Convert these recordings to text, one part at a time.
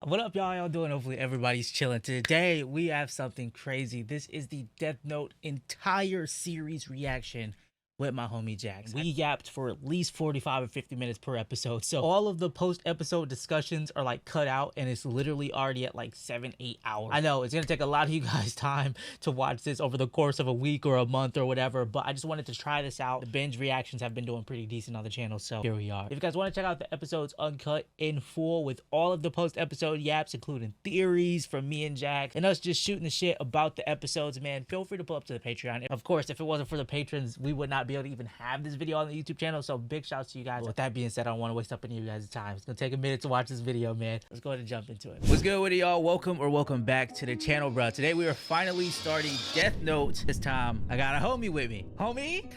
What up, y'all? Y'all doing? Hopefully everybody's chilling. Today we have something crazy. This is the Death Note entire series reaction with my homie Jax. We yapped for at least 45 or 50 minutes per episode. So all of the post-episode discussions are like cut out, and it's literally already at like 7-8 hours. I know it's gonna take a lot of you guys time to watch this over the course of a week or a month or whatever, but I just wanted to try this out. The binge reactions have been doing pretty decent on the channel, so here we are. If you guys want to check out the episodes uncut in full with all of the post-episode yaps, including theories from me and Jax and us just shooting the shit about the episodes, man, feel free to pull up to the Patreon. Of course, if it wasn't for the patrons, we would not be able to even have this video on the YouTube channel, so big shouts to you guys. With that being said, I don't want to waste up any of you guys' time. It's gonna take a minute to watch this video, man. Let's go ahead and jump into it. What's good with y'all? Welcome back to the channel, bro. Today we are finally starting Death Note. This time I got a homie with me. Homie?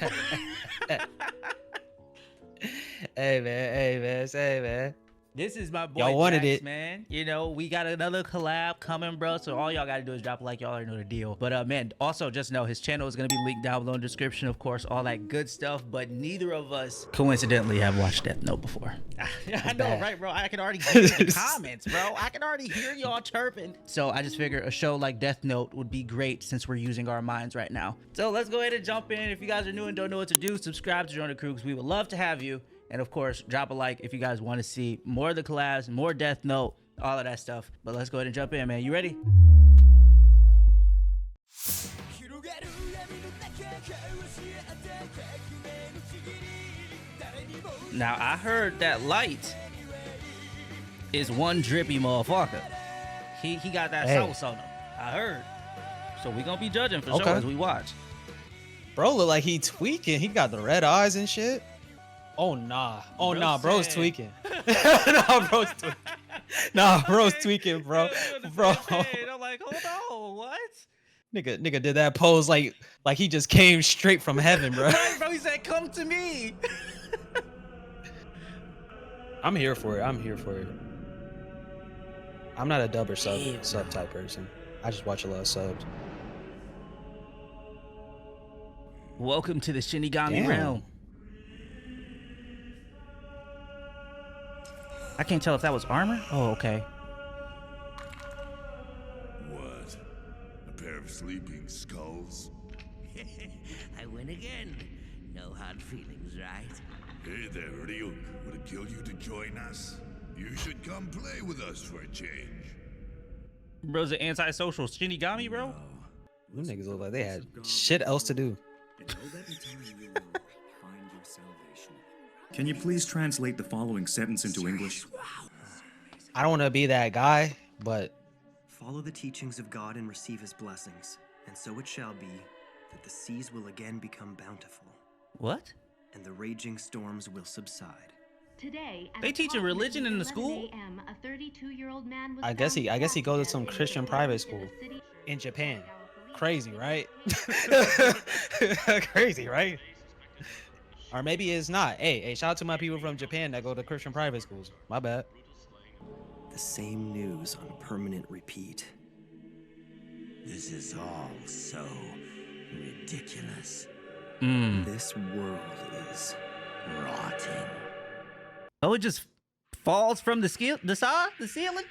Hey man. This is my boy Y'all wanted Jax, it, man. You know, we got another collab coming, bro. So all y'all gotta do is drop a like. Y'all already know the deal. But man, also just know his channel is gonna be linked down below in the description, of course, all that good stuff. But neither of us coincidentally have watched Death Note before. I know, right, bro? I can already hear the comments, bro. I can already hear y'all chirping. So I just figured a show like Death Note would be great since we're using our minds right now. So let's go ahead and jump in. If you guys are new and don't know what to do, subscribe to join the crew because we would love to have you. And of course, drop a like if you guys want to see more of the collabs, more Death Note, all of that stuff. But let's go ahead and jump in, man. You ready? Now, I heard that Light is one drippy motherfucker. He got that sauce on him. I heard. So we gonna be judging for sure as we watch. Bro, look like he tweaking. He got the red eyes and shit. Oh nah, bro's tweaking. bro's tweaking, bro. I'm like, hold on, what? Nigga did that pose like he just came straight from heaven, bro. Right, bro, he said, "Come to me." I'm here for it. I'm not a dub or sub type person. I just watch a lot of subs. Welcome to the Shinigami realm. I can't tell if that was armor. Oh, okay. What? A pair of sleeping skulls? I win again. No hard feelings, right? Hey there, Ryuk. Would it kill you to join us? You should come play with us for a change. Bro's an antisocial Shinigami, bro. Them niggas look like they had shit else to do. Can you please translate the following sentence into English? I don't want to be that guy, but follow the teachings of God and receive his blessings, and so it shall be that the seas will again become bountiful. What? And the raging storms will subside. Today, they teaching religion in the school? A 32-year-old man was I guess he goes to some Christian private school in Japan. Crazy, right? Crazy, right? Or maybe it's not. Hey, shout out to my people from Japan that go to Christian private schools. My bad. The same news on permanent repeat. This is all so ridiculous. This world is rotting. Oh, it just falls from the ceiling?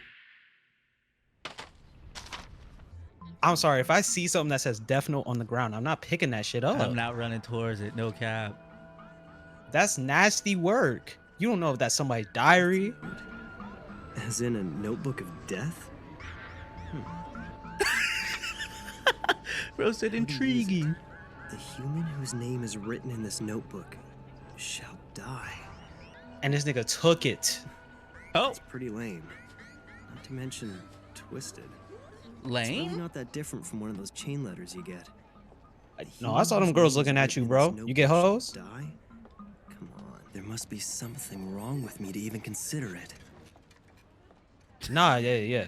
I'm sorry, if I see something that says Death Note on the ground, I'm not picking that shit up. I'm not running towards it, no cap. That's nasty work. You don't know if that's somebody's diary. As in a notebook of death? Bro said intriguing. The human whose name is written in this notebook shall die. And this nigga took it. Oh. It's pretty lame. Not to mention twisted. Lame? It's really not that different from one of those chain letters you get. No, I saw them girls looking at you, bro. You get hoes? Die? Come on. There must be something wrong with me to even consider it. Nah, yeah.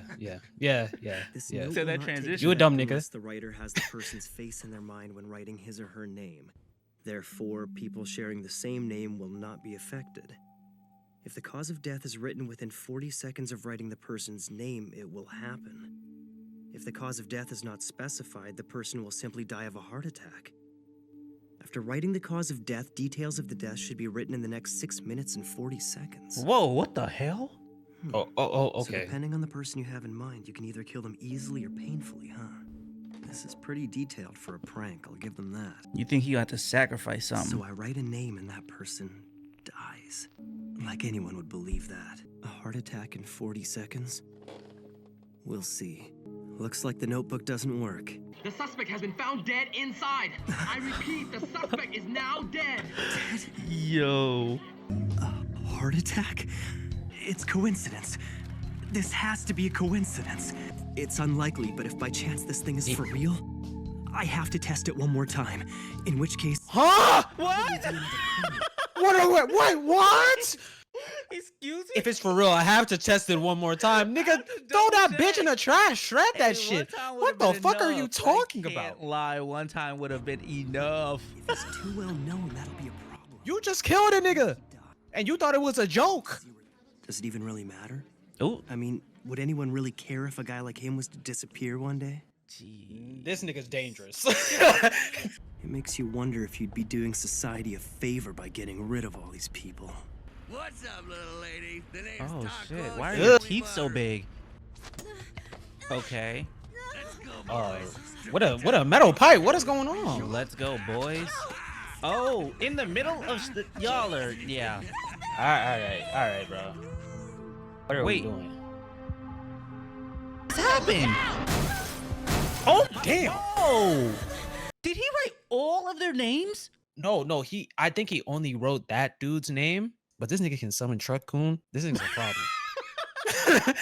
So that transition. You a dumb nigga. Unless the writer has the person's face in their mind when writing his or her name. Therefore, people sharing the same name will not be affected. If the cause of death is written within 40 seconds of writing the person's name, it will happen. If the cause of death is not specified, the person will simply die of a heart attack. After writing the cause of death, details of the death should be written in the next 6 minutes and 40 seconds. Whoa, what the hell? Oh, So okay. depending on the person you have in mind, you can either kill them easily or painfully, huh? This is pretty detailed for a prank, I'll give them that. You think you got to sacrifice something? So I write a name and that person dies. Like anyone would believe that. A heart attack in 40 seconds? We'll see. Looks like the notebook doesn't work. The suspect has been found dead inside. I repeat, the suspect is now dead. Yo. A heart attack? It's coincidence. This has to be a coincidence. It's unlikely, but if by chance this thing is for real, I have to test it one more time. In which case... Huh? What? What? Excuse me? If it's for real, I have to test it one more time. Nigga, throw that bitch in the trash. Shred that Hey, shit. one time What would've the been fuck are you enough. talking I can't about? lie, one time would have been enough. If it's too well known, that'll be a problem. You just killed a nigga. And you thought it was a joke. Does it even really matter? Oh, I mean, would anyone really care if a guy like him was to disappear one day? This nigga's dangerous. It makes you wonder if you'd be doing society a favor by getting rid of all these people. What's up, little lady? The name's oh shit. Taco Why are Chili your teeth so Butter. big? Okay. Let's go, boys. What a metal pipe. What is going on? Let's go, boys. Oh, in the middle of y'all are, yeah. All right, bro. What are we Wait. doing? What's happened? Oh, Damn. oh! Did he write all of their names? No, I think he only wrote that dude's name, but this nigga can summon Truck-kun. This nigga's a problem.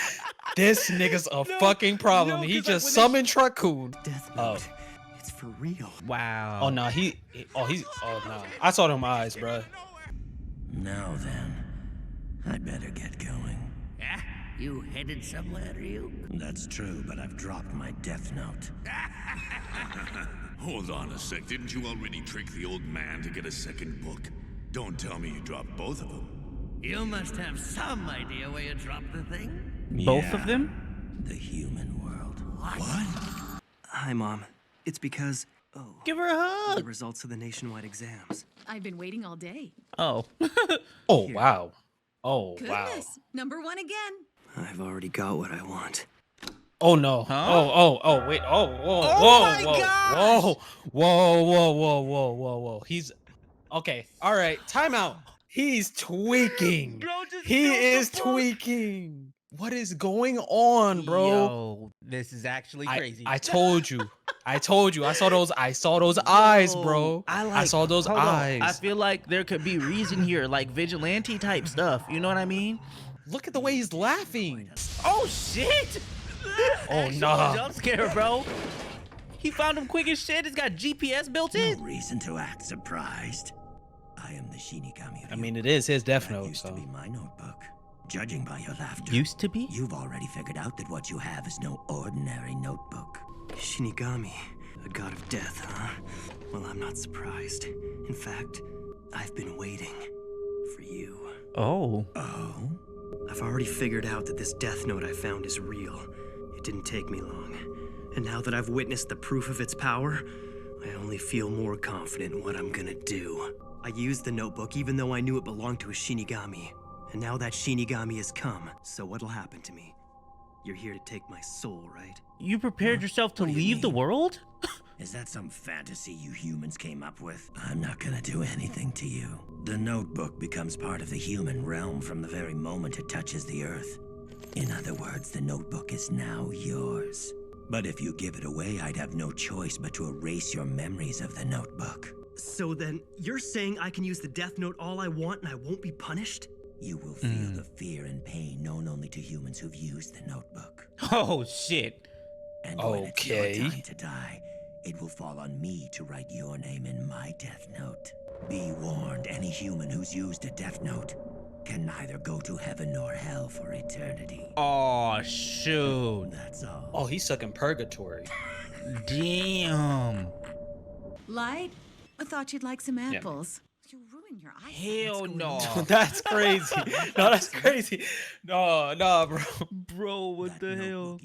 This nigga's a fucking problem. no, He 'cause, like, just when summoned Truck-kun. Death Oh. Note. It's for real. Wow. Oh no, no. I saw them eyes, bro. Now then, I'd better get going. Yeah? You headed somewhere, Ryuk? That's true, but I've dropped my death note. Hold on a sec. Didn't you already trick the old man to get a second book? Don't tell me you dropped both of them. You must have some idea where you dropped the thing. Both of them? The human world. What? Hi, Mom. It's because... Oh, Give her a the hug. results of the nationwide exams. I've been waiting all day. Oh. Oh wow. Oh wow. Goodness, number one again. I've already got what I want. Oh no. Huh? Oh wait. Oh my whoa. gosh! Whoa. He's okay. All right. Time out. He's tweaking. Bro just He killed the is book. tweaking. What is going on, bro? Yo, this is actually crazy. I told you. I saw those eyes, bro. I saw those hold on. eyes. I feel like there could be reason here, like vigilante type stuff. You know what I mean? Look at the way he's laughing. Oh shit! Oh Actual nah. Jump scare, bro. He found him quick as shit. It's got GPS built No in. reason to act surprised. I am the Shinigami. I mean, it is his death That note, used to so. be my notebook. Judging by your laughter, Used to be? you've already figured out that what you have is no ordinary notebook. Shinigami, a god of death, huh? Well, I'm not surprised. In fact, I've been waiting for you. Oh. Oh? I've already figured out that this death note I found is real. It didn't take me long. And now that I've witnessed the proof of its power, I only feel more confident in what I'm gonna do. I used the notebook even though I knew it belonged to a Shinigami. And now that Shinigami has come, so what'll happen to me? You're here to take my soul, right? You prepared yourself to What do you leave the mean? world? Is that some fantasy you humans came up with? I'm not gonna do anything to you. The notebook becomes part of the human realm from the very moment it touches the earth. In other words, the notebook is now yours. But if you give it away, I'd have no choice but to erase your memories of the notebook. So then, you're saying I can use the death note all I want and I won't be punished? You will feel the fear and pain known only to humans who've used the notebook. Oh shit. And when it's your Okay. time to die, it will fall on me to write your name in my death note. Be warned, any human who's used a death note can neither go to heaven nor hell for eternity. Oh shoot. That's all. Oh, he's stuck in purgatory. Damn. Light, I thought you'd like some apples. You ruin your eyes. Hell no. That's crazy. No, that's crazy. No, bro. Bro, what the hell?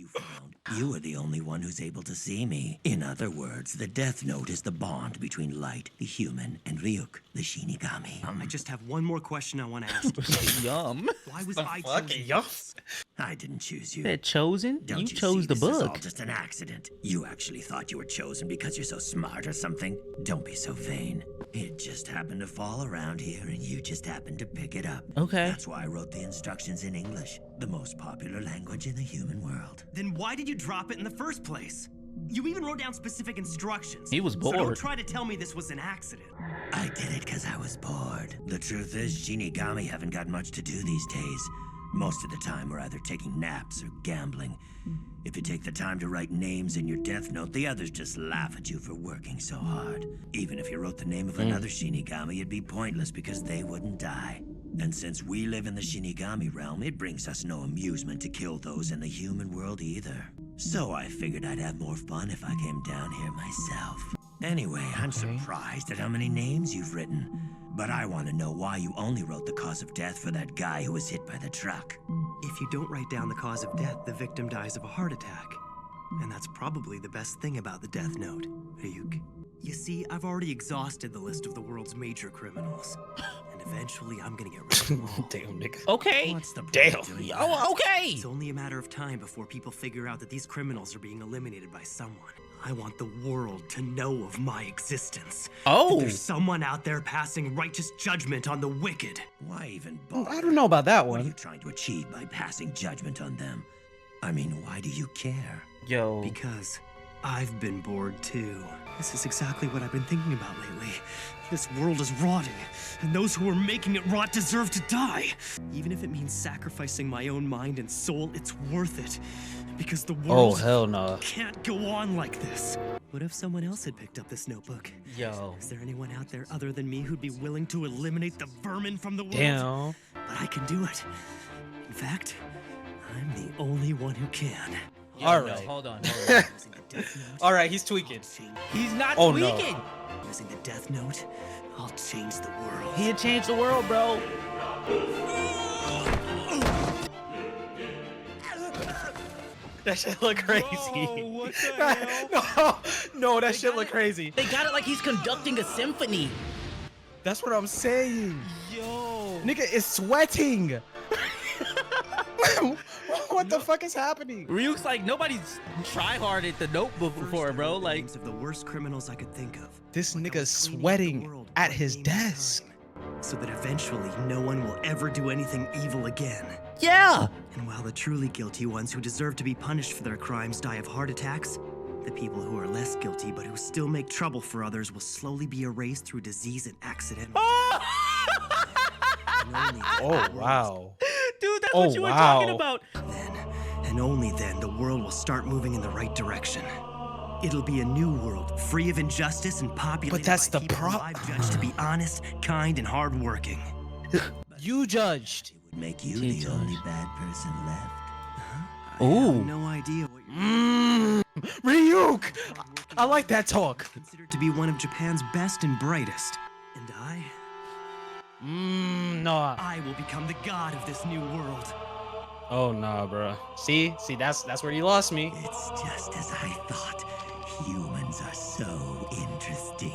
You are the only one who's able to see me. In other words, the Death Note is the bond between Light, the human, and Ryuk, the Shinigami. I just have one more question I want to ask. Yum. Why was I chosen? Yum. I didn't choose you. That chosen? Don't You see chose the this is all book. just an accident. You actually thought you were chosen because you're so smart or something? Don't be so vain. It just happened to fall around here and you just happened to pick it up. Okay. That's why I wrote the instructions in English, the most popular language in the human world. Then why did you drop it in the first place? You even wrote down specific instructions. He was So bored. don't try to tell me this was an accident. I did it because I was bored. The truth is, Shinigami haven't got much to do these days. Most of the time, we're either taking naps or gambling. If you take the time to write names in your death note, the others just laugh at you for working so hard. Even if you wrote the name of another Shinigami, it'd be pointless because they wouldn't die. And since we live in the Shinigami realm, it brings us no amusement to kill those in the human world either. So I figured I'd have more fun if I came down here myself. Anyway, I'm surprised at how many names you've written. But I want to know why you only wrote the cause of death for that guy who was hit by the truck. If you don't write down the cause of death, the victim dies of a heart attack. And that's probably the best thing about the Death Note, Ryuk. You see, I've already exhausted the list of the world's major criminals. And eventually, I'm gonna get rid of them all. Damn, nigga. Okay. What's the point Damn. of doing that? Oh, okay. It's only a matter of time before people figure out that these criminals are being eliminated by someone. I want the world to know of my existence. Oh. That there's someone out there passing righteous judgment on the wicked. Why even bother? I don't know about that What are you one. trying to achieve by passing judgment on them? I mean, why do you care? Yo. Because I've been bored too. This is exactly what I've been thinking about lately. This world is rotting, and those who are making it rot deserve to die. Even if it means sacrificing my own mind and soul, it's worth it. Because the Oh, world hell no. can't go on like this. What if someone else had picked up this notebook? Yo. Is there anyone out there other than me who'd be willing to eliminate the vermin from the world? Damn. But I can do it. In fact, I'm the only one who can. Yo, All no, right. hold on. Using the Death Note, All right, he's tweaking. I'll change- He's not Oh, no. tweaking. Using the Death Note, I'll change the world. He'll change the world, bro. That shit look crazy. Bro, what the hell? no, that shit look crazy. They got it like he's conducting a symphony. That's what I'm saying. Yo. Nigga is sweating. What the fuck is happening? Ryuk's like, nobody's try-harded the notebook First, before, I bro. wrote the Like, names of the worst criminals I could think of. This Like I nigga's was cleaning up the sweating world at one his name at a desk. time, so that eventually no one will ever do anything evil again. yeah. And while the truly guilty ones who deserve to be punished for their crimes die of heart attacks, the people who are less guilty but who still make trouble for others will slowly be erased through disease and accident. And only then Oh, the world wow. Dude, that's Oh, what you were talking wow. about. Then, and only then, the world will start moving in the right direction. It'll be a new world, free of injustice and populated that's by the people who I've judged to be honest, kind, and hardworking. You judged. It would make you He the judged. only bad person left. I Ooh. have no idea what you're Ryuk. I like that talk. considered to be one of Japan's best and brightest. And No. I will become the god of this new world. Oh nah, bro. See, that's where you lost me. It's just as I thought. Humans are so interesting.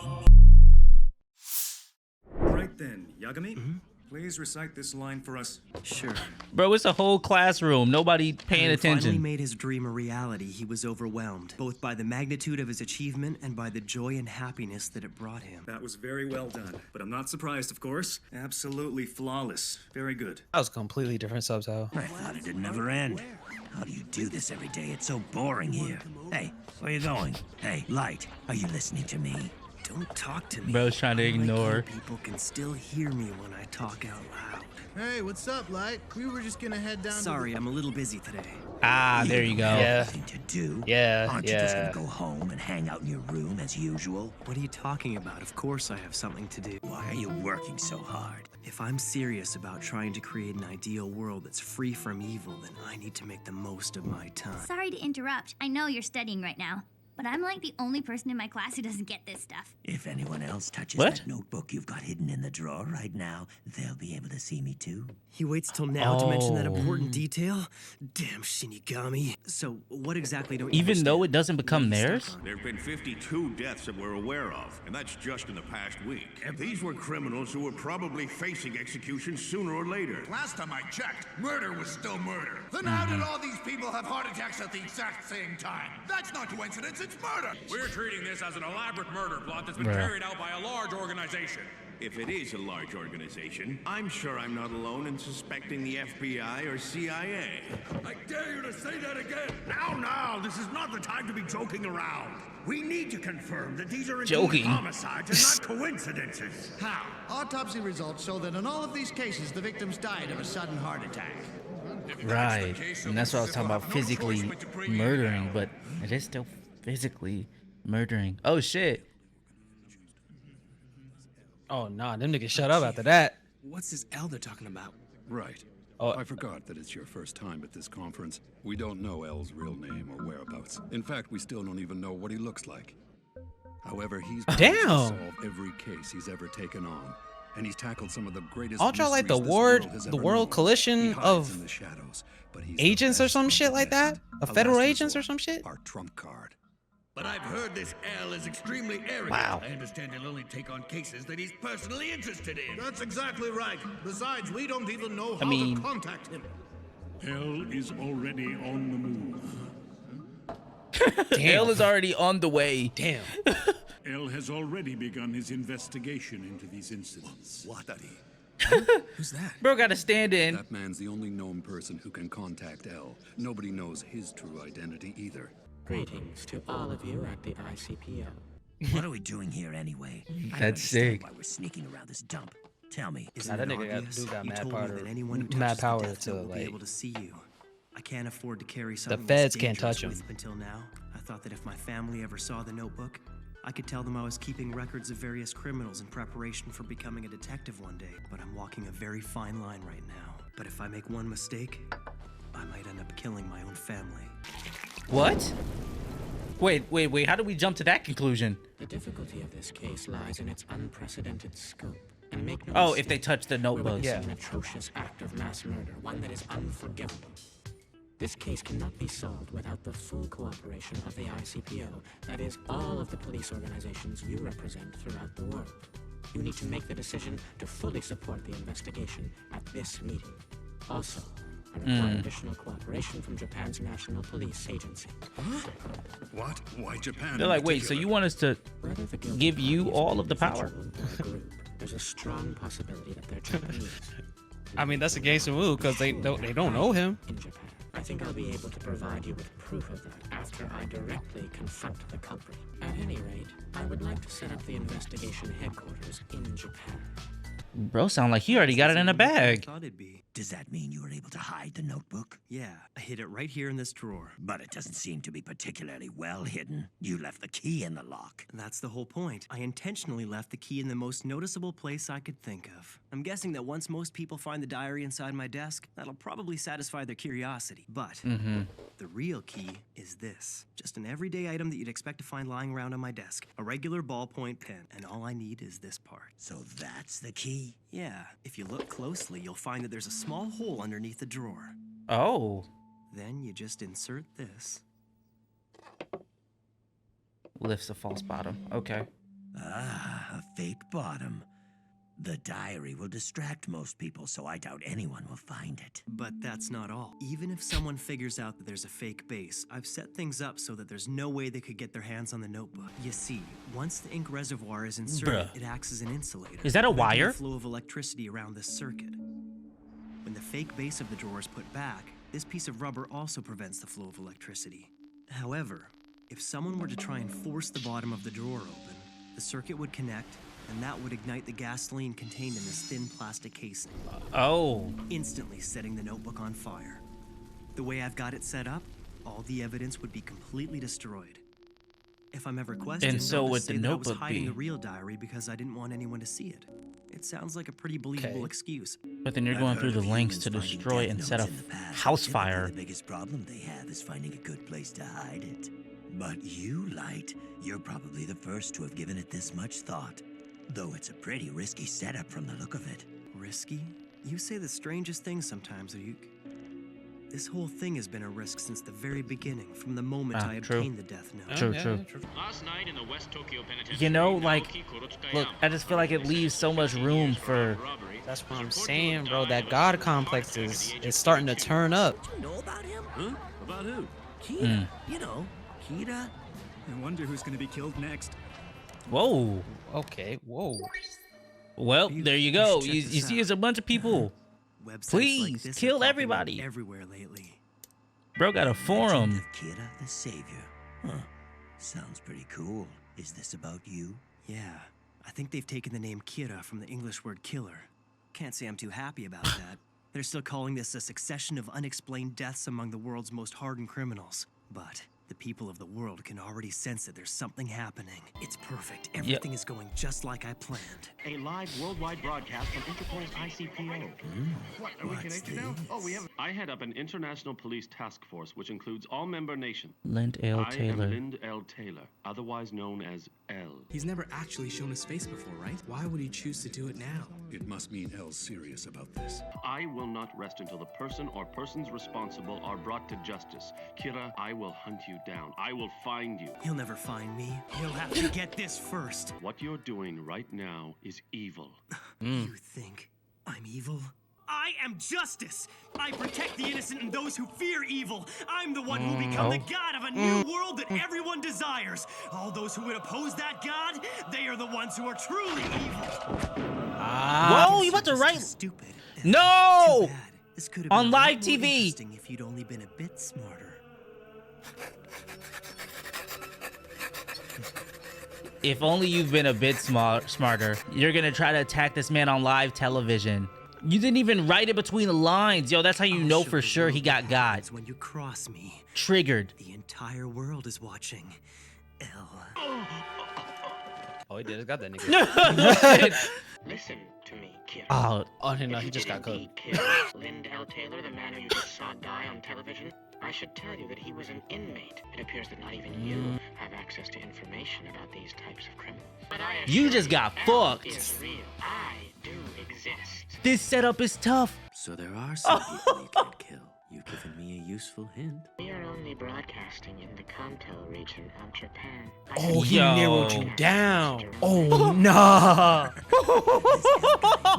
Right then, Yagami, please recite this line for us. Sure. Bro, it's a whole classroom. Nobody paying When he finally attention. made his dream a reality, he was overwhelmed, both by the magnitude of his achievement and by the joy and happiness that it brought him. That was very well done, but I'm not surprised, of course. Absolutely flawless. Very good. That was a completely different subtitle. I thought it'd never end. How do you do this every day? It's so boring here. Hey, where you going? Hey, Light, are you listening to me? Don't talk to me. Bro's trying to Unlike you, ignore. people can still hear me when I talk out loud. Hey, what's up, Light? We were just gonna head down Sorry, I'm a little busy today. Ah, there you go. Yeah. Nothing to do. Yeah, Aren't you just yeah. gonna go home and hang out in your room as usual? What are you talking about? Of course I have something to do. Why are you working so hard? If I'm serious about trying to create an ideal world that's free from evil, then I need to make the most of my time. Sorry to interrupt. I know you're studying right now. but I'm like the only person in my class who doesn't get this stuff. If anyone else touches What? that notebook you've got hidden in the drawer right now, they'll be able to see me too. He waits till now to mention that Oh. important detail? Damn Shinigami. So, what exactly don't you Even though understand? it doesn't become What are you theirs? stuck on? There have been 52 deaths that we're aware of, and that's just in the past week. And these were criminals who were probably facing execution sooner or later. Last time I checked, murder was still murder. Then how did all these people have heart attacks at the exact same time? That's not coincidence, it's murder! We're treating this as an elaborate murder plot that's been Bruh. carried out by a large organization. If it is a large organization, I'm sure I'm not alone in suspecting the FBI or CIA. I dare you to say that again! Now, this is not the time to be joking around. We need to confirm that these are indeed Joking. homicides and not coincidences. How? Autopsy results show that in all of these cases, the victims died of a sudden heart attack. Right. And that's what I was talking about, physically murdering, but it is still physically murdering. Oh shit. Oh nah, them niggas shut up after that. What's this L they're talking about? Right. Oh. I forgot that it's your first time at this conference. We don't know L's real name or whereabouts. In fact, we still don't even know what he looks like. However, he's managed to solve every case he's ever taken on, and he's tackled some of the greatest Aren't y'all like the mysteries this world, has the ever world known. coalition He hides of in the shadows, but he's the agents or best some of shit the like best. that? Of A federal last agents or resort, some shit? Our trump card. But I've heard this L is extremely arrogant. Wow. I understand he'll only take on cases that he's personally interested in. That's exactly right. Besides, we don't even know how mean- to contact him. L is already on the move. Hale is already on the way. Damn. L has already begun his investigation into these incidents. Who's that? Bro got to stand in. That man's the only known person who can contact L. Nobody knows his true identity either. Greetings to all of you at the ICPO. What are we doing here anyway? I don't That's understand sick. why we're sneaking around this dump. Tell me. Isn't Nah, that it nigga obvious? got You mad told power. me that anyone who Mad touches the power death to note will be like. able to see you. I can't afford to carry something feds this can't dangerous touch him. with until now. I thought that if my family ever saw the notebook, I could tell them I was keeping records of various criminals in preparation for becoming a detective one day. But I'm walking a very fine line right now. But if I make one mistake, I might end up killing my own family. What? Wait. How do we jump to that conclusion? The difficulty of this case lies in its unprecedented scope. And make no Oh, mistake, if they touch the we're notebooks. witnessing an atrocious act of mass murder, one that is unforgivable. This case cannot be solved without the full cooperation of the ICPO, that is, all of the police organizations you represent throughout the world. You need to make the decision to fully support the investigation at this meeting. Also, I require additional cooperation from Japan's National Police Agency. What? Why Japan? They're like, wait, so you want us to Whether the guilty give you party is all an of the power? individual or a group, there's a strong possibility that they're Japanese. I mean, that's a gangster move because they don't know him. In Japan. I think I'll be able to provide you with proof of that after I directly confront the culprit. At any rate, I would like to set up the investigation headquarters in Japan. Bro sound like he already got it in a bag. Thought it'd be. Does that mean you were able to hide the notebook? Yeah, I hid it right here in this drawer. But it doesn't seem to be particularly well hidden. You left the key in the lock. That's the whole point. I intentionally left the key in the most noticeable place I could think of. I'm guessing that once most people find the diary inside my desk, that'll probably satisfy their curiosity. But the real key is this. Just an everyday item that you'd expect to find lying around on my desk. A regular ballpoint pen. And all I need is this part. So that's the key? Yeah, if you look closely, you'll find that there's a small hole underneath the drawer. Oh. Then you just insert this. Lifts a false bottom. Okay. Ah, a fake bottom. The diary will distract most people, so I doubt anyone will find it. But that's not all. Even if someone figures out that there's a fake base, I've set things up so that there's no way they could get their hands on the notebook. You see, once the ink reservoir is inserted, it acts as an insulator. Is that a preventing wire? the flow of electricity around this circuit. When the fake base of the drawer is put back, this piece of rubber also prevents the flow of electricity. However, if someone were to try and force the bottom of the drawer open, the circuit would connect, and that would ignite the gasoline contained in this thin plastic casing. Oh. Instantly setting the notebook on fire. The way I've got it set up, all the evidence would be completely destroyed. If I'm ever questioned, And so I'll would just the say that I was notebook hiding be. the real diary because I didn't want anyone to see it. It sounds like a pretty believable excuse. But then you're going through the lengths to destroy and set a house fire. The biggest problem they have is finding a good place to hide it. But you, Light, you're probably the first to have given it this much thought. Though it's a pretty risky setup from the look of it. Risky? You say the strangest things sometimes, Ryuk. This whole thing has been a risk since the very beginning, from the moment I obtained the Death Note. True. Last night in the West Tokyo Penitentiary, You know, like, look, I just feel like it leaves so much room for... That's what I'm saying, bro. That God complex is starting to turn up. You know about him? Huh? About who? Kira. You know, Kira. I wonder who's gonna be killed next. Whoa. Okay, whoa. Well, there you go. You see, there's a bunch of people. Please, like kill everybody. Everywhere lately. Bro got a forum. Kira the Savior. Huh. Sounds pretty cool. Is this about you? Yeah. I think they've taken the name Kira from the English word killer. Can't say I'm too happy about that. They're still calling this a succession of unexplained deaths among the world's most hardened criminals. But the people of the world can already sense that there's something happening. It's perfect. Everything is going just like I planned. A live worldwide broadcast from Interpol's ICPO. What, are we connected now? Oh, we have... I head up an international police task force, which includes all member nations. Lind L. Taylor. I am Lind L. Taylor, otherwise known as L. He's never actually shown his face before, right? Why would he choose to do it now? It must mean L's serious about this. I will not rest until the person or persons responsible are brought to justice. Kira, I will hunt you down. I will find you. He'll never find me. He'll have to get this first. What you're doing right now is evil. You think I'm evil? I am justice! I protect the innocent and those who fear evil. I'm the one who will become the god of a new world that everyone desires. All those who would oppose that god, they are the ones who are truly evil. Whoa, you about to write? Stupid. No! This could have On been a lot live more TV. interesting if you'd only been a bit smarter. If only you've been a bit smarter. You're gonna try to attack this man on live television. You didn't even write it between the lines. Yo, that's how you know for sure he got God. When you cross me, triggered. The entire world is watching. L. Oh, he did. He got that nigga. Listen to me, Kira. Oh, no, he just got cooked. Lind L. Taylor, the man who you just saw die on television, I should tell you that he was an inmate. It appears that not even you have access to information about these types of criminals. But I You just got fucked. is real. I do exist. This setup is tough. So there are some people you can't kill. You've given me a useful hint. We are only broadcasting in the Kanto region of Japan. Oh, he narrowed you down. Oh, nah.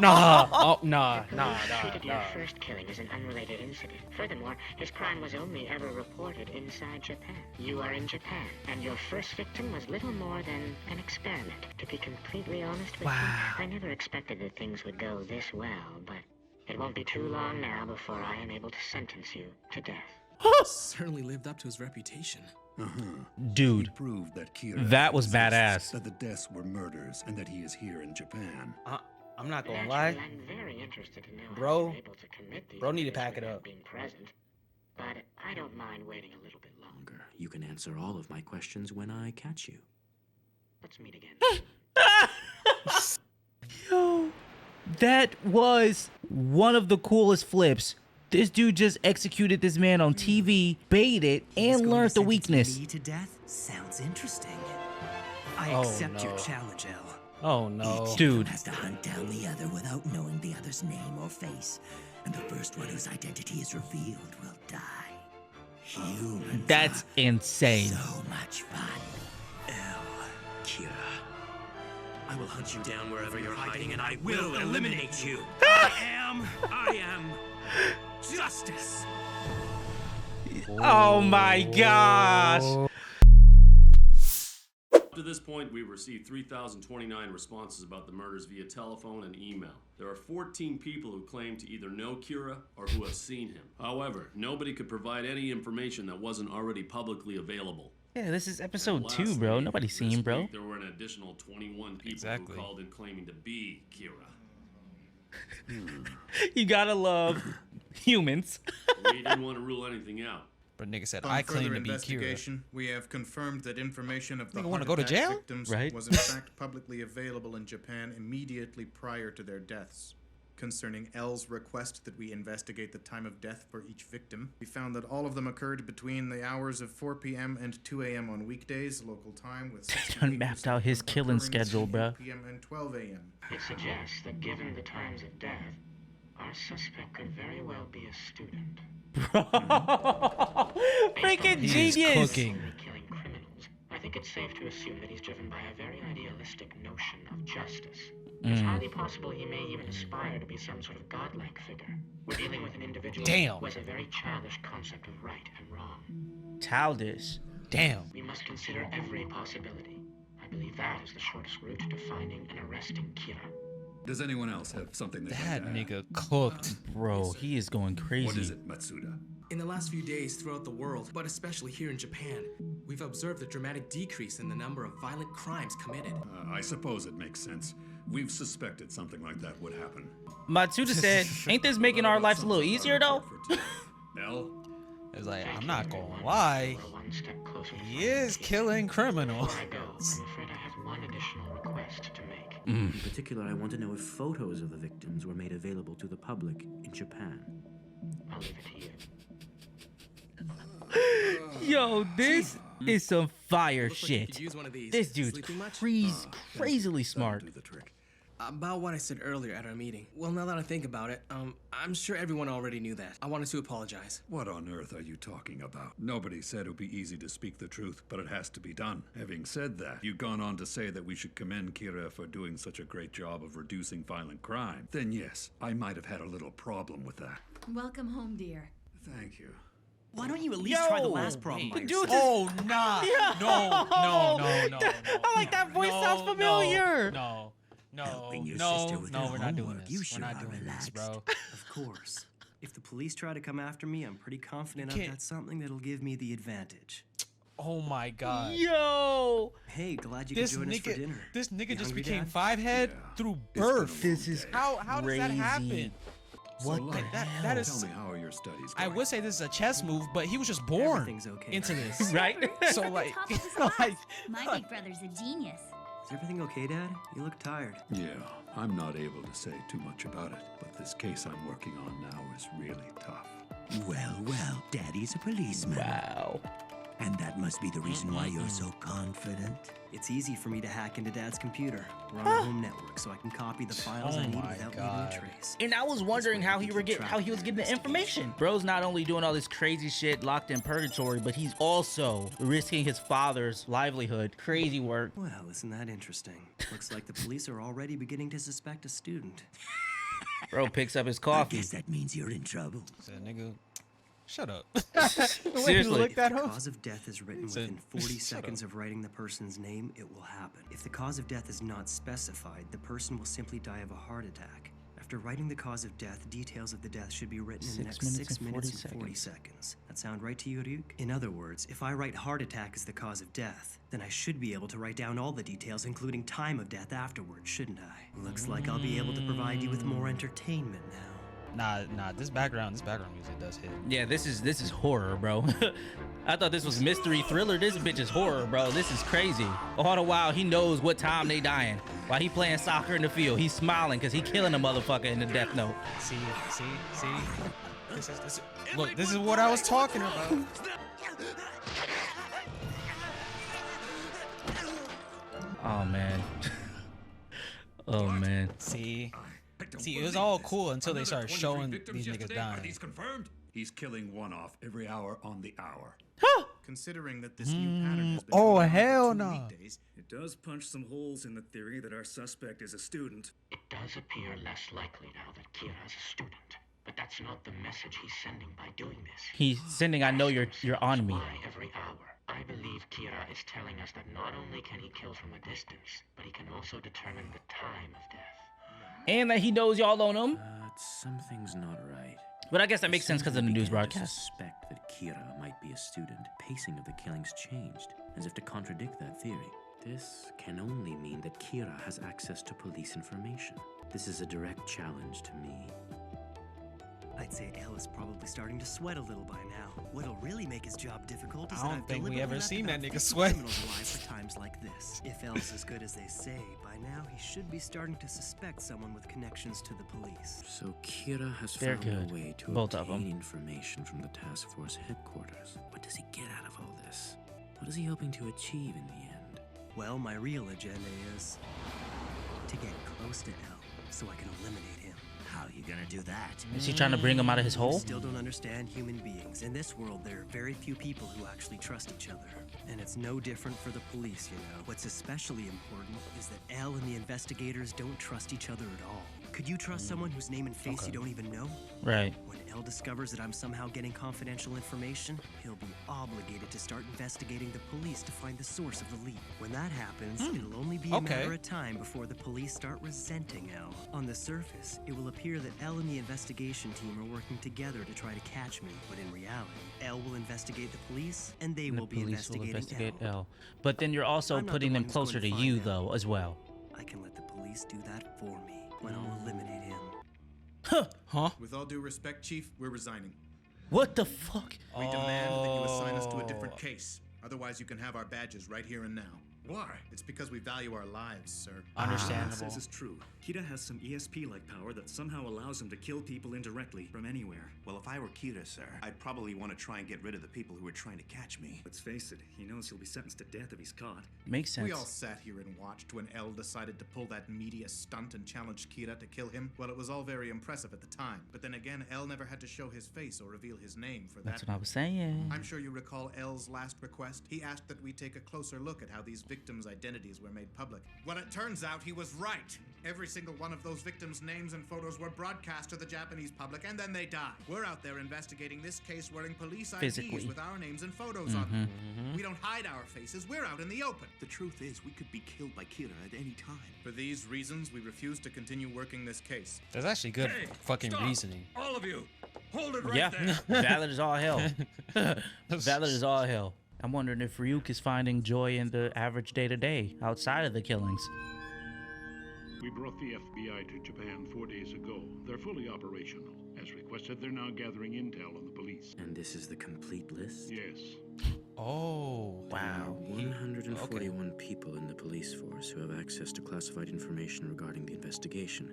Nah. Oh, nah. Treated your first killing as an unrelated incident. Furthermore, his crime was only ever reported inside Japan. You are in Japan, and your first victim was little more than an experiment. To be completely honest with you, I never expected that things would go this well, but it won't be too long now before I am able to sentence you to death. Certainly lived up to his reputation. Dude, He proved that Kira that was exists, badass. that the deaths were murders, and that he is here in Japan. I'm not gonna lie. I'm very interested to know how Bro, you're able to commit these bro need to murders pack it without up. being present. But I don't mind waiting a little bit longer. You can answer all of my questions when I catch you. Let's meet again. Yo, that was one of the coolest flips. This dude just executed this man on TV, baited, and learned the weakness. Me to death? Sounds interesting. I accept your challenge, L. Oh no. Each Dude. of them has to hunt down the other without knowing the other's name or face. And the first one whose identity is revealed will die. Humans That's insane. so much fun. L. Kira. I will hunt you down wherever you're hiding, and I will eliminate you. I am justice. Oh my gosh. Up to this point, we've received 3,029 responses about the murders via telephone and email. There are 14 people who claim to either know Kira or who have seen him. However, nobody could provide any information that wasn't already publicly available. Yeah, this is episode 2, bro. Nobody's seen, bro. Week, there were an additional 21 people who called in claiming to be Kira. You gotta love humans. We didn't want to rule anything out. But nigga said, Upon I claim further to be Kira. investigation, we have confirmed that information of the Nigga wanna heart go to attack jail? victims Right. was in fact publicly available in Japan immediately prior to their deaths. concerning L's request that we investigate the time of death for each victim. We found that all of them occurred between the hours of 4 p.m. and 2 a.m. on weekdays, local time, with Done mapped out his killing schedule, bruh. 8 p.m. and 12 a.m. It suggests that given the times of death, our suspect could very well be a student. Freaking He's genius! cooking. Killing criminals, I think it's safe to assume that he's driven by a very idealistic notion of justice. It's highly possible he may even aspire to be some sort of godlike figure. We're dealing with an individual who has a very childish concept of right and wrong. Childish. Damn. We must consider every possibility. I believe that is the shortest route to finding and arresting Kira. Does anyone else have something they'd That like to add? nigga cooked. Bro, he is going crazy. What is it, Matsuda? In the last few days throughout the world, but especially here in Japan, we've observed a dramatic decrease in the number of violent crimes committed. I suppose it makes sense. We've suspected something like that would happen. Matsuda said, ain't this making our lives a little easier though? L? It's like, I'm not gonna lie. He is killing criminals. I'm afraid I have one additional request to make. In particular, I want to know if photos of the victims were made available to the public in Japan. I'll leave it to you. Yo, this is some fire Looks like you shit. could use one of these. This dude's Sleeping much? crazily smart. About what I said earlier at our meeting. Well, now that I think about it, I'm sure everyone already knew that. I wanted to apologize. What on earth are you talking about? Nobody said it would be easy to speak the truth, but it has to be done. Having said that, you've gone on to say that we should commend Kira for doing such a great job of reducing violent crime. Then yes, I might have had a little problem with that. Welcome home, dear. Thank you. Why don't you at least try the last problem by yourself? Oh, nah. Yeah. No. I like that voice sounds familiar. No, Helping your sister with her we're not doing homework. this. You We're sure not are doing this, relaxed. bro. Of course. If the police try to come after me, I'm pretty confident You I've can't- got something that'll give me the advantage. Oh my god. Yo. Hey, glad you could This join us for dinner. nigga, this nigga You just hungry, became Dad? five-head through birth. This is How does that crazy. happen? What So, the like, hell? That is. Tell me, how are your studies I going? would say this is a chess move, but he was just born Everything's okay. into this. Right? So like, Top of his like, class. My big brother's a genius. Is everything okay, Dad? You look tired. Yeah, I'm not able to say too much about it, but this case I'm working on now is really tough. Well, Daddy's a policeman. Wow. And that must be the reason why you're so confident. It's easy for me to hack into Dad's computer. We're on the home network, so I can copy the files I need without leaving a trace. And I was wondering how he was getting the information. Bro's not only doing all this crazy shit locked in purgatory, but he's also risking his father's livelihood. Crazy work. Well, isn't that interesting? Looks like the police are already beginning to suspect a student. Bro picks up his I coffee. guess that means you're in trouble. said, nigga, shut up. Seriously. Look If that the up. cause of death is written Said, within 40 "Shut seconds of writing the person's name, it will happen. If the cause of death is not specified, the person will simply die of a heart attack. After writing the cause of death, details of the death should be written in the next 6 minutes and 40 seconds. That sound right to you, Ryuk? In other words, if I write heart attack as the cause of death, then I should be able to write down all the details, including time of death afterwards, shouldn't I? Looks like I'll be able to provide you with more entertainment now. Nah, this background music does hit. Yeah, this is horror, bro. I thought this was mystery thriller. This bitch is horror, bro. This is crazy. All the while, he knows what time they dying. While he playing soccer in the field, he's smiling because he killing a motherfucker in the Death Note. See. Look, this is what I was talking about. Oh man. Oh man. See, it was all cool until they started showing these niggas Are dying. these confirmed? He's killing one off every hour on the hour. Considering that this new pattern has been Oh, going on for hell 2 no. weekdays, It does punch some holes in the theory that our suspect is a student. It does appear less likely now that Kira is a student. But that's not the message he's sending by doing this. He's sending, I know you're on me. Why every hour? I believe Kira is telling us that not only can he kill from a distance, but he can also determine the time of death. And that he knows y'all on him. Something's not right. But I guess that makes sense because of the news broadcast. Suspect that Kira might be a student. Pacing of the killings changed, as if to contradict that theory. This can only mean that Kira has access to police information. This is a direct challenge to me. I'd say L is probably starting to sweat a little by now. What'll really make his job difficult is I that don't I've think we deliberately ever left seen that about nigga 50 sweat. criminals alive for times like this. If L's as good as they say, by now he should be starting to suspect someone with connections to the police. So Kira has They're found good. a way to Both of obtain them. information from the task force headquarters. What does he get out of all this? What is he hoping to achieve in the end? Well, my real agenda is to get close to L so I can eliminate him. How are you gonna do that? Is he trying to bring him out of his You hole? still don't understand human beings. In this world, there are very few people who actually trust each other. And it's no different for the police, you know. What's especially important is that L and the investigators don't trust each other at all. Could you trust someone whose name and face you don't even know? Right. When L discovers that I'm somehow getting confidential information, he'll be obligated to start investigating the police to find the source of the leak. When that happens, it'll only be a matter of time before the police start resenting L. On the surface, it will appear that L and the investigation team are working together to try to catch me, but in reality, L will investigate the police, and they And will the be police will investigating investigate L. L. But then you're also I'm not the putting them one who's going closer to to find you, L. though, as well. I can let the police do that for me when I'll eliminate him. Huh? With all due respect, Chief, we're resigning. What the fuck? We demand that you assign us to a different case. Otherwise, you can have our badges right here and now. Why? It's because we value our lives, sir. What says is true. Kira has some ESP-like power that somehow allows him to kill people indirectly from anywhere. Well, if I were Kira, sir, I'd probably want to try and get rid of the people who are trying to catch me. Let's face it, he knows he'll be sentenced to death if he's caught. Makes sense. We all sat here and watched when L decided to pull that media stunt and challenge Kira to kill him. Well, it was all very impressive at the time. But then again, L never had to show his face or reveal his name for that. That's what I was saying. I'm sure you recall L's last request. He asked that we take a closer look at how these victims' identities were made public. Well, it turns out he was right. Every single one of those victims' names and photos were broadcast to the Japanese public, and then they died. We're out there investigating this case wearing police IDs Physically. with our names and photos on them. We don't hide our faces. We're out in the open. The truth is, we could be killed by Kira at any time. For these reasons, we refuse to continue working this case. There's actually good Hey, fucking stop. reasoning. All of you, hold it right Yeah, there. valid as all hell. Valid as all hell. I'm wondering if Ryuk is finding joy in the average day-to-day outside of the killings. We brought the FBI to Japan 4 days ago. They're fully operational. As requested, they're now gathering intel on the police. And this is the complete list? Yes. Oh, wow. 141 people in the police force who have access to classified information regarding the investigation.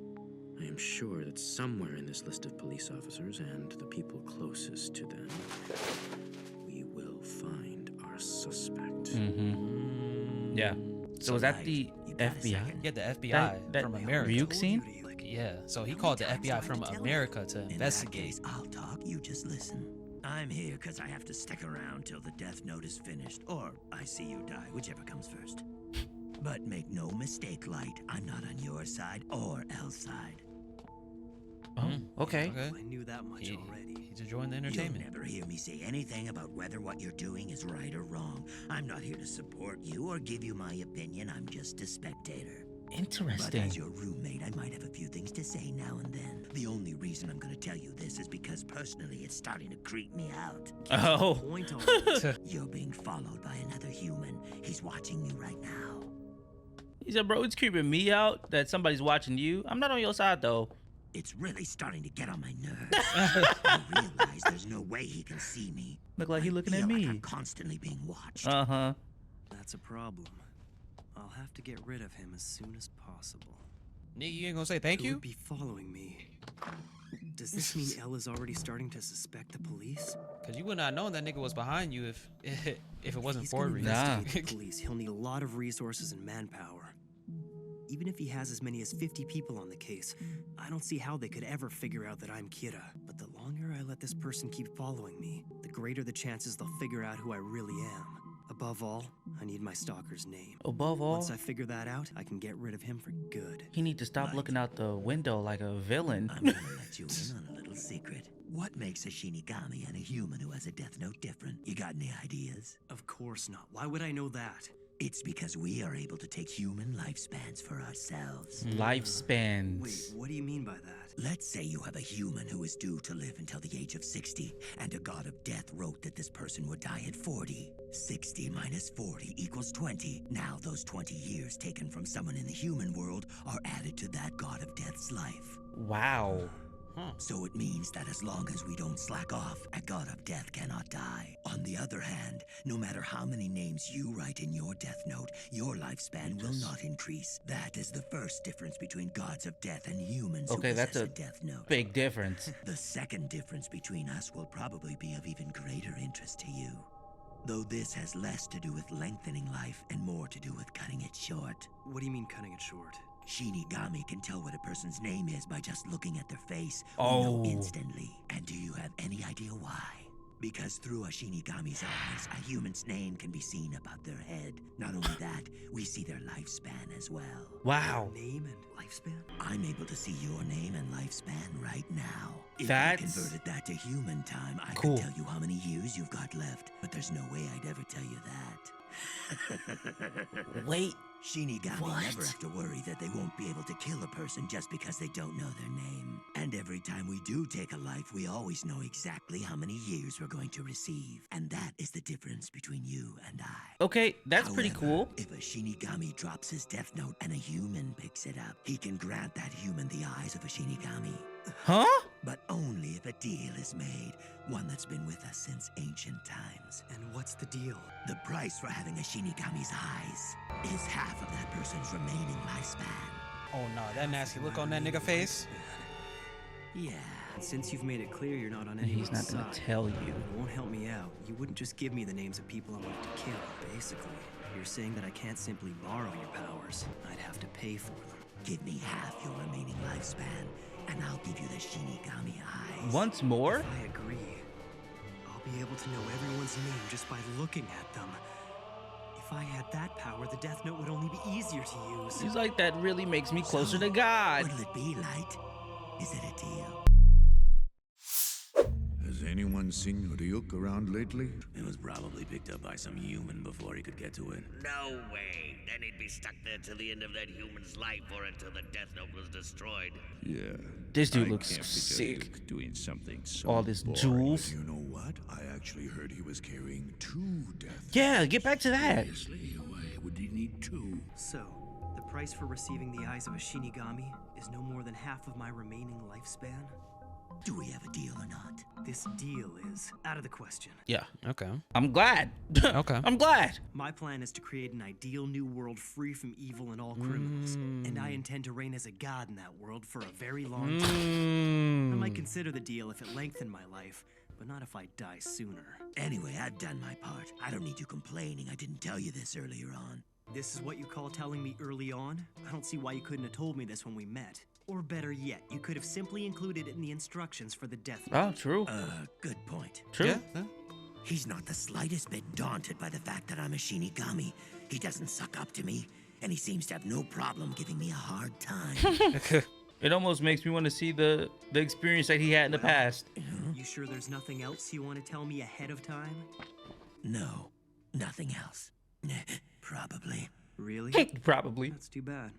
I am sure that somewhere in this list of police officers and the people closest to them, we will find our suspect. Yeah. So is that the FBI? Yeah, the FBI That from America. Ryuk scene? Yeah, so he called the FBI from America to investigate. I'll talk, you just listen. I'm here because I have to stick around till the death note is finished, or I see you die, whichever comes first. But make no mistake, Light, I'm not on your side or L's side. Oh, okay. I knew that much already. He's enjoying the entertainment. You'll never hear me say anything about whether what you're doing is right or wrong. I'm not here to support you or give you my opinion. I'm just a spectator. Interesting. But as your roommate, I might have a few things to say now and then. The only reason I'm going to tell you this is because personally it's starting to creep me out. Oh. Point on it. You're being followed by another human. He's watching you right now. He said, bro, it's creeping me out that somebody's watching you. I'm not on your side, though. It's really starting to get on my nerves. I realize there's no way he can see me. Look like he looking at Feel me. like I'm constantly being watched. Uh-huh. That's a problem. I'll have to get rid of him as soon as possible. Nigga, you ain't gonna say thank Who you? would be following me? Does this mean L is already starting to suspect the police? Cause you would not know that nigga was behind you if it wasn't He's for a gonna reason. investigate the police. He'll need a lot of resources and manpower. Even if he has as many as 50 people on the case, I don't see how they could ever figure out that I'm Kira. But the longer I let this person keep following me, the greater the chances they'll figure out who I really am. Above all, I need my stalker's name. Above all, Once I figure that out, I can get rid of him for good. he need to stop looking out the window like a villain. I'm gonna let you in on a little secret. What makes a Shinigami and a human who has a death note different? You got any ideas? Of course not. Why would I know that? It's because we are able to take human lifespans for ourselves. Lifespans. Wait, what do you mean by that? Let's say you have a human who is due to live until the age of 60, and a god of death wrote that this person would die at 40. 60 minus 40 equals 20. Now those 20 years taken from someone in the human world are added to that god of death's life. Wow. So it means that as long as we don't slack off, a god of death cannot die. On the other hand, no matter how many names you write in your death note, your lifespan will not increase. That is the first difference between gods of death and humans Okay, who that's possess a death note. big difference. The second difference between us will probably be of even greater interest to you. Though this has less to do with lengthening life and more to do with cutting it short. What do you mean cutting it short? Shinigami can tell what a person's name is by just looking at their face. Oh. We know instantly. And do you have any idea why? Because through a Shinigami's eyes, a human's name can be seen above their head. Not only that, we see their lifespan as well. Wow. Name and lifespan? I'm able to see your name and lifespan right now. If That's I converted that to human time, I cool. could tell you how many years you've got left, but there's no way I'd ever tell you that. Wait. Shinigami What? never have to worry that they won't be able to kill a person just because they don't know their name. And every time we do take a life, we always know exactly how many years we're going to receive. And that is the difference between you and I. Okay, that's pretty However, cool. If a Shinigami drops his death note and a human picks it up, he can grant that human the eyes of a Shinigami. Huh? But only if a deal is made, one that's been with us since ancient times. And what's the deal? The price for having a Shinigami's eyes is half of that person's remaining lifespan. Oh no, that nasty look on that nigga face. Yeah. And since you've made it clear you're not on And he's anyone's not gonna side, tell you. it won't help me out. You wouldn't just give me the names of people I wanted to kill, basically. You're saying that I can't simply borrow your powers. I'd have to pay for them. Give me half your remaining lifespan, and I'll give you the Shinigami eyes. Once more? If I agree, I'll be able to know everyone's name just by looking at them. If I had that power, the Death Note would only be easier to use. He's like, that really makes me closer to God. What'll it be, Light? Is it a deal? Has anyone seen Ryuk around lately? It was probably picked up by some human before he could get to it. No way. Then he'd be stuck there till the end of that human's life or until the Death Note was destroyed. Yeah. This dude I looks can't picture sick. Ryuk doing something so All this boring. jewels. You know what? I actually heard he was carrying 2 death. Yeah, get back to that. Seriously, why would he need 2? So, the price for receiving the eyes of a Shinigami is no more than half of my remaining lifespan? Do we have a deal or not? This deal is out of the question. Yeah. Okay. I'm glad. Okay. I'm glad. My plan is to create an ideal new world free from evil and all criminals. And I intend to reign as a god in that world for a very long time. I might consider the deal if it lengthened my life, but not if I die sooner. Anyway, I've done my part. I don't need you complaining I didn't tell you this earlier on. This is what you call telling me early on? I don't see why you couldn't have told me this when we met. Or better yet, you could have simply included it in the instructions for the Death Note. Oh, true. Good point. True. Yeah. He's not the slightest bit daunted by the fact that I'm a Shinigami. He doesn't suck up to me, and he seems to have no problem giving me a hard time. It almost makes me want to see the experience that he had in the past. You sure there's nothing else you want to tell me ahead of time? No, nothing else. Probably. Really? Probably. That's too bad.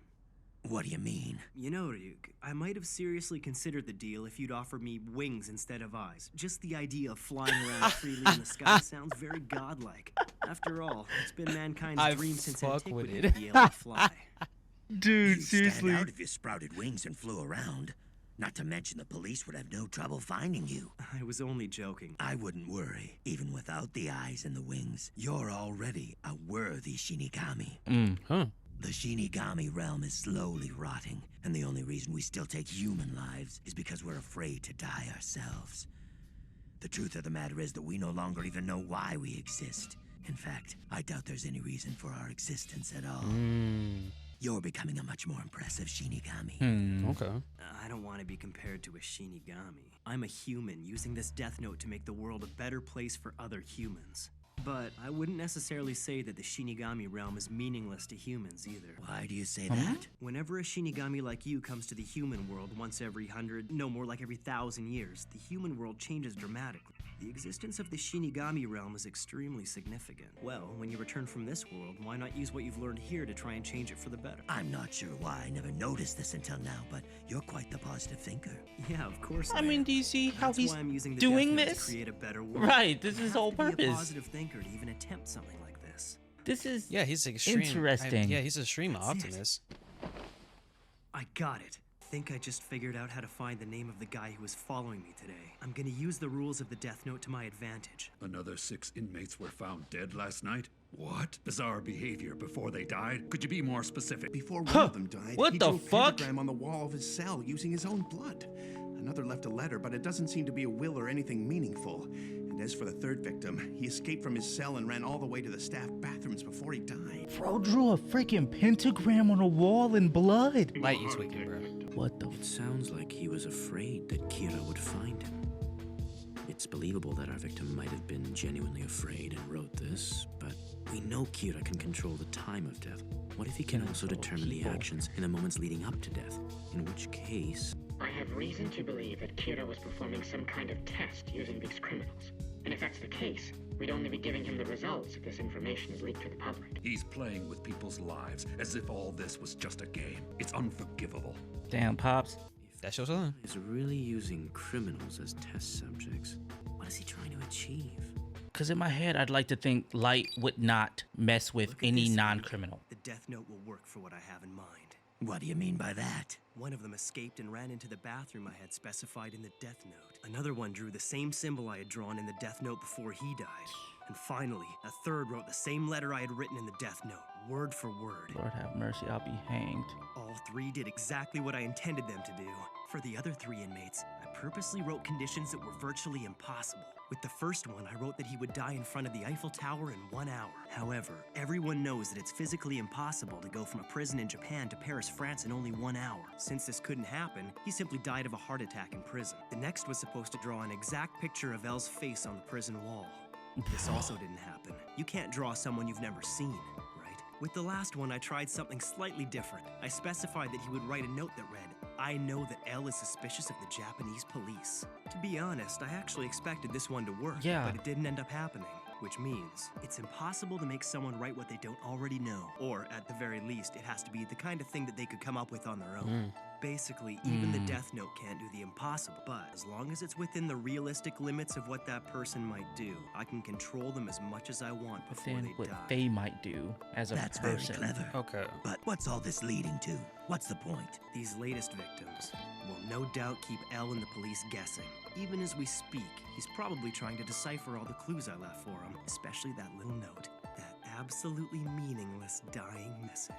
What do you mean? You know, Ryuk, I might have seriously considered the deal if you'd offered me wings instead of eyes. Just the idea of flying around freely in the sky sounds very godlike. After all, it's been mankind's dream since antiquity to be able to fly. Dude, You'd seriously. stand out if you sprouted wings and flew around. Not to mention the police would have no trouble finding you. I was only joking. I wouldn't worry. Even without the eyes and the wings, you're already a worthy Shinigami. The Shinigami realm is slowly rotting, and the only reason we still take human lives is because we're afraid to die ourselves. The truth of the matter is that we no longer even know why we exist. In fact, I doubt there's any reason for our existence at all. You're becoming a much more impressive Shinigami. Okay. I don't want to be compared to a Shinigami. I'm a human using this Death Note to make the world a better place for other humans. But I wouldn't necessarily say that the Shinigami realm is meaningless to humans either. Why do you say that? Whenever a Shinigami like you comes to the human world once every 100, no more like every 1,000 years, the human world changes dramatically. The existence of the Shinigami realm is extremely significant. Well, when you return from this world, why not use what you've learned here to try and change it for the better? I'm not sure why I never noticed this until now, but you're quite the positive thinker. Yeah, of course. I mean, do you see how That's he's why I'm using the doing Death Note this? to create a better world. Right, this is You his have whole to be a purpose. positive thinker to even attempt something like this. This is Yeah, he's extreme. interesting. Yeah, he's a extreme optimist. I got it. think I just figured out how to find the name of the guy who was following me today. I'm gonna use the rules of the Death Note to my advantage. Another 6 inmates were found dead last night? What? Bizarre behavior before they died? Could you be more specific? Before one of them died, What he the drew a fuck? pentagram on the wall of his cell using his own blood. Another left a letter, but it doesn't seem to be a will or anything meaningful. And as for the third victim, he escaped from his cell and ran all the way to the staff bathrooms before he died. Bro drew a freaking pentagram on a wall in blood. Light, you tweaking, bro. What the? It sounds like he was afraid that Kira would find him. It's believable that our victim might have been genuinely afraid and wrote this, but we know Kira can control the time of death. What if he can also determine the actions in the moments leading up to death? In which case... I have reason to believe that Kira was performing some kind of test using these criminals. And if that's the case, we'd only be giving him the results if this information is leaked to the public. He's playing with people's lives as if all this was just a game. It's unforgivable. Damn, Pops. That's your son. Is really using criminals as test subjects. What is he trying to achieve? Because in my head, I'd like to think Light would not mess with any non-criminal. The Death Note will work for what I have in mind. What do you mean by that? One of them escaped and ran into the bathroom I had specified in the Death Note. Another one drew the same symbol I had drawn in the Death Note before he died. And finally, a third wrote the same letter I had written in the Death Note, word for word. Lord have mercy, I'll be hanged. All three did exactly what I intended them to do. For the other 3 inmates, I purposely wrote conditions that were virtually impossible. With the first one, I wrote that he would die in front of the Eiffel Tower in 1 hour. However, everyone knows that it's physically impossible to go from a prison in Japan to Paris, France in only 1 hour. Since this couldn't happen, he simply died of a heart attack in prison. The next was supposed to draw an exact picture of Elle's face on the prison wall. This also didn't happen. You can't draw someone you've never seen, right? With the last one, I tried something slightly different. I specified that he would write a note that read, I know that Elle is suspicious of the Japanese police. To be honest, I actually expected this one to work, but it didn't end up happening. Which means, it's impossible to make someone write what they don't already know. Or, at the very least, it has to be the kind of thing that they could come up with on their own. Basically, even the Death Note can't do the impossible. But as long as it's within the realistic limits of what that person might do, I can control them as much as I want before Within they what die. they might do as a That's person. very clever. Okay. But what's all this leading to? What's the point? These latest victims will no doubt keep Elle and the police guessing. Even as we speak, he's probably trying to decipher all the clues I left for him, especially that little note. That absolutely meaningless dying message.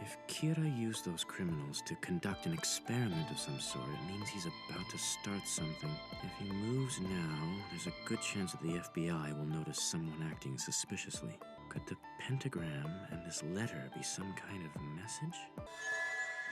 If Kira used those criminals to conduct an experiment of some sort, it means he's about to start something. If he moves now, there's a good chance that the FBI will notice someone acting suspiciously. Could the pentagram and this letter be some kind of message?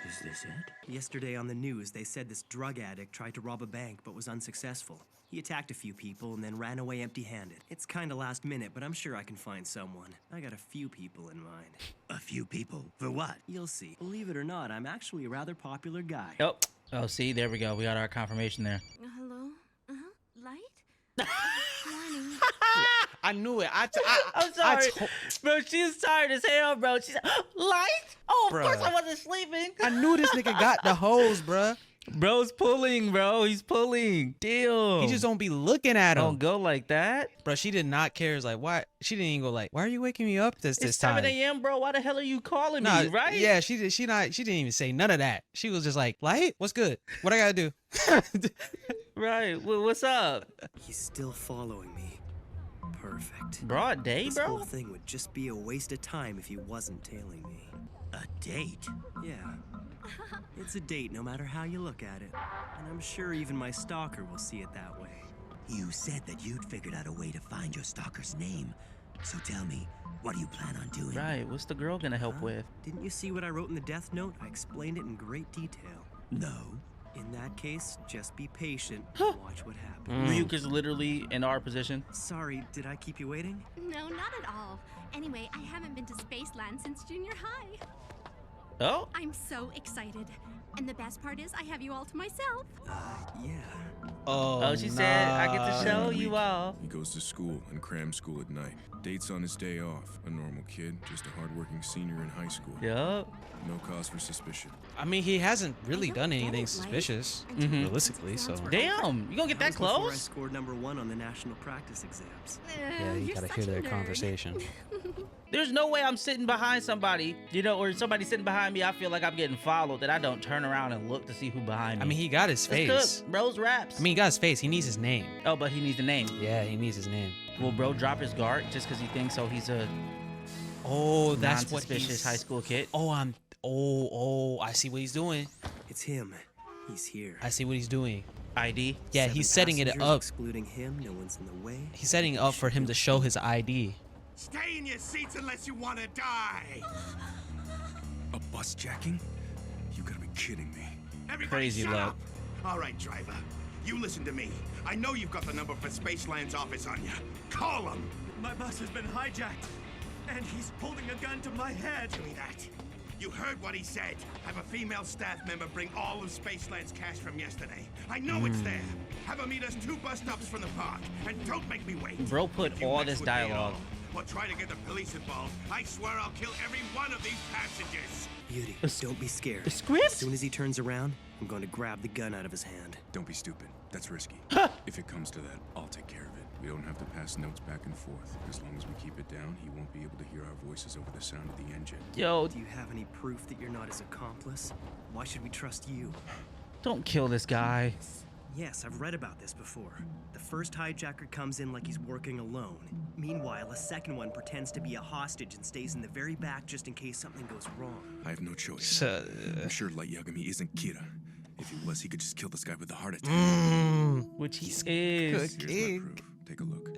Is this it? Yesterday on the news, they said this drug addict tried to rob a bank but was unsuccessful. He attacked a few people and then ran away empty-handed. It's kinda last minute, but I'm sure I can find someone. I got a few people in mind. A few people? For what? You'll see. Believe it or not, I'm actually a rather popular guy. Oh, see, there we go. We got our confirmation there. Hello? Light? Morning. I knew it. I'm sorry. Bro, she's tired as hell, bro. She's Light? Oh, of course Bruh. I wasn't sleeping. I knew this nigga got the hose, bruh. Bro's pulling, bro. He's pulling. Damn. He just don't be looking at him. Don't go like that. Bro, she did not care. It's like, why? She didn't even go like, why are you waking me up this It's time? 7 a.m., bro. Why the hell are you calling me, right? Yeah, she didn't even say none of that. She was just like, Light, what's good? What I gotta do? Right. Well, what's up? He's still following me. Perfect. Broad day, This bro? whole thing would just be a waste of time if he wasn't tailing me. A date? Yeah. It's a date no matter how you look at it. And I'm sure even my stalker will see it that way. You said that you'd figured out a way to find your stalker's name. So tell me, what do you plan on doing? Right. What's the girl gonna help with? Didn't you see what I wrote in the Death Note? I explained it in great detail. No. In that case, just be patient and watch what happens. Ryuk is literally in our position. Sorry, did I keep you waiting? No, not at all. Anyway, I haven't been to Spaceland since junior high. Oh? I'm so excited. And the best part is I have you all to myself. Yeah. Oh, she said I get to show you all. He goes to school and cram school at night. Dates on his day off. A normal kid, just a hardworking senior in high school. Yup. No cause for suspicion. I mean, he hasn't really done anything suspicious, realistically, so. Damn, you gonna get that Before I close? scored #1 on the national practice exams. Yeah, you gotta hear their conversation. There's no way I'm sitting behind somebody, you know, or somebody sitting behind me. I feel like I'm getting followed, that I don't turn around and look to see who behind me. I mean, he got his face. That's good. Bro's raps. I mean, he got his face. He needs his name. Oh, but he needs the name. Yeah, he needs his name. Will bro drop his guard just because he thinks so he's a that's what suspicious high school kid? I see what he's doing. It's him. He's here. I see what he's doing. ID? Yeah, he's setting it up. Excluding him, no one's in the way. He's setting it up for him to show his ID. Stay in your seats unless you want to die. A bus jacking? You gotta be kidding me. Everybody Crazy shut love. up. All right, driver. You listen to me. I know you've got the number for Spaceland's office on you. Call him. My bus has been hijacked, and he's holding a gun to my head. Give me that. You heard what he said. Have a female staff member bring all of Spaceland's cash from yesterday. I know it's there. Have her meet us 2 bus stops from the park, and don't make me wait. Bro put all this dialogue. Or try to get the police involved. I swear I'll kill every one of these passengers. Beauty, don't be scared. The script? As soon as he turns around, I'm going to grab the gun out of his hand. Don't be stupid. That's risky. If it comes to that, I'll take care of it. We don't have to pass notes back and forth. As long as we keep it down, he won't be able to hear our voices over the sound of the engine. Yo. Do you have any proof that you're not his accomplice? Why should we trust you? Don't kill this guy. Yes, I've read about this before. The first hijacker comes in like he's working alone. Meanwhile, a second one pretends to be a hostage and stays in the very back just in case something goes wrong. I have no choice. I'm sure Light Yagami isn't Kira. If he was, he could just kill this guy with a heart attack. Which he is. Here's my proof. Take a look.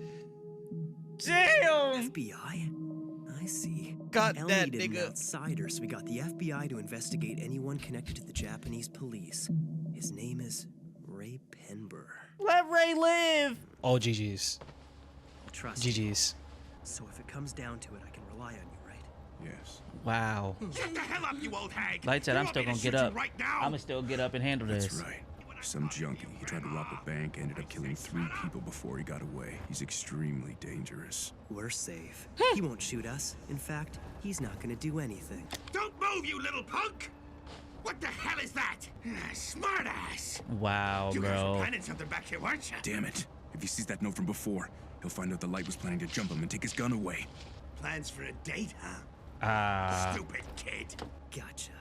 Damn! FBI? I see. Got El that needed an nigga. outsider, so we got the FBI to investigate anyone connected to the Japanese police. His name is Ray Penber. Let Ray live! Oh, GG's. Trust me. GG's. So if it comes down to it, I can rely on you, right? Yes. Wow. Shut the hell up, you old hag! Light said, I'm still gonna get up. Right now? I'ma still get up and handle this. That's right. Some junkie. He tried to rob a bank, ended up killing 3 people before he got away. He's extremely dangerous. We're safe. He won't shoot us. In fact, he's not gonna do anything. Don't move, you little punk! What the hell is that? Smartass! Wow, You guys were bro. planning something back here, weren't you? Damn it. If he sees that note from before, he'll find out the Light was planning to jump him and take his gun away. Plans for a date, huh? Stupid kid. Gotcha.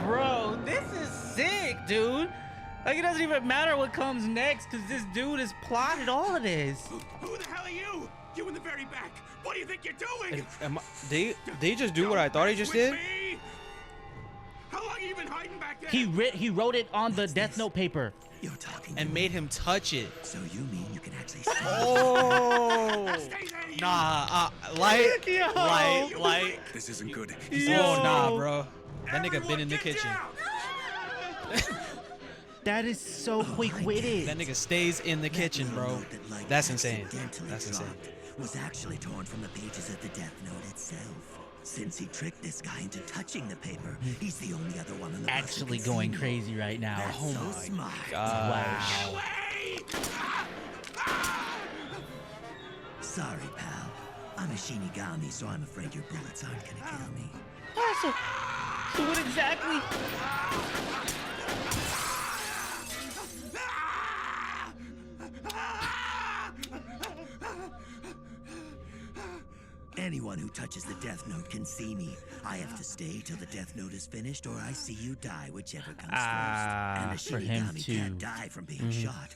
Bro, this is sick, dude. Like, it doesn't even matter what comes next, because this dude has plotted all of this. Who the hell are you? You in the very back. What do you think you're doing? Did he just do what I thought he just With did? me? How long have you been hiding back there? He wrote it on the Death Note paper. You're talking And made him touch it. So you mean you can actually stay? Oh! Nah, light. This isn't good. Oh, nah, bro. That nigga been in the kitchen. That is so quick-witted. That nigga stays in the kitchen, bro. That's insane. That's insane. Was actually torn from the pages of the Death Note itself. Since he tricked this guy into touching the paper, he's the only other one on the Actually bus who can going see crazy right now. That's Oh so my smart. gosh. Sorry, pal. I'm a Shinigami, so I'm afraid your bullets aren't gonna kill me. So what exactly? Anyone who touches the Death Note can see me. I have to stay till the Death Note is finished, or I see you die, whichever comes first. And a for him Shinigami too. can't die from being shot.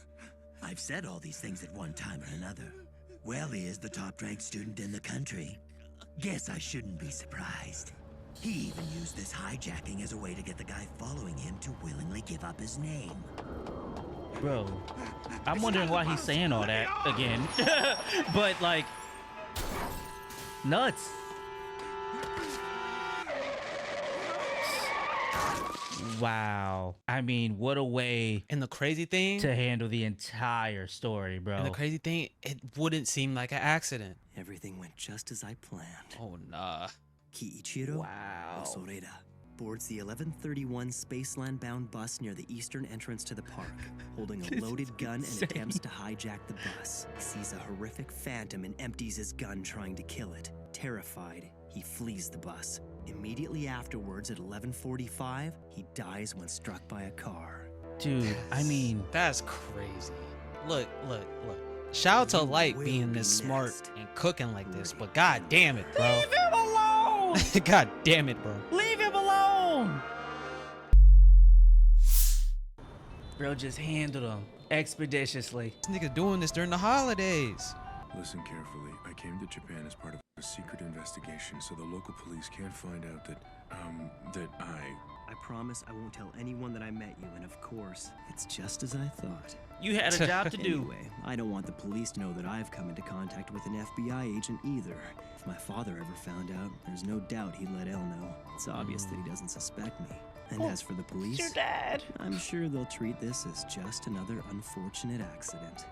I've said all these things at one time or another. Well, he is the top-ranked student in the country. Guess I shouldn't be surprised. He even used this hijacking as a way to get the guy following him to willingly give up his name. Bro, I'm wondering why he's saying all that again. But like, nuts. Wow. I mean, what a way And the crazy thing, to handle the entire story, bro. and the crazy thing, it wouldn't seem like an accident. Everything went just as I planned. Oh, nah. Kiichiro Osoreda boards the 1131 Spaceland-bound bus near the eastern entrance to the park, holding a loaded gun and attempts to hijack the bus. He sees a horrific phantom and empties his gun trying to kill it. Terrified, he flees the bus. Immediately afterwards, at 11:45, he dies when struck by a car. Dude, I mean, That's crazy. Look. Shout out to Light being this smart and cooking like this, but god damn it, bro. Leave him alone! God damn it, bro. Leave him alone! Bro just handled him expeditiously. This nigga doing this during the holidays. Listen carefully. I came to Japan as part of a secret investigation, so the local police can't find out that I promise I won't tell anyone that I met you, and of course, it's just as I thought. You had a job to do. Anyway, I don't want the police to know that I've come into contact with an FBI agent either. If my father ever found out, there's no doubt he'd let Elle know. It's obvious that he doesn't suspect me. And as for the police, It's your dad. I'm sure they'll treat this as just another unfortunate accident.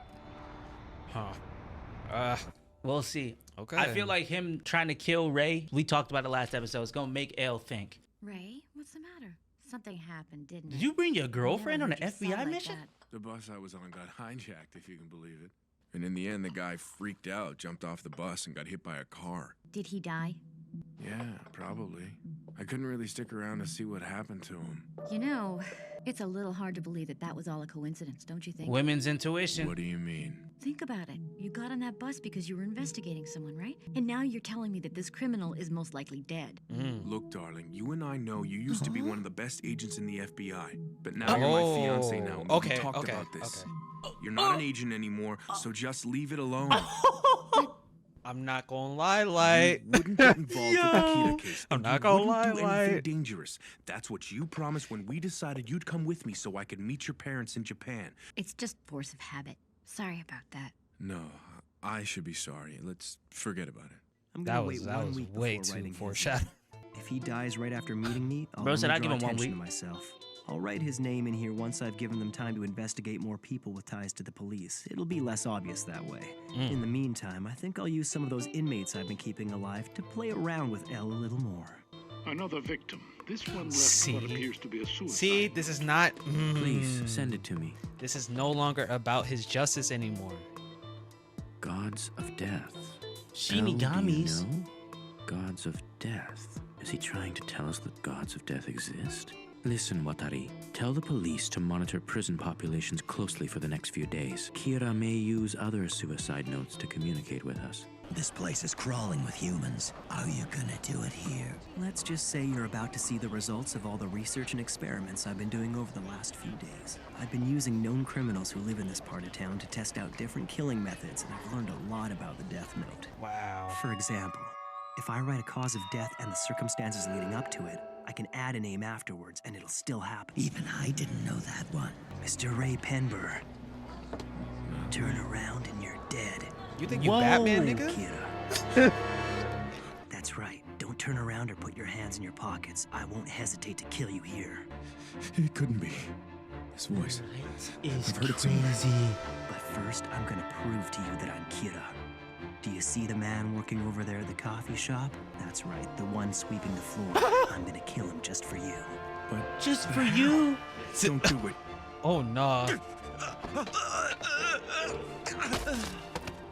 Huh. We'll see. Okay. I feel like him trying to kill Ray, we talked about it last episode, it's gonna make Elle think. Ray, what's the matter? Something happened, didn't it? Did you bring your girlfriend on an Never heard you FBI sound like mission? that. the bus I was on got hijacked, if you can believe it. And in the end, the guy freaked out, jumped off the bus, and got hit by a car. Did he die? Yeah, probably. I couldn't really stick around to see what happened to him. You know, it's a little hard to believe that that was all a coincidence, don't you think? Women's intuition. What do you mean? Think about it. You got on that bus because you were investigating someone, right? And now you're telling me that this criminal is most likely dead. Look, darling, you and I know you used to be one of the best agents in the FBI, but now you're my fiance now. And okay, we talked okay, about this. okay. You're not an agent anymore, so just leave it alone. I'm not gonna lie, Light. You wouldn't get involved with the Kita case. I'm and not you gonna wouldn't lie, do anything Light. dangerous. That's what you promised when we decided you'd come with me so I could meet your parents in Japan. It's just force of habit. Sorry about that. No, I should be sorry. Let's forget about it. I'm gonna wait one week way before too writing his foreshadowing. name. If he dies right after meeting me, I'll Bro said only I'd give draw him 1 attention week. to myself. I'll write his name in here once I've given them time to investigate more people with ties to the police. It'll be less obvious that way. In the meantime, I think I'll use some of those inmates I've been keeping alive to play around with Elle a little more. Another victim. This one left what appears to be a suicide. See, this is not. Please send it to me. This is no longer about his justice anymore. Gods of death. Shinigamis. Elle, do you know? Gods of death. Is he trying to tell us that gods of death exist? Listen, Watari. Tell the police to monitor prison populations closely for the next few days. Kira may use other suicide notes to communicate with us. This place is crawling with humans. How are you gonna do it here? Let's just say you're about to see the results of all the research and experiments I've been doing over the last few days. I've been using known criminals who live in this part of town to test out different killing methods, and I've learned a lot about the Death Note. Wow. For example, if I write a cause of death and the circumstances leading up to it, I can add a name afterwards, and it'll still happen. Even I didn't know that one. Mr. Ray Penber. Turn around and you're dead. You think you Batman, nigga? Kira. That's right. Don't turn around or put your hands in your pockets. I won't hesitate to kill you here. It couldn't be. His voice. Is I've heard it crazy. But first, I'm gonna prove to you that I'm Kira. Do you see the man working over there at the coffee shop? That's right, the one sweeping the floor. I'm gonna kill him just for you. But Just for you? don't do it. Oh, nah.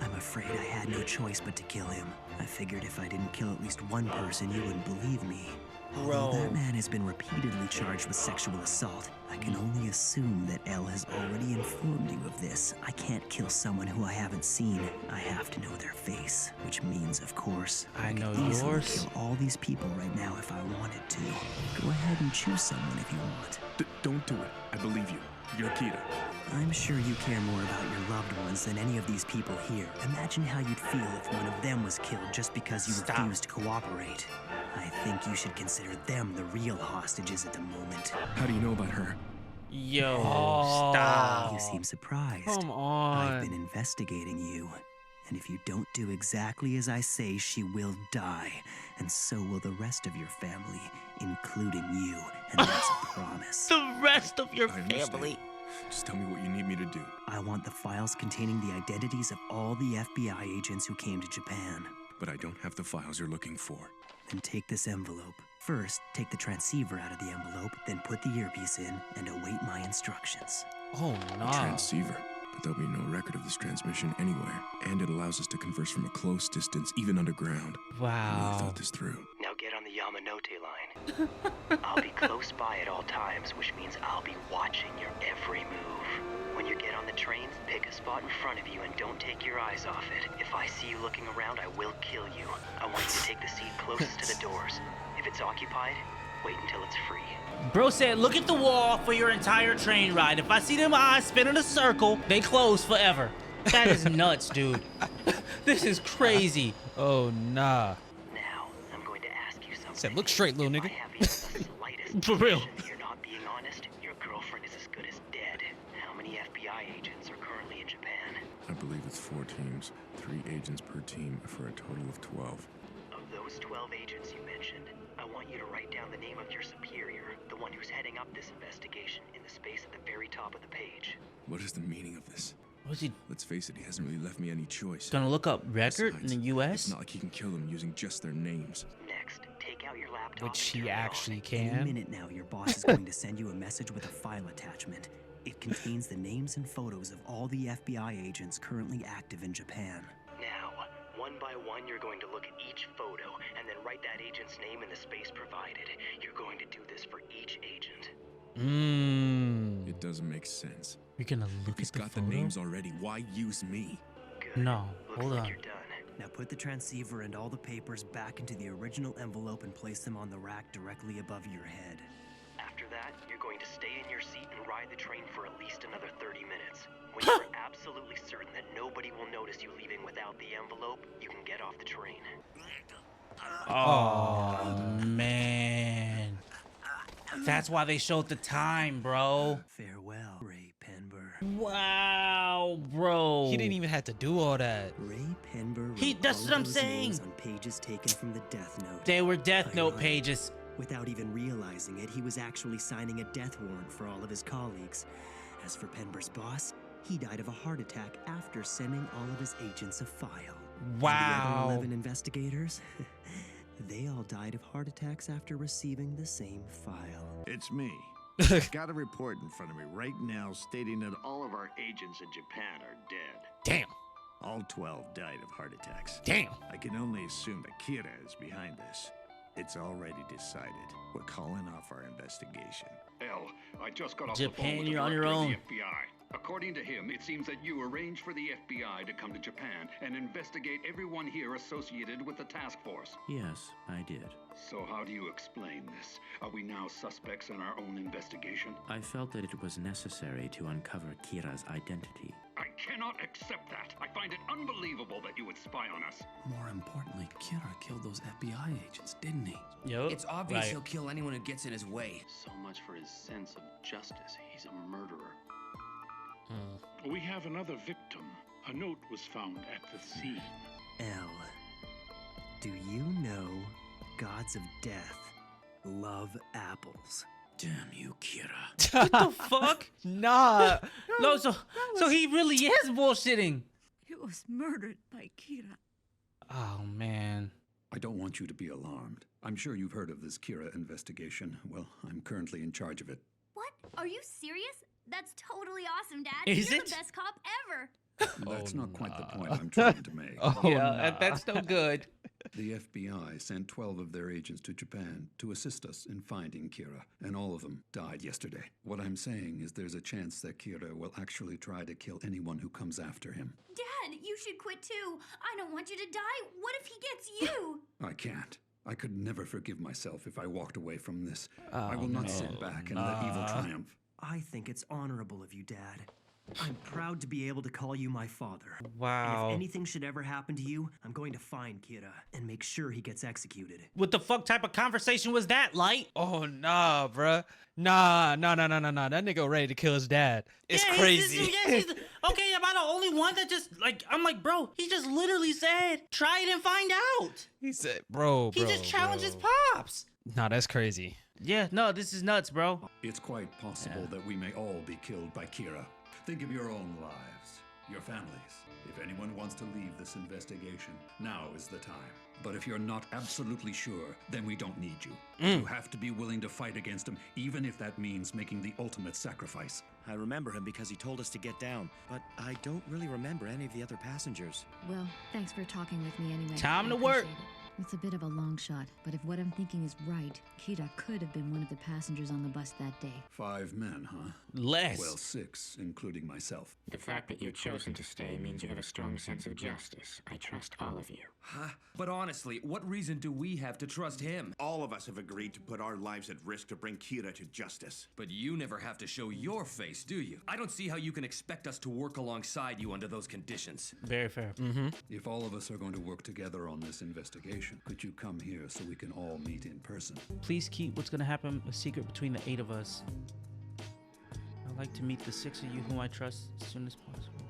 I'm afraid I had no choice but to kill him. I figured if I didn't kill at least one person, you wouldn't believe me. Although that man has been repeatedly charged with sexual assault, I can only assume that Elle has already informed you of this. I can't kill someone who I haven't seen. I have to know their face, which means, of course, I know could easily yours. kill all these people right now if I wanted to. Go ahead and choose someone if you want. Don't do it. I believe you. You're Kira. I'm sure you care more about your loved ones than any of these people here. Imagine how you'd feel if one of them was killed just because you refused to cooperate. I think you should consider them the real hostages at the moment. How do you know about her? Yo, Oh. stop. You seem surprised. Come on. I've been investigating you. And if you don't do exactly as I say, she will die. And so will the rest of your family, including you. And that's a promise. The rest of your I understand. family. Just tell me what you need me to do. I want the files containing the identities of all the FBI agents who came to Japan. But I don't have the files you're looking for. Then take this envelope. First, take the transceiver out of the envelope, then put the earpiece in and await my instructions. Oh, A nah. transceiver. But there'll be no record of this transmission anywhere. And it allows us to converse from a close distance, even underground. I really Wow. thought this through. Now get on the Yamanote line. I'll be close by at all times, which means I'll be watching your every move. When When you get on the train, pick a spot in front of you and don't take your eyes off it. If I see you looking around, I will kill you. I want you to take the seat closest to the doors. If it's occupied, wait until it's free. Bro said, look at the wall for your entire train ride. If I see them eyes spin in a circle, they close forever. That is nuts, dude. This is crazy. Oh, nah. Now, I'm going to ask you something. Said, look straight, little nigga. For real. If you're not being honest, your girlfriend is as good as dead. How many FBI agents are currently in Japan? I believe it's 4 teams, 3 agents per team for a total of 12. Of those 12 agents you mentioned, I want you to write down the name of your superior, the one who's heading up this investigation, in the space at the very top of the page. What is the meaning of this? What's he? Let's face it, he hasn't really left me any choice. Gonna look up record Besides, in the U.S.? It's not like he can kill them using just their names. Next, take out your laptop. Which he actually Any can. minute now, your boss is going to send you a message with a file attachment. It contains the names and photos of all the FBI agents currently active in Japan. Now, one by one, you're going to look at each photo and then write that agent's name in the space provided. You're going to do this for each agent. It doesn't make sense. You're gonna look He's at the got photo? the names already. Why use me? No, Looks hold like on. you're done. Now put the transceiver and all the papers back into the original envelope and place them on the rack directly above your head. After that, you're going to stay in your seat and ride the train for at least another 30 minutes. When you're absolutely certain that nobody will notice you leaving without the envelope, you can get off the train. Oh, man. That's why they showed the time, bro. Farewell, Ray Penber. Wow, bro. He didn't even have to do all that. Ray Penber. That's what I'm saying. On pages taken from the Death Note. They were Death Note pages. Without even realizing it, he was actually signing a death warrant for all of his colleagues. As for Penber's boss, he died of a heart attack after sending all of his agents a file. Wow. And the other 11 investigators, they all died of heart attacks after receiving the same file. It's me. Got a report in front of me right now stating that all of our agents in Japan are dead. Damn. All 12 died of heart attacks. Damn. I can only assume that Kira is behind this. It's already decided. We're calling off our investigation. L, I just got off Japan, the phone with you're the on your director of own. the FBI. According to him, it seems that you arranged for the FBI to come to Japan and investigate everyone here associated with the task force. Yes, I did. So how do you explain this? Are we now suspects in our own investigation? I felt that it was necessary to uncover Kira's identity. I cannot accept that. I find it unbelievable that you would spy on us. More importantly, Kira killed those FBI agents, didn't he? Yo, It's obvious right. he'll kill anyone who gets in his way. So much for his sense of justice. He's a murderer. We have another victim. A note was found at the scene. L, do you know gods of death love apples? Damn you, Kira. What the fuck? Nah. No, so he really is bullshitting. He was murdered by Kira. Oh, man. I don't want you to be alarmed. I'm sure you've heard of this Kira investigation. Well, I'm currently in charge of it. What? Are you serious? That's totally awesome, Dad. Is You're it? the best cop ever. That's not quite the point I'm trying to make. That's no good. The FBI sent 12 of their agents to Japan to assist us in finding Kira, and all of them died yesterday. What I'm saying is there's a chance that Kira will actually try to kill anyone who comes after him. Dad, you should quit too. I don't want you to die. What if he gets you? I can't. I could never forgive myself if I walked away from this. Oh, I will not no. sit back and let evil triumph. I think it's honorable of you, Dad. I'm proud to be able to call you my father. Wow. And if anything should ever happen to you, I'm going to find Kira and make sure he gets executed. What the fuck type of conversation was that, Light? Oh, nah, bruh. Nah. That nigga ready to kill his dad. It's crazy. Okay, am I the only one that just, I'm like, bro, he just literally said, try it and find out. He said, bro. He just challenged his pops. Nah, that's crazy. Yeah, no, this is nuts, bro. It's quite possible that we may all be killed by Kira. Think of your own lives, your families. If anyone wants to leave this investigation, now is the time. But if you're not absolutely sure, then we don't need you. You have to be willing to fight against him, even if that means making the ultimate sacrifice. I remember him because he told us to get down, but I don't really remember any of the other passengers. Well, thanks for talking with me anyway. Time I to work. appreciate It's a bit of a long shot, but if what I'm thinking is right, Kira could have been one of the passengers on the bus that day. 5 men, huh? Less. Well, 6, including myself. The fact that you've chosen to stay means you have a strong sense of justice. I trust all of you. Huh? But honestly, what reason do we have to trust him? All of us have agreed to put our lives at risk to bring Kira to justice. But you never have to show your face, do you? I don't see how you can expect us to work alongside you under those conditions. Very fair. If all of us are going to work together on this investigation, could you come here so we can all meet in person? Please keep what's gonna happen a secret between the 8 of us. I'd like to meet the 6 of you whom I trust as soon as possible.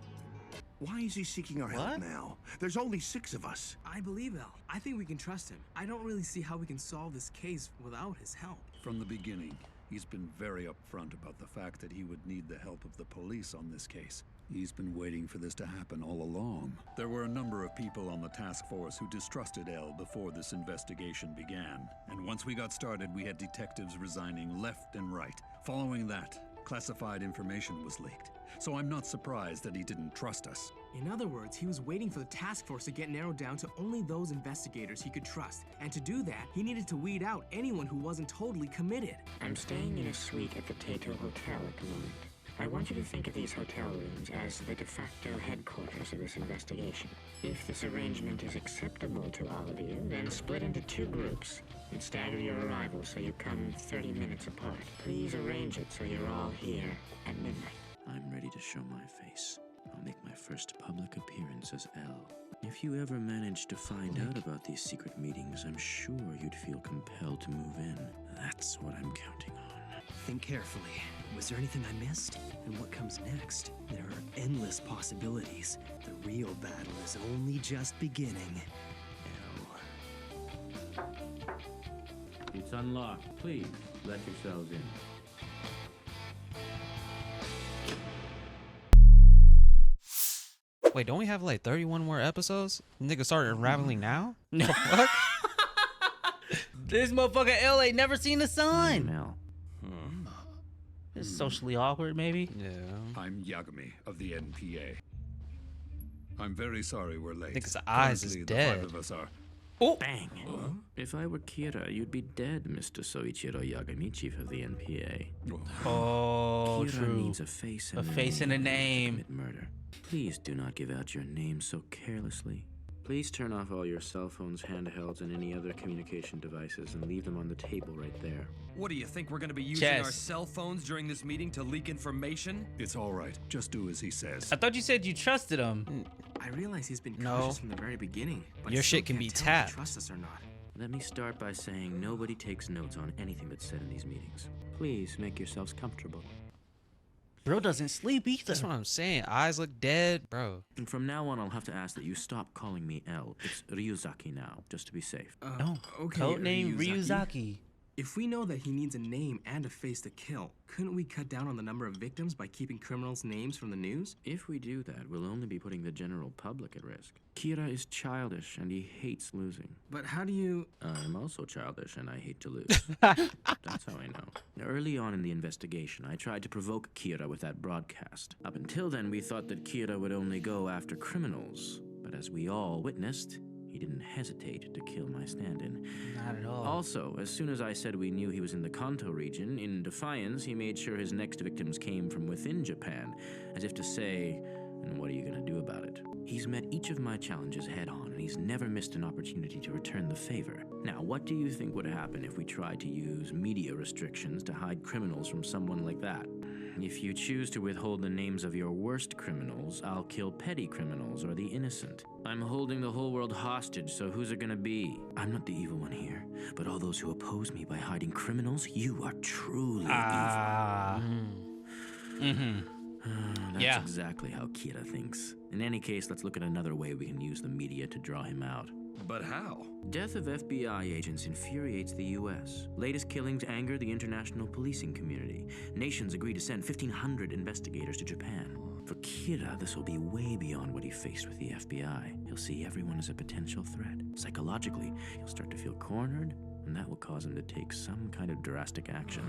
Why is he seeking our help now? There's only 6 of us. I believe El. I think we can trust him. I don't really see how we can solve this case without his help. From the beginning, he's been very upfront about the fact that he would need the help of the police on this case. He's been waiting for this to happen all along. There were a number of people on the task force who distrusted El before this investigation began. And once we got started, we had detectives resigning left and right. Following that, classified information was leaked. So I'm not surprised that he didn't trust us. In other words, he was waiting for the task force to get narrowed down to only those investigators he could trust. And to do that, he needed to weed out anyone who wasn't totally committed. I'm staying in a suite at the Tato Hotel at the moment. I want you to think of these hotel rooms as the de facto headquarters of this investigation. If this arrangement is acceptable to all of you, then split into 2 groups and stagger your arrival so you come 30 minutes apart. Please arrange it so you're all here at midnight. I'm ready to show my face. I'll make my first public appearance as L. If you ever manage to find out about these secret meetings, I'm sure you'd feel compelled to move in. That's what I'm counting on. Think carefully. Was there anything I missed? And what comes next? There are endless possibilities. The real battle is only just beginning. It's unlocked. Please, let yourselves in. Wait, don't we have like 31 more episodes? Nigga started unraveling now? The fuck? This motherfucker L ain't never seen the sun. Now. It's socially awkward, maybe. Yeah. I'm Yagami of the NPA. I'm very sorry we're late. Nigga's eyes is Currently, dead. The 5 of us are. Oh! Bang! If I were Kira, you'd be dead, Mr. Soichiro Yagami, chief of the NPA. Oh, Kira true. needs a face and A face and a to name. commit murder. Please do not give out your name so carelessly. Please turn off all your cell phones, handhelds, and any other communication devices and leave them on the table right there. What do you think we're going to be using Chess. our cell phones during this meeting to leak information? It's all right. Just do as he says. I thought you said you trusted him. I realize he's been No. cautious from the very beginning, but Your I still shit can can't be tell if tapped. he trusts us or not. Let me start by saying nobody takes notes on anything that's said in these meetings. Please make yourselves comfortable. Bro doesn't sleep either. That's what I'm saying. Eyes look dead, bro. And from now on, I'll have to ask that you stop calling me L. It's Ryuzaki now, just to be safe. No. Okay, Codename Ryuzaki. If we know that he needs a name and a face to kill, couldn't we cut down on the number of victims by keeping criminals' names from the news? If we do that, we'll only be putting the general public at risk. Kira is childish and he hates losing. But how do you... I'm also childish and I hate to lose. That's how I know. Early on in the investigation, I tried to provoke Kira with that broadcast. Up until then, we thought that Kira would only go after criminals. But as we all witnessed, he didn't hesitate to kill my stand-in. Not at all. Also, as soon as I said we knew he was in the Kanto region, in defiance, he made sure his next victims came from within Japan, as if to say, and what are you gonna do about it? He's met each of my challenges head-on, and he's never missed an opportunity to return the favor. Now, what do you think would happen if we tried to use media restrictions to hide criminals from someone like that? If you choose to withhold the names of your worst criminals, I'll kill petty criminals or the innocent. I'm holding the whole world hostage, so who's it gonna be? I'm not the evil one here, but all those who oppose me by hiding criminals, you are truly evil. That's exactly how Kira thinks. In any case, let's look at another way we can use the media to draw him out. But how? Death of FBI agents infuriates the U.S. Latest killings anger the international policing community. Nations agree to send 1,500 investigators to Japan. For Kira, this will be way beyond what he faced with the FBI. He'll see everyone as a potential threat. Psychologically, he'll start to feel cornered, and that will cause him to take some kind of drastic action.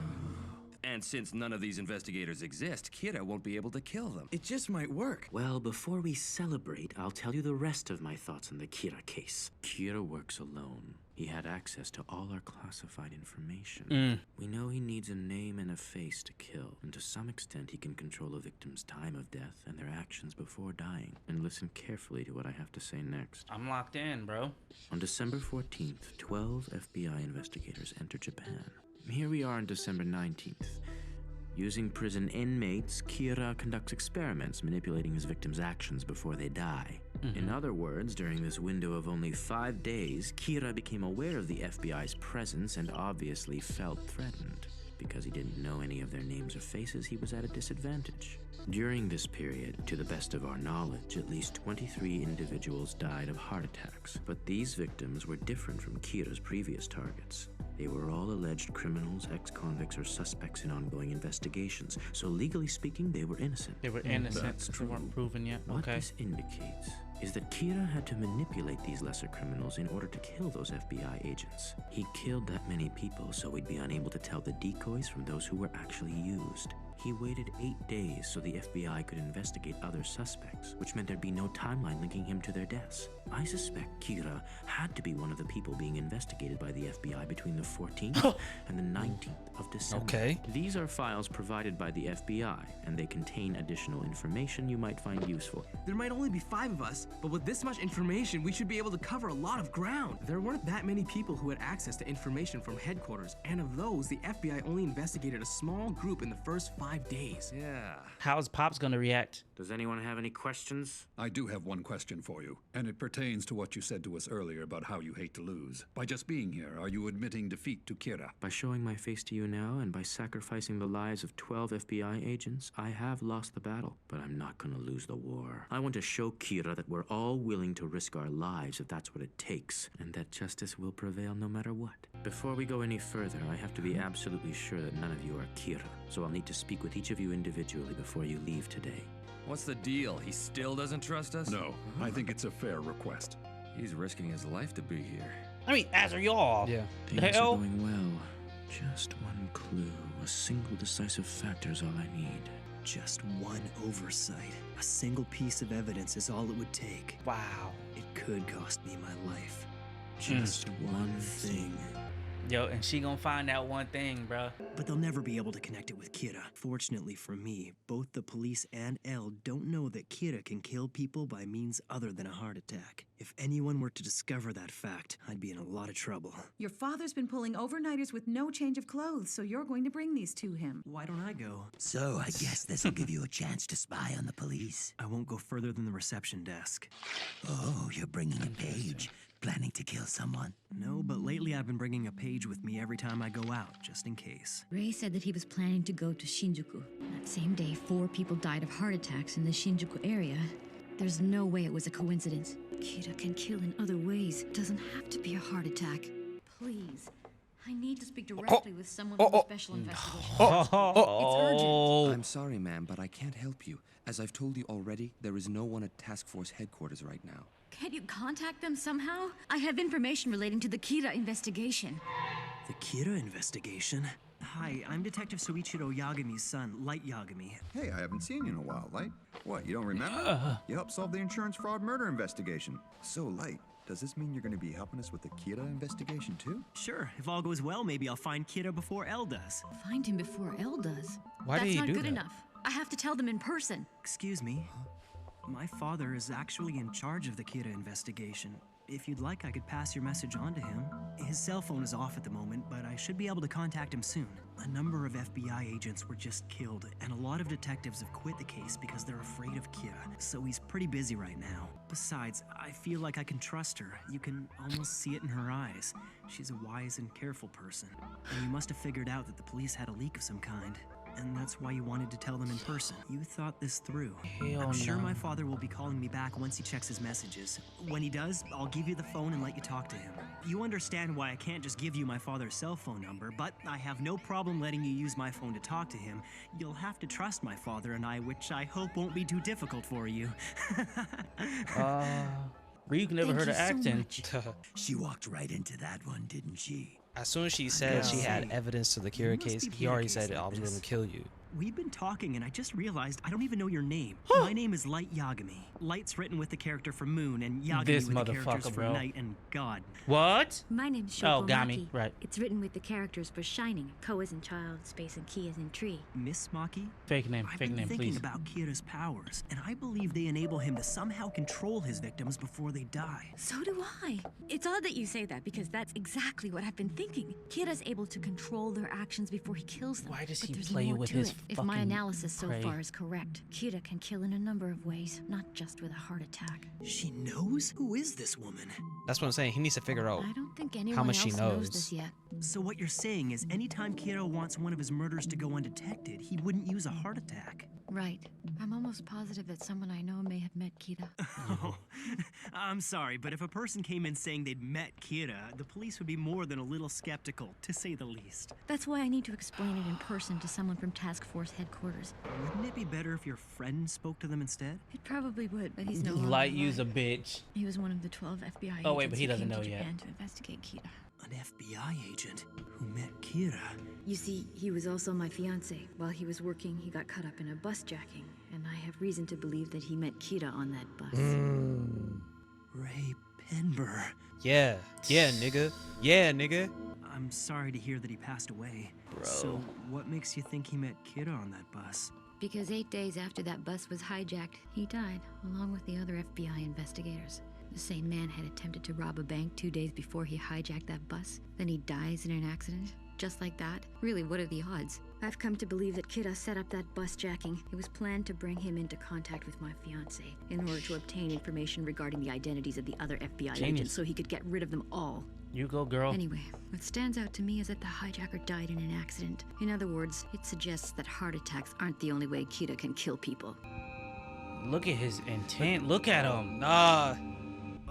And since none of these investigators exist, Kira won't be able to kill them. It just might work. Well, before we celebrate, I'll tell you the rest of my thoughts on the Kira case. Kira works alone. He had access to all our classified information. We know he needs a name and a face to kill, and to some extent he can control a victim's time of death and their actions before dying. And listen carefully to what I have to say next. I'm locked in, bro. On December 14th, 12 FBI investigators enter Japan. Here we are on December 19th. Using prison inmates, Kira conducts experiments manipulating his victims' actions before they die. In other words, during this window of only 5 days, Kira became aware of the FBI's presence and obviously felt threatened. Because he didn't know any of their names or faces, he was at a disadvantage. During this period, to the best of our knowledge, at least 23 individuals died of heart attacks. But these victims were different from Kira's previous targets. They were all alleged criminals, ex-convicts, or suspects in ongoing investigations. So legally speaking, they were innocent. They were innocent. That's They true. weren't proven yet. What Okay. this indicates is that Kira had to manipulate these lesser criminals in order to kill those FBI agents. He killed that many people so we'd be unable to tell the decoys from those who were actually used. He waited 8 days so the FBI could investigate other suspects, which meant there'd be no timeline linking him to their deaths. I suspect Kira had to be one of the people being investigated by the FBI between the 14th and the 19th of December. Okay. These are files provided by the FBI, and they contain additional information you might find useful. There might only be 5 of us, but with this much information, we should be able to cover a lot of ground. There weren't that many people who had access to information from headquarters, and of those, the FBI only investigated a small group in the first 5 days. Yeah. How's Pops gonna react? Does anyone have any questions? I do have one question for you, and it pertains to what you said to us earlier about how you hate to lose. By just being here, are you admitting defeat to Kira? By showing my face to you now and by sacrificing the lives of 12 FBI agents, I have lost the battle, but I'm not gonna lose the war. I want to show Kira that we're all willing to risk our lives if that's what it takes, and that justice will prevail no matter what. Before we go any further, I have to be absolutely sure that none of you are Kira, so I'll need to speak with each of you individually before you leave today. What's the deal? He still doesn't trust us? No, I think it's a fair request. He's risking his life to be here. I mean, as are y'all. Yeah. Things hell? are going well. Just one clue, a single decisive factor is all I need. Just one oversight. A single piece of evidence is all it would take. Wow. It could cost me my life. Just one thing. Yo, and she gonna find that one thing, bruh. But they'll never be able to connect it with Kira. Fortunately for me, both the police and Elle don't know that Kira can kill people by means other than a heart attack. If anyone were to discover that fact, I'd be in a lot of trouble. Your father's been pulling overnighters with no change of clothes, so you're going to bring these to him. Why don't I go? So I guess this'll give you a chance to spy on the police. I won't go further than the reception desk. Oh, you're bringing a page. Planning to kill someone? No, but lately I've been bringing a page with me every time I go out, just in case. Ray said that he was planning to go to Shinjuku. That same day, 4 people died of heart attacks in the Shinjuku area. There's no way it was a coincidence. Kira can kill in other ways. Doesn't have to be a heart attack. Please. I need to speak directly with someone from the special investigation. It's urgent. I'm sorry, ma'am, but I can't help you. As I've told you already, there is no one at Task Force headquarters right now. Can't you contact them somehow? I have information relating to the Kira investigation. The Kira investigation? Hi, I'm Detective Soichiro Yagami's son, Light Yagami. Hey, I haven't seen you in a while, Light. What, you don't remember? You helped solve the insurance fraud murder investigation. So, Light, does this mean you're going to be helping us with the Kira investigation too? Sure, if all goes well, maybe I'll find Kira before Elle does. Find him before Elle does? Why That's did he not do good that? enough. I have to tell them in person. Excuse me. My father is actually in charge of the Kira investigation. If you'd like, I could pass your message on to him. His cell phone is off at the moment, but I should be able to contact him soon. A number of FBI agents were just killed, and a lot of detectives have quit the case because they're afraid of Kira, so he's pretty busy right now. Besides, I feel like I can trust her. You can almost see it in her eyes. She's a wise and careful person. And you must have figured out that the police had a leak of some kind. And that's why you wanted to tell them in person. You thought this through. I'm sure my father will be calling me back once he checks his messages. When he does, I'll give you the phone and let you talk to him. You understand why I can't just give you my father's cell phone number, but I have no problem letting you use my phone to talk to him. You'll have to trust my father and I, which I hope won't be too difficult for you. Ryuk never heard of acting. She walked right into that one, didn't she? As soon as she said she had evidence to the Kira must case, be he already a case said, like I was going this. to kill you. We've been talking, and I just realized I don't even know your name. My name is Light Yagami. Light's written with the character for Moon, and Yagami This with the characters motherfucker, for bro. Night and God. What? My name's Oh, Shoko Gami, Maki. right. It's written with the characters for Shining. Ko is in child, space, and Ki is in tree. Miss Maki? Fake name, I've fake been name, thinking please. about Kira's powers, and I believe they enable him to somehow control his victims before they die. So do I. It's odd that you say that because that's exactly what I've been thinking. Kira's able to control their actions before he kills them. Why does but he there's play more with to his it. If my fucking analysis so prey? far is correct, Kira can kill in a number of ways, not just with a heart attack. She knows? Who is this woman? That's what I'm saying. He needs to figure out I don't think anyone how much she else knows this knows. yet. So what you're saying is anytime Kira wants one of his murders to go undetected, he wouldn't use a heart attack. Right. I'm almost positive that someone I know may have met Kira. Oh, I'm sorry, but if a person came in saying they'd met Kira, the police would be more than a little skeptical, to say the least. That's why I need to explain it in person to someone from Task Force headquarters. Wouldn't it be better if your friend spoke to them instead? It probably would, but he's no longer Light alive. use a bitch. He was one of the 12 FBI Oh, wait, agents but he who doesn't came know to yet. Japan to investigate Kira. An FBI agent who met Kira. You see, he was also my fiancé. While he was working, he got caught up in a bus jacking, and I have reason to believe that he met Kira on that bus. Ray Penber. Yeah, nigga. Yeah, nigga. I'm sorry to hear that he passed away. Bro. So, what makes you think he met Kira on that bus? Because 8 days after that bus was hijacked, he died, along with the other FBI investigators. The same man had attempted to rob a bank 2 days before he hijacked that bus. Then he dies in an accident. Just like that. Really, what are the odds? I've come to believe that Kira set up that bus jacking. It was planned to bring him into contact with my fiancé in order to obtain information regarding the identities of the other FBI Genius. agents so he could get rid of them all. You go, girl. Anyway, what stands out to me is that the hijacker died in an accident. In other words, it suggests that heart attacks aren't the only way Kira can kill people. Look at his intent. Look at him. Nah.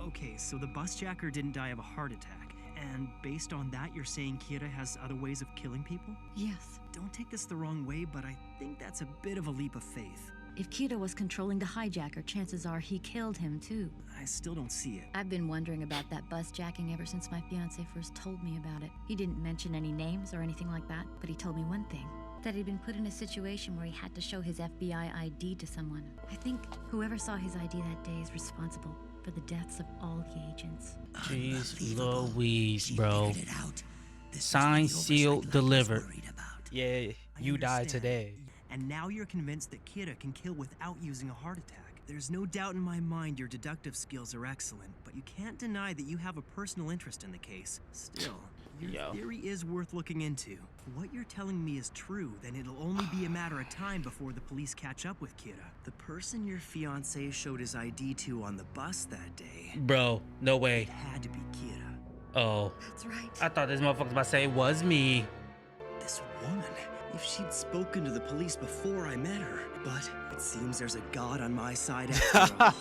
Okay, so the bus jacker didn't die of a heart attack. And based on that, you're saying Kira has other ways of killing people? Yes. Don't take this the wrong way, but I think that's a bit of a leap of faith. If Kira was controlling the hijacker, chances are he killed him too. I still don't see it. I've been wondering about that bus jacking ever since my fiancé first told me about it. He didn't mention any names or anything like that, but he told me one thing. That he'd been put in a situation where he had to show his FBI ID to someone. I think whoever saw his ID that day is responsible for the deaths of all the agents. Jeez Louise, bro. Signed, sealed, delivered. Yeah, you died today. And now you're convinced that Kira can kill without using a heart attack. There's no doubt in my mind your deductive skills are excellent, but you can't deny that you have a personal interest in the case. Still, your theory is worth looking into. If what you're telling me is true, then it'll only be a matter of time before the police catch up with Kira. The person your fiancé showed his ID to on the bus that day. Bro, no way. It had to be Kira. Oh. That's right. I thought this motherfucker was about to say it was me. This woman. If she'd spoken to the police before I met her. But it seems there's a god on my side after all.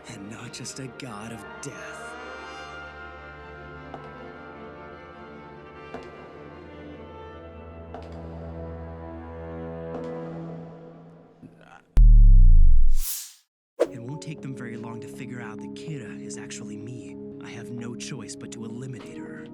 And not just a god of death. It won't take them very long to figure out that Kira is actually me. I have no choice but to eliminate her.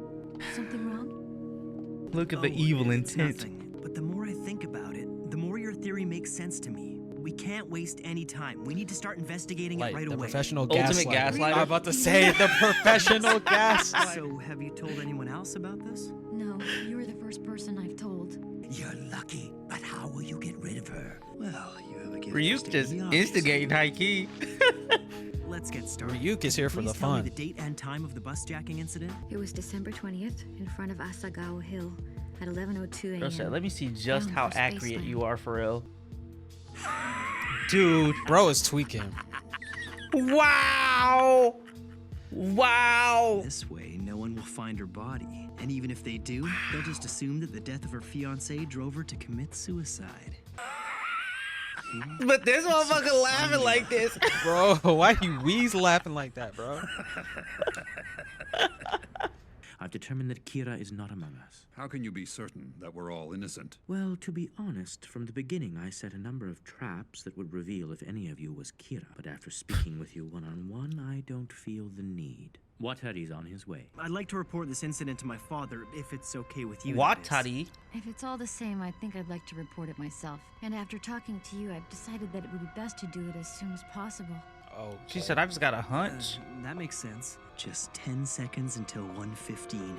Something wrong? Look at the evil It's intent. nothing. But the more I think about it, the more your theory makes sense to me. We can't waste any time. We need to start investigating it right the away. professional Ultimate gaslighter. I'm about to say the professional gaslighter. So, have you told anyone else about this? No, you're the first person I've told. You're lucky, but how will you get rid of her? Well, you have a gift. Ryuk just instigating high key. Let's get started. Ryuk is here for Please the tell me fun. the date and time of the bus jacking incident. It was December 20th in front of Asagawa Hill at 11:02 Girl said, a.m. let me see just Bound how for accurate Spaceland. you are for real. Dude. Bro is tweaking. Wow. Wow. This way, no one will find her body. And even if they do, they'll just assume that the death of her fiancé drove her to commit suicide. But this motherfucker laughing like this. Bro, why you wheeze laughing like that, bro? I've determined that Kira is not among us. How can you be certain that we're all innocent? Well, to be honest, from the beginning I set a number of traps that would reveal if any of you was Kira. But after speaking with you one-on-one, I don't feel the need. Watari's on his way. I'd like to report this incident to my father, if it's okay with you. Watari? If it's all the same, I think I'd like to report it myself. And after talking to you, I've decided that it would be best to do it as soon as possible. Oh, she said, "I just got a hunch." That makes sense. Just 10 seconds until 1:15.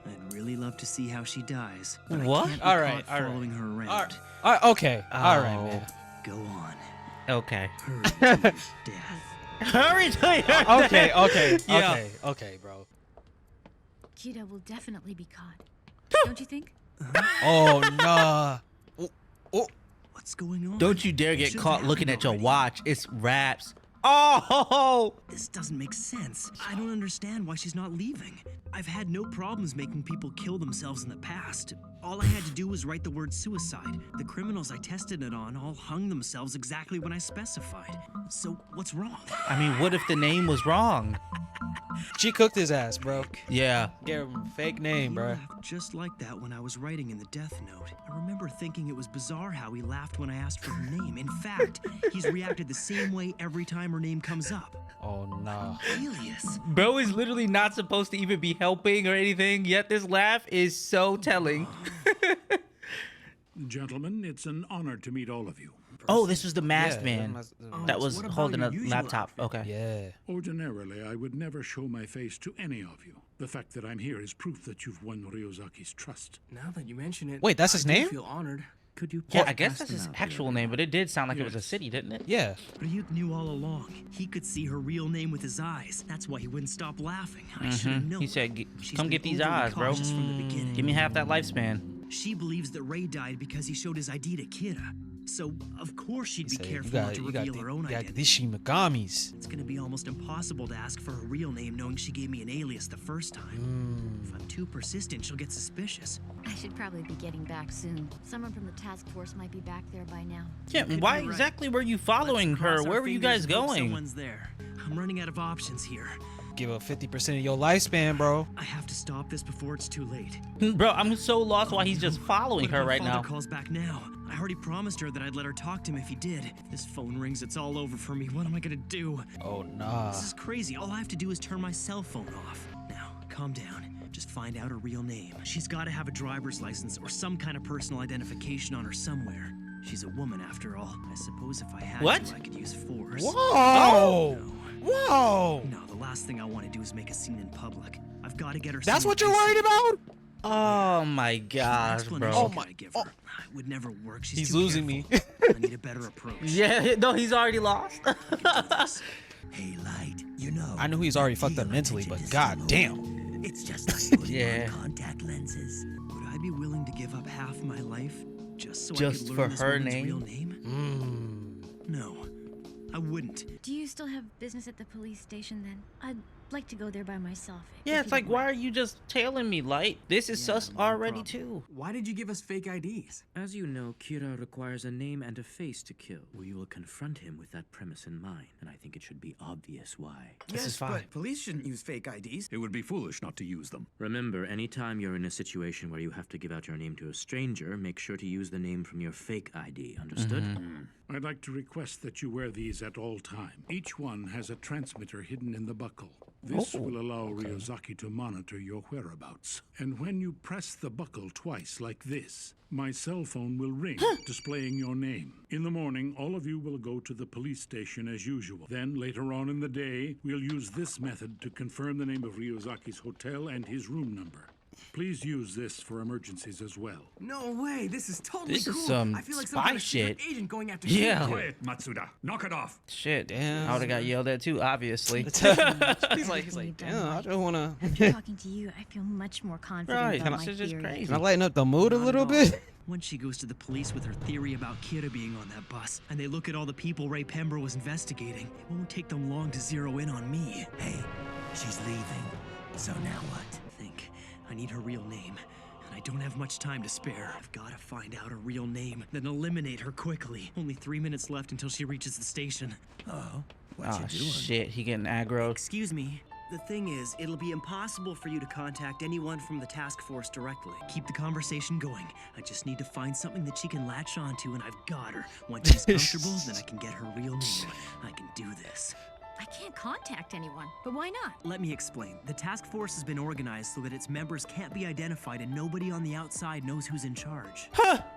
I'd really love to see how she dies. But What? I can't be All right, caught all right. following her around. All right, okay. All right, man. Go on. Okay. Hurry to your death. Hurry to your Okay, okay, Yeah. okay, okay, bro. Kira will definitely be caught. Don't you think? Oh, nah. What's going on? Don't you dare get Should've caught looking happened at your already. watch. It's Raps. Oh! This doesn't make sense. I don't understand why she's not leaving. I've had no problems making people kill themselves in the past. All I had to do was write the word suicide. The criminals I tested it on all hung themselves exactly when I specified. So what's wrong? I mean, what if the name was wrong? She cooked his ass, bro. Yeah. Gave him a fake name, He bro. laughed just like that when I was writing in the death note. I remember thinking it was bizarre how he laughed when I asked for her name. In fact, he's reacted the same way every time her name comes up. Oh, nah. Alias. Bro is literally not supposed to even be helping or anything, yet this laugh is so telling. Gentlemen, it's an honor to meet all of you. Oh, this was the masked Yeah, man that's- that was what about holding a your usual laptop. Okay. Yeah. Ordinarily, I would never show my face to any of you. The fact that I'm here is proof that you've won Ryozaki's trust. Now that you mention it, Wait, that's his I do name? feel honored. Could you Yeah, please I guess pass that's them his out, actual dear? name, but it did sound like it was a Yes. city, didn't it? Yeah. Ryuk knew all along. He could see her real name with his eyes. That's why he wouldn't stop laughing. I should have known. He said, She's "Come been get these overly eyes, bro. cautious from the beginning. Give me half that lifespan." She believes that Ray died because he showed his ID to Kira. So, of course, she'd be Said, careful you not to reveal her own got identity. these Shimagamis. It's gonna be almost impossible to ask for her real name knowing she gave me an alias the first time. If I'm too persistent, she'll get suspicious. I should probably be getting back soon. Someone from the task force might be back there by now. Yeah, could why be right. exactly were you following Let's her? cross our Where were you fingers guys and hope going? Someone's there. I'm running out of options here. Give up 50% of your lifespan, bro. I have to stop this before it's too late. Bro, I'm so lost why he's just following What if her my right father now. calls back now? I already promised her that I'd let her talk to him if he did. If this phone rings, it's all over for me. What am I gonna do? Oh, nah. This is crazy. All I have to do is turn my cell phone off. Now, calm down. Just find out her real name. She's got to have a driver's license or some kind of personal identification on her somewhere. She's a woman after all. I suppose if I had What? to, I could use force. Whoa! No. Whoa! No, the last thing I want to do is make a scene in public. I've got to get her. That's seen what you're in worried about? Oh my gosh, explanation bro. can I give her? It would never work. She's He's too losing me. careful. I need a better approach. Yeah, no, he's already lost. Hey, Light, you know. I knew he's already fucked up mentally, but goddamn. It's just like putting Yeah. on contact lenses. Would I be willing to give up half my life just so I Just could for learn this her woman's name? real name? No, I wouldn't. Do you still have business at the police station then? I'd like to go there by myself. Yeah, it's like, why are you just tailing me, Light? This is sus already too. Why did you give us fake IDs? As you know, Kira requires a name and a face to kill. We will confront him with that premise in mind, and I think it should be obvious why. This is fine. But police shouldn't use fake IDs. It would be foolish not to use them. Remember, anytime you're in a situation where you have to give out your name to a stranger, make sure to use the name from your fake ID, understood? I'd like to request that you wear these at all time. Each one has a transmitter hidden in the buckle. This will allow Ryozaki to monitor your whereabouts. And when you press the buckle twice like this, my cell phone will ring, displaying your name. In the morning, all of you will go to the police station as usual. Then, later on in the day, we'll use this method to confirm the name of Ryozaki's hotel and his room number. Please use this for emergencies as well. No way, this is totally This is cool. some I feel like spy some kind of secret shit. agent going after Yeah. Shiro. Quiet, Matsuda. Knock it off. Shit, Damn. I would have got yelled at too, obviously. he's like, damn, I just wanna. After talking to you, I feel much more confident Right, about my this is just theory. crazy. Can I lighten up the mood a Not little at all. bit? When she goes to the police with her theory about Kira being on that bus, and they look at all the people Ray Penber was investigating, it won't take them long to zero in on me. Hey, she's leaving. So now what? I need her real name, and I don't have much time to spare. I've got to find out her real name, then eliminate her quickly. Only 3 minutes left until she reaches the station. Oh, Oh shit, he getting aggro. Excuse me. The thing is, it'll be impossible for you to contact anyone from the task force directly. Keep the conversation going. I just need to find something that she can latch onto, and I've got her. Once she's comfortable, then I can get her real name. I can do this. I can't contact anyone. But why not? Let me explain. The task force has been organized so that its members can't be identified and nobody on the outside knows who's in charge.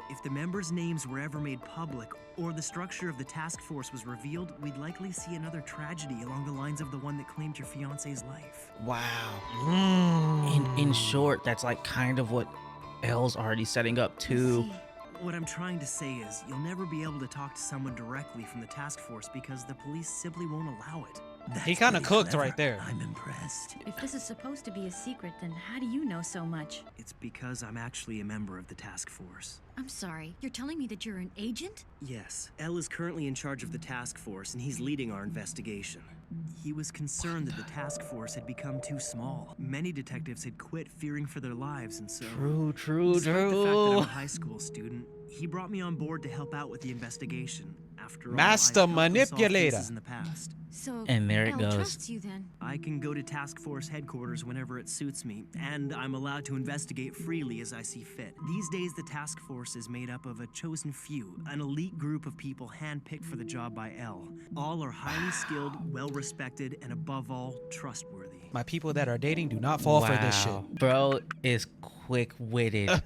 If the members' names were ever made public or the structure of the task force was revealed, we'd likely see another tragedy along the lines of the one that claimed your fiance's life. Wow. In short, that's like kind of what L's already setting up too. What I'm trying to say is, you'll never be able to talk to someone directly from the task force because the police simply won't allow it. He kind of cooked right there. I'm impressed. If this is supposed to be a secret, then how do you know so much? It's because I'm actually a member of the task force. I'm sorry, you're telling me that you're an agent? Yes, L is currently in charge of the task force and he's leading our investigation. He was concerned that the task force had become too small. Many detectives had quit fearing for their lives and so... True. Despite the fact that I'm a high school student, he brought me on board to help out with the investigation. After all, Master I've helped him solve manipulator. cases in the past. So, And there it L goes. trusts you then. I can go to task force headquarters whenever it suits me, and I'm allowed to investigate freely as I see fit. These days, the task force is made up of a chosen few, an elite group of people handpicked for the job by L. All are highly skilled, well-respected, and above all, trustworthy. My people that are dating do not fall for this shit. Bro is quick-witted.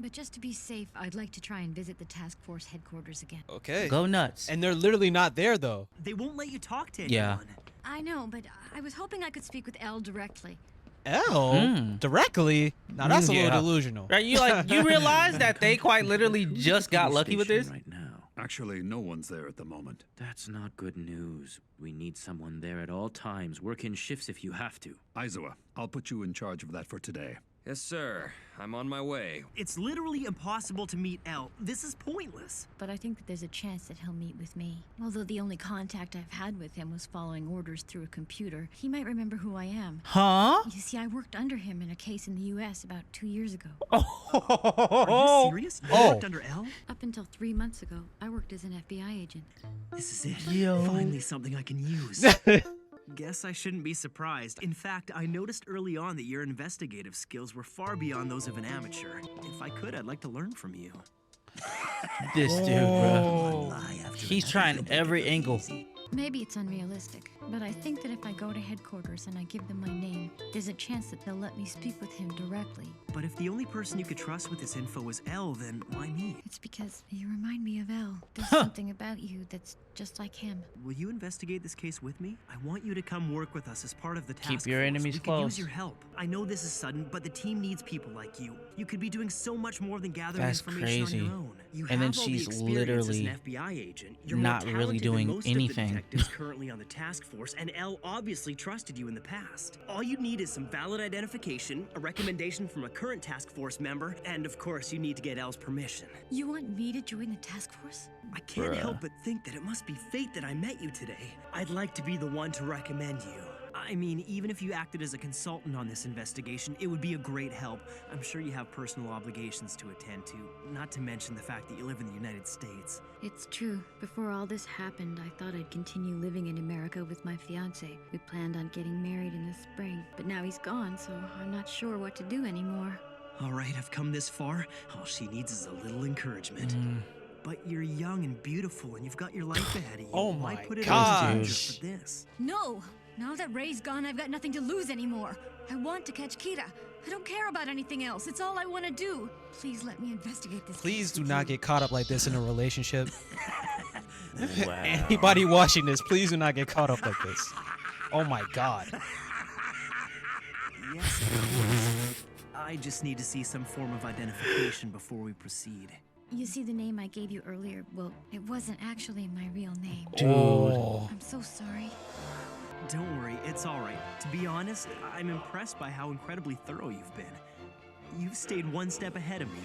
But just to be safe, I'd like to try and visit the task force headquarters again. Okay. Go nuts. And they're literally not there though. They won't let you talk to anyone. Yeah. I know, but I was hoping I could speak with L directly. L? Directly? Now that's a little delusional. Right? You realize that they quite literally just got lucky with this? Right now. Actually, no one's there at the moment. That's not good news. We need someone there at all times. Work in shifts if you have to. Aizawa, I'll put you in charge of that for today. Yes, sir. I'm on my way. It's literally impossible to meet L. This is pointless. But I think that there's a chance that he'll meet with me. Although the only contact I've had with him was following orders through a computer, he might remember who I am. Huh? You see, I worked under him in a case in the U.S. about 2 years ago. Are you serious? You worked under L? Up until 3 months ago, I worked as an FBI agent. This is it. Yo. Finally something I can use. Guess I shouldn't be surprised. In fact, I noticed early on that your investigative skills were far beyond those of an amateur. If I could, I'd like to learn from you. This dude, bro. He's trying every angle. Maybe it's unrealistic, but I think that if I go to headquarters and I give them my name, there's a chance that they'll let me speak with him directly. But if the only person you could trust with this info is L, then why me? It's because you remind me of L. There's something about you that's just like him. Will you investigate this case with me? I want you to come work with us as part of the task force. Keep your enemies we could close. use your help. I know this is sudden, but the team needs people like you. You could be doing so much more than gathering That's information crazy. on your own. You And then have all the she's experience as literally an FBI agent. You're not more really talented than doing most anything. Of the detectives currently on the task force, and L obviously trusted you in the past. All you need is some valid identification, a recommendation from a current task force member, and of course, you need to get L's permission. You want me to join the task force? I can't help but think that it must be fate that I met you today. I'd like to be the one to recommend you. I mean, even if you acted as a consultant on this investigation, it would be a great help. I'm sure you have personal obligations to attend to, not to mention the fact that you live in the United States. It's true. Before all this happened, I thought I'd continue living in America with my fiancé. We planned on getting married in the spring, but now he's gone, so I'm not sure what to do anymore. All right, I've come this far. All she needs is a little encouragement. But you're young and beautiful, and you've got your life ahead of you. Oh Why my put it gosh. on danger for this? No! Now that Ray's gone, I've got nothing to lose anymore. I want to catch Kira. I don't care about anything else. It's all I want to do. Please let me investigate this. Please do not get caught up like this in a relationship. Wow. Anybody watching this, please do not get caught up like this. Oh my god. Yes, of course. I just need to see some form of identification before we proceed. You see, the name I gave you earlier, well, it wasn't actually my real name. Dude. I'm so sorry. Don't worry, it's all right. To be honest, I'm impressed by how incredibly thorough you've been. You've stayed one step ahead of me.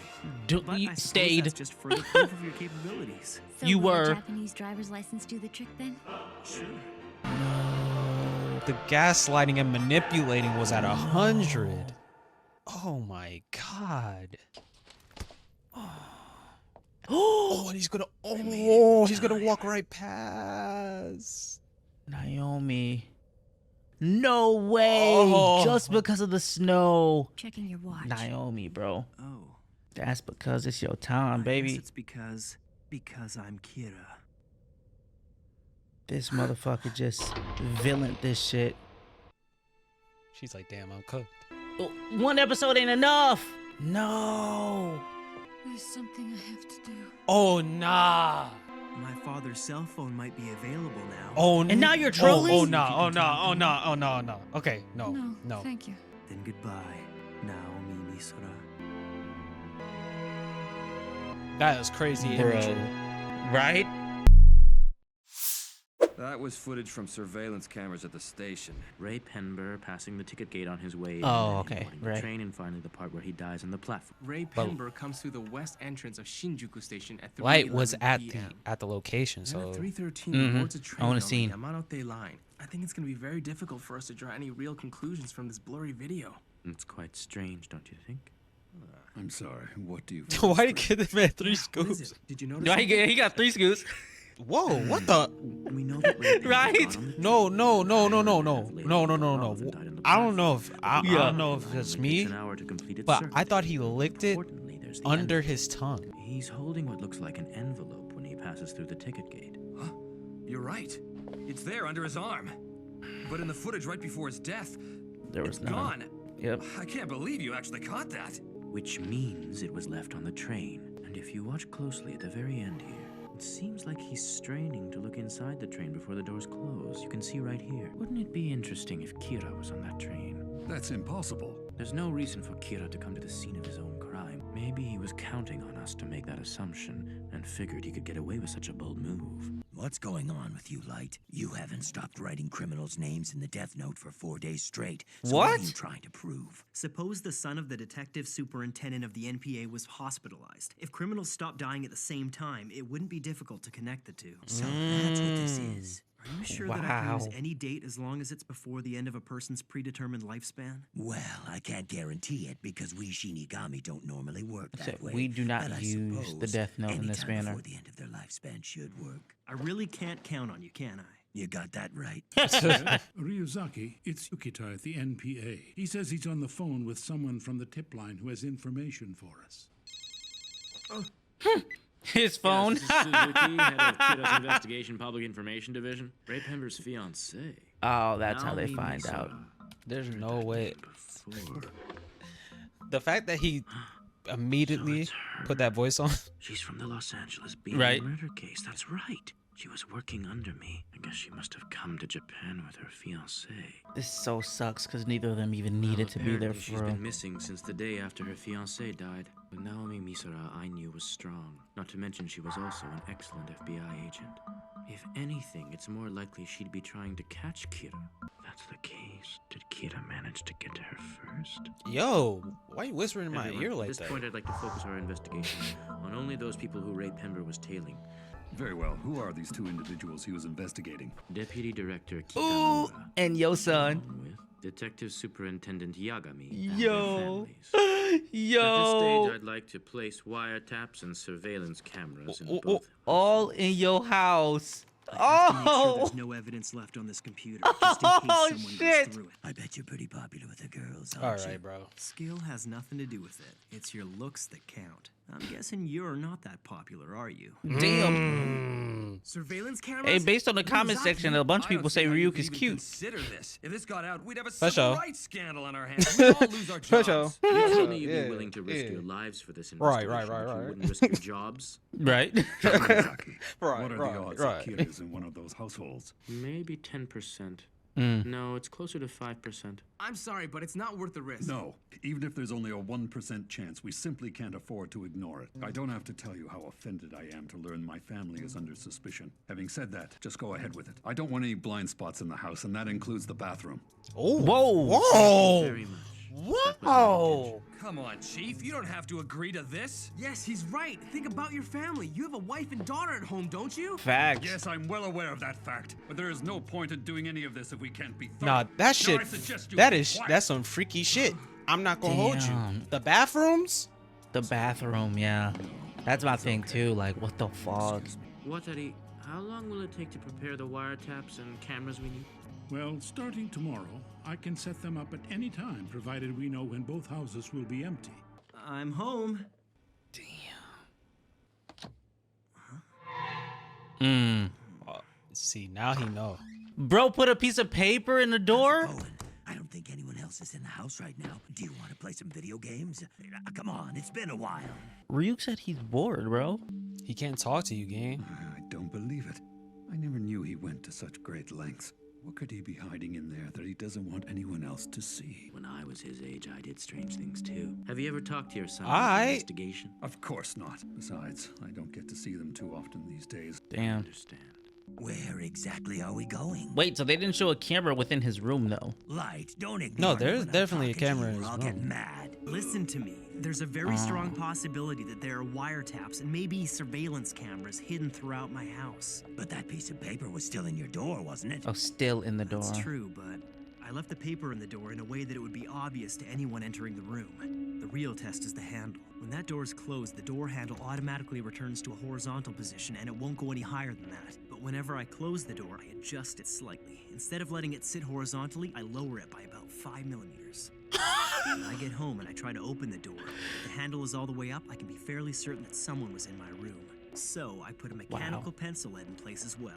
But You I suppose stayed. that's just further proof of your capabilities. So You will were. a Japanese driver's license do the trick then? Sure. The gaslighting and manipulating was at 100. Oh my god. Oh, and he's gonna walk right past. Naomi. No way. Oh. Just because of the snow. Checking your watch. Naomi, bro. Oh. That's because it's your time, I baby. guess it's because I'm Kira. This motherfucker just villained this shit. She's like, damn, I'm cooked. Oh, one episode ain't enough. No. There's something I have to do. Oh, nah. My father's cell phone might be available now. Oh, and now you're trolling? Oh, no. Oh, no. Oh, no. Oh, no. No. Okay. No. No. Thank you. Then goodbye, Naomi Misora. That was crazy imagery. Right? That was footage from surveillance cameras at the station. Ray Penber passing the ticket gate on his way. Oh, okay, The right. train, and finally the part where he dies on the platform. Ray Penber comes through the west entrance of Shinjuku Station at 3:11 Light was at PM. the location, Then so at 3:13, Mhm. boards a train I wanna on see. the Yamanote line. I think it's going to be very difficult for us to draw any real conclusions from this blurry video. It's quite strange, don't you think? I'm sorry. What do you? why did you give the man 3 What is scoops? it? Did you notice? No, something? he got 3 scoops. Whoa, what the? We know that Ray Penber Right? got on the No. I don't know if I don't know if it's me, An hour to complete its but circuit. I thought he licked it Importantly, there's the under envelope. his tongue. He's holding what looks like an envelope when he passes through the ticket gate. Huh? You're right. It's there under his arm. But in the footage right before his death, There was it's none. gone. Yep. I can't believe you actually caught that. Which means it was left on the train. And if you watch closely at the very end here, it seems like he's straining to look inside the train before the doors close. You can see right here. Wouldn't it be interesting if Kira was on that train? That's impossible. There's no reason for Kira to come to the scene of his own crime. Maybe he was counting on us to make that assumption and figured he could get away with such a bold move. What's going on with you, Light? You haven't stopped writing criminals' names in the death note for 4 days straight. So what are you trying to prove? Suppose the son of the detective superintendent of the NPA was hospitalized. If criminals stopped dying at the same time, it wouldn't be difficult to connect the two. So that's what this is. Are you sure that I can use any date as long as it's before the end of a person's predetermined lifespan? Well, I can't guarantee it because we Shinigami don't normally work that way. We do not but I use the suppose death note in this anytime manner. before the end of their lifespan should work. I really can't count on you, can I? You got that right. Ryuzaki, it's Yukita at the NPA. He says he's on the phone with someone from the tip line who has information for us. His phone. Yes, this is Suzuki, head of Kira's Investigation Public Information Division. Ray Penber's fiancée. Oh, that's how they Naomi find Misora. out. There's no way. Before. The fact that he immediately put that voice on. She's from the Los Angeles Beat Right. murder case. That's right. She was working under me. I guess she must have come to Japan with her fiancé. This so sucks because neither of them even needed to be there Apparently she's for real. been missing since the day after her fiancé died. But Naomi Misora I knew was strong. Not to mention she was also an excellent FBI agent. If anything, it's more likely she'd be trying to catch Kira. If that's the case, did Kira manage to get to her first? Yo, why you whispering in my Everyone, ear at like this that? point, I'd like to focus our investigation on only those people who Ray Penber was tailing. Very well. Who are these 2 individuals he was investigating? Deputy Director Ooh, Kitamura. and yo, son. along with Detective Superintendent Yagami. and their Yo. families. Yo. At this stage, I'd like to place wiretaps and surveillance cameras in both. All in your house. I have to make sure Oh. there's no evidence left on this computer, just in case Oh, someone shit. goes through it. I bet you're pretty popular with the girls, All aren't you? right, bro. Skill has nothing to do with it. It's your looks that count. I'm guessing you're not that popular, are you? Damn. Surveillance cameras? Hey, based on the comment section, a bunch of people say Ryuk is cute. Consider this. If this got out, we'd have a For civil sure. rights scandal on our hands. We'd all lose our For jobs. sure. You told me Yeah, you'd be willing to risk yeah. your lives for this Right, investigation. right, but right. You wouldn't risk your jobs. Right. Ryuzaki, Right, what are right, the odds right. that Kira is in one of those households? Maybe 10%. Mm. No, it's closer to 5%. I'm sorry, but it's not worth the risk. No. Even if there's only a 1% chance, we simply can't afford to ignore it. I don't have to tell you how offended I am to learn my family is under suspicion. Having said that, just go ahead with it. I don't want any blind spots in the house, and that includes the bathroom. Oh, Whoa. Very much. Whoa! Come on, Chief. You don't have to agree to this. Yes, he's right. Think about your family. You have a wife and daughter at home, don't you? Facts. Yes, I'm well aware of that fact, but there is no point in doing any of this if we can't be thorough. Nah, that Now, shit. I suggest you That be is quiet. that's some freaky shit. I'm not gonna hold you. Damn. The bathrooms? The bathroom, yeah. That's my thing too. Like, what the fuck? Watari, how long will it take to prepare the wiretaps and cameras we need? Well, starting tomorrow, I can set them up at any time, provided we know when both houses will be empty. I'm home. Mm. See, now he know. Bro, put a piece of paper in the door? I don't think anyone else is in the house right now. Do you want to play some video games? Come on, it's been a while. Ryuk said he's bored, bro. He can't talk to you, gang. I don't believe it. I never knew he went to such great lengths. What could he be hiding in there that he doesn't want anyone else to see? When I was his age, I did strange things too. Have you ever talked to your son I- about the investigation? Of course not. Besides, I don't get to see them too often these days. Damn. Understand. Where exactly are we going? Wait, so they didn't show a camera within his room, though? Light, don't ignore No, there's me when I'm definitely a talking to camera in you, his or I'll get room. mad. Listen to me. There's a very strong possibility that there are wiretaps and maybe surveillance cameras hidden throughout my house. But that piece of paper was still in your door, wasn't it? Oh, still in the door. That's true, but I left the paper in the door in a way that it would be obvious to anyone entering the room. The real test is the handle. When that door is closed, the door handle automatically returns to a horizontal position and it won't go any higher than that. But whenever I close the door, I adjust it slightly. Instead of letting it sit horizontally, I lower it by about 5 millimeters. When I get home and I try to open the door, if the handle is all the way up, I can be fairly certain that someone was in my room. So I put a mechanical pencil lead in place as well.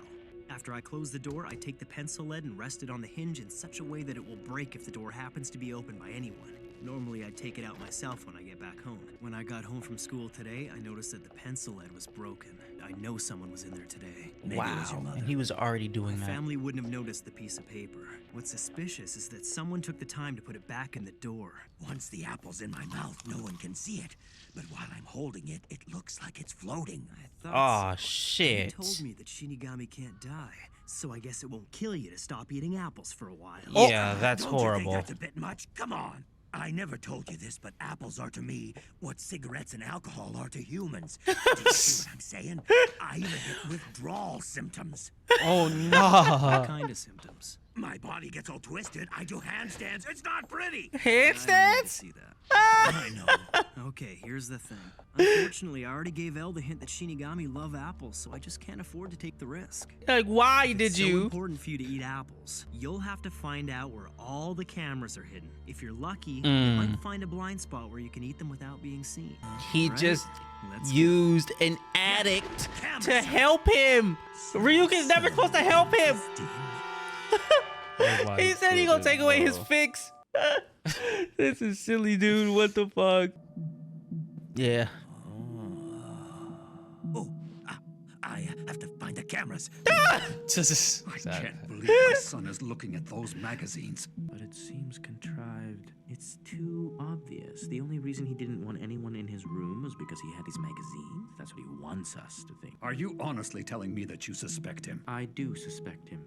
After I close the door, I take the pencil lead and rest it on the hinge in such a way that it will break if the door happens to be opened by anyone. Normally, I'd take it out myself when I get back home. When I got home from school today, I noticed that the pencil lead was broken. I know someone was in there today. Maybe it was your Wow. mother. And he was already doing My that. family wouldn't have noticed the piece of paper. What's suspicious is that someone took the time to put it back in the door. Once the apple's in my mouth, no one can see it. But while I'm holding it, it looks like it's floating. Aw, They shit. told me that Shinigami can't die, so I guess it won't kill you to stop eating apples for a while. Yeah, that's Don't you think horrible. that's a bit much? Come on. I never told you this, but apples are to me what cigarettes and alcohol are to humans. Do you see what I'm saying? I even get withdrawal symptoms. Oh, no. What kind of symptoms? My body gets all twisted. I do handstands. It's not pretty. Handstands? See that. I know. Okay, here's the thing. Unfortunately, I already gave Elle the hint that Shinigami love apples, so I just can't afford to take the risk. Like, why If did it's so you? important for you to eat apples. You'll have to find out where all the cameras are hidden. If you're lucky, you Mm. might find a blind spot where you can eat them without being seen. He Right? just Let's used an addict to help him. Ryuk is never supposed to help him. He said he gonna take away his fix. This is silly, dude. What the fuck? Yeah. I have to find the cameras. I can't believe my son is looking at those magazines. But it seems contrived. It's too obvious. The only reason he didn't want anyone in his room was because he had his magazines. That's what he wants us to think. Are you honestly telling me that you suspect him? I do suspect him.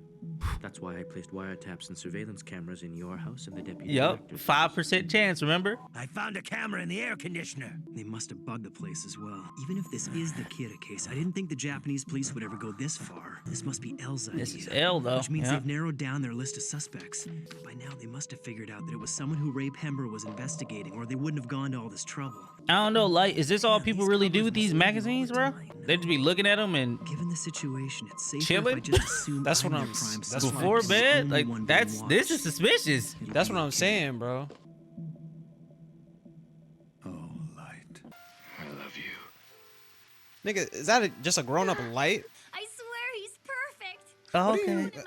That's why I placed wiretaps and surveillance cameras in your house and the deputy Yep. director's. 5% chance, remember? I found a camera in the air conditioner. They must have bugged the place as well. Even if this is the Kira case, I didn't think the Japanese police would ever go this far. This must be Elle's idea. This is Elle, though. Which means Yeah. they've narrowed down their list of suspects. By now, they must have figured out that it was someone who Ray Penber was investigating, or they wouldn't have gone to all this trouble. I don't know, like, is this all people really do with these magazines, bro? They just be looking at them and Given the situation, it's safer chilling? if I just assume That's what I'm I'm. their prime That's suspect. what before I'm, bed? Like, one being that's this is watched. suspicious. that's what I'm saying, bro. Oh, Light. I love you. Nigga, is that just a grown-up light? I swear he's perfect. Oh, What do you- okay.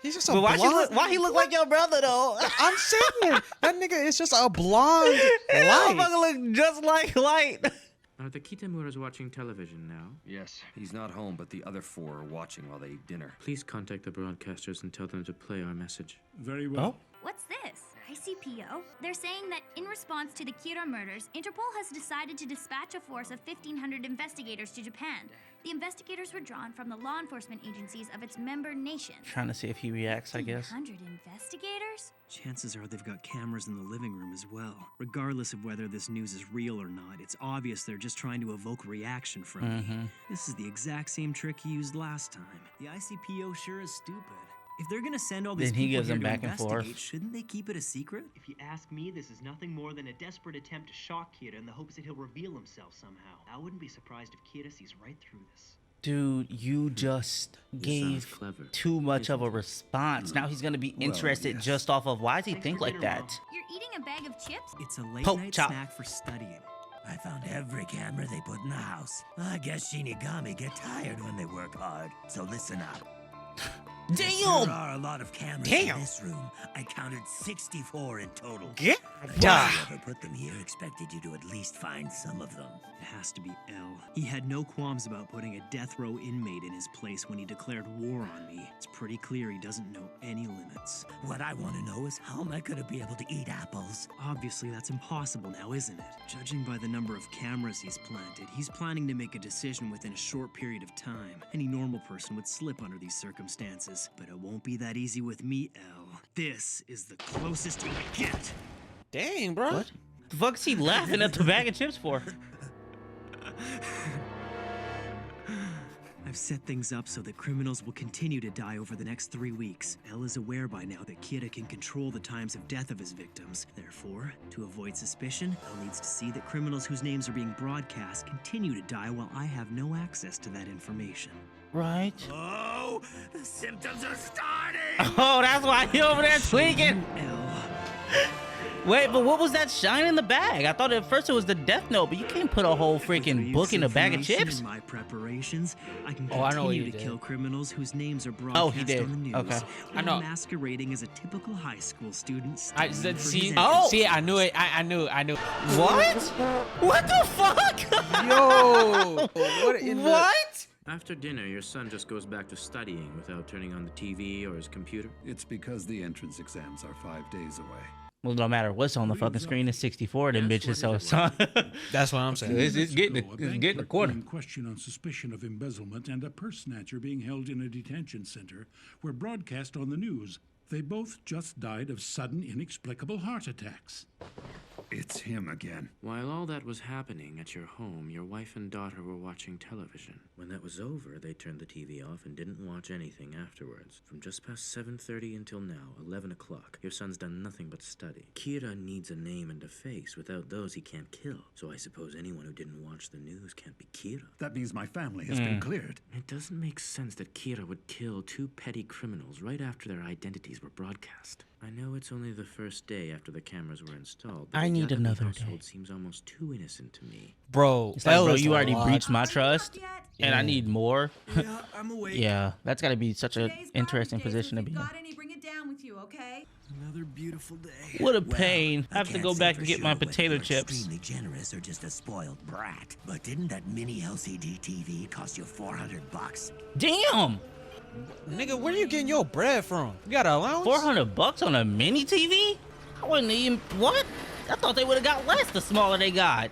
He's just a But blonde. why he look like your brother though? I'm saying that nigga is just a blonde That light. motherfucker look just like Light. Are the Kitamuras watching television now? Yes, he's not home, but the other four are watching while they eat dinner. Please contact the broadcasters and tell them to play our message. Very well. What's this? ICPO? They're saying that in response to the Kira murders, Interpol has decided to dispatch a force of 1,500 investigators to Japan. The investigators were drawn from the law enforcement agencies of its member nations. Trying to see if he reacts, I guess. 100 investigators? Chances are they've got cameras in the living room as well. Regardless of whether this news is real or not, it's obvious they're just trying to evoke reaction from me. This is the exact same trick he used last time. The ICPO sure is stupid. If they're gonna send all these Then he people gives here them to back and investigate, forth. shouldn't they keep it a secret? If you ask me, this is nothing more than a desperate attempt to shock Kira in the hopes that he'll reveal himself somehow. I wouldn't be surprised if Kira sees right through this. Dude, you just gave clever, too much of a response. Now he's gonna be interested just off of why does he think like that? You're eating a bag of chips? It's a late Poke night chop. snack for studying. I found every camera they put in the house. I guess Shinigami get tired when they work hard. So listen up. Damn! There are a lot of cameras Damn. in this room. I counted 64 in total. Yeah. Whoever put them here expected you to at least find some of them. It has to be L. He had no qualms about putting a death row inmate in his place when he declared war on me. It's pretty clear he doesn't know any limits. What I want to know is how am I going to be able to eat apples? Obviously, that's impossible now, isn't it? Judging by the number of cameras he's planted, he's planning to make a decision within a short period of time. Any normal person would slip under these circumstances, but it won't be that easy with me, L. This is the closest I get. Dang, bro. What the fuck is he laughing at the bag of chips for? I've set things up so that criminals will continue to die over the next 3 weeks. L is aware by now that Kira can control the times of death of his victims. Therefore, to avoid suspicion, L needs to see that criminals whose names are being broadcast continue to die while I have no access to that information. Right. Oh, the symptoms are starting! Oh, that's why he over there tweaking. Wait, but what was that shine in the bag? I thought at first it was the death note, but you can't put a whole freaking book in a bag of chips. In my preparations, I can Oh, I know what continue you to did. kill criminals whose names are Oh, he broadcast did. on the news. Okay. I know. while masquerading as a typical high school student. I studying for see. his Oh, entrance. see, I knew it. I knew. What? What the fuck? Yo, what in the- What? After dinner, your son just goes back to studying without turning on the TV or his computer. It's because the entrance exams are 5 days away. Well, no matter what's on the fucking screen, it's 64 of them bitches, so it's That's what I'm saying. It's getting A the bank quarter. in question on suspicion of embezzlement and a purse snatcher being held in a detention center were broadcast on the news. They both just died of sudden, inexplicable heart attacks. It's him again. While all that was happening at your home, your wife and daughter were watching television. When that was over, they turned the TV off and didn't watch anything afterwards. From just past 7:30 until now, 11 o'clock, your son's done nothing but study. Kira needs a name and a face. Without those, he can't kill. So I suppose anyone who didn't watch the news can't be Kira. That means my family has been cleared. It doesn't make sense that Kira would kill two petty criminals right after their identities were broadcast. I know it's only the first day after the cameras were installed, but I the need Yagami another household day. seems almost too innocent to me. Bro, It's like, bro, is you a already lot. breached my trust, and I Yeah. need more. Yeah, I'm awake. Yeah, that's got to be such an Today's interesting garbage day, so position to if be you've in. got any, bring it down with you, okay? Another beautiful day. What a pain. I have to can't go say back for and get sure my whether potato you're chips. Extremely generous or just a spoiled brat. But didn't that mini LCD TV cost you $400? Damn! Nigga, where you getting your bread from? You got an allowance? $400 on a mini TV? I wouldn't even. What? I thought they would have got less the smaller they got.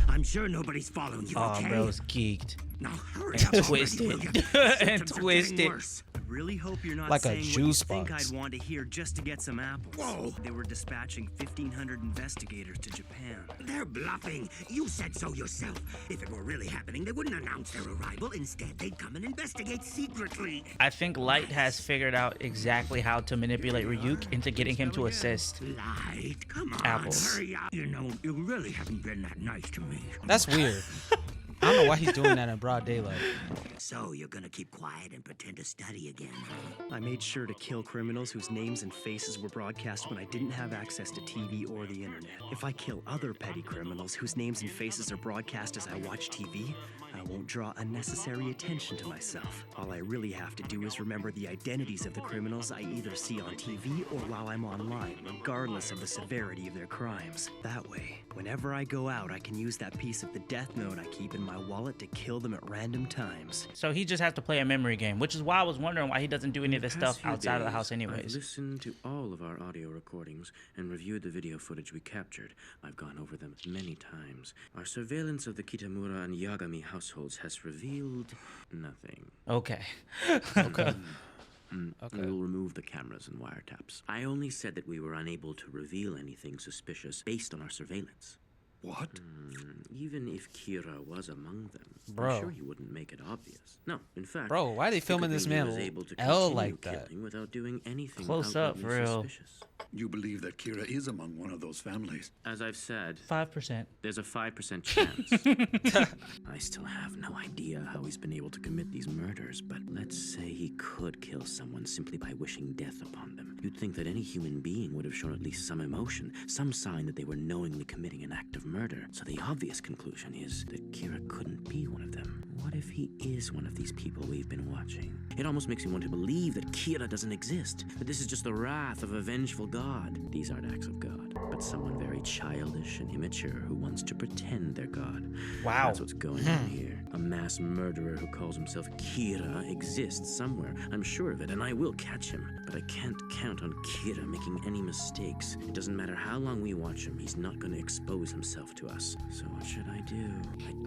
I'm sure nobody's following you, Oh, okay? bro's geeked. Now hurry And up twisted. already, will ya? And Symptoms are twisted. getting worse. I really hope you're not Like a saying what you juice think box. I'd want to hear just to get some apples. Whoa. They were dispatching 1,500 investigators to Japan. They're bluffing. You said so yourself. If it were really happening, they wouldn't announce their arrival. Instead, they'd come and investigate secretly. I think Light has figured out exactly how to manipulate Ryuk into getting him to assist Light, come on, apples. hurry up. You know, you really haven't been that nice to me. That's weird. I don't know why he's doing that in broad daylight. So you're gonna keep quiet and pretend to study again, huh? I made sure to kill criminals whose names and faces were broadcast when I didn't have access to TV or the internet. If I kill other petty criminals whose names and faces are broadcast as I watch TV, I won't draw unnecessary attention to myself. All I really have to do is remember the identities of the criminals I either see on TV or while I'm online, regardless of the severity of their crimes. That way, whenever I go out, I can use that piece of the death note I keep in my wallet to kill them at random times. So he just has to play a memory game, which is why I was wondering why he doesn't do any of this Past stuff few outside of the days, house I've anyways. listened to all of our audio recordings and reviewed the video footage we captured. I've gone over them many times. Our surveillance of the Kitamura and Yagami households has revealed nothing. Okay. Okay. We will remove the cameras and wiretaps. I only said that we were unable to reveal anything suspicious based on our surveillance. What? Even if Kira was among them, Bro. I'm sure he wouldn't make it obvious. No, in fact, Bro, why are they filming this secretly he man was able to L continue like that? killing without doing anything Close up, outwardly for real. suspicious. You believe that Kira is among one of those families? As I've said, 5%. there's a 5% chance. I still have no idea how he's been able to commit these murders, but let's say he could kill someone simply by wishing death upon them. You'd think that any human being would have shown at least some emotion, some sign that they were knowingly committing an act of murder. So the obvious conclusion is that Kira couldn't be one of them. What if he is one of these people we've been watching? It almost makes me want to believe that Kira doesn't exist, that this is just the wrath of a vengeful god. These aren't acts of God, but someone very childish and immature who wants to pretend they're God. Wow. That's what's going on here. A mass murderer who calls himself Kira exists somewhere. I'm sure of it, and I will catch him. But I can't count on Kira making any mistakes. It doesn't matter how long we watch him, he's not going to expose himself to us. So what should I do?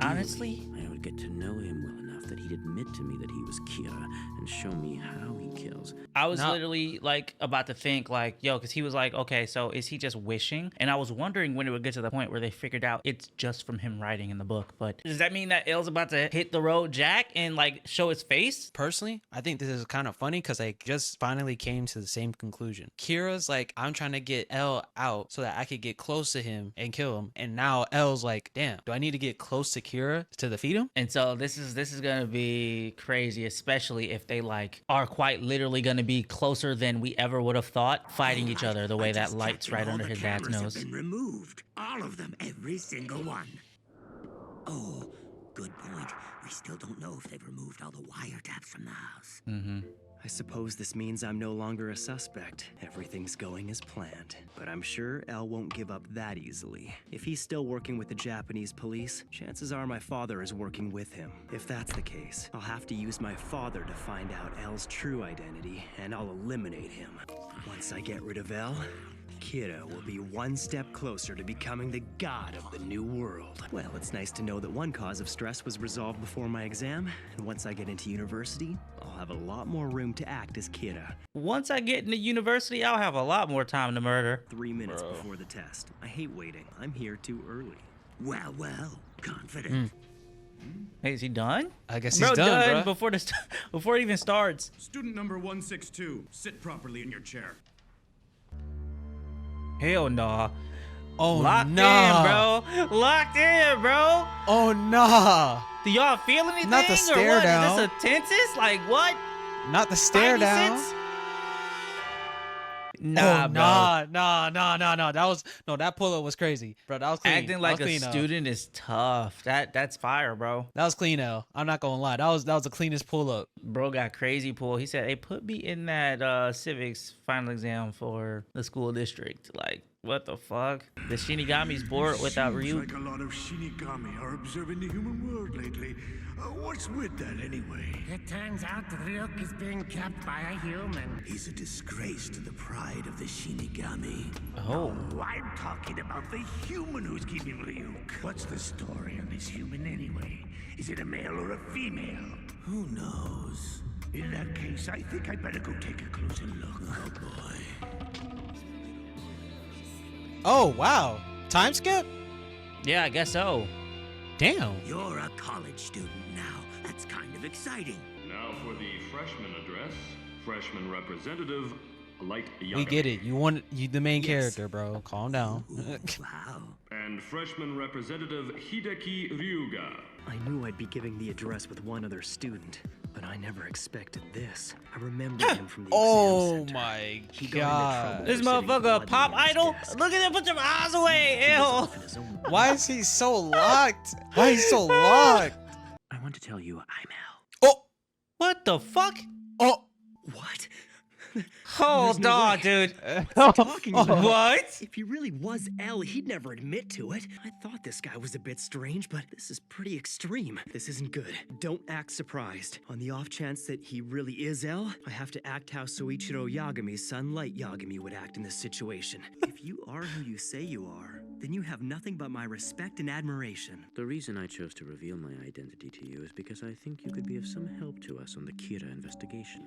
Honestly, I would get to know him well enough that he'd admit to me that he was Kira and show me how he kills. I was literally like about to think like, yo, because he was like, okay, so is he just wishing? And I was wondering when it would get to the point where they figured out it's just from him writing in the book. But does that mean that L's about to hit the road jack and like show his face? Personally, I think this is kind of funny because I just finally came to the same conclusion. Kira's like, I'm trying to get L out so that I could get close to him and kill him. And now L's like, damn, do I need to get close to Kira to defeat him? And so this is gonna be crazy, especially if they like are quite literally gonna be closer than we ever would have thought, fighting each other the way that light's right under his dad's nose. Have been removed. All of them, every single one. Oh, good point. We still don't know if they've removed all the wiretaps from the house. I suppose this means I'm no longer a suspect. Everything's going as planned. But I'm sure L won't give up that easily. If he's still working with the Japanese police, chances are my father is working with him. If that's the case, I'll have to use my father to find out L's true identity, and I'll eliminate him. Once I get rid of L, Kira will be one step closer to becoming the god of the new world. Well, it's nice to know that one cause of stress was resolved before my exam, and once I get into university, I'll have a lot more room to act as Kira. Once I get into university, I'll have a lot more time to murder. 3 minutes before the test. I hate waiting. I'm here too early. Well, confident. Hey, is he done? I guess he's done, bro. Before it even starts. Student number 162, sit properly in your chair. Hell nah. Oh, Locked nah. in, bro. Locked in, bro. Oh, nah. Do y'all feel anything? Not the stare or what? down. Is this a tenses? Like what? Not the stare Spidey down. sense? Nah, bro. Nah. That pull-up was crazy, bro. That was clean. Acting like a student is tough. That's fire, bro. That was clean, L. I'm not gonna lie. That was the cleanest pull-up. Bro got crazy pull. He said, "Hey, put me in that civics final exam for the school district." Like, what the fuck? The Shinigami's bored without Seems Ryuk. like a lot of Shinigami are observing the human world lately. What's with that anyway? It turns out that Ryuk is being kept by a human. He's a disgrace to the pride of the Shinigami. Oh. I'm talking about the human who's keeping Ryuk. What's the story on this human anyway? Is it a male or a female? Who knows? In that case, I think I'd better go take a closer look. Oh boy. Oh, wow. Time skip? Yeah, I guess so. Damn. You're a college student now. That's kind of exciting. Now for the freshman address. Freshman representative, Light Yagami. We get it. You the main character, bro. Calm down. Wow. And freshman representative, Hideki Ryuga. I knew I'd be giving the address with one other student, but I never expected this. I remember him from the Oh exam center. my He got into god. trouble This for sitting motherfucker a bloody pop on his idol? desk. Look at him, put your eyes away. He was Ew. off in his own Why is he so locked? Why is he so locked? I want to tell you I'm Al. Oh. What the fuck? Oh. What? Hold no on, way. dude. Talking about What? If he really was L, he'd never admit to it. I thought this guy was a bit strange, but this is pretty extreme. This isn't good. Don't act surprised. On the off chance that he really is L, I have to act how Soichiro Yagami's son Light Yagami would act in this situation. If you are who you say you are, then you have nothing but my respect and admiration. The reason I chose to reveal my identity to you is because I think you could be of some help to us on the Kira investigation.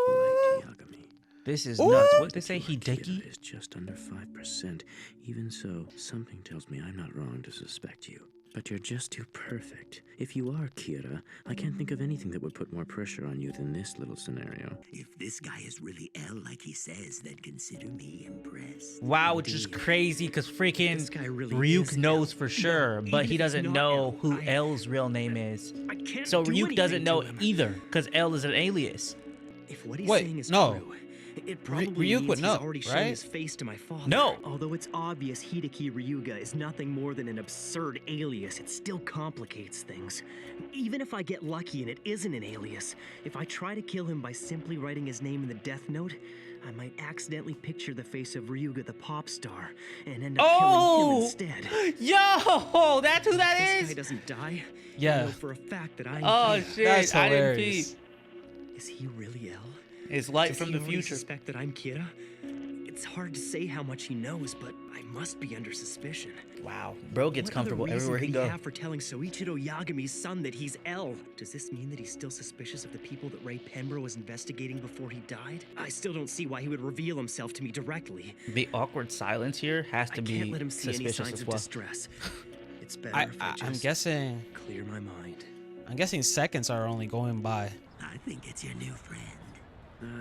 Light Yagami. This is nuts. What did they say? Hideki? Kira is just under 5%. Even so, something tells me I'm not wrong to suspect you. But you're just too perfect. If you are Kira, I can't think of anything that would put more pressure on you than this little scenario. If this guy is really L like he says, then consider me impressed. Wow, which is crazy because freaking This guy really Ryuk is knows L. for sure, No, but even he if he's doesn't not know L, who L's real name is. I can't So do Ryuk doesn't anything know to him. either because L is an alias. If what he's Wait, saying is no. true, It probably Ryuk means would he's know, already shown right? his face to my father. No. Although it's obvious Hideki Ryuga is nothing more than an absurd alias, it still complicates things. Even if I get lucky and it isn't an alias, if I try to kill him by simply writing his name in the death note, I might accidentally picture the face of Ryuga the pop star and end up killing him instead. Yo, that's who that If is. this guy doesn't die, Yeah. I know for a fact that I am Oh Kira. shit, That's I didn't hilarious. peep. Is he really L? It's light Does from he the already future. suspect that I'm Kira? It's hard to say how much he knows, but I must be under suspicion. Wow, bro gets What comfortable other reason everywhere he could goes. have for telling Soichiro Yagami's son that he's L? Does this mean that he's still suspicious of the people that Ray Penber was investigating before he died? I still don't see why he would reveal himself to me directly. The awkward silence here has to I be can't let him see any suspicious signs as of well. distress. It's better if I I'm just guessing. clear my mind. I'm guessing seconds are only going by. I think it's your new friend.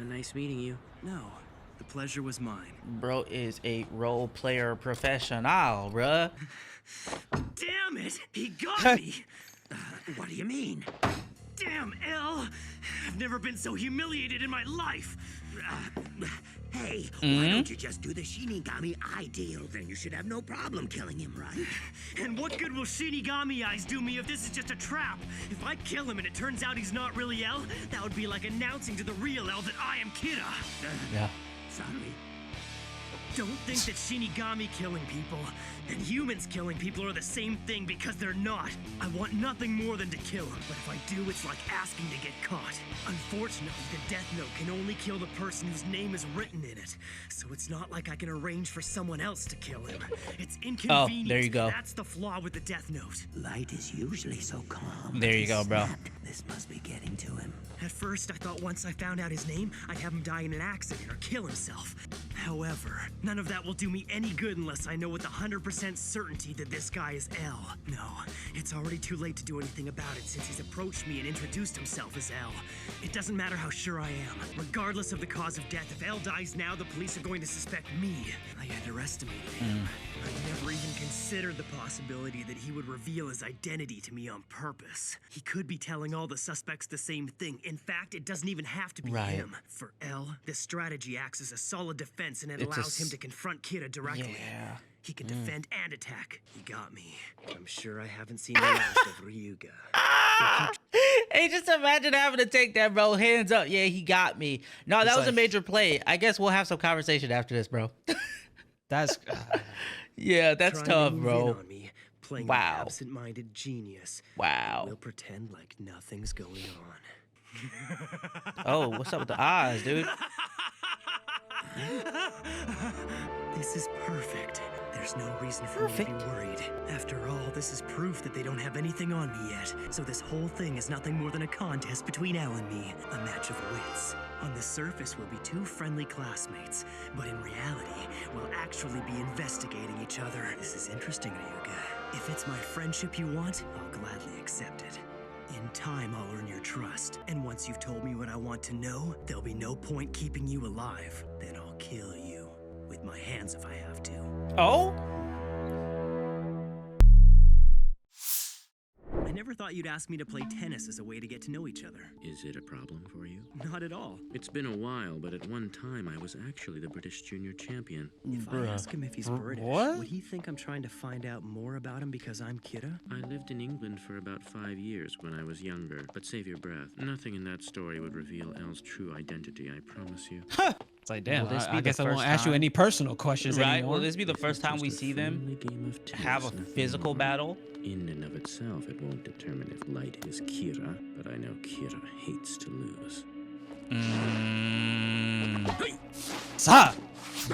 Nice meeting you. No, the pleasure was mine. Bro is a role player professional, bruh. Damn it! He got me! What do you mean? Damn, L! I've never been so humiliated in my life! Hey, why don't you just do the Shinigami eye deal? Then you should have no problem killing him, right? And what good will Shinigami eyes do me if this is just a trap? If I kill him and it turns out he's not really L, that would be like announcing to the real L that I am Kira. Yeah. Sorry. Don't think that Shinigami killing people and humans killing people are the same thing, because they're not. I want nothing more than to kill him, but if I do, it's like asking to get caught. Unfortunately, the death note can only kill the person whose name is written in it, so it's not like I can arrange for someone else to kill him. It's inconvenient. Oh, there you go. That's the flaw with the death note. Light is usually so calm. There you go, bro. This must be getting to him. At first, I thought once I found out his name, I'd have him die in an accident or kill himself. However, none of that will do me any good unless I know with 100% certainty that this guy is L. No, it's already too late to do anything about it since he's approached me and introduced himself as L. It doesn't matter how sure I am. Regardless of the cause of death, if L dies now, the police are going to suspect me. I underestimated him. I never even considered the possibility that he would reveal his identity to me on purpose. He could be telling all the suspects the same thing. In fact, it doesn't even have to be him. For L, this strategy acts as a solid defense and it allows him to confront Kira directly. Yeah. He can defend and attack. He got me. I'm sure I haven't seen the last of Ryuga. Hey, just imagine having to take that, bro. Hands up. Yeah, he got me. No, that was a major play. I guess we'll have some conversation after this, bro. That's yeah, that's Trying to tough, move bro. in on me, playing Wow. an absent-minded genius. Wow. We'll pretend like nothing's going on. Oh, what's up with the eyes, dude? This is perfect. There's no reason for me to be worried. After all, this is proof that they don't have anything on me yet. So this whole thing is nothing more than a contest between Elle and me. A match of wits. On the surface, we'll be two friendly classmates. But in reality, we'll actually be investigating each other. This is interesting, Ryuga. If it's my friendship you want, I'll gladly accept it. In time, I'll earn your trust. And once you've told me what I want to know, there'll be no point keeping you alive. Then I'll kill you. With my hands if I have to. Oh? I never thought you'd ask me to play tennis as a way to get to know each other. Is it a problem for you? Not at all. It's been a while, but at one time I was actually the British junior champion. If I ask him if he's British, would he think I'm trying to find out more about him because I'm Kira? I lived in England for about 5 years when I was younger, but save your breath. Nothing in that story would reveal Elle's true identity, I promise you. It's like, damn, Will this be I the guess I won't first ask you time? any personal questions Right? anymore. Will this be the first time we see them have a physical battle? In and of itself, it won't determine if Light is Kira, but I know Kira hates to lose. Stop!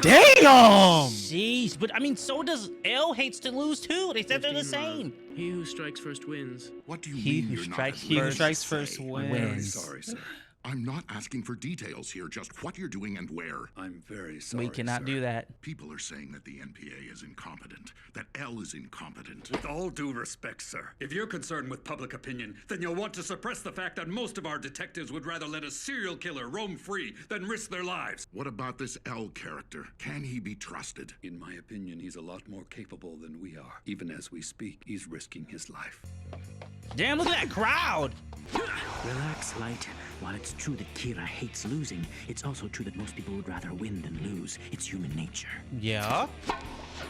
Damn! Jeez, but I mean, so does Elle hates to lose too. They said they're the 15 miles. same. He who strikes first wins. What do you He mean who you're not strikes at He who liberty strikes to first say? wins. I'm very sorry, sir. I'm not asking for details here, just what you're doing and where. I'm very sorry. We cannot sir. do that. People are saying that the NPA is incompetent, that L is incompetent. With all due respect, sir, if you're concerned with public opinion, then you'll want to suppress the fact that most of our detectives would rather let a serial killer roam free than risk their lives. What about this L character? Can he be trusted? In my opinion, he's a lot more capable than we are. Even as we speak, he's risking his life. Damn, look at that crowd. Relax, Light. While it's true that Kira hates losing, it's also true that most people would rather win than lose. It's human nature. Yeah?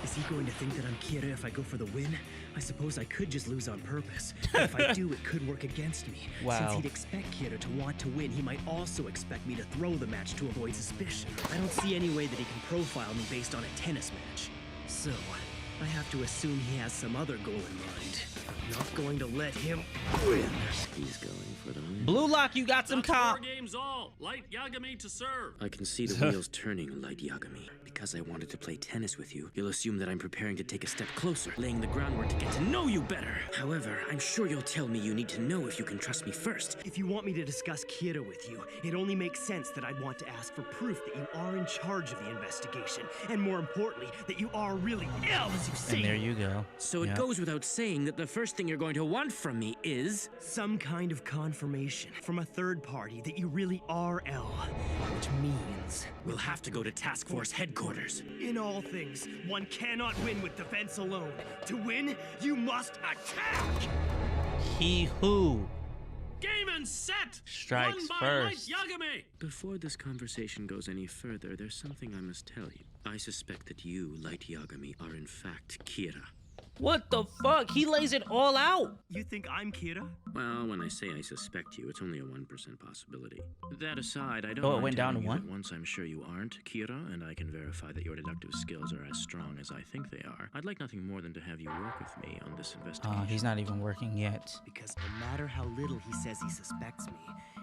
Is he going to think that I'm Kira if I go for the win? I suppose I could just lose on purpose. But if I do, it could work against me. Wow. Since he'd expect Kira to want to win, he might also expect me to throw the match to avoid suspicion. I don't see any way that he can profile me based on a tennis match. So, I have to assume he has some other goal in mind. I'm not going to let him win. He's going for the win. Blue Lock, you got some comp. Games all. Light Yagami to serve. I can see the wheels turning, Light Yagami. Because I wanted to play tennis with you, you'll assume that I'm preparing to take a step closer, laying the groundwork to get to know you better. However, I'm sure you'll tell me you need to know if you can trust me first. If you want me to discuss Kira with you, it only makes sense that I'd want to ask for proof that you are in charge of the investigation, and more importantly, that you are really ill, as you say. And there you go. So it goes without saying that the first thing you're going to want from me is some kind of confirmation from a third party that you really are L, which means we'll have to go to Task Force headquarters. In all things, one cannot win with defense alone. To win, you must attack! He who Game and set! strikes Won by first. Light Yagami! Before this conversation goes any further, there's something I must tell you. I suspect that you, Light Yagami, are in fact Kira. What the fuck? He lays it all out. You think I'm Kira? Well, when I say I suspect you, it's only a 1% possibility. That aside, I don't Oh, it mind went down to telling you 1? that once I'm sure you aren't Kira, and I can verify that your deductive skills are as strong as I think they are, I'd like nothing more than to have you work with me on this investigation. He's not even working yet. Because no matter how little he says he suspects me,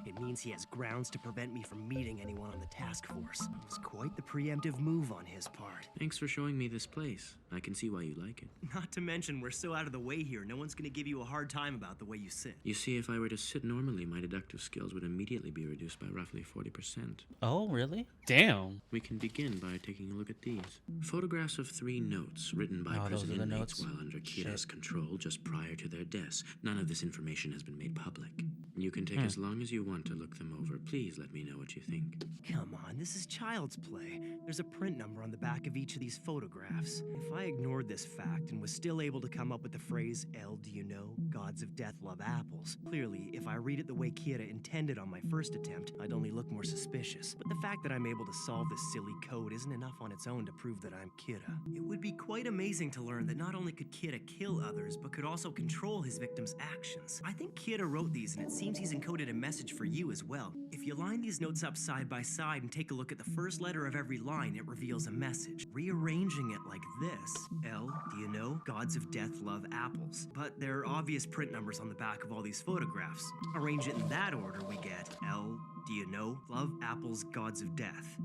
it means he has grounds to prevent me from meeting anyone on the task force. It was quite the preemptive move on his part. Thanks for showing me this place. I can see why you like it. Not to mention, we're so out of the way here, no one's gonna give you a hard time about the way you sit. You see, if I were to sit normally, my deductive skills would immediately be reduced by roughly 40%. Oh, really? Damn. We can begin by taking a look at these. Photographs of 3 notes written by prison inmates while under Kira's control just prior to their deaths. None of this information has been made public. You can take as long as you want to look them over. Please let me know what you think. Come on, this is child's play. There's a print number on the back of each of these photographs. If I ignored this fact and was still able to come up with the phrase, L, do you know? Gods of death love apples. Clearly, if I read it the way Kira intended on my first attempt, I'd only look more suspicious. But the fact that I'm able to solve this silly code isn't enough on its own to prove that I'm Kira. It would be quite amazing to learn that not only could Kira kill others, but could also control his victims' actions. I think Kira wrote these, and it seems he's encoded a message for you as well. If you line these notes up side by side and take a look at the first letter of every line, it reveals a message. Rearranging it like this. L, do you know? Gods of death love apples. But there are obvious print numbers on the back of all these photographs. Arrange it in that order, we get L, do you know? Love apples, gods of death.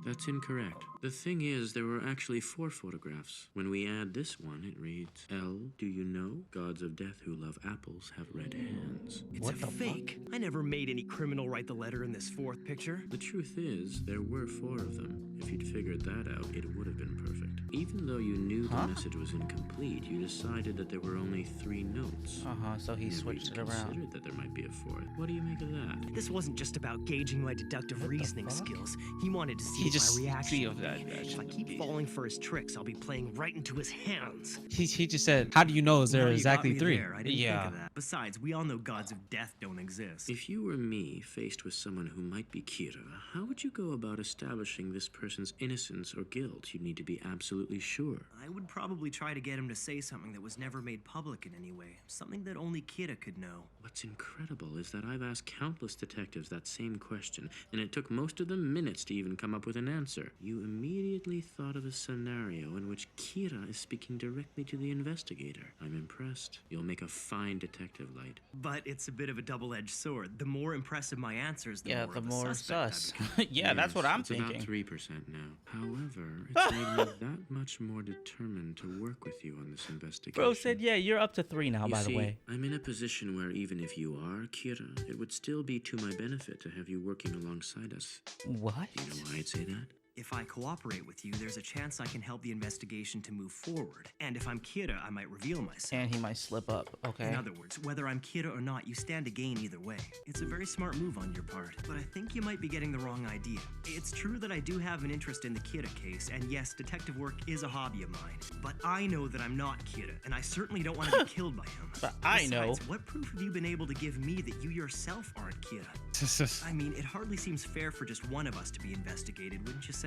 That's incorrect. The thing is, there were actually 4 photographs. When we add this one, it reads, L, do you know? Gods of death who love apples have red hands. It's a fake. I never made any criminal write the letter in this 4th picture. The truth is, there were 4 of them. If you'd figured that out, it would have been perfect. Even though you knew the message was incomplete, you decided that there were only 3 notes. So he switched it around. Considered that there might be a 4th. What do you make of that? This wasn't just about gauging my deductive reasoning skills. He wanted to see just my reaction. see of that. If I keep falling for his tricks, I'll be playing right into his hands. He just said, how do you know there are exactly 3? I didn't think of that. Besides, we all know gods of death don't exist. If you were me, faced with someone who might be Kira, how would you go about establishing this person's innocence or guilt? You'd need to be absolutely sure. I would probably try to get him to say something that was never made public in any way. Something that only Kira could know. What's incredible is that I've asked countless detectives that same question, and it took most of them minutes to even come up with an answer. You immediately thought of a scenario in which Kira is speaking directly to the investigator. I'm impressed. You'll make a fine detective, Light. But it's a bit of a double-edged sword. The more impressive my answers, the more the of a more suspect sus. I become. Yeah, that's what I'm it's thinking. About 3% now. However, it's made me that much more determined to work with you on this investigation. Bro said, yeah, you're up to 3 now, by the way. I'm in a position where even if you are Kira, it would still be to my benefit to have you working alongside us. What? You know why I'd say that? If I cooperate with you, there's a chance I can help the investigation to move forward. And if I'm Kira, I might reveal myself. And he might slip up, okay? In other words, whether I'm Kira or not, you stand to gain either way. It's a very smart move on your part, but I think you might be getting the wrong idea. It's true that I do have an interest in the Kira case, and yes, detective work is a hobby of mine. But I know that I'm not Kira, and I certainly don't want to be killed by him. But I know. Besides, what proof have you been able to give me that you yourself aren't Kira? I mean, it hardly seems fair for just one of us to be investigated, wouldn't you say?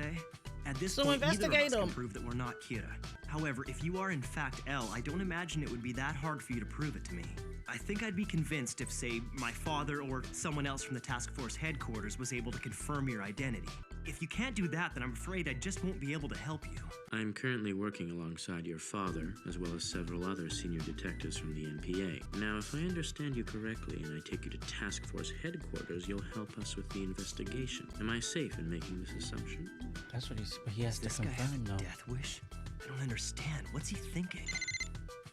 At this point, neither of us can prove that we're not Kira. However, if you are in fact L, I don't imagine it would be that hard for you to prove it to me. I think I'd be convinced if, say, my father or someone else from the task force headquarters was able to confirm your identity. If you can't do that, then I'm afraid I just won't be able to help you. I'm currently working alongside your father, as well as several other senior detectives from the NPA. Now, if I understand you correctly and I take you to task force headquarters, you'll help us with the investigation. Am I safe in making this assumption? That's what he has to confirm, though. Death wish? I don't understand. What's he thinking?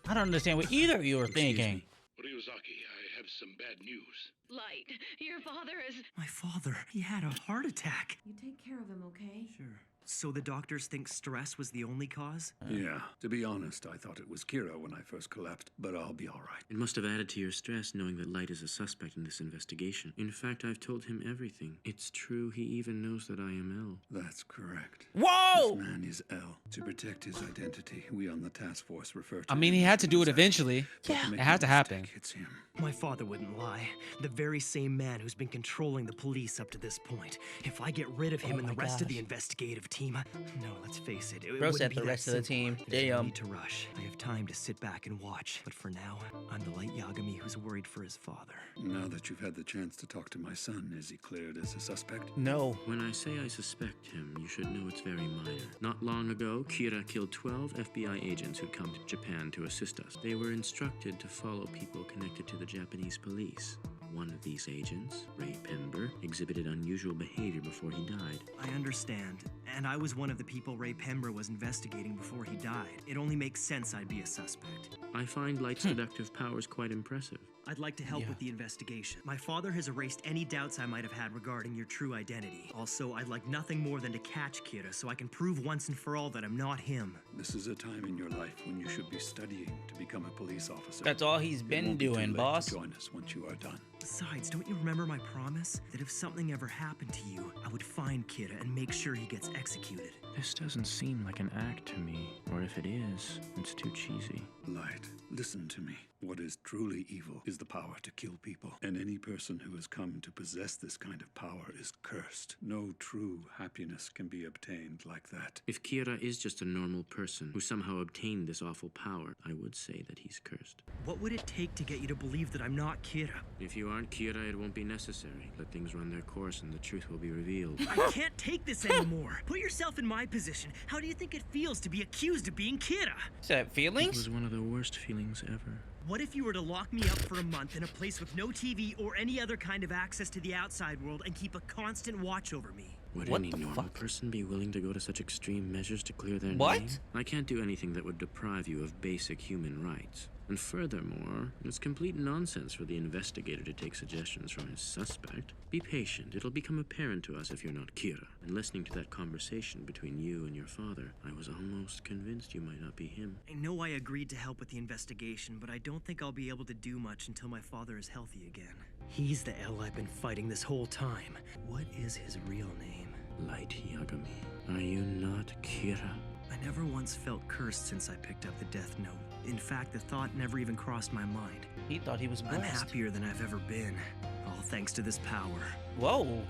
I don't understand what either of you are thinking. Ryuzaki, I have some bad news. Light, your father is... My father, he had a heart attack. You take care of him, okay? Sure. So the doctors think stress was the only cause? Yeah. To be honest, I thought it was Kira when I first collapsed, but I'll be all right. It must have added to your stress knowing that Light is a suspect in this investigation. In fact, I've told him everything. It's true, he even knows that I am L. That's correct. Whoa! This man is L. To protect his identity, we on the task force refer to I mean, he had to do it eventually. Yeah. It had to happen. It's him. My father wouldn't lie. The very same man who's been controlling the police up to this point. If I get rid of him and the rest of the investigative team... No, let's face it. Bro said the rest of the team. There's no need to rush. I have time to sit back and watch. But for now, I'm the light Yagami who's worried for his father. Now that you've had the chance to talk to my son, is he cleared as a suspect? No. When I say I suspect him, you should know it's very minor. Not long ago, Kira killed 12 FBI agents who'd come to Japan to assist us. They were instructed to follow people connected to the Japanese police. One of these agents, Ray Penber, exhibited unusual behavior before he died. I understand, and I was one of the people Ray Penber was investigating before he died. It only makes sense I'd be a suspect. I find Light's deductive powers quite impressive. I'd like to help with the investigation. My father has erased any doubts I might have had regarding your true identity. Also, I'd like nothing more than to catch Kira so I can prove once and for all that I'm not him. This is a time in your life when you should be studying to become a police officer. That's all he's been doing, boss. Join us once you are done. Besides, don't you remember my promise that if something ever happened to you, I would find Kira and make sure he gets executed? This doesn't seem like an act to me, or if it is, it's too cheesy. Light, listen to me. What is truly evil is the power to kill people. And any person who has come to possess this kind of power is cursed. No true happiness can be obtained like that. If Kira is just a normal person who somehow obtained this awful power, I would say that he's cursed. What would it take to get you to believe that I'm not Kira? If you aren't Kira, it won't be necessary. Let things run their course and the truth will be revealed. I can't take this anymore. Put yourself in my position. How do you think it feels to be accused of being Kira? Is that feelings? It was one of the worst feelings ever. What if you were to lock me up for a month in a place with no TV or any other kind of access to the outside world and keep a constant watch over me? Would any normal person be willing to go to such extreme measures to clear their name? I can't do anything that would deprive you of basic human rights. And furthermore, it's complete nonsense for the investigator to take suggestions from his suspect. Be patient. It'll become apparent to us if you're not Kira. And listening to that conversation between you and your father, I was almost convinced you might not be him. I know I agreed to help with the investigation, but I don't think I'll be able to do much until my father is healthy again. He's the L I've been fighting this whole time. What is his real name? Light Yagami. Are you not Kira? I never once felt cursed since I picked up the death note. In fact, the thought never even crossed my mind. He thought he was blessed. I'm happier than I've ever been, all thanks to this power. Whoa.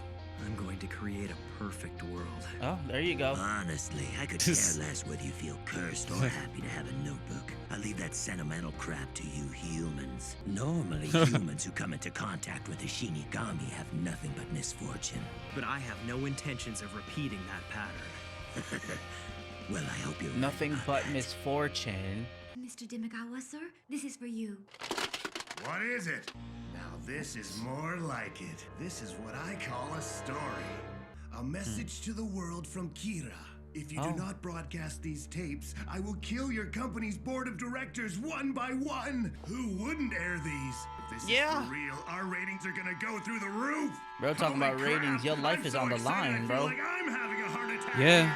I'm going to create a perfect world. Oh, there you go. Honestly, I could care less whether you feel cursed or happy to have a notebook. I leave that sentimental crap to you humans. Normally, humans who come into contact with a Shinigami have nothing but misfortune. But I have no intentions of repeating that pattern. Well, I hope you're nothing but misfortune. Mr. Dimagawa, sir, this is for you. What is it? Now this is more like it. This is what I call a story. A message to the world from Kira. If you do not broadcast these tapes, I will kill your company's board of directors one by one. Who wouldn't air these? If this is for real, our ratings are gonna go through the roof. Bro, talking about ratings, your life is on the line, bro. Like I'm having a heart Yeah.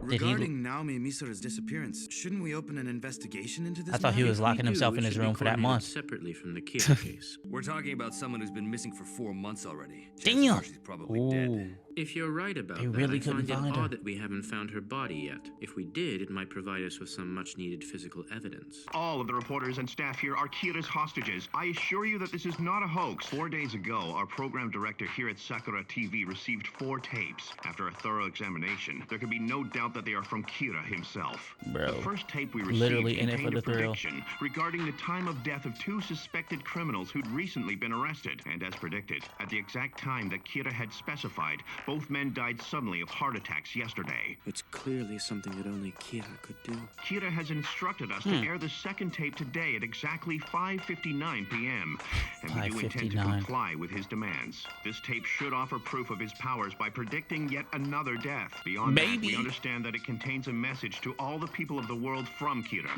Regarding Naomi Misura's disappearance, shouldn't we open an investigation into this? I thought he was locking himself in his room for that month. Separately from the Kira case. We're talking about someone who's been missing for 4 months already. Damn. She's probably dead. If you're right about They that, really I couldn't find it find her. odd that we haven't found her body yet. If we did, it might provide us with some much-needed physical evidence. All of the reporters and staff here are Kira's hostages. I assure you that this is not a hoax. 4 days ago, our program director here at Sakura TV received 4 tapes. After a thorough examination, there can be no doubt that they are from Kira himself. Bro, the first tape we received literally in it for contained the a thrill. prediction regarding the time of death of 2 suspected criminals who'd recently been arrested. And as predicted, at the exact time that Kira had specified, both men died suddenly of heart attacks yesterday. It's clearly something that only Kira could do. Kira has instructed us to air the second tape today at exactly 5:59 p.m. And we do intend to 5:59. comply with his demands. This tape should offer proof of his powers by predicting yet another death. Beyond that, we understand that it contains a message to all the people of the world from Kira.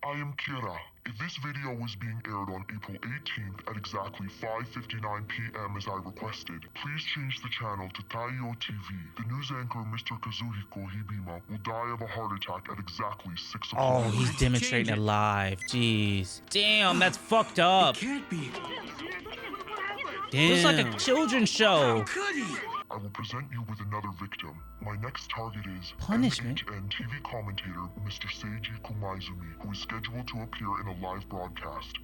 I am Kira. If this video was being aired on April 18th at exactly 5:59 p.m. as I requested, please change the channel to Taiyo TV. The news anchor Mr. Kazuhiko Hibima will die of a heart attack at exactly 6 o'clock. Oh, he's demonstrating it live. Jeez. Damn, that's fucked up. It can't be. Damn. It's like a children's show. How could he? I will present you with another victim. My next target is punishment. NHN TV commentator Mr. Seiji Kumaizumi, who is scheduled to appear in a live broadcast.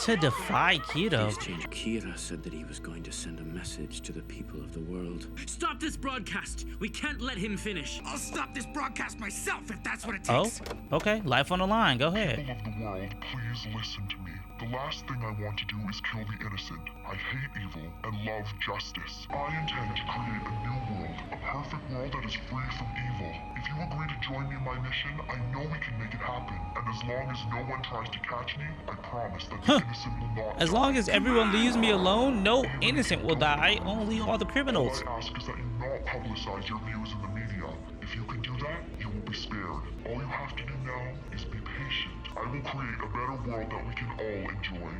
To defy Kira. Kira said that he was going to send a message to the people of the world. Stop this broadcast. We can't let him finish. I'll stop this broadcast myself if that's what it Oh, takes. okay. Life on the line. Go ahead. People of the world, please listen to me. The last thing I want to do is kill the innocent. I hate evil and love justice. I intend to create a new world, a perfect world that is free from evil. If you agree to join me in my mission, I know we can make it happen. And as long as no one tries to catch me, I promise that the innocent will not As long as everyone leaves me alone, no innocent will die, only all the criminals. All I ask is that you not publicize your views in the media. If you can do that, you will be spared. All you have to do now is be patient. I will create a better world that we can all enjoy.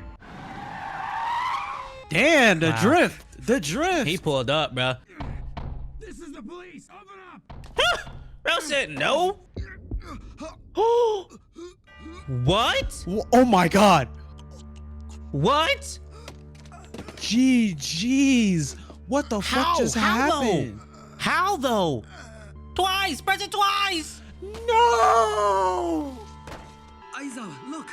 Damn, the drift. The drift. He pulled up, bro. This is the police. Open up. Bro said no. What? Oh my god. What? Jeez. What the fuck just happened? How though? Twice. Press it twice. No. Aizawa, look.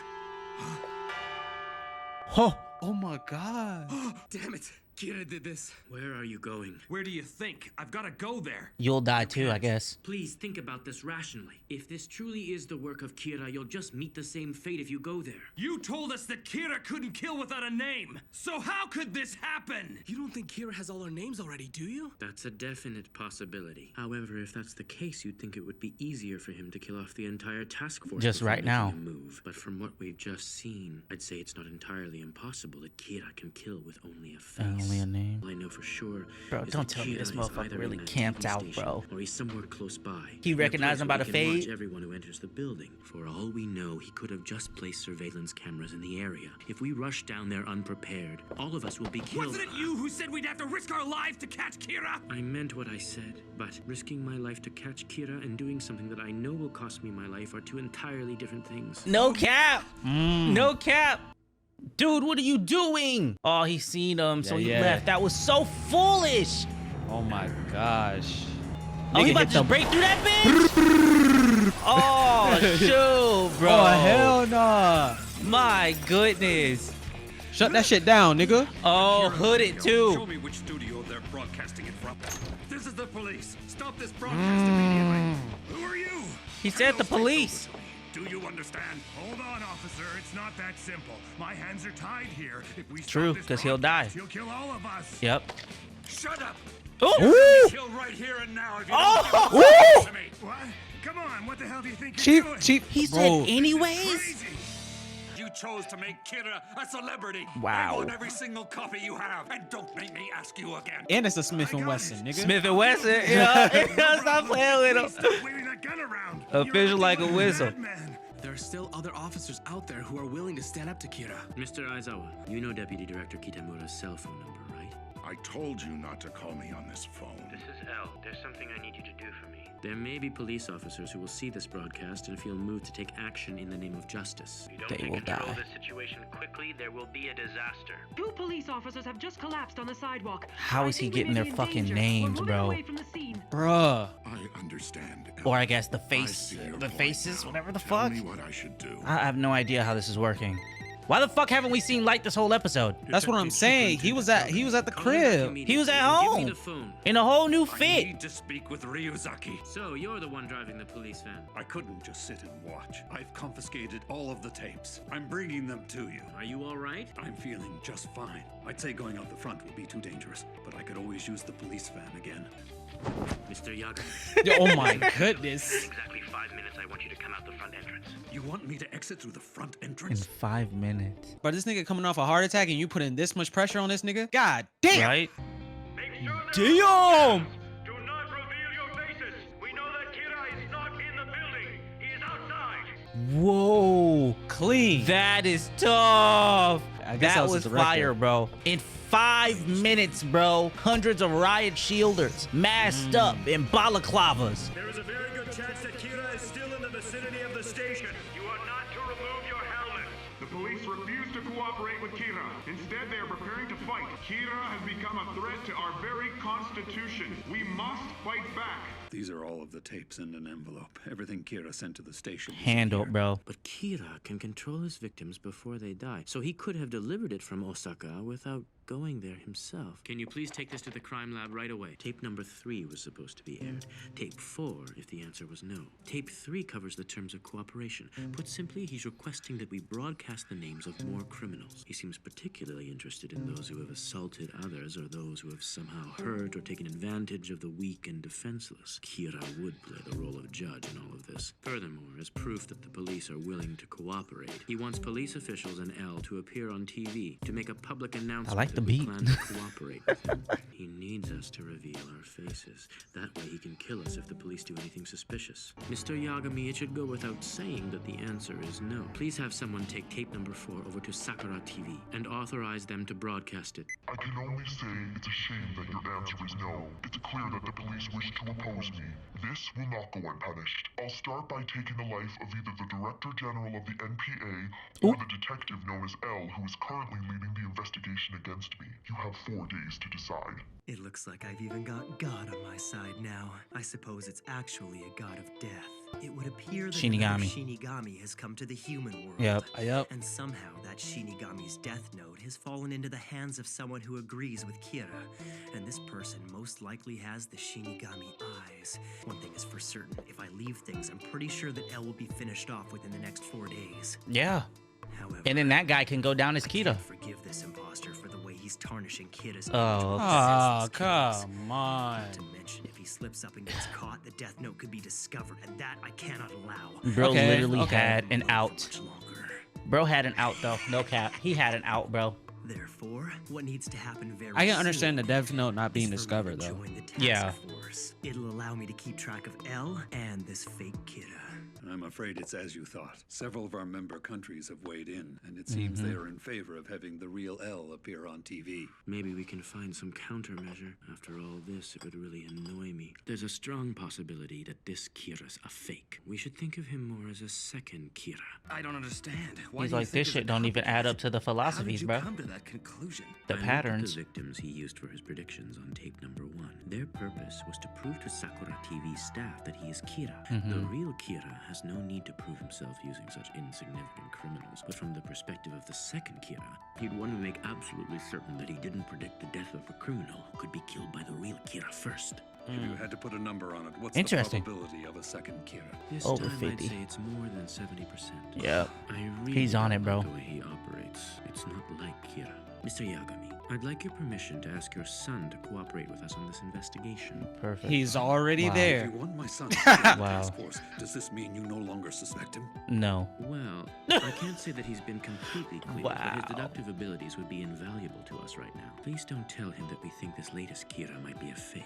Oh my god. Damn it. Kira did this. Where are you going? Where do you think? I've got to go there. You'll die too, I guess. Please think about this rationally. If this truly is the work of Kira, you'll just meet the same fate if you go there. You told us that Kira couldn't kill without a name. So how could this happen? You don't think Kira has all our names already, do you? That's a definite possibility. However, if that's the case, you'd think it would be easier for him to kill off the entire task force. Just before right now. making a move. But from what we've just seen, I'd say it's not entirely impossible that Kira can kill with only a face. Only a name. All I know for sure. Bro, is don't that tell me Kira this is motherfucker either really in that camped TV out, station, bro. Or he's somewhere close by. He In a recognized place him where by he the can watch fade. everyone who enters the building. For all we know, he could have just placed surveillance cameras in the area. If we rush down there unprepared, all of us will be killed. Wasn't it you who said we'd have to risk our lives to catch Kira? I meant what I said, but risking my life to catch Kira and doing something that I know will cost me my life are two entirely different things. No cap. No cap. Dude, what are you doing? Oh, he seen him, so he left. That was so foolish. Oh my gosh. Oh, he about to just break through that bitch? Oh, shoot, bro. Oh, hell nah. My goodness. Shut that shit down, nigga. Oh, hooded too. Show me which studio they're broadcasting it from. This is the police. Stop this broadcast immediately. Who are you? He said the police. Do you understand? Hold on, officer. It's not that simple. My hands are tied here. If we True, because he'll die. he'll kill all of us. Yep. Shut up. Oh! You'll be killed right here and now if you don't give Oh! to me. What? Come on. What the hell do you think Chief, you're doing? Chief. He said bro. anyways? You chose to make Kira a celebrity. Wow. I want every single copy you have. And don't make me ask you again. And it's a Smith & Wesson, nigga. Smith & Wesson. Yeah. Stop playing with him. Stop waving that gun around. Official like a whistle. There are still other officers out there who are willing to stand up to Kira. Mr. Aizawa, you know Deputy Director Kitamura's cell phone number, right? I told you not to call me on this phone. This is L, there's something I need you to do for me. There may be police officers who will see this broadcast and feel moved to take action in the name of justice. If you don't take control of this situation quickly, there will be a disaster. 2 police officers have just collapsed on the sidewalk. How is he getting their fucking names, bro? Bruh. I understand. Or I guess the faces, whatever the fuck. Tell me what I should do. I have no idea how this is working. Why the fuck haven't we seen Light this whole episode? That's what I'm saying. He was at the crib. He was at home in a whole new I fit. need to speak with Ryuzaki. So you're the one driving the police van. I couldn't just sit and watch. I've confiscated all of the tapes. I'm bringing them to you. Are you all right? I'm feeling just fine. I'd say going out the front would be too dangerous, but I could always use the police van again. Mr. Yaga. Oh my goodness. In exactly 5 minutes, I want you to come out the front entrance. You want me to exit through the front In entrance? 5 minutes. But this nigga coming off a heart attack and you putting this much pressure on this nigga? God damn. Right? Damn. Do not reveal your faces. We know that Kira is not in the building. He is outside. Whoa. Clean. That is tough. I guess That was was the director. fire, bro. In 5 minutes, bro. Hundreds of riot shielders masked up in balaclavas. There is a very good chance that Kira is still in the vicinity of the station. You are not to remove your helmet. The police refuse to cooperate with Kira. Instead, they are preparing to fight. Kira has become a threat to our very constitution. We must fight back. These are all of the tapes in an envelope. Everything Kira sent to the station. Handled, bro. But Kira can control his victims before they die, so he could have delivered it from Osaka without going there himself. Can you please take this to the crime lab right away? Tape number 3 was supposed to be aired. Tape 4, if the answer was no. Tape 3 covers the terms of cooperation. Put simply, he's requesting that we broadcast the names of more criminals. He seems particularly interested in those who have assaulted others or those who have somehow hurt or taken advantage of the weak and defenseless. Kira would play the role of judge in all of this. Furthermore, as proof that the police are willing to cooperate, he wants police officials and L to appear on TV to make a public announcement. I like the that we beat. plan to cooperate with him. He needs us to reveal our faces. That way he can kill us if the police do anything suspicious. Mr. Yagami, it should go without saying that the answer is no. Please have someone take tape number 4 over to Sakura TV and authorize them to broadcast it. I can only say it's a shame that your answer is no. It's clear that the police wish to oppose me. This will not go unpunished. I'll start by taking the life of either the Director General of the NPA or the detective known as L, who is currently leading the investigation against me. You have 4 days to decide. It looks like I've even got God on my side now. I suppose it's actually a god of death. It would appear that another Shinigami has come to the human world. Yep. And somehow that Shinigami's death note has fallen into the hands of someone who agrees with Kira. And this person most likely has the Shinigami eyes. One thing is for certain, if I leave things, I'm pretty sure that L will be finished off within the next 4 days. Yeah. However, And then that guy can go down as I Kira. can't forgive this imposter for the way he's tarnishing Kira's Oh, come on. Not to mention, if he slips up and gets caught, the death note could be discovered, and that I cannot allow. Bro literally had an out. Bro had an out though. No cap. He had an out, bro. Therefore, what needs to happen very I can understand the soon Death Note not being is for me to discovered though. join the task Yeah. force. It'll allow me to keep track of L and this fake Kira. I'm afraid it's as you thought. Several of our member countries have weighed in, and it seems they are in favor of having the real L appear on TV. Maybe we can find some countermeasure. After all this, it would really annoy me. There's a strong possibility that this Kira's a fake. We should think of him more as a second Kira. I don't understand. He's like, this shit don't even add up to the philosophies, bro. Come to that conclusion. The I looked at patterns. the victims he used for his predictions on tape number 1. Their purpose was to prove to Sakura TV staff that he is Kira. The real Kira has no need to prove himself using such insignificant criminals. But from the perspective of the second Kira, he'd want to make absolutely certain that he didn't predict the death of a criminal who could be killed by the real Kira first. If you had to put a number on it, what's Interesting. the probability of a second Kira? This Over time 50. I'd say it's more than 70%. Yep. I really He's on it, don't bro. like the way he operates. It's not like Kira. Mr. Yagami, I'd like your permission to ask your son to cooperate with us on this investigation. Perfect. He's already If there. you want my son to stay in the Wow. task force, does this mean you no longer suspect him? No. Well, I can't say that he's been completely clear, but his Wow. deductive abilities would be invaluable to us right now. Please don't tell him that we think this latest Kira might be a fake.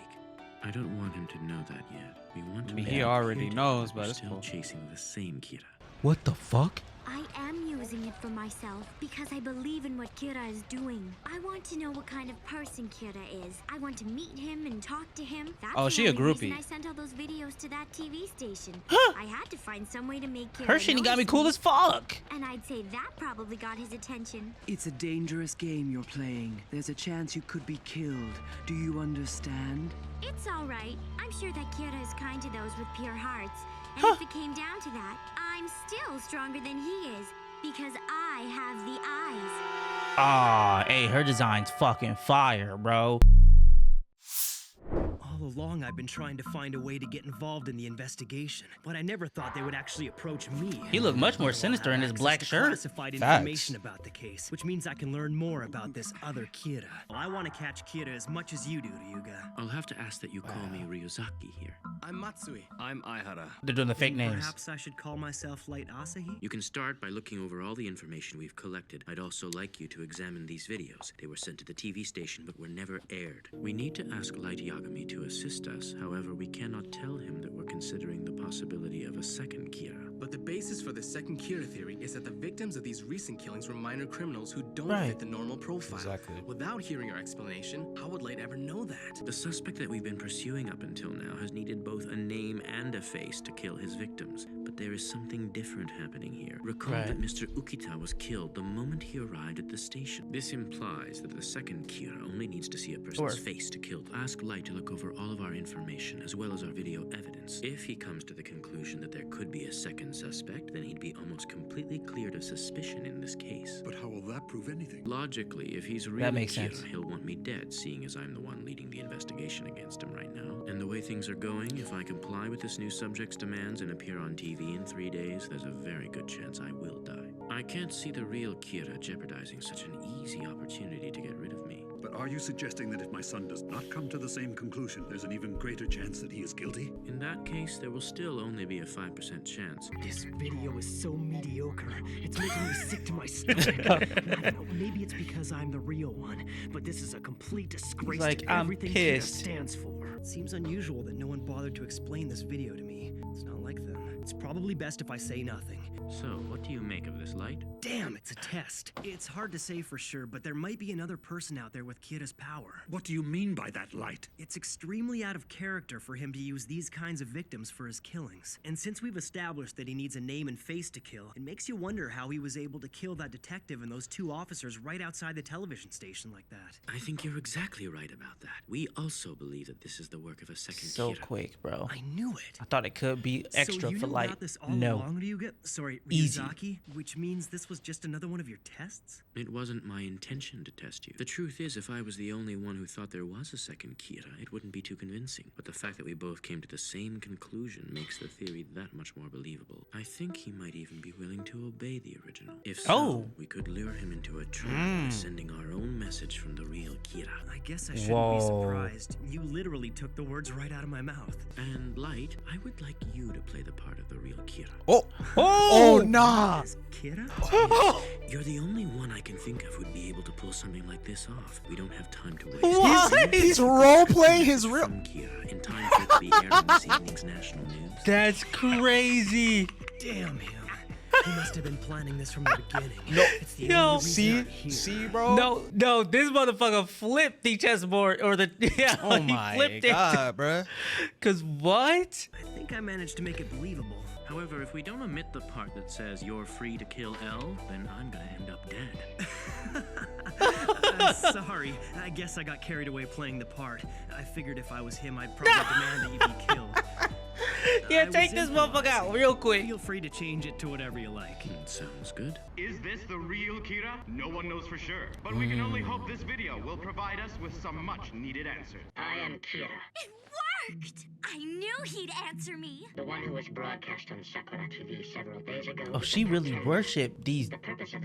I don't want him to know that yet. We want to I mean, make he it already clear to him knows, that but we're it's still cool. chasing the same Kira. What the fuck? I am using it for myself because I believe in what Kira is doing. I want to know what kind of person Kira is. I want to meet him and talk to him. That's she a the only reason groupie. I sent all those videos to that TV station. I had to find some way to make Kira Her shit got me notice cool as fuck. And I'd say that probably got his attention. It's a dangerous game you're playing. There's a chance you could be killed. Do you understand? It's all right. I'm sure that Kira is kind to those with pure hearts. And if it came down to that, I'm still stronger than he is because I have the eyes. Ah, hey, her design's fucking fire, bro. All along, I've been trying to find a way to get involved in the investigation, but I never thought they would actually approach me. He looked much more sinister in his black shirt. Classified Facts. information about the case, which means I can learn more about this other Kira. I want to catch Kira as much as you do, Ryuga. I'll have to ask that you call me Ryuzaki here. I'm Matsui. I'm Aihara. They're doing the fake names. Perhaps I should call myself Light Asahi? You can start by looking over all the information we've collected. I'd also like you to examine these videos. They were sent to the TV station but were never aired. We need to ask Light Yagami to assist us. However, we cannot tell him that we're considering the possibility of a second Kira. But the basis for the second Kira theory is that the victims of these recent killings were minor criminals who don't Right. fit the normal profile. Exactly. Without hearing our explanation, how would Light ever know that? The suspect that we've been pursuing up until now has needed both a name and a face to kill his victims. But there is something different happening here. Recall that Mr. Ukita was killed the moment he arrived at the station. This implies that the second Kira only needs to see a person's face to kill them. Ask Light to look over all of our information as well as our video evidence. If he comes to the conclusion that there could be a second suspect, then he'd be almost completely cleared of suspicion in this case. But how will that prove anything? Logically, if he's really That makes Kira, sense. he'll want me dead, seeing as I'm the one leading the investigation against him right now. And the way things are going, if I comply with this new subject's demands and appear on TV in 3 days, there's a very good chance I will die. I can't see the real Kira jeopardizing such an easy opportunity to get rid of me. But are you suggesting that if my son does not come to the same conclusion, there's an even greater chance that he is guilty? In that case, there will still only be a 5% chance. This video is so mediocre. It's making me sick to my stomach. I don't know, maybe it's because I'm the real one, but this is a complete disgrace Like, to I'm everything pissed. Kira stands for. It seems unusual that no one bothered to explain this video to me. It's not like them. It's probably best if I say nothing. So, what do you make of this, Light? Damn, it's a test. It's hard to say for sure, but there might be another person out there with Kira's power. What do you mean by that, Light? It's extremely out of character for him to use these kinds of victims for his killings. And since we've established that he needs a name and face to kill, it makes you wonder how he was able to kill that detective and those 2 officers right outside the television station like that. I think you're exactly right about that. We also believe that this is the work of a second So Kira. quick, bro. I knew it. I thought it could be extra so you for knew Light. about this all No. along, Ryuga? Sorry, Easy. Ryuzaki? Which means this was just another one of your tests? It wasn't my intention to test you. The truth is, if I was the only one who thought there was a second Kira, it wouldn't be too convincing. But the fact that we both came to the same conclusion makes the theory that much more believable. I think he might even be willing to obey the original. If so, we could lure him into a trap by sending our own message from the real Kira. I guess I shouldn't be surprised. You literally took the words right out of my mouth. And Light, I would like you to play the part of the real Kira. Oh, nah. Kira? You're the only one I can think of who'd be able to pull something like this off. We don't have time to waste. What? He's role-playing his real... From Kira in time for it to be aired on this evening's national news. That's crazy. Damn him. He must have been planning this from the beginning. No. It's the Yo. only reason I'm here. See, bro? No, this motherfucker flipped the chessboard or the Oh he my flipped god, bruh. Cause what? I think I managed to make it believable. However, if we don't omit the part that says you're free to kill L, then I'm gonna end up dead. Sorry, I guess I got carried away playing the part. I figured if I was him, I'd probably demand that you be killed. Yeah, I take was this motherfucker out real quick. Feel free to change it to whatever you like. Sounds good. Is this the real Kira? No one knows for sure, but we can only hope this video will provide us with some much needed answers. I am Kira, It worked! I knew he'd answer me. the one who was broadcast on Sakura TV several days ago. Oh, she really worshipped these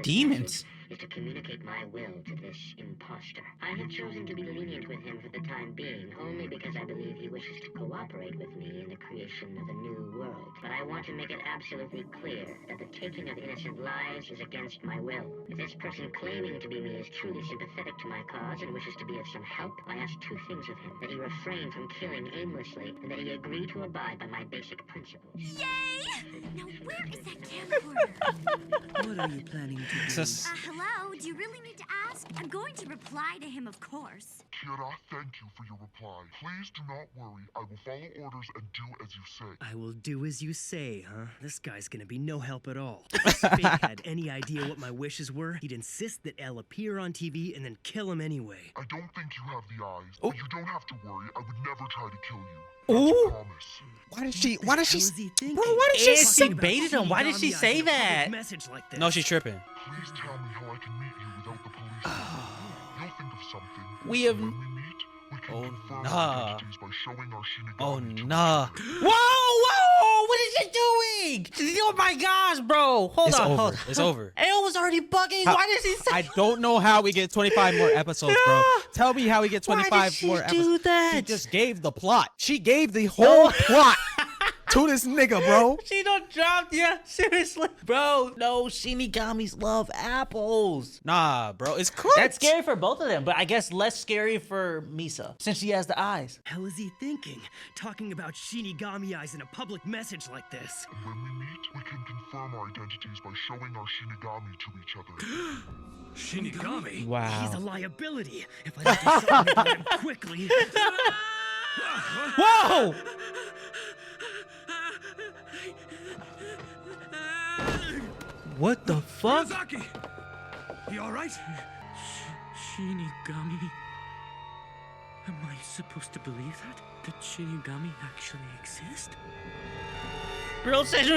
demons. Is to communicate my will to this imposter. I have chosen to be lenient with him for the time being, only because I believe he wishes to cooperate with me in the creation of a new world. But I want to make it absolutely clear that the taking of innocent lives is against my will. If this person claiming to be me is truly sympathetic to my cause and wishes to be of some help, I ask 2 things of him: that he refrain from killing aimlessly, and that he agree to abide by my basic principles. Yay! Now where is that camera What are you planning to do? Hello? Do you really need to ask? I'm going to reply to him, of course. Kira, thank you for your reply. Please do not worry. I will follow orders and do as you say. I will do as you say, huh? This guy's gonna be no help at all. If Fate had any idea what my wishes were, he'd insist that Elle appear on TV and then kill him anyway. I don't think you have the eyes, but you don't have to worry. I would never try to kill you. Ooh. Promise. Why did she? Why did she? Bro, why did she? She baited him. Why did she say that? Message like this. No, she's tripping. Please tell me how I can meet you without the police. You'll think of something. We have. When we meet, we can confirm nah. our identities by showing our Shinigami. Oh nah. Whoa! What is she doing? Oh my gosh, bro! Hold on, hold on. It's over. Ale was already bugging. Why did she say? I don't know how we get 25 more episodes, bro. Tell me how we get 25 more episodes. Do that? She just gave the plot. She gave the whole plot to this nigga, bro. She done dropped ya. Seriously, bro. No, Shinigamis love apples. Nah, bro, it's cooked. That's scary for both of them, but I guess less scary for Misa since she has the eyes. Hell is he thinking? Talking about Shinigami eyes in a public message like this. And when we meet, we can confirm our identities by showing our Shinigami to each other. Shinigami? Wow. He's a liability. If I don't do something about him quickly. Whoa! What the fuck? Miyazaki! You alright? Shinigami? Am I supposed to believe that? That Shinigami actually exist? Real says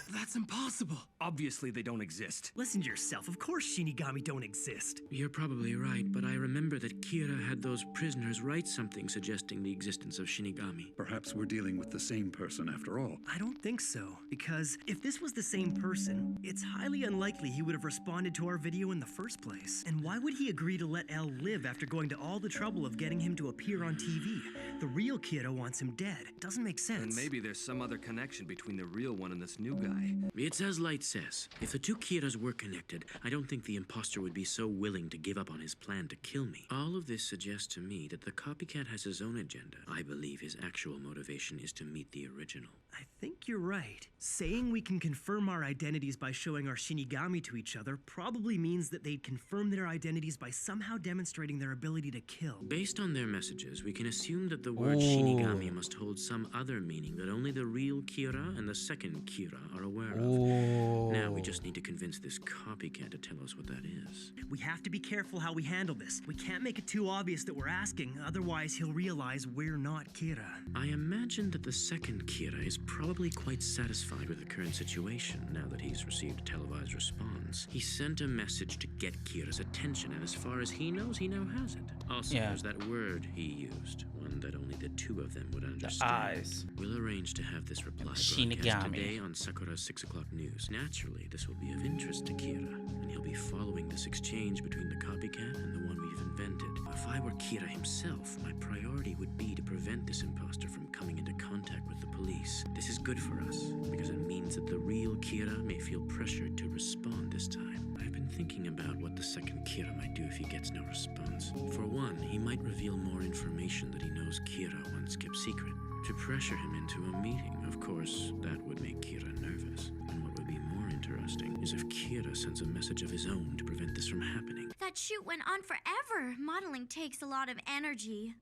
That's impossible. Obviously, they don't exist. Listen to yourself. Of course Shinigami don't exist. You're probably right, but I remember that Kira had those prisoners write something suggesting the existence of Shinigami. Perhaps we're dealing with the same person after all. I don't think so, because if this was the same person, it's highly unlikely he would have responded to our video in the first place. And why would he agree to let Elle live after going to all the trouble of getting him to appear on TV? The real Kira wants him dead. Doesn't make sense. And maybe there's some other connection between the real one and this new guy. It's as Light says. If the two Kiras were connected, I don't think the imposter would be so willing to give up on his plan to kill me. All of this suggests to me that the copycat has his own agenda. I believe his actual motivation is to meet the original. I think you're right. Saying we can confirm our identities by showing our Shinigami to each other probably means that they'd confirm their identities by somehow demonstrating their ability to kill. Based on their messages, we can assume that the word Shinigami must hold some other meaning that only the real Kira and the second Kira are aware of. Now we just need to convince this copycat to tell us what that is. We have to be careful how we handle this. We can't make it too obvious that we're asking, otherwise he'll realize we're not Kira. I imagine that the second Kira is probably quite satisfied with the current situation now that he's received a televised response. He sent a message to get Kira's attention, and as far as he knows, he now has it. Also, there's that word he used, one that only the two of them would understand. The eyes. We'll arrange to have this reply broadcast Shinigami. today on Sakura's 6 o'clock news. Naturally, this will be of interest to Kira, and he'll be following this exchange between the copycat and the one we've invented. If I were Kira himself, my priority would be to prevent this imposter from coming into contact with the police. This is good for us, because it means that the real Kira may feel pressured to respond this time. I've been thinking about what the second Kira might do if he gets no response. For one, he might reveal more information that he knows Kira once kept secret. To pressure him into a meeting, of course, that would make Kira nervous. And what would be more interesting is if Kira sends a message of his own to prevent this from happening. That shoot went on forever. Modeling takes a lot of energy.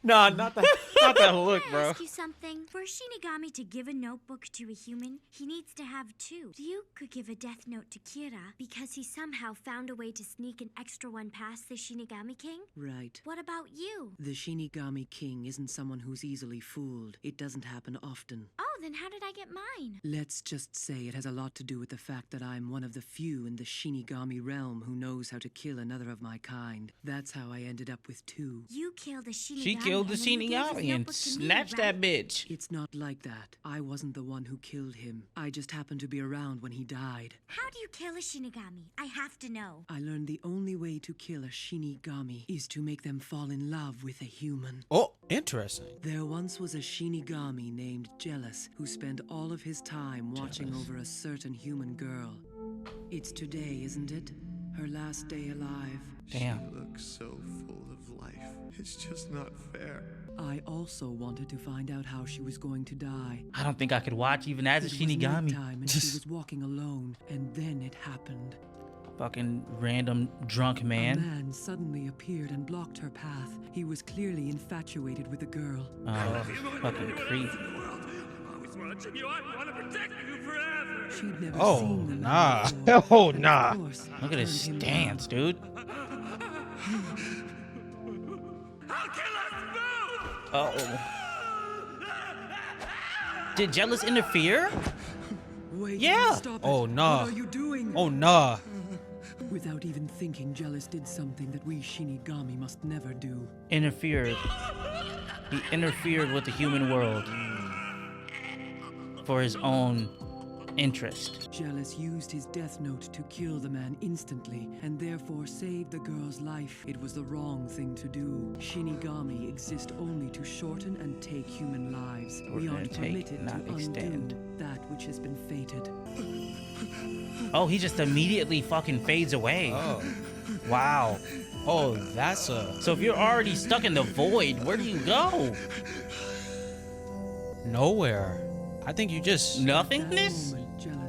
No, not that look, Can I bro. ask you something? For a Shinigami to give a notebook to a human, he needs to have two. Ryuk could give a death note to Kira because he somehow found a way to sneak an extra one past the Shinigami King? Right. What about you? The Shinigami King isn't someone who's easily fooled. It doesn't happen often. Oh, then how did I get mine? Let's just say it has a lot to do with the fact that I'm one of the few in the Shinigami realm who knows how to kill another of my kind. That's how I ended up with two. You killed a Shinigami. She killed the and then you gave his Shinigami and notebook to me, snatched that right? bitch. It's not like that. I wasn't the one who killed him. I just happened to be around when he died. How do you kill a Shinigami? I have to know. I learned the only way to kill a Shinigami is to make them fall in love with a human. Oh, interesting. There once was a Shinigami named Jealous who spent all of his time watching over a certain human girl. It's today, isn't it? Her last day alive. Damn. She looks so full of life. It's just not fair. I also wanted to find out how she was going to die. I don't think I could watch even as a It was Shinigami. nighttime and she was walking alone, and then it happened. Fucking random drunk man. A man suddenly appeared and blocked her path. He was clearly infatuated with the girl. Oh, fucking creep. Watching you, I want to protect you forever. She'd never Oh, seen the nah. man before. Oh, nah. Of course, Look at his turned him stance, down. dude. Oh. Did Jealous interfere? Wait, Yeah. stop it. Oh, nah. What are you doing? Oh, nah. Without even thinking, Jealous did something that we Shinigami must never do. Interfered. He interfered with the human world for his own interest. Jealous used his death note to kill the man instantly and therefore saved the girl's life. It was the wrong thing to do. Shinigami exist only to shorten and take human lives. We Shorten aren't and take, permitted not to extend. undo that which has been fated. Oh, he just immediately fucking fades away. Oh. Wow. Oh, that's a... So if you're already stuck in the void, where do you go? Nowhere. I think you just... Nothingness?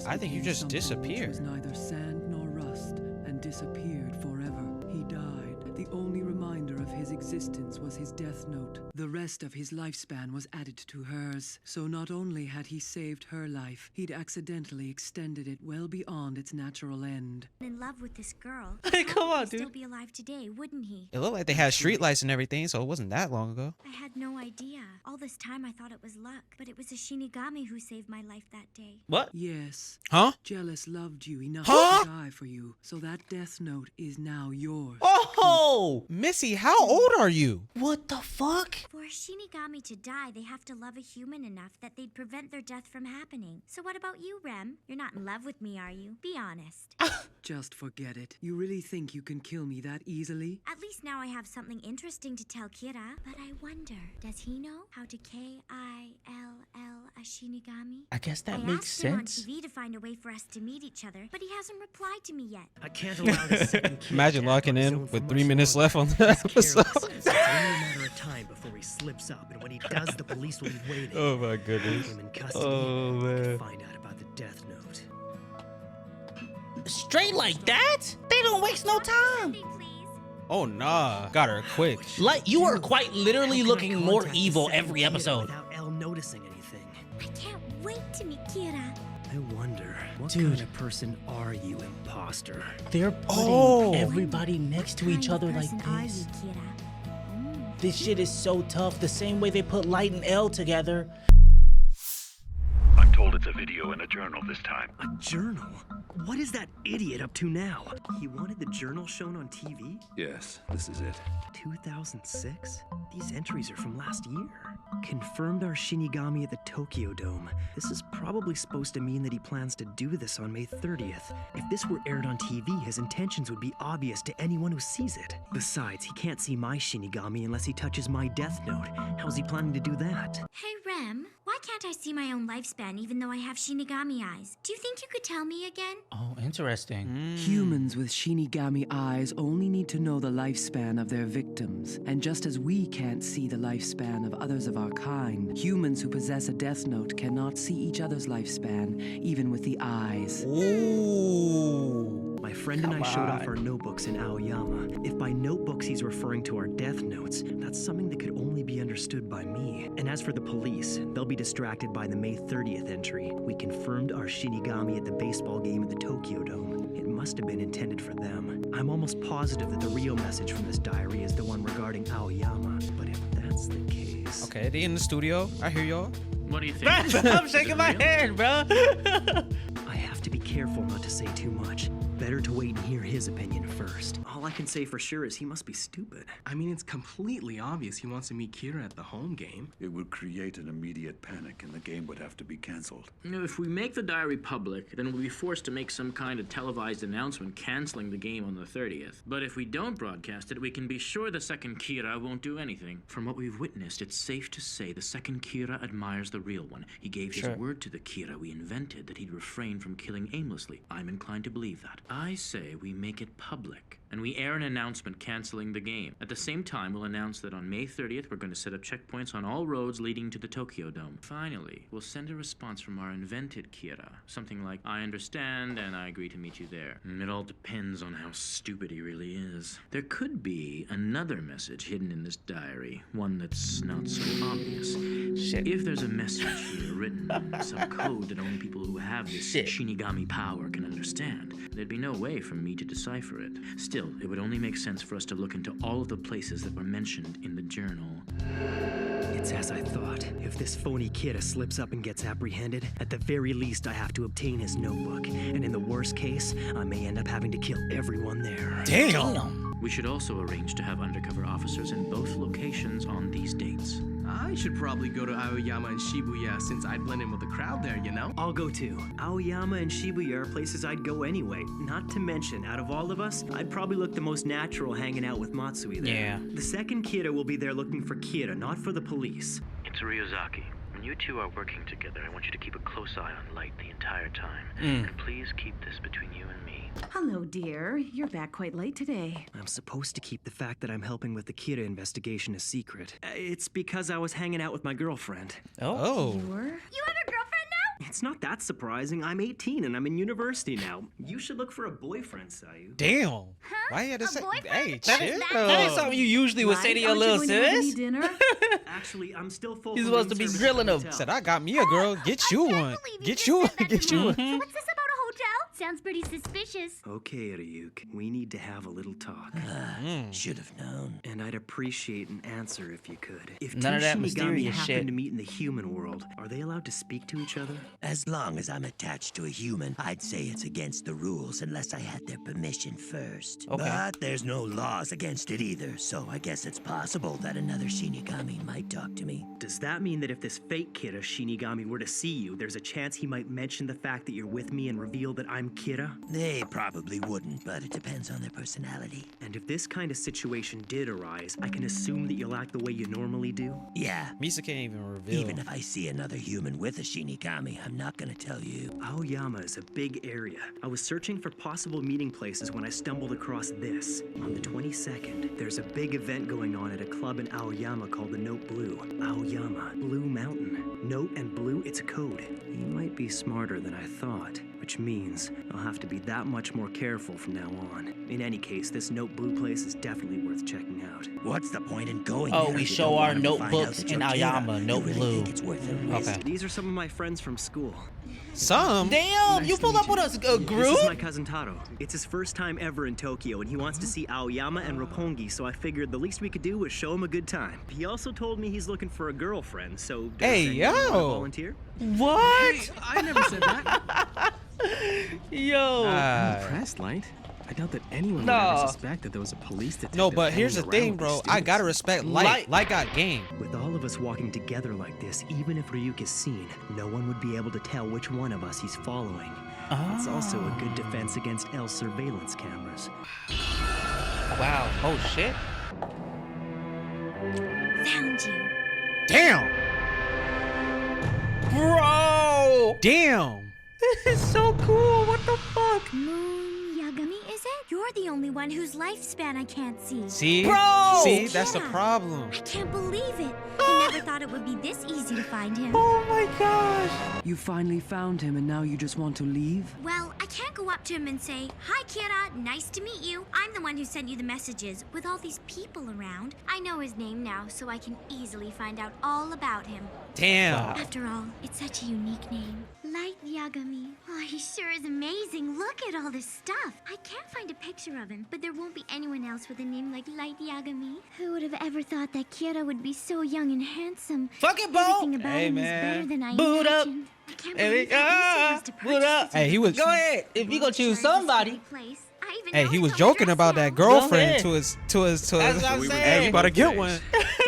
I think you just disappeared. Was neither sand nor rust and disappeared forever. He died. The only reminder of his existence was his death note. The rest of his lifespan was added to hers. So not only had he saved her life, he'd accidentally extended it well beyond its natural end. In love with this girl. Hey, come on, He'd still dude. be alive today, wouldn't he? It looked like they had street lights and everything, so it wasn't that long ago. I had no idea. All this time I thought it was luck, but it was a Shinigami who saved my life that day. What? Yes. Huh? Jealous loved you enough Huh? to die for you, so that death note is now yours. Oh! Missy, how old are you? What the fuck? For a Shinigami to die, they have to love a human enough that they'd prevent their death from happening. So what about you, Rem? You're not in love with me, are you? Be honest. Just forget it. You really think you can kill me that easily? At least now I have something interesting to tell Kira. But I wonder, does he know how to K-I-L-L a Shinigami? I guess that I makes asked him on sense. TV to find a way for us to meet each other, but he hasn't replied to me yet. I can't allow this second kid Imagine to act locking on his in own for with much 3 minutes longer. left on the He's episode. careless. It's only a matter of time before he slips up, and when he does, the police will be waiting. Oh my goodness. Him in custody. Oh we can man. find out about the death note. Straight like that? They don't waste no time. Oh nah. Got her quick. Like, you are quite literally How can I looking more contact the evil second every kid episode. Without Elle noticing anything. I can't wait to meet Kira. I wonder, what Dude. kind of person are you, imposter? They're putting everybody What next to each kind of other like person are you, this. Kira? This shit is so tough. The same way they put Light and L together. I'm told it's a video in a journal this time. A journal? What is that idiot up to now? He wanted the journal shown on TV? Yes, this is it. 2006? These entries are from last year. Confirmed our Shinigami at the Tokyo Dome. This is probably supposed to mean that he plans to do this on May 30th. If this were aired on TV, his intentions would be obvious to anyone who sees it. Besides, he can't see my Shinigami unless he touches my death note. How's he planning to do that? Hey, Rem, why can't I see my own lifespan even though I have Shinigami eyes? Do you think you could tell me again? Oh, interesting. Humans with Shinigami eyes only need to know the lifespan of their victims. And just as we can't see the lifespan of others of our kind, humans who possess a death note cannot see each other's lifespan, even with the eyes. Ooh. My friend and I showed off our notebooks in Aoyama. If by notebooks he's referring to our death notes, that's something that could only be understood by me. And as for the police, they'll be distracted by the May 30th entry. We confirmed our Shinigami at the baseball game at the Tokyo Dome. It must have been intended for them. I'm almost positive that the real message from this diary is the one regarding Aoyama. But if that's the case... Okay, they in the studio. I hear y'all. What do you think? I'm shaking my head, bro. I have to be careful not to say too much. Better to wait and hear his opinion first. All I can say for sure is he must be stupid. I mean, it's completely obvious he wants to meet Kira at the home game. It would create an immediate panic and the game would have to be cancelled. You know, if we make the diary public, then we'll be forced to make some kind of televised announcement canceling the game on the 30th. But if we don't broadcast it, we can be sure the second Kira won't do anything. From what we've witnessed, it's safe to say the second Kira admires the real one. He gave his word to the Kira we invented that he'd refrain from killing aimlessly. I'm inclined to believe that. I say we make it public, and we air an announcement canceling the game. At the same time, we'll announce that on May 30th, we're going to set up checkpoints on all roads leading to the Tokyo Dome. Finally, we'll send a response from our invented Kira. Something like, I understand, and I agree to meet you there. It all depends on how stupid he really is. There could be another message hidden in this diary, one that's not so obvious. Shit. If there's a message here written in some code that only people who have this Shinigami power can understand, there'd be no way for me to decipher it. Still, it would only make sense for us to look into all of the places that were mentioned in the journal. It's as I thought. If this phony Kira slips up and gets apprehended, at the very least I have to obtain his notebook. And in the worst case, I may end up having to kill everyone there. Damn. We should also arrange to have undercover officers in both locations on these dates. I should probably go to Aoyama and Shibuya since I'd blend in with the crowd there, you know? I'll go too. Aoyama and Shibuya are places I'd go anyway. Not to mention, out of all of us, I'd probably look the most natural hanging out with Matsui there. Yeah. The second Kira will be there looking for Kira, not for the police. It's Ryuzaki. When you two are working together, I want you to keep a close eye on Light the entire time. And please keep this between you and me. Hello, dear. You're back quite late today. I'm supposed to keep the fact that I'm helping with the Kira investigation a secret. It's because I was hanging out with my girlfriend. Oh. You were? You have a girlfriend now? It's not that surprising. I'm 18 and I'm in university now. You should look for a boyfriend, Sayu. Damn. Huh? Why you had to say? boyfriend? Hey, That chill. is That ain't something you usually would say to your Aren't you little going to have any sis. dinner? Actually, I'm still full. You're for supposed to room be service grilling at the them. hotel. Said I got me a girl. Get you one. Get you one. Get you one. So what's this about a hotel? Sounds pretty suspicious. Okay, Ryuk, we need to have a little talk. Should have known. And I'd appreciate an answer if you could. If None two of that Shinigami mysterious happen shit. to meet in the human world, are they allowed to speak to each other? As long as I'm attached to a human, I'd say it's against the rules unless I had their permission first. Okay. But there's no laws against it either, so I guess it's possible that another Shinigami might talk to me. Does that mean that if this fake Kira Shinigami were to see you, there's a chance he might mention the fact that you're with me and reveal that I'm Kira? They probably wouldn't, but it depends on their personality. And if this kind of situation did arise, I can assume that you'll act the way you normally do? Yeah. Misa can't even reveal. Even if I see another human with a Shinigami, I'm not gonna tell you. Aoyama is a big area. I was searching for possible meeting places when I stumbled across this. On the 22nd, there's a big event going on at a club in Aoyama called the Note Blue. Aoyama, Blue Mountain. Note and blue, it's a code. You might be smarter than I thought, which means I'll have to be that much more careful from now on. In any case, this Note Blue place is definitely worth checking out. What's the point in going Oh, there we if you show don't our want 'em to find out notebooks that in you're Kira? Aoyama, You Note really Blue. think it's worth the risk? Okay. These are some of my friends from school. Some. Damn, Nice you to pulled meet up with us a This group? is my cousin Taro. It's his first time ever in Tokyo, and he wants to see Aoyama and Roppongi, so I figured the least we could do was show him a good time. He also told me he's looking for a girlfriend, so does Hey, anyone wanna yo. volunteer? What? Hey, I never said that. Yo. Impressed, Light. I doubt that anyone would Nah. ever suspect that there was a police detective. No, but here's the hanging around thing, with bro. these I gotta students. respect Light. Light got game. With all of us walking together like this, even if Ryuk is seen, no one would be able to tell which one of us he's following. It's also a good defense against L surveillance cameras. Wow. Oh, shit. Found you. Damn. Bro. Damn. This is so cool. What the fuck? Moon Yagami, is it? You're the only one whose lifespan I can't see. See? Bro! See? That's the Yeah. problem. I can't believe it. I never thought it would be this easy to find him. Oh my gosh. You finally found him and now you just want to leave? Well, I can't go up to him and say, "Hi, Kira, nice to meet you. I'm the one who sent you the messages." With all these people around, I know his name now, so I can easily find out all about him. Damn. After all, it's such a unique name. Light Yagami. Oh, he sure is amazing. Look at all this stuff. I can't find a picture of him, but there won't be anyone else with a name like Light Yagami. Who would have ever thought that Kira would be so young and handsome? Fuck it, Bo. Everything about Hey, him man. is better than I Boot up. imagined. I can't Hey, believe how easy it was to boot purchase up. this Hey, he was. Go ahead. If you gonna choose somebody. place. even Hey, know he it's was on joking dress about now. that girlfriend ahead. to his. That's what I'm We were saying. Hey, you better get days. one.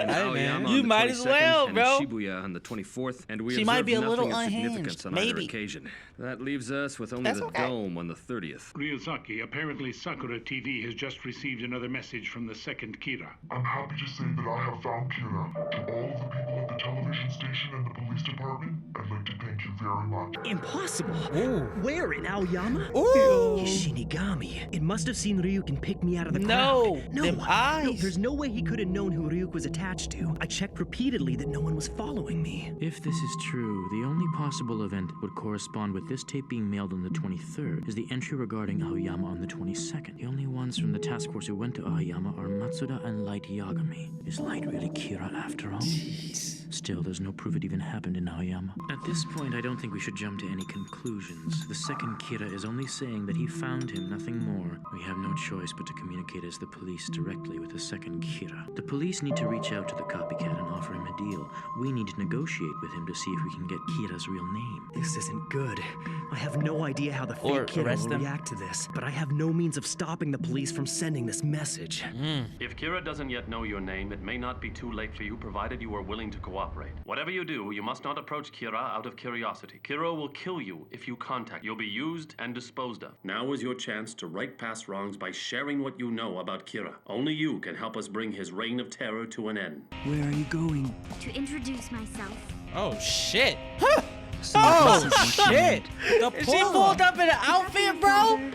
In Hey, Aoyama man. on You the might as 22nd well, and bro. in Shibuya on the 24th, and we She might observed be a little nothing of unhinged, significance on maybe. either occasion. That leaves us with only That's the okay. dome on the 30th. Ryuzaki, apparently Sakura TV has just received another message from the second Kira. I'm happy to say that I have found Kira. To all of the people at the television station and the police department, I'd like to thank you very much. Impossible. Ooh. Where, in Aoyama? Ooh. He's Shinigami. It must have seen Ryuk and picked me out of the No, crowd. them eyes. No, there's no way he could have known who Ryuk was attached to. I checked repeatedly that no one was following me. If this is true, the only possible event that would correspond with this tape being mailed on the 23rd is the entry regarding Aoyama on the 22nd. The only ones from the task force who went to Aoyama are Matsuda and Light Yagami. Is Light really Kira after all? Still, there's no proof it even happened in Aoyama. At this point, I don't think we should jump to any conclusions. The second Kira is only saying that he found him, nothing more. We have no choice but to communicate as the police directly with the second Kira. The police need to reach out to the copycat and offer him a deal. We need to negotiate with him to see if we can get Kira's real name. This isn't good. I have no idea how the Or fake Kira arrest will them. react to this, but I have no means of stopping the police from sending this message. If Kira doesn't yet know your name, it may not be too late for you, provided you are willing to cooperate. Whatever you do, you must not approach Kira out of curiosity. Kira will kill you if you contact. You'll be used and disposed of. Now is your chance to right past wrongs by sharing what you know about Kira. Only you can help us bring his reign of terror to an end. Where are you going? To introduce myself. Oh shit. Oh shit. The Is she pulled up in an outfit, bro?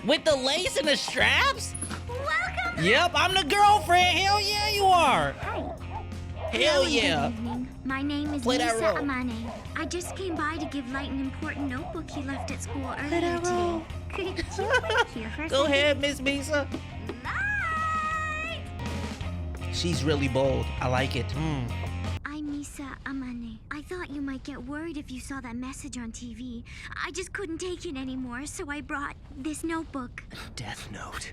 With the lace and the straps? Welcome. Yep, I'm the girlfriend. Hell yeah, you are. Hell Hello and yeah. good evening. My name is Play that Misa role. Amane. I just came by to give Light an important notebook he left at school earlier that role. today. Could you wait here for a Go second? ahead, Miss Misa. She's really bold. I like it. I'm Misa Amane. I thought you might get worried if you saw that message on TV. I just couldn't take it anymore, so I brought this notebook. Death Note.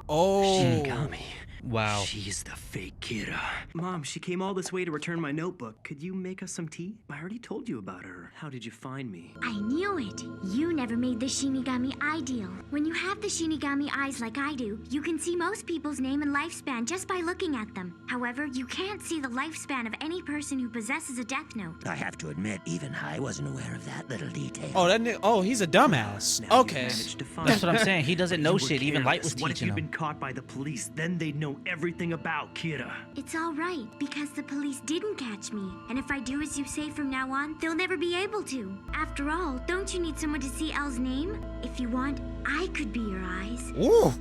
Oh. Shinigami. Wow. She's the fake Kira. Mom, she came all this way to return my notebook. Could you make us some tea? I already told you about her. How did you find me? I knew it. You never made the Shinigami ideal. When you have the Shinigami eyes like I do, you can see most people's name and lifespan just by looking at them. However, you can't see the lifespan of any person who possesses a Death Note. I have to admit, even I wasn't aware of that little detail. Oh, that nigga. Oh, he's a dumbass. Now you've Okay. managed to find That's what I'm me. saying. He doesn't know You were shit. Even Light was careless. What if teaching you'd him. been caught by the police? Then they'd know everything about Kira. It's all right, because the police didn't catch me. And if I do as you say from now on, they'll never be able to. After all, don't you need someone to see Elle's name? If you want, I could be your eyes. Ooh.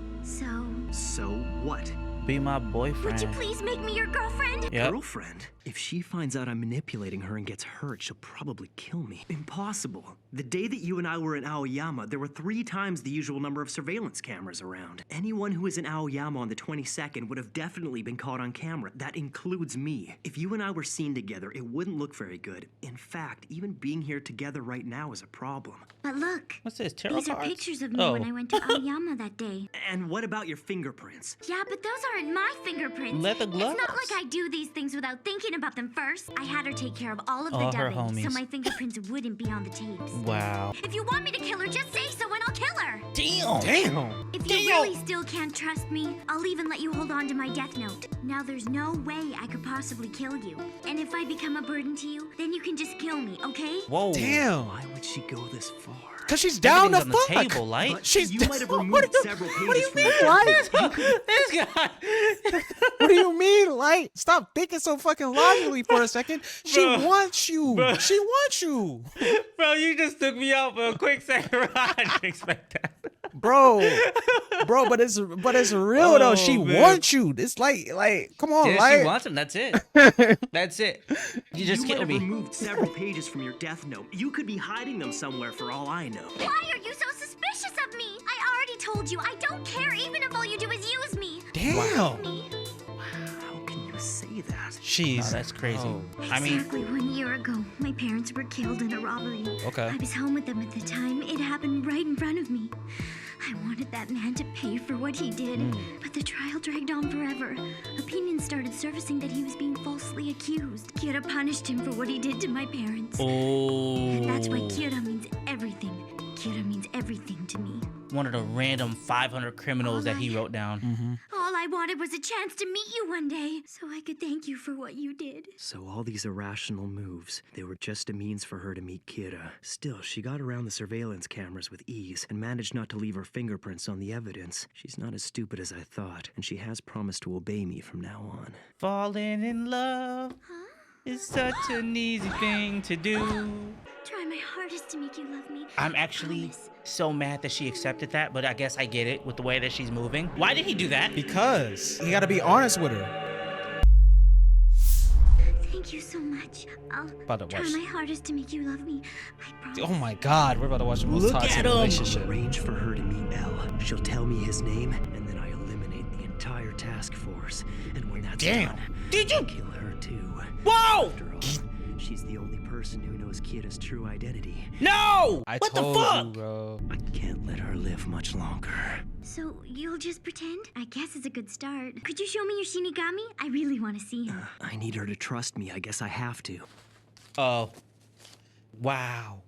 So what? Be my boyfriend. Would you please make me your girlfriend? Yep. Girlfriend? If she finds out I'm manipulating her and gets hurt, she'll probably kill me. Impossible. The day that you and I were in Aoyama, there were 3 times the usual number of surveillance cameras around. Anyone who was in Aoyama on the 22nd would have definitely been caught on camera. That includes me. If you and I were seen together, it wouldn't look very good. In fact, even being here together right now is a problem. But look. What's this, tarot These are cards? pictures of me when I went to Aoyama that day. And what about your fingerprints? Yeah, but those aren't my fingerprints. Leather gloves. It's not like I do these things without thinking about them first. I had her take care of all of the All her dubbing, so homies. my fingerprints wouldn't be on the tapes. Wow. If you want me to kill her, just say so and I'll kill her. Damn. Damn. If you really still can't trust me, I'll even let you hold on to my Death Note. Now there's no way I could possibly kill you. And if I become a burden to you, then you can just kill me, okay? Whoa. Damn. Why would she go this far? Cause she's down to Everything's fuck. on the table, Light. But She's you might have removed what do you- several What do pages you from mean, your Light? This guy. What do you mean, Light? Stop thinking so fucking logically for a second. She Bro. wants you. Bro. She wants you. Bro, you just took me out for a quick second. I didn't expect that. Bro, but it's real though. She Oh, man. wants you. It's like, come on, Yeah, Light. she wants him. That's it. That's it. You just might killed have me. removed several pages from your Death Note. You could be hiding them somewhere for all I know. Why are you so suspicious of me? I already told you I don't care even if all you do is use me. Damn. How can you say that? She's. Oh, that's crazy. Oh. I mean, Exactly 1 year ago, my parents were killed in a robbery. Okay. I was home with them at the time. It happened right in front of me. I wanted that man to pay for what he did, but the trial dragged on forever. Opinions started surfacing that he was being falsely accused. Kira punished him for what he did to my parents. oh. And that's why Kira means everything. Kira means everything one of the random 500 criminals that he wrote down. All I wanted was a chance to meet you one day, so I could thank you for what you did. So all these irrational moves, they were just a means for her to meet Kira. Still, she got around the surveillance cameras with ease and managed not to leave her fingerprints on the evidence. She's not as stupid as I thought, and she has promised to obey me from now on. Falling in love is such an easy thing to do. Try my hardest to make you love me. I'm actually so mad that she accepted that, but I guess I get it with the way that she's moving. Why did he do that? Because you gotta be honest with her. Thank you so much. I'll About to try watch. my hardest to make you love me. Oh my god, we're about to watch the most Look toxic at him. relationship. Arrange for her to meet Elle. She'll tell me his name, and then I eliminate the entire task force. And when that's done, Did you kill her too. Whoa! After all, she's the only person who knows Kira's true identity. No! I What the told fuck? you, bro. I can't let her live much longer. So you'll just pretend? I guess it's a good start. Could you show me your Shinigami? I really want to see him. I need her to trust me. I guess I have to. Oh. Wow.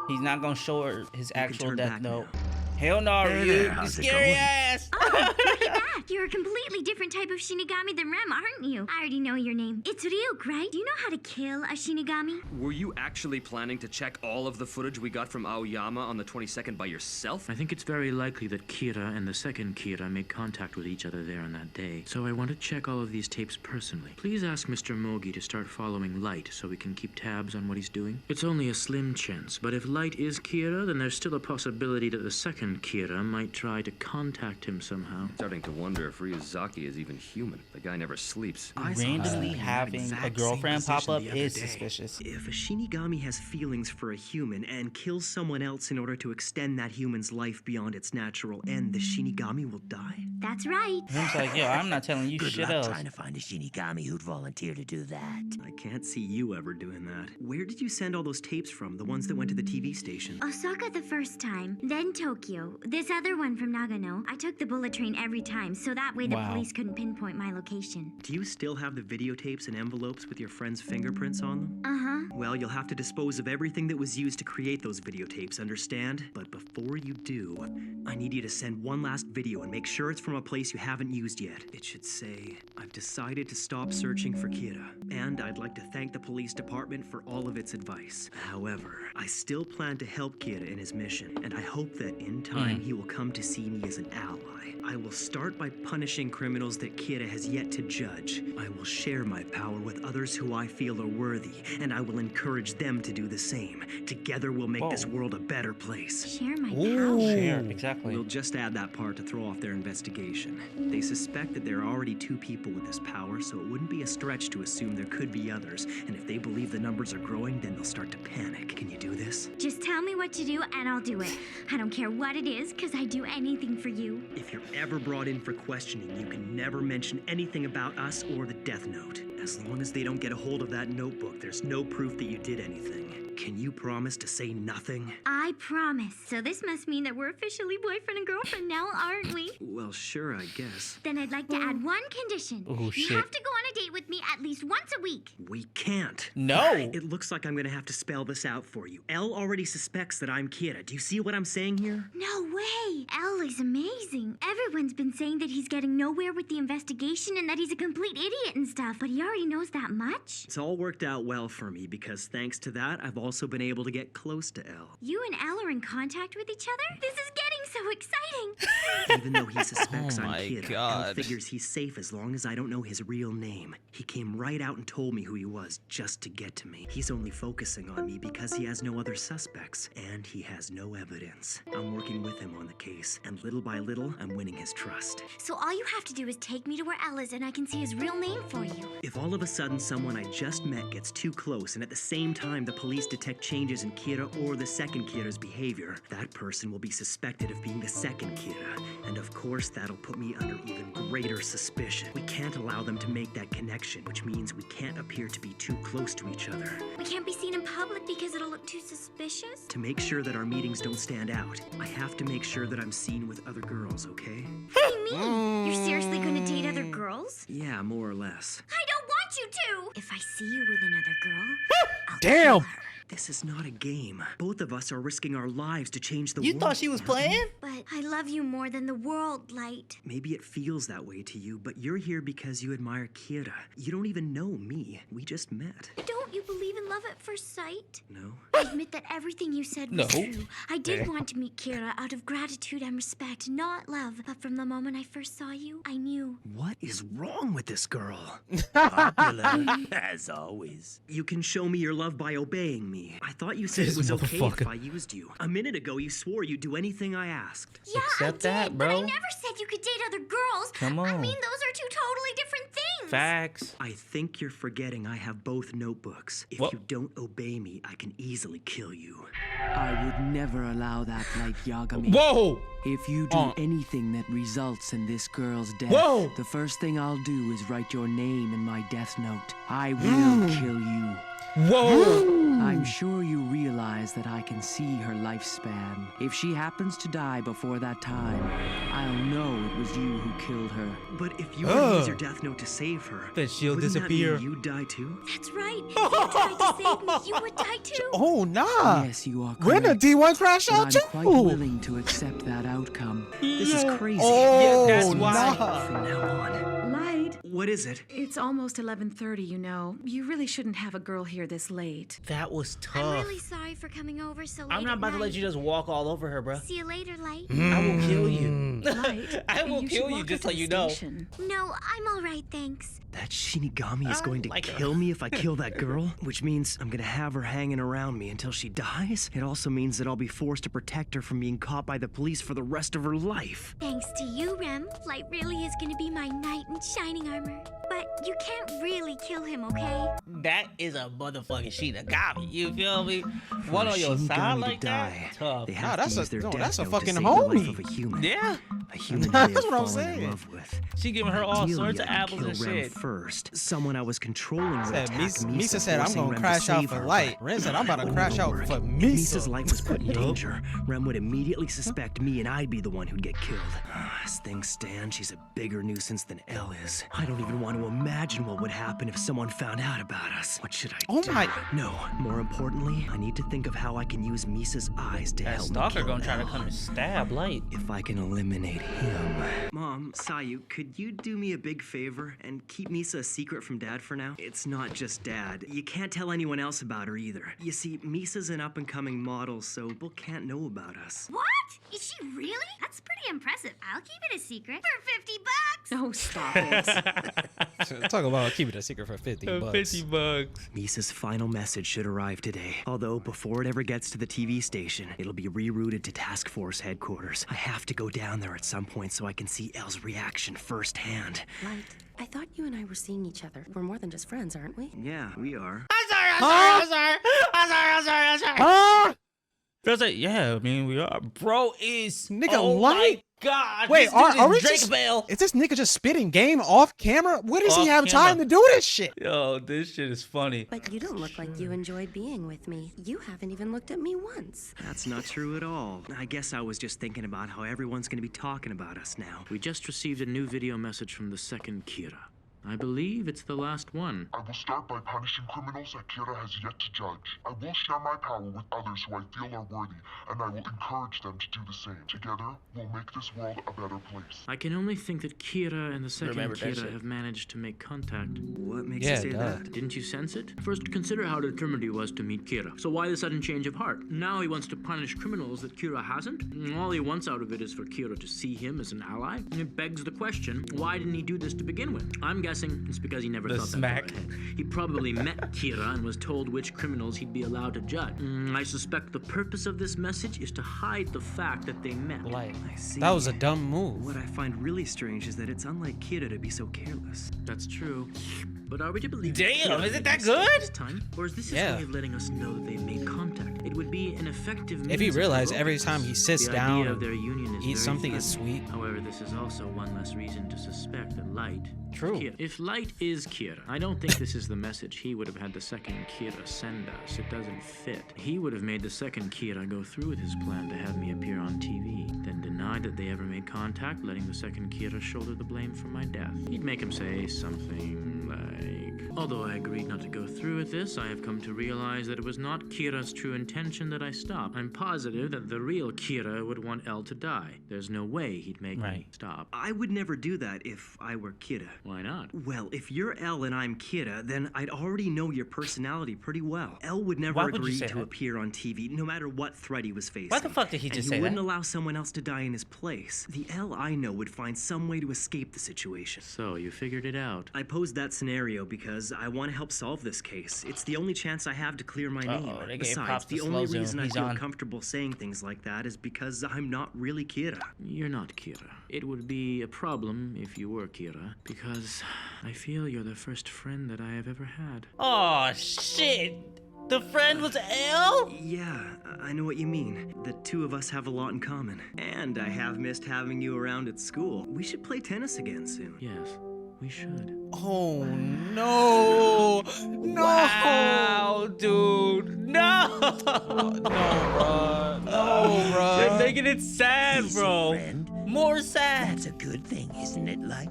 He's not gonna show her his actual turn death back note. now. Hell no, Hey Ryuk. there, You how's it scary going? ass. Oh, look at that. You're a completely different type of Shinigami than Rem, aren't you? I already know your name. It's Ryuk, right? Do you know how to kill a Shinigami? Were you actually planning to check all of the footage we got from Aoyama on the 22nd by yourself? I think it's very likely that Kira and the second Kira made contact with each other there on that day, so I want to check all of these tapes personally. Please ask Mr. Mogi to start following Light so we can keep tabs on what he's doing. It's only a slim chance, but if Light is Kira, then there's still a possibility that the second Kira might try to contact him somehow. Starting to wonder if Ryuzaki is even human. The guy never sleeps. Randomly having a girlfriend pop up is suspicious. If a Shinigami has feelings for a human and kills someone else in order to extend that human's life beyond its natural end, the Shinigami will die. That's right. Him's like, yo, I'm not telling you Good shit luck else. trying to find a Shinigami who'd volunteer to do that. I can't see you ever doing that. Where did you send all those tapes from? The ones that went to the TV station? Osaka the first time, then Tokyo. This other one from Nagano. I took the bullet train every time, so that way the Wow. police couldn't pinpoint my location. Do you still have the videotapes and envelopes with your friend's fingerprints on them? Uh-huh. Well, you'll have to dispose of everything that was used to create those videotapes, understand? But before you do, I need you to send one last video and make sure it's from a place you haven't used yet. It should say, I've decided to stop searching for Kira, and I'd like to thank the police department for all of its advice. However, I still plan to help Kira in his mission, and I hope that in time he will come to see me as an ally. I will start by punishing criminals that Kira has yet to judge. I will share my power with others who I feel are worthy, and I will encourage them to do the same. Together we'll make this world a better place. Share my power. Share, exactly. We'll just add that part to throw off their investigation. They suspect that there are already 2 people with this power, so it wouldn't be a stretch to assume there could be others. And if they believe the numbers are growing, then they'll start to panic. Can you do this? Just tell me what to do and I'll do it. I don't care what it is, because I'd do anything for you. If you're ever brought in for questioning, you can never mention anything about us or the Death Note. As long as they don't get a hold of that notebook, there's no proof that you did anything. Can you promise to say nothing? I promise. So this must mean that we're officially boyfriend and girlfriend now, aren't we? Well, sure, I guess. Then I'd like to add one condition. Oh, You shit. have to go on a date with me at least once a week. We can't. No. It looks like I'm gonna have to spell this out for you. Elle already suspects that I'm Kira. Do you see what I'm saying here? No way! Elle is amazing. Everyone's been saying that he's getting nowhere with the investigation and that he's a complete idiot and stuff, but he already knows that much? It's all worked out well for me because thanks to that, I've also been able to get close to Elle. You and Elle are in contact with each other? This is getting so exciting! Even though he suspects Oh I'm my Kira, Elle God. figures he's safe as long as I don't know his real name. He came right out and told me who he was just to get to me. He's only focusing on me because he has no other suspects, and he has no evidence. I'm working with him on the case, and little by little, I'm winning his trust. So all you have to do is take me to where Elle is and I can see his real name for you. If all of a sudden someone I just met gets too close and at the same time the police detect changes in Kira or the second Kira's behavior, that person will be suspected of being the second Kira. And of course, that'll put me under even greater suspicion. We can't allow them to make that connection, which means we can't appear to be too close to each other. We can't be seen in public because it'll look too suspicious? To make sure that our meetings don't stand out, I have to make sure that I'm seen with other girls, okay? What do you mean? You're seriously gonna date other girls? Yeah, more or less. I don't want want you to! If I see you with another girl, I'll Damn. kill her. This is not a game. Both of us are risking our lives to change the You world. thought she was playing? But I love you more than the world, Light. Maybe it feels that way to you, but you're here because you admire Kira. You don't even know me. We just met. Don't you believe in love at first sight? No? I admit that everything you said was No. true. I did Okay. want to meet Kira out of gratitude and respect, not love. But from the moment I first saw you, I knew. What is wrong with this girl? Popular, as always. You can show me your love by obeying me. I thought you said it This was okay if motherfucker. I used you. A minute ago, you swore you'd do anything I asked. Yeah, Accept I did, that, but I bro. never said you could date other girls. Come I on. mean, those are two totally different things. Facts. I think you're forgetting I have both notebooks. If What? you don't obey me, I can easily kill you. I would never allow that, Light Yagami. Whoa! If you do anything that results in this girl's death, Whoa! the first thing I'll do is write your name in my death note. I will kill you. Whoa! I'm sure you realize that I can see her lifespan. If she happens to die before that time, I'll know it was you who killed her. But if you were to use your death note to save her, Then she'll wouldn't disappear. That mean you'd die too? That's right. If you tried to save me, you would die too. Oh, nah. Yes, you are We're in a correct. D1 crash But out too. I'm quite willing to accept that outcome. This is crazy. Oh, Yeah, that's why. nah. From now on. Light, What is it? it's almost 11:30, you know. You really shouldn't have a girl here this late. That was I'm tough. really sorry for coming over so late. I'm not at about to let night. you just walk all over her, bro. See you later, Light. I will kill you. Light, I will you should kill you, walk just her so to you the know. station. No, I'm all right, thanks. That Shinigami is I going to like her. kill me if I kill that girl, which means I'm gonna have her hanging around me until she dies. It also means that I'll be forced to protect her from being caught by the police for the rest of her life. Thanks to you, Rem, Light really is gonna be my knight in shining armor. But you can't really kill him, okay? That is a motherfucking Shinigami. You feel me? For One a on your Shinigami side to like die, that? Tough. They Nah, have that's to a- use their no, death that's a note fucking to save the life homie. of a human. Yeah. A human That's they have what I'm fallen in saying. love with. She giving her all Ideally, sorts of I'd apples kill and Rem shit. first. Someone I was controlling would Said attack Misa said, I'm forcing gonna Rem crash to out save for her, Light. but Ren said, I'm about to that crash wouldn't out work. for If Misa's Misa. life was put in danger, Rem would immediately suspect me and I'd be the one who'd get killed. As things stand, she's a bigger nuisance than Elle is. I don't even want to imagine what would happen if someone found out about us. What should I Oh do? my- No, more importantly, I need to think of how I can use Misa's eyes to That help me stalker kill gonna try to Elle. come and stab Light. If I can eliminate him. Mom, Sayu, could you do me a big favor and keep Misa a secret from Dad for now? It's not just Dad. You can't tell anyone else about her either. You see, Misa's an up-and-coming model, so people can't know about us. What? Is she really? That's pretty impressive. I'll keep it a secret for $50. Oh, stop it. Talk about keeping it a secret for 50 bucks. 50 bucks. Misa's final message should arrive today. Although, before it ever gets to the TV station, it'll be rerouted to Task Force headquarters. I have to go down there at some point so I can see Elle's reaction firsthand. Light, I thought you and I were seeing each other. We're more than just friends, aren't we? Yeah, we are. I'm sorry. Feels like, yeah, I mean, we are. Bro is. Nigga, oh Light? my God. Wait, this are dude we is Drake just, Bell. is this nigga just spitting game off camera? Where does he Off have camera. time to do this shit? Yo, this shit is funny. But you don't look like you enjoy being with me. You haven't even looked at me once. That's not true at all. I guess I was just thinking about how everyone's gonna be talking about us now. We just received a new video message from the second Kira. I believe it's the last one. I will start by punishing criminals that Kira has yet to judge. I will share my power with others who I feel are worthy, and I will encourage them to do the same. Together, we'll make this world a better place. I can only think that Kira and the second Remember that Kira shit. have managed to make contact. What makes Yeah, you say duh. that? Didn't you sense it? First, consider how determined he was to meet Kira. So why the sudden change of heart? Now he wants to punish criminals that Kira hasn't? All he wants out of it is for Kira to see him as an ally. And it begs the question, why didn't he do this to begin with? I'm guessing it's because he never The thought smack. that far ahead. He probably met Kira and was told which criminals he'd be allowed to judge. I suspect the purpose of this message is to hide the fact that they met. Light. I see. That was a dumb move. What I find really strange is that it's unlike Kira to be so careless. That's true. But are we to believe Damn, Kira is it made that a mistake good? This time? Or is this his Yeah. way of letting us know that they made contact? It would be an effective If he means of realized every brokenness. time he sits The down idea of and their union is eats very something is threatening. sweet. However, this is also one less reason to suspect that Light is True. Kira. If Light is Kira, I don't think this is the message he would have had the second Kira send us. It doesn't fit. He would have made the second Kira go through with his plan to have me appear on TV, then deny that they ever made contact, letting the second Kira shoulder the blame for my death. He'd make him say something like, Ryuk. Although I agreed not to go through with this, I have come to realize that it was not Kira's true intention that I stopped. I'm positive that the real Kira would want El to die. There's no way he'd make me stop. I would never do that if I were Kira. Why not? Well, if you're El and I'm Kira, then I'd already know your personality pretty well. El would never agree to appear on TV, no matter what threat he was facing. Why the fuck did he just say that? And he wouldn't allow someone else to die in his place. The El I know would find some way to escape the situation. So, you figured it out. I posed that scenario because I want to help solve this case. It's the only chance I have to clear my name. Besides, the only reason I feel comfortable saying things like that is because I'm not really Kira. You're not Kira. It would be a problem if you were Kira, because I feel you're the first friend that I have ever had. Oh, shit. The friend was El? Yeah, I know what you mean. The two of us have a lot in common. And I have missed having you around at school. We should play tennis again soon. Yes, we should. Oh, no. No. Wow, dude. No. No, bro. No, bro. You're making it sad, bro. Friend. More sad. That's a good thing, isn't it, Light?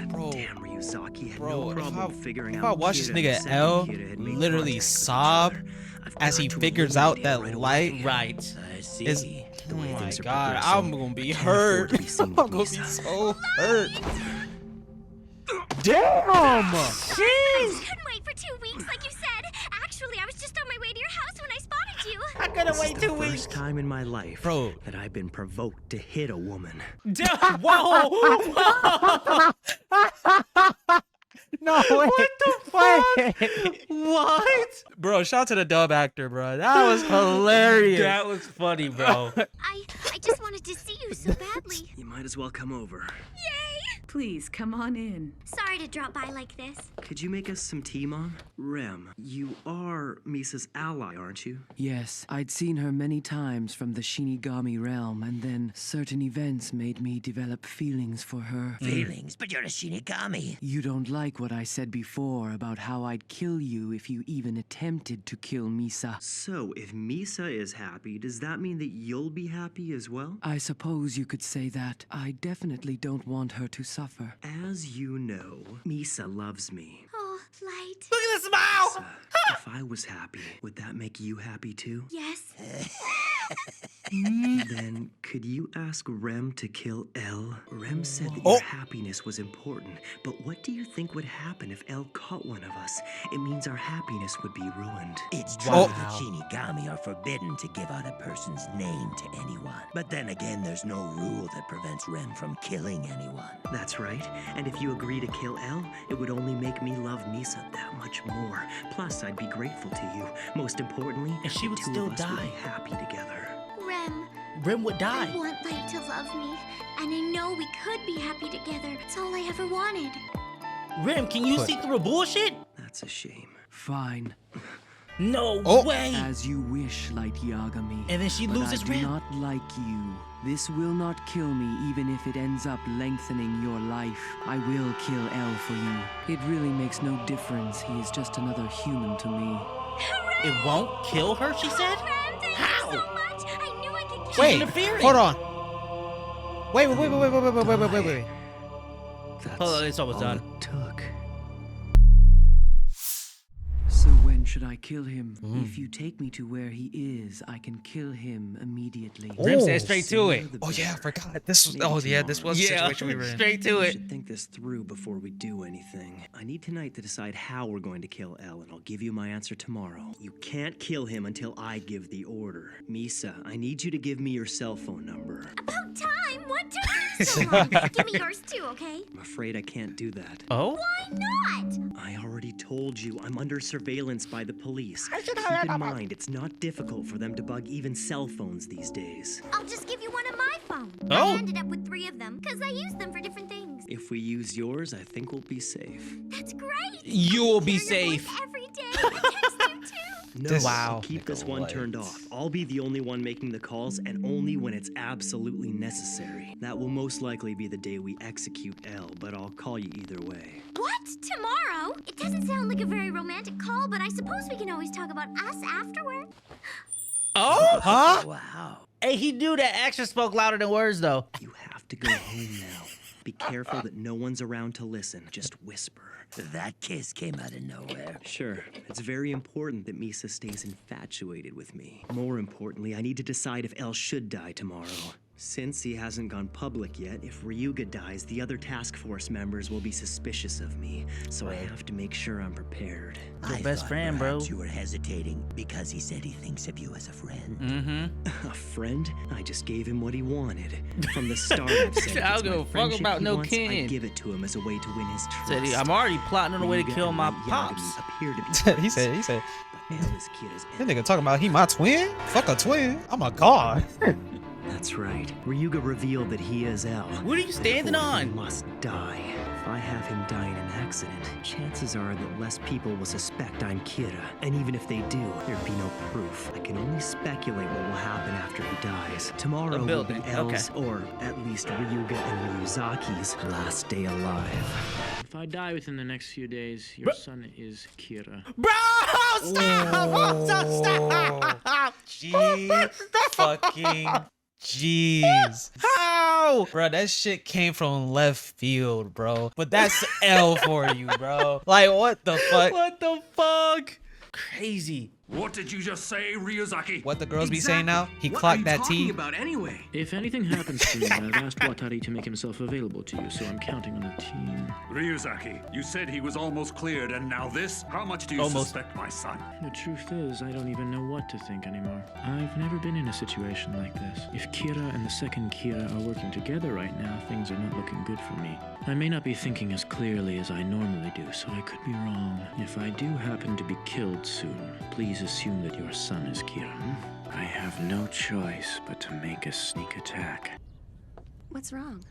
Bro, damn Ryuzaki had no problem figuring out. If I watch this nigga L literally sob as he figures out that Light is, oh my god, I'm gonna be hurt. I'm gonna be so hurt. Damn! Jeez! I couldn't wait for 2 weeks like you said. Actually, I was just on my way to your house when I spotted you. I couldn't wait 2 weeks. First time in my life, bro, that I've been provoked to hit a woman. Whoa! No, wait. What the fuck? What? Bro, shout out to the dub actor, bro. That was hilarious. That was funny, bro. I just wanted to see you so badly. You might as well come over. Yay! Please, come on in. Sorry to drop by like this. Could you make us some tea, Mom? Rem, you are Misa's ally, aren't you? Yes, I'd seen her many times from the Shinigami realm, and then certain events made me develop feelings for her. Feelings? But you're a Shinigami. You don't like what I said before about how I'd kill you if you even attempted to kill Misa. So, if Misa is happy, does that mean that you'll be happy as well? I suppose you could say that. I definitely don't want her to suffer. As you know, Misa loves me. Oh, Light. Look at the smile! If I was happy, would that make you happy too? Yes. Then, could you ask Rem to kill El? Rem said that your happiness was important, but what do you think would happen if El caught one of us? It means our happiness would be ruined. It's true that Shinigami are forbidden to give out a person's name to anyone. But then again, there's no rule that prevents Rem from killing anyone. That's right. And if you agree to kill El, it would only make me love Misa that much more. Plus, I'd be grateful to you. Most importantly, and she would the two still of us would die. be happy together. Rem would die. I want Light to love me, and I know we could be happy together. It's all I ever wanted. Rem, can you see through bullshit? That's a shame. Fine. No way. As you wish, Light Yagami. And then she loses Rem. I do Rem. not like you. This will not kill me, even if it ends up lengthening your life. I will kill El for you. It really makes no difference. He is just another human to me. It won't kill her, she said? How? So much. I knew I could Wait, interfering. hold on. Wait. Hold on, it's almost done. So when should I kill him? If you take me to where he is, I can kill him immediately. Rem said straight to it. Oh yeah, I forgot. This was this was the situation we were in. Straight to We it. should think this through before we do anything. I need tonight to decide how we're going to kill El, and I'll give you my answer tomorrow. You can't kill him until I give the order. Misa, I need you to give me your cell phone number. About time. What took you so long? Give me yours too, okay? I'm afraid I can't do that. Oh? Why not? I already told you I'm under surveillance by the police. Keep in mind, it's not difficult for them to bug even cell phones these days. I'll just give you one of my phones. Oh. I ended up with 3 of them because I use them for different things. If we use yours, I think we'll be safe. That's great. You'll be Hear your safe. voice every day. I text you too. No, I'll keep this one turned off. I'll be the only one making the calls, and only when it's absolutely necessary. That will most likely be the day we execute El, but I'll call you either way. What? Tomorrow? It doesn't sound like a very romantic call, but I suppose we can always talk about us afterward. Oh? Huh? Wow. Hey, he knew that action spoke louder than words, though. You have to go home now. Be careful that no one's around to listen. Just whisper. That kiss came out of nowhere. Sure, it's very important that Misa stays infatuated with me. More importantly, I need to decide if El should die tomorrow. Since he hasn't gone public yet, if Ryuga dies, the other task force members will be suspicious of me. So I have to make sure I'm prepared. Your best friend, bro. You were hesitating because he said he thinks of you as a friend. Mm-hmm. A friend? I just gave him what he wanted. From the start, I've said I don't give a fuck about no kin. I give it to him as a way to win his trust. Said I'm already plotting on a way to kill my pops. Appear to be he said. but El is Kira's That nigga talking about he my twin? Fuck a twin. I'm a god. That's right. Ryuga revealed that he is El. What are you standing on? He must die. If I have him die in an accident, chances are that less people will suspect I'm Kira. And even if they do, there'd be no proof. I can only speculate what will happen after he dies. Tomorrow will be El's, or at least Ryuga and Ryuzaki's, last day alive. If I die within the next few days, your son is Kira. Bro, stop! Fucking jeez. How? Bro, that shit came from left field, bro. But that's L for you, bro. Like, what the fuck? What the fuck? Crazy. What did you just say, Ryuzaki? What the girls be saying now? He clocked that T. About anyway? If anything happens to me, I've asked Watari to make himself available to you, so I'm counting on a team. Ryuzaki, you said he was almost cleared, and now this? How much do you suspect my son? The truth is, I don't even know what to think anymore. I've never been in a situation like this. If Kira and the second Kira are working together right now, things are not looking good for me. I may not be thinking as clearly as I normally do, so I could be wrong. If I do happen to be killed soon, please assume that your son is Kira. I have no choice but to make a sneak attack. What's wrong?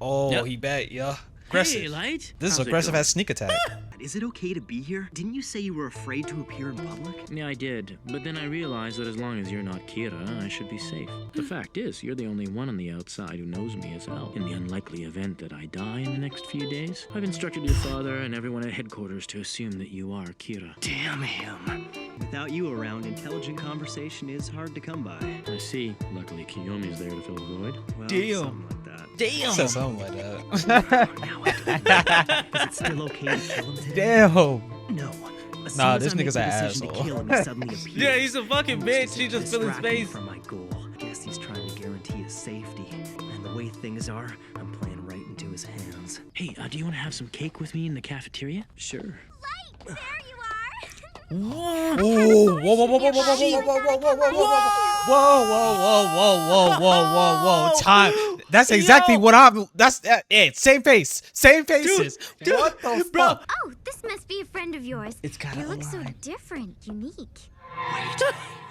Oh, he bet, yeah. Aggressive. Hey, Light. This is aggressive as sneak attack. Is it okay to be here? Didn't you say you were afraid to appear in public? Yeah, I did. But then I realized that as long as you're not Kira, I should be safe. The fact is, you're the only one on the outside who knows me as El. In the unlikely event that I die in the next few days, I've instructed your father and everyone at headquarters to assume that you are Kira. Damn him. Without you around, intelligent conversation is hard to come by. I see. Luckily, Kiyomi's there to fill the void. Well, Damn. something like that. Damn. Said something like that. Now I don't know. Is it still okay to kill him today? Damn. No. Nah, this nigga's an asshole. To kill him, he suddenly appears. Yeah, he's a fucking bitch. He just fill his face. From my goal. I guess he's trying to guarantee his safety. And the way things are, I'm playing right into his hands. Hey, do you want to have some cake with me in the cafeteria? Sure. Light, there you are. Whoa, whoa, whoa, whoa, whoa, whoa, whoa, whoa, whoa, whoa, whoa, time. That's exactly what I'm. That's it. Same face, same faces. Dude, what the bro? fuck? Oh, this must be a friend of yours. It's gotta You look so align. different, unique.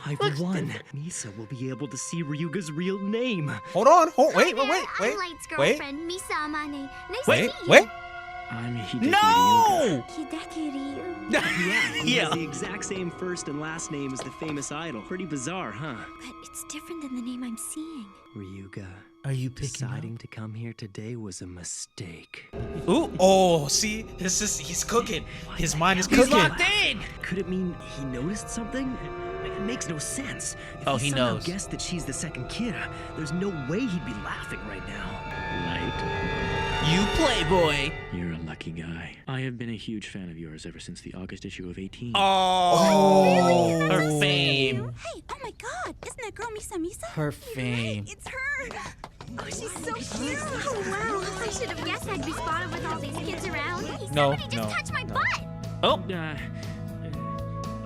Wait, I've won. Misa will be able to see Ryuga's real name. Hold on, I'm Light's girlfriend, Misa Amane. Nice to meet you. wait. I'm Hideki No! Hideki Ryu. Yeah, he has the exact same first and last name as the famous idol. Pretty bizarre, huh? But it's different than the name I'm seeing. Ryuga. Are you picking Deciding to come here today was a mistake. Ooh, oh, see, he's cooking. His mind is He's cooking. locked in. Could it mean he noticed something? It makes no sense. If Oh, he somehow knows. guessed that she's the second Kira, there's no way he'd be laughing right now. You playboy. You're a lucky guy. I have been a huge fan of yours ever since the August issue of 18. Oh, her fame. Hey, oh my god, isn't that girl Misa? Her fame. It's her. Oh, she's so cute. Oh, wow. I should have guessed I'd be spotted with all these kids around. Hey, No, somebody just touched my butt. Oh.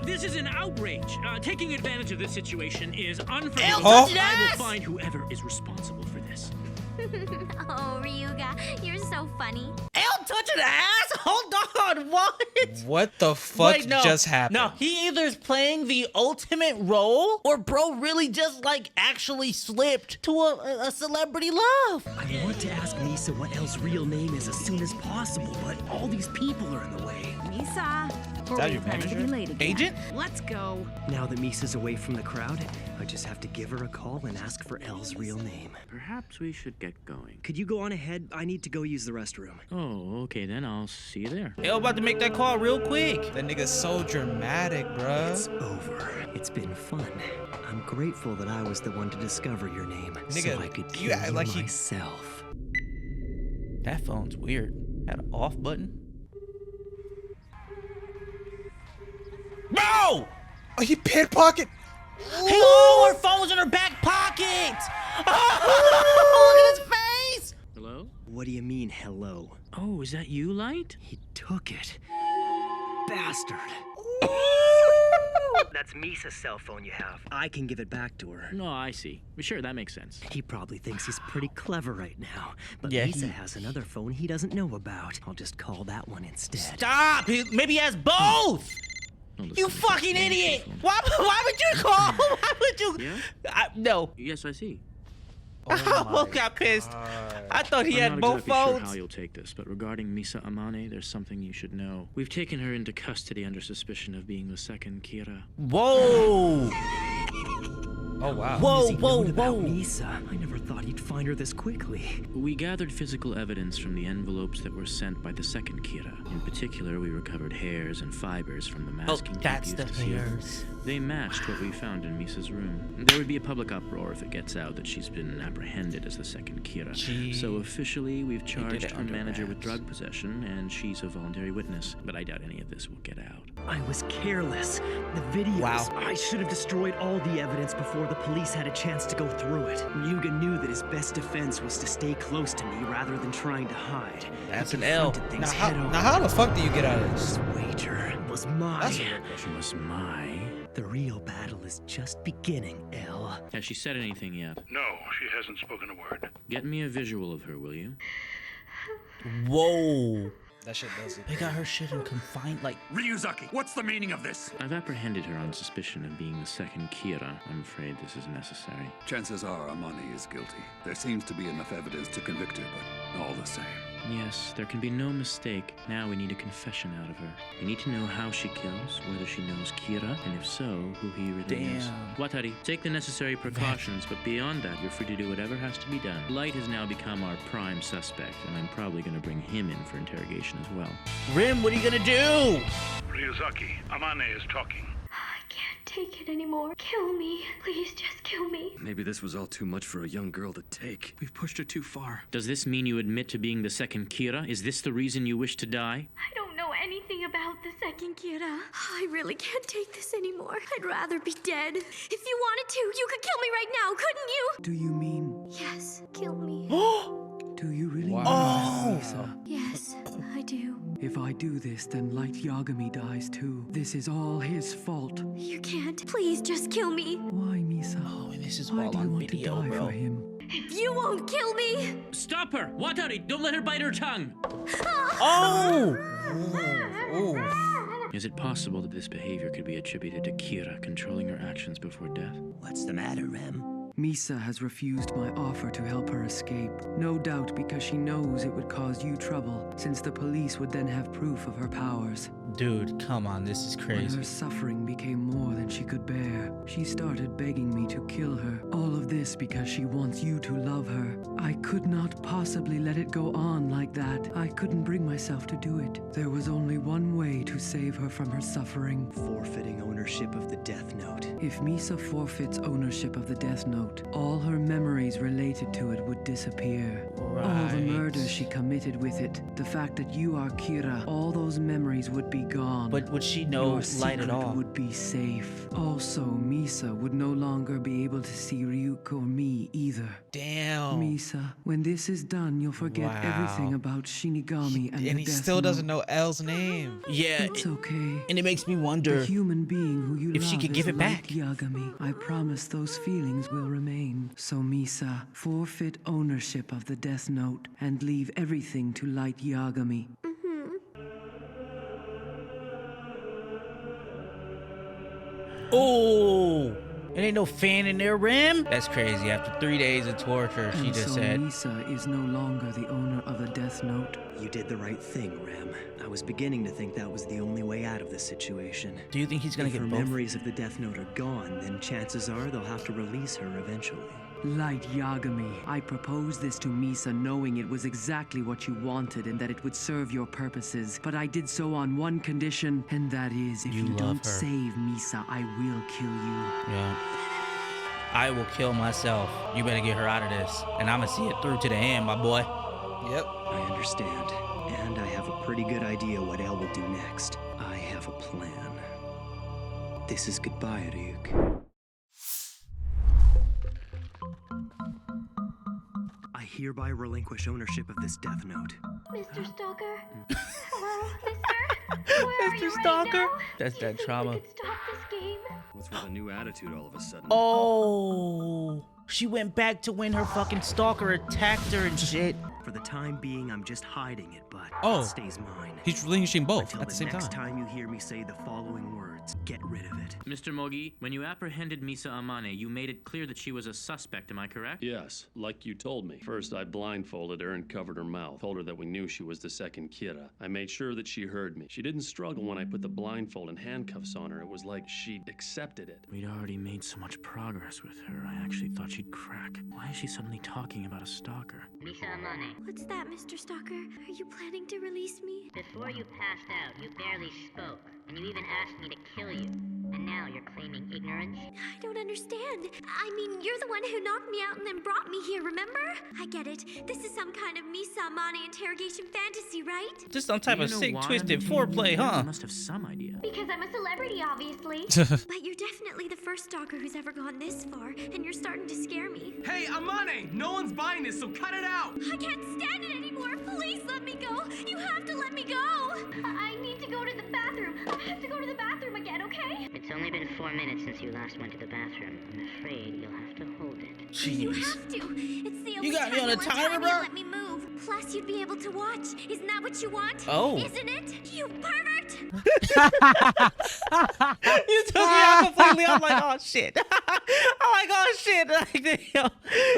This is an outrage. Taking advantage of this situation is unforgivable. Oh. I will find whoever is responsible for this. Oh, Ryuga, you're so funny. El touching the ass? Hold on, what? What the fuck Wait, no. just happened? No, he either is playing the ultimate role, or bro really just like actually slipped to a celebrity love. I want to ask Misa what El's real name is as soon as possible, but all these people are in the way. Misa. Is that your manager? Agent? Let's go. Now that Misa's away from the crowd, I just have to give her a call and ask for El's real name. Perhaps we should get going. Could you go on ahead? I need to go use the restroom. Oh, okay then. I'll see you there. El about to make that call real quick. That nigga's so dramatic, bruh. It's over. It's been fun. I'm grateful that I was the one to discover your name, Nigga, so I could you kill act you like he- myself. That phone's weird. Had an off button. Bro! Oh, he pickpocket. Oh, her phone's in her back pocket. Oh, look at his face. Hello? What do you mean, hello? Oh, is that you, Light? He took it. Bastard. That's Misa's cell phone you have. I can give it back to her. No, I see. Sure, that makes sense. He probably thinks he's pretty clever right now. But Yeah, Misa has another phone he doesn't know about. I'll just call that one instead. Stop! Maybe he has both! You fucking idiot! Why would you call? Why would you? Yeah? No. Yes, I see. I almost got pissed. I thought he had both I'm not exactly phones. sure how you'll take this, but regarding Misa Amane, there's something you should know. We've taken her into custody under suspicion of being the second Kira. Whoa! Oh, wow. Whoa, whoa, whoa. Misa. I never thought he'd find her this quickly. We gathered physical evidence from the envelopes that were sent by the second Kira. In particular, we recovered hairs and fibers from the masking tape that's used the to seal her. hairs. They matched what we found in Misa's room. There would be a public uproar if it gets out that she's been apprehended as the second Kira. So officially, we've charged her manager with drug possession, and she's a voluntary witness. But I doubt any of this will get out. I was careless. The videos. Wow. I should have destroyed all the evidence before the police had a chance to go through it. Ryuga knew that his best defense was to stay close to me rather than trying to hide. That's an L. Now how the fuck do you get out of this? Waiter was my. That's a real question. Was my. The real battle is just beginning, L. Has she said anything yet? No, she hasn't spoken a word. Get me a visual of her, will you? Whoa. That shit does it. They got her shit in confined, like. Ryuzaki, what's the meaning of this? I've apprehended her on suspicion of being the second Kira. I'm afraid this is necessary. Chances are Amane is guilty. There seems to be enough evidence to convict her, but all the same. Yes, there can be no mistake. Now we need a confession out of her. We need to know how she kills, whether she knows Kira, and if so, who he really is. Watari, take the necessary precautions, but beyond that, you're free to do whatever has to be done. Light has now become our prime suspect, and I'm probably going to bring him in for interrogation as well. Rim, what are you gonna do? Ryuzaki, Amane is talking. I can't take it anymore. Kill me. Please just kill me. Maybe this was all too much for a young girl to take. We've pushed her too far. Does this mean you admit to being the second Kira? Is this the reason you wish to die? I don't know anything about the second Kira. I really can't take this anymore. I'd rather be dead. If you wanted to, you could kill me right now, couldn't you? Do you mean? Yes, kill me. Do you really mean Oh. that, Misa? Yes, I do. If I do this, then Light Yagami dies too. This is all his fault. You can't. Please just kill me. Why, Misa? Oh, and this is Why all do you on want video, to die bro. for him? If you won't kill me. Stop her! Watari, don't let her bite her tongue! Oh! Is it possible that this behavior could be attributed to Kira controlling her actions before death? What's the matter, Rem? Misa has refused my offer to help her escape. No doubt because she knows it would cause you trouble, since the police would then have proof of her powers. Dude, come on, this is When crazy. her suffering became more than she could bear, she started begging me to kill her. All of this because she wants you to love her. I could not possibly let it go on like that. I couldn't bring myself to do it. There was only one way to save her from her suffering. Forfeiting ownership of the Death Note. If Misa forfeits ownership of the Death Note, all her memories related to it would disappear. All the murders she committed with it, the fact that you are Kira, all those memories would be gone. But would she know Your Light at secret all? would be safe. Also, Misa would no longer be able to see Ryuk or me either. Damn. Misa, when this is done, you'll forget everything about Shinigami and the And he Death still doesn't Note. know L's name. Yeah. It's okay. And it makes me wonder The human being who you if love she could is give it Light back. Yagami. I promise those feelings will remain. So Misa, forfeit ownership of the Death Note and leave everything to Light Yagami. Oh, it ain't no fan in their rim. That's crazy. After 3 days of torture, she And just so said, Misa is no longer the owner of the Death Note. You did the right thing, Rem. I was beginning to think that was the only way out of this situation. "Do you think he's gonna If get her both?" memories of the Death Note are gone, then chances are they'll have to release her eventually. Light Yagami, I proposed this to Misa knowing it was exactly what you wanted and that it would serve your purposes. But I did so on one condition, and that is if You you love don't her. save Misa, I will kill you. Yeah. I will kill myself. You better get her out of this. And I'm gonna see it through to the end, my boy. Yep. I understand. And I have a pretty good idea what Elle will do next. I have a plan. This is goodbye, Ryuk. I hereby relinquish ownership of this Death Note. Mr. Stalker? Hello, mister? Where are Mr. you Stalker? right now? That's that trauma. What's with a new attitude all of a sudden? Oh, she went back to when her fucking stalker attacked her and shit. For the time being, I'm just hiding it, but Oh. it stays mine. He's relinquishing both Until at the same next time. time you hear me say the following words, get rid of it. Mr. Mogi, when you apprehended Misa Amane, you made it clear that she was a suspect, am I correct? Yes, like you told me. First, I blindfolded her and covered her mouth. Told her that we knew she was the second Kira. I made sure that she heard me. She didn't struggle when I put the blindfold and handcuffs on her. It was like she accepted it. We'd already made so much progress with her, I actually thought she'd crack. Why is she suddenly talking about a stalker? Misa Amane. What's that, Mr. Stalker? Are you planning to release me? Before you passed out, you barely spoke, and you even asked me to kill you. And now you're claiming ignorance? I don't understand. I mean, you're the one who knocked me out and then brought me here, remember? I get it. This is some kind of Misa Amane interrogation fantasy, right? Just some type of You know sick, why twisted I'm foreplay, here? huh? You must have some idea. Because I'm a celebrity, obviously. But you're definitely the first stalker who's ever gone this far, and you're starting to scare me. Hey, Amane! No one's buying this, so cut it out! I can't stand it anymore. Please let me go. You have to let me go. I need to go to the bathroom. I have to go to the bathroom again, okay? It's only been 4 minutes since you last went to the bathroom. I'm afraid you'll have to hold it. You Jeez. have to. It's the only You got me time on a you'll timer, untie me bro? and let me move. Plus, you'd be able to watch. Isn't that what you want? Oh. Isn't it? You pervert! You took me out completely. I'm like, oh shit. I'm like, oh shit. Like, yo,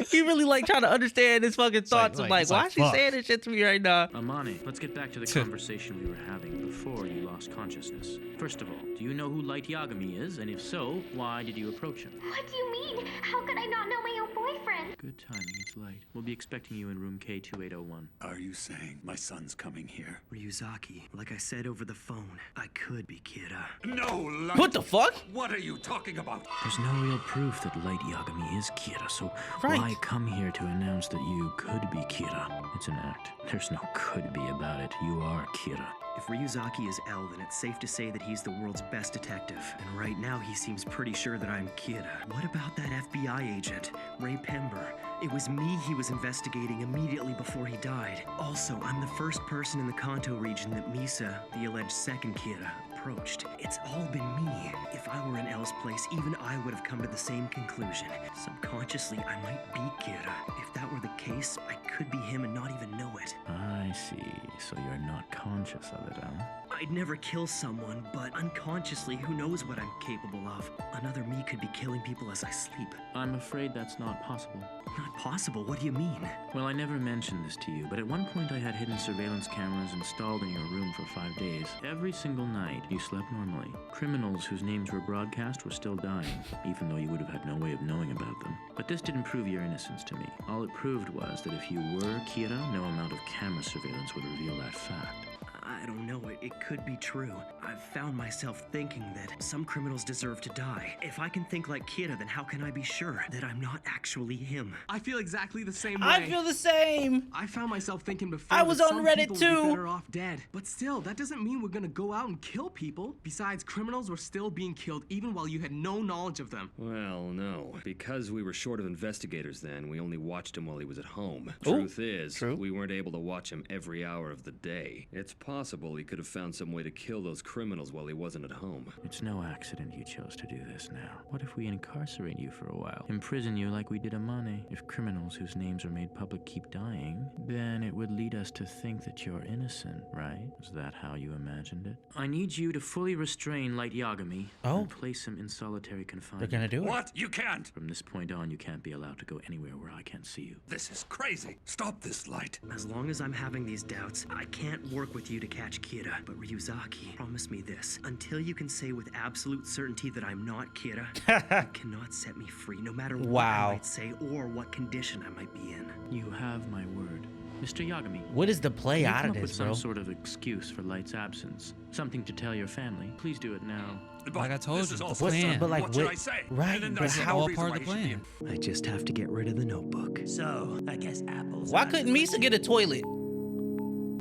he really like trying to understand his fucking thoughts. I'm like, why is she saying this shit to me right now? Amane, let's get back to the conversation we were having before you lost consciousness. First of all, do you know who Light Yagami is? And if so, why did you approach him? What do you mean? How could I not know my own boyfriend? Good timing, it's Light. We'll be expecting you in room K2801. Are you saying my son's coming here? Ryuzaki, like I said over the phone, I could be Kira. No, Light. What the fuck? What are you talking about? There's no real proof that Light Yagami is Kira, so why come here to announce that you could be Kira? It's an act. There's no could be about it. You are Kira. If Ryuzaki is L, then it's safe to say that he's the world's best detective. And right now, he seems pretty sure that I'm Kira. What about that FBI agent, Ray Penber? It was me he was investigating immediately before he died. Also, I'm the first person in the Kanto region that Misa, the alleged second Kira, approached. It's all been me. If I were in L's place, even I would have come to the same conclusion. Subconsciously, I might be Kira. If that were the case, I could be him and not even know it. I see. So you're not conscious of it, huh? I'd never kill someone, but unconsciously, who knows what I'm capable of? Another me could be killing people as I sleep. I'm afraid that's not possible. Not possible? What do you mean? Well, I never mentioned this to you, but at one point I had hidden surveillance cameras installed in your room for 5 days. Every single night, you slept normally. Criminals whose names were broadcast were still dying, even though you would have had no way of knowing about them. But this didn't prove your innocence to me. All it proved was that if you were Kira, no amount of camera surveillance would reveal that fact. I don't know, it could be true. I've found myself thinking that some criminals deserve to die. If I can think like Kira, then how can I be sure that I'm not actually him? I feel exactly the same way. I feel the same. I found myself thinking before I was that on some Reddit people would too. be better off dead. But still, that doesn't mean we're gonna go out and kill people. Besides, criminals were still being killed even while you had no knowledge of them. Well, no. Because we were short of investigators then, we only watched him while he was at home. Ooh, Truth is, we weren't able to watch him every hour of the day. It's possible he could have found some way to kill those criminals while he wasn't at home. It's no accident you chose to do this now. What if we incarcerate you for a while? Imprison you like we did Amane? If criminals whose names are made public keep dying, then it would lead us to think that you're innocent, right? Is that how you imagined it? I need you to fully restrain Light Yagami and place him in solitary confinement. They're gonna do it. What? You can't! From this point on, you can't be allowed to go anywhere where I can't see you. This is crazy. Stop this, Light. As long as I'm having these doubts, I can't work with you to catch Kira. But Ryuzaki, promise me this. Until you can say with absolute certainty that I'm not Kira, you cannot set me free, no matter what I might say or what condition I might be in. You have my word. Mr. Yagami. What is the play can you out come of up with this, some bro? sort of excuse for Light's absence? Something to tell your family. Please do it now. Like I told you, the What- plan. but like, What should what- I say? right, And then but that's how- all reason part why of the he should be plan. I just have to get rid of the notebook. So, I guess apples. Why couldn't Misa get a toilet?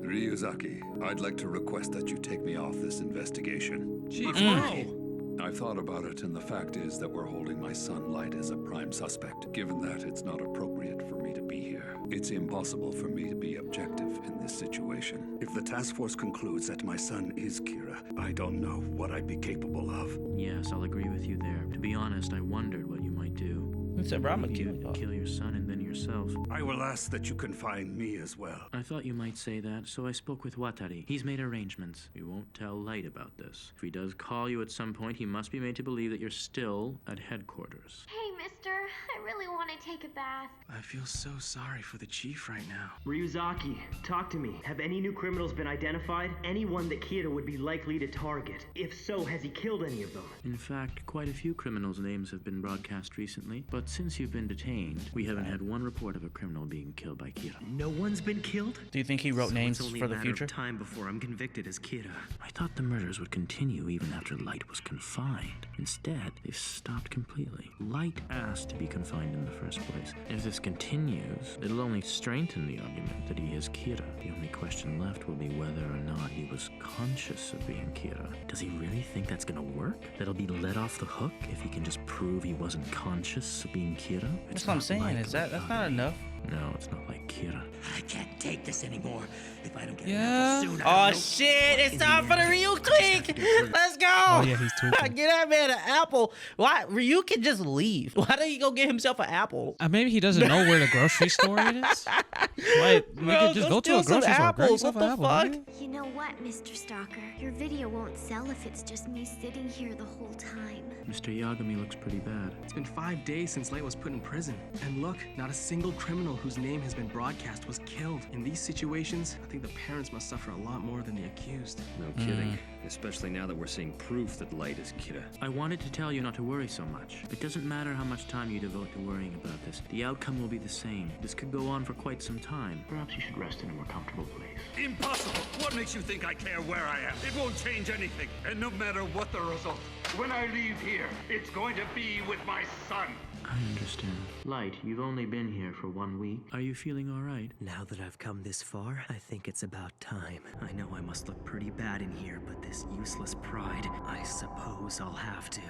Ryuzaki, I'd like to request that you take me off this investigation. Chief, no. I've thought about it, and the fact is that we're holding my son Light as a prime suspect. Given that it's not appropriate for me to be here, it's impossible for me to be objective in this situation. If the task force concludes that my son is Kira, I don't know what I'd be capable of. Yes, I'll agree with you there. To be honest, I wondered what you might do. He said, bro, I'm gonna Maybe kill you'd y'all. kill your son and then yourself. I will ask that you confine me as well. I thought you might say that, so I spoke with Watari. He's made arrangements. We won't tell Light about this. If he does call you at some point, he must be made to believe that you're still at headquarters. Hey, mister, I really want to take a bath. I feel so sorry for the chief right now. Ryuzaki, talk to me. Have any new criminals been identified? Anyone that Kira would be likely to target? If so, has he killed any of them? In fact, quite a few criminals' names have been broadcast recently, but since you've been detained, we haven't had one report of a criminal being killed by Kira. No one's been killed? Do you think he wrote So names it's only for a the matter future? of time before I'm convicted as Kira. I thought the murders would continue even after Light was confined. Instead, they've stopped completely. Light asked to be confined in the first place. If this continues, it'll only strengthen the argument that he is Kira. The only question left will be whether or not he was conscious of being Kira. Does he really think that's gonna work? That he'll be let off the hook if he can just prove he wasn't conscious of being Kira? That's what I'm saying. Is that's not enough? No, it's not like Kira. I can't take this anymore. If I don't get Yeah. an apple soon, I Oh don't know. shit! It's time for the Ryuk tweak. Let's go. Oh yeah, he's tweaking. Get that man an apple. Why Ryuk can just leave? Why don't you go get himself an apple? Maybe he doesn't know where the grocery store it is. Like, we Bro, could just go to a steal some grocery store. Grab apples. yourself What an the apple, fuck? nigga. You know what, Mr. Stalker? Your video won't sell if it's just me sitting here the whole time. Mr. Yagami looks pretty bad. It's been 5 days since Light was put in prison. And look, not a single criminal whose name has been broadcast was killed. In these situations, I think the parents must suffer a lot more than the accused. No kidding. Especially now that we're seeing proof that Light is Kira. I wanted to tell you not to worry so much. It doesn't matter how much time you devote to worrying about this. The outcome will be the same. This could go on for quite some time. Perhaps you should rest in a more comfortable place. Impossible! What makes you think I care where I am? It won't change anything. And no matter what the result, when I leave here, it's going to be with my son. I understand. Light, you've only been here for 1 week. Are you feeling all right? Now that I've come this far, I think it's about time. I know I must look pretty bad in here, but this useless pride, I suppose I'll have to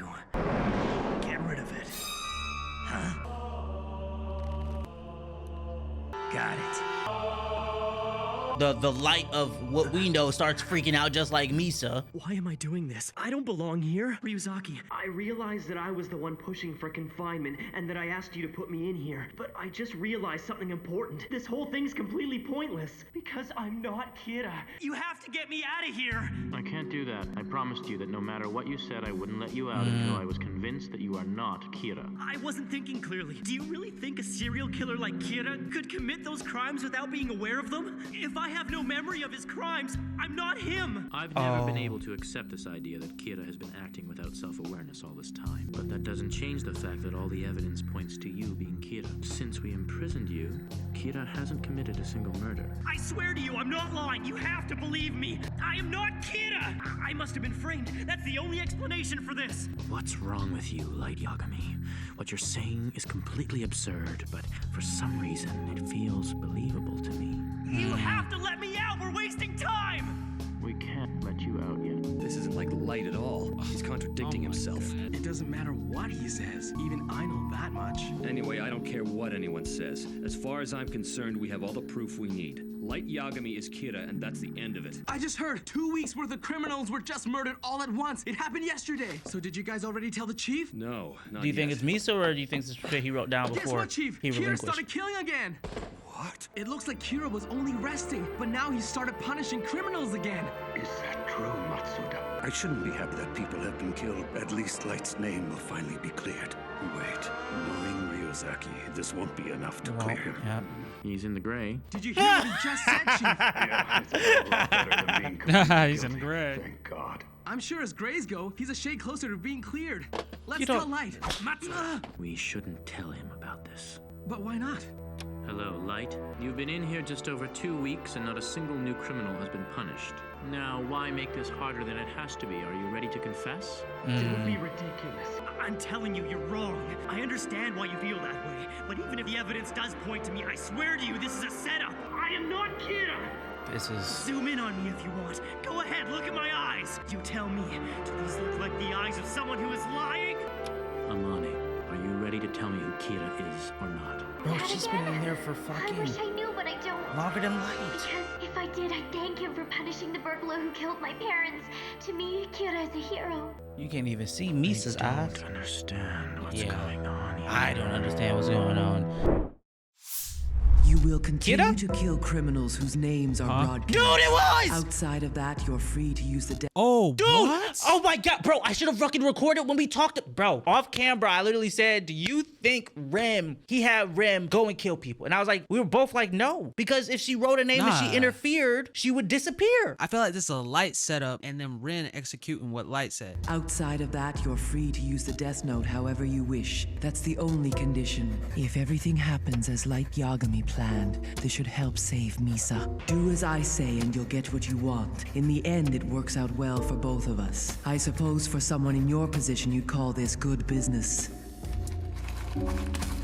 get rid of it. Huh? Got it. The light of what we know starts freaking out just like Misa. Why am I doing this? I don't belong here. Ryuzaki, I realized that I was the one pushing for confinement and that I asked you to put me in here. But I just realized something important. This whole thing's completely pointless because I'm not Kira. You have to get me out of here. I can't do that. I promised you that no matter what you said, I wouldn't let you out until I was convinced that you are not Kira. I wasn't thinking clearly. Do you really think a serial killer like Kira could commit those crimes without being aware of them? If I have no memory of his crimes, I'm not him! I've never been able to accept this idea that Kira has been acting without self-awareness all this time. But that doesn't change the fact that all the evidence points to you being Kira. Since we imprisoned you, Kira hasn't committed a single murder. I swear to you, I'm not lying. You have to believe me. I am not Kira! I must have been framed. That's the only explanation for this. What's wrong with you, Light Yagami? What you're saying is completely absurd, but for some reason, it feels believable to me. You have to let me out! We're wasting time! We can't let you out yet. This isn't like Light at all. He's contradicting himself. It doesn't matter what he says. Even I know that much. Anyway, I don't care what anyone says. As far as I'm concerned, we have all the proof we need. Light Yagami is Kira, and that's the end of it. I just heard 2 weeks worth of criminals were just murdered all at once. It happened yesterday. So did you guys already tell the chief? No, not Do you think yet. it's Misa, or do you think it's shit he wrote down Guess before what, Chief? he Kira relinquished? started killing again. What? It looks like Kira was only resting, but now he started punishing criminals again. Is that true, Matsuda? I shouldn't be happy that people have been killed. At least Light's name will finally be cleared. Wait, knowing Ryuzaki, this won't be enough to clear. Yeah. He's in the gray. Did you hear what he just said, Chief? Yeah, it's a lot better than being completely He's in guilty. gray. Thank God. I'm sure as grays go, he's a shade closer to being cleared. Let's You tell don't- Light. We shouldn't tell him about this. But why not? Hello, Light. You've been in here just over 2 weeks and not a single new criminal has been punished. Now, why make this harder than it has to be? Are you ready to confess? Don't be ridiculous. I'm telling you, you're wrong. I understand why you feel that way, but even if the evidence does point to me, I swear to you, this is a setup. I am not Kira. This is... Zoom in on me if you want. Go ahead, look at my eyes. You tell me, do these look like the eyes of someone who is lying? Amane, are you ready to tell me who Kira is or not? Bro, she's been in there for fucking... I wish I knew, but I don't. Longer than Light. Because if I did, I'd thank him for punishing the burglar who killed my parents. To me, Kira is a hero. You can't even see Misa's eyes. I don't understand what's going on here. I don't understand what's going on. You will continue to kill criminals whose names are broadcast. Dude, it was! Outside of that, you're free to use the Oh, dude! What? Oh my god, bro, I should have fucking recorded when we talked. Bro, off camera, I literally said, do you think he had Rem go and kill people? And I was like, we were both like, no. Because if she wrote a name and she interfered, she would disappear. I feel like this is a Light setup and then Ren executing what Light said. Outside of that, you're free to use the Death Note however you wish. That's the only condition. If everything happens as Light Yagami planned, this should help save Misa. Do as I say and you'll get what you want. In the end, it works out well for both of us. I suppose for someone in your position, you'd call this good business.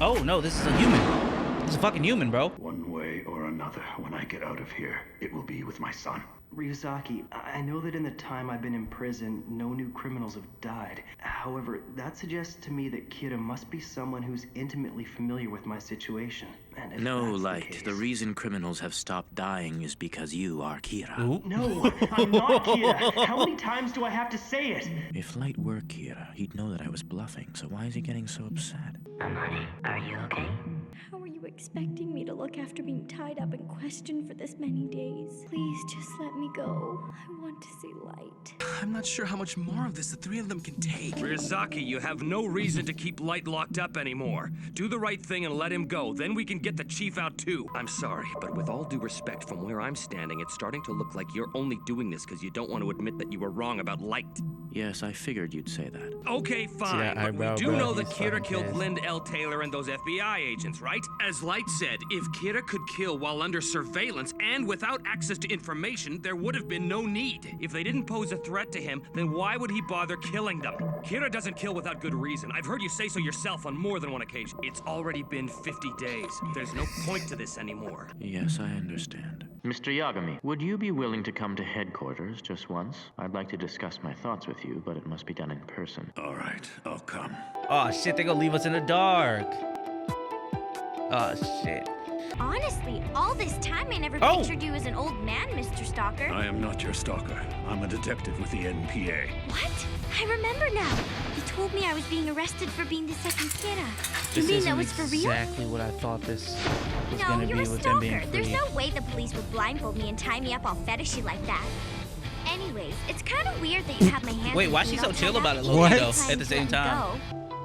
Oh no, this is a human. This is a fucking human, bro. One way or another, when I get out of here, it will be with my son. Ryuzaki, I know that in the time I've been in prison, no new criminals have died. However, that suggests to me that Kira must be someone who's intimately familiar with my situation. And if No, that's Light. The reason criminals have stopped dying is because you are Kira. Ooh. No, I'm not Kira. How many times do I have to say it? If Light were Kira, he'd know that I was bluffing, so why is he getting so upset? Amane, are you okay? How are you expecting me to look after being tied up and questioned for this many days? Please just let me go. I want to see Light. I'm not sure how much more of this the three of them can take. Ryuzaki, you have no reason to keep Light locked up anymore. Do the right thing and let him go. Then we can get the chief out too. I'm sorry, but with all due respect, from where I'm standing, it's starting to look like you're only doing this because you don't want to admit that you were wrong about Light. Yes, I figured you'd say that. Okay, fine, but we do know that Kira killed Lind L. Taylor and those FBI agents, right? As Light said, if Kira could kill while under surveillance and without access to information, there would have been no need. If they didn't pose a threat to him, then why would he bother killing them? Kira doesn't kill without good reason. I've heard you say so yourself on more than one occasion. It's already been 50 days. There's no point to this anymore. Yes, I understand. Mr. Yagami, would you be willing to come to headquarters just once? I'd like to discuss my thoughts with you, but it must be done in person. All right, I'll come. Oh shit, they gonna leave us in the dark. Oh shit. Honestly, all this time I never pictured you as an old man, Mr. Stalker. I am not your stalker. I'm a detective with the NPA. What? I remember now. You told me I was being arrested for being the second Kira. You This mean that isn't was for real? exactly what I thought this was No, gonna you're be a with them being stalker. free. There's no way the police would blindfold me and tie me up all fetishy like that. Anyways, it's kind of weird that you have my hands. Wait, and why feet she so all chill tied about up it, and Loki, you though, have at the same time time?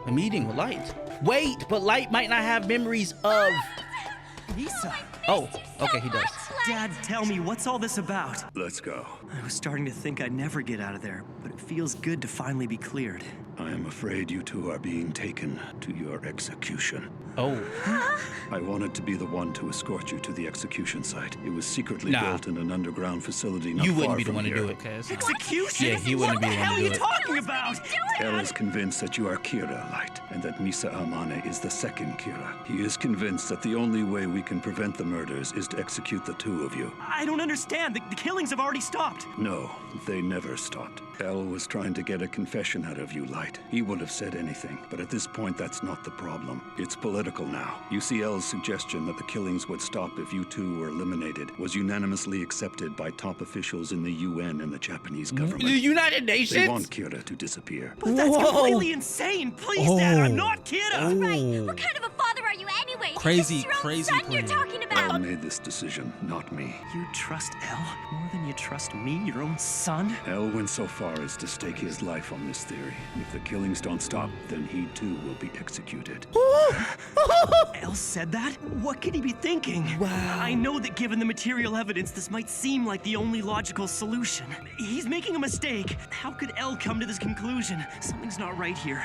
A meeting with Light. Wait, but Light might not have memories of... Misa. Oh, okay, he does. Dad, tell me, what's all this about? Let's go. I was starting to think I'd never get out of there, but it feels good to finally be cleared. I am afraid you two are being taken to your execution. Oh. I wanted to be the one to escort you to the execution site. It was secretly built in an underground facility not You far wouldn't be the from one to here. do it. Execution? Yeah, he wouldn't be the one to do it. What the hell are you talking about? El is convinced that you are Kira, Light, and that Misa Amane is the second Kira. He is convinced that the only way we can prevent the murders is to execute the two of you. I don't understand. The killings have already stopped. No, they never stopped. El was trying to get a confession out of you, Light. He would have said anything, but at this point, that's not the problem. It's political now. You see, El's suggestion that the killings would stop if you two were eliminated was unanimously accepted by top officials in the UN and the Japanese government. The United Nations? They want Kira to disappear. But that's completely insane. Please, Dad, I'm not Kira. Right. What kind of a father are you anyway? Crazy, It's your own crazy son you're plan. talking about. El made this decision, not me. You trust El more than you trust me, your own son? El went so far as to stake his life on this theory. If the killings don't stop, then he too will be executed. El El said that? What could he be thinking? Wow. I know that given the material evidence, this might seem like the only logical solution. He's making a mistake. How could El come to this conclusion? Something's not right here.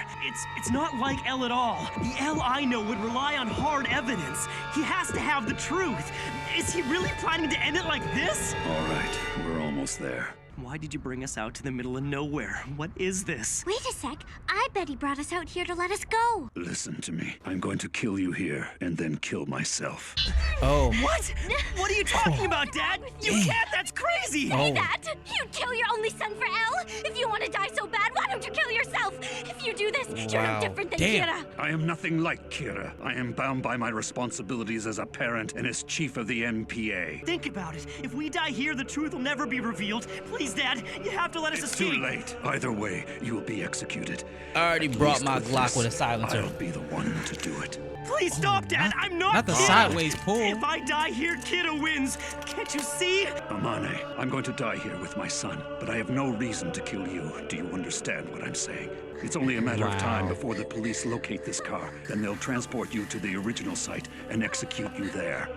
It's not like El at all. The El I know would rely on hard evidence. He has to have the truth. Is he really planning to end it like this? All right, we're almost there. Why did you bring us out to the middle of nowhere? What is this? Wait a sec. I bet he brought us out here to let us go. Listen to me. I'm going to kill you here and then kill myself. Oh. What? What are you talking about, Dad? You can't. That's crazy. Say that? You'd kill your only son for El? If you want to die so bad, why don't you kill yourself? If you do this, you're no different than Kira. I am nothing like Kira. I am bound by my responsibilities as a parent and as chief of the NPA. Think about it. If we die here, the truth will never be revealed. Please, Dad, you have to let us escape. Too late. Either way, you will be executed. I already brought my Glock with a silencer. I'll be the one to do it. Please stop, Dad. I'm not the Kira. sideways pull. If I die here, Kira wins. Can't you see? Amane, I'm going to die here with my son, but I have no reason to kill you. Do you understand what I'm saying? It's only a matter of time before the police locate this car. Then they'll transport you to the original site and execute you there.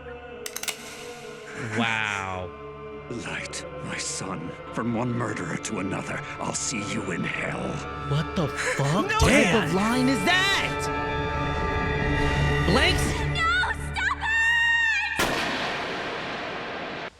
Wow. Light, my son. From one murderer to another, I'll see you in hell. What the fuck? No, type Dad. of line is that? Blanks? No, stop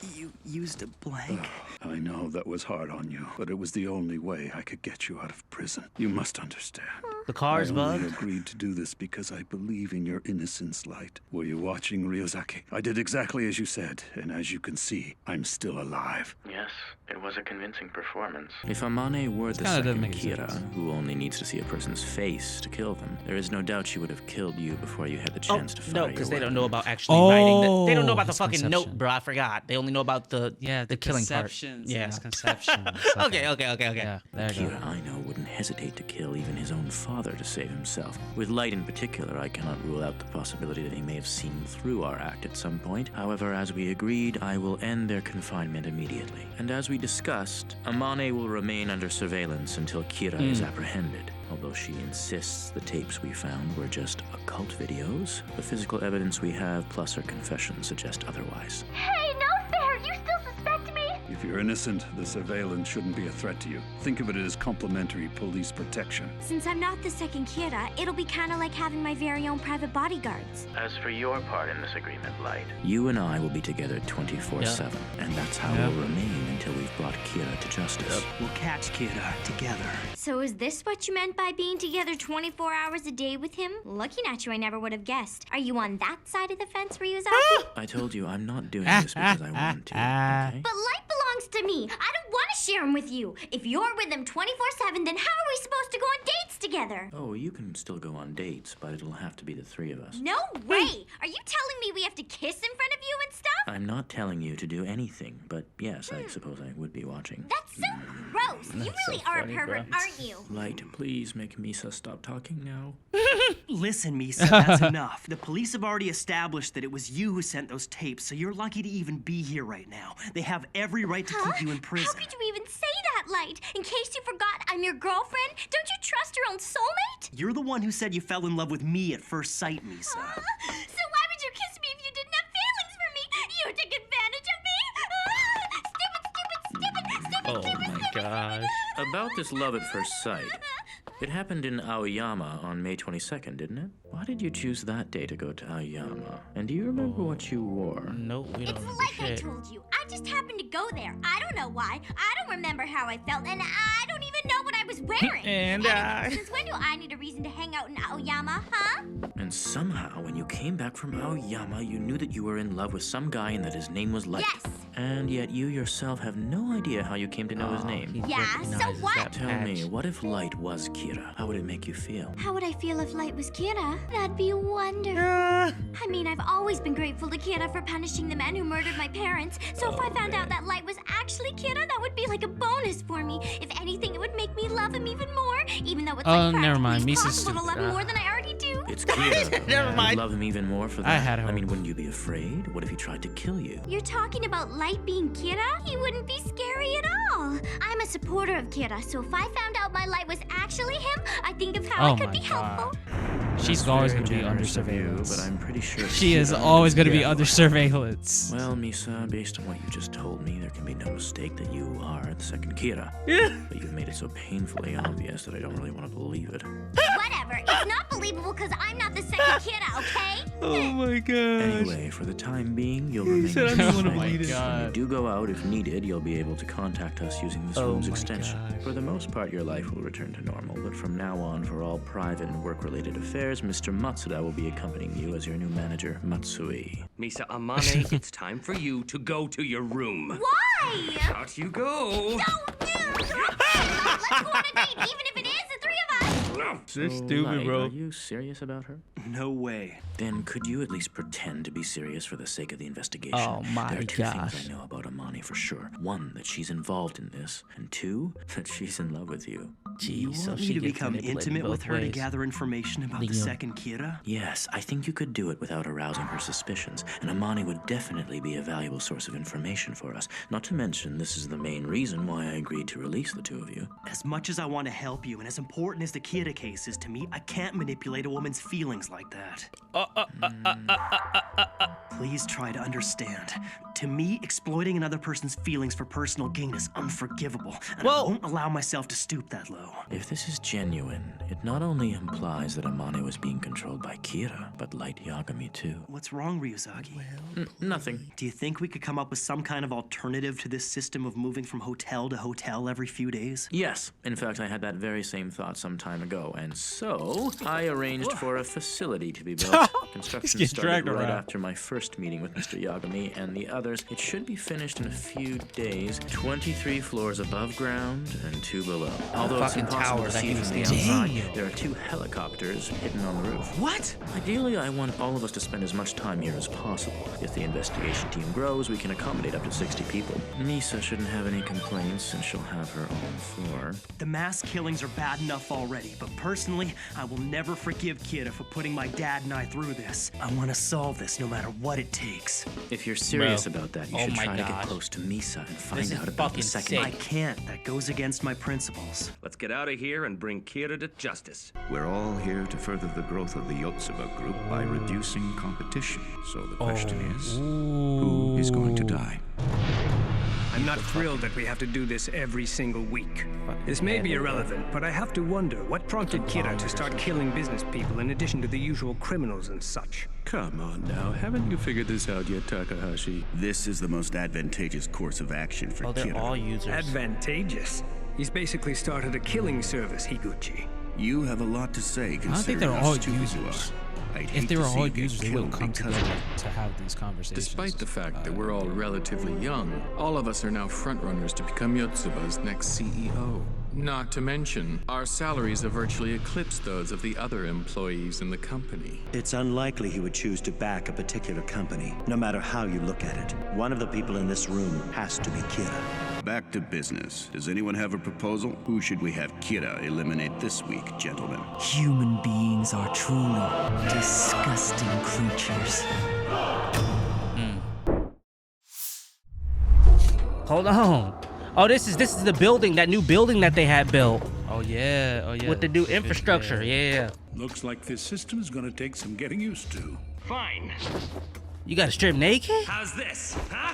it! You used a blank. I know that was hard on you, but it was the only way I could get you out of prison. You must understand. The car's I only bugged. agreed to do this because I believe in your innocence, Light. Were you watching, Ryuzaki? I did exactly as you said, and as you can see, I'm still alive. Yes, it was a convincing performance. If Amane were the kinda doesn't second make Kira, sense. who only needs to see a person's face to kill them, there is no doubt she would have killed you before you had the chance to fire No, your because they don't weapon. know about actually writing. They don't know about the fucking misconception. note, bro. I forgot. They only know about the killing part. Perceptions, Yeah. misconceptions. Okay. Yeah, there you go. Kira, I know, wouldn't hesitate to kill even his own father to save himself. With Light in particular, I cannot rule out the possibility that he may have seen through our act at some point. However, as we agreed, I will end their confinement immediately. And as we discussed, Amane will remain under surveillance until Kira is apprehended. Although she insists the tapes we found were just occult videos, the physical evidence we have plus her confession suggest otherwise. Hey, no fair! You still suspect me? If you're innocent, the surveillance shouldn't be a threat to you. Think of it as complimentary police protection. Since I'm not the second Kira, it'll be kind of like having my very own private bodyguards. As for your part in this agreement, Light, You and I will be together 24/7, and that's how we'll remain until we've brought Kira to justice. We'll catch Kira together. So is this what you meant by being together 24 hours a day with him? Looking at you, I never would have guessed. Are you on that side of the fence, Ryuzaki? I told you I'm not doing this because I want to, okay? But Light belongs to me. I don't want to share him with you. If you're with him 24/7, then how are we supposed to go on dates together? Oh, you can still go on dates, but it'll have to be the three of us. No way! Are you telling me we have to kiss in front of you and stuff? I'm not telling you to do anything, but yes, I suppose I would be watching. That's so gross. You really are a pervert, aren't you? Light, please make Misa stop talking now. Listen, Misa, that's enough. The police have already established that it was you who sent those tapes, so you're lucky to even be here right now. They have every right to keep you in prison. How could you even say that, Light? In case you forgot, I'm your girlfriend. Don't you trust your own soulmate? You're the one who said you fell in love with me at first sight, Misa. So why would you kiss me if you didn't have feelings for me? You took advantage of me? Stupid. Oh my gosh. About this love at first sight. It happened in Aoyama on May 22nd, didn't it? Why did you choose that day to go to Aoyama? And do you remember what you wore? Nope, we don't remember Like I shit. told you, I just happened to go there. I don't know why. I don't remember how I felt, and I don't even know what I was wearing. And since when do I need a reason to hang out in Aoyama, huh? And somehow, when you came back from Aoyama, you knew that you were in love with some guy and that his name was Light. Yes. And yet you yourself have no idea how you came to know his name. Yeah, so what? Tell me, what if Light was Kira? How would it make you feel? How would I feel if Light was Kira? That'd be wonderful. I mean, I've always been grateful to Kira for punishing the man who murdered my parents. So if I found out that Light was actually Kira, that would be like a bonus for me. If anything, it would make me love him even more. Even though it's like never mind. practically Misa's impossible to love him stupid. more than I already do. It's Kira. Never mind. You'd love him even more for that. I had hope. I mean, wouldn't you be afraid? What if he tried to kill you? You're talking about Light being Kira? He wouldn't be scary at all. I'm a supporter of Kira, so if I found out my Light was actually him, I think of how I could be helpful. She's always going to be under surveillance. But I'm pretty sure she is always going to be under surveillance. Well, Misa, based on what you just told me, there can be no mistake that you are the second Kira. Yeah. But you've made it so painfully obvious that I don't really want to believe it. Whatever. It's not believable because I'm not the second Kira, okay? Oh my god. Anyway, for the time being, you'll remain said I didn't want to anonymous. eat it. When you do go out, if needed, you'll be able to contact us using this room's extension. For the most part, your life will return to normal, but from now on, for all private and work-related affairs, Mr. Matsuda will be accompanying you as your new manager, Matsui. Misa Amane, it's time for you to go to your room. Why? Out you go. Let's go on a date, even if it is the three of us. So stupid, bro. Are you serious about her? No way. Then could you at least pretend to be serious for the sake of the investigation? Oh my There are two gosh. things I know about Amane for sure. One, that she's involved in this, and two, that she's in love with you. You want me to become intimate with her to gather information about the second Kira? Yes, I think you could do it without arousing her suspicions, and Amane would definitely be a valuable source of information for us. Not to mention, this is the main reason why I agreed to release the two of you. As much as I want to help you, and as important as the Kira case is to me, I can't manipulate a woman's feelings like that. Please try to understand. To me, exploiting another person's feelings for personal gain is unforgivable, and I won't allow myself to stoop that low. If this is genuine, it not only implies that Amane was being controlled by Kira, but Light Yagami too. What's wrong, Ryuzaki? Nothing. Do you think we could come up with some kind of alternative to this system of moving from hotel to hotel every few days? Yes. In fact, I had that very same thought some time ago, and so I arranged for a facility to be built. Construction getting started dragged right around. after my first meeting with Mr. Yagami and the others. It should be finished in a few days. 23 floors above ground and 2 below. Although it's fucking impossible tower to that see he from was the standing outside, there are 2 helicopters hidden on the roof. What? Ideally, I want all of us to spend as much time here as possible. If the investigation team grows, we can accommodate up to 60 people. Misa shouldn't have any complaints since she'll have her own floor. The mass killings are bad enough already, but personally, I will never forgive Kira for putting my dad and I through this. I want to solve this no matter what it takes. If you're serious about that, you should try to get gosh. close to Misa and This find is out about the fucking second. sick. I can't. That goes against my principles. Let's get out of here and bring Kira to justice. We're all here to further the growth of the Yotsuba group by reducing competition. So the question is, who is going to die? I'm not thrilled that we have to do this every single week. This may be irrelevant, but I have to wonder what prompted Kira to start killing business people in addition to the usual criminals and such. Come on now, haven't you figured this out yet, Takahashi? This is the most advantageous course of action for They're Kira. all users. Advantageous? He's basically started a killing service, Higuchi. You have a lot to say I don't think considering they're how all stupid you users. are. I'd If hate they to were see all you get users, they would killed come because together of it. to have these conversations. Despite the fact that we're all relatively young, all of us are now frontrunners to become Yotsuba's next CEO. Not to mention, our salaries have virtually eclipsed those of the other employees in the company. It's unlikely he would choose to back a particular company, no matter how you look at it. One of the people in this room has to be Kira. Back to business. Does anyone have a proposal? Who should we have Kira eliminate this week, gentlemen? Human beings are truly disgusting creatures. Hold on. Oh, this is the building, that new building that they had built. Oh yeah. With the new infrastructure, yeah. Looks like this system is gonna take some getting used to. Fine. You got to strip naked? How's this, huh?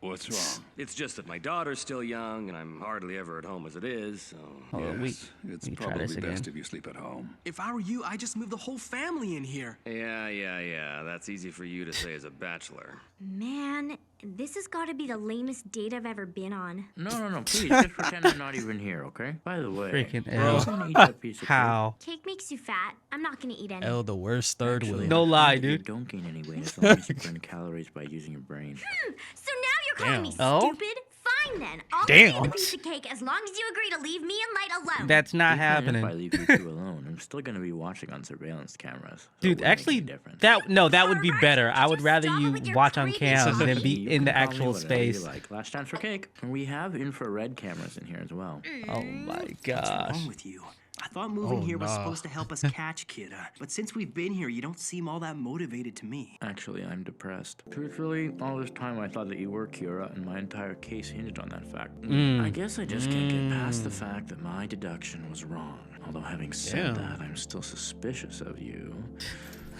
What's wrong? It's just that my daughter's still young, and I'm hardly ever at home as it is, so... Yes, it's probably best if you sleep at home. If I were you, I'd just move the whole family in here. Yeah. That's easy for you to say as a bachelor. Man, this has got to be the lamest date I've ever been on. No, please, just pretend I'm not even here, okay? By the way, Freaking bro, L. I'm gonna eat that piece of How? Cake makes you fat. I'm not gonna eat any. L, the worst third wheel. No lie, You dude. don't gain any weight as long as you burn calories by using your brain. So now you're calling me Damn. Oh? stupid? Fine then. I'll Damn. eat the piece of cake as long as you agree to leave me and Light alone. That's not Even If I happening. leave you two alone, I'm still gonna be watching on surveillance cameras. So it Dude, wouldn't make actually, any difference. that would be better. I would rather you watch on cams than You be in can the call me actual whatever you space. like. Last chance for cake. And we have infrared cameras in here as well. Oh my What's gosh. wrong with you? I thought moving here was supposed to help us catch Kira, but since we've been here, you don't seem all that motivated to me. Actually, I'm depressed. Truthfully, all this time I thought that you were Kira, and my entire case hinged on that fact. I guess I just can't get past the fact that my deduction was wrong. Although having said that, I'm still suspicious of you.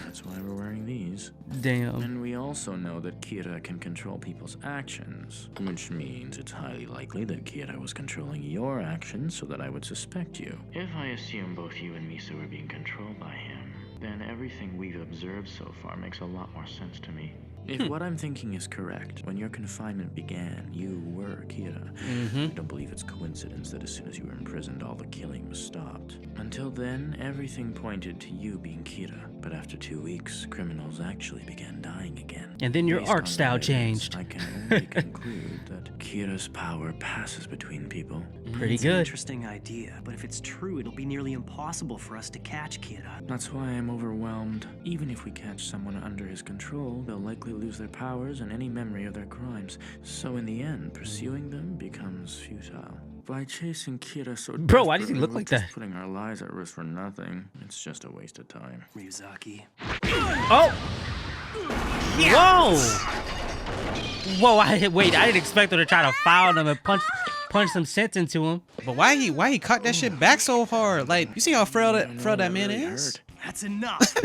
That's why we're wearing these. Damn. And we also know that Kira can control people's actions, which means it's highly likely that Kira was controlling your actions so that I would suspect you. If I assume both you and Misa were being controlled by him, then everything we've observed so far makes a lot more sense to me. If what I'm thinking is correct, when your confinement began, you were Kira. I don't believe it's coincidence that as soon as you were imprisoned, all the killing was stopped. Until then, everything pointed to you being Kira. But after 2 weeks, criminals actually began dying again. And then your Based art on style evidence, changed. I can only conclude that Kira's power passes between people. Pretty It's good. an interesting idea, but if it's true, it'll be nearly impossible for us to catch Kira. That's why I'm overwhelmed. Even if we catch someone under his control, they'll likely lose their powers and any memory of their crimes. So in the end, pursuing them becomes futile. By chasing Kira so Bro, why does he desperately, look we're like just that? putting our lives at risk for nothing. It's just a waste of time. Ryuzaki. Oh! Whoa! Whoa! I didn't expect her to try to foul him and punch some sense into him. But why he caught that shit back so hard? Like, you see how frail that man is? That's enough.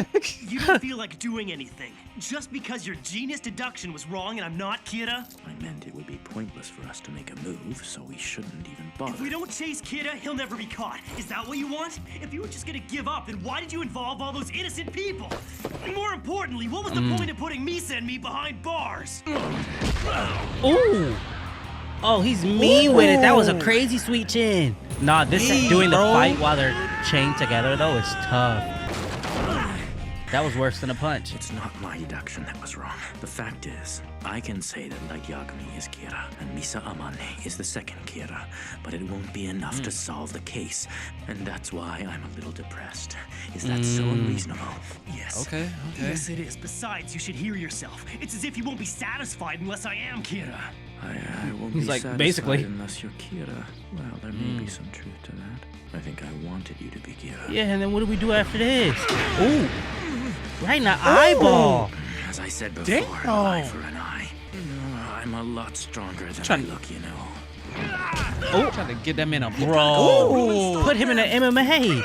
You don't feel like doing anything. Just because your genius deduction was wrong and I'm not Kira? I meant it would be pointless for us to make a move, so we shouldn't even bother. If we don't chase Kira, he'll never be caught. Is that what you want? If you were just gonna give up, then why did you involve all those innocent people? And more importantly, what was the point of putting Misa and me behind bars? Ooh! Oh, he's mean with it. That was a crazy sweet chin. Nah, doing the fight while they're chained together though is tough. That was worse than a punch. It's not my deduction that was wrong. The fact is, I can say that Light Yagami is Kira, and Misa Amane is the second Kira, but it won't be enough to solve the case, and that's why I'm a little depressed. Is that so unreasonable? Yes. Okay. Yes, it is. Besides, you should hear yourself. It's as if you won't be satisfied unless I am Kira. I won't He's be like, satisfied basically. unless you're Kira. Well, there may be some truth to that. I think I wanted you to be Kira. Yeah, and then what do we do after this? Ooh! Right in the eyeball! As I said before, an eye for an eye. I'm a lot stronger than I look, you know. Oh, trying to get that man a Bro! Ooh. Put him in an MMA!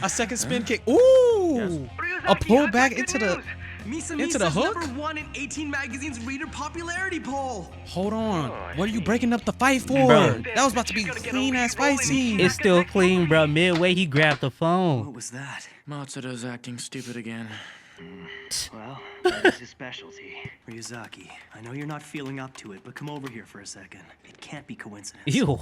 A second spin kick. Ooh! A pull back into the hook. Number 1 in 18 Magazine's reader popularity poll. Hold on. What are you breaking up the fight for? Bro. That was about to be clean ass fight scene. It's still clean, bro. Midway, he grabbed the phone. What was that? Matsuda's acting stupid again. Well, that is his specialty. Ryuzaki, I know you're not feeling up to it, but come over here for a second. It can't be coincidence. Ew.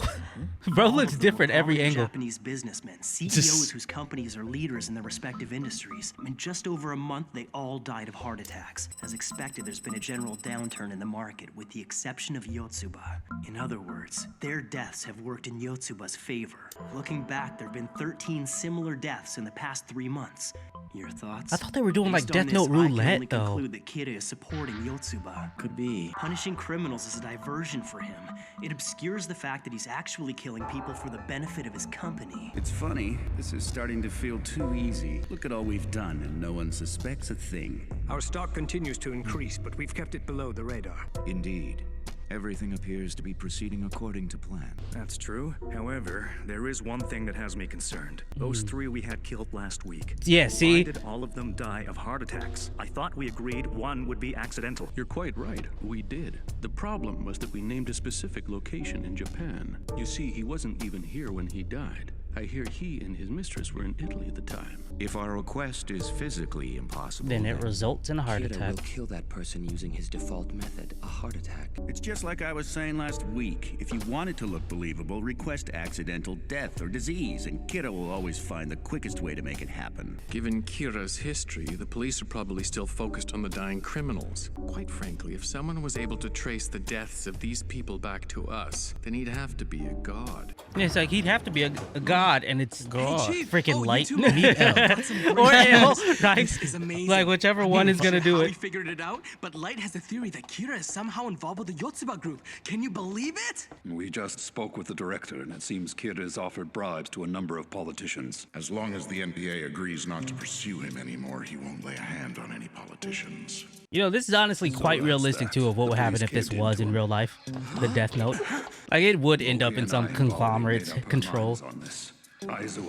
Bro looks different every angle. Japanese businessmen, CEOs whose companies are leaders in their respective industries. In just over a month, they all died of heart attacks. As expected, there's been a general downturn in the market, with the exception of Yotsuba. In other words, their deaths have worked in Yotsuba's favor. Looking back, there have been 13 similar deaths in the past 3 months. Your thoughts? I thought they were doing like Based on Death Note this, I can roulette only though. conclude that Kira is supporting Yotsuba. Could be. Punishing criminals is a diversion for him. It obscures the fact that he's actually killing people for the benefit of his company. It's funny. This is starting to feel too easy. Look at all we've done, and no one suspects a thing. Our stock continues to increase, but we've kept it below the radar. Indeed. Everything appears to be proceeding according to plan. That's true. However, there is one thing that has me concerned. Those 3 we had killed last week. Yeah, see? Why did all of them die of heart attacks? I thought we agreed one would be accidental. You're quite right. We did. The problem was that we named a specific location in Japan. You see, he wasn't even here when he died. I hear he and his mistress were in Italy at the time. If our request is physically impossible, Then it results in a heart Kira attack. will kill that person using his default method, a heart attack. It's just like I was saying last week. If you want it to look believable, request accidental death or disease, and Kira will always find the quickest way to make it happen. Given Kira's history, the police are probably still focused on the dying criminals. Quite frankly, if someone was able to trace the deaths of these people back to us, then he'd have to be a god. Yeah, it's like he'd have to be a god, and it's freaking light. Or L, right? This is amazing. Like whichever one is gonna do how it. We figured it out, but Light has a theory that Kira is somehow involved with the Yotsuba group. Can you believe it? We just spoke with the director, and it seems Kira has offered bribes to a number of politicians. As long as the NPA agrees not to pursue him anymore, he won't lay a hand on any politicians. You know, this is honestly quite realistic too of what would happen if this was in real life. The Death Note, like it would end up in some conglomerate's control.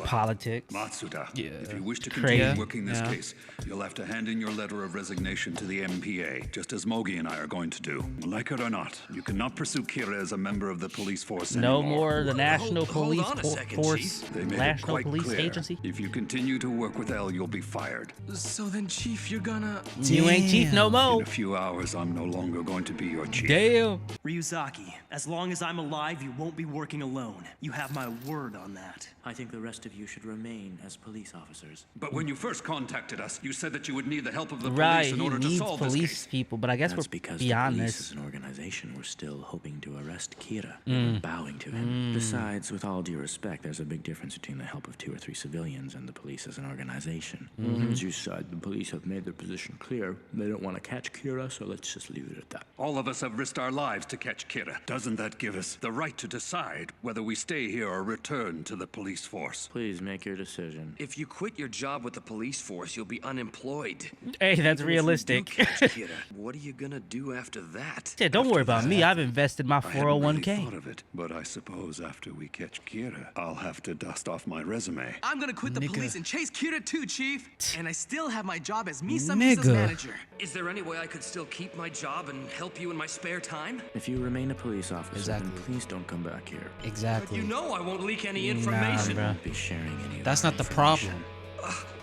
Politics. Matsuda, if you wish to Crazy. continue working this case, you'll have to hand in your letter of resignation to the MPA, just as Mogi and I are going to do. Like it or not, you cannot pursue Kira as a member of the police force No anymore. more the National Police Force, They made it National quite Police clear. Agency. If you continue to work with L, you'll be fired. So then, Chief, you're gonna... You ain't chief no more. In a few hours, I'm no longer going to be your chief. Damn. Ryuzaki, as long as I'm alive, you won't be working alone. You have my word on that. I think the rest of you should remain as police officers. But when you first contacted us, you said that you would need the help of the police Right, in he order to needs solve this police case. people, but I guess That's we're because beyond the police this. as an organization were still hoping to arrest Kira. They were bowing to him. Besides, with all due respect, there's a big difference between the help of 2 or 3 civilians and the police as an organization. As you said, the police have made their position clear. They don't want to catch Kira, so let's just leave it at that. All of us have risked our lives to catch Kira. Doesn't that give us the right to decide whether we stay here or return to the police force? Please make your decision. If you quit your job with the police force, you'll be unemployed. Hey, that's Even if you realistic. do catch Kira, what are you gonna do after that? Yeah, don't worry about me. I've invested my I hadn't really 401k. thought of it, but I suppose after we catch Kira, I'll have to dust off my resume. I'm gonna quit the police and chase Kira too, Chief. And I still have my job as Misa's Nigga. manager. Is there any way I could still keep my job and help you in my spare time? If you remain a police officer, then Exactly. please don't come back here. Exactly. You know I won't leak any Nah, information. bruh. Won't be sharing any of That's that not the information. problem.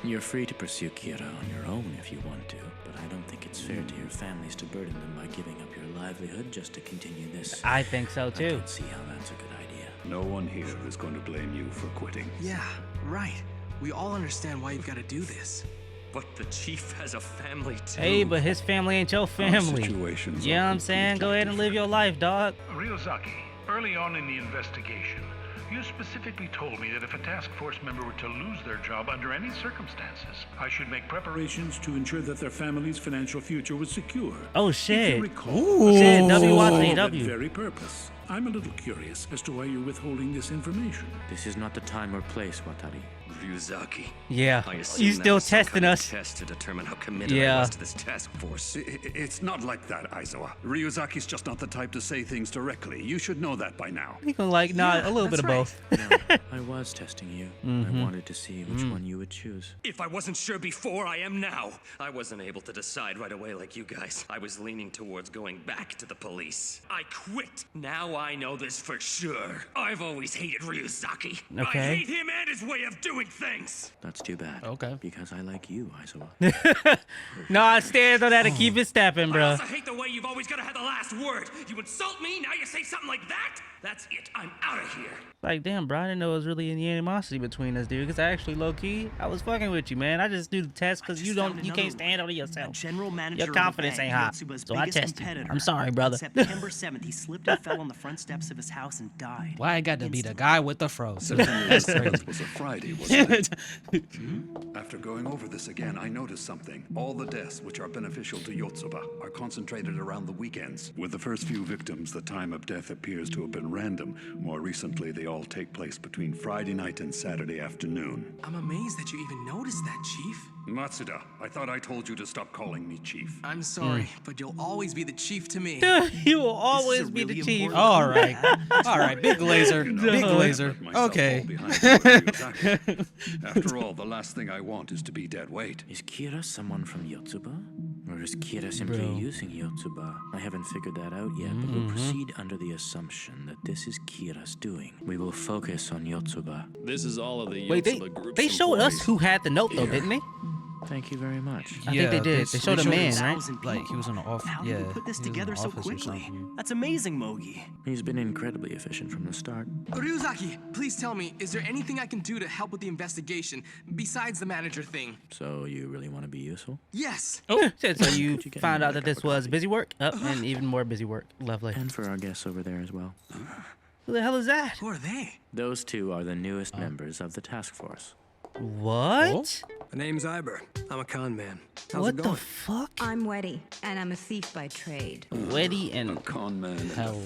You're free to pursue Kira on your own if you want to, but I don't think it's fair to your families to burden them by giving up your livelihood just to continue this. I think so I too. can't see how that's a good idea. No one here is going to blame you for quitting. Yeah, right. We all understand why you've got to do this. But the chief has a family too. Hey, but his family ain't your family. situations You know are what I'm saying? Go ahead and live your life, dog. Ryuzaki, early on in the investigation, you specifically told me that if a task force member were to lose their job under any circumstances, I should make preparations To ensure that their family's financial future was secure. Oh If shit. you recall, Ooh. Shit, for that WYTW. very purpose. I'm a little curious as to why you're withholding this information. This is not the time or place, Watari. Ryuzaki. Yeah. I assume He's that still was some testing kind of us. test to determine how committed Yeah. I was to this task force. It's not like that, Aizawa. Ryuzaki's just not the type to say things directly. You should know that by now. He gonna like, nah, a little bit of both. No, I was testing you. I wanted to see which one you would choose. If I wasn't sure before, I am now. I wasn't able to decide right away like you guys. I was leaning towards going back to the police. I quit. Now I know this for sure. I've always hated Ryuzaki. Okay. I hate him and his way of doing things. That's too bad. Okay. Because I like you, Aizawa. No, I stand on that and keep it stepping, I bro. also hate the way you've always got to have the last word. You insult me, now you say something like that? That's it. I'm out of here. Like, damn, bro, I didn't know it was really any animosity between us, dude. Because I actually, low key, I was fucking with you, man. I just do the test because you can't stand on it yourself. General manager Your confidence ain't high, so I tested you. I'm sorry, brother. On September 7th, he slipped and fell on the front steps of his house and died. Why I got to be the guy with the fro? September 7th was a Friday, wasn't it? After going over this again, I noticed something. All the deaths which are beneficial to Yotsuba are concentrated around the weekends. With the first few victims, the time of death appears to have been random. More recently, they all take place between Friday night and Saturday afternoon. I'm amazed that you even noticed that, Chief. Matsuda, I thought I told you to stop calling me Chief. I'm sorry, but you'll always be the Chief to me. You will always be the chief. All right. All right. Big laser. Big laser. Okay. After all, the last thing I want is to be dead weight. Is Kira someone from Yotsuba? Or is Kira simply using Yotsuba? I haven't figured that out yet, but we'll proceed under the assumption that this is Kira's doing. We will focus on Yotsuba. This is all of the Wait, they showed us who had the note, though, didn't they? Thank you very much. I think they did. They showed a man, right? Like he was on the office. How Yeah. did you put this he was in together the so office or quickly? something. That's amazing, Mogi. He's been incredibly efficient from the start. Ryuzaki, please tell me, is there anything I can do to help with the investigation besides the manager thing? So you really want to be useful? Yes. Oh, so you found out that this was busy work? Oh, and even more busy work. Lovely. And for our guests over there as well. Who the hell is that? Who are they? Those two are the newest members of the task force. What? My name's Iber. I'm a con man. How's What it going? the fuck? I'm Weddy, and I'm a thief by trade. Weddy and a con man. Hello?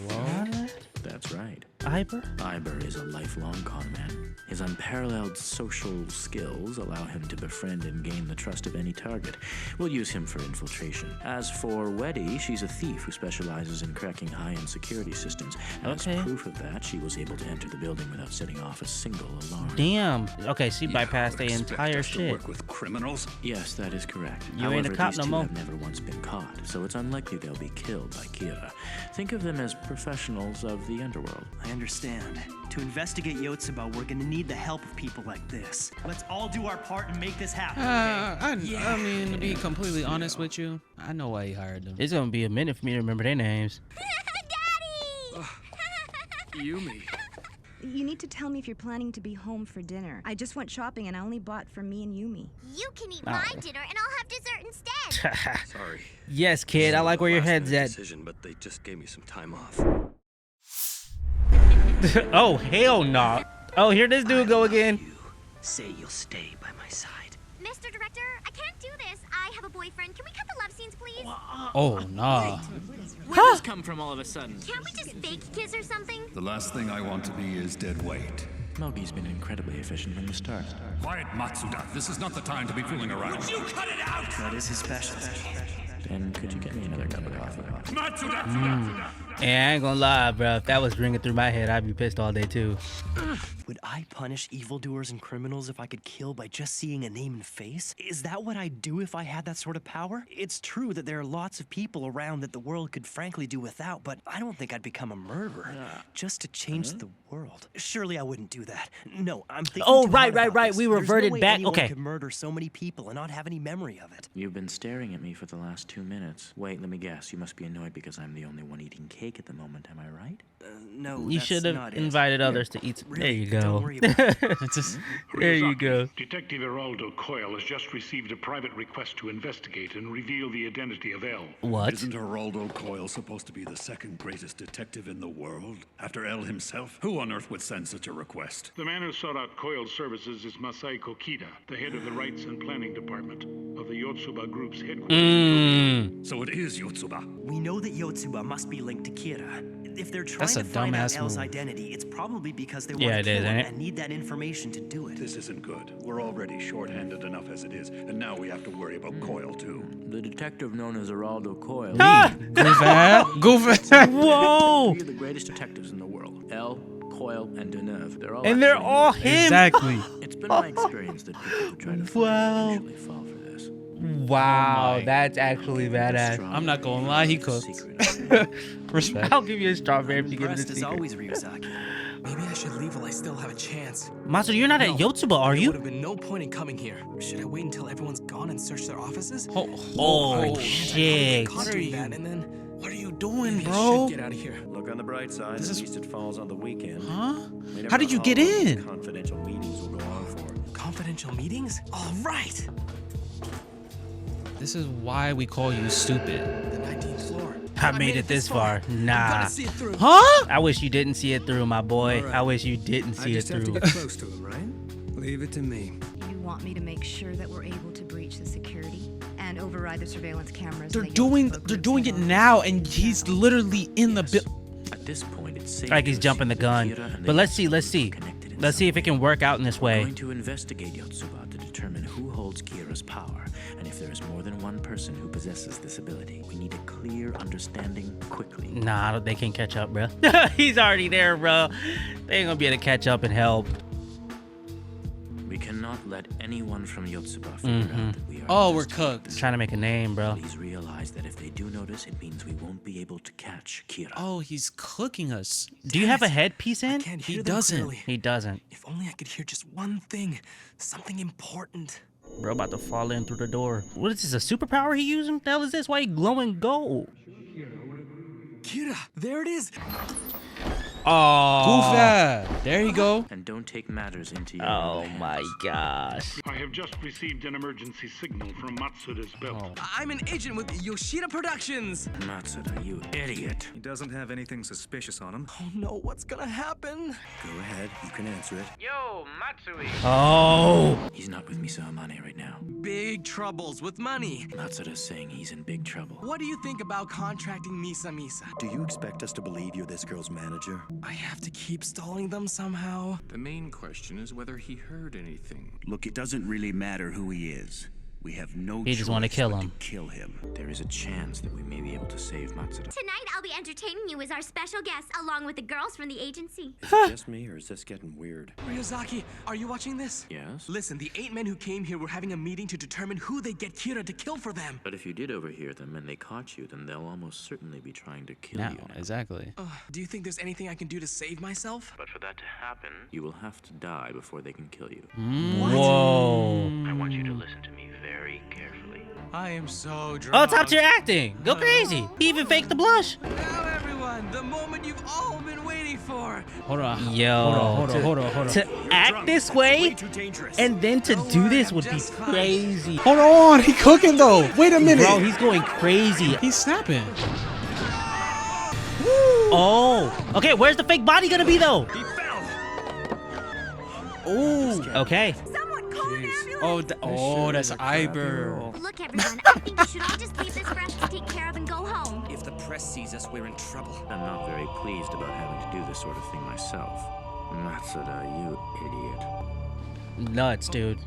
That's right. Iber? Iber is a lifelong con man. His unparalleled social skills allow him to befriend and gain the trust of any target. We'll use him for infiltration. As for Weddy, she's a thief who specializes in cracking high-end security systems. As proof of that, she was able to enter the building without setting off a single alarm. Damn. Okay, she bypassed the Expect entire us to shit. work with criminals? Yes, that is correct. You However, ain't a cop these no two more. have never once been caught, so it's unlikely they'll be killed by Kira. Think of them as professionals of the underworld. I understand. To investigate Yotsuba, we're gonna need the help of people like this. Let's all do our part and make this happen. I mean, to be completely honest with you, I know why he hired them. It's gonna be a minute for me to remember their names. Yumi. You need to tell me if you're planning to be home for dinner. I just went shopping and I only bought for me and Yumi. You can eat my dinner and I'll have dessert instead. Sorry. Yes, kid. I like where your head's at. Decision, but they just gave me some time off. Oh, hell no. Oh, here this dude go again. Say you'll stay by my side. Mr. Director, I can't do this. I have a boyfriend. Can we cut the love scenes, please? Oh, nah. Where'd this come from all of a sudden? Can't we just fake kiss or something? The last thing I want to be is dead weight. Mogi's been incredibly efficient from the start. Quiet, Matsuda. This is not the time to be fooling around. Would you cut it out? That is his specialty. Then could you get me another cup of coffee? Matsuda! And I ain't gonna lie, bro. If that was ringing through my head, I'd be pissed all day too. Would I punish evildoers and criminals if I could kill by just seeing a name and face? Is that what I'd do if I had that sort of power? It's true that there are lots of people around that the world could frankly do without, but I don't think I'd become a murderer just to change the world. Surely I wouldn't do that. No, I'm thinking Oh, too right. hard about this. We There's reverted no way back. anyone Okay. could murder so many people and not have any memory of it. You've been staring at me for the last 2 minutes. Wait, let me guess. You must be annoyed because I'm the only one eating cake at the moment. Am I right? No, You that's should have not it. invited others to eat. There you go. Don't worry about it. There you go. Detective Geraldo Coyle has just received a private request to investigate and reveal the identity of L. What? Isn't Geraldo Coyle supposed to be the second greatest detective in the world? After L himself? Who on earth would send such a request? The man who sought out Coyle's services is Masai Kokida, the head of the Rights and Planning Department of the Yotsuba Group's headquarters. So it is Yotsuba. We know that Yotsuba must be linked to Kira. If they're trying That's a to find out dumbass L's move. identity, it's probably because they Yeah, want it to is, kill him ain't it? and need that information to do it. This isn't good. We're already short-handed enough as it is, and now we have to worry about Coyle too. The detective known as Geraldo Coyle. Goofy. Whoa. Three of the greatest detectives in the world. L, Coyle, and Deneuve. They're all And they're actually all new. him. Exactly. It's been my experience that people who try to find me usually fall for this. Wow, that's actually badass. I'm not gonna lie, he cooked. Respect. I'll give you a strawberry if you give it a Impressed as secret. always, Ryuzaki. Maybe I should leave while I still have a chance. Matsu, you're not at Yotsuba, are There you? would have been no point in coming here. Should I wait until everyone's gone and search their offices? Oh, shit. Caught doing that, and then What are you doing, maybe I bro? should get out of here. Look on the bright side. This At is- least it falls on the weekend. Huh? We never How did know you get how long in? Confidential meetings will go on for. Confidential meetings? All right. This is why we call you stupid. The 19th floor. I made it this far. Nah. Gotta see it through. Huh? I wish you didn't see it through, my boy. All right. I wish you didn't I see it just have to through. get close to him, right? Leave it to me. You want me to make sure that we're able to breach the security and override the surveillance cameras? They're that doing Yotsuba they're group's doing it involved now, and he's literally in the building. At this point, it's safe Like he's to jumping the assume gun. that Kira and But the let's see. connected in Let's see if it can work out in this We're way. going to investigate Yotsuba to determine who holds Kira's power, and if there is more than one person who possesses this ability. We need a clear understanding quickly. Nah, they can't catch up, bro. He's already there, bro. They ain't gonna be able to catch up and help. We cannot let anyone from Yotsuba figure out that we are. Oh, we're cooked. Trying to make a name, bro. Please realize that if they do notice, it means we won't be able to catch Kira. Oh, he's cooking us. Do you have a headpiece in? Can't He hear them doesn't. clearly. He doesn't. If only I could hear just one thing, something important. Bro, about to fall in through the door. What is this? A superpower he using? What the hell is this? Why he glowing gold? Kira, there it is. Goof. There you go. And don't take matters into your Oh own hands. my gosh. I have just received an emergency signal from Matsuda's belt. I'm an agent with Yoshida Productions. Matsuda, you idiot. He doesn't have anything suspicious on him. Oh no, what's gonna happen? Go ahead, you can answer it. Yo, Matsui. Oh. He's not with Misa Amane right now. Big troubles with money. Matsuda's saying he's in big trouble. What do you think about contracting Misa? Do you expect us to believe you're this girl's manager? I have to keep stalling them somehow. The main question is whether he heard anything. Look, it doesn't really matter who he is. We have no He just want to choice kill but him. to kill him. There is a chance that we may be able to save Matsuda. Tonight, I'll be entertaining you as our special guest, along with the girls from the agency. Is it just me, or is this getting weird? Ryuzaki, are you watching this? Yes? Listen, the 8 men who came here were having a meeting to determine who they'd get Kira to kill for them. But if you did overhear them and they caught you, then they'll almost certainly be trying to kill Now, you now. exactly. Do you think there's anything I can do to save myself? But for that to happen, you will have to die before they can kill you. Whoa. I want you to listen to me very carefully. I am so drunk. Oh, top tier acting. Go crazy. He even faked the blush. Now, everyone, the moment you've all been waiting for. Hold on. Yo. Hold on. To act this way and then to do this would be crazy. Hold on. He cooking though. Wait a minute. Bro, he's going crazy. He's snapping. Oh. Okay, where's the fake body gonna be though? He fell. Oh. Okay. Someone call an ambulance. That's Iber. Look, everyone, I think we should all just leave this for us to take care of and go home. If the press sees us, we're in trouble. I'm not very pleased about having to do this sort of thing myself. Matsuda, you idiot. Nuts, dude.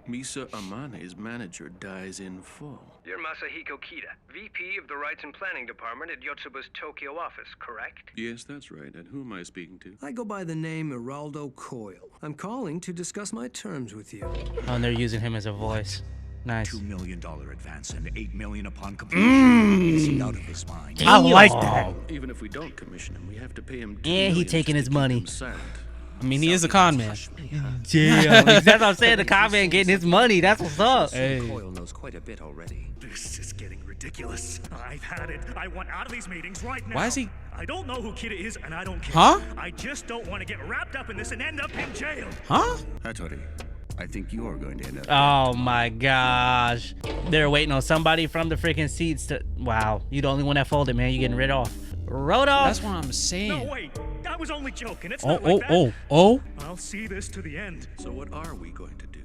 Misa Amane's manager dies in full. You're Masahiko Kida, VP of the Rights and Planning Department at Yotsuba's Tokyo office, correct? Yes, that's right. And who am I speaking to? I go by the name Geraldo Coyle. I'm calling to discuss my terms with you. Oh, and they're using him as a voice. Nice. $2 million advance and $8 million upon completion. Is he out of his mind? I like that. Even if we don't commission him, we have to pay him. And he taking his money. I mean, he is a con man. Damn. That's what I'm saying. The con man getting his money. That's what's up. Coyle knows quite a bit already. This is getting ridiculous. I've had it. I want out of these meetings right now. Why is he? I don't know who Kida is, and I don't care. Huh? I just don't want to get wrapped up in this and end up in jail. Huh? Hattori, I think you are going to end up. Oh my gosh. They're waiting on somebody from the freaking seats to. Wow. You the only one that folded, man. You getting rid off. Rodolph. That's what I'm saying. No, wait. I was only joking. It's Oh, not like that. oh. I'll see this to the end. So what are we going to do?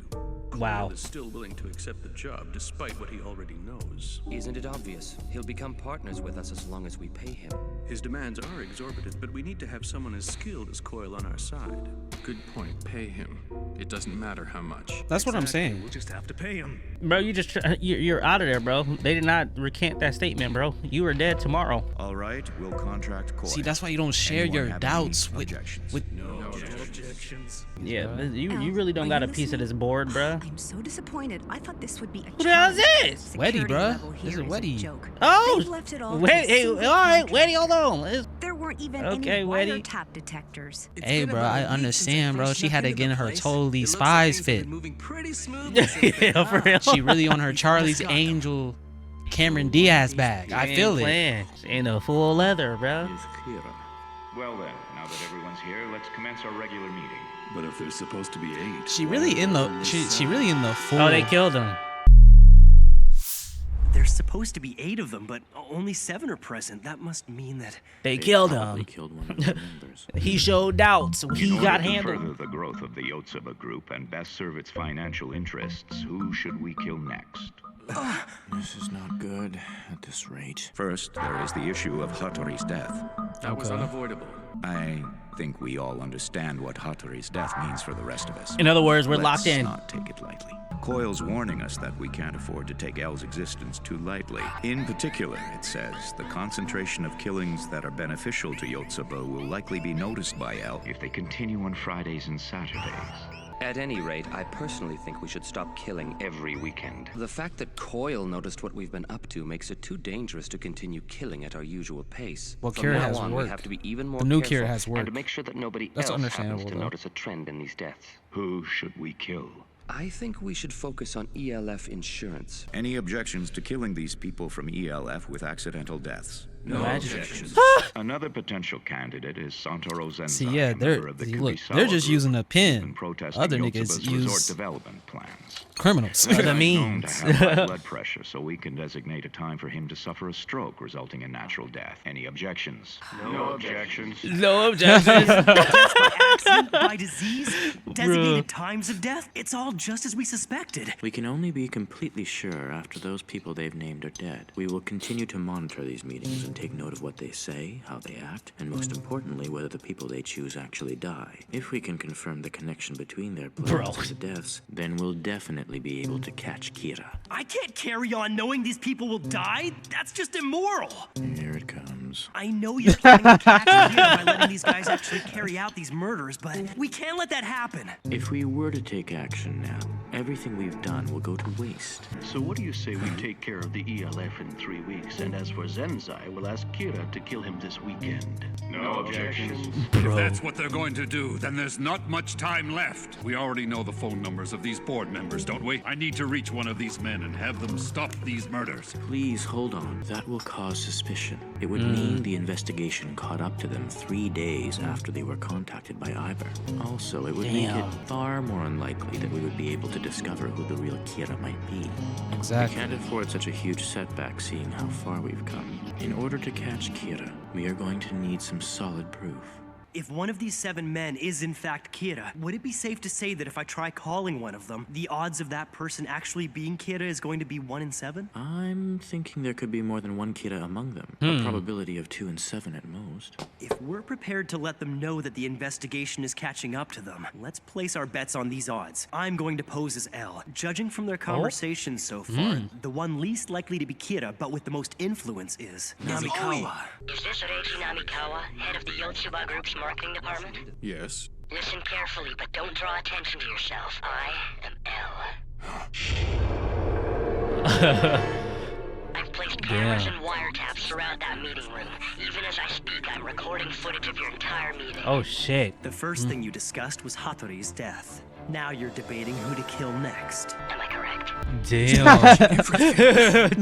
Wow. Coyle is still willing to accept the job despite what he already knows. Isn't it obvious? He'll become partners with us as long as we pay him. His demands are exorbitant, but we need to have someone as skilled as Coyle on our side. Good point. Pay him. It doesn't matter how much. That's what I'm saying. We'll just have to pay him. Bro, you're out of there, bro. They did not recant that statement, bro. You are dead tomorrow. All right, we'll contract Coyle. See, that's why you don't share Anyone your have doubts any with objections? No objections. Yeah, you really don't got a piece of this board, bro. I'm so disappointed. I thought this would be a Who the hell is this? Weddy, bruh. level This here is a Weddy. joke. Oh, They've left it all to Hey, a all right, Weddy, hold on. There weren't even Okay, any Weddy. wiretap detectors. Hey, bro, I understand, bro. She had to get in her totally It looks like spies things have fit. been moving pretty smoothly since then, Yeah, for real. She really on her Charlie's Angel Cameron Diaz bag. I feel it. Playing. She ain't no full leather, bro. Well then, now that everyone's here, let's commence our regular meeting. But if there's supposed to be 8, She really in the she really in the full. Oh, they killed him. There's supposed to be 8 of them, but only 7 are present. That must mean that They killed probably him. killed one of their members. He showed doubts. He In order got to handled. further the growth of the Yotsuba group and best serve its financial interests, who should we kill next? This is not good at this rate. First, there is the issue of Hattori's death. that was unavoidable. I think we all understand what Hattori's death means for the rest of us. In other words, we're Let's locked in. not take it lightly. Coyle's warning us that we can't afford to take L's existence too lightly. In particular, it says, the concentration of killings that are beneficial to Yotsuba will likely be noticed by L. If they continue on Fridays and Saturdays. At any rate, I personally think we should stop killing every weekend. The fact that Coyle noticed what we've been up to makes it too dangerous to continue killing at our usual pace. Well, From Kira now has on, work. we have to be even more The new careful Kira has work. and to make sure that nobody That's else happens understandable, to though. notice a trend in these deaths. Who should we kill? I think we should focus on ELF insurance. Any objections to killing these people from ELF with accidental deaths? No Imagine. objections. Another potential candidate is Santoro Zenzai, See, yeah, a member of the look, Kurisawa they're just group, using a pin. been protesting Other Yotsuba's niggas resort use development plans. criminals. The Zenzai's known means. to have high blood pressure, so we can designate a time for him to suffer a stroke, resulting in natural death. Any objections? No objections. No objections. Death by accident, by disease, designated times of death. It's all just as we suspected. We can only be completely sure after those people they've named are dead. We will continue to monitor these meetings and take note of what they say, how they act, and most importantly, whether the people they choose actually die. If we can confirm the connection between their plans and the deaths, then we'll definitely be able to catch Kira. I can't carry on knowing these people will die. That's just immoral. Here it comes. I know you're planning to catch Kira by letting these guys actually carry out these murders, but we can't let that happen. If we were to take action now, everything we've done will go to waste. So what do you say we take care of the ELF in 3 weeks, and as for Zenzai, we'll ask Kira to kill him this weekend. No objections. If that's what they're going to do, then there's not much time left. We already know the phone numbers of these board members, don't we? I need to reach one of these men and have them stop these murders. Please hold on. That will cause suspicion. It would mean the investigation caught up to them 3 days after they were contacted by Iber. Also, it would make it far more unlikely that we would be able to discover who the real Kira might be. Exactly. We can't afford such a huge setback seeing how far we've come. In order to catch Kira, we are going to need some solid proof. If one of these 7 men is in fact Kira, would it be safe to say that if I try calling one of them, the odds of that person actually being Kira is going to be 1 in 7? I'm thinking there could be more than one Kira among them. A probability of 2 in 7 at most. If we're prepared to let them know that the investigation is catching up to them, let's place our bets on these odds. I'm going to pose as L. Judging from their conversations so far, the one least likely to be Kira, but with the most influence is Namikawa. Is this Reiji Namikawa, head of the Yotsuba Group's marketing department? Yes. Listen carefully, but don't draw attention to yourself. I am L. I've placed cameras and wiretaps throughout that meeting room. Even as I speak, I'm recording footage of your entire meeting. Oh shit. The first thing you discussed was Hattori's death. Now you're debating who to kill next. Am I correct? Damn.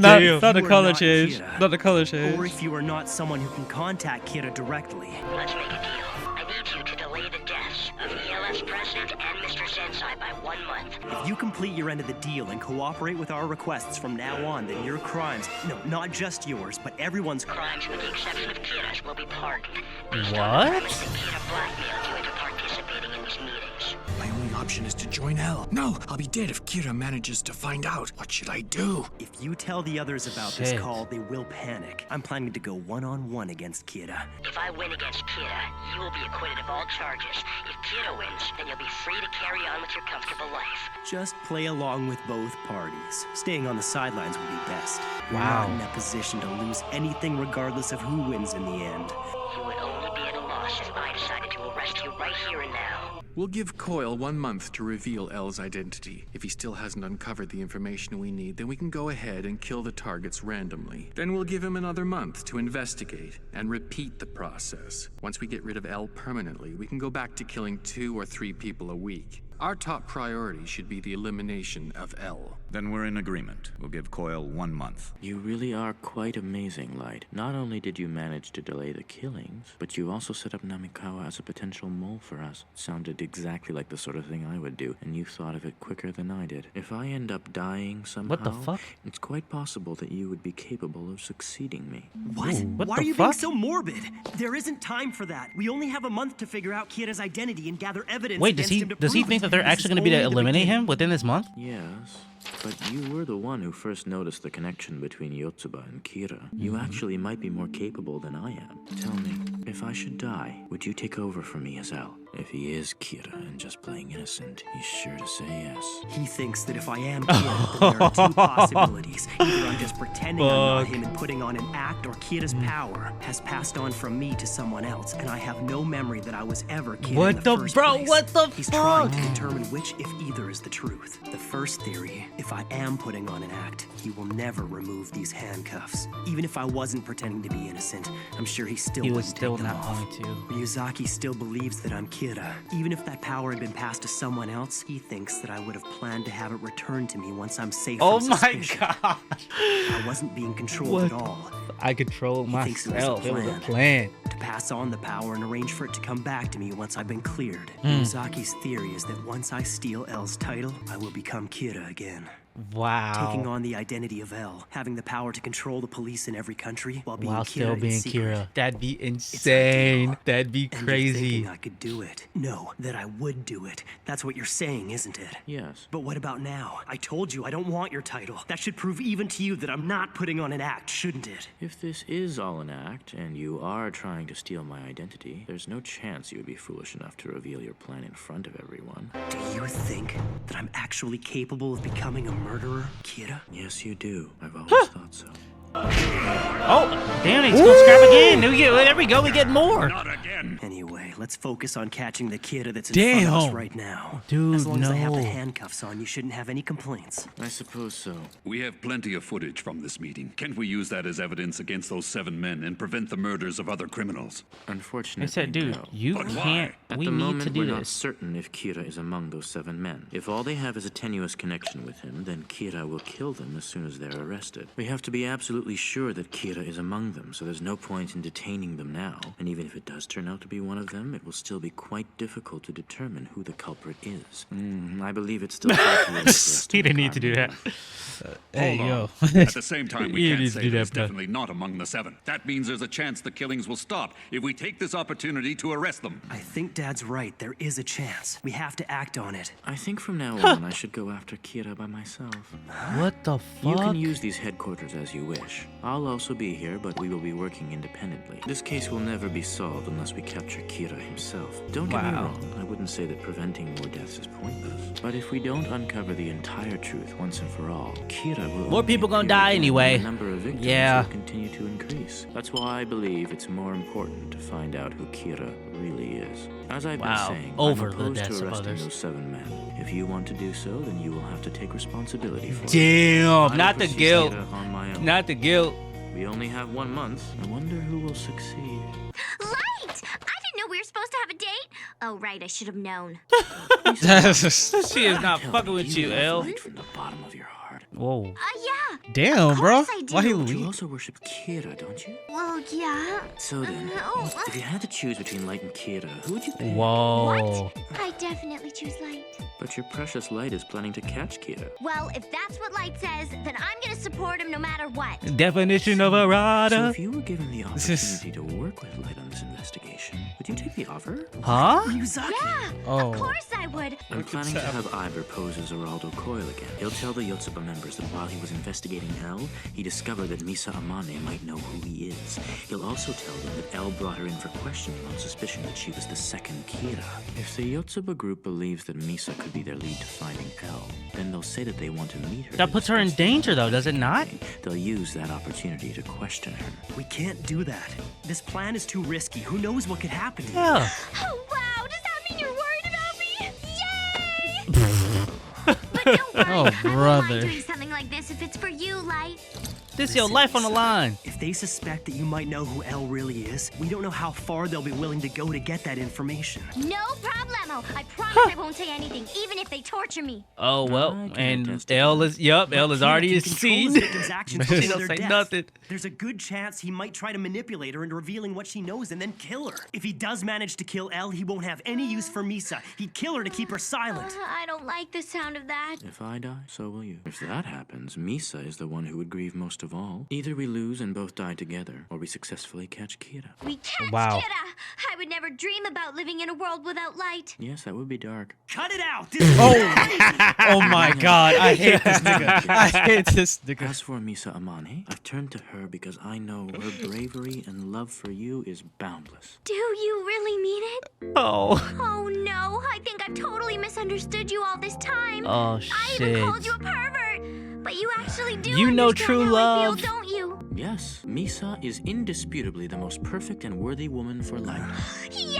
Not the color change. Not the color change. Or if you are not someone who can contact Kira directly. Let's make a deal. I need you to delay the deaths of ELF's president and Mr. Sensei by 1 month. If you complete your end of the deal and cooperate with our requests from now on, then your crimes, no, not just yours, but everyone's crimes with the exception of Kira's will be pardoned. What? Kira blackmailed you into participating in these meetings. My only option is to join L. No, I'll be dead if Kira manages to find out. What should I do? If you tell the others about this call, they will panic. I'm planning to go one-on-one against Kira. If I win against Kira, you will be acquitted of all charges. If Kira wins, then you'll be free to carry on with your comfortable life. Just play along with both parties. Staying on the sidelines would be best. You're Wow. not in a position to lose anything regardless of who wins in the end. You would only be at a loss if I decided to arrest you right here and now. We'll give Coyle 1 month to reveal L's identity. If he still hasn't uncovered the information we need, then we can go ahead and kill the targets randomly. Then we'll give him another month to investigate and repeat the process. Once we get rid of L permanently, we can go back to killing 2 or 3 people a week. Our top priority should be the elimination of L. Then we're in agreement. We'll give Coyle 1 month. You really are quite amazing, Light. Not only did you manage to delay the killings, but you also set up Namikawa as a potential mole for us. Sounded exactly like the sort of thing I would do, and you thought of it quicker than I did. If I end up dying somehow, What the fuck? It's quite possible that you would be capable of succeeding me. What? Why are you being so morbid? There isn't time for that. We only have a month to figure out Kira's identity and gather evidence. Wait, does he think that they're actually going to be to eliminate him within this month? Yes, but you were the one who first noticed the connection between Yotsuba and Kira. You actually might be more capable than I am. Tell me, if I should die, would you take over for me as L? If he is Kira and just playing innocent, he's sure to say yes. He thinks that if I am Kira, then there are 2 possibilities. Either I'm just pretending I'm not him and putting on an act, or Kira's power has passed on from me to someone else, and I have no memory that I was ever Kira in the first place. What the He's trying to determine which, if either, is the truth. The first theory, if I am putting on an act, he will never remove these handcuffs. Even if I wasn't pretending to be innocent, I'm sure he still wouldn't take them off. Ryuzaki still believes that I'm Kira. Kira. Even if that power had been passed to someone else, he thinks that I would have planned to have it returned to me once I'm safe from suspicion. Oh my god. I wasn't being controlled at all. I controlled He thinks myself. It was a plan. To pass on the power and arrange for it to come back to me once I've been cleared. Hmm. Miyazaki's theory is that once I steal L's title, I will become Kira again. Wow. Taking on the identity of L, having the power to control the police in every country while being While Kira still in being secret. Kira. That'd be insane. That'd be And you're crazy. thinking I could do it. No, that I would do it. That's what you're saying, isn't it? Yes. But what about now? I told you I don't want your title. That should prove even to you that I'm not putting on an act, shouldn't it? If this is all an act, and you are trying to steal my identity, there's no chance you would be foolish enough to reveal your plan in front of everyone. Do you think that I'm actually capable of becoming a murderer, Kira? Yes, you do. I've always thought so. Oh, damn, he's gonna scrap again. There we go, we get more. Not again. Anyway, let's focus on catching the Kira that's in front of us right now. Dude, as long as I have the no. handcuffs on, you shouldn't have any complaints. I suppose so. We have plenty of footage from this meeting. Can't we use that as evidence against those 7 men and prevent the murders of other criminals? Unfortunately, They said, dude, no. you But why? can't. At We the need moment, to do we're not this. certain if Kira is among those 7 men. If all they have is a tenuous connection with him, then Kira will kill them as soon as they're arrested. We have to be absolutely sure that Kira is among them, so there's no point in detaining them now. And even if it does turn out to be one of them, it will still be quite difficult to determine who the culprit is. I believe it's still far too early for us to He didn't make need to do that. Hey, Hold yo. on. At the same time, You we can't need to say do that that, it's bro. definitely not among the 7. That means there's a chance the killings will stop if we take this opportunity to arrest them. I think Dad's right. There is a chance. We have to act on it. I think from now on, I should go after Kira by myself. What the You fuck? can use these headquarters as you wish. I'll also be here, but we will be working independently. This case will never be solved unless we capture Kira himself. Don't get me Wow. wrong, I wouldn't say that preventing more deaths is pointless. But if we don't uncover the entire truth once and for all, Kira will More only people gonna appear die again, anyway. and the number of victims Yeah. will continue to increase. That's why I believe it's more important to find out who Kira really is. As I've Wow. been saying, Over I'm the opposed deaths to of arresting others. those 7 men. If you want to do so, then you will have to take responsibility for it. Damn, I not the pursue guilt. Kira on my own. Not the guilt. We only have 1 month. I wonder who will succeed. Light! I didn't know we were supposed to have a date. Oh, right, I should have known. She is not fucking with you, L. Right from the bottom of your heart. Whoa. Yeah. Damn, bro. I do. Why he You leave? also worship Kira, don't you? Well, yeah. So then, if you had to choose between Light and Kira, who would you pick? Whoa. I definitely choose Light. But your precious Light is planning to catch Kira. Well, if that's what Light says, then I'm gonna support him no matter what. Definition of a So rider. if you were given the opportunity to work with Light on this investigation, would you take the offer? Huh? Yeah, Oh. of course I would. I'm planning to have Iver pose as Geraldo Coil again. He'll tell the Yotsuba members that while he was investigating L, he discovered that Misa Amane might know who he is. He'll also tell them that L brought her in for questioning on suspicion that she was the second Kira. If the Yotsuba group believes that Misa could be their lead to finding L, then they'll say that they want to meet her. That puts her in danger, though, does it not? They'll use that opportunity to question her. We can't do that. This plan is too risky. Who knows what could happen to you? Yeah. Oh, wow, does that mean you're worried about me? Yay! But don't worry, Oh, I won't mind brother. doing something like this if it's for you, Light. This your life on the line. If they suspect that you might know who L really is, we don't know how far they'll be willing to go to get that information. No problemo. I promise I won't say anything, even if they torture me. Oh, well, I can't and testify. L is, yup, L is Kira already can a control his seed. victim's actions She before don't their say death. nothing. There's a good chance he might try to manipulate her into revealing what she knows and then kill her. If he does manage to kill L, he won't have any use for Misa. He'd kill her to keep her silent. I don't like the sound of that. If I die, so will you. If that happens, Misa is the one who would grieve most of all. Either we lose and both die together, or we successfully catch Kira. We catch Wow. Kira. I would never dream about living in a world without Light. Yes, that would be dark. Cut it out! This is Oh my god, I hate this nigga. I hate this nigga. As for Misa Amane, I've turned to her because I know her bravery and love for you is boundless. Do you really mean it? Oh. Oh no, I think I've totally misunderstood you all this time. Oh, I even shit. called you a pervert. But you actually do You know understand true how love. I feel, don't you? Yes, Misa is indisputably the most perfect and worthy woman for Light. Yay!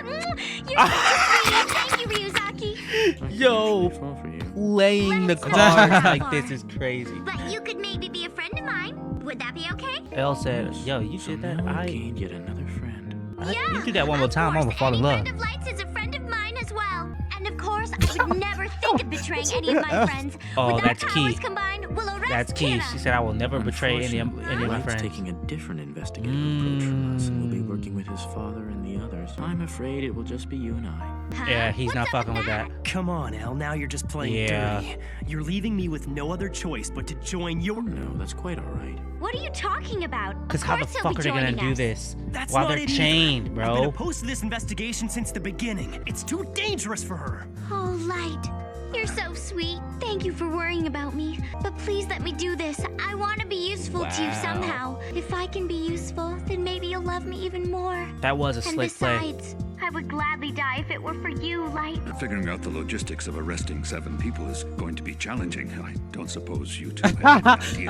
You're sweet. Thank you, Ryuzaki. Yo, Fall for you. playing the Let's go. cards like this is crazy. But you could maybe be a friend of mine. Would that be okay? L said, yo, you So did that? now I've I gained yet another friend. You do that one more time, I'm gonna fall in love. Friend of Light's is a friend of mine as well. And of course, I would never think of betraying any of my friends. Oh, With that's our key. powers combined, we'll arrest That's key. Kira. She said I will never betray any of my Light's friends. taking a different investigative approach from us, and will be working with his father and the others. I'm afraid it will just be you and I. Yeah, he's not fucking with that. Come on, El. Now you're just playing dirty. You're leaving me with no other choice but to join your... No, that's quite all right. What are you talking about? Because how the fuck are they gonna do this That's while not they're it chained, either. I've been bro? opposed to this investigation since the beginning. It's too dangerous for her. Oh, Light. You're so sweet. Thank you for worrying about me. But please let me do this. I want to be useful to you somehow. If I can be useful, then maybe you'll love me even more. That was a slick play. And besides, I would gladly die if it were for you, Light. Figuring out the logistics of arresting 7 people is going to be challenging. I don't suppose you two have any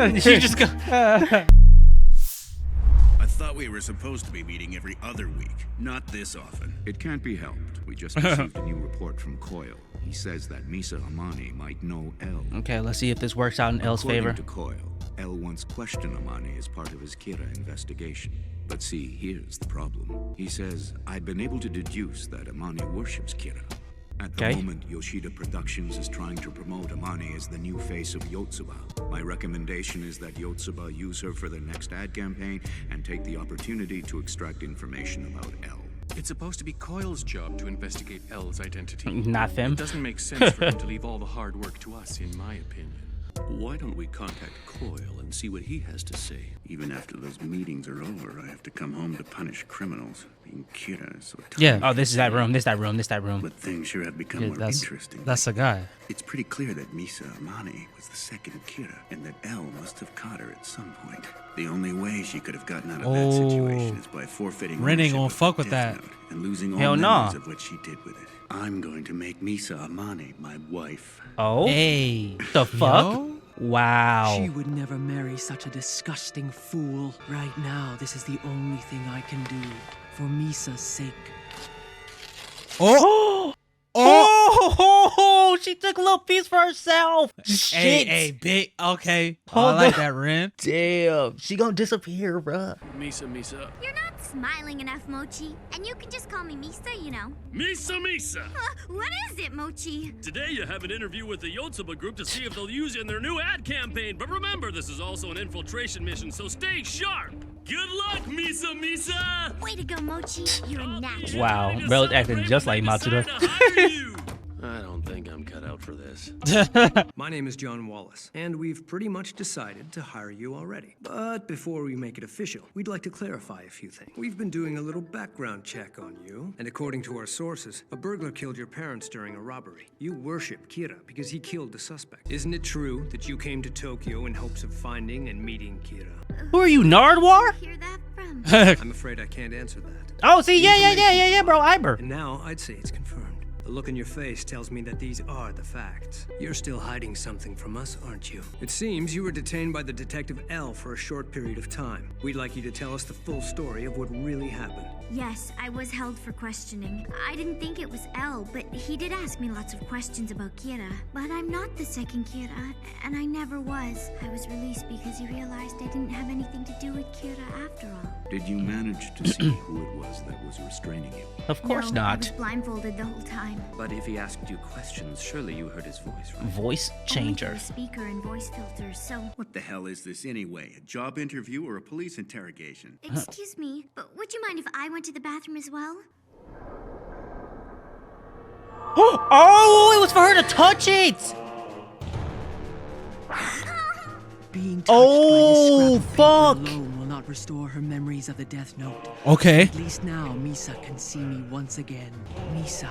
ideas. She just go. I thought we were supposed to be meeting every other week, not this often. It can't be helped. We just received a new report from Coyle. He says that Misa Amane might know El. Okay, let's see if this works out in El's favor. According to Coyle, El once questioned Amane as part of his Kira investigation. But see, here's the problem. He says, I've been able to deduce that Amane worships Kira. At the moment, Yoshida Productions is trying to promote Amane as the new face of Yotsuba. My recommendation is that Yotsuba use her for their next ad campaign and take the opportunity to extract information about El. It's supposed to be Coyle's job to investigate El's identity. Not them. It doesn't make sense for him to leave all the hard work to us, in my opinion. Why don't we contact Coyle and see what he has to say? Even after those meetings are over, I have to come home to punish criminals. Being Kira is so tough. Yeah. Oh, this is that room. This that room. This that room. But things sure have become more interesting. That's the guy. It's pretty clear that Misa Amane was the second Kira, and that El must have caught her at some point. The only way she could have gotten out of that situation is by forfeiting Ren ain't ownership gonna of fuck the with Death that. Note and losing all Hell memories nah. of what she did with it. I'm going to make Misa Amane my wife. Oh. Hey. The fuck? Yo? Wow. She would never marry such a disgusting fool. Right now, this is the only thing I can do. For Misa's sake. Oh! Oh! She took a little piece for herself. Shit. Hey, big. Okay. Hold I like on. that, Ren. Damn. She gonna disappear, bruh. Misa. You're not smiling enough, Mochi. And you can just call me Misa, you know. Misa! What is it, Mochi? Today you have an interview with the Yotsuba group to see if they'll use you in their new ad campaign. But remember, this is also an infiltration mission, so stay sharp. Good luck, Misa! Way to go, Mochi. You're a natural. Wow. Bro's acting just like Matsuda. I don't think I'm cut out for this. My name is John Wallace, and we've pretty much decided to hire you already. But before we make it official, we'd like to clarify a few things. We've been doing a little background check on you, and according to our sources, a burglar killed your parents during a robbery. You worship Kira because he killed the suspect. Isn't it true that you came to Tokyo in hopes of finding and meeting Kira? Who are you, Nardwar? Hear that from? I'm afraid I can't answer that. Oh, see, yeah, bro, Iber. And now I'd say it's confirmed. The look in your face tells me that these are the facts. You're still hiding something from us, aren't you? It seems you were detained by the Detective L for a short period of time. We'd like you to tell us the full story of what really happened. Yes, I was held for questioning. I didn't think it was El, but he did ask me lots of questions about Kira. But I'm not the second Kira, and I never was. I was released because he realized I didn't have anything to do with Kira after all. Did you manage to see who it was that was restraining you? Of course No, I not. was blindfolded the whole time. But if he asked you questions, surely you heard his voice, right? Voice Only changer. through a speaker and voice filters, so... What the hell is this anyway? A job interview or a police interrogation? Excuse me, but would you mind if I went to the bathroom as well? Oh, it was for her to touch it. Being touched Oh, by the scrap of fuck. paper alone will not restore her memories of the Death Note. Okay. At least now Misa can see me once again. Misa,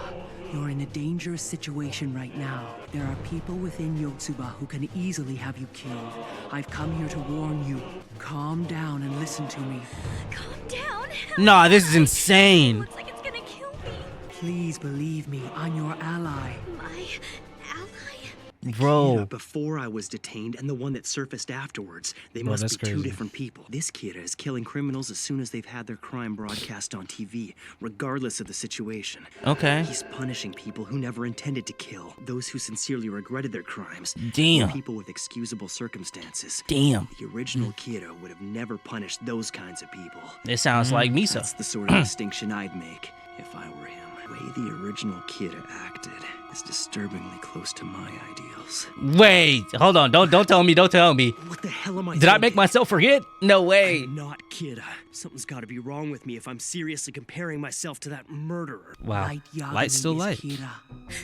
you're in a dangerous situation right now. There are people within Yotsuba who can easily have you killed. I've come here to warn you. Calm down and listen to me. Calm down. Nah, this is insane. Looks like it's gonna kill me. Please believe me, I'm your ally. My ally? Bro. Kira before I was detained and the one that surfaced afterwards. They must be two different people. This Kira is killing criminals as soon as they've had their crime broadcast on TV, regardless of the situation. Okay. He's punishing people who never intended to kill, those who sincerely regretted their crimes. Damn. People with excusable circumstances. Damn. The original Kira would have never punished those kinds of people. It sounds like Misa. That's the sort of distinction I'd make if I were him. The way the original Kira acted is disturbingly close to my ideals. Wait, hold on. Don't tell me. Don't tell me. What the hell am I Did I make myself forget? No way. I'm not Kira. Something's got to be wrong with me if I'm seriously comparing myself to that murderer. Wow. Light's still light. Kira.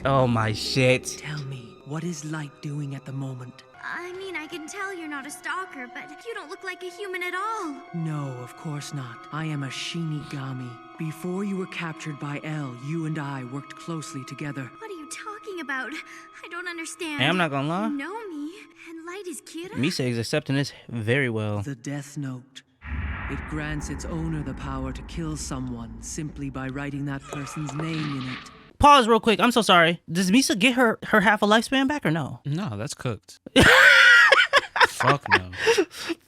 Oh my shit. Tell me, what is Light doing at the moment? I mean, I can tell you're not a stalker, but you don't look like a human at all. No, of course not. I am a Shinigami. Before you were captured by L, you and I worked closely together. What are you talking about? I don't understand. Hey, I'm not gonna lie. You know me, and Light is Kira. Misa is accepting this very well. The Death Note. It grants its owner the power to kill someone simply by writing that person's name in it. Pause real quick. I'm so sorry. Does Misa get her half a lifespan back or no? No, that's cooked. Fuck no.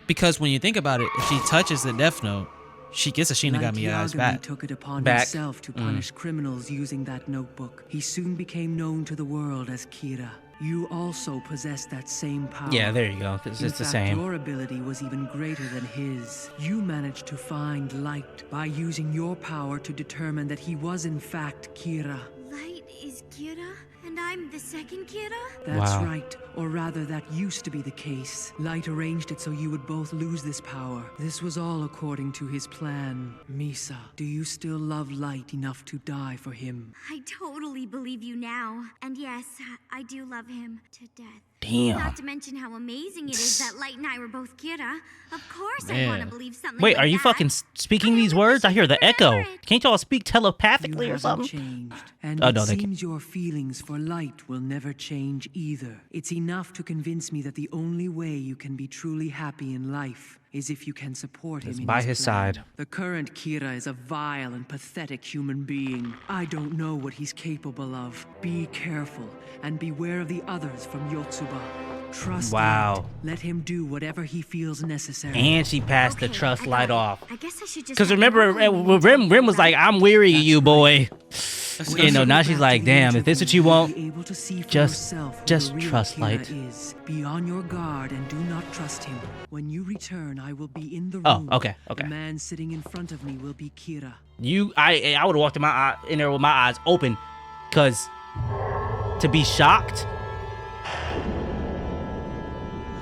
Because when you think about it, if she touches the Death Note, she gets a Shinigami eyes back. Took it upon himself to punish criminals using that notebook. He soon became known to the world as Kira. You also possess that same power. Yeah, there you go. It's the same. Your ability was even greater than his. You managed to find Light by using your power to determine that he was in fact Kira. Light is Kira, and I'm the second Kira? That's right. Or rather, that used to be the case. Light arranged it so you would both lose this power. This was all according to his plan. Misa, do you still love Light enough to die for him? I totally believe you now. And yes, I do love him to death. Damn. Not to mention how amazing it is that Light and I were both Kira. Of course I want to believe something Wait, like are you that. fucking speaking these words? I hear the echo. Can't y'all speak telepathically or something? Changed, and Oh, it no, they seems your feelings for Light will never change either. It's enough to convince me that the only way you can be truly happy in life is if you can support him in by his his plan. side. The current Kira is a vile and pathetic human being. I don't know what he's capable of. Be careful and beware of the others from Yotsuba. Trust Wow. Light. Let him do whatever he feels necessary. And she passed the trust light off. I guess I should just. Because remember, Rim was like, I'm weary of you, boy. You know, now she's like, damn, if this is what you want, just trust Light. Be on your guard and do not trust him. When you return, I will be in the room. Oh, okay. The man sitting in front of me will be Kira. I would have walked in there with my eyes open, because to be shocked.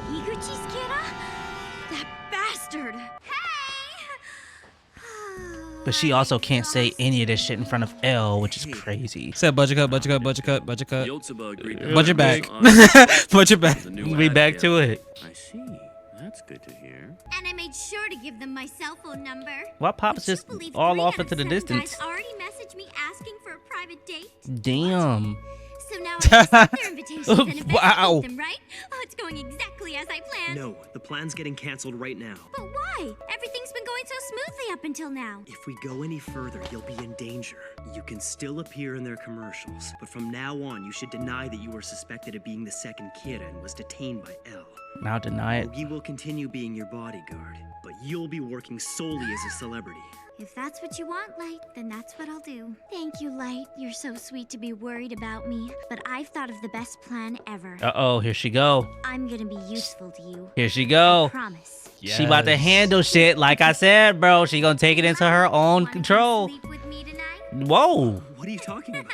Higuchi's Kira? That bastard! But she also can't say any of this shit in front of L, which is crazy. Said budget cut, budget cut, budget cut, budget cut. Yotsuba agreed to Budget back. Budget back. We back to it. I see. That's good to hear. And I made sure to give them my cell phone number. Why Pop's just all off into the distance? Guys already messaged me asking for a private date. Damn. So now I accept their invitations and investigate Wow. them, right? Oh, it's going exactly as I planned. No, the plan's getting canceled right now. But why? Everything's been going so smoothly up until now. If we go any further, you'll be in danger. You can still appear in their commercials, but from now on, you should deny that you were suspected of being the second Kira and was detained by L. Now deny it. He will continue being your bodyguard, but you'll be working solely as a celebrity. If that's what you want, Light, then that's what I'll do. Thank you, Light. You're so sweet to be worried about me. But I've thought of the best plan ever. Uh-oh, here she go. I'm gonna be useful to you. Here she go. I promise. She about to handle shit. Like I said, bro, she gonna take it into her own control. Whoa. What are you talking about?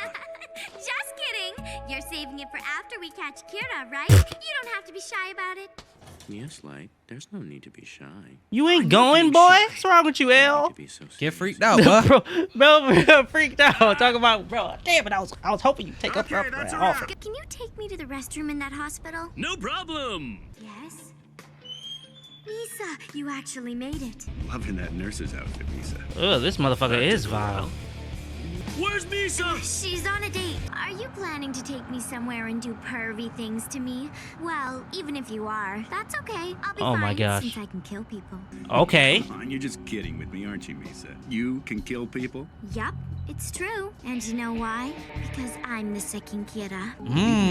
Just kidding. You're saving it for after we catch Kira, right? You don't have to be shy about it. Yes, Light. There's no need to be shy. You ain't going, boy? What's wrong with you, L? Get freaked out, bro. bro, freaked out. Talk about, bro. Damn it, I was hoping you'd take up her offer. Can you take me to the restroom in that hospital? No problem. Yes? Misa, you actually made it. Loving that nurse's outfit, Misa. Ugh, this motherfucker is vile. Where's Misa? She's on a date. Are you planning to take me somewhere and do pervy things to me? Well, even if you are, that's okay. I'll be fine my gosh. since I can kill people. Okay. Come on, you're just kidding with me, aren't you, Misa? You can kill people? Yup, it's true. And you know why? Because I'm the second Kira.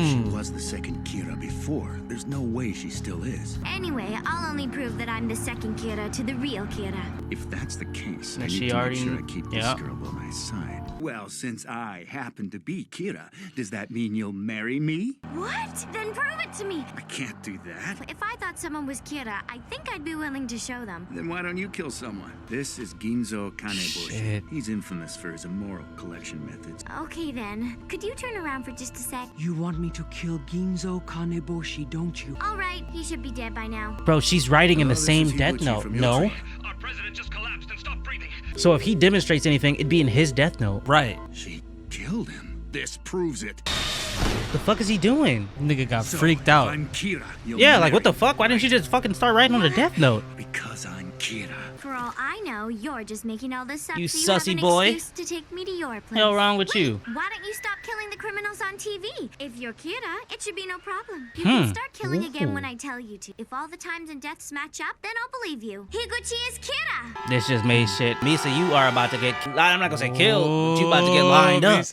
She was the second Kira before. There's no way she still is. Anyway, I'll only prove that I'm the second Kira to the real Kira. If that's the case, I She need to already- make sure I keep this yeah. girl by my side. Well, since I happen to be Kira, does that mean you'll marry me? What? Then prove it to me. I can't do that. If I thought someone was Kira, I think I'd be willing to show them. Then why don't you kill someone? This is Ginzo Kaneboshi. Shit. He's infamous for his immoral collection methods. Okay then. Could you turn around for just a sec? You want me to kill Ginzo Kaneboshi, don't you? All right, he should be dead by now. Bro, she's writing in the This same is death Higuchi note. from No. Yotsuba. Our president just collapsed and stopped breathing. So if he demonstrates anything, it'd be in his death note. Right. She killed him. This proves it. The fuck is he doing? Nigga got So, freaked if out. I'm Kira, you'll Yeah, like what the marry fuck? Why didn't you just fucking start writing on the death note? me. Because I'm Kira. For all I know, you're just making all this up You so you sussy have an boy. excuse to take me to your place. Hell wrong with you? Why don't you stop killing the criminals on TV? If you're Kira, it should be no problem. You can start killing again when I tell you to. If all the times and deaths match up, then I'll believe you. Higuchi is Kira! This just made shit. Misa, you are about to get, I'm not gonna say killed, but you about to get lined up.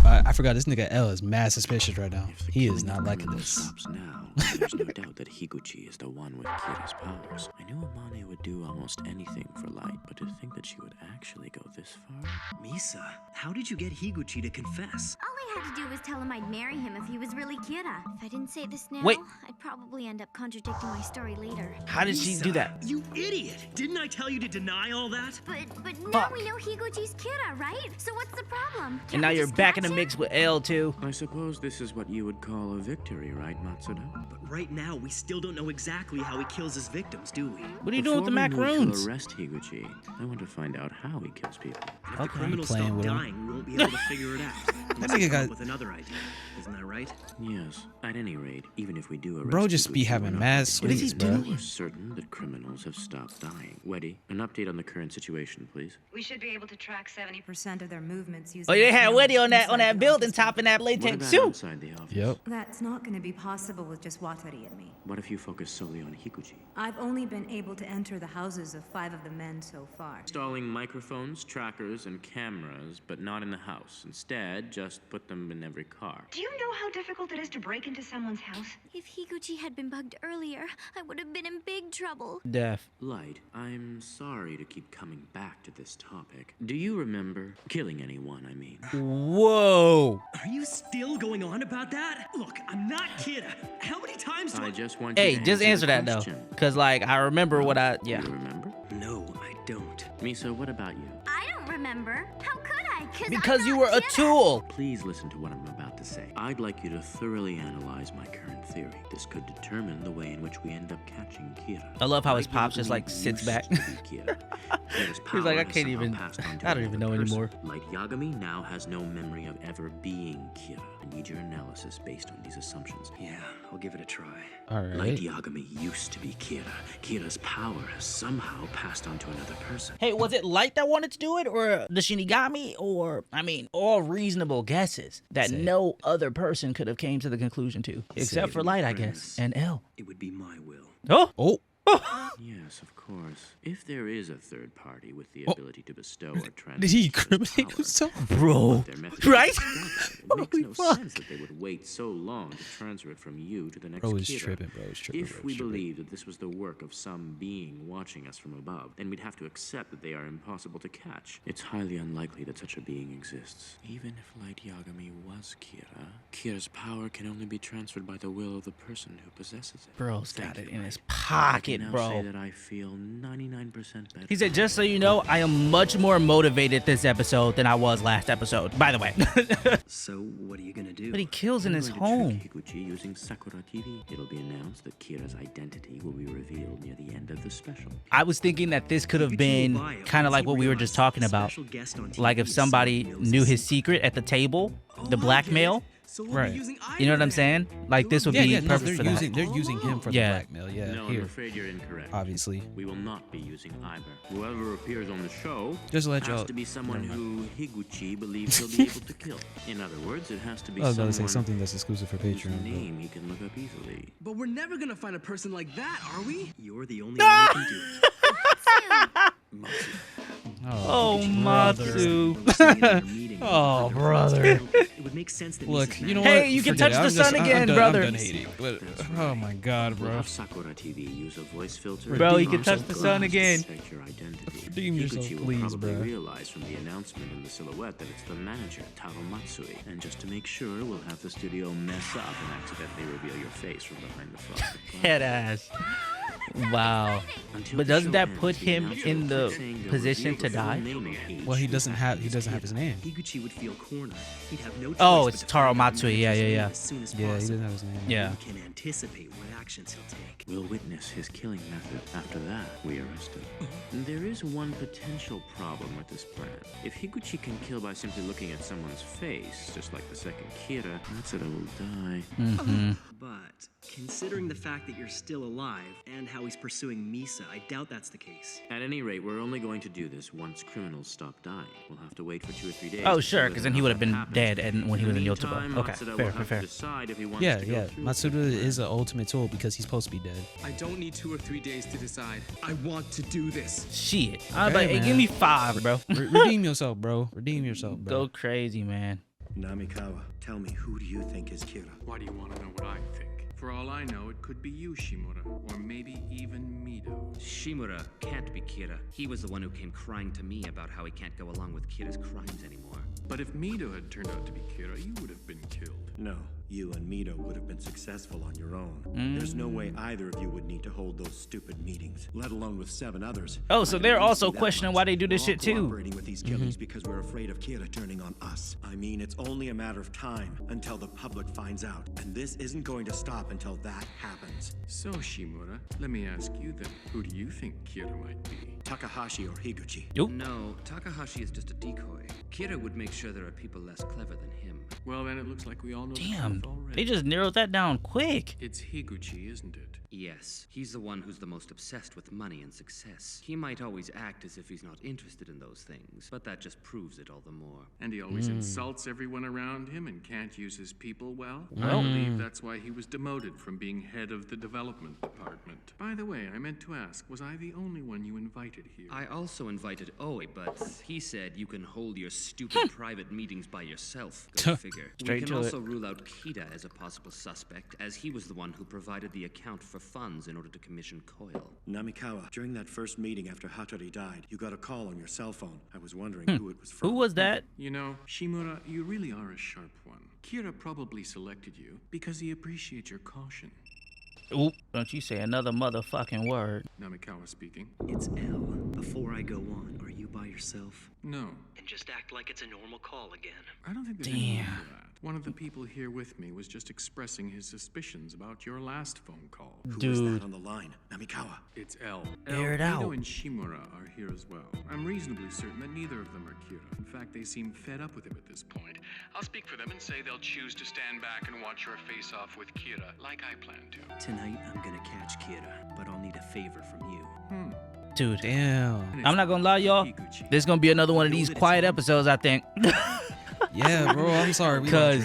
I forgot this nigga L is mad suspicious right now. He is not liking this. Stops now. There's no doubt that Higuchi is the one with Kira's powers. I knew Amane would do almost anything for Light, but to think that she would actually go this far? Misa, how did you get Higuchi to confess? All I had to do was tell him I'd marry him if he was really Kira. If I didn't say this now, Wait. I'd probably end up contradicting my story later. How did she do that? You idiot! Didn't I tell you to deny all that? But now we know Higuchi's Kira, right? So what's the problem? And now you're back in the mix with L too. I suppose this is what you would call a victory, right, Matsuda? But right now, we still don't know exactly how he kills his victims, do we? What are you doing with the Before we move macaroons? to arrest Higuchi, I want to find out how he kills people. If the Okay. criminals Playing stop with him. dying, we won't be able to figure it out. Unless nigga we come got- up with another idea. Isn't that right? Yes. At any rate, even if we do arrest Bro just be Higuchi, having we're not mad going to What is he sweets, bro. doing? We're certain that criminals have stopped dying. Weddy, an update on the current situation, please. We should be able to track 70% of their movements using. Oh, they had Weddy on that inside the building office. top in that What latex about suit. outside the office? Yep. That's not going to be possible with just Watari and me. What if you focus solely on Higuchi? I've only been able to enter the houses of 5 of the men so far. Installing microphones, trackers, and cameras, but not in the house. Instead, just put them in every car. Do you know how difficult it is to break into someone's house? If Higuchi had been bugged earlier, I would have been in big trouble. Deaf. Light, I'm sorry to keep coming back to this topic. Do you remember killing anyone, I mean? Whoa. Are you still going on about that? Look, I'm not Kira. How many times do I I... just want you Hey, to just answer the that though. question. Cause like, I remember what I, yeah. You remember? No, I don't. Misa, what about you? I don't remember. How could I? Because I'm you not were a Kira. tool. Please listen to what I'm about to say. I'd like you to thoroughly analyze my current theory. This could determine the way in which we end up catching Kira. I love how his Light pops just Yagami like sits used back. to be Kira. Kira's He's like, power I has can't somehow even, passed on to I don't even another know person. anymore. Light Yagami now has no memory of ever being Kira. I need your analysis based on these assumptions. Yeah, I'll give it a try. All Light right. Yagami used to be Kira. Kira's power has somehow passed on to another person. Hey, was it Light that wanted to do it, or the Shinigami, or I mean, all reasonable guesses that Say. no other person could have came to the conclusion to, except for Light, I guess, and L. It would be my will. Oh, Oh. Yes, of course. If there is a third party with the Oh. ability to bestow or transfer Did he such incriminate power, himself? bro, their method right? is discovered, it makes no fuck. sense that they would wait so long to transfer it from you to the next Bro is Kira. tripping, bro is tripping, If bro we is tripping. believe that this was the work of some being watching us from above, then we'd have to accept that they are impossible to catch. It's highly unlikely that such a being exists. Even if Light Yagami was Kira, Kira's power can only be transferred by the will of the person who possesses it. Bro's Thank got it you, in his Light. I pocket, can now say bro. that I feel 99% better. He said, just so you know, I am much more motivated this episode than I was last episode, by the way. So, what are you gonna do? But he kills in I'm his going to home. trick Higuchi using Sakura TV. It'll be announced that Kira's identity will be revealed near the end of the special. I was thinking that this could have been kind of like what we were just talking about. Like if somebody knew his secret at the table, the blackmail, So we'll Right. be using You know what I'm saying? Like this would be perfect for that. They're using him for the blackmail. Yeah, No, here. I'm afraid you're incorrect. Obviously. We will not be using either. Whoever appears on the show Just to let has y'all- to be someone Never who Higuchi believes he'll be able to kill. In other words, it has to be I was about to someone say something that's exclusive for whose Patreon. name he can look up easily. But we're never gonna find a person like that, are we? You're the only one who can do it. Oh, Matsu. Oh, brother. It would make sense that Look, Misa's you know mad. what? Hey, you can Forget touch it. the sun again, I'm brother. done hating. But, oh my God, We'll bro. have Sakura TV use a voice filter. Bro, you can touch the sun again. Protect your identity. Redeem yourself, Higuchi will please, probably bro. realize from the announcement in the silhouette that it's the manager, Taro Matsui. And just to make sure, we'll have the studio mess up and accidentally reveal your face from behind the frosted glass. Head ass. Wow. Until But the doesn't show that ends, put the him announcer in will the keep saying they'll position reveal to the full die? name of each. Well, he doesn't have his name. Higuchi would feel cornered. He'd have no choice Oh, but it's to Taro find out the Matsui. Yeah, manager's yeah, name yeah. as soon as Yeah, he possible. doesn't have his name. Yeah. We can anticipate what actions he'll take. We'll witness his killing method. After that, we arrest him. There is one potential problem with this plan. If Higuchi can kill by simply looking at someone's face, just like the second Kira, Matsuda will die. Mm-hmm. But considering the fact that you're still alive and how he's pursuing Misa, I doubt that's the case. At any rate, we're only going to do this once criminals stop dying. We'll have to wait for 2 or 3 days. Oh, sure, because then he would have been happens. dead and when he was in Meantime, Yotsuba. Okay, Matsuda fair, will have fair. to decide if he wants Yeah, to go yeah. through Matsuda is an ultimate tool because he's supposed to be dead. I don't need 2 or 3 days to decide. I want to do this. Shit. I was Okay, like, hey, man. give me 5, bro. Redeem yourself, bro. Redeem yourself, bro. Go crazy, man. Namikawa, tell me, who do you think is Kira? Why do you want to know what I think? For all I know, it could be you, Shimura, or maybe even Mido. Shimura can't be Kira. He was the one who came crying to me about how he can't go along with Kira's crimes anymore. But if Mido had turned out to be Kira, you would have been killed. No, you and Mido would have been successful on your own. There's no way either of you would need to hold those stupid meetings, let alone with 7 others. Oh, so I can they're at least also do that questioning much. why they do this We're all shit too. cooperating with these killings because we're afraid of Kira turning on us. I mean, it's only a matter of time until the public finds out, and this isn't going to stop until that happens. So, Shimura, let me ask you then, who do you think Kira might be? Takahashi or Higuchi? No, Takahashi is just a decoy. Kira would make sure there are people less clever than him. Well, then it looks like we all know the Damn, truth already. they just narrowed that down quick. It's Higuchi, isn't it? Yes, he's the one who's the most obsessed with money and success. He might always act as if he's not interested in those things, but that just proves it all the more. And he always insults everyone around him and can't use his people well. I Well- believe that's why he was demoted from being head of the development department. By the way, I meant to ask, was I the only one you invited here? I also invited Oe, but he said you can hold your stupid private meetings by yourself. Go figure. Straight We to can it. also rule out Kita as a possible suspect, as he was the one who provided the account for funds in order to commission Coil. Namikawa, during that first meeting after Hattori died, you got a call on your cell phone. I was wondering who it was from. Who was that? You know, Shimura, you really are a sharp one. Kira probably selected you because he appreciates your caution. Oop, don't you say another motherfucking word. Namikawa speaking. It's L. Before I go on, are you by yourself? No. And just act like it's a normal call again. I don't think there's any need for that. One of the people here with me was just expressing his suspicions about your last phone call. Who is that on the line? Namikawa. It's L. Air it Mido out. and Shimura are here as well. I'm reasonably certain that neither of them are Kira. In fact, they seem fed up with him at this point. I'll speak for them and say they'll choose to stand back and watch your face off with Kira, like I plan to. Tonight, I'm gonna catch Kira, but I'll need a favor from you. Dude, Damn. I'm not gonna lie, y'all. This is gonna be another one of these quiet episodes, I think. Yeah, bro, I'm sorry. Because,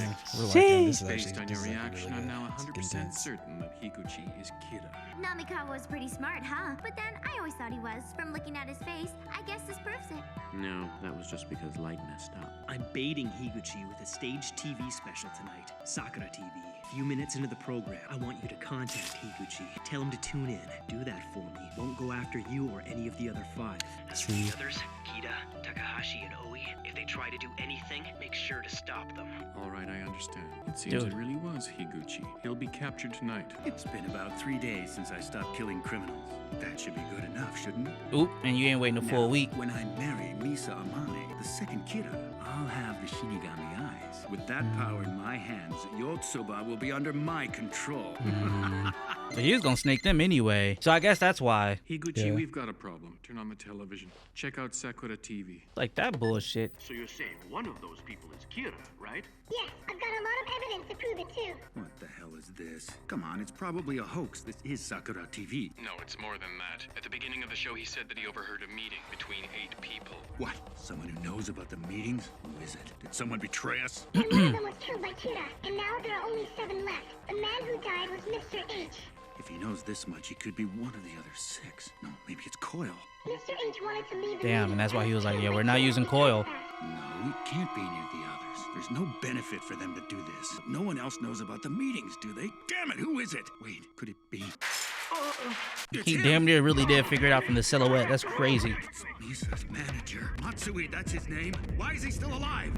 Based on your reaction, I'm now 100% certain that Higuchi is Kira. Namikawa was pretty smart, huh? But then I always thought he was. From looking at his face, I guess this proves it. No, that was just because Light messed up. I'm baiting Higuchi with a staged TV special tonight. Sakura TV. A few minutes into the program, I want you to contact Higuchi. Tell him to tune in. Do that for me. Won't go after you or any of the other 5. As for the others, Kita, Takahashi, and Oe, if they try to do anything, make sure to stop them. All right, I understand. It seems Dude. it really was Higuchi. He'll be captured tonight. It's been about 3 days since I stopped killing criminals. That should be good enough, shouldn't it? Oop, and you ain't waiting a full week. When I marry Misa Amane, the second Kira, I'll have the Shinigami eyes. With that power in my hands, Yotsuba will be under my control. He was gonna snake them anyway. So I guess that's why. Higuchi, we've got a problem. Turn on the television. Check out Sakura TV. Like that bullshit. So you're saying one of those people is Kira, right? Yes, I've got a lot of evidence to prove it too. What the hell is this? Come on, it's probably a hoax. This is Sakura TV. No, it's more than that. At the beginning of the show, he said that he overheard a meeting between 8 people. What? Someone who knows about the meetings? Who is it? Did someone betray us? And one of them was killed by Kira, and now there are only 7 left. The man who died was Mr. H. If he knows this much, he could be one of the other 6. No, maybe it's Coil. Mr. H wanted to leave the Damn, and that's why he was like, yeah, we're not using Coil. No, it can't be near the others. There's no benefit for them to do this. No one else knows about the meetings, do they? Damn it, who is it? Wait, could it be? He damn near really did figure it out from the silhouette. That's crazy. Misa's manager. Matsui, that's his name. Why is he still alive?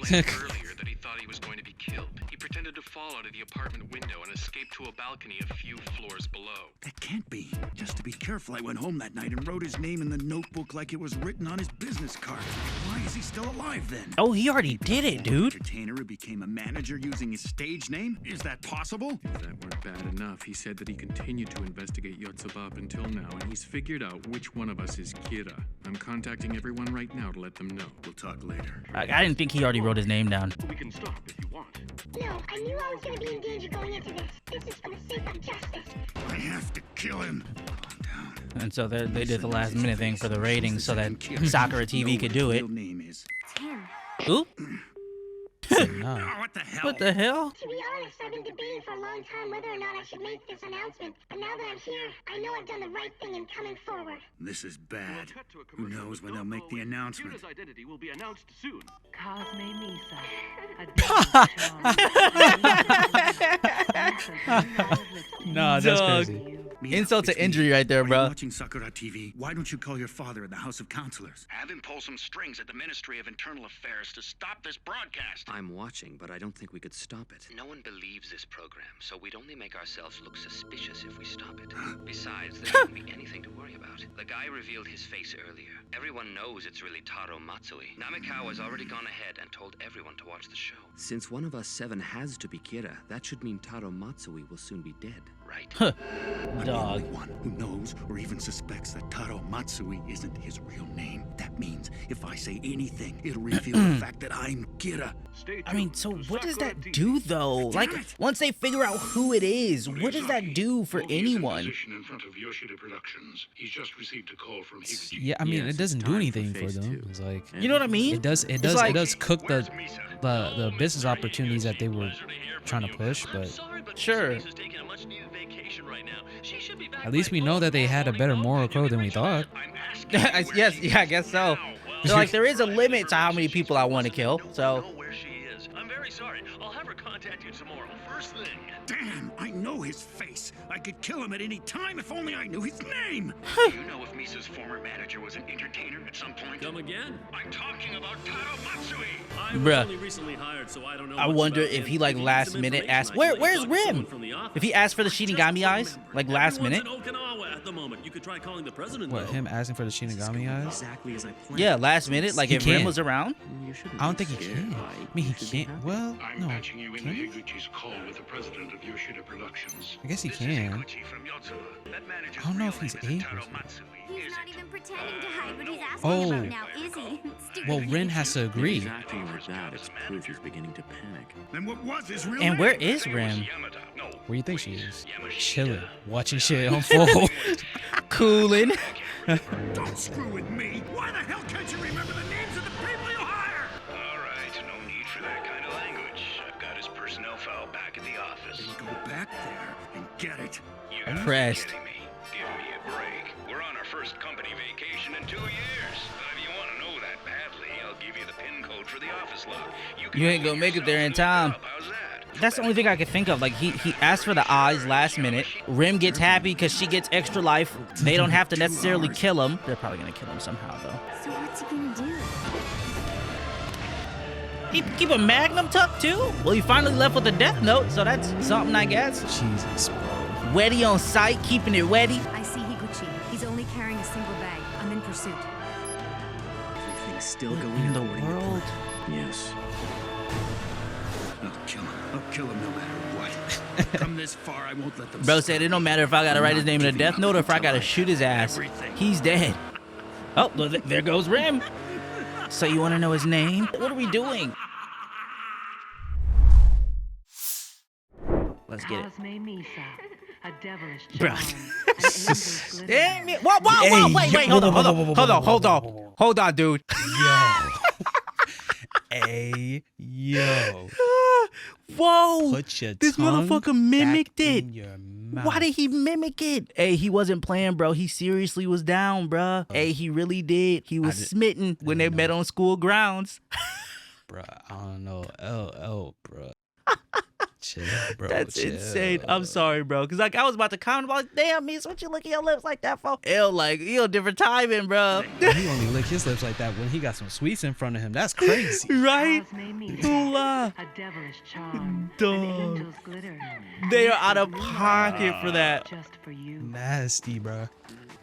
He explained earlier that he thought he was going to be killed. He pretended to fall out of the apartment window and escape to a balcony a few floors below. That can't be. Just to be careful, I went home that night and wrote his name in the notebook like it was written on his business card. Why is he still alive then? Oh, he already did it, dude. Entertainer who became a manager using his stage name? Is that possible? If that weren't bad enough, he said that he continued to investigate Yotsuba up until now, and he's figured out which one of us is Kira. I'm contacting everyone right now to let them know. We'll talk later. I didn't think he already wrote his name down. We can stop if you want. No, I knew I was going to be in danger going into this. This is for the sake of justice. I have to kill him. Calm down. And so they did the last minute thing for the ratings so that Sakura TV could do it. It's him. Ooh. No. What the hell? What the hell? To be honest, I've been debating for a long time whether or not I should make this announcement. But now that I'm here, I know I've done the right thing in coming forward. This is bad. Who knows when they'll make the announcement? Kira's identity will be announced soon. Cosme Misa. No, that's Dog. crazy. Insult to injury right there, bro. Watching Sakura TV. Why don't you call your father in the House of Counselors? Have him pull some strings at the Ministry of Internal Affairs to stop this broadcast. I'm watching, but I don't think we could stop it. No one believes this program, so we'd only make ourselves look suspicious if we stop it. Besides, there won't be anything to worry about. The guy revealed his face earlier. Everyone knows it's really Taro Matsui. Namikawa's already gone ahead and told everyone to watch the show. Since one of us 7 has to be Kira, that should mean Taro Matsui will soon be dead, right? I'm the only one who knows or even suspects that Taro Matsui isn't his real name. That means if I say anything, it'll reveal the fact that I'm Kira. I mean, so what does that do though? Like, once they figure out who it is, what does that do for anyone? In front of Yoshida Productions. He's just received a call from Higuchi. Yeah, I mean, it doesn't do anything for them. It's like, you know what I mean? It does cook the business opportunities that they were trying to push, but sure. At least we know that they had a better moral code than we thought. Yes, yeah, I guess so. So like, there is a limit to how many people I want to kill. So. Where she is. I'm very sorry. I'll have her contact you tomorrow. First thing. Damn, I know his face. I could kill him at any time if only I knew his name. Do you know if Misa's former manager was an entertainer at some point? Come again? I'm talking about Taro Matsui. I was Bruh. only recently hired, so I don't know. I much wonder about if him. he like If you need last some minute information, asked, I can where's talk to someone Rim? from the office. If he asked for the Shinigami eyes, like last minute. Everyone's in Okinawa at the moment. You could try calling the president. What, though. him asking for the Shinigami eyes? Exactly as I planned. Yeah, last minute. Like He if Rim can't. was around. I don't think he can. I mean, he can't. Well, I'm no. patching you into Can he? Higuchi's call with the president of Yoshida Productions. I guess he can. I don't know if he's able to. He's not even pretending to hide what he's asking Oh. about now, is he? Stupid Well, Rin has to agree. If he's acting like that, it's proof he's beginning to panic. Then what was his real And name? where is Rim? Where do you think she is? Chilling, watching shit unfold. Cooling. Don't screw with me. Why the hell can't you remember the names of the people you hire? All right, no need for that kind of language. I've got his personnel file back at the office. Then go back there and get it. You gotta be Impressed. kidding me. Give me a break. We're on our first company vacation in 2 years. But if you want to know that badly, I'll give you the PIN code for the office lock. You ain't gonna make it there in time. That's the only thing I could think of. Like he asked for the eyes last minute. Rim gets happy because she gets extra life. They don't have to necessarily kill him. They're probably gonna kill him somehow though. So what's he gonna do? He keep a magnum tuck too? Well, he finally left with a death note, so that's something, I guess. Jesus, bro. Wetty on sight, keeping it wetty. I see Higuchi. He's only carrying a single bag. I'm in pursuit. Everything's still going In the according to world. plan. Yes. I'll kill him. I'll kill him no matter what. Come this far, I won't let them. Bro said it don't matter if I gotta write his name in a death note or if I gotta shoot his ass. He's dead. Oh, well, there goes Rim. So you wanna know his name? What are we doing? Let's get it. Misa, a devilish Bro. Damn it. Whoa, wait, hold on, dude. Hey, yo. Whoa. Put your This tongue motherfucker mimicked back it. in your mouth. Why did he mimic it? Hey, he wasn't playing, bro. He seriously was down, bro. Hey, he really did. He was smitten when they met on school grounds. Bro, I don't know. L, bro. Chill, bro. That's chill. insane. I'm sorry, bro. Cause like I was about to comment, like, damn, Mies, what you licking your lips like that for? L, like, you a different timing, bro. He only lick his lips like that when he got some sweets in front of him. That's crazy. Right? Don't lie. A devilish charm. Dog. They are out of pocket for that. Just for you. Nasty, bro.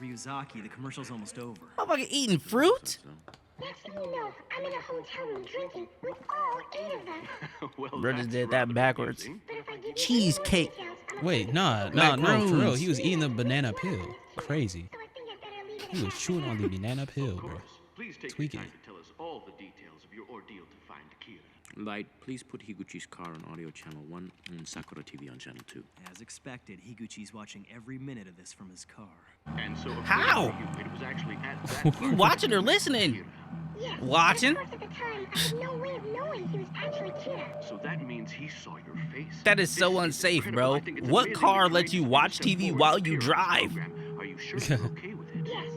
Ryuzaki, the commercial's almost over. Motherfucker eating fruit? Next thing you know, I'm in a hotel room drinking with all 8 of them. Bro just did that backwards. Cheesecake. Wait, no, for real. He was eating the banana peel. Crazy. He was chewing on the banana peel, bro. Please take Tweaking. time to tell us all the details of your ordeal to find Kira. Light, please put Higuchi's car on audio channel 1 and Sakura TV on channel 2. As expected, Higuchi's watching every minute of this from his car. And so How? it was actually at that You watching or listening? Yes, Watching? but of course at the time, I had no way of knowing he was actually Kira. So that means he saw your face. That is so unsafe, bro. What car lets you watch TV while you drive? Are you sure you're okay with it? Yes.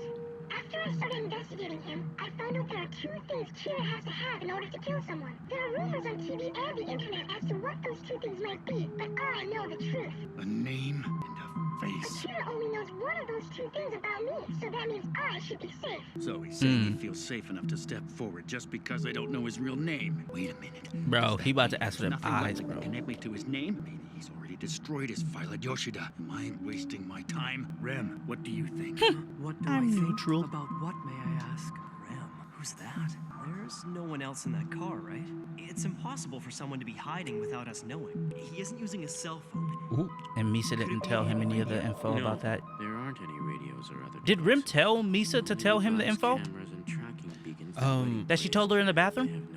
After I started investigating him, I found out there are 2 things Kira has to have in order to kill someone. There are rumors on TV and the internet as to what those 2 things might be, but I know the truth. A name and a face. Kira only knows one of those 2 things about me, so that means I should be safe. So he's saying he feels safe enough to step forward just because I don't know his real name. Wait a minute. Bro, he about to ask for them Nothing eyes, that would bro. connect me to his name? Maybe he's already destroyed his file at Yoshida. Am I wasting my time? Rem, what do you think? What do I'm I think? neutral. About what, may I ask? Rem, who's that? There's no one else in that car, right? It's impossible for someone to be hiding without us knowing. He isn't using a cell phone. Ooh. And Misa didn't tell him any of the info No, about that. There aren't any radios or other. Did Rim tell Misa to tell him the info? Cameras and tracking beacons That she told her in the bathroom?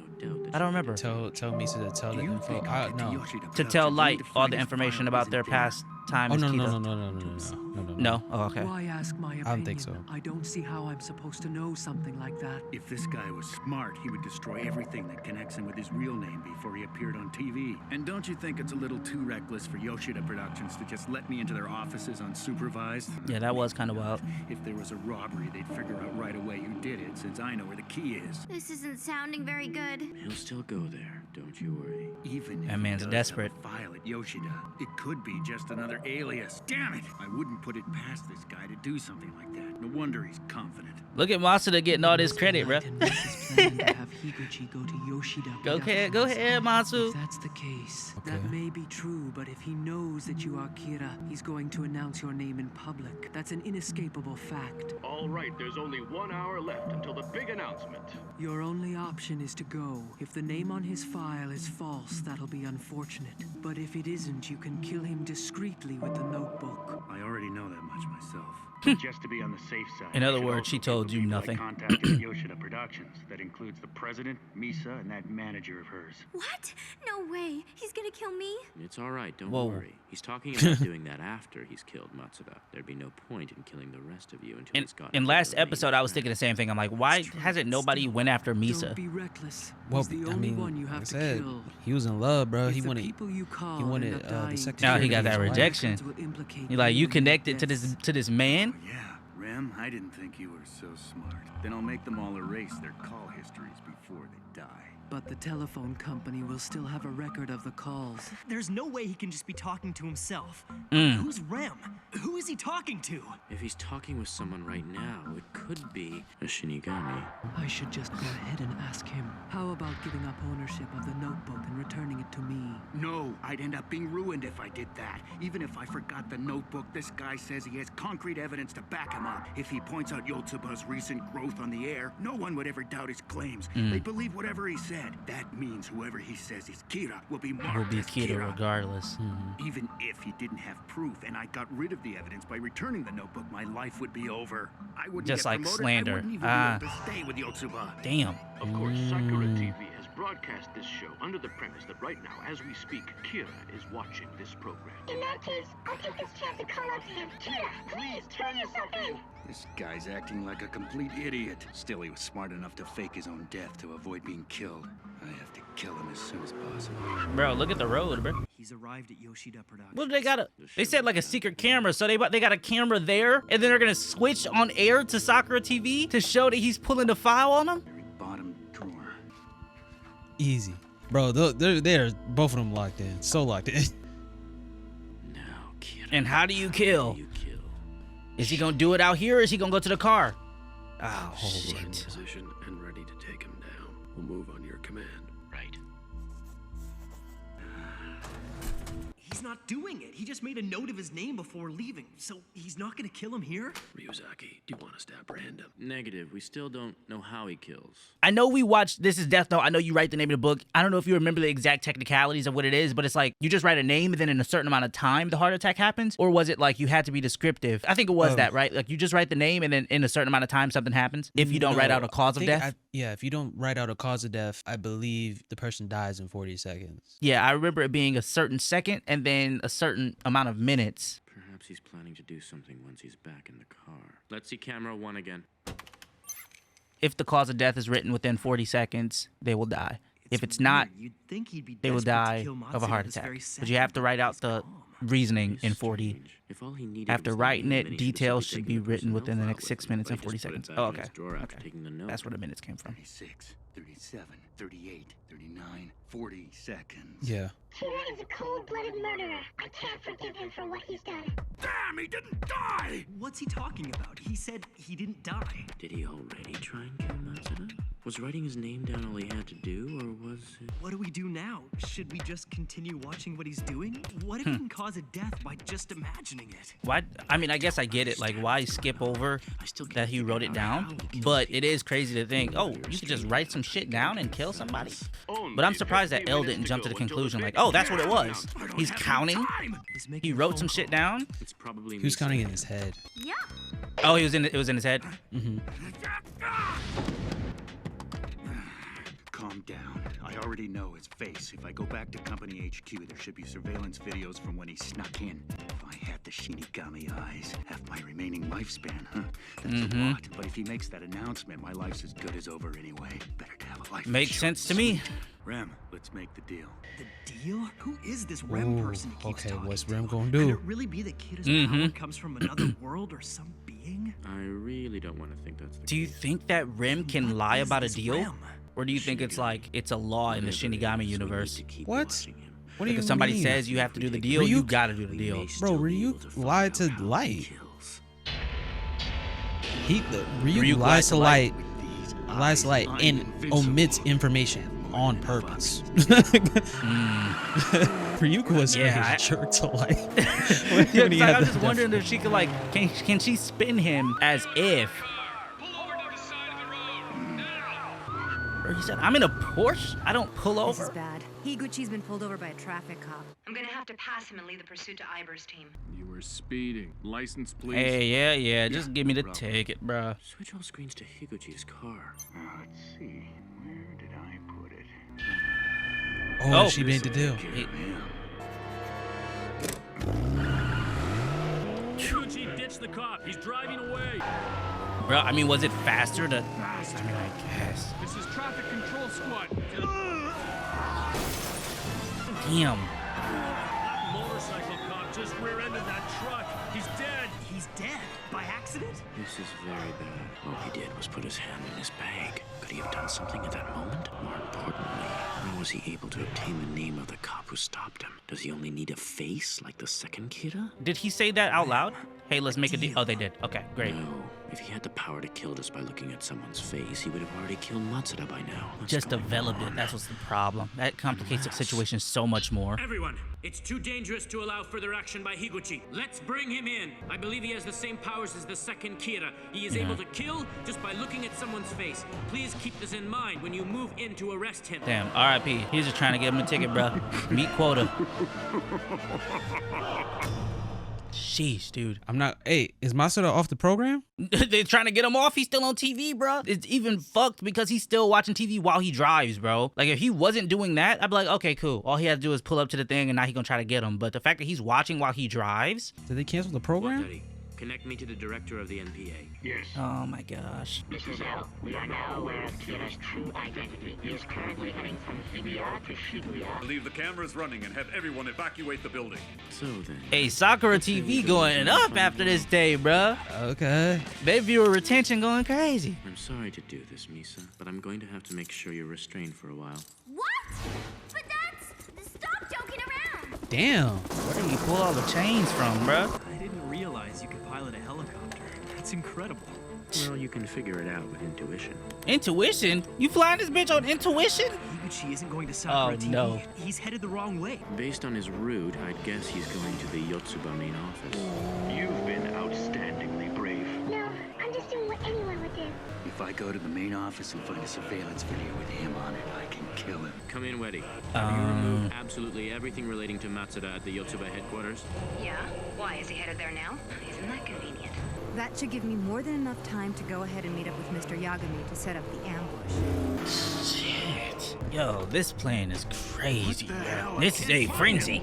I don't remember. Tell Misa to tell the info. No. To tell Light all the information about their past time Oh as no. Kira. No? Oh, okay. Why ask my opinion? I don't think so. I don't see how I'm supposed to know something like that. If this guy was smart, he would destroy everything that connects him with his real name before he appeared on TV. And don't you think it's a little too reckless for Yoshida Productions to just let me into their offices unsupervised? Yeah, that was kind of wild. If there was a robbery, they'd figure out right away who did it, since I know where the key is. This isn't sounding very good. He'll still go there, don't you worry. Even if That man's he does desperate. have a file at Yoshida, it could be just another alias. Damn it! I wouldn't put it past this guy to do something like that. No wonder he's confident. Look at Masuda getting all this credit, bro. Planning to have Higuchi go to Yoshida. Go without ahead, us. Matsu. If that's the case, that may be true, but if he knows that you are Kira, he's going to announce your name in public. That's an inescapable fact. All right, there's only 1 hour left until the big announcement. Your only option is to go. If the name on his file is false, that'll be unfortunate. But if it isn't, you can kill him discreetly with the notebook. I already know that much myself. Just to be on the safe side. In other I should words, also she told get you the people I nothing. contacted at Yoshida Productions. That includes the president, Misa, and that manager of hers. What? No way. He's gonna kill me? It's all right, don't Whoa. worry. He's talking about doing that after he's killed Matsuda. There'd be no point in killing the rest of you until he's got. In last episode, I was thinking the same thing. I'm like, why hasn't nobody went after Don't Misa? be reckless. Well, He's the I only mean, one you like I have to said, kill. he was in love, bro. If He the wanted. people you call He wanted end up the dying, secretary. Now he got of that his wife. rejection. will implicate He like, you you in connected to deaths. this man? Yeah, Rem, I didn't think you were so smart. Then I'll make them all erase their call histories before they die. But the telephone company will still have a record of the calls. There's no way he can just be talking to himself. Mm. Who's Rem? Who is he talking to? If he's talking with someone right now, it could be a Shinigami. I should just go ahead and ask him. How about giving up ownership of the notebook and returning it to me? No, I'd end up being ruined if I did that. Even if I forgot the notebook, this guy says he has concrete evidence to back him up. If he points out Yotsuba's recent growth on the air, no one would ever doubt his claims. They'd believe whatever he says. said. That means whoever he says is Kira will be marked Will be as Kira regardless. Even if he didn't have proof and I got rid of the evidence by returning the notebook, my life would be over. I wouldn't Just get like promoted. slander. I wouldn't even be able to stay with Yotsuba. Damn. Of course, Sakura TV has broadcast this show under the premise that right now, as we speak, Kira is watching this program. In that case, I'll take this chance to call out to him. Kira, please turn yourself in. This guy's acting like a complete idiot. Still, he was smart enough to fake his own death to avoid being killed. I have to kill him as soon as possible. Bro, look at the road, bro. He's arrived at Yoshida Productions. Well, they said like a secret camera, so they got a camera there, and then they're gonna switch on air to Sakura TV to show that he's pulling the file on him. Bottom drawer. Easy. Bro, they're both of them locked in. So locked in. And how do you kill? Is he gonna do it out here, or is he gonna go to the car? Oh, We're in shit. position and ready to take him down. We'll move on your command. Right. He's not doing it. He just made a note of his name before leaving. So he's not gonna kill him here? Ryuzaki, do you want us to apprehend him? Negative. We still don't know how he kills. I know we watched This is Death Note. I know you write the name of the book. I don't know if you remember the exact technicalities of what it is, but it's like you just write a name and then in a certain amount of time the heart attack happens? Or was it like you had to be descriptive? I think it was that, right? Like you just write the name and then in a certain amount of time something happens if you don't write out a cause of death? Yeah, if you don't write out a cause of death, I believe the person dies in 40 seconds. Yeah, I remember it being a certain second and then a certain amount of minutes. Perhaps he's planning to do something once he's back in the car. Let's see camera 1 again. If the cause of death is written within 40 seconds, they will die. If it's not, You'd think he'd be they will desperate to die kill of a Matsuda heart this attack. very But you have to write out the reasoning in 40. If all he needed After was the writing name, it, then he details simply should taken be the written personnel within the file next with 6 him, minutes but and he 40 just put it seconds. back Oh, in okay. his drawer after Okay. taking the note. That's where the minutes came from. 36, 37, 38, 39, 40 seconds. Yeah. Kira is a cold-blooded murderer. I can't forgive him for what he's done. Damn, he didn't die! What's he talking about? He said he didn't die. Did he already try and kill Matsuda? Was writing his name down all he had to do, or was it... What do we do now? Should we just continue watching what he's doing? What if he can cause a death by just imagining it? Why? I mean, I guess I get it. Like, why skip over that he wrote it down? But it is crazy to think, oh, you could just write some shit down and kill somebody. But I'm surprised that L didn't jump to the conclusion, like, oh, that's what it was. He's counting. He wrote some shit down. It's probably He was counting in his head. Yeah. Oh, it was in his head. Mm-hmm. Calm down. I already know his face. If I go back to Company HQ, there should be surveillance videos from when he snuck in. If I had the Shinigami eyes, half my remaining lifespan, huh? That's a lot. But if he makes that announcement, my life's as good as over anyway. Better to have a life. Makes sense to me. Rem, let's make the deal. The deal? Who is this Rem person he keeps talking what's to? Rem gonna Could do? it really be that Kira's power comes from another world or some being? I really don't want to think that's the Do you think that Rem can lie about a deal? Or do you think it's like, it's a law in the Shinigami universe? What? What do Like you if somebody mean? says you have to do the deal, you gotta do the deal. Bro, Ryuk lied to Light. Ryuk lies to Light. Lies to Light and omits information on purpose. Ryuk was a jerk to Light. I'm just wondering if she could like, can she spin him as if? Or he said, I'm in a Porsche. I don't pull This over. is bad. Higuchi's been pulled over by a traffic cop. I'm gonna have to pass him and lead the pursuit to Iber's team. You were speeding. License, please. Hey, yeah. Just give me the ticket, bruh. Switch all screens to Higuchi's car. Let's see. Where did I put it? Oh, she made the deal. Higuchi ditched the cop. He's driving away. Bro, I mean, was it faster to... I mean, I guess. This is traffic control squad. Damn. That motorcycle cop just rear-ended that truck. He's dead. He's dead? By accident? This is very bad. All he did was put his hand in his bag. Could he have done something at that moment? More importantly, how was he able to obtain the name of the cop who stopped him? Does he only need a face like the second Kira? Did he say that out loud? Hey, let's make a deal. Oh, they did. Okay, great. No. If he had the power to kill just by looking at someone's face, he would have already killed Matsuda by now. Just developed it. That's what's the problem. That complicates the situation so much more. Everyone, It's too dangerous to allow further action by Higuchi. Let's bring him in. I believe he has the same powers as the second Kira. He is able to kill just by looking at someone's face. Please keep this in mind when you move in to arrest him. Damn, R.I.P. He's just trying to get him a ticket, bro. Meet quota. Sheesh, dude. I'm not. Hey, is Masuda off the program? They're trying to get him off. He's still on TV, bro. It's even fucked because he's still watching TV while he drives, bro. Like, if he wasn't doing that, I'd be like, okay, cool. All he had to do is pull up to the thing and now he's gonna try to get him. But the fact that he's watching while he drives. Did they cancel the program? Connect me to the director of the NPA. Yes. Oh my gosh. Mrs. L, we are now aware of Kira's true identity. He is currently heading from Hibiya to Shibuya. Leave the cameras running and have everyone evacuate the building. So then. Hey, Sakura TV going up after this day, bruh. Okay. Their viewer retention going crazy. I'm sorry to do this, Misa, but I'm going to have to make sure you're restrained for a while. What? But that's... Stop joking around! Damn. Where did you pull all the chains from, bruh? I didn't realize you could pilot a helicopter. That's incredible. Well, you can figure it out with intuition. Intuition? You flying this bitch on intuition? Higuchi isn't going to Sakura TV. No. He's headed the wrong way. Based on his route, I'd guess he's going to the Yotsuba main office. You've been outstandingly brave. No, I'm just doing what anyone would do. If I go to the main office and find a surveillance video with him on it, I can kill him. Come in, Weddy. Have you removed absolutely everything relating to Matsuda at the Yotsuba headquarters? Yeah? Why, is he headed there now? Isn't that convenient? That should give me more than enough time to go ahead and meet up with Mr. Yagami to set up the ambush. Shit. Yo, this plan is crazy, bro. This is a frenzy.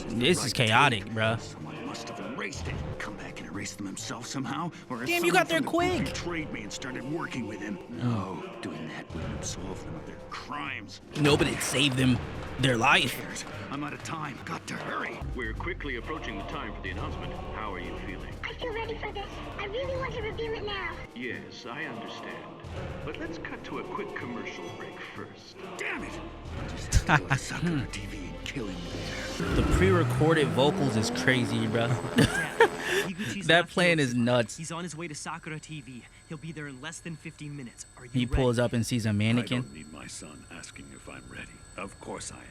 This is chaotic, bro. Someone must have erased it. Come back and erase them himself somehow? Or Damn, you got there quick. Betrayed me and started working with him. No, doing that wouldn't absolve them of their crimes. No, but it saved them their life. I'm out of time. Got to hurry. We're quickly approaching the time for the announcement. How are you feeling? I feel ready for this. I really want to reveal it now. Yes, I understand. But let's cut to a quick commercial break first. Damn it! Just go to Sakura TV and kill him there. The pre-recorded vocals is crazy, bro. That plan is nuts. He's on his way to Sakura TV. He'll be there in less than 15 minutes. Are you He pulls up and sees a mannequin. I don't need my son asking if I'm ready. Of course I am.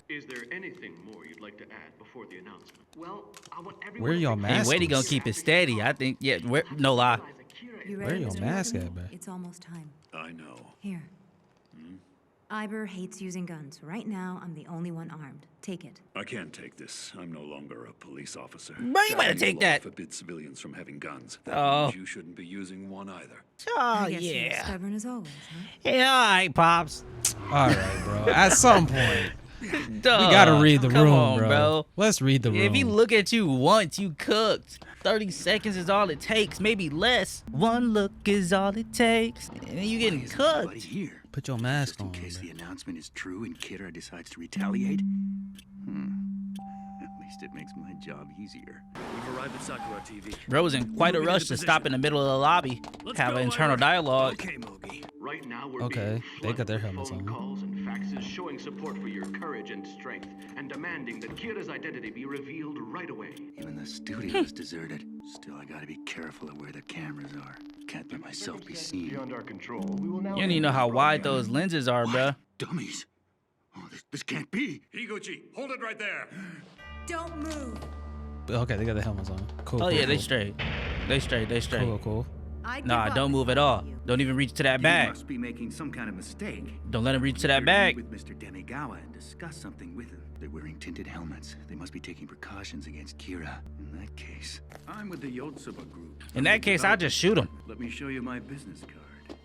Is there anything more you'd like to add before the announcement? Well, I want everyone. Where y'all Hey, masks? Weddy gonna keep it steady. I think, yeah, no lie. You Where ready, your Mr. mask Yagami? at, man? It's almost time. I know. Here. Iber hates using guns. Right now, I'm the only one armed. Take it. I can't take this. I'm no longer a police officer. Bro, you better And the take law that. forbids civilians from having guns. That Oh. means you shouldn't be using one either. Oh, I guess you're yeah. stubborn as always, huh? Yeah, all right, Pops. All right, bro. At some point, Duh. we gotta read the Come room, on, bro. Let's read the room. If he look at you once, you cooked. 30 seconds is all it takes, maybe less. One look is all it takes, and you getting cooked. Here. Put your mask Just in on. case the announcement is true and Kira decides to retaliate. At least it makes my job easier. We've arrived at Sakura TV. Bro was in quite a rush to stop in the middle of the lobby, have an internal dialogue. Okay, Mogi. Right now we're Okay, being they got their flooded with helmets phone on. calls and faxes showing support for your courage and strength and demanding that Kira's identity be revealed right away. Even the studio is deserted. Still, I gotta be careful of where the cameras are. Can't let myself be seen. Beyond our control. We will now You don't even know how wide those lenses are, bro. Dummies. Oh, this can't be. Higuchi, hold it right there. Don't move. Okay, they got the helmets on. Cool. Oh cool, yeah, they cool. straight. They straight. Cool, cool. Nah, don't move at all. Don't even reach to that You bag. must be making some kind of mistake. Don't let him reach to that We're bag. With Mr. Demigawa and discuss something with him. They're wearing tinted helmets. They must be taking precautions against Kira. In that case, I'm with the Yotsuba group. In that case, I'll just shoot him. Let me show you my business card.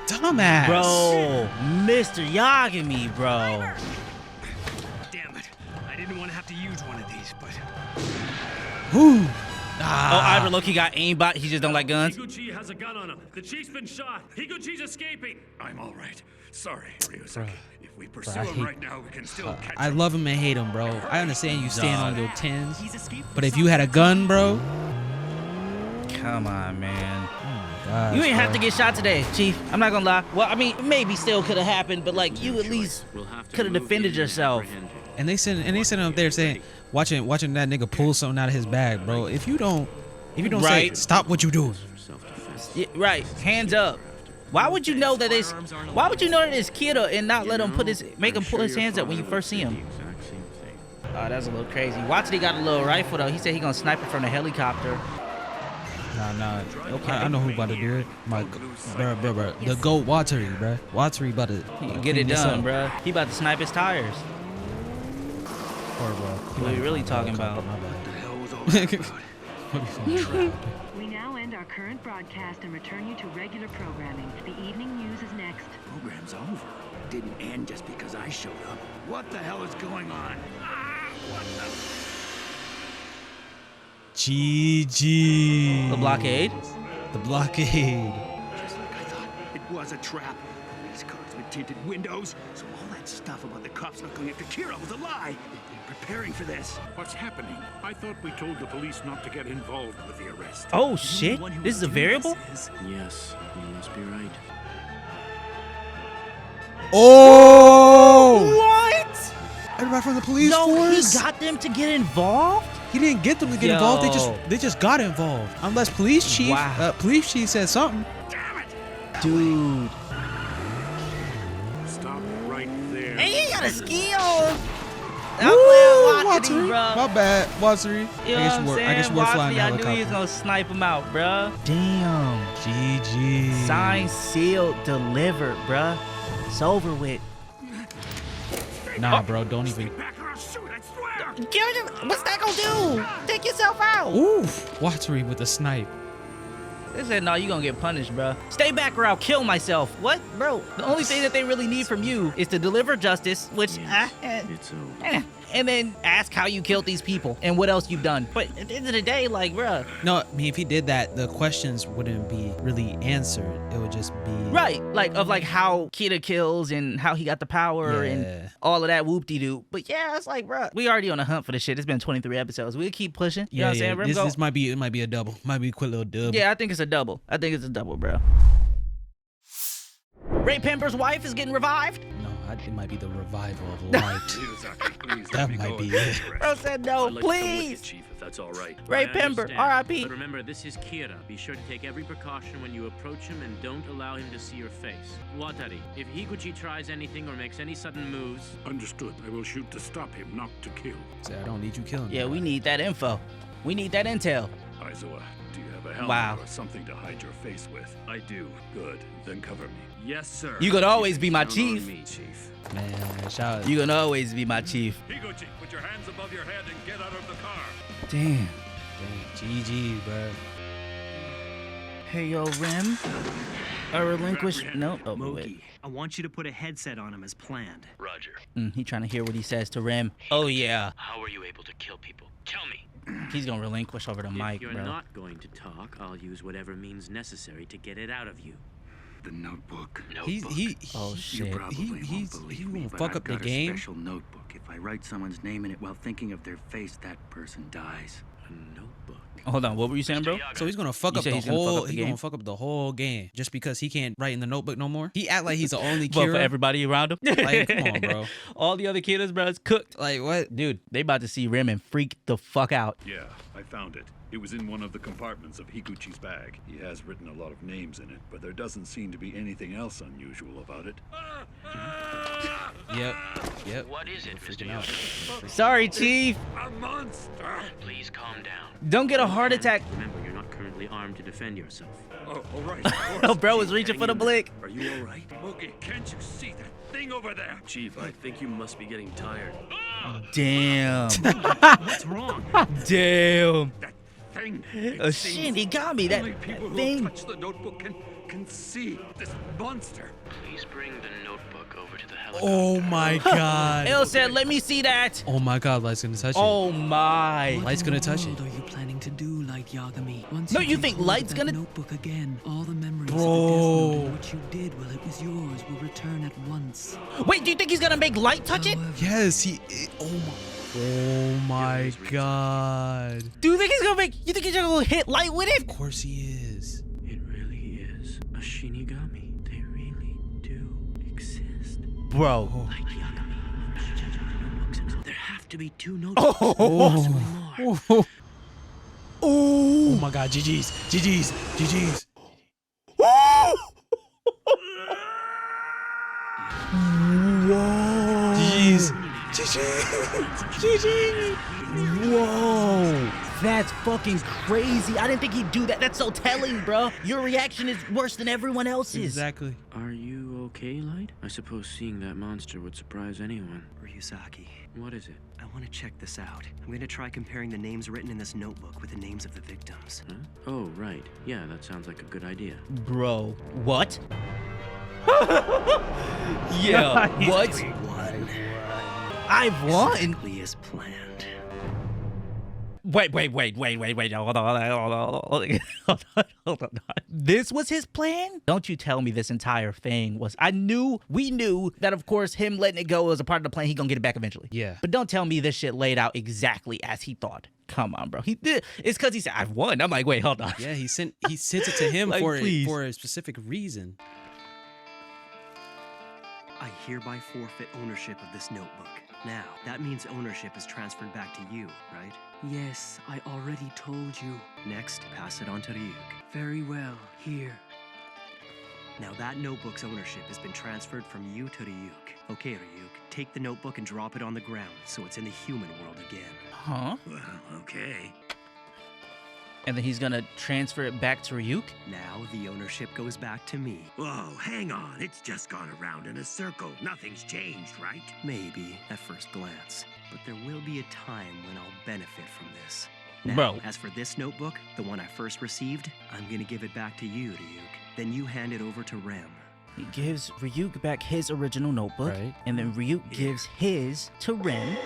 Dumbass. Bro, Mr. Yagami, bro. Damn it. I didn't want to have to use one of these, but... Whoo. Oh, Iver Loki got aimbot. He just don't like guns. Higuchi has a gun on him. The chief's been shot. Higuchi's escaping. I'm all right. Sorry, Ryusaki. If we pursue I him hate- right now, we can still catch I him. love him and hate him, bro. I understand you stand on your tens, He's escaped but if you had a gun, bro, Come on, man. gosh, You ain't have bro. to get shot today, Chief. I'm not gonna lie. Well, I mean, maybe still could have happened, but like you at least could have defended yourself. And they sitting up there saying, watching that nigga pull something out of his bag, bro. If you don't say Right. stop what you doing, Yeah, right. Hands up. Why would you know that it's? Why would you know that it's Kira and not let him make him pull his hands up when you first see him? Oh, that's a little crazy. Watsuri got a little rifle though. He said he gonna snipe it from the helicopter. Nah. Okay. I know who about to do it. Bro. The GOAT Watsuri, bro. Watsuri about to get it done, bro. He about to snipe his tires. Or, bro. What are you really talking about? We now end our current broadcast and return you to regular programming. The evening news is next. Program's over. Didn't end just because I showed up. What the hell is going on? What the... GG. The blockade? The blockade. Just like I thought. It was a trap. Police cars with tinted windows. So all that stuff about the cops not going after Kira was a lie. They're preparing for this. What's happening? I thought we told the police not to get involved with the arrest. Oh shit! This is a variable? Yes, you must be right. Oh! What? Everybody from the police force? No, he got them to get involved? He didn't get them to get involved. They just got involved. Unless police chief said something. Damn it! Dude. Stop right there. Hey, you got a skill. Watsuri, my bad, Watsuri. You know I guess we're flying the I knew helicopter. he was gonna snipe him out, bruh. Damn. GG. Signed, sealed, delivered, bruh. It's over with. Nah, bro, don't even. What's that gonna do? Take yourself out. Oof. Watsuri with the snipe. They said, no, you gonna get punished, bro. Stay back or I'll kill myself. What? Bro, the only thing that they really need from you is to deliver justice, which, It's over. and then ask how you killed these people and what else you've done. But at the end of the day, like, bro. No, I mean, if he did that, the questions wouldn't be really answered. It would just be. Right, like, of like how Kira kills and how he got the power and all of that whoop-de-doo. But yeah, it's like, bro, we already on a hunt for this shit. It's been 23 episodes. We'll keep pushing. You know what I'm saying? This might be a double. Might be a quick little dub. Yeah, I think it's a double. Bro. Ray Penber's wife is getting revived? No, it might be the revival of light. That might be it. Bro said no, please. Chief, if that's all right. Ray Penber, R.I.P. But remember, this is Kira. Be sure to take every precaution when you approach him and don't allow him to see your face. Watari, if Higuchi tries anything or makes any sudden moves... Understood. I will shoot to stop him, not to kill. Say, I don't need you killing Yeah, we need that info. We need that intel. Aizawa, do you have a helmet or something to hide your face with? I do. Good. Then cover me. Yes, sir. You could always be my chief. Me, chief. Man, shout out. You can always be my chief. Higuchi, put your hands above your head and get out of the car. Damn. GG, bro. Hey, yo, Rem. A relinquish. No. Oh, Moki, wait. I want you to put a headset on him as planned. Roger. He trying to hear what he says to Rem. Oh, yeah. How are you able to kill people? Tell me. He's gonna relinquish over the mic, If you're bro. not going to talk, I'll use whatever means necessary to get it out of you. The notebook. Oh shit. You probably won't believe me, gonna but fuck I've up the got game. a special notebook. If I write someone's name in it while thinking of their face, that person dies. A notebook. Hold on, what were you saying, bro? So he's gonna fuck up the whole. He's gonna fuck up the whole game just because he can't write in the notebook no more. He act like he's the only But Kira. for everybody around him. Like, come on, bro. All the other kiddos, bro, is cooked. Like what? Dude, they about to see Rem and freak the fuck out. Yeah, I found it. It was in one of the compartments of Higuchi's bag. He has written a lot of names in it, but there doesn't seem to be anything else unusual about it. Yep. What is it, Mr. Yoshi? Sorry, Chief. A monster! Please calm down. Don't get a heart attack. Remember, you're not currently armed to defend yourself. Oh, all right. Bro was reaching for the blick. Are you all right? Moki, can't you see that thing over there? Chief, I think you must be getting tired. Damn. What's wrong? Damn. That thing. Oh shit, he got me. That Only people thing. who touch the notebook can see this monster. Please bring the notebook over to the helicopter. Oh my god. El said, let me see that. Oh my god, Light's gonna touch it. Oh my. Light's gonna touch it. What are you planning to do, Light Yagami? Once No, you take think hold of Light's that gonna- notebook again? All the memories Bro. of the Death Note and what you did while it was yours will return at once. Wait, do you think he's gonna make Light touch it? Yes, Oh my god. Do you think he's gonna make? You think he's gonna hit Light with it? Of course he is. It really is a Shinigami. They really do exist. Bro. Like Yagami. There have to be two notes. Oh my god, GG's. Whoa. Jeez. GG. Whoa. That's fucking crazy. I didn't think he'd do that. That's so telling, bro. Your reaction is worse than everyone else's. Exactly. Are you okay, Light? I suppose seeing that monster would surprise anyone. Ryuzaki. What is it? I want to check this out. I'm going to try comparing the names written in this notebook with the names of the victims. Huh? Oh, right. Yeah, that sounds like a good idea. Bro, what? Yeah, what? I've won. Exactly as planned. Wait. Hold on. This was his plan? Don't you tell me this entire thing was. We knew that, of course, him letting it go was a part of the plan. He gonna get it back eventually. Yeah. But don't tell me this shit laid out exactly as he thought. Come on, bro. He did. It's because he said, I've won. I'm like, wait, hold on. Yeah, he sent it to him Like, for a specific reason. I hereby forfeit ownership of this notebook. Now, that means ownership is transferred back to you, right? Yes, I already told you. Next, pass it on to Ryuk. Very well, here. Now that notebook's ownership has been transferred from you to Ryuk. Okay, Ryuk, take the notebook and drop it on the ground so it's in the human world again. Huh? Well, okay. And then he's gonna transfer it back to Ryuk? Now the ownership goes back to me. Whoa, hang on. It's just gone around in a circle. Nothing's changed, right? Maybe, at first glance. But there will be a time when I'll benefit from this. Now, Bro. As for this notebook, the one I first received, I'm gonna give it back to you, Ryuk. Then you hand it over to Rem. He gives Ryuk back his original notebook, Right. and then Ryuk gives his to Rem.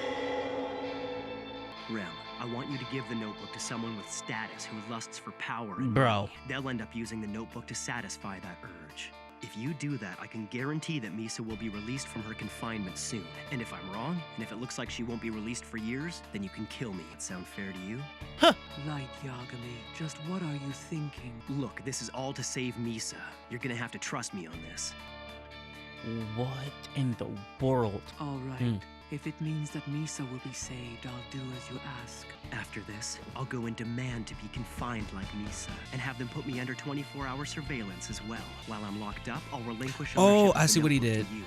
Rem, I want you to give the notebook to someone with status who lusts for power. And Bro. money. They'll end up using the notebook to satisfy that urge. If you do that, I can guarantee that Misa will be released from her confinement soon. And if I'm wrong, and if it looks like she won't be released for years, then you can kill me. Sound fair to you? Light Yagami, just what are you thinking? Look, this is all to save Misa. You're gonna have to trust me on this. What in the world? All right. If it means that Misa will be saved, I'll do as you ask. After this, I'll go and demand to be confined like Misa, and have them put me under 24-hour surveillance as well. While I'm locked up, I'll relinquish Oh, ownership of I the see what he notebook did. to you.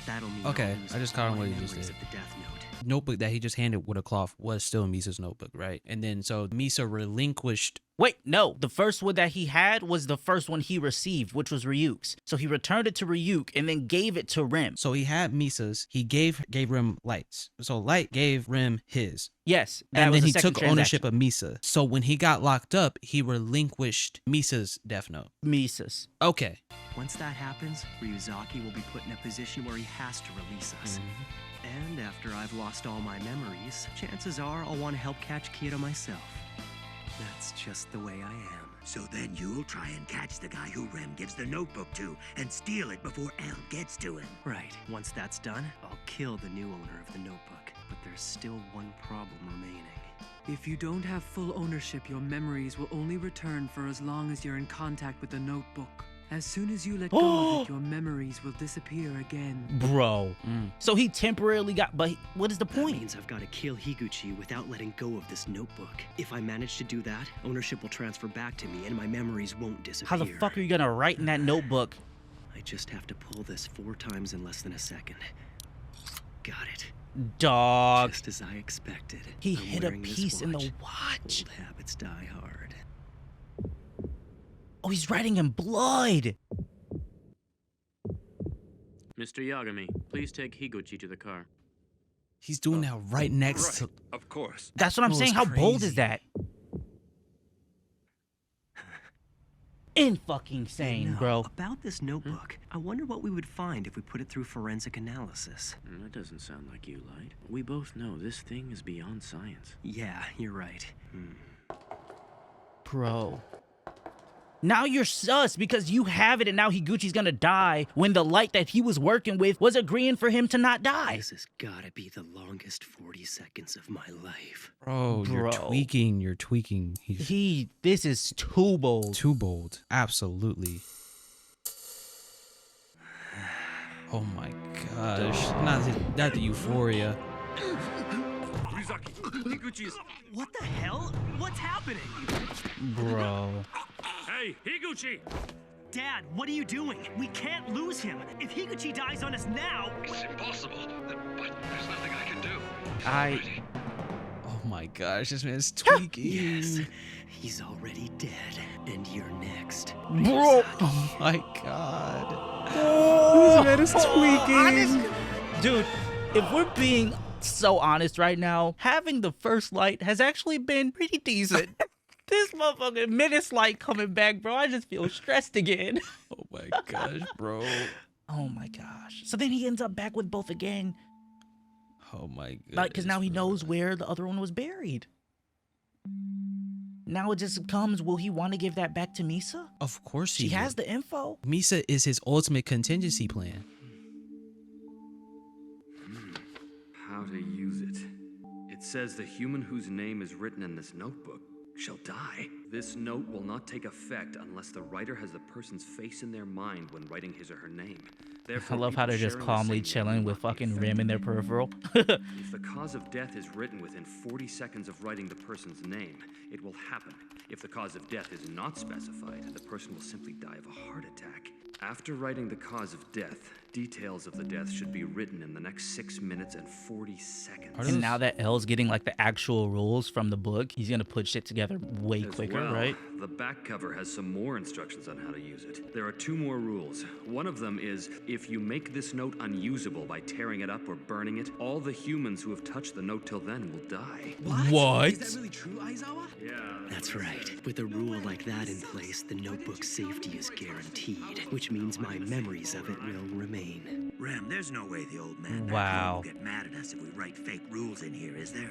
That'll mean Okay, I'll lose I just all caught on my what he just memories did. of the Death Note. Notebook that he just handed with a cloth was still Misa's notebook, right? And then so Misa relinquished. Wait, no. The first one that he had was the first one he received, which was Ryuk's. So he returned it to Ryuk and then gave it to Rem. So he had Misa's. He gave Rem Light's. So Light gave Rem his. Yes. And then was he the second took ownership of Misa. So when he got locked up, he relinquished Misa's Death Note. Misa's. Okay. Once that happens, Ryuzaki will be put in a position where he has to release us. And after I've lost all my memories, chances are I'll want to help catch Kira myself. That's just the way I am. So then you'll try and catch the guy who Rem gives the notebook to and steal it before El gets to him. Right. Once that's done, I'll kill the new owner of the notebook. But there's still one problem remaining. If you don't have full ownership, your memories will only return for as long as you're in contact with the notebook. As soon as you let go of it, your memories will disappear again. Bro. So he temporarily got, but what is the point? That means I've got to kill Higuchi without letting go of this notebook. If I manage to do that, ownership will transfer back to me and my memories won't disappear. How the fuck are you gonna write in that notebook? I just have to pull this 4 times in less than a second. Got it. Dog. Just as I expected. He I'm hit a wearing this piece in the watch. Old habits die hard. Oh, he's writing in blood. Mr. Yagami, please take Higuchi to the car. He's doing that right next to. Of course. That's what I'm saying. How bold is that? Fucking-sane, bro. About this notebook, I wonder what we would find if we put it through forensic analysis. That doesn't sound like you, Light. We both know this thing is beyond science. Yeah, you're right. Bro. Now you're sus because you have it and now Higuchi's gonna die when the Light that he was working with was agreeing for him to not die. This has gotta be the longest 40 seconds of my life. Bro, you're tweaking. You're tweaking. This is too bold. Too bold. Absolutely. Oh my gosh. Not the euphoria. What the hell? What's happening? Bro. Hey, Higuchi! Dad, what are you doing? We can't lose him. If Higuchi dies on us now... It's impossible, but there's nothing I can do. Oh my gosh, this man's tweaking. Yes, he's already dead, and you're next. Bro! Oh my god. This man is tweaking. Dude, if we're being so honest right now, having the first light has actually been pretty decent. This motherfucking minutes light coming back, bro. I just feel stressed again. Oh my gosh, bro. Oh my gosh. So then he ends up back with both again. Oh my god. Like, because now he knows where the other one was buried. Now it just comes, will he want to give that back to Misa? Of course she has the info. Misa is his ultimate contingency plan. How to use it. It says the human whose name is written in this notebook shall die. This note will not take effect unless the writer has the person's face in their mind when writing his or her name. Therefore, I love how they're just calmly chilling with fucking Rim in their peripheral. If the cause of death is written within 40 seconds of writing the person's name, it will happen. If the cause of death is not specified, the person will simply die of a heart attack. After writing the cause of death, details of the death should be written in the next 6 minutes and 40 seconds. And now that L's getting like the actual rules from the book, he's gonna put shit together way quicker, right? The back cover has some more instructions on how to use it. There are 2 more rules. One of them is, if you make this note unusable by tearing it up or burning it, all the humans who have touched the note till then will die. What? Is that really true, Aizawa? Yeah. That's right. With a rule like that in place, the notebook's safety is guaranteed, which means my memories of it will remain. Rem, there's no way the old man Wow. will get mad at us if we write fake rules in here, is there?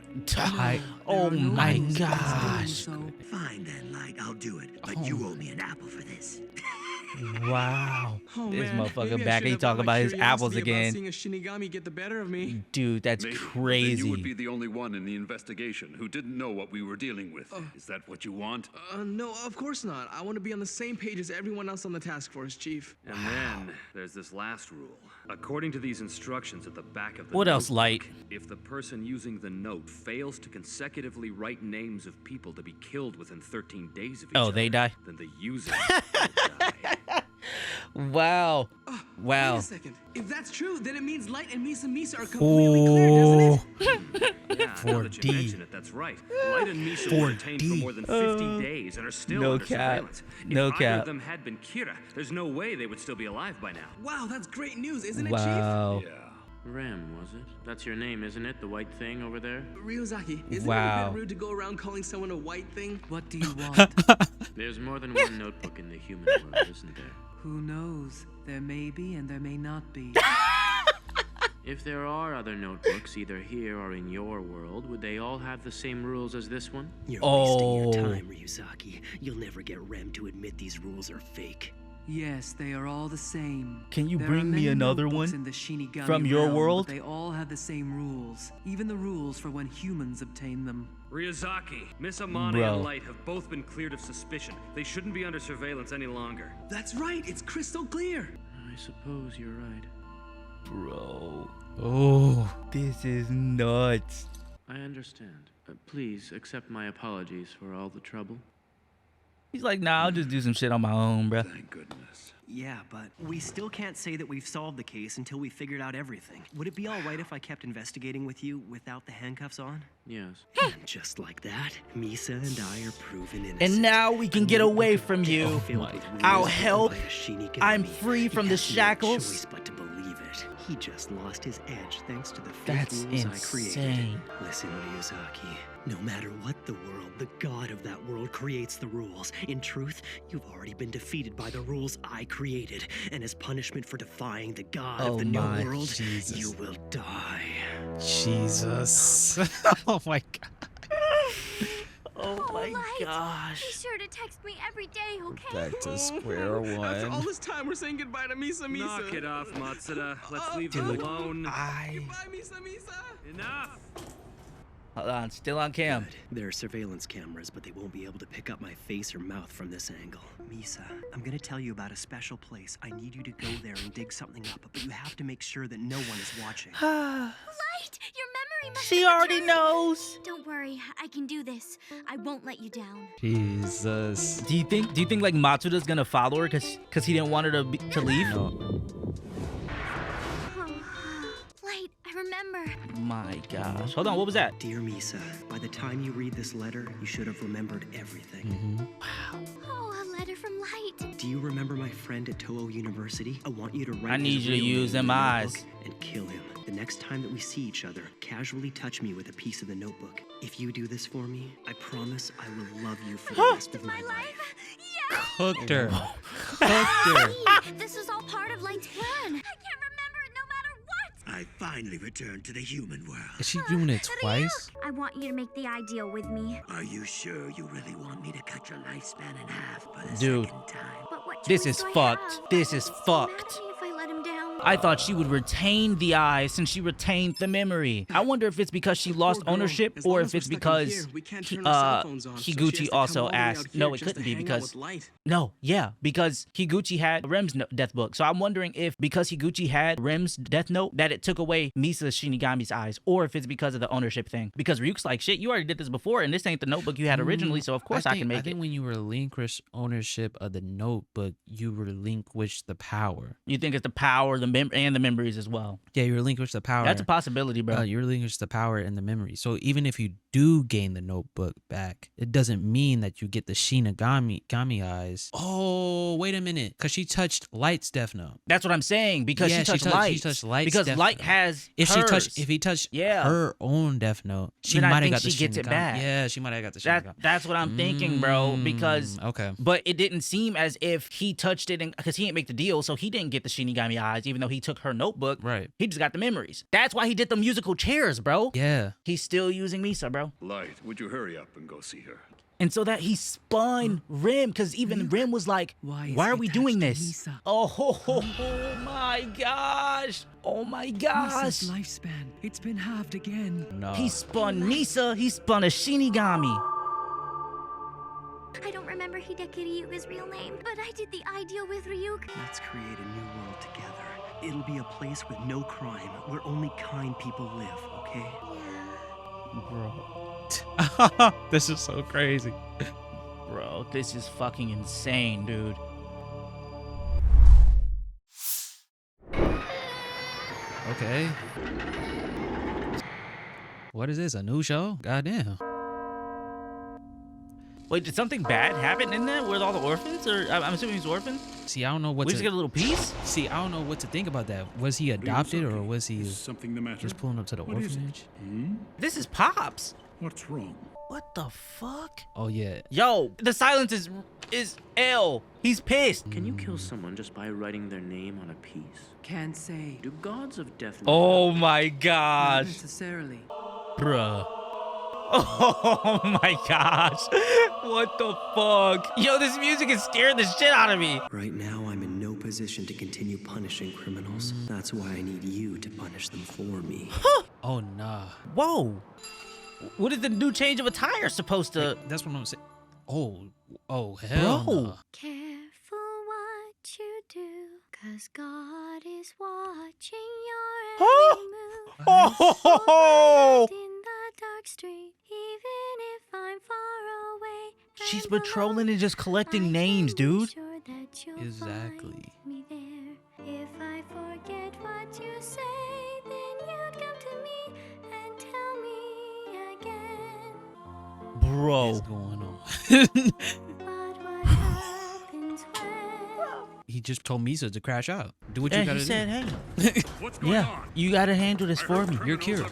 Oh my gosh. Fine then, Light, I'll do it. But you owe me an apple for this. Wow. Oh, This man. motherfucker Maybe I back, should he have talking let my about his apples curiosity about again. seeing a Shinigami get the better of me. Dude, that's Then you crazy. would be the only one in the investigation who didn't know what we were dealing with. Is that what you want? No, of course not. I want to be on the same page as everyone else on the task force, Chief. And then there's this last rule. According to these instructions at the back of the What else, notebook, Light? if the person using the note fails to consecutively write names of people to be killed within 13 days of each other, they die? then the user will die. Wow. Wow. Wait a second. If that's true, then it means Light and Misa are completely clear, doesn't it? Yeah, now that you mention it, that's right. Light and Misa were detained for more than 50 days and are still No under cap. surveillance. No if either cap. of them had been Kira, there's no way they would still be alive by now. Wow, that's great news, isn't it, Wow. Chief? Ram, was it? That's your name, isn't it? The white thing over there? Ryuzaki, isn't it Wow. a bit rude to go around calling someone a white thing? What do you want? There's more than one notebook in the human world, isn't there? Who knows? There may be and there may not be. If there are other notebooks, either here or in your world, would they all have the same rules as this one? You're wasting your time, Ryuzaki. You'll never get Rem to admit these rules are fake. Yes, they are all the same. Can you There bring are me many another notebooks one in the Shinigami from your realm, but world? They all have the same rules, even the rules for when humans obtain them. Ryuzaki, Miss Amane Bro. and Light have both been cleared of suspicion. They shouldn't be under surveillance any longer. That's right, it's crystal clear. I suppose you're right. Bro. Oh, this is nuts. I understand. Please accept my apologies for all the trouble. He's like, nah, I'll just do some shit on my own, bro. Thank goodness. Yeah, but we still can't say that we've solved the case until we figured out everything. Would it be all right if I kept investigating with you without the handcuffs on? Yes. And just like that, Misa and I are proven innocent. And now we can get away from you. I'll help. I'm free from the shackles. Choice but to believe it. He just lost his edge thanks to the fake That's rules I created. insane. Listen, Ryuzaki. No matter what the world, the god of that world creates the rules. In truth, you've already been defeated by the rules I created. And as punishment for defying the god of the new world, Jesus. you will die. Jesus. Oh my god. Oh my gosh. Be sure to text me every day, okay? Back to square After all one. this time, we're saying goodbye to Misa. Knock it off, Matsuda. Let's leave them Dude, alone. Goodbye, Misa. Enough! Hold on, still on cam. There are surveillance cameras, but they won't be able to pick up my face or mouth from this angle. Misa, I'm gonna tell you about a special place. I need you to go there and dig something up, but you have to make sure that no one is watching. Light, your memory She already knows. Don't worry, I can do this. I won't let you down. Jesus. Do you think like Matsuda's gonna follow her because he didn't want her to leave? No. Light, I remember. My gosh. Hold on, what was that? Dear Misa, by the time you read this letter, you should have remembered everything. Wow. Oh, a letter from Light. Do you remember my friend at Toho University? I want you to write I need his you to real use name in them the eyes. notebook and kill him. The next time that we see each other, casually touch me with a piece of the notebook. If you do this for me, I promise I will love you for the rest of my life. Cooked her. Cooked her. This was all part of Light's plan. I can't remember it no matter what. I finally returned to the human world. Is she doing it twice? I want you to make the ideal with me. Are you sure you really want me to cut your lifespan in half for the Dude, second time? But what this choice is do I fucked. have? This is What's fucked. mad at me if I let him down? I thought she would retain the eyes since she retained the memory. I wonder if it's because she lost ownership or if it's because Higuchi also asked. No, it couldn't be because because Higuchi had Rem's death book. So I'm wondering if because Higuchi had Rem's death note that it took away Misa's Shinigami's eyes, or if it's because of the ownership thing. Because Ryuk's like, shit, you already did this before, and this ain't the notebook you had originally, so of course I can make it. I think when you relinquish ownership of the notebook, you relinquish the power. You think it's the power, and the memories as well. Yeah, you relinquish the power. That's a possibility, bro. You relinquish the power and the memory. So even if you do gain the notebook back, it doesn't mean that you get the Shinigami eyes. Oh, wait a minute. Because she touched Light's death note. That's what I'm saying. Because she touched Light. She touched Light's because death Light note. has if hers. he touched her own death note, she then might I have think got the she gets it Shinigami. back. Yeah, she might have got the Shinigami. That's what I'm thinking, bro. Because okay, but it didn't seem as if he touched it, because he didn't make the deal, so he didn't get the Shinigami eyes, even though he took her notebook. Right. He just got the memories. That's why he did the musical chairs, bro. Yeah. He's still using Misa, bro. Light, would you hurry up and go see her? And so that he spun Rim, because even Rim was like, why are we doing this? Oh my gosh. Oh my gosh. Misa's lifespan. It's been halved again. No. He spun Misa. He spun a Shinigami. I don't remember Hideki Ryuga's real name, but I did the ideal with Ryuk. Let's create a new world together. It'll be a place with no crime, where only kind people live, okay? Bro. This is so crazy. Bro, this is fucking insane, dude. Okay. What is this? A new show? Goddamn. Wait, did something bad happen in that with all the orphans? Or I'm assuming he's orphans? See, I don't know what we just get a little piece? See, I don't know what to think about that. Was he adopted or was he something the matter? Just pulling up to the orphanage? This is Pops. What's wrong? What the fuck? Oh yeah. Yo, the silence is L. He's pissed. Can you kill someone just by writing their name on a piece? Can't say. Do gods of death... Oh my Not gosh. necessarily. Bruh. Oh my gosh. What the fuck? Yo, this music is scaring the shit out of me. Right now, I'm in no position to continue punishing criminals. That's why I need you to punish them for me. Oh nah. Whoa. What is the new change of attire supposed to... That's what I'm saying. Oh hell. Bro. Nah. Careful what you do, 'cause God is watching your every move. Oh! In the dark street, even if I'm far away. She's patrolling and just collecting names, dude. Sure that you'll Exactly. find me there. If I forget what you say, then you'd come to me and tell me again. Bro. What's going on? But what happens when... He just told Misa to crash out. Do what you And gotta he do. said, hey. What's going Yeah, on? you gotta handle this for me. You're cured.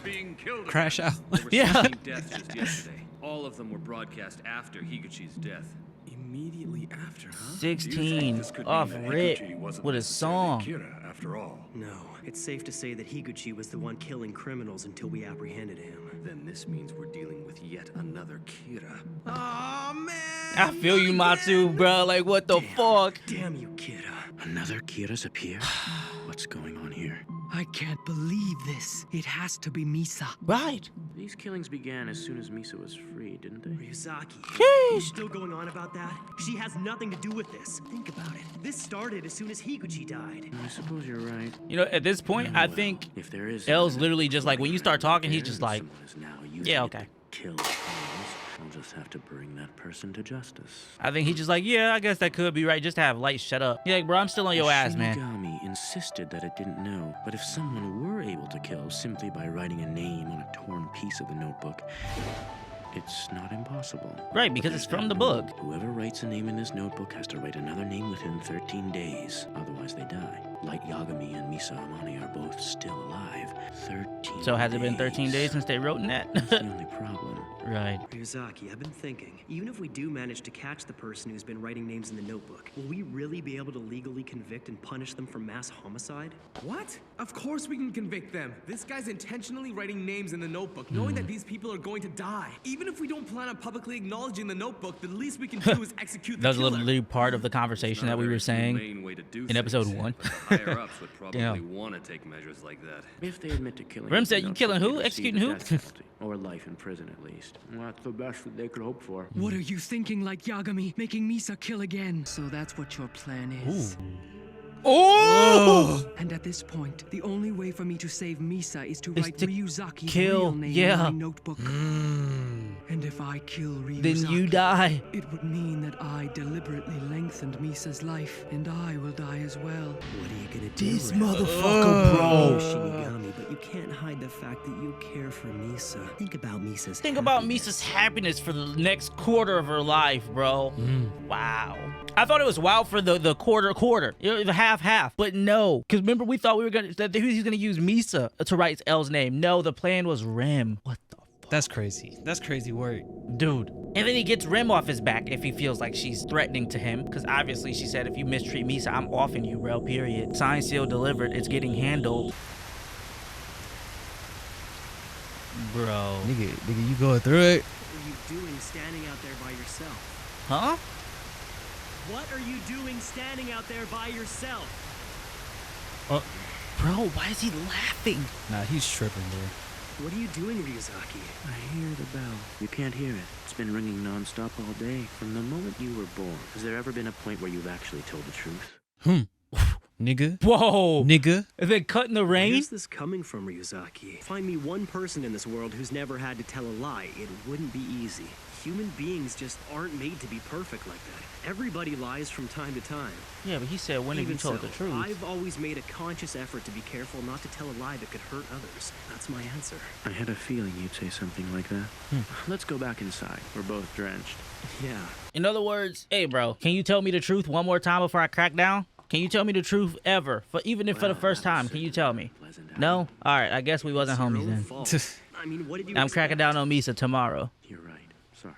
Crash out. Yeah. Deaths just yesterday. All of them were broadcast after Higuchi's death. Immediately after, huh? 16 This could off mean that rip Higuchi wasn't with a necessarily song. Kira, after all. No, it's safe to say that Higuchi was the one killing criminals until we apprehended him. Then this means we're dealing with yet another Kira. Oh man. I feel you, Matsu, bro. Like, what the fuck? Damn you, Kira. Another Kira's appear? What's going on here? I can't believe this. It has to be Misa. Right. The These killings began as soon as Misa was free, didn't they? Ryuzaki, you're still going on about that? She has nothing to do with this. Think about it. This started as soon as Higuchi died. I suppose you're right. You know, at this point, I think If there is L's literally just like, when you start talking, he's just like, yeah, okay. Kill criminals, I'll just have to bring that person to justice. I think he's just like, yeah, I guess that could be right. Just to have Light shut up. Yeah, like, bro, I'm still on your ass, man. Shinigami insisted that it didn't know, but if someone were able to kill simply by writing a name on a torn piece of the notebook, it's not impossible. Right, because it's from the book. Whoever writes a name in this notebook has to write another name within 13 days. Otherwise, they die. Light Yagami and Misa Amane are both still alive. 13 So has it been 13 days since they wrote in that? That's the only problem. Right. Ryuzaki, I've been thinking, even if we do manage to catch the person who's been writing names in the notebook, will we really be able to legally convict and punish them for mass homicide? What? Of course we can convict them. This guy's intentionally writing names in the notebook, knowing that these people are going to die. Even if we don't plan on publicly acknowledging the notebook, the least we can do is execute the That was killer. literally part of the conversation that we were saying in episode 1. Higher ups would probably want to take measures like that. If they admit to killing, Rem said, "You killing who? Executing who?" Or life in prison, at least. Well, that's the best that they could hope for. What are you thinking, Light Yagami? Making Misa kill again. So that's what your plan is. Oh! And at this point, the only way for me to save Misa is to write to Ryuzaki's kill, real name yeah. in my notebook. And if I kill Ryuzaki, Then you die. It would mean that I deliberately lengthened Misa's life, and I will die as well. What are you gonna do? This Rem? motherfucker, bro. You're Shinigami, but you can't hide the fact that you care for Misa. Think about Misa's Think about Misa's happiness for the next quarter of her life, bro. Wow. I thought it was wild for the quarter, you know, the half. But no, because remember we thought we were that he was gonna use Misa to write L's name. No, the plan was Rem. What the fuck? That's crazy. That's crazy work. Dude. And then he gets Rem off his back if he feels like she's threatening to him. Because obviously she said, if you mistreat Misa, I'm offing you, bro, period. Signed, sealed, delivered. It's getting handled. Bro. Nigga, you going through it? What are you doing standing out there by yourself? Huh? What are you doing standing out there by yourself? Bro, why is he laughing? Nah, he's tripping, bro. What are you doing, Ryuzaki? I hear the bell. You can't hear it. It's been ringing nonstop all day. From the moment you were born, has there ever been a point where you've actually told the truth? Nigga. Whoa. Nigga. Is it cut in the rain? Where's this coming from, Ryuzaki? Find me one person in this world who's never had to tell a lie. It wouldn't be easy. Human beings just aren't made to be perfect like that. Everybody lies from time to time. Yeah, but he said, when have you told the truth? I've always made a conscious effort to be careful not to tell a lie that could hurt others. That's my answer. I had a feeling you'd say something like that. Let's go back inside. We're both drenched. Yeah. In other words, hey, bro, can you tell me the truth one more time before I crack down? Can you tell me the truth ever? Even if for the first time, can you tell me? No? All right, I guess we wasn't homies then. I mean, what did you I'm cracking down on Misa tomorrow. You're right. Sorry.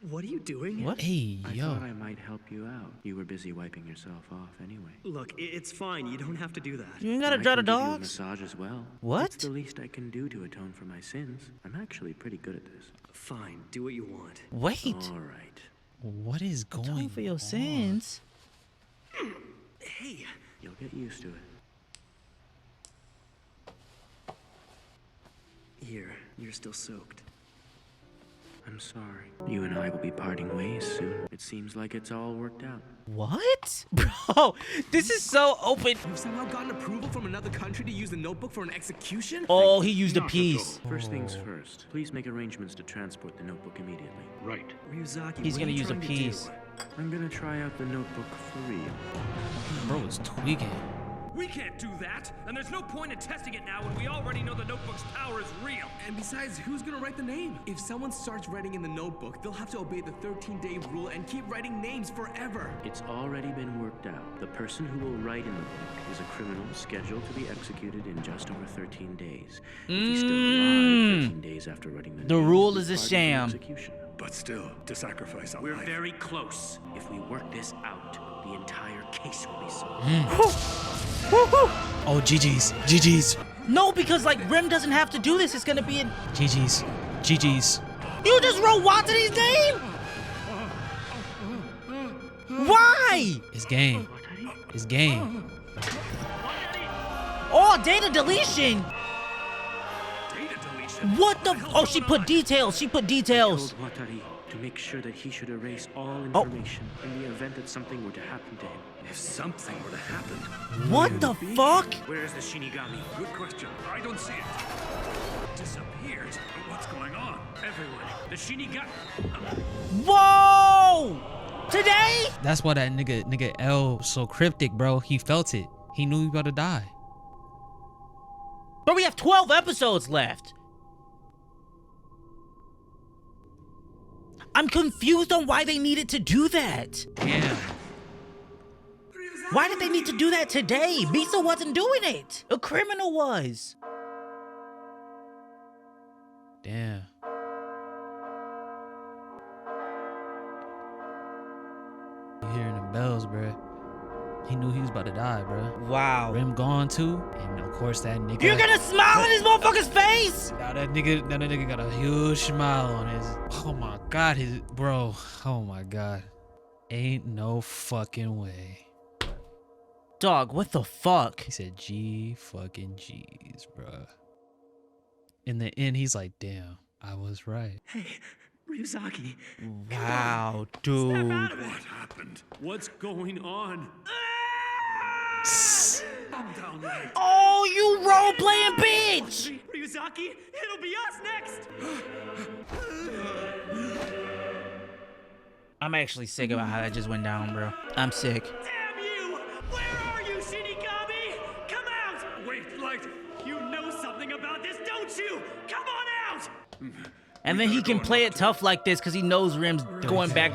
What are you doing? What? Hey, I yo. thought I might help you out. You were busy wiping yourself off anyway. Look, it's fine. You don't have to do that. You ain't gotta draw the dogs. Massage as well. What? It's the least I can do to atone for my sins. I'm actually pretty good at this. Fine, do what you want. Wait. All right. What is going Atone for your sins? Hey. You'll get used to it. Here, you're still soaked. I'm sorry. You and I will be parting ways soon. It seems like it's all worked out. What? Bro, this is so open. You've somehow gotten approval from another country to use the notebook for an execution? Oh, he used a piece. First things first. Please make arrangements to transport the notebook immediately. Right. Ryuzaki, He's what gonna are you use a trying to piece. do? I'm gonna try out the notebook for real. Bro, it's tweaking. We can't do that, and there's no point in testing it now when we already know the notebook's power is real. And besides, who's gonna write the name? If someone starts writing in the notebook, they'll have to obey the 13-day rule and keep writing names forever. It's already been worked out. The person who will write in the book is a criminal scheduled to be executed in just over 13 days. If he's still alive 13 days after writing the name, rule is a he's part of the sham. execution. But still, to sacrifice a We're life. very close. If we work this out, the entire case will be solved. Oh, GG's. No, because like Rem doesn't have to do this. It's gonna be in GG's. You just wrote Watanabe's name? Why? It's game. Oh, Oh, data deletion. Data deletion? What the? Oh, she put details. She put details. I told Watari to make sure that he should erase all information in the event that something were to happen to him. If something were to happen. What the fuck? Where is the Shinigami? Good question. I don't see it. Disappeared. What's going on? Everywhere. The Shinigami. Whoa! Today? That's why that nigga L was so cryptic, bro. He felt it. He knew he was about to die. But we have 12 episodes left. I'm confused on why they needed to do that. Damn. Why did they need to do that today? Misa wasn't doing it. A criminal was. Damn. You hearing the bells, bro. He knew he was about to die, bro. Wow. Rim gone too, and of course that nigga. You're gonna smile in this motherfucker's face? Now that nigga got a huge smile on his. Oh my god, his bro. Oh my god. Ain't no fucking way. Dog, what the fuck? He said G fucking G's, bro. In the end, he's like, damn, I was right. Hey, Ryuzaki. Wow, dude. What happened? What's going on? Calm down, lad. Oh, you role-playing bitch! Ryuzaki, it'll be us next! I'm actually sick about how that just went down, bro. I'm sick. Damn you! Where are you, Shinigami? Come out! Wait, Light. You know something about this, don't you? Come on out! And then he can play it tough like this because he knows Rim's going back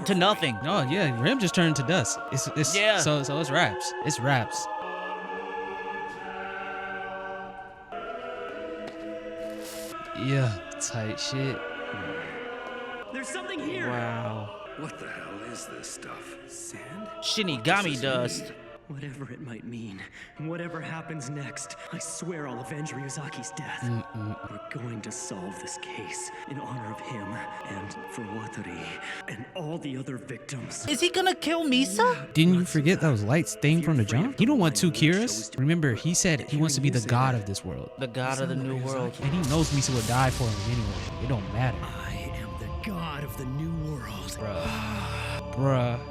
to nothing. No, yeah, Rim just turned to dust. It's yeah. So it's raps. It's raps. Yeah, tight shit. There's something here. Wow. What the hell is this stuff? Sand? Shinigami dust. Whatever it might mean, whatever happens next, I swear I'll avenge Ryuzaki's death. We're going to solve this case in honor of him and for Watari and all the other victims. Is he gonna kill Misa? Didn't you forget that was Light's thing from the jump? He don't want two Kiras. Remember, he said he wants to be the god of this world. The god of the new world. And he knows Misa would die for him anyway. It don't matter. I am the god of the new world. Bruh.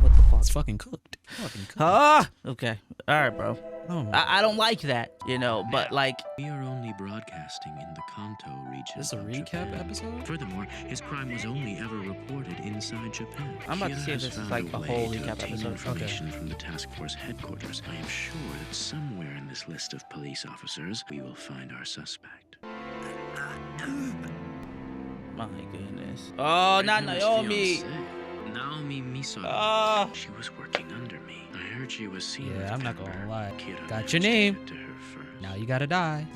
What the fuck? It's fucking cooked. Ah, okay. All right, bro. Oh, I don't like that, you know, but like... We are only broadcasting in the Kanto region. This a of recap Japan. episode? Furthermore, his crime was only ever reported inside Japan. I'm about to Kira see if has this is found like a way whole to recap obtain episode. information from the task force headquarters. I am sure that somewhere in this list of police officers, we will find our suspect. My goodness. Oh, not Naomi. Naomi Miso. Ah. She was working under me. I heard she was seen with Yeah, I'm not Penber. gonna lie. Kira Got your managed to name. get to her first. Now you gotta die.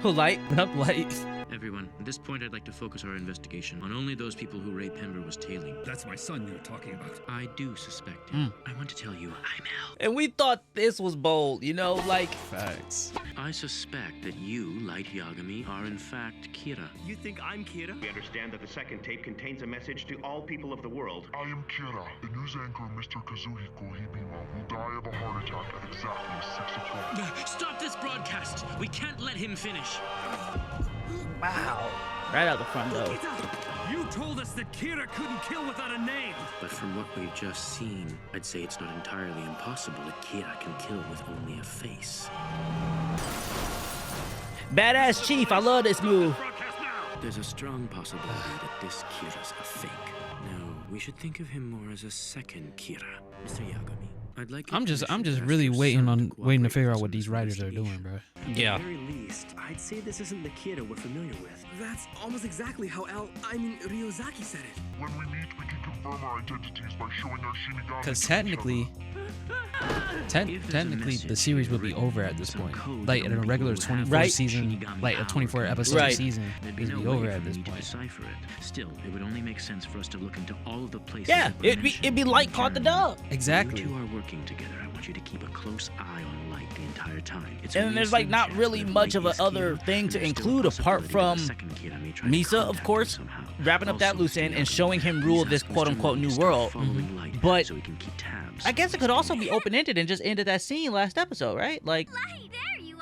Light. Up Light. Everyone, at this point I'd like to focus our investigation on only those people who Ray Penber was tailing. That's my son you're talking about. I do suspect him. I want to tell you, I'm Al. And we thought this was bold, you know, like... Facts. I suspect that you, Light Yagami, are in fact Kira. You think I'm Kira? We understand that the second tape contains a message to all people of the world. I am Kira. The news anchor, Mr. Kazuhiko Hibima, will die of a heart attack at exactly 6 o'clock. Stop this broadcast! We can't let him finish! Wow. Right out the front door. You told us that Kira couldn't kill without a name. But from what we've just seen, I'd say it's not entirely impossible that Kira can kill with only a face. Badass Chief, I love this move. There's a strong possibility that this Kira's a fake. No, we should think of him more as a second Kira. Mr. Yagami, I'd like I'm just really waiting to figure out what these writers are doing, bro. Yeah. At the very least, I'd say this isn't the Kira we're familiar with. That's almost exactly how Ryuzaki said it. When we meet, we can confirm our identities by showing our Shinigami. Because technically, the series would be over at this point. Like in a regular 24 season, like a 24 episode season, it'd be over at this point. Decipher it. Still, it would only make sense for us to look into all of the places. Yeah, it'd be Light caught the dub. Exactly. You two are working together. I want you to keep a close eye on Light the entire time. It's And there's like not really much of a other thing to include apart from Misa, of course, wrapping up that loose end and showing him rule this quote-unquote new world. But I guess it could also be open-ended and just ended that scene last episode, right? Like, Light, there you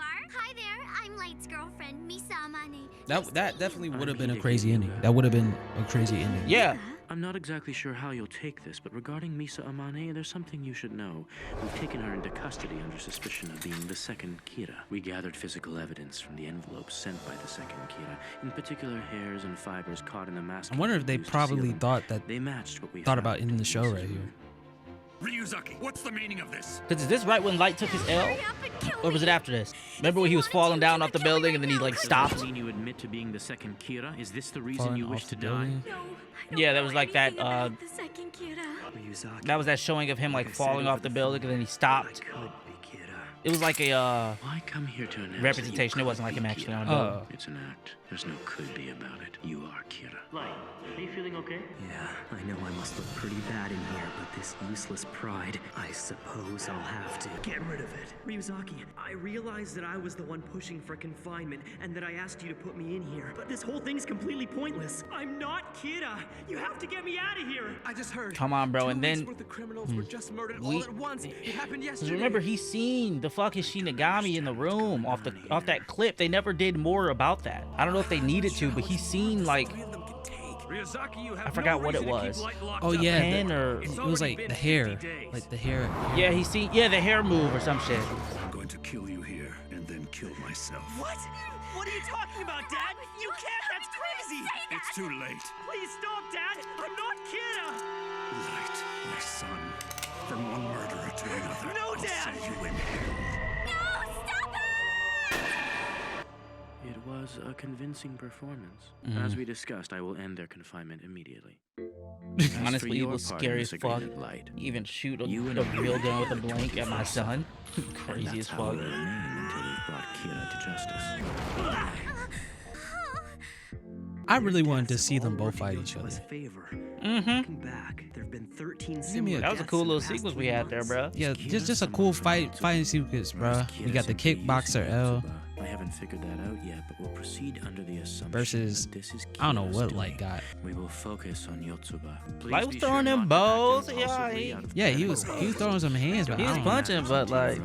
I'm Light's girlfriend, Misa Amane. That definitely would have been a crazy ending. That would have been a crazy ending. Yeah. I'm not exactly sure how you'll take this, but regarding Misa Amane, there's something you should know. We've taken her into custody under suspicion of being the second Kira. We gathered physical evidence from the envelopes sent by the second Kira, in particular hairs and fibers caught in the mask. I wonder if they probably thought they matched what we thought about ending the show right here. Ryuzaki, what's the meaning of this? Because is this right when Light took his L? Or was it after this? Remember when he was falling down off the building and then he like stopped? Does that mean you admit to being the second Kira? Is this the reason you wish to die? Yeah, that was like that that was that showing of him like falling off the building and then he stopped. It was like a Why come here to announce representation. It wasn't like him actually on a building. It's an act. There's no could be about it. You are Kira. Light, are you feeling okay? Yeah, I know I must look pretty bad in here, but this useless pride, I suppose I'll have to get rid of it. Ryuzaki, I realized that I was the one pushing for confinement and that I asked you to put me in here. But this whole thing's completely pointless. I'm not Kira. You have to get me out of here. I just heard. Come on, bro. And then the criminals were just murdered all at once. It happened yesterday. Remember, he seen the fucking Shinigami in the room off that clip. They never did more about that. I don't know if they needed to, but he seen like I forgot what it was. Oh yeah, it was like the hair, Yeah, he seen the hair move or some shit. I'm going to kill you here and then kill myself. What? What are you talking about, Dad? You can't. That's crazy. It's too late. Please stop, Dad. I'm not Kira. Light, my son. From one murderer to another. No, I'll Dad. send you in hell. It was a convincing performance. As we discussed, I will end their confinement immediately. Honestly, it was scary as fuck. Light, even shoot a real gun with a blank at my son. Crazy as fuck. Until we've brought Kira to justice. I really wanted to see them both fight each other. Back, there've been 13 that was a cool little sequence we had there, bro. Yeah, just a cool fighting sequence, bro. We got the kickboxer L. I haven't figured that out yet, but we'll proceed under the assumption versus that this is I don't know Kira's what doing. Light got. We will focus on Yotsuba. Light was throwing them bows. Yeah, he was throwing some hands, but he was punching, but like,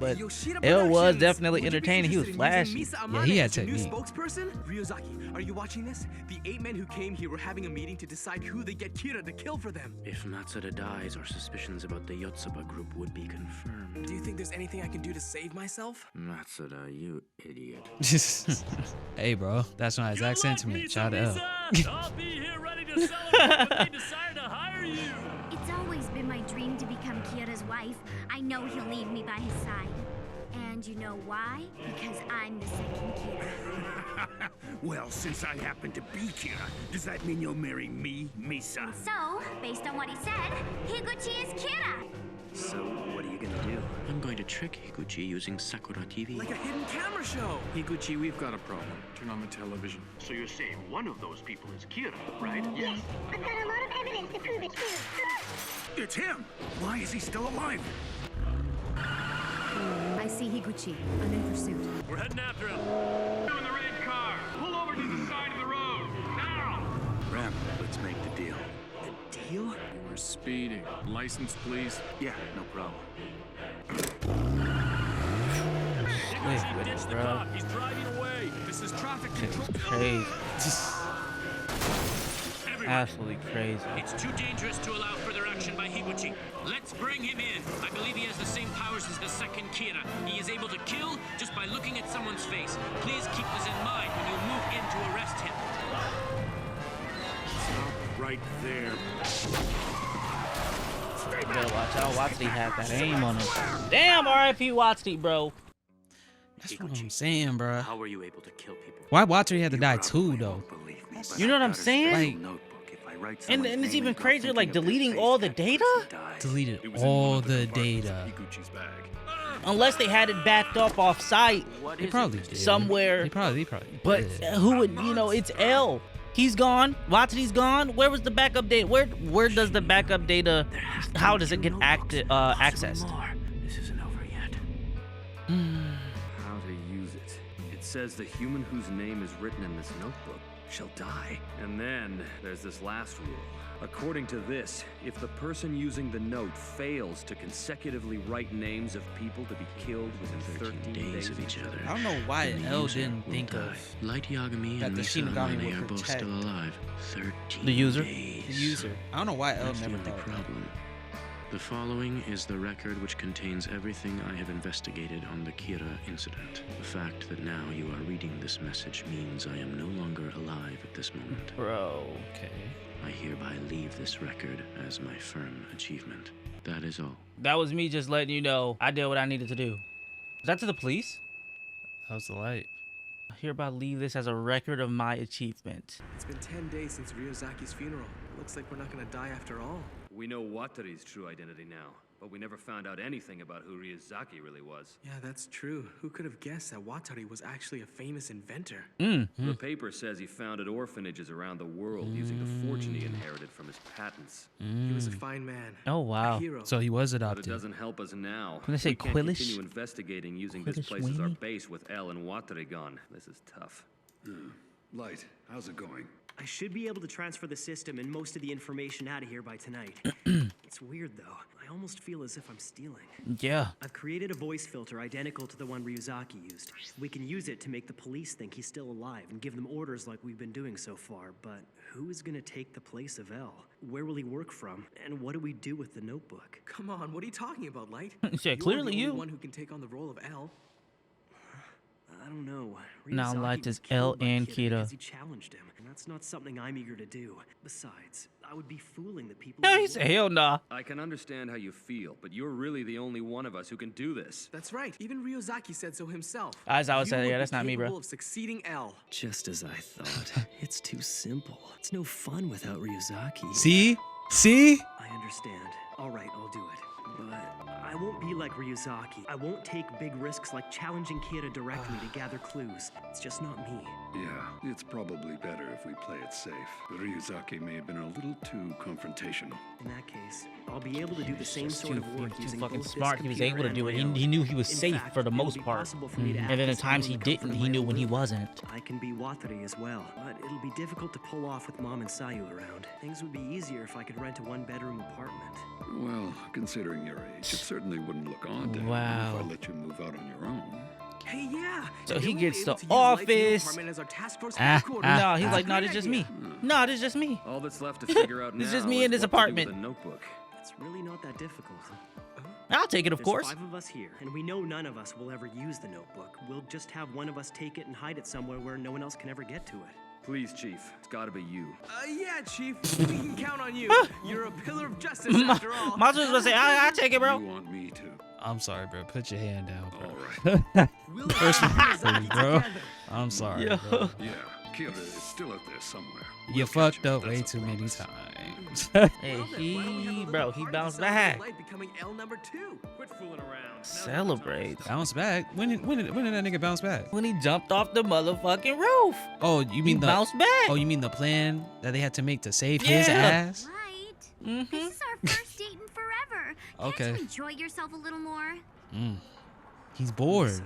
but Yoshida L was Productions. definitely entertaining. He was flashy. Yeah, he had technique. Spokesperson? Ryuzaki, are you watching this? The 8 men who came here were having a meeting to decide who they get Kira to kill for them. If Matsuda dies, our suspicions about the Yotsuba group would be confirmed. Do you think there's anything I can do to save myself? Matsuda, you idiot. Hey, bro, that's my exact sentiment. Shout out. I'll be here ready to celebrate when they decide to hire you. It's always been my dream to become Kira's wife. I know he'll leave me by his side. And you know why? Because I'm the second Kira. Well, since I happen to be Kira, does that mean you'll marry me, Misa? So, based on what he said, Higuchi is Kira. So, what are you gonna do? I'm going to trick Higuchi using Sakura TV. Like a hidden camera show. Higuchi, we've got a problem. Turn on the television. So you're saying one of those people is Kira, right? Yes, I've got a lot of evidence to prove it too. It's him! Why is he still alive? I see Higuchi. I'm in pursuit. We're heading after him. In the red car. Pull over to the side of the road. Now! Ram, let's make the deal. The deal? You were speeding. License, please. Yeah, no problem. Higuchi ditched the cop. He's driving away. This is traffic control. Crazy. Absolutely crazy. It's too dangerous to allow further action by Higuchi. Let's bring him in. I believe he has the same powers as the second Kira. He is able to kill just by looking at someone's face. Please keep this in mind when you move in to arrest him. Stop right there. You better watch out. Watsy had that aim on him. Damn, R.I.P. Watsy, bro. That's what I'm saying, bro. How were you able to kill people? Why Watsy had to die too, though? You know what I'm saying? Like, and it's even crazier, like deleting all the data? Deleted all the data. Unless they had it backed up off site. They probably did. Somewhere. They probably But who would, it's L. He's gone. Watsy's gone. Where was the backup data? Where does the backup data, how does it get accessed? This isn't over yet. How to use it. It says the human whose name is written in this notebook shall die. And then there's this last rule. According to this, if the person using the note fails to consecutively write names of people to be killed within 13 days of each other, I don't know why L didn't think of Light Yagami that and the Misa Shinigami Amane would are both protect still alive. 13 the user. days. The user. I don't know why L That's never the only thought of that. problem. The following is the record which contains everything I have investigated on the Kira incident. The fact that now you are reading this message means I am no longer alive at this moment. Bro. Okay. I hereby leave this record as my firm achievement. That is all. That was me just letting you know I did what I needed to do. Is that to the police? That was the light. I hereby leave this as a record of my achievement. It's been 10 days since Ryozaki's funeral. Looks like we're not gonna die after all. we know Watary's true identity now, but we never found out anything about who Ryuzaki really was. Yeah, that's true. Who could have guessed that Watari was actually a famous inventor? The paper says he founded orphanages around the world using the fortune he inherited from his patents. He was a fine man. Oh, wow. A hero. So he was But adopted. it doesn't help us now. Can I say we can't Quillish? continue investigating using this Quillish place as our Weenie? base with L and Watari gone. This is tough. Light, how's it going? I should be able to transfer the system and most of the information out of here by tonight. It's weird, though. I almost feel as if I'm stealing. Yeah. I've created a voice filter identical to the one Ryuzaki used. We can use it to make the police think he's still alive and give them orders like we've been doing so far. But who is gonna take the place of L? Where will he work from? And what do we do with the notebook? Come on, what are you talking about, Light? Yeah, clearly You're the you. only one who can take on the role of L. I don't know. Now Ryuzaki Light was is L killed by and Kira Kira. because he challenged him, and that's not something I'm eager to do. Besides, I would be fooling the people. Yeah, who he work. said, hell nah. I can understand how you feel, but you're really the only one of us who can do this. That's right. Even Ryuzaki said so himself. As I was You saying, would yeah, be that's not me, bro. capable of succeeding L. Just as I thought. It's too simple. It's no fun without Ryuzaki. See? See? I understand. All right, I'll do it. But I won't be like Ryuzaki. I won't take big risks like challenging Kira directly to gather clues. It's just not me. Yeah, it's probably better if we play it safe. Ryuzaki may have been a little too confrontational. In that case, I'll be able to do the same Just sort too- of work too using fucking both this smart. He was computer able to and do it. my own. He knew he was In safe fact, for the it'll most be part. possible for me to And act then the as times well he in the didn't, comfort of he my knew own when he room. wasn't. I can be Watari as well, but it'll be difficult to pull off with Mom and Sayu around. Things would be easier if I could rent a one-bedroom apartment. Well, considering your age, it certainly wouldn't look odd to Wow. if I let you move out on your own. Hey, yeah. So and he we'll be gets able the to use Light's new office. apartment as our task force No, headquarters. he's like, no, Great this just idea. me. No, this is just me. All that's left to figure out now It's just me is in this what to do with apartment. a notebook. It's really not that difficult. I'll take it, of There's course. 5 of us here, and we know none of us will ever use the notebook. We'll just have one of us take it and hide it somewhere where no one else can ever get to it. Please, Chief. It's gotta be you. Yeah, Chief. We can count on you. You're a pillar of justice after all. Miles was gonna say, I take it, bro. You want me to? I'm sorry, bro. Put your hand down, bro. All right. We'll First have one for me, Ryuzaki bro. together. I'm sorry, Yo. bro. Yeah, Kira is still out there somewhere. You We'll catch fucked him, up way that's a too many promise. times. Hey, Well, then, why don't we have a he, little bro, he party bounced to celebrate back. Light becoming L number 2. Quit fooling around. Celebrate. Bounce back? When did that nigga bounce back? When he jumped off the motherfucking roof. Oh, you He mean the bounced back. Oh, you mean the plan that they had to make to save his Yeah. ass? Right. This is our first date in forever. Okay. Can't you enjoy yourself a little more? He's bored. Misa,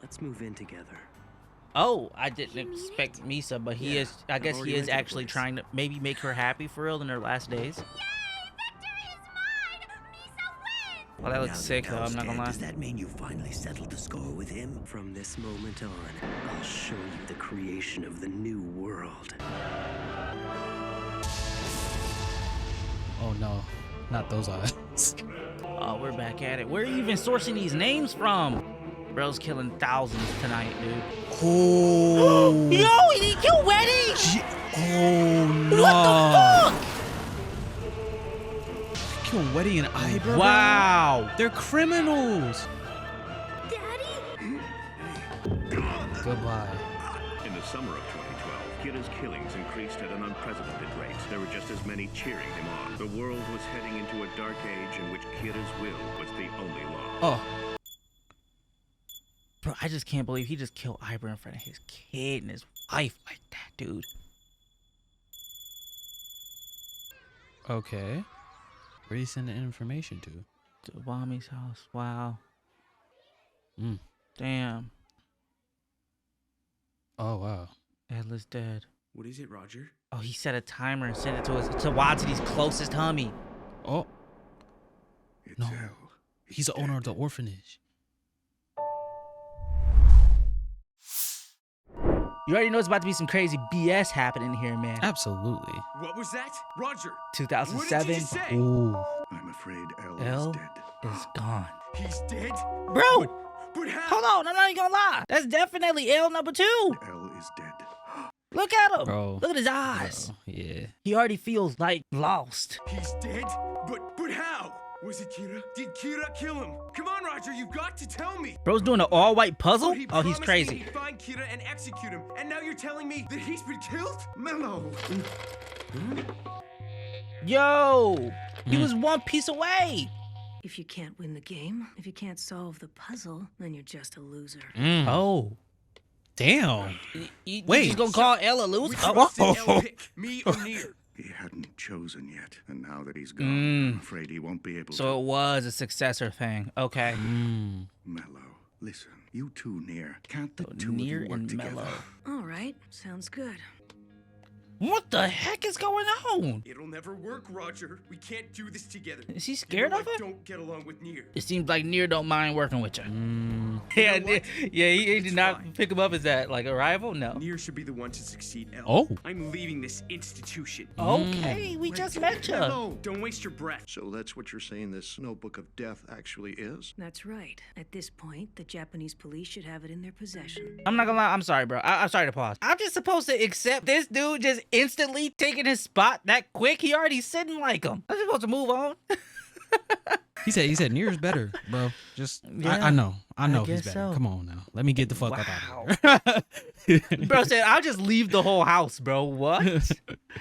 let's move in together. Oh, I didn't expect Misa, but he Yeah, is. I I've guess already he is rented a actually place. trying to maybe make her happy for real in her last days. Yay! Victory is mine! Misa wins! Well, that looks sick though. I'm not gonna lie. Does that mean you finally settled the score with him? From this moment on, I'll show you the creation of the new world. Oh no, not those eyes. Oh, we're back at it. Where are you even sourcing these names from? Bro's killing thousands tonight, dude. Oh. Yo, he didn't kill Weddy! Oh no. What the fuck? Kill Weddy and Ibra. Wow. They're criminals. Daddy? Goodbye. In the summer of 2012, Kira's killings increased at an unprecedented rate. There were just as many cheering him on. The world was heading into a dark age in which Kira's will was the only law. Oh. Bro, I just can't believe he just killed Ibra in front of his kid and his wife like that, dude. Okay. Where you send the information to? To Wami's house. Wow. Damn. Oh wow. Edla's dead. What is it, Roger? Oh, he set a timer and sent it to Watsudi's closest homie. Oh. It's No. Elle. He's the owner of the orphanage. You already know it's about to be some crazy BS happening here, man. Absolutely. What was that? Roger. 2007. What did you say? Ooh. I'm afraid Elle Elle is dead. is gone. He's dead? Bro! But how? Hold on, I'm not even gonna lie. That's definitely Elle number 2. Elle is dead. Look at him. Bro. Look at his eyes. Bro, yeah. He already feels like lost. He's dead? But how? Was it Kira? Did Kira kill him? Come on, Roger, you've got to tell me. Bro's doing an all-white puzzle? He Oh, he's promised me crazy. he'd find Kira and execute him, and now you're telling me that he's been killed? Mello! Yo! He was one piece away. If you can't win the game, if you can't solve the puzzle, then you're just a loser. Oh. Damn. You Wait. just gonna call Elle a loser? Elle pick, me or Nier? He hadn't chosen yet, and now that he's gone, I'm afraid he won't be able to. So it was a successor thing. Okay. Mello, listen, you two Nier. Can't the two of Nier you work and together? Mello. All right, sounds good. What the heck is going on? It'll never work, Roger. We can't do this together. Is he scared of I him? don't get along with Nier. It seems like Nier don't mind working with you. Yeah, he did not pick him up as that, like, a rival? No. Nier should be the one to succeed, Elle. Oh. I'm leaving this institution. Okay, we just met you. No, don't waste your breath. So that's what you're saying this notebook of death actually is? That's right. At this point, the Japanese police should have it in their possession. I'm not gonna lie, I'm sorry, bro. I'm sorry to pause. I'm just supposed to accept this dude just instantly taking his spot that quick? He already sitting like him. I'm supposed to move on. He said Nier's better, bro. Just Yeah, I know he's guess better. so. Come on now. Let me get the fuck up out of here. Bro said, I'll just leave the whole house, bro. What?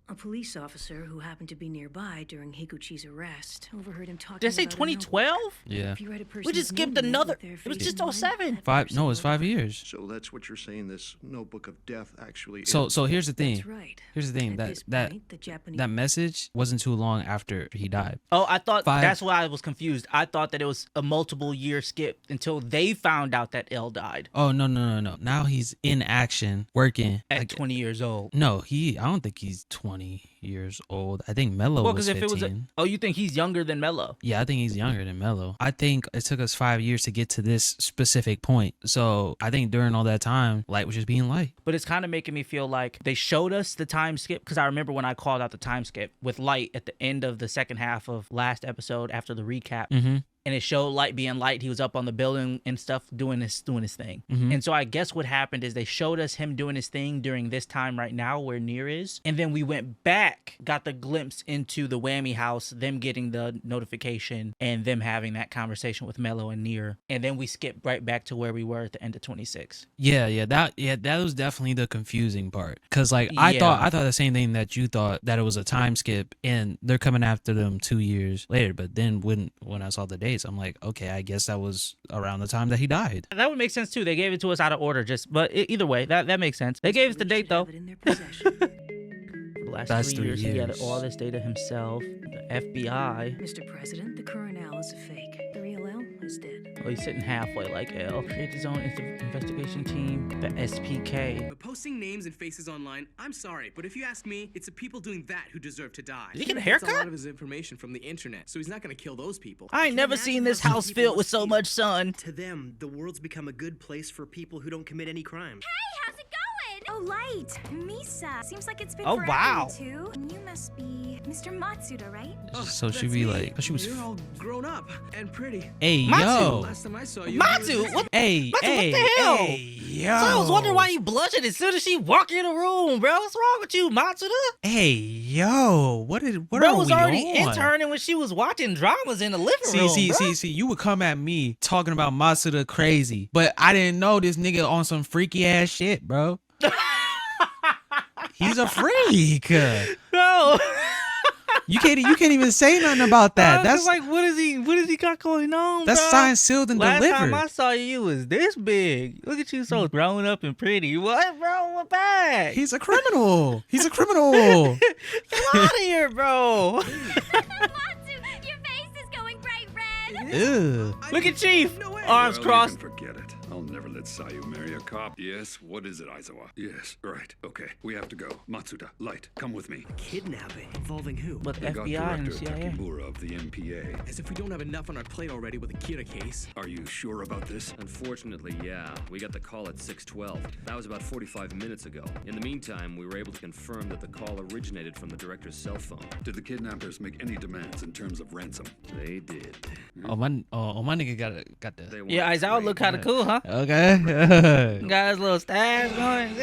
A police officer who happened to be nearby during Higuchi's arrest overheard him talking Did I say about a 2012? Yeah. If you write a We person's just skipped name another. with their It was face just in mind, 07. It's 5 years. So that's what you're saying this notebook of death actually is? So here's the thing. That's right. Here's the thing. At That this that point, the Japanese that message wasn't too long after he died. Oh, I thought Five- that's why I was confused. I thought that it was a multiple year skip until they found out that Elle died Oh no. Now he's in action working at like, 20 years old. No, I don't think he's 20 years old. I think Mello Well, was because 15. if it was oh, you think he's younger than Mello? Yeah, I think he's younger than Mello. I think it took us 5 years to get to this specific point. So I think during all that time, Light was just being Light. But it's kind of making me feel like they showed us the time skip, because I remember when I called out the time skip with Light at the end of the second half of last episode after the recap. Mm-hmm. And it showed Light being Light. He was up on the building and stuff doing his thing. Mhm. And so I guess what happened is they showed us him doing his thing during this time right now where Nier is. And then we went back, got the glimpse into the Whammy house, them getting the notification and them having that conversation with Mello and Nier. And then we skipped right back to where we were at the end of 26. That was definitely the confusing part. Cause like I thought the same thing that you thought, that it was a time skip and they're coming after them 2 years later. But then when I saw the dates, I'm like, okay, I guess that was around the time that he died. That would make sense too. They gave it to us out of order, but either way, that makes sense. They gave us the date though. The last 3 years, he gathered all this data himself. The FBI. Mr. President, the current Al is a fake. The real Al is dead. Oh, he's sitting halfway like L. Create his own investigation team, the SPK. But posting names and faces online, I'm sorry, but if you ask me, it's the people doing that who deserve to die. Did he get a He gets haircut? a lot of his information from the internet, so he's not gonna kill those people. I ain't never seen this house filled with so much sun. To them, the world's become a good place for people who don't commit any crime. Hey, how's it going? Oh, Light. Misa. Seems like it's been Oh, forever, wow. you two. And you must be Mr. Matsuda, right? So she'd be like, she was. You're all grown up and pretty. Hey, Matsu! yo. Last time I saw you, Matsu, what? Hey, Matsu, hey, what the hell? hey, yo. So I was wondering why you blushing as soon as she walked in the room, bro. What's wrong with you, Matsuda? Hey, yo. What Bro are was we already on? interning when she was watching dramas in the living room. See, you would come at me talking about Matsuda crazy, but I didn't know this nigga on some freaky ass shit, bro. He's a freak. No. You can't even say nothing about that. That's like, what is he got going on? That's bro? signed, sealed, and Last delivered. time I saw you, you was this big. Look at you, so grown up and pretty. What, bro? What back? He's a criminal. He's a criminal. Get out of here, bro. Matsu, your face is going bright red. Ew. Look at Chief. Well, Arms you crossed. can forget it. I'll never let That's Sayumari, a cop. Yes, what is it, Aizawa? Yes, right. Okay, we have to go. Matsuda, Light, come with me. Kidnapping? Involving who? But They got FBI and Director CIA. Takimura of the MPA. As if we don't have enough on our plate already with the Kira case. Are you sure about this? Unfortunately, yeah. We got the call at 6:12. That was about 45 minutes ago. In the meantime, we were able to confirm that the call originated from the director's cell phone. Did the kidnappers make any demands in terms of ransom? They did. Oh my nigga got the. Yeah, Aizawa look kind of cool, huh? Okay. Got his little stabs going.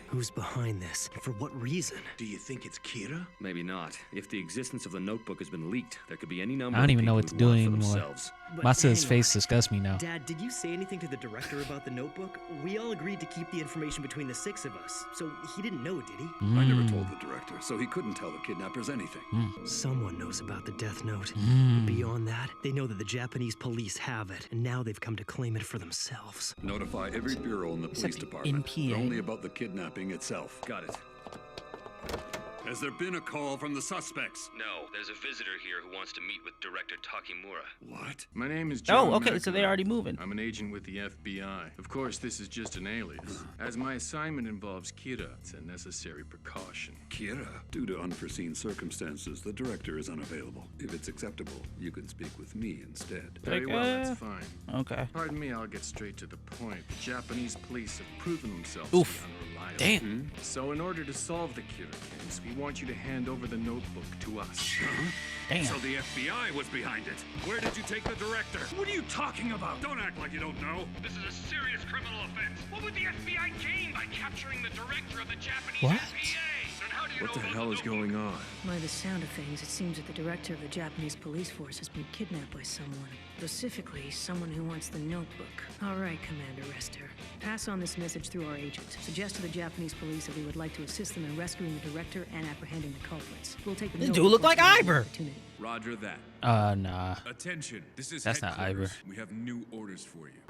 Who's behind this? And for what reason? Do you think it's Kira? Maybe not. If the existence of the notebook has been leaked, there could be any number I don't of even know people what to who do want it for anymore. themselves. Masa's face disgusts me now. Dad, did you say anything to the director about the notebook? We all agreed to keep the information between the 6 of us, so he didn't know, did he? I never told the director, so he couldn't tell the kidnappers anything. Someone knows about the Death Note. Beyond that, they know that the Japanese police have it, and now they've come to claim it for themselves. Notify every bureau in the police department. Only about the kidnapping itself. Got it. Has there been a call from the suspects? No, there's a visitor here who wants to meet with Director Takimura. What? My name is John. Oh, okay, so they're already moving. I'm an agent with the FBI. Of course, this is just an alias. As my assignment involves Kira, it's a necessary precaution. Kira? Due to unforeseen circumstances, the director is unavailable. If it's acceptable, you can speak with me instead. Very well, that's fine. Okay. Pardon me, I'll get straight to the point. The Japanese police have proven themselves Oof. to be unreliable. Damn. So in order to solve the Kira case, we want you to hand over the notebook to us. Damn. So the FBI was behind it. Where did you take the director? What are you talking about? Don't act like you don't know. This is a serious criminal offense. What would the FBI gain by capturing the director of the Japanese What? MPA? And how do you What the know hell is going on? By the sound of things, it seems that the director of the Japanese police force has been kidnapped by someone. Specifically, someone who wants the notebook. All right, Commander Rester. Pass on this message through our agent. Suggest to the Japanese police that we would like to assist them in rescuing the director and apprehending the culprits. We'll take the This notebook dude look like once we have the Iver. opportunity. Roger that. Nah. Attention. This is That's not headquarters. Ivor. We have new orders for you.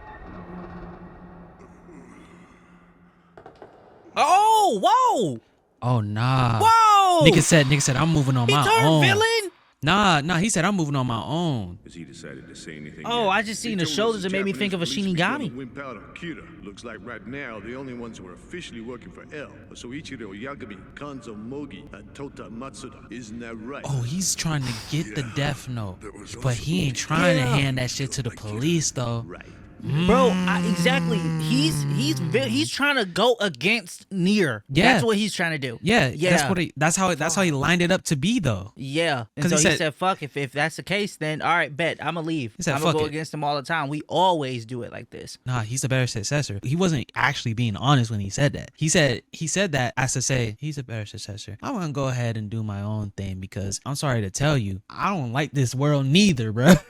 Oh, whoa. Oh nah. Whoa. Nigga said I'm moving on He my turned own. villain? Nah, he said I'm moving on my own. Has he decided to say anything? Oh, I just seen the shoulders that made me think of a Shinigami. Wimp out on Kira. Looks like right now the only ones who are officially working for L are Soichiro Yagami, Kanzo Mogi, and Tota Matsuda. Isn't that right? Oh, he's trying to get the Death Note, but he ain't trying to hand that shit to the police though. Right. Bro, exactly. He's trying to go against Nier. Yeah. That's what he's trying to do. Yeah, Yeah. that's how he lined it up to be though. Yeah. And 'Cause so he he said- said, fuck, if that's the case, then all right, bet. I'm going to leave. He said, I'm going to "Fuck go it." against him all the time. We always do it like this. Nah, he's a better successor. He wasn't actually being honest when he said that. He said that as to say he's a better successor. I'm gonna go ahead and do my own thing because I'm sorry to tell you, I don't like this world neither, bruh.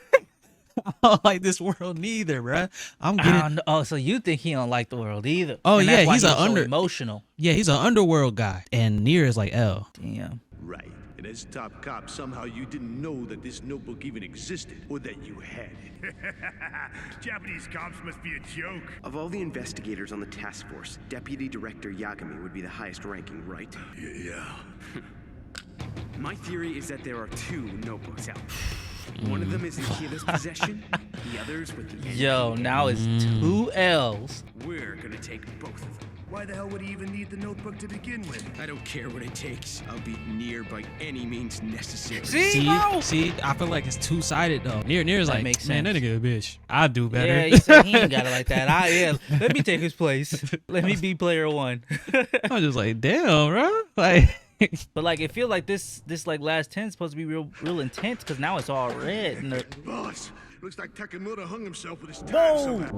I don't like this world neither, bruh. I'm getting. Oh, so you think he don't like the world either? Oh And yeah, that's why he's he an was so under emotional. Yeah, he's an underworld guy, and Nier is like L. Damn. Right. And as top cop, somehow you didn't know that this notebook even existed, or that you had it. Japanese cops must be a joke. Of all the investigators on the task force, Deputy Director Yagami would be the highest ranking, right? Yeah. My theory is that there are 2 notebooks out. One of them is in Kira's possession, the other's with the Yo, NPA. now it's 2 L's. We're gonna take both of them. Why the hell would he even need the notebook to begin with? I don't care what it takes. I'll beat Nier by any means necessary. See, I feel like it's two-sided though. Nier's That like, makes man, that sense. nigga a bitch. I do better. Yeah, he said he ain't got it like that. Let me take his place. Let me be player 1. I'm just like, damn, bro. Like. But like, it feel like this like last 10 is supposed to be real intense because now it's all red. And Boss, looks like Takemura hung himself with his tie Whoa! somehow.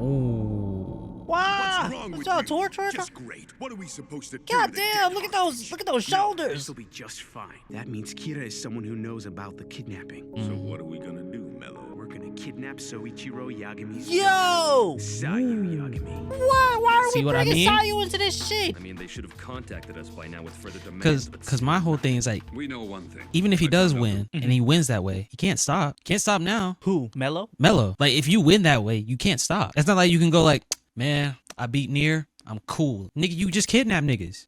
Wow! What's wrong What's with up, you? torture? Just great. What are we supposed to do? God with a damn! dead Look at those shoulders. This'll be just fine. That means Kira is someone who knows about the kidnapping. So what are we gonna do, Mello? We're gonna kidnap Soichiro Yagami's Yo! Sayu Yagami. Why are See we what I bringing mean? Sayu into this shit? I mean, they should have contacted us by now with further demands. Cause my whole thing is like, We know one thing. even if he does win and he wins that way, he can't stop. Can't stop now. Who? Mello? Like if you win that way, you can't stop. It's not like you can go like, man, I beat Nier. I'm cool. Nigga, you just kidnap niggas.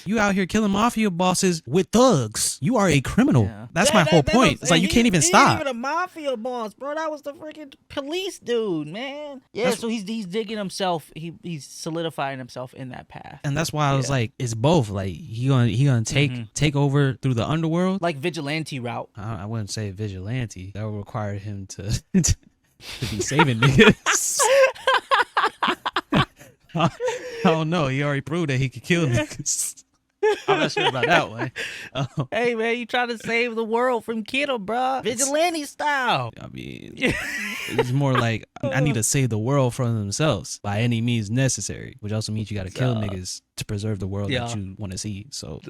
you out here killing mafia bosses with thugs. You are a criminal. Yeah. That's my whole point. It's like you can't even stop. Even a mafia boss, bro. That was the freaking police dude, man. Yeah, so he's digging himself. He's solidifying himself in that path. And that's why I was like, it's both. Like he gonna take over through the underworld, like vigilante route. I wouldn't say vigilante. That would require him to be saving niggas. I don't know. He already proved that he could kill niggas. I'm not sure about that one. Hey man, you trying to save the world from Kiddo, bro? Vigilante style. I mean, it's more like I need to save the world from themselves by any means necessary, which also means you got to kill niggas to preserve the world that you want to see. So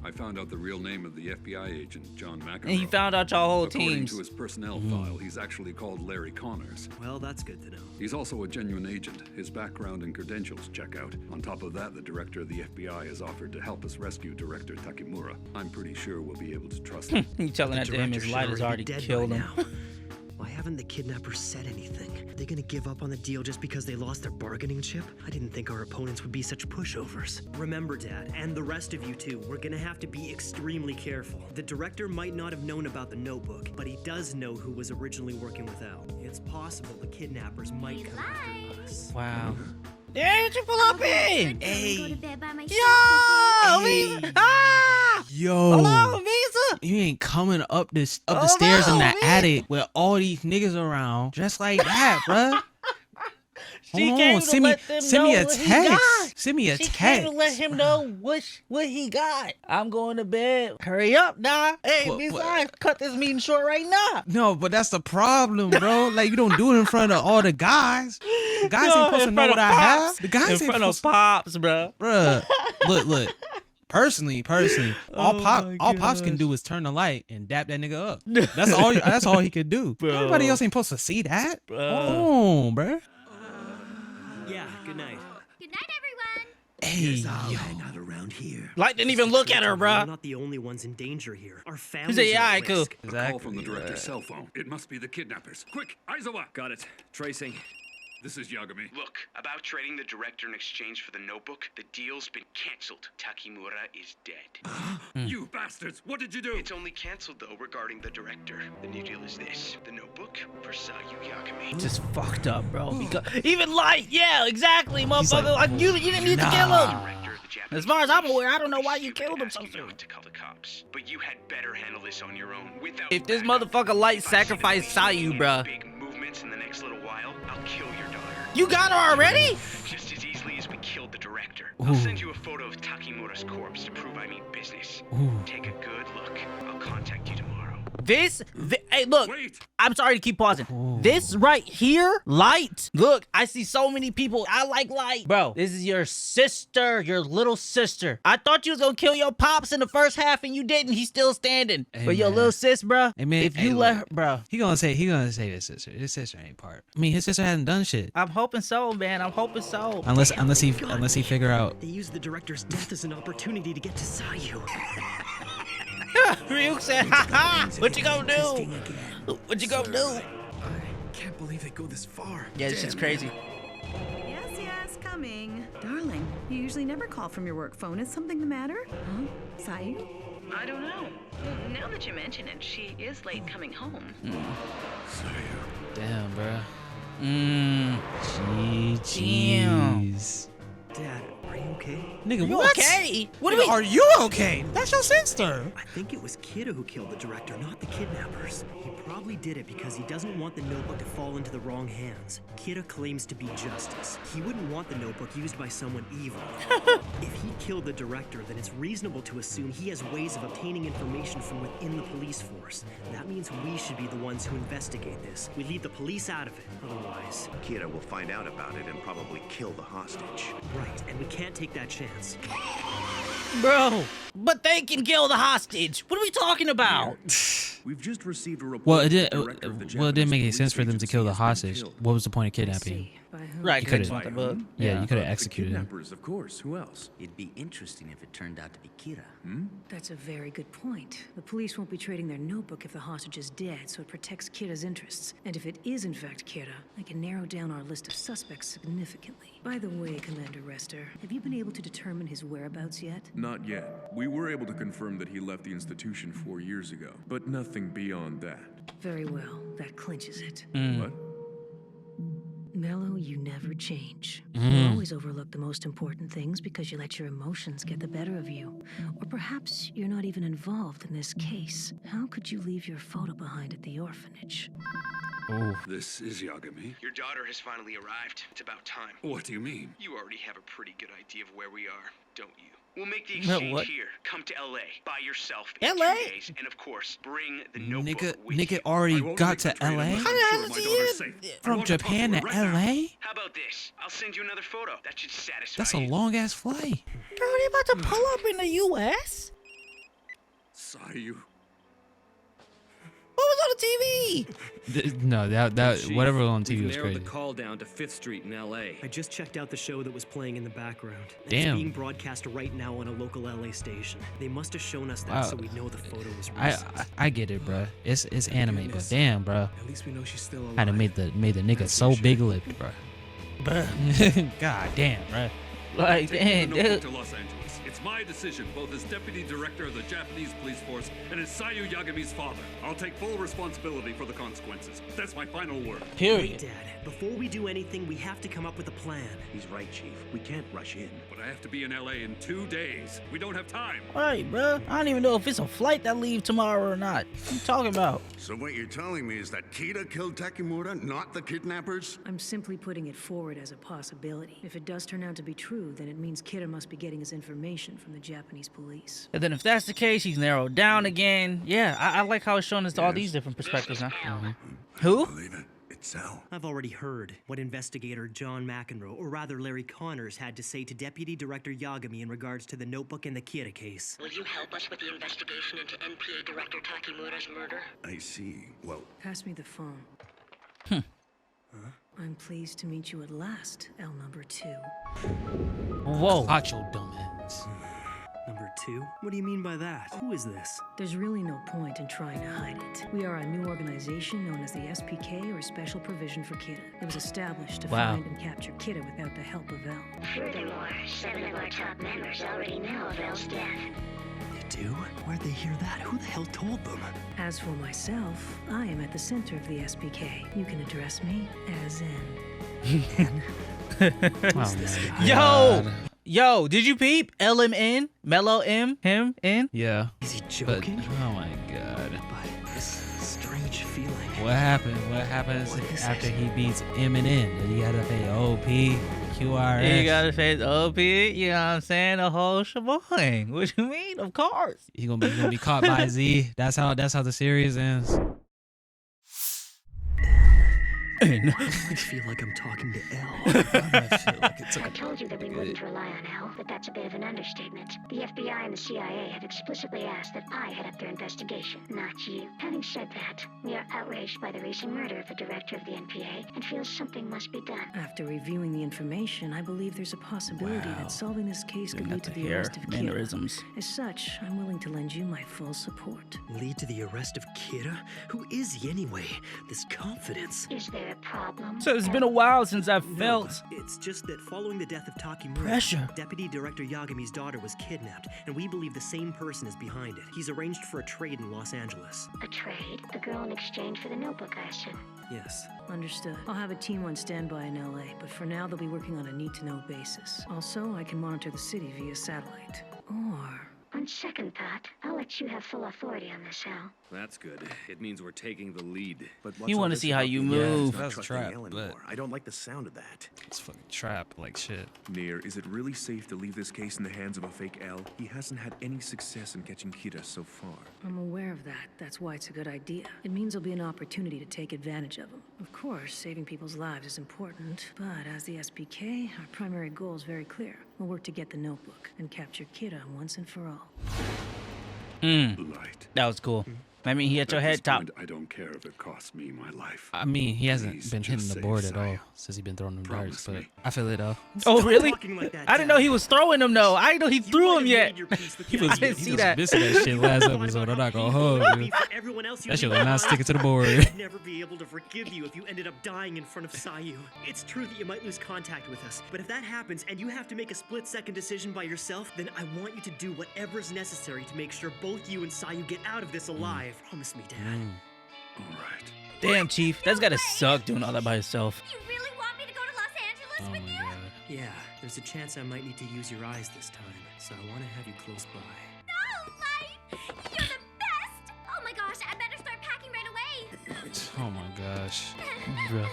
I found out the real name of the FBI agent, John McEnroe. And he found out y'all whole According teams. to his personnel file, he's actually called Larry Connors. Well, that's good to know. He's also a genuine agent. His background and credentials check out. On top of that, the director of the FBI has offered to help us rescue Director Takemura. I'm pretty sure we'll be able to trust him. You telling that to him, his light has already killed him. Why haven't the kidnappers said anything? Are they gonna give up on the deal just because they lost their bargaining chip? I didn't think our opponents would be such pushovers. Remember, Dad, and the rest of you too, we're gonna have to be extremely careful. The director might not have known about the notebook, but he does know who was originally working with Al. It's possible the kidnappers might come after us. Wow. Yeah, what you pull up in? Hey. Yo. Hello, Misa. You ain't coming up the stairs in that attic with all these niggas around just like that, bruh. She came to let them know me a what he text. got. Send me a text. She came to let him know what he got. I'm going to bed. Hurry up, nah. Hey, Misa, cut this meeting short right now. No, but that's the problem, bro. Like, you don't do it in front of all the guys. The guys ain't supposed to know what I have. The guys in front of Pops, bro. Bruh, look. Personally, all Pops can do is turn the light and dap that nigga up. That's all he could do. Bro. Everybody else ain't supposed to see that. Bro. Hold on, bro. Yeah, good night. Good night, everyone. Hey, I'll hang out around here. Light didn't even look at her, bro. We're not the only ones in danger here. Our families He's are at cool. risk. A call from the director's cell phone. It must be the kidnappers. Quick, Aizawa! Got it. Tracing. This is Yagami. Look, about trading the director in exchange for the notebook, the deal's been canceled. Takemura is dead. You bastards! What did you do? It's only canceled, though, regarding the director. The new deal is this. The notebook for Sayu Yagami. Just fucked up, bro. Because even Light, yeah, exactly, motherfucker. Like, you didn't need to kill him. As far as I'm aware, I don't know why you killed him so soon. To call the cops, but you had better handle this on your own. Without if this motherfucker Light sacrificed Sayu, bro. Big movements in the next little while, I'll kill your daughter. You got her already? Just as easily as we killed the director. I'll send you a photo of Takemura's corpse to prove I mean business. Take a good look. I'll contact you tomorrow. Hey, look. Wait. I'm sorry to keep pausing. This right here, Light. Look, I see so many people. I like Light. Bro, this is your sister, your little sister. I thought you was gonna kill your pops in the first half and you didn't. He's still standing. Hey, but your little sis, bro, hey, man, if you let her, bro. He gonna say his sister. His sister ain't part. I mean, his sister hasn't done shit. I'm hoping so, man. I'm hoping so. Unless he figure out. They used the director's death as an opportunity to get to Sayu. Ryuk said, ha, what you gonna do? What you gonna do? I can't believe they go this far. Yeah, this shit's crazy. Yes, coming. Darling, you usually never call from your work phone. Is something the matter? Huh? Sayu? I don't know. Now that you mention it, she is late coming home. Damn, bro. Jeez. Dad, are you okay? Nigga, you what? Okay? What do you mean? Are you okay? That's your sister. I think it was Kiddo who killed the director, not the kidnappers. He probably did it because he doesn't want the notebook to fall into the wrong hands. Kiddo claims to be justice. He wouldn't want the notebook used by someone evil. If he killed the director, then it's reasonable to assume he has ways of obtaining information from within the police force. That means we should be the ones who investigate this. We leave the police out of it. Otherwise, Kiddo will find out about it and probably kill the hostage. Right, and we can't take that chance. Bro, but they can kill the hostage. What are we talking about? We've just received a report. Well, it didn't make any sense for them to kill the hostage. What was the point of kidnapping? Right, You 'cause they could just want the have. book. Yeah, you could have The executed him. kidnappers, of course. Who else? It'd be interesting if it turned out to be Kira. That's a very good point. The police won't be trading their notebook if the hostage is dead, so it protects Kira's interests. And if it is in fact Kira, I can narrow down our list of suspects significantly. By the way, Commander Rester, have you been able to determine his whereabouts yet? Not yet. We were able to confirm that he left the institution 4 years ago, but nothing beyond that. Very well, that clinches it. What? Mello, you never change. Mm. You always overlook the most important things because you let your emotions get the better of you. Or perhaps you're not even involved in this case. How could you leave your photo behind at the orphanage? This is Yagami. Your daughter has finally arrived. It's about time. What do you mean? You already have a pretty good idea of where we are, don't you? We'll make the No, exchange what? here. Come to LA by yourself in LA? 2 days, and of course, bring the notebook with Nigga you. already got to LA? From Japan to LA? How about this? I'll send you another photo. That should satisfy That's a you. long ass flight. Girl, they about to pull up in the U.S. Sayu. What was on the TV? No, that Chief, whatever on TV we've was narrowed crazy. the call down to 5th Street in L.A. I just checked out the show that was playing in the background. Damn. It's being broadcast right now on a local LA station. They must have shown us that Wow. so we'd know the photo was I recent. I get it, bro. It's anime, but damn, bro. At least we know she's still alive. Had to made the nigga so big lipped, bro. God damn, bro. Like, Taking damn, the notebook dude. to Los Angeles. It's my decision, both as deputy director of the Japanese police force and as Sayu Yagami's father. I'll take full responsibility for the consequences. That's my final word. Wait, Dad. Before we do anything, we have to come up with a plan. He's right, Chief. We can't rush in. But I have to be in LA in 2 days. We don't have time. Right, bro. I don't even know if it's a flight that leaves tomorrow or not. What you talking about? So what you're telling me is that Kira killed Takemura, not the kidnappers? I'm simply putting it forward as a possibility. If it does turn out to be true, then it means Kira must be getting his information from the Japanese police. And then if that's the case, he's narrowed down again. Yeah, I like how it's showing us all these different perspectives now. Who? Believe it. It's L. I've already heard what investigator John McEnroe, or rather Larry Connors, had to say to Deputy Director Yagami in regards to the notebook and the Kira case. Will you help us with the investigation into NPA Director Takemura's murder? I see. Well, Pass me the phone. I'm pleased to meet you at last, L number 2. Whoa. Watch your dumb ass. Number 2? What do you mean by that? Who is this? There's really no point in trying to hide it. We are a new organization known as the SPK, or Special Provision for Kida. It was established to Wow. find and capture Kida without the help of L. Furthermore, 7 of our top members already know of L's death. They do? Where'd they hear that? Who the hell told them? As for myself, I am at the center of the SPK. You can address me as N. Oh my Yo! God. Yo, did you peep? LMN? Mellow M? Him? N? Yeah. Is he But, joking? oh my god. But this strange feeling. What happened? What happens What is after it? he beats M and N? Did he gotta pay OP, QRS? You gotta face OP, you know what I'm saying? The whole shebang. What you mean? Of course. He gonna be caught by Z. That's how the series ends. I feel like I'm talking to L. I told you that we wouldn't rely on L, but that's a bit of an understatement. The FBI and the CIA have explicitly asked that I head up their investigation, not you. Having said that, we are outraged by the recent murder of the director of the NPA and feel something must be done. After reviewing the information, I believe there's a possibility that solving this case could lead to the hair arrest of Kira. mannerisms. As such, I'm willing to lend you my full support. Lead to the arrest of Kira? Who is he anyway? This confidence. Is there a problem? So it's been a while since I felt It's just that following the death of Takemura, pressure. Deputy Director Yagami's daughter was kidnapped, and we believe the same person is behind it. He's arranged for a trade in Los Angeles. A trade? The girl in exchange for the notebook, I assume. Yes. Understood. I'll have a team on standby in LA, but for now they'll be working on a need-to-know basis. Also, I can monitor the city via satellite. Or... On second thought, I'll let you have full authority on this, Al. That's good. It means we're taking the lead. But You all wanna this see how about you the- move. Not That's a trusting trap, L but- anymore. I don't like the sound of that. It's fucking trap like shit. Near, is it really safe to leave this case in the hands of a fake L? He hasn't had any success in catching Kira so far. I'm aware of that. That's why it's a good idea. It means there'll be an opportunity to take advantage of them. Of course, saving people's lives is important, but as the SPK, our primary goal is very clear. We'll work to get the notebook and capture Kira once and for all. Light. That was cool. I mean, he hit your head top. I don't care if it costs me my life. I mean, he hasn't Please been hitting just the say board at all Saya. since he's been throwing them darts, Promise but me. I feel it though. Oh, really? Like that, I didn't know he was throwing them, though. I didn't know he threw them yet. He was, I didn't see that. missing that shit last episode. I'm not gonna hold you. That shit was not sticking to the board. I'd never be able to forgive you if you ended up dying in front of Sayu. It's true that you might lose contact with us, but if that happens and you have to make a split-second decision by yourself, then I want you to do whatever is necessary to make sure both you and Sayu get out of this alive. Promise me, Dad. All right. Damn, Chief. That's gotta suck doing all that by himself. You really want me to go to Los Angeles with you? Yeah, there's a chance I might need to use your eyes this time, so I want to have you close by. No, Light! You're the best! Oh my gosh, I better start packing right away. Oh my gosh. Bro.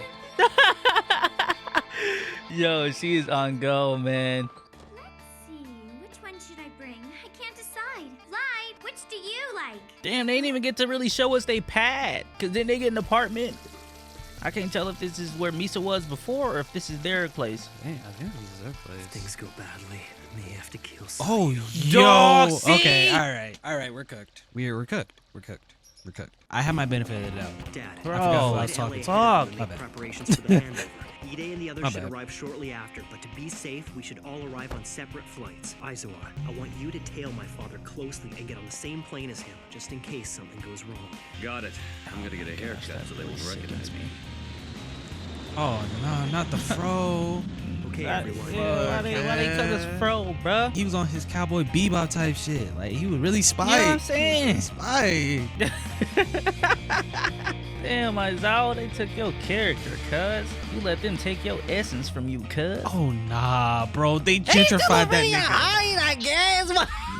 Yo, she is on go, man. Let's see, which one should I bring? I can't decide. Light, which do you like? Damn, they didn't even get to really show us they pad, because then they get an apartment. I can't tell if this is where Misa was before or if this is their place. Dang, I think this is their place. If things go badly, I may have to kill Oh, Sayu. yo. Dog, see? Okay, all right, we're cooked. We're cooked. We're cooked. We're cooked. I have my benefit of the doubt. Dad, Bro, I forgot who I was fly to talking LA to. ahead and My make bad. preparations for the handover. Ide and the others My should bad. arrive shortly after, but to be safe, we should all arrive on separate flights. Aizawa, I want you to tail my father closely and get on the same plane as him, just in case something goes wrong. Got it. I'm gonna get a haircut so they won't recognize me. Oh no, not the fro. Okay, everyone. Why they cut us fro, bruh? He was on his Cowboy Bebop type shit. Like he was really spy. You know what I'm saying? Spy. Damn, Aizawa, they took your character, cuz. You let them take your essence from you, cuz. Oh nah, bro. They gentrified that nigga. I guess.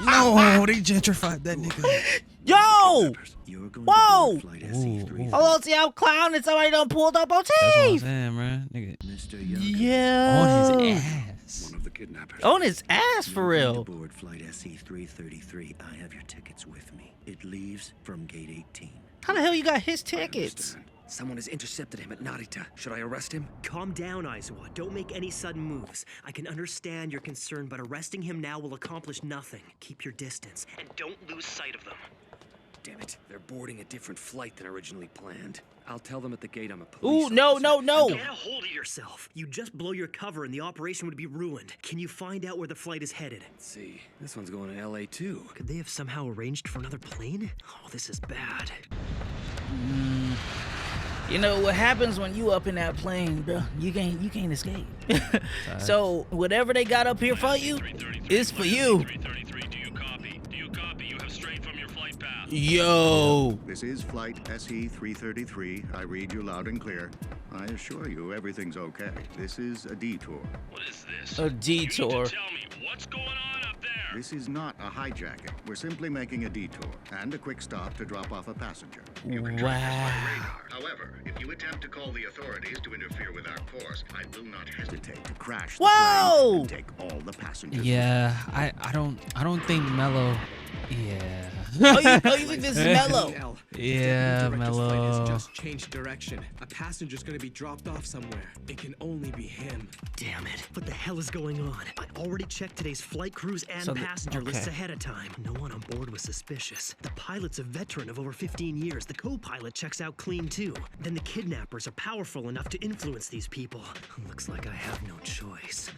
No, they gentrified that nigga. Yo! You're going Whoa! to flight SE3. Hold on, see, I'm clowning. Somebody done pulled up on That's what I'm Chief. saying, man. Nigga. Mr. Young. Yeah. On his ass. One of the kidnappers. On his ass, for You're going real. to board flight SE333. I have your tickets with me. It leaves from gate 18. How the hell you got his tickets? Someone has intercepted him at Narita. Should I arrest him? Calm down, Aizawa. Don't make any sudden moves. I can understand your concern, but arresting him now will accomplish nothing. Keep your distance, and don't lose sight of them. Damn it, they're boarding a different flight than originally planned. I'll tell them at the gate I'm a police Ooh, no, officer. no, no. Get a hold of yourself. You just blow your cover and the operation would be ruined. Can you find out where the flight is headed? Let's see, this one's going to LA too. Could they have somehow arranged for another plane? Oh, this is bad. You know what happens when you up in that plane, bro? You can't escape. So whatever they got up here for you is for you. 333, do you copy? Do you copy? You have strayed from your flight path. Yo. This is flight SE333. I read you loud and clear. I assure you everything's okay. This is a detour. What is this? A detour. You need to tell me what's going on up there. This is not a hijacking. We're simply making a detour and a quick stop to drop off a passenger. Wow. However, if you attempt to call the authorities to interfere with our course, I will not hesitate to crash the Whoa! plane and take all the passengers. Yeah, I don't think Mello. Yeah. Oh, you think this is Mello? Yeah, Director's flight Mello. has just changed direction. A passenger's gonna be dropped off somewhere. It can only be him. Damn it. What the hell is going on? I already checked today's flight crews and So passenger lists okay. ahead of time. No one on board was suspicious. The pilot's a veteran of over 15 years. The co-pilot checks out clean too. Then the kidnappers are powerful enough to influence these people. Looks like I have no choice.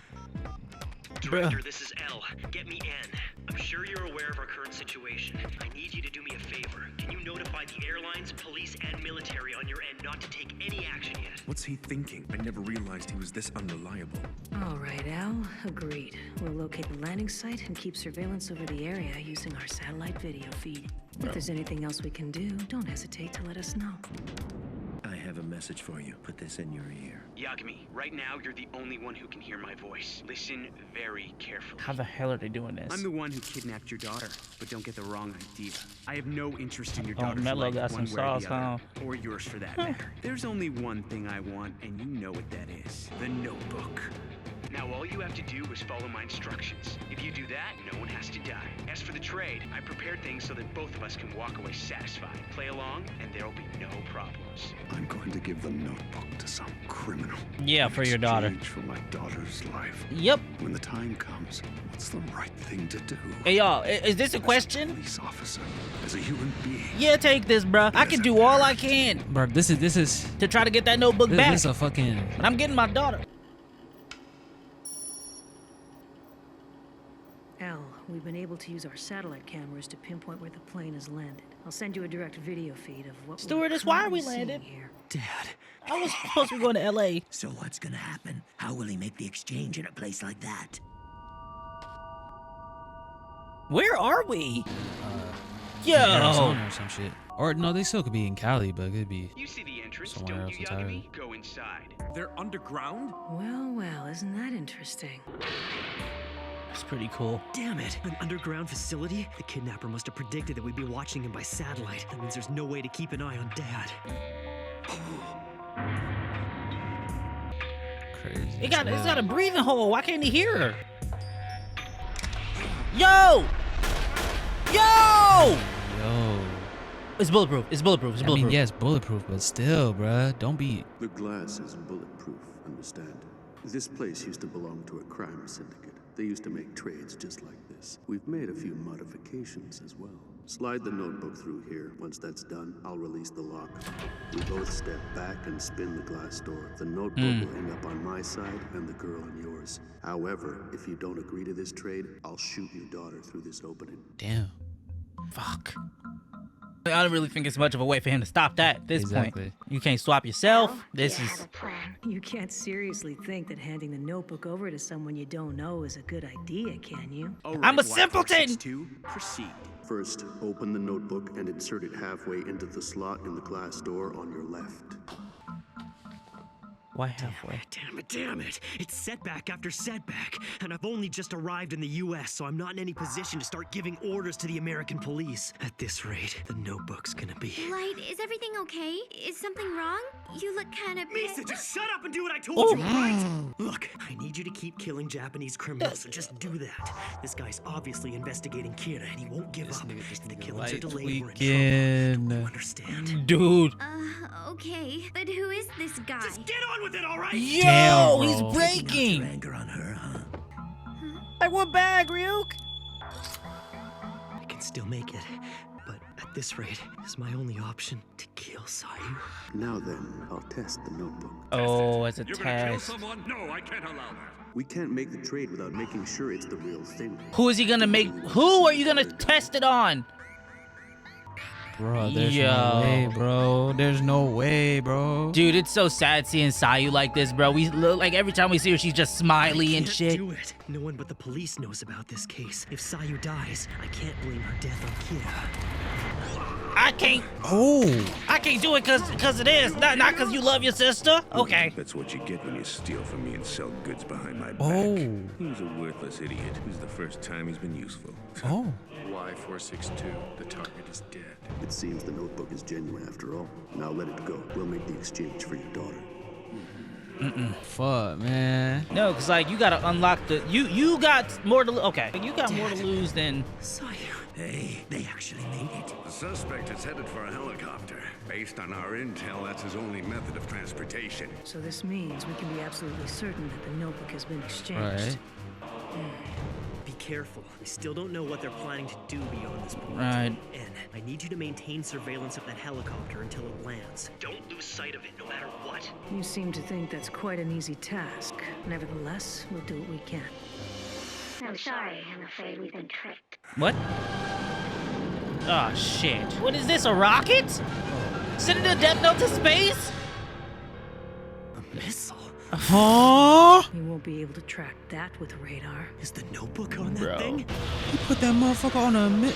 Director, this is L. Get me in. I'm sure you're aware of our current situation. I need you to do me a favor. Can you notify the airlines, police, and military on your end not to take any action yet? What's he thinking? I never realized he was this unreliable. All right, Al. Agreed. We'll locate the landing site and keep surveillance over the area using our satellite video feed. If there's anything else we can do, don't hesitate to let us know. I have a message for you. Put this in your ear. Yagami, right now you're the only one who can hear my voice. Listen very carefully. How the hell are they doing this? I'm the one who kidnapped your daughter, but don't get the wrong idea. I have no interest in your Oh, daughter's Mello life got one some way or sauce, the other, huh? or yours for that matter. There's only one thing I want, and you know what that is: the Notebook. Now all you have to do is follow my instructions. If you do that, no one has to die. As for the trade, I prepared things so that both of us can walk away satisfied. Play along, and there'll be no problems. I'm going to give the notebook to some criminal. Yeah, for your daughter. For my daughter's life. Yep. When the time comes, what's the right thing to do? Hey, y'all, is this a question? As a police officer, as a human being. Yeah, take this, bro. I can do all I can. Bro, this is to try to get that notebook back. This is a fucking. But I'm getting my daughter. Al, we've been able to use our satellite cameras to pinpoint where the plane has landed. I'll send you a direct video feed of what. Stewardess, why are we landed here? Dad. I was supposed to be going to LA. So what's gonna happen? How will he make the exchange in a place like that? Where are we? Yo. Arizona or some shit. Or no, they still could be in Cali, but it could be. You see the entrance, somewhere don't else you, entirely. Yagami? Go inside. They're underground? Well, isn't that interesting? That's pretty cool. Damn it! An underground facility? The kidnapper must have predicted that we'd be watching him by satellite. That means there's no way to keep an eye on Dad. Crazy. It's got a breathing hole. Why can't he hear her? Yo! Yo! It's bulletproof. It's bulletproof. It's bulletproof. I mean, yes, bulletproof, but still, bruh, don't be. The glass is bulletproof, understand? This place used to belong to a crime syndicate. They used to make trades just like this. We've made a few modifications as well. Slide the notebook through here. Once that's done, I'll release the lock. We both step back and spin the glass door. The notebook will end up on my side and the girl on yours. However, if you don't agree to this trade, I'll shoot your daughter through this opening. Damn. Fuck. I don't really think it's much of a way for him to stop that at this point. You can't swap yourself. This is. You can't seriously think that handing the notebook over to someone you don't know is a good idea, can you? I'm a simpleton! Proceed. First, open the notebook and insert it halfway into the slot in the glass door on your left. Why halfway? Damn it. It's setback after setback. And I've only just arrived in the US, so I'm not in any position to start giving orders to the American police. At this rate, the notebook's gonna be... Light, is everything okay? Is something wrong? You look kind of... Misa, just shut up and do what I told you, right? Look, I need you to keep killing Japanese criminals, so just do that. This guy's obviously investigating Kira, and he won't give up. If the killings are delayed, we're in trouble. You understand? Dude. Okay, but who is this guy? Just get on with it, all right? Yo, Damn, he's bro. breaking. Anger on her, huh? Like what bag, Ryuk? I can still make it, but at this rate, it's my only option to kill Sayu. Now then, I'll test the notebook. Oh, as a You're gonna kill test. someone? No, I can't allow that. We can't make the trade without making sure it's the real thing. Who is he gonna make? Who are you gonna test it on? Bro, there's no way, bro. There's no way, bro. Dude, it's so sad seeing Sayu like this, bro. We look like every time we see her, she's just smiley and shit. Do it. No one but the police knows about this case. If Sayu dies, I can't blame her death on Kira. I can't. Oh. I can't do it cause it is. Not cause you love your sister. Okay. That's what you get when you steal from me and sell goods behind my back. Oh. He's a worthless idiot. This is the first time he's been useful. Oh. Y462. The target is dead. It seems the notebook is genuine after all. Now let it go. We'll make the exchange for your daughter. Fuck, man. No, cause like you gotta unlock the. You got more to. Okay, you got more to lose than. Sayu. Hey, they actually made it. The suspect is headed for a helicopter. Based on our intel, that's his only method of transportation. So this means we can be absolutely certain that the notebook has been exchanged. Right. Be careful. We still don't know what they're planning to do beyond this point. Right. And I need you to maintain surveillance of that helicopter until it lands. Don't lose sight of it, no matter what. You seem to think that's quite an easy task. Nevertheless, we'll do what we can. I'm sorry. I'm afraid we've been tricked. What? Oh shit! What is this? A rocket? Sending a death note to space? A missile? Huh? You won't be able to track that with radar. Is the notebook on that Bro. thing? He put that motherfucker on a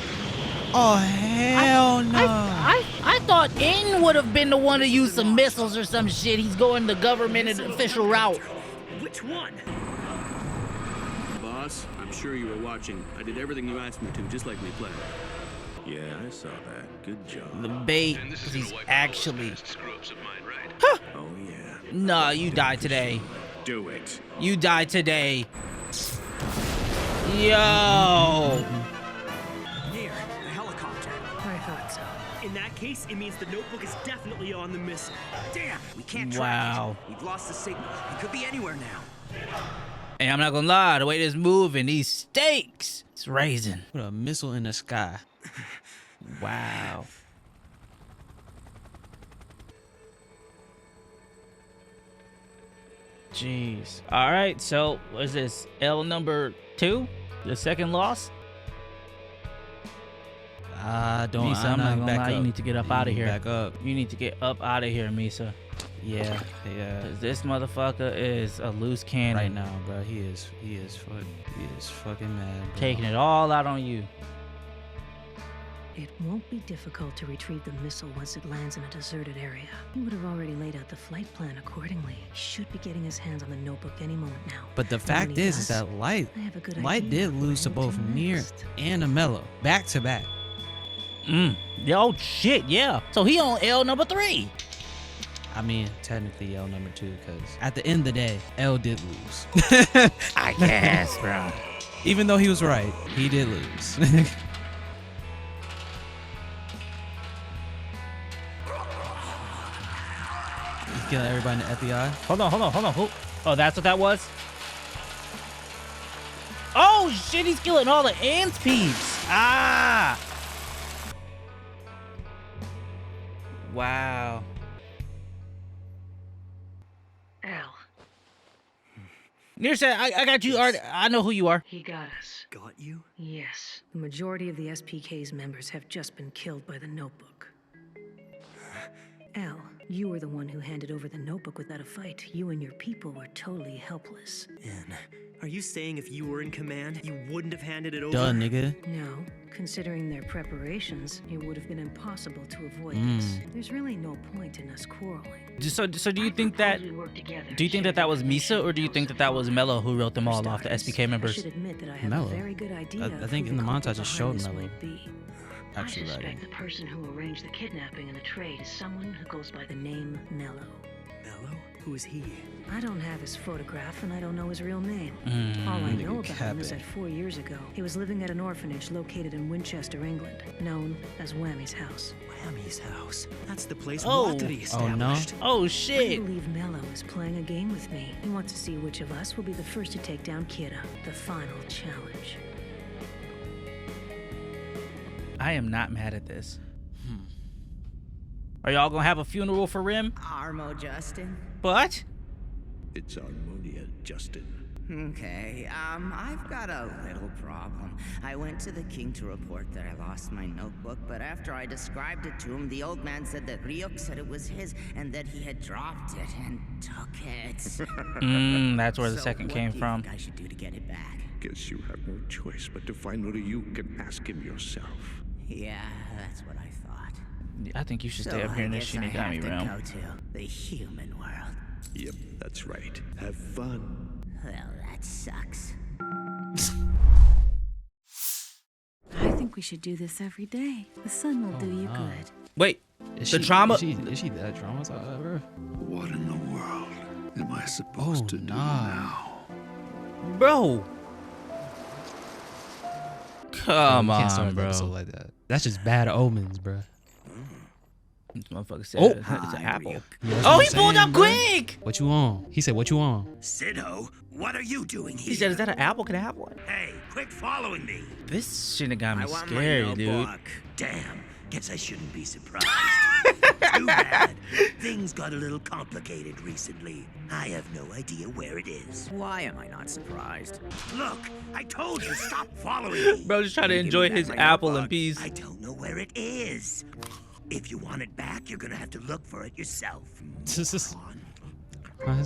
Oh, hell no. I thought N would have been the one to use some missiles or some shit. He's going the government and official route. Which one? Boss, I'm sure you were watching. I did everything you asked me to, just like we planned. Yeah, I saw that. Good job. The bait, because he's actually. Screw-ups of mine, right? Huh. Oh, yeah. Nah, you died today. do it. You die today. Yo. Near the helicopter. I thought so. In that case, it means the notebook is definitely on the missile. Damn, we can't track Wow. it. We've lost the signal. It could be anywhere now. Hey, I'm not gonna lie, the way this moving, these stakes, it's raising. Put a missile in the sky. Wow. Jeez. All right, so what is this? L number 2? The second loss? Don't. Misa, I'm not gonna lie, you need to get up out of here. Back up. You need to get up out of here, Misa. Yeah. 'Cause this motherfucker is a loose cannon. Right now, bro. He is fucking mad, bro. Taking it all out on you. It won't be difficult to retrieve the missile once it lands in a deserted area. He would have already laid out the flight plan accordingly. He should be getting his hands on the notebook any moment now. But the And when fact he is does, that Light I have a good Light idea did of lose to what both to do Nier next. and Amello back to back. Oh shit, yeah. So he on L number 3. I mean, technically L number 2, because at the end of the day, L did lose. I guess, bro. Even though he was right, he did lose. Kill everybody in the FBI. Hold on. Who? Oh, that's what that was? Oh shit, he's killing all the ants peeps. Ah. Wow. Al. Near said, I got you. I know who you are. He got us. Got you? Yes. The majority of the SPK's members have just been killed by the notebook. Al, you were the one who handed over the notebook without a fight. You and your people were totally helpless. Man, are you saying if you were in command, you wouldn't have handed it over? Duh, nigga. No, considering their preparations, it would have been impossible to avoid this. There's really no point in us quarreling. So do you think that? Do you think that was Misa, or do you think that was Mello who wrote them all off, the SPK I members? should admit that I have Mello. a very good idea. I of think who in the culprit montage it showed behind this Mello might be. actually I suspect writing. the person who arranged the kidnapping and the trade is someone who goes by the name Mello. Mello? Who is he? I don't have his photograph and I don't know his real name. All I nigga know about him is capping. that 4 years ago, he was living at an orphanage located in Winchester, England, known as Whammy's House. Whammy's house. That's the place Oh. Watari Oh no. established. Oh I shit. believe Mello is playing a game with me. He wants to see which of us will be the first to take down Kira, the final challenge. I am not mad at this. Are y'all gonna have a funeral for Rim? Armo, Justin. What? It's Harmonia, Justin. Okay, I've got a little problem. I went to the king to report that I lost my notebook, but after I described it to him, the old man said that Ryuk said it was his and that he had dropped it and took it. That's where the So second what came do you from. think I should do to get it back? Guess you have no choice but to find Ryuk and ask him yourself. Yeah, that's what I thought. I think you should So stay up here in I this guess I have Shinigami to realm. go to the human world. Yep, that's right. Have fun. Well, that sucks. I think we should do this every day. The sun will do you no. good. Wait, Is the she- trauma. Is she that traumatized, bro? What in the world am I supposed to do now? Bro. Come You can't start on, an bro. episode like that. That's just bad omens, bro. This motherfucker said Oh. it's an apple. Yeah, that's Oh, what he I'm pulled saying, up bro. quick. What you on? He said, what you on? Sidho, what are you doing here? He said, is that an apple? Can I have one? Hey, quit following me. This Shinigami I is want my scary, dude. notebook. Damn, guess I shouldn't be surprised. Too bad. Things got a little complicated recently. I have no idea where it is. Why am I not surprised? Look, I told you, stop following me. Bro, just trying to Give me enjoy back his my apple in notebook. peace. I don't know where it is. If you want it back, you're gonna have to look for it yourself. What?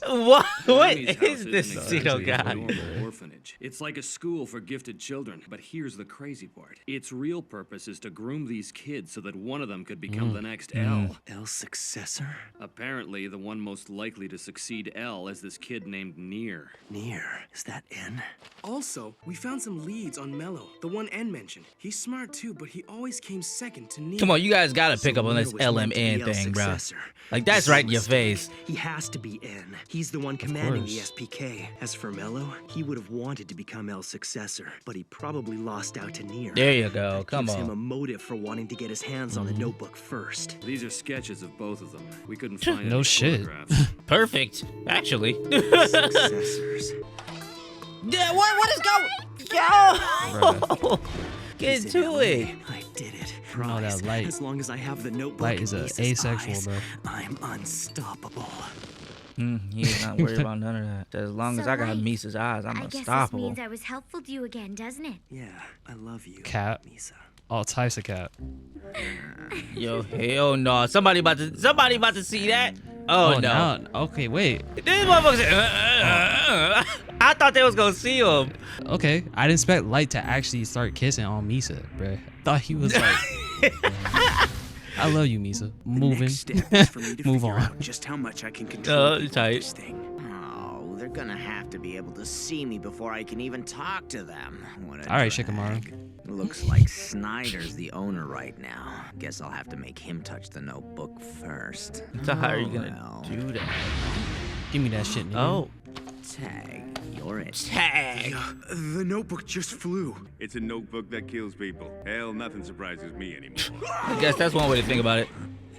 What Whammy's house is isn't this exactly pseudo a guy? normal orphanage. It's like a school for gifted children. But here's the crazy part. Its real purpose is to groom these kids so that one of them could become the next L. L's successor? Apparently, the one most likely to succeed L is this kid named Nier. Nier. Is that N? Also, we found some leads on Mello, the one N mentioned. He's smart too, but he always came second to Neil. Come on, you guys gotta pick up on this LMN thing, bro. Like, that's right in your face. He has to be N. He's the one commanding the SPK. As for Mello, he would have wanted to become L's successor, but he probably lost out to Nier. There you go. Come Gives him on. a motive for wanting to get his hands on the notebook first. These are sketches of both of them. We couldn't find No any shit. photographs. Perfect, actually. Successors. Yeah, what is going? Yo, get to it. I did it. Oh, that light. As long as I have the notebook, Light is Misa's asexual, eyes, bro. I'm unstoppable. He's not worried about none of that. As long as I got Misa's eyes, I'm I guess this unstoppable. means I was helpful to you again, doesn't it? Yeah, I love you, Cap. Misa. All types of cap. Yo, hell no. Somebody about to see that. Oh no. Okay, wait. This motherfucker said, I thought they was gonna see him. Okay, I didn't expect Light to actually start kissing on Misa, bruh. Thought he was like, I love you, Misa. Moving. Move on. Just how much I can control tight. this thing. Oh, they're gonna have to be able to see me before I can even talk to them. What a All right, drag. Shikamaru. Looks like Snyder's the owner right now. Guess I'll have to make him touch the notebook first. So how are you gonna do that? Give me that shit, nigga. Oh. Tag, you're it. Tag. The notebook just flew. It's a notebook that kills people. Hell, nothing surprises me anymore. I guess that's one way to think about it.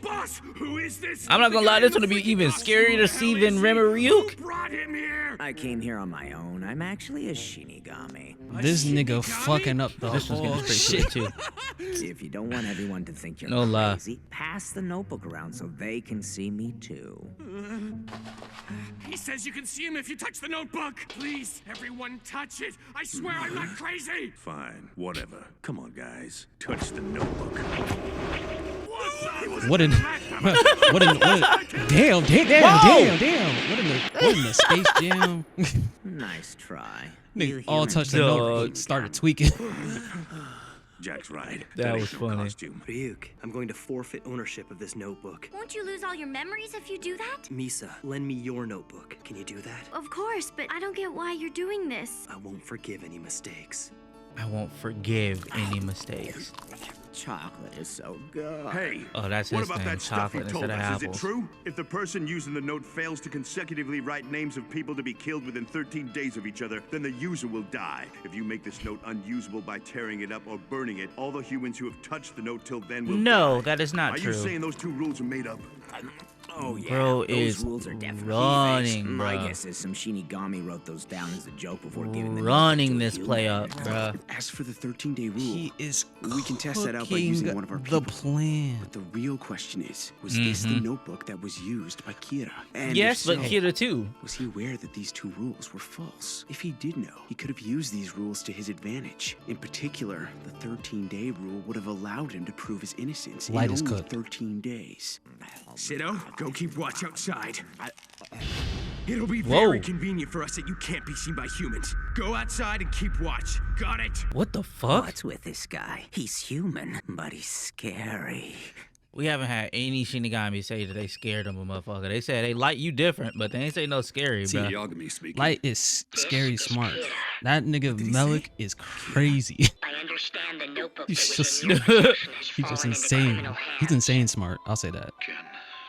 Boss, who is this? I'm not gonna lie, this would be even scarier to see than Ryuk. Brought him here. I came here on my own. I'm actually a Shinigami. This nigga fucking up the This one's whole getting straight shit. to it, too. If you don't want everyone to think you're No lie. crazy, pass the notebook around so they can see me too. He says you can see him if you touch the notebook. Please, everyone touch it. I swear I'm not crazy. Fine, whatever. Come on, guys. Touch the notebook. What in damn. What in the Space Jam? Nice try. Nigga all touched the notebook, started tweaking. Jack's right. That ain't was no funny. Costume. Ryuk, I'm going to forfeit ownership of this notebook. Won't you lose all your memories if you do that? Misa, lend me your notebook. Can you do that? Of course, but I don't get why you're doing this. I won't forgive any mistakes. I won't forgive any mistakes. Chocolate is so good. Hey, Oh, that's what his about thing. that stuff you Chocolate told instead of us? Is it apples. true? If the person using the note fails to consecutively write names of people to be killed within 13 days of each other, then the user will die. If you make this note unusable by tearing it up or burning it, all the humans who have touched the note till then will No, die. that is not Are true. you saying those two rules are made up? Oh yeah, Bro those is rules are definitely running, fixed. My bro. guess is some Shinigami wrote those down as a joke before giving them Running to a this human. play up, bruh. As for the 13-day rule, He is we can test that out by using one of our the people. plan. But the real question is, was this the notebook that was used by Kira? And Yes, if but so, Kira too. was he aware that these two rules were false? If he did know, he could have used these rules to his advantage. In particular, the 13-day rule would have allowed him to prove his innocence Light in is only cooked. 13 days. Sido, go keep watch outside. It'll be Whoa. very convenient for us that you can't be seen by humans. Go outside and keep watch. Got it? What the fuck? What's with this guy? He's human, but he's scary. We haven't had any Shinigami say that they scared of a motherfucker. They said, hey, Light, you different, but they ain't say no scary, See, bro. Yagami speaking. Light is scary smart. That nigga Melik is crazy. I understand the notebook He's that was just in your possession has he's just fallen into insane. criminal He's hands. insane smart. I'll say that.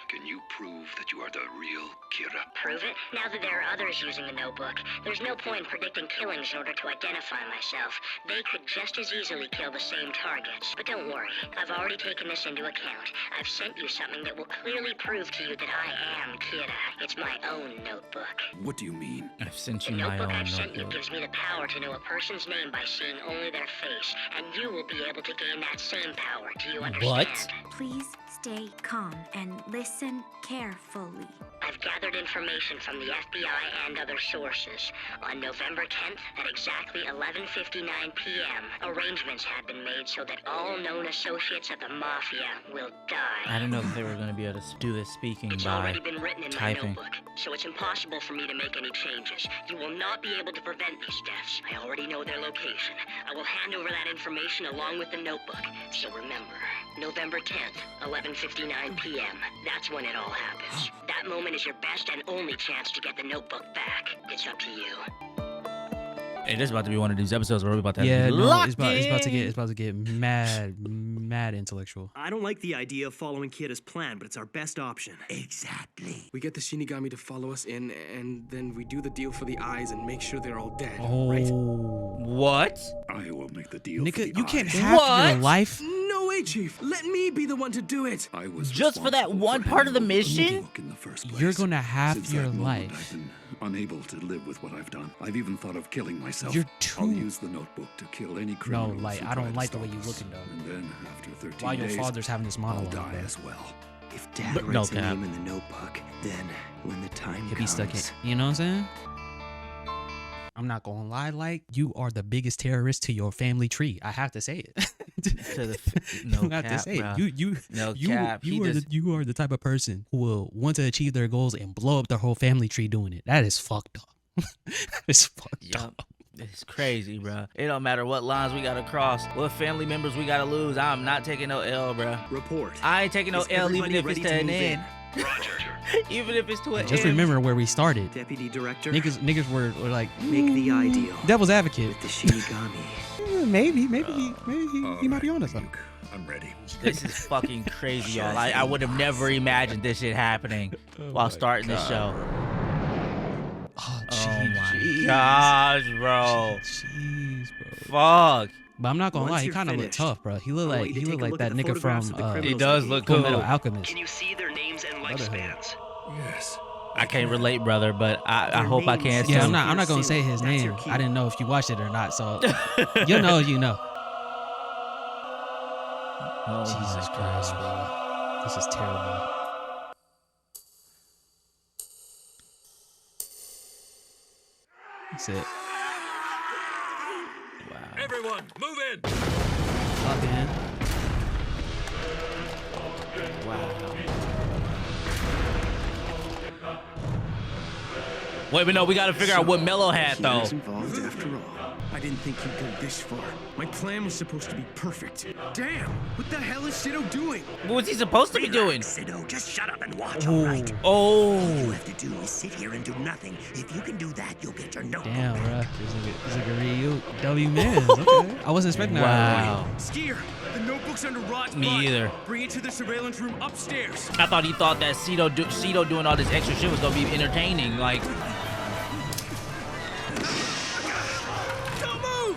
Can you prove that you are the real Kira? Prove it? Now that there are others using the notebook, there's no point in predicting killings in order to identify myself. They could just as easily kill the same targets. But don't worry, I've already taken this into account. I've sent you something that will clearly prove to you that I am Kira. It's my own notebook. What do you mean? I've sent The you my notebook own I've sent you notebook. gives me the power to know a person's name by seeing only their face, and you will be able to gain that same power. Do you understand? What? Please stay calm and listen carefully. I've gathered information from the FBI and other sources. On November 10th at exactly 11:59 p.m., arrangements have been made so that all known associates of the Mafia will die. I didn't know if they were going to be able to do this speaking It's by already been written in typing. my notebook, so it's impossible for me to make any changes. You will not be able to prevent these deaths. I already know their location. I will hand over that information along with the notebook. So remember, November 10th, 11:59 p.m. That's when it all happens. That moment is your best and only chance to get the notebook back. It's up to you. Hey, this is about to be one of these episodes where we're about to Yeah, have no, it's about to get mad intellectual. I don't like the idea of following Kira's plan, but it's our best option. Exactly. We get the Shinigami to follow us in, and then we do the deal for the eyes and make sure they're all dead, Oh, right? What? I will make the deal. Nigga, for you the can't eyes. have your life. No way, Chief. Let me be the one to do it. I was Just for that one part of the mission? in the first place. You're gonna have Since your that moment, life. I've been unable to live with what I've done. I've even thought of killing myself. You're I'll too- use the notebook to kill any No, criminals like who I try don't to like the way stop you us. looking though. And then after 13 While your days, father's having this I'll monologue, die bro. as well. If Dad But no writes a cap. name in the notebook, then when the time He'll be comes, stuck in. You know what I'm saying? I'm not gonna lie, like you are the biggest terrorist to your family tree. I have to say it. No I have to cap, say bro. it. No cap. He You are the type of person who will want to achieve their goals and blow up their whole family tree doing it. That is fucked up. It's fucked up. It's crazy, bro. It don't matter what lines we gotta cross, what family members we gotta lose. I'm not taking no L, bro. Report. I ain't taking no Is L, even everybody if it's ready to to an move in? end. Even if it's to an Just end. remember where we started. Deputy Director, Niggas were like make the ideal. devil's advocate. With the Shinigami. Maybe he might be on to something. I'm ready. This is fucking crazy, y'all. I would have never imagined this shit happening while starting the show. Oh, my gosh, bro. Jeez, bro. Fuck. But I'm not gonna Once lie, he you're kind of looked finished, tough, bro. He looked I want like you to take a look that at the nigga from photographs of the He criminals does that look we- Full Metal cool. Alchemist. Can you see their names and Brotherhood. lifespans? Yes. I can't relate, brother, but I hope I can. Yeah, soon. I'm not gonna say his That's your name. key. I didn't know if you watched it or not, so you know. Oh Jesus my Christ, God. bro. This is terrible. That's it. Everyone, move in. Up in. Wow. Wait, but no, we gotta figure out what Mello had though. Kira's involved after all. I didn't think you'd go this far. My plan was supposed to be perfect. Damn! What the hell is Sido doing? What was he supposed to be doing? Sido, just shut up and watch, all right? Oh. All you have to do is sit here and do nothing. If you can do that, you'll get your notebook. Damn, bro. This nigga Ryuk. W man. Okay. I wasn't expecting that. Wow. Skier, the notebook's under Rod's Me butt. either. Bring it to the surveillance room upstairs. I thought he thought that Cedo doing all this extra shit was gonna be entertaining. Like, Don't move!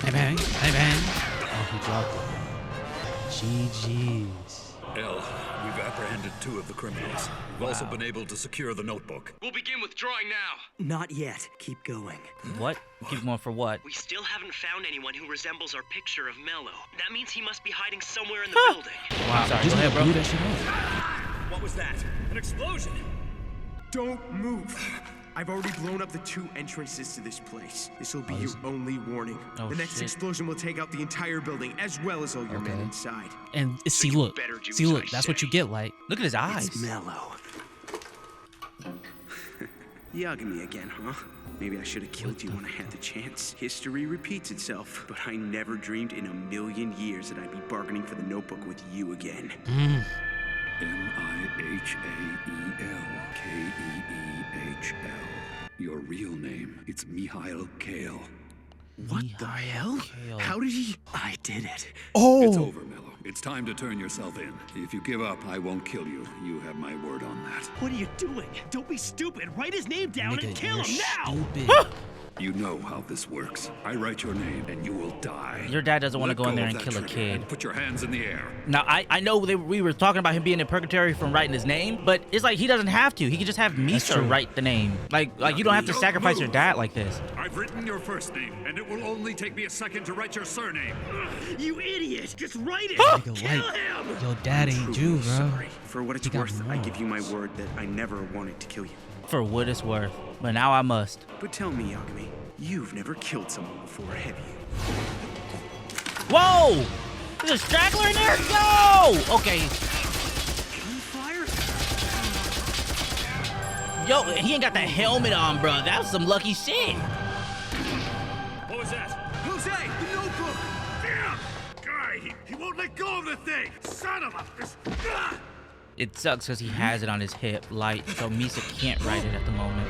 Hey bang. Hey bang. Oh, he dropped it. GG's. L, we've apprehended 2 of the criminals. We've also been able to secure the notebook. We'll begin withdrawing now. Not yet. Keep going. what? Keep going for what? We still haven't found anyone who resembles our picture of Mello. That means he must be hiding somewhere in the building. Wow. Sorry, Just go ahead, bro. blew that shit up. What was that? An explosion! Don't move! I've already blown up the 2 entrances to this place. This will be your only warning. Oh, the next shit. explosion will take out the entire building, as well as all your men inside. And see, look. See, look. That's what you get, like. Look at his eyes. It's Mello. Yagami again, huh? Maybe I should have killed you when I had the chance. History repeats itself, but I never dreamed in a million years that I'd be bargaining for the notebook with you again. Mihaelkeel. Your real name, it's Mihail Kale. What the hell? How did he... I did it. Oh! It's over, Mello. It's time to turn yourself in. If you give up, I won't kill you. You have my word on that. What are you doing? Don't be stupid. Write his name down and kill him now. Stupid. You know how this works. I write your name, and you will die. Your dad doesn't want to Let go in go there of and that kill a trigger kid. and put your hands in the air. Now, I know we were talking about him being in purgatory from writing his name, but it's like he doesn't have to. He can just have Misa write the name. Like you don't have to sacrifice your dad like this. I've written your first name, and it will only take me a second to write your surname. You idiot! Just write it! Nigga, Kill like, him! your dad ain't you, bro. Sorry. For what it's He got worth, I more. give you my word that I never wanted to kill you. For what it's worth. But now I must. But tell me, Yagami, you've never killed someone before, have you? Whoa! There's a straggler in there? Yo! Okay. Yo, he ain't got that helmet on, bro. That was some lucky shit. What was that? Jose, the notebook! Damn! Guy, he won't let go of the thing! Son of a... It sucks because he has it on his hip, light, so Misa can't write it at the moment.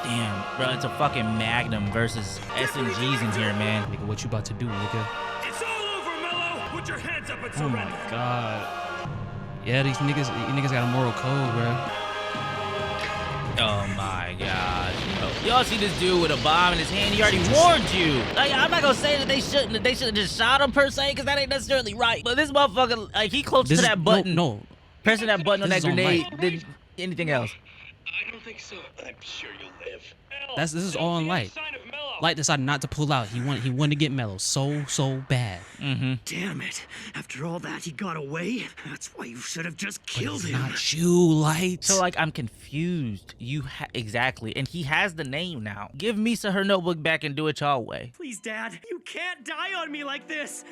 Damn, bro, it's a fucking Magnum versus SMGs in here, man. Nigga, what you about to do, nigga? It's all over, Mello. Put your hands up and Oh surrender. my god. Yeah, these niggas got a moral code, bro. Oh my gosh, bro. Y'all see this dude with a bomb in his hand? He already warned you. Like, I'm not gonna say that they shouldn't have just shot him per se, because that ain't necessarily right. But this motherfucker, like, he close to that button. No. Pressing that button on that This is on grenade light. didn't anything else. I don't think so. I'm sure you'll live. This is all on Light. Light decided not to pull out. He wanted to get Mello so bad. Damn it. After all that, he got away? That's why you should have just killed him. Not you, Light. So, like, I'm confused. Exactly. And he has the name now. Give Misa her notebook back and do it y'all way. Please, Dad, you can't die on me like this.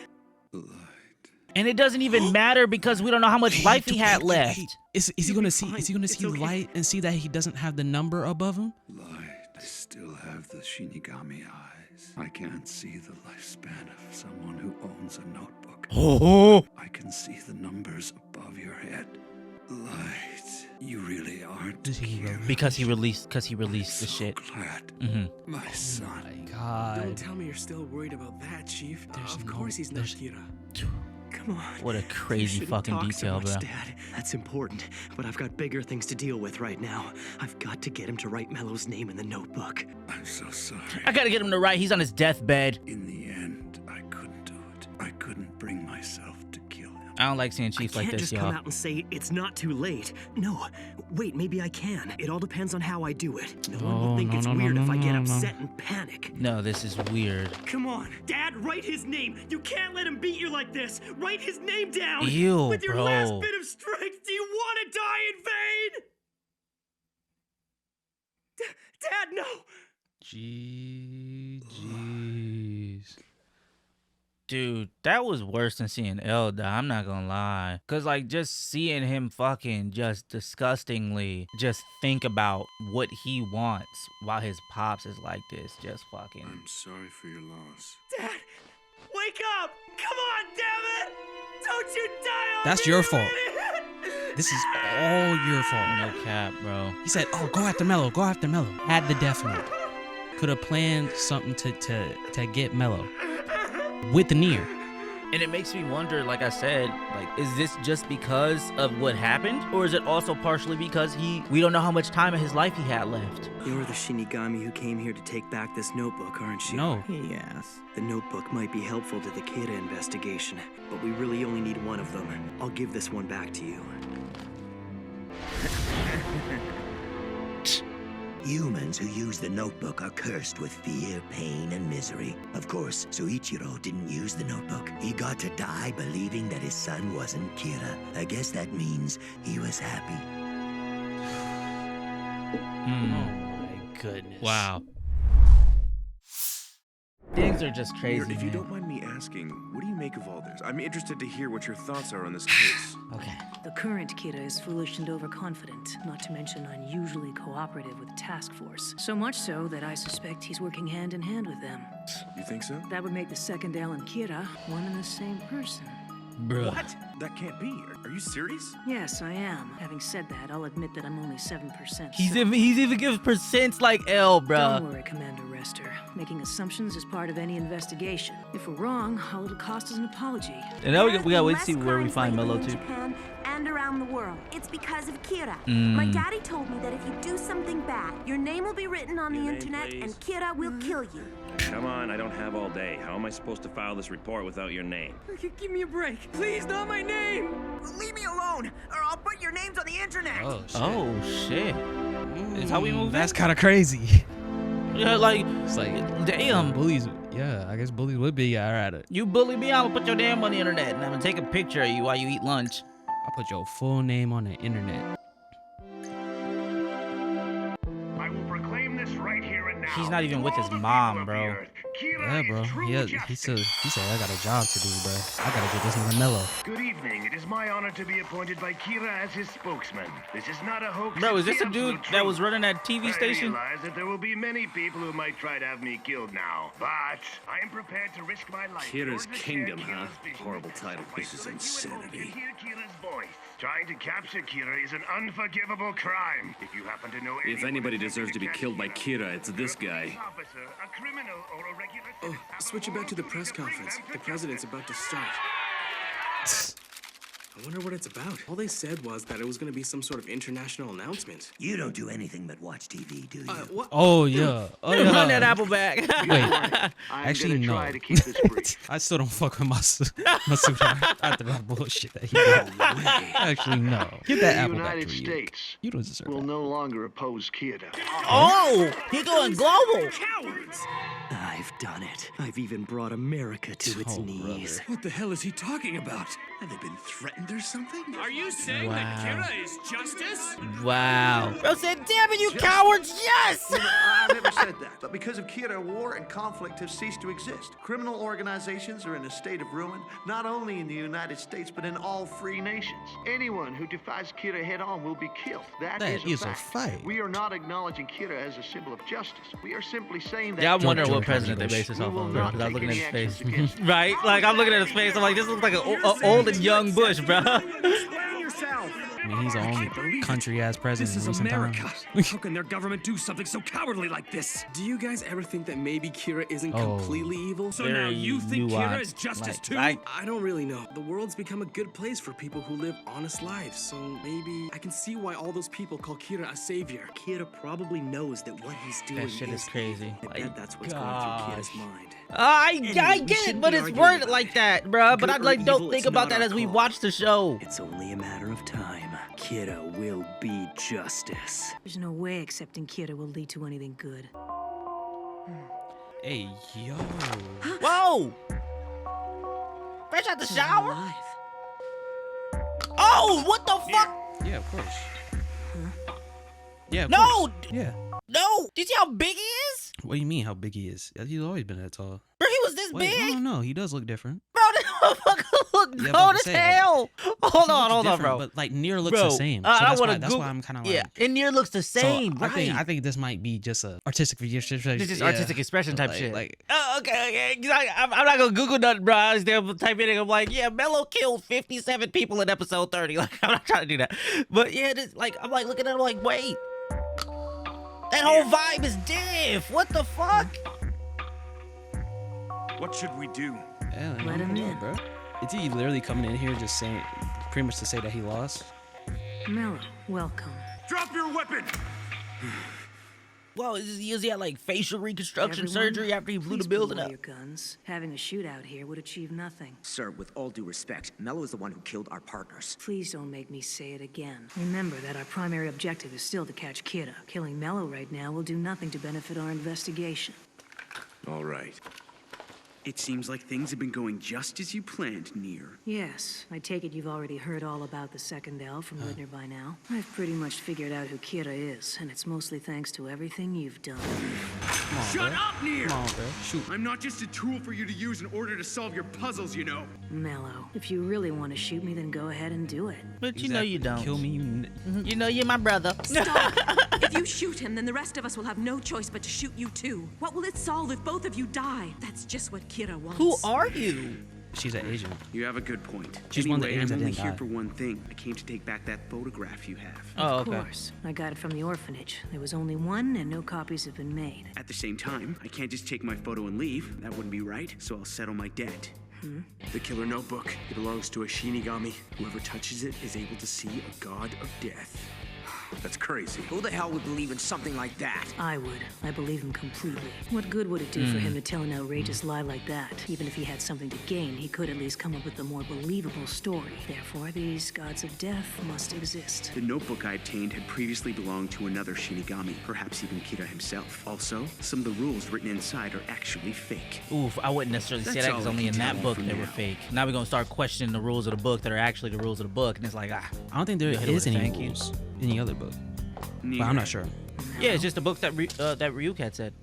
And it doesn't even matter because we don't know how much life he had left. Is he gonna see Light and see that he doesn't have the number above him? I still have the Shinigami eyes. I can't see the lifespan of someone who owns a notebook. Oh. I can see the numbers above your head. Light, you really aren't Kira. Because he released the shit. Glad. My son. Oh my god. Don't tell me you're still worried about that, Chief. Of course he's not Kira. Come on. What a crazy You shouldn't fucking talk detail, so much, bro. Dad. That's important, but I've got bigger things to deal with right now. I've got to get him to write Mello's name in the notebook. I'm so sorry. I gotta get him to write. He's on his deathbed. In the end, I couldn't do it. I couldn't bring myself to kill him. I don't like seeing Chiefs like Can't this, just come y'all. out and say it's not too late. No, wait, maybe I can. It all depends on how I do it. No one will think it's weird if I get upset and panic. No, this is weird. Come on, Dad, write his name. You can't let him beat you like this. Write his name down. Ew, With your bro. last bit of strength, do you want to die in vain? Dad, no. GG's. Dude, that was worse than seeing L die, I'm not gonna lie. Cause like just seeing him fucking just disgustingly just think about what he wants while his pops is like this, just fucking. I'm sorry for your loss. Dad, wake up. Come on, damn it. Don't you die on That's me, your you fault. idiot. This is all your fault. No cap, bro. He said, "Oh, go after Mello. Go after Mello." Had the death note. Could have planned something to get Mello with the Nier. And it makes me wonder, like I said, like, is this just because of what happened? Or is it also partially because we don't know how much time of his life he had left? You're the Shinigami who came here to take back this notebook, aren't you? No. Yes. The notebook might be helpful to the Kira investigation, but we really only need one of them. I'll give this one back to you. Humans who use the notebook are cursed with fear, pain, and misery. Of course, Soichiro didn't use the notebook. He got to die believing that his son wasn't Kira. I guess that means he was happy. Oh my goodness. Wow. Things are just crazy. If you man. don't mind me asking, what do you make of all this? I'm interested to hear what your thoughts are on this case. Okay. The current Kira is foolish and overconfident, not to mention unusually cooperative with the task force. So much so that I suspect he's working hand in hand with them. You think so? That would make the second L and Kira one and the same person. Bruh. What? That can't be. Are you serious? Yes, I am. Having said that, I'll admit that I'm only 7%. He's even gives percents like L, bruh. Don't worry, Commander Rester. Making assumptions is part of any investigation. If we're wrong, all it'll cost is an apology. And now we gotta wait to see where we find Mello too. Japan and around the world. It's because of Kira. Mm. My daddy told me that if you do something bad, your name will be written on the internet and Kira will kill you. Come on, I don't have all day. How am I supposed to file this report without your name? Give me a break. Please, not my name. Leave me alone, or I'll put your names on the internet. Oh shit. Oh shit. Is how we move. That's kind of crazy. Yeah, like It's like damn. bullies. Yeah, I guess bullies would be alright at it. You bully me, I'm gonna put your name on the internet and I'm gonna take a picture of you while you eat lunch. I'll put your full name on the internet. I will proclaim this right here and now. He's not even with his mom, bro. Yeah, bro. He said I got a job to do, bro. I gotta get this nigga Mello. Good evening. It is my honor to be appointed by Kira as his spokesman. This is not a hoax. Bro, is it's this the a dude absolute that truth. was running that TV station? I realize that there will be many people who might try to have me killed now, but I am prepared to risk my life. in Kira's order to share Kingdom, huh? Kira's vision. Horrible title. Wait This is till everyone at home can insanity. hear Kira's voice. Trying to capture Kira is an unforgivable crime. If you happen to know If anybody deserves to be killed by Kira, it's this guy. officer, a criminal, or a regular Oh, switch it back to the press conference. The president's about to start. I wonder what it's about. All they said was that it was going to be some sort of international announcement. You don't do anything but watch TV, do you? What? Oh yeah. Oh yeah. Run that apple back. Wait. Actually, no. I still don't fuck with my superhero after that bullshit that he did. Actually, no. Get that apple back to you. You don't deserve will that. no longer oppose Kira. Oh, he going global. Cowards! I've done it. I've even brought America to its knees. What the hell is he talking about? Have they been threatened or something? Are you saying that Kira is justice? Wow. Bro said, damn it, you cowards, yes! I never said that. But because of Kira, war and conflict have ceased to exist. Criminal organizations are in a state of ruin, not only in the United States, but in all free nations. Anyone who defies Kira head-on will be killed. That is a fact. We are not acknowledging Kira as a symbol of justice. We are simply saying that... Yeah, I'm wondering what president they base this off of, bro, because I'm looking at his face. Right? Like, I'm looking at his face, I'm like, this looks like an old and young Bush, bro. Explain yourself. I mean, he's the only country-ass president This in is recent America. times. How can their government do something so cowardly like this? Do you guys ever think that maybe Kira isn't Oh. completely evil? So now you think Kira is justice too? I don't really know. The world's become a good place for people who live honest lives, so maybe I can see why all those people call Kira a savior. Kira probably knows that what he's doing That shit is crazy. I bet that's what's going through Kira's mind. I get it, but it's worded like that, bro. But I like don't think about that as we watch the show. It's only a matter of time. Kira will be justice. There's no way accepting Kira will lead to anything good. Hey, yo. Whoa! Fresh out the shower? Oh, what the fuck? Yeah, of course. Yeah, of No! course. Yeah. No! Do you see how big he is? What do you mean how big he is? He's always been that tall. Bro, he was this Wait, big? I don't know. He does look different. Bro, this motherfucker look Yeah, cold but as say, hell. Hold on, different, bro. But like Nier looks Bro, the same. So I that's wanna why, that's why I'm kind of like. Yeah, and Nier looks the same, So right? I think this might be just a artistic expression. This is artistic expression type like, shit. Like, oh, okay. I'm not gonna Google nothing, bro. I just type in and I'm like, yeah, Mello killed 57 people in episode 30. Like, I'm not trying to do that. But yeah, I'm like looking at him like, wait. That whole vibe is diff. What the fuck? What should we do? yeah, Let him in. bro. Is he literally coming in here just saying, pretty much to say that he lost? Mello, welcome. Drop your weapon! Well, is he had like facial reconstruction Everyone, surgery after he blew the please building pull up? your guns. Having a shootout here would achieve nothing. Sir, with all due respect, Mello is the one who killed our partners. Please don't make me say it again. Remember that our primary objective is still to catch Kira. Killing Mello right now will do nothing to benefit our investigation. All right. It seems like things have been going just as you planned, Nier. Yes, I take it you've already heard all about the second L from Whitner by now. I've pretty much figured out who Kira is, and it's mostly thanks to everything you've done. Shut up, Nier! Come on, bro. Shoot. I'm not just a tool for you to use in order to solve your puzzles, you know. Mello, if you really want to shoot me, then go ahead and do it. But you know you don't. Kill me, You know you're my brother. Stop! If you shoot him, then the rest of us will have no choice but to shoot you too. What will it solve if both of you die? That's just what Kira wants. Who are you? She's an agent. You have a good point. She's one of the Anyway, agents I'm that only didn't here die. for one thing. I came to take back that photograph you have. Oh, Of okay. course. I got it from the orphanage. There was only one, and no copies have been made. At the same time, I can't just take my photo and leave. That wouldn't be right, so I'll settle my debt. The killer notebook. It belongs to a Shinigami. Whoever touches it is able to see a god of death. That's crazy. Who the hell would believe in something like that? I would. I believe him completely. What good would it do for him to tell an outrageous lie like that? Even if he had something to gain, he could at least come up with a more believable story. Therefore, these gods of death must exist. The notebook I obtained had previously belonged to another Shinigami, perhaps even Kira himself. Also, some of the rules written inside are actually fake. Oof, I wouldn't necessarily say That's that because all I only can in tell that you book for they were now. fake. Now we're gonna start questioning the rules of the book that are actually the rules of the book, and it's like, I don't think there You hit it is with a any thank you. rules in the other book. Nier. But I'm not sure. yeah, it's just the books that that Ryuk had said.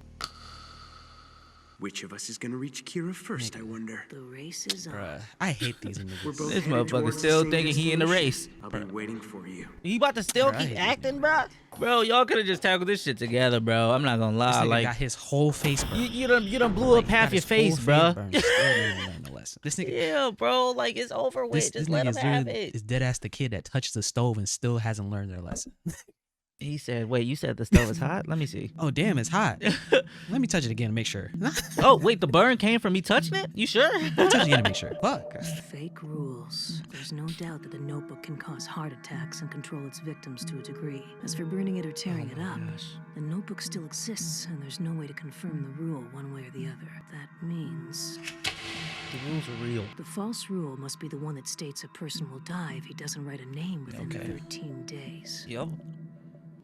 Which of us is gonna reach Kira first, I wonder? The race is on. Bruh, I hate these niggas. We're both This headed motherfucker towards still the same thinking he in the race. I'll be waiting for you. He about to still Right. keep acting, bro. Bro, y'all could have just tackled this shit together, bro. I'm not gonna This lie, nigga like got his whole face burned. you done blew up half Got your his whole face, bro. burned. Still didn't learn the lesson. lesson. This nigga, yeah, bro, like it's over with. Just let him have it. Is dead ass the kid that touched the stove and still hasn't learned their lesson. He said, "Wait, you said the stove is hot? Let me see." Oh, damn, it's hot. Let me touch it again to make sure. Oh, wait, the burn came from me touching it? You sure? Touch it again to make sure. Fuck. Fake rules. There's no doubt that the notebook can cause heart attacks and control its victims to a degree. As for burning it or tearing it up, the notebook still exists, and there's no way to confirm the rule one way or the other. That means... the rules are real. The false rule must be the one that states a person will die if he doesn't write a name within 13 days. Yep.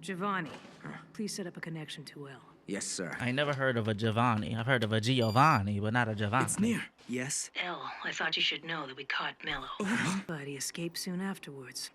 Giovanni, please set up a connection to L. Yes, sir. I never heard of a Giovanni. I've heard of a Giovanni, but not a Giovanni. It's near. Yes? L, I thought you should know that we caught Mello. But he escaped soon afterwards.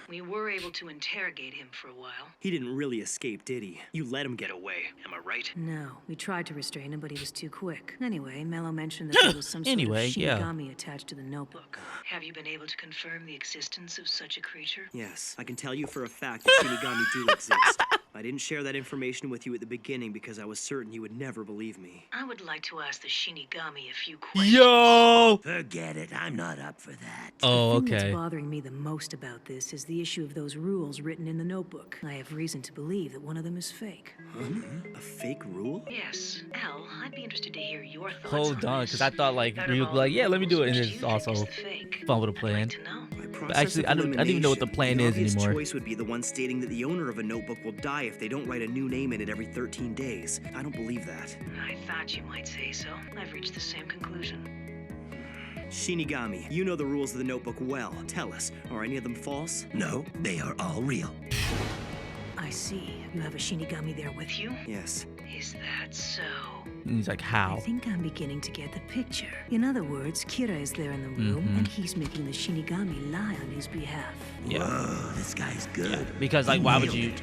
We were able to interrogate him for a while. He didn't really escape, did he? You let him get away, am I right? No, we tried to restrain him, but he was too quick. Anyway, Mello mentioned that there was some sort of Shinigami attached to the notebook. Have you been able to confirm the existence of such a creature? Yes, I can tell you for a fact that Shinigami do exist. I didn't share that information with you at the beginning because I was certain you would never believe me. I would like to ask the Shinigami a few questions. Yo! Forget it. I'm not up for that. Oh, The thing okay. that's bothering me the most about this is the issue of those rules written in the notebook. I have reason to believe that one of them is fake. A fake rule? Yes. Al, I'd be interested to hear your thoughts. Hold on, because I thought like Ryuk was like, yeah, let me do it, and it's also fun with a plan. But actually, I don't even know what the plan is anymore. The choice would be the one stating that the owner of a notebook will die if they don't write a new name in it every 13 days. I don't believe that. I thought you might say so. I've reached the same conclusion. Shinigami, you know the rules of the notebook well. Tell us, are any of them false? No, they are all real. I see. You have a Shinigami there with you? Yes. Is that so? And he's like, how? I think I'm beginning to get the picture. In other words, Kira is there in the room, and he's making the Shinigami lie on his behalf. Yeah. Whoa, this guy's good. Yeah. Because like, why would you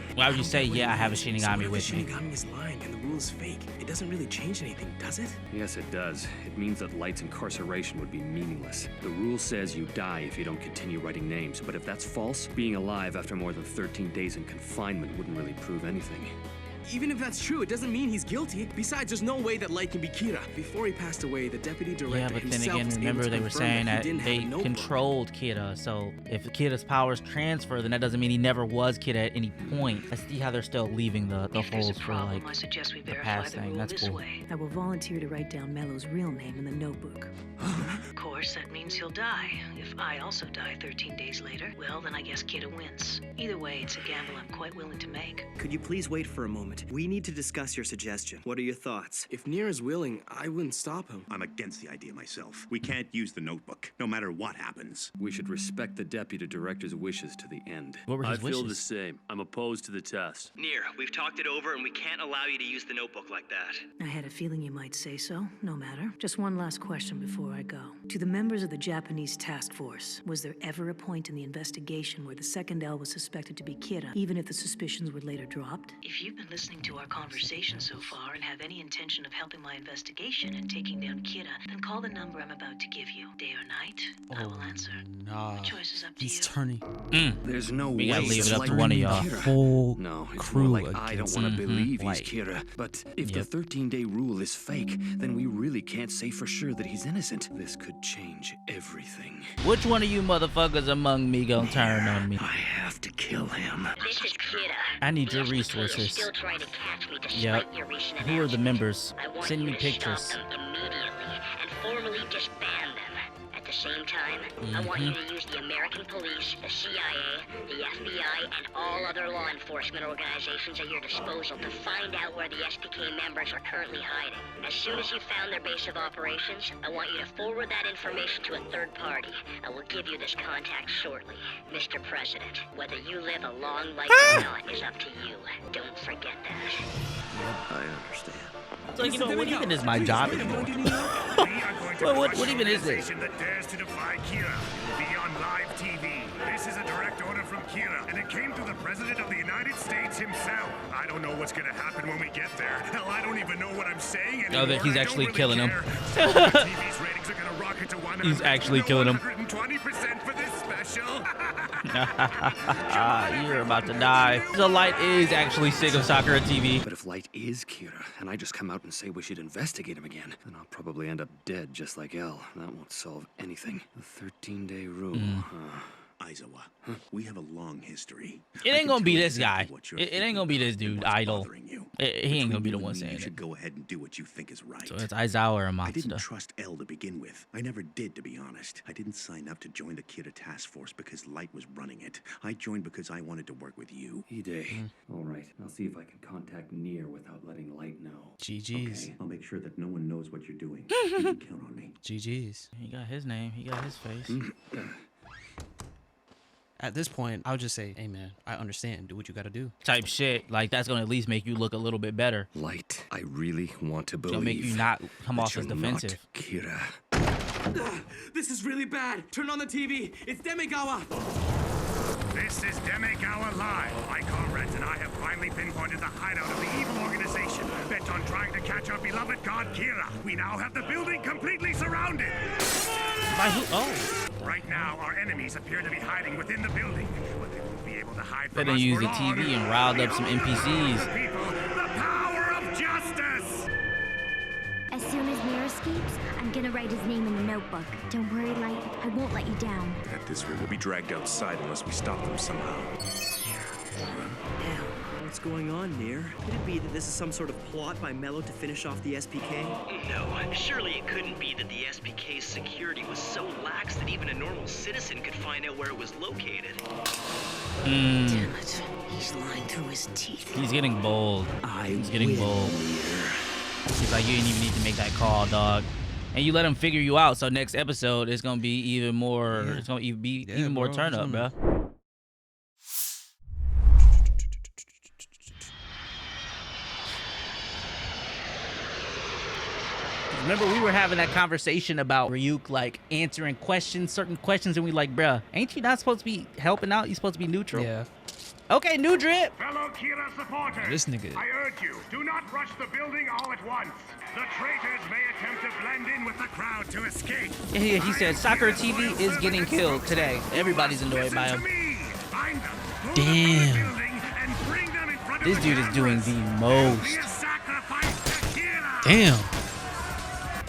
say, yeah, I have a Shinigami with me? Shinigami is lying and the rule is fake. It doesn't really change anything, does it? Yes, it does. It means that Light's incarceration would be meaningless. The rule says you die if you don't continue writing names, but if that's false, being alive after more than 13 days in confinement wouldn't really prove anything. Even if that's true, it doesn't mean he's guilty. Besides, there's no way that Light can be Kira. Before he passed away, the deputy director Yeah, but then himself again, was able remember to they were confirm saying that that he didn't they have a notebook. controlled Kira. So if Kira's powers transfer, then that doesn't mean he never was Kira at any point. I see how they're still leaving the holes for like I suggest we the verify past the thing. rule That's this cool. way. I will volunteer to write down Mello's real name in the notebook. Of course, that means he'll die. If I also die 13 days later, well, then I guess Kira wins. Either way, it's a gamble I'm quite willing to make. Could you please wait for a moment? We need to discuss your suggestion. What are your thoughts? If Nier is willing, I wouldn't stop him. I'm against the idea myself. We can't use the notebook, no matter what happens. We should respect the deputy director's wishes to the end. What were I his feel the wishes? same. I'm opposed to the test. Nier, we've talked it over and we can't allow you to use the notebook like that. I had a feeling you might say so. No matter. Just one last question before I go. To the members of the Japanese task force, was there ever a point in the investigation where the second L was suspected to be Kira, even if the suspicions were later dropped? If you've been listening to our conversation so far and have any intention of helping my investigation and taking down Kira, then call the number I'm about to give you. Day or night, I will answer. Nah. The choice is up to He's you. turning There's no We way gotta leave it's it up like to one of y'all. Kira. Full No, it's crew more like I don't against want to believe Light. he's Kira. But if the 13-day rule is fake, then we really can't say for sure that he's innocent. This could change everything. Which one of you motherfuckers among me gonna turn on me? I have to kill him. This is Kira. I need your The SPK is resources. still trying to catch me despite Yep. your recent Who are the members? I want Send you me to pictures. stop them immediately and formally disband them. At the same time, I want you to use the American police, the CIA, the FBI, and all other law enforcement organizations at your disposal to find out where the SPK members are currently hiding. As soon as you've found their base of operations, I want you to forward that information to a third party. I will give you this contact shortly. Mr. President, whether you live a long life or not is up to you. Don't forget that. I understand. So, you know, what even is my job anymore? What even is this? That dares to defy Kira will be on live TV. This is a direct order from Kira, and it came to the President of the United States himself. I don't know what's gonna happen when we get there. Hell, I don't even know what I'm saying anymore. Oh, that he's actually killing him. TV's ratings are gonna rocket to 100. He's actually killing him. 120% for this special. You're about to die. The Light is actually sick of Sakura TV. But if Light is Kira, and I just come out and say we should investigate him again, then I'll probably end up dead just like L. That won't solve anything. The 13-day rule. Aizawa, we have a long history. It ain't gonna be this guy. It ain't gonna be this dude, Idol. He ain't gonna be the one saying You it. should go ahead and do what you think is right. So it's Aizawa or I didn't Matsuda. trust L to begin with. I never did, to be honest. I didn't sign up to join the Kira task force because Light was running it. I joined because I wanted to work with you. Ide. All right, I'll see if I can contact Nier without letting Light know. GG's. Okay, I'll make sure that no one knows what you're doing. You can count on me. GG's. He got his name. He got his face. At this point, I'll just say, hey man, I understand. Do what you gotta do. Type shit. Like, that's gonna at least make you look a little bit better. Light, I really want to believe. It'll make you not come off as you're defensive. not Kira. This is really bad. Turn on the TV. It's Demigawa. This is Demigawa Live. My comrades and I have finally pinpointed the hideout of the evil organization bent on trying to catch our beloved god Kira. We now have the building completely surrounded. By who? Oh. Right now, our enemies appear to be hiding within the building, but they won't be able to hide They from done us used for the long. TV and riled up some NPCs. The power of justice! As soon as Nier escapes, I'm gonna write his name in the notebook. Don't worry, Light. I won't let you down. At this rate, we'll be dragged outside unless we stop them somehow. What's going on, Nier? Could it be that this is some sort of plot by Mello to finish off the SPK? No, surely it couldn't be that the SPK's security was so lax that even a normal citizen could find out where it was located. Damn it. He's lying through his teeth. He's getting bold. He's getting bold. He's like, you didn't even need to make that call, dog. And you let him figure you out. So next episode, it's gonna be even more. It's gonna be even more turn up, bro. Remember, we were having that conversation about Ryuk, like, answering questions, certain questions, and we like, bruh, ain't you not supposed to be helping out? You supposed to be neutral. Yeah. Okay, new drip. Fellow Kira supporters, This nigga. I urge you, do not rush the building all at once. The traitors may attempt to blend in with the crowd to escape. Yeah, he said Sakura TV is getting killed today. Everybody's annoyed by him. Damn. This dude is doing the most. Damn.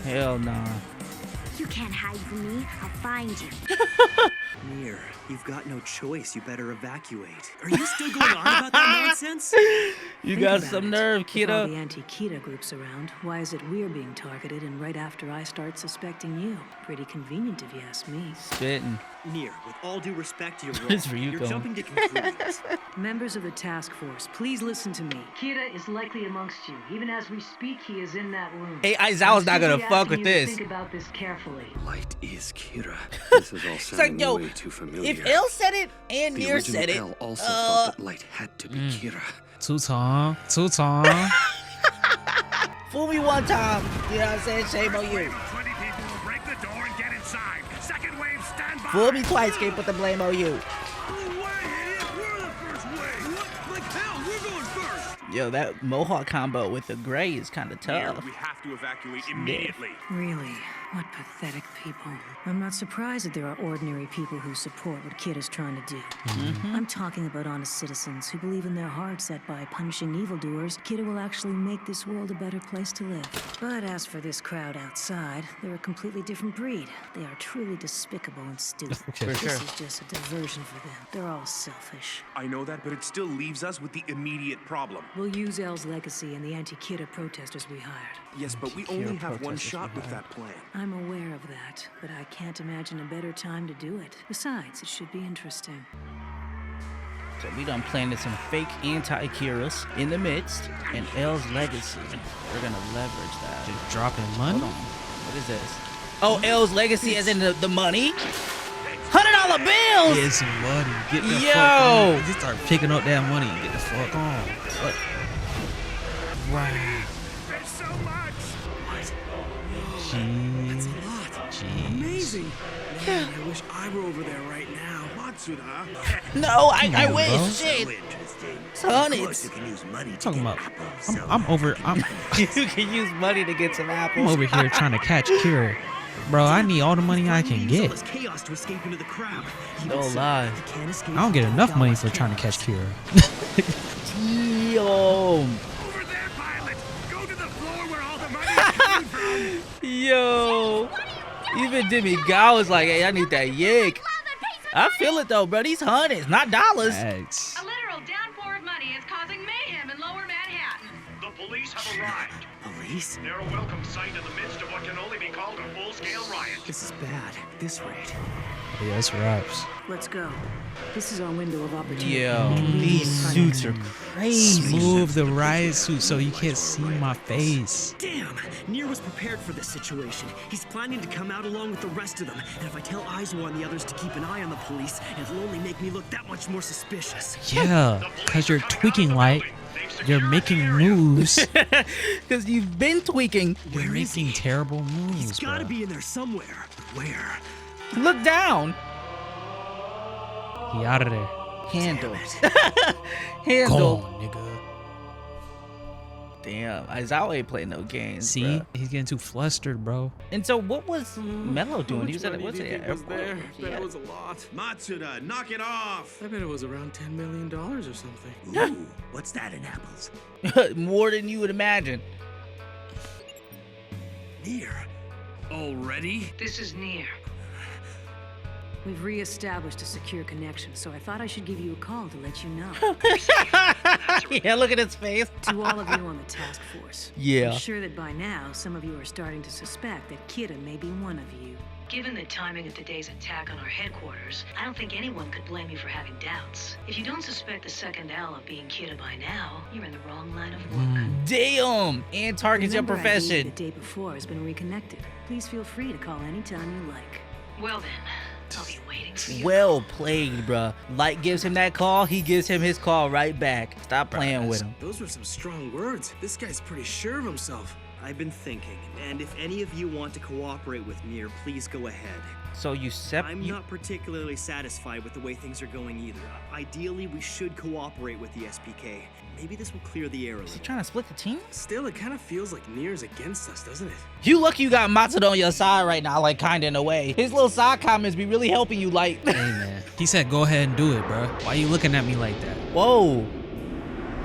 Hell nah. You can't hide from me. I'll find you. Nier, you've got no choice. You better evacuate. Are you still going on about that nonsense? You Think got about some it. nerve, With all kiddo. the anti-Kira groups around, why is it we're being targeted and right after I start suspecting you? Pretty convenient if you ask me. Spitting. Nier, with all due respect to your role, It's Ryuk you're going. jumping to conclusions. Members of the task force, please listen to me. Kira is likely amongst you. Even as we speak, he is in that room. Hey, Aizawa's not gonna fuck with this. Think about this carefully. Light is Kira. This is all sounding yo, way too familiar. If L said it and the Nier original said it, L also thought that Light had to be Kira. Two-tong. fool me one time. You know what I'm saying? Shame on you. 20 people will break the door and get inside. Second wave, stand by. Fool me twice, can't put the blame on you. Yo, that Mohawk combo with the gray is kind of tough. We have to evacuate immediately. Really? What pathetic people. I'm not surprised that there are ordinary people who support what Kira's trying to do. I'm talking about honest citizens who believe in their hearts that by punishing evildoers, Kira will actually make this world a better place to live. But as for this crowd outside, they're a completely different breed. They are truly despicable and stupid. This is just a diversion for them. They're all selfish. I know that, but it still leaves us with the immediate problem. We'll use L's legacy and the anti-Kira protesters we hired. Yes, but we only have one shot with that plan. I'm aware of that, but I can't imagine a better time to do it. Besides, it should be interesting. So we done planted some fake anti-Kiras in the midst, and L's legacy. We're gonna leverage that. Just dropping money? Hold on. What is this? Oh, L's legacy as in the money? $100 bills! Get some money. Get the Yo! fuck on. Just start picking up that money and get the fuck on. What? Wow. There's so much. Jeez. That's a lot. Jeez. Amazing. Man, I wish I were over there right now. Matsuda. No, I bro. wish. Shit. Son, Of course, it's... you can use money to Talking get about, apples. I'm over, you can use money to get some apples. I'm over here trying to catch Kira. Bro, I need all the money I can get. Chaos to escape into the crowd. No lie. I don't get enough money for trying to catch Kira. Damn. Over there, pilot. Go to the floor where all the money is coming from. Yo. Even Demi Gow was like, hey, I need that yig. I feel it though, bro. These hundreds, not dollars. Thanks. A literal downpour of money is causing mayhem in lower Manhattan. The police have arrived. Police? They're a welcome sight in the midst of what can only be called a full-scale riot. This is bad. At this rate. Yeah, that's raps. Let's go. This is our window of opportunity. Yo, these suits are crazy. Move the riot suit so you can't see my face. Damn! Nier was prepared for this situation. He's planning to come out along with the rest of them. And if I tell Aizawa and the others to keep an eye on the police, it'll only make me look that much more suspicious. Yeah, because you're tweaking, Light. You're making moves. Because you've been tweaking. You're making terrible moves. He's gotta be in there somewhere. Where? Look down. He out of there. Handle. Handle. Gone, nigga. Damn, Aizawa ain't playing no games. See, bro. he's getting too flustered, bro. And so, what was Mello doing? He was at what's it? Was there? I bet it was a lot. Matsuda, knock it off. I bet it was around $10 million or something. Ooh, what's that in apples? More than you would imagine. Nier. Already? This is Nier. We've re-established a secure connection, so I thought I should give you a call to let you know. Yeah, look at his face. To all of you on the task force. Yeah. I'm sure that by now, some of you are starting to suspect that Kira may be one of you. Given the timing of today's attack on our headquarters, I don't think anyone could blame you for having doubts. If you don't suspect the second ally being Kira by now, you're in the wrong line of work. Damn! And targets your Remember, I gave you profession. the day before has been reconnected. Please feel free to call anytime you like. Well then, I'll be waiting for you. Well played, bruh. Light gives him that call, he gives him his call right back. Stop playing with him. Those were some strong words. This guy's pretty sure of himself. I've been thinking, and if any of you want to cooperate with Nier, please go ahead. So you I'm not particularly satisfied with the way things are going either. Ideally, we should cooperate with the SPK. Maybe this will clear the air a little. Is he trying to split the team? Still, it kind of feels like Nier's against us, doesn't it? You lucky you got Matsuda on your side right now, like kinda in a way. His little side comments be really helping you, like. Hey man, he said go ahead and do it, bro. Why you looking at me like that? Whoa.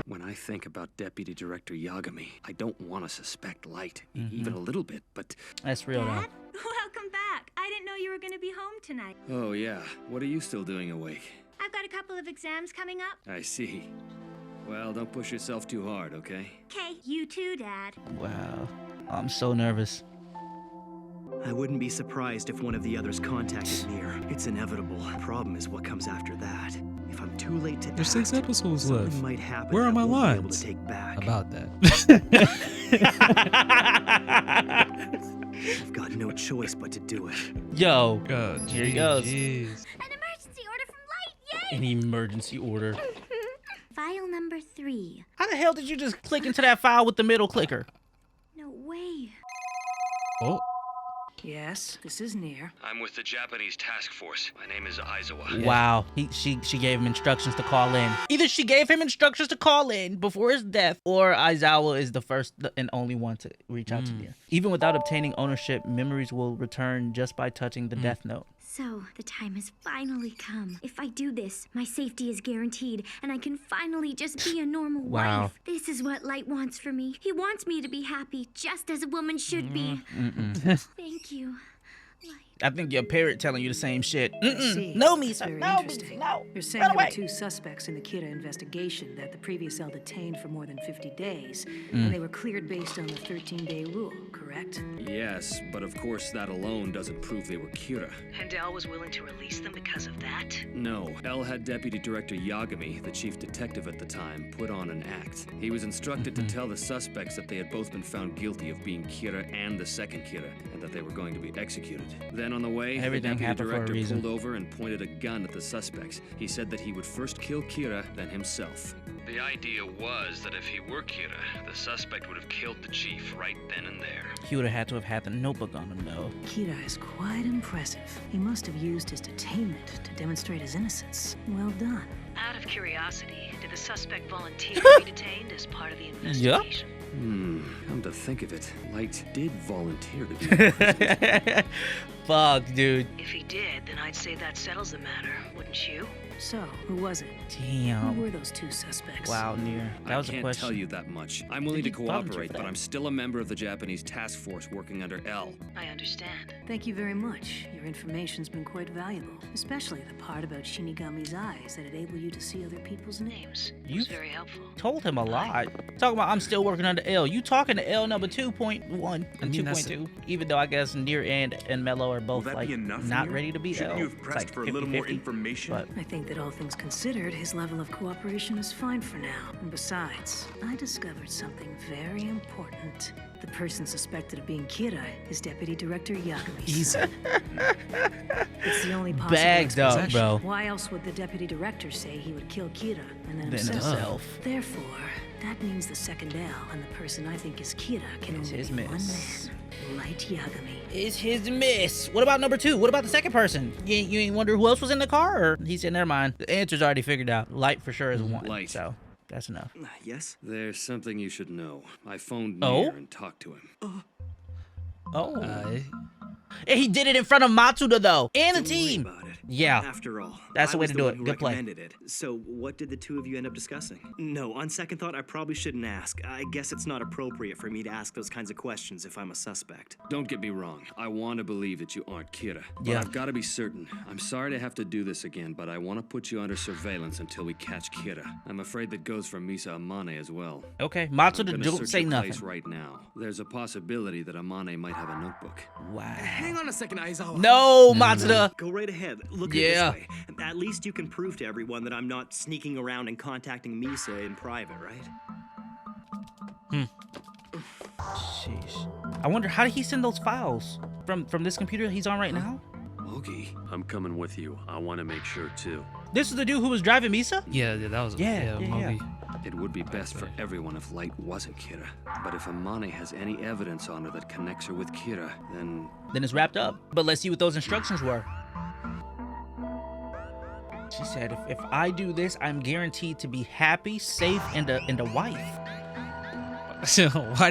When I think about Deputy Director Yagami, I don't want to suspect Light, even a little bit, but... That's real, though. Welcome back. I didn't know you were going to be home tonight. Oh, yeah. What are you still doing awake? I've got a couple of exams coming up. I see. Well, don't push yourself too hard, okay? Okay, you too, Dad. Wow. I'm so nervous. I wouldn't be surprised if one of the others contacted Nier. It's inevitable. Problem is what comes after that. If I'm too late to There's act, 6 episodes left. something might happen Where are that my I won't be able lines? to take back. About that. I've got no choice but to do it. Yo. God, Here he goes. jeez. An emergency order from Light! Yay! An emergency order. File number 3. How the hell did you just click into that file with the middle clicker? No way. Oh. Yes, this is Nier. I'm with the Japanese task force. My name is Aizawa. Wow. She gave him instructions to call in. Either she gave him instructions to call in before his death, or Aizawa is the first and only one to reach out to Nier. Even without obtaining ownership, memories will return just by touching the death note. So, the time has finally come. If I do this, my safety is guaranteed, and I can finally just be a normal wife. This is what Light wants for me. He wants me to be happy, just as a woman should be. Thank you. I think your parrot telling you the same shit. See, No, that's Misa. very No, interesting. no. You're saying Run there were away. 2 suspects in the Kira investigation that the previous cell detained for more than 50 days, and they were cleared based on the 13-day rule, correct? Yes, but of course that alone doesn't prove they were Kira. And L was willing to release them because of that? No, L had Deputy Director Yagami, the chief detective at the time, put on an act. He was instructed to tell the suspects that they had both been found guilty of being Kira and the second Kira, and that they were going to be executed. Then on the way, Everything the deputy happened for a director reason. pulled over and pointed a gun at the suspects. He said that he would first kill Kira, then himself. The idea was that if he were Kira, the suspect would have killed the chief right then and there. He would have had to have had the notebook on him, though. Kira is quite impressive. He must have used his detainment to demonstrate his innocence. Well done. Out of curiosity, did the suspect volunteer to be detained as part of the investigation? Come to think of it, Light did volunteer to be present. Fuck, dude. If he did, then I'd say that settles the matter, wouldn't you? So, who was it? Damn. Who were those two suspects? Wow, Near. That was a I can't question. tell you that much. I'm willing to Did he volunteer cooperate, for but that? I'm still a member of the Japanese task force working under L. I understand. Thank you very much. Your information's been quite valuable, especially the part about Shinigami's eyes that enable you to see other people's names. It was very helpful. Told him a lot. Talking about I'm still working under L. You talking to L number 2.1 and 2.2. Even though I guess Near and Mello are both like not ready to be Shouldn't L. you have It's pressed like for a little more 50-50, information? but I think that all things considered, his level of cooperation is fine for now. And besides, I discovered something very important. The person suspected of being Kira is Deputy Director Yagami's son. It's the only possible bagged up, explanation. bro. Why else would the Deputy Director say he would kill Kira and then Then himself. Therefore, that means the second L and the person I think is Kira can only his be one miss. man. Light Yagami. It's his miss. What about number 2? What about the second person? You ain't wonder who else was in the car? Or he said, never mind. The answer's already figured out. Light for sure is one. Light. So that's enough. Yes? There's something you should know. I phoned Oh? Near and talked to him. Oh. And he did it in front of Matsuda though, and the Don't worry team. about it. Yeah. After all, That's the I way was to the do one it. who Good play. recommended it. So, what did the two of you end up discussing? No, on second thought, I probably shouldn't ask. I guess it's not appropriate for me to ask those kinds of questions if I'm a suspect. Don't get me wrong. I want to believe that you aren't Kira. But Yeah. I've got to be certain. I'm sorry to have to do this again, but I want to put you under surveillance until we catch Kira. I'm afraid that goes for Misa Amane as well. Okay, I'm Matsuda, gonna don't search say your nothing. place right now. There's a possibility that Amane might have a notebook. Wow. Hang on a second, Aizawa. No, Matsuda. Go right ahead. Look Yeah. at it this way. At least you can prove to everyone that I'm not sneaking around and contacting Misa in private, right? Sheesh. I wonder how did he send those files from this computer he's on right now? Mogi. I'm coming with you. I want to make sure too. This is the dude who was driving Misa? Yeah, that was Yeah. It would be best for everyone if Light wasn't Kira. But if Amane has any evidence on her that connects her with Kira, then... Then it's wrapped up. But let's see what those instructions were. She said, if I do this, I'm guaranteed to be happy, safe, and a wife. Why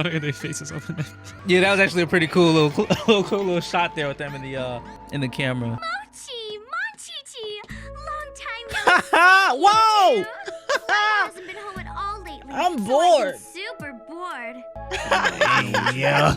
are their faces open? Yeah, that was actually a pretty cool little shot there with them in the camera. Mochi, Monchichi, long time no Whoa! I hasn't been home at all lately. I'm so I've bored. been super bored. Yeah.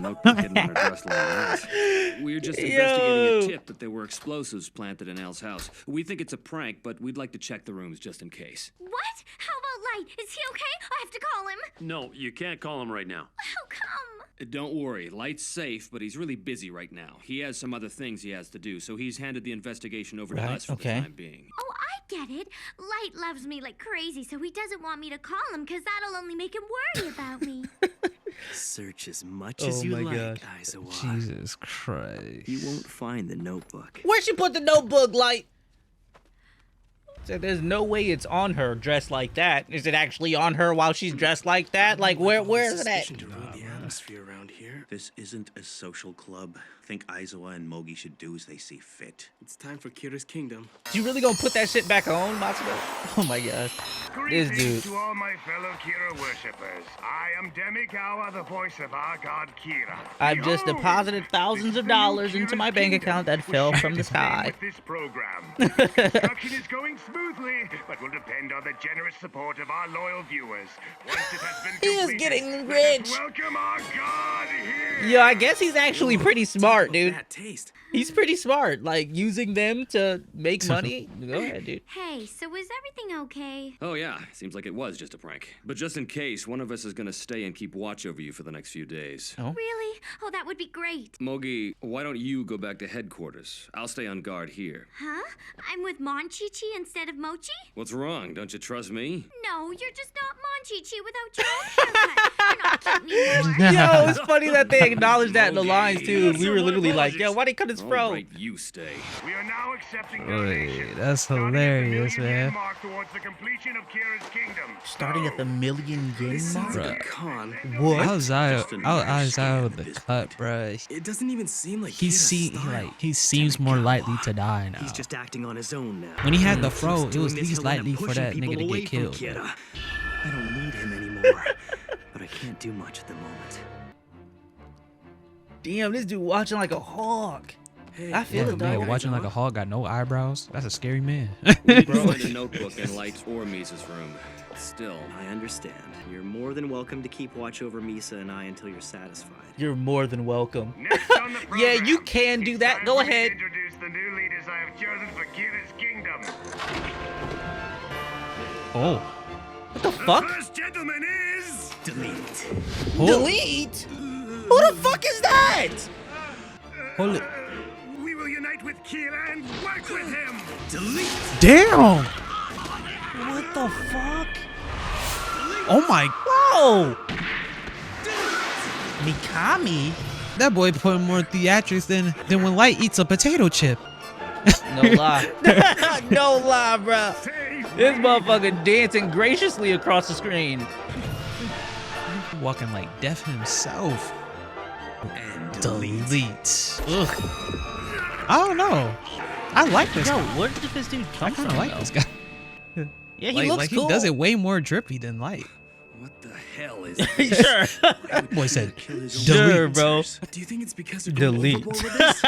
We're just Yo. investigating a tip that there were explosives planted in El's house. We think it's a prank, but we'd like to check the rooms just in case. What? How about Light? Is he okay? I have to call him. No, you can't call him right now. How come? Don't worry, Light's safe, but he's really busy right now. He has some other things he has to do, so he's handed the investigation over to Right, us for okay. the time being. Oh, I get it. Light loves me like crazy, so he doesn't want me to call him because that'll only make him worry about me. Search as much as you my like, gosh. Aizawa. Jesus Christ. You won't find the notebook. Where'd she put the notebook, Light? Said there's no way it's on her dressed like that. Is it actually on her while she's dressed like that? Like where is it at? To ruin the atmosphere around here. This isn't a social club. I think Aizawa and Mogi should do as they see fit. It's time for Kira's kingdom. You really gonna put that shit back on, Matsuda? Oh my gosh. This Greetings dude. to all my fellow Kira worshippers. I am Demikawa, the voice of our god Kira. I've just Behold, deposited thousands of dollars into my bank account that fell from the sky. with this program. Construction is going smoothly, but will depend on the generous support of our loyal viewers. Once it has been He is completed, getting let us rich. welcome our god here. Yo, I guess he's actually pretty smart, dude. Bad taste. He's pretty smart. Like using them to make money. Go ahead, dude. Hey, so is everything okay? Oh yeah, seems like it was just a prank. But just in case, one of us is gonna stay and keep watch over you for the next few days. Oh. Really? Oh, that would be great. Mogi, why don't you go back to headquarters? I'll stay on guard here. Huh? I'm with Monchichi instead of Mochi? What's wrong? Don't you trust me? No, you're just not Monchichi without your own haircut. You're not cute anymore. Yo, it's funny that they acknowledged that in the lines too. We were literally like, yo, why they cut his fro? All right, you stay. We are now accepting Wait, that's hilarious, man. mark towards the completion of Kira's kingdom. Starting at the million yen mark? Bruh. Con. What? How's I with the cut, bruh? It doesn't even seem like He seems more likely to die now. He's just acting on his own now. When he had the Keeps fro, it doing was this, least he'll end up likely for pushing that people nigga to away get from killed. Kira. I don't need him anymore. can't do much at the moment. Damn, this dude watching like a hawk. I feel it, man, dog. watching like a hog, got no eyebrows. That's a scary man. We didn't find a notebook in Light's or Misa's room. Still, I understand. You're more than welcome to keep watch over Misa and I until you're satisfied. You're more than welcome. Yeah, you can do that. Go ahead. Introduce the new leaders I have chosen for Kira's kingdom. Oh. What the fuck? The first gentleman is Delete. Delete? Who the fuck is that? Hold it. We will unite with Kira and work with him. Delete. Damn. What the fuck? Oh my. Whoa. Mikami? That boy put more theatrics than when Light eats a potato chip. No lie. No lie, bro. This motherfucker dancing graciously across the screen. Walking like death himself. And Delete. Ugh. I don't know. I like this. Yo, where did this dude come from? I like this guy. Yeah, he looks cool. He does it way more drippy than Light. what the hell is Sure. That boy said, Sure, bro. Do you think it's because they're Delete. going overboard with this?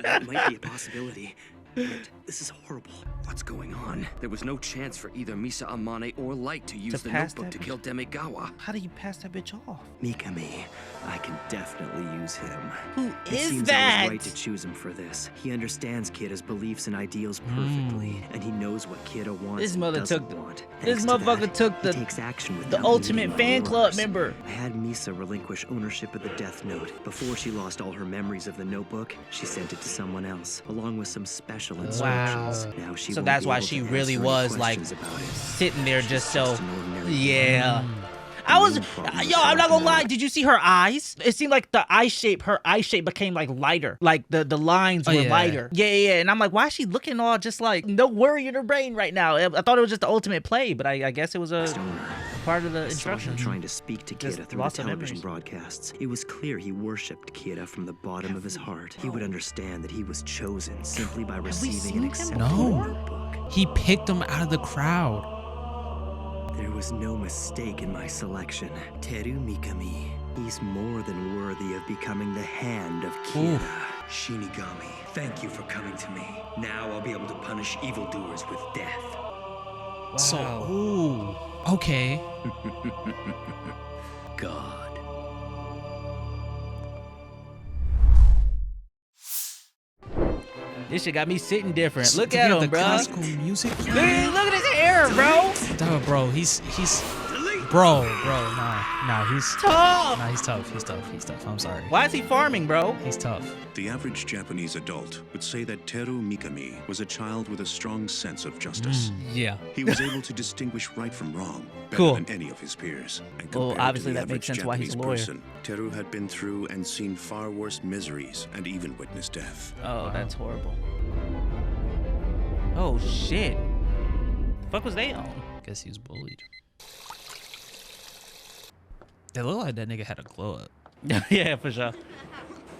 That might be a possibility. But this is horrible. What's going on? There was no chance for either Misa Amane or Light to use the pass notebook that to kill Demigawa. How do you pass that bitch off? Mikami, I can definitely use him. Who It is seems that? I was right to choose him for this. He understands Kira's beliefs and ideals perfectly, and he knows what Kira wants This and mother doesn't took the- want. This Thanks to motherfucker that, took he the takes action the without ultimate needing fan club remorse. member. I had Misa relinquish ownership of the Death Note. Before she lost all her memories of the notebook, she sent it to someone else, along with some special instructions. Now she So won't that's be why able she to really answer any was like questions about it. sitting there just so. just an ordinary Yeah. I was, yo, I'm not gonna lie. Did you see her eyes? It seemed like her eye shape became like lighter. Like the lines were lighter. Yeah. And I'm like, why is she looking all just like no worry in her brain right now? I thought it was just the ultimate play, but I guess it was a part of the I saw him instructions. trying to speak to Just Kira through the lots of television memories. broadcasts. It was clear he worshipped Kira from the bottom of his heart. He would understand that he was chosen simply by receiving an acceptable No. notebook. He picked him out of the crowd. There was no mistake in my selection. Teru Mikami. He's more than worthy of becoming the hand of Kira. Shinigami, thank you for coming to me. Now I'll be able to punish evildoers with death. So, ooh, okay. God. This shit got me sitting different. Look To at hear him, the bro. classical music. Look at his hair, bro. Duh, bro, he's bro, nah, he's tough. Nah, he's tough. I'm sorry. Why is he farming, bro? He's tough. The average Japanese adult would say that Teru Mikami was a child with a strong sense of justice. Yeah. He was able to distinguish right from wrong better Cool. than any of his peers. And Well, compared obviously to the that makes average sense why he's a Japanese lawyer. person, Teru had been through and seen far worse miseries and even witnessed death. Oh, that's horrible. Oh shit. The fuck was they on? Guess he was bullied. It looked like that nigga had a glow up. Yeah, for sure.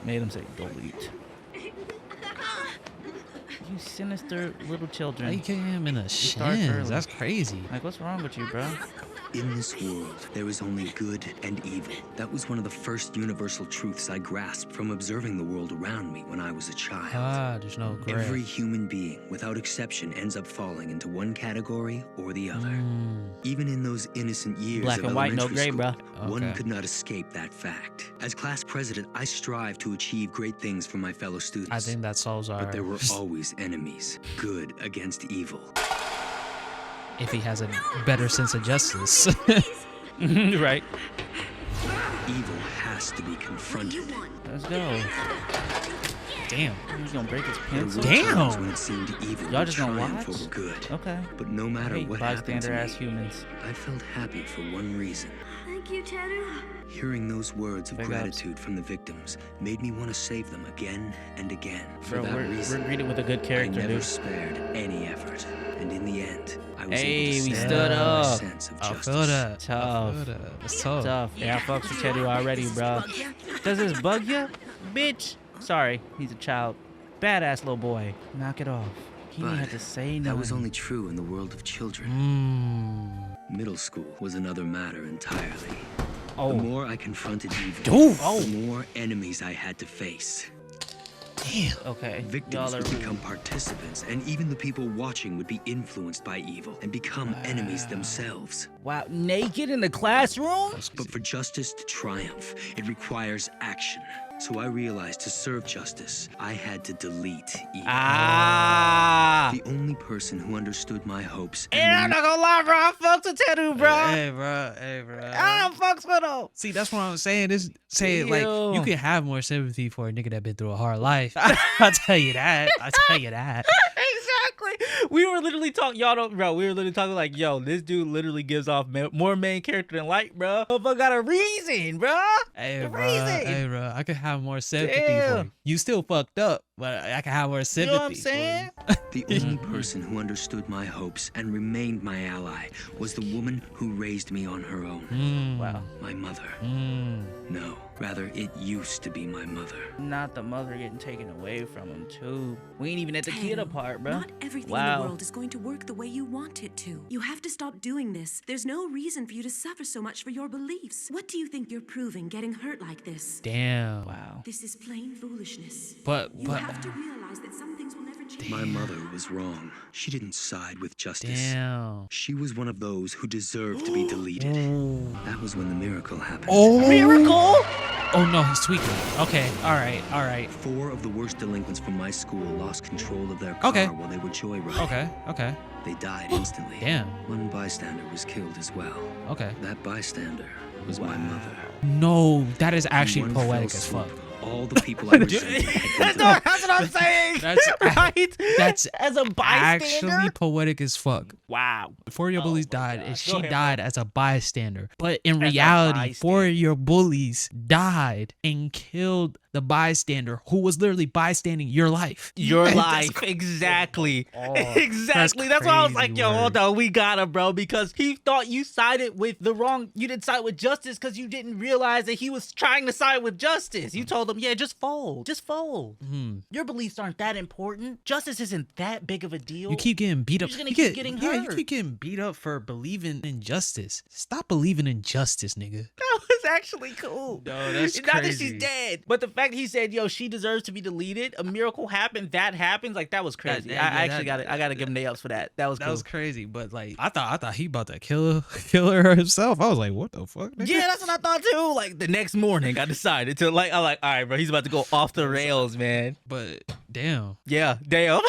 Made him say delete. You sinister little children. Why you kicking him in the start shins? early. That's crazy. Like, what's wrong with you, bro? In this world, there is only good and evil. That was one of the first universal truths I grasped from observing the world around me when I was a child. Ah, there's no gray. Every human being, without exception, ends up falling into one category or the other. Even in those innocent years Black of and white, no elementary gray, school, bro. one Okay. could not escape that fact. As class president, I strive to achieve great things for my fellow students. I think that solves our. But there were always enemies, good against evil. If he has a better sense of justice. Right. Evil has to be confronted. Let's go. Damn. He's gonna break his There pencil. were times when it seemed evil Y'all would just gonna triumph watch? over good. Okay. But no matter Hey, what happened to bystander ass me, humans. I felt happy for one reason. Thank you, Teru. Hearing those words of Big ups. gratitude from the victims made me want to save them again and again. For Bro, that we're reason, greeted with a good I character, never dude. spared any effort. And in the end, I was Hey, able to we stand stood by my up. sense of I justice. feel that. Tough. I feel that. It's tough. Tough. Yeah, I fucks with Teru already, bro. Does this bug you? Bitch. Sorry, he's a child. Badass little boy. Knock it off. He didn't But have to say no. that was only true in the world of children. Middle school was another matter entirely. The more I confronted evil, the more enemies I had to face. Damn. Okay. Victims would become participants, and even the people watching would be influenced by evil and become enemies themselves. Wow, naked in the classroom? But for justice to triumph, it requires action. So I realized to serve justice, I had to delete evil. The only person who understood my hopes. And I'm not gonna lie, bro. I fucks with Teru, bro. Hey, bro. I fucks with him. See, that's what I'm saying. Like, you can have more sympathy for a nigga that been through a hard life. I'll tell you that. Exactly. We were literally talking, y'all don't, bro. We were literally talking like, yo, this dude literally gives off more main character than Light, bro. But got a reason, bro. Hey, bro. I could have more sympathy for you. You still fucked up, but I can have more sympathy. You know what I'm saying? The only person who understood my hopes and remained my ally was the woman who raised me on her own. Wow. My mother. No, rather, it used to be my mother. Not the mother getting taken away from him, too. We ain't even at the kid part, bro. Not everything in the world is going to work the way you want it to. You have to stop doing this. There's no reason for you to suffer so much for your beliefs. What do you think you're proving getting hurt like this? Damn. Wow. This is plain foolishness. But you have to realize that some things will never change. My mother was wrong. She didn't side with justice. Damn. She was one of those who deserved to be deleted. That was when the miracle happened. Miracle? Oh no, he's tweaking. Okay, all right. 4 of the worst delinquents from my school lost control of their car while they were joyriding. Okay. They died instantly. Damn. One bystander was killed as well. Okay. That bystander was my mother. No, that is actually poetic as fuck. All the people I resented had been That's what I'm saying. That's right. That's as a bystander. Actually poetic as fuck. Wow. 4 of your bullies died, and she ahead, died as a bystander. But in reality, 4 of your bullies died and killed the bystander who was literally bystanding your life. Your life, exactly. Exactly. That's why I was like, yo, hold on, we got him, bro, because he thought you sided with the wrong. You didn't side with justice because you didn't realize that he was trying to side with justice. You told him, yeah, just fold. Your beliefs aren't that important. Justice isn't that big of a deal. You keep getting beat up. You're just gonna keep getting hurt. You keep getting beat up for believing in justice. Stop believing in justice, nigga. That was actually cool. No, that's Not that crazy. she's dead, but the fact he said, yo, she deserves to be deleted. A miracle happened. That happens. Like, that was crazy. I gotta give him the ups for that. That was cool. That was crazy. But like, I thought he about to kill her himself. I was like, what the fuck, nigga? Yeah, that's what I thought too. Like, the next morning, I decided to I'm like, all right, bro, he's about to go off the rails, man. But damn. Yeah, damn.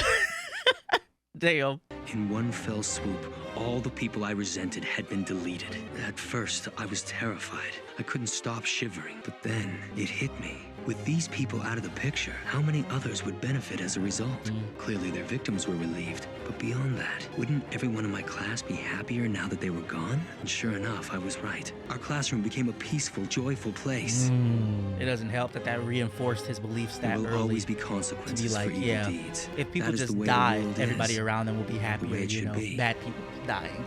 Damn. In one fell swoop, all the people I resented had been deleted. At first, I was terrified. I couldn't stop shivering, but then it hit me. With these people out of the picture, how many others would benefit as a result? Clearly their victims were relieved, but beyond that, wouldn't everyone in my class be happier now that they were gone? And sure enough, I was right. Our classroom became a peaceful, joyful place. It doesn't help that reinforced his beliefs that there will early. always be consequences for evil deeds. If people That is just the way die, the world everybody is. around them will be happier, The way it you should know, be. bad people dying.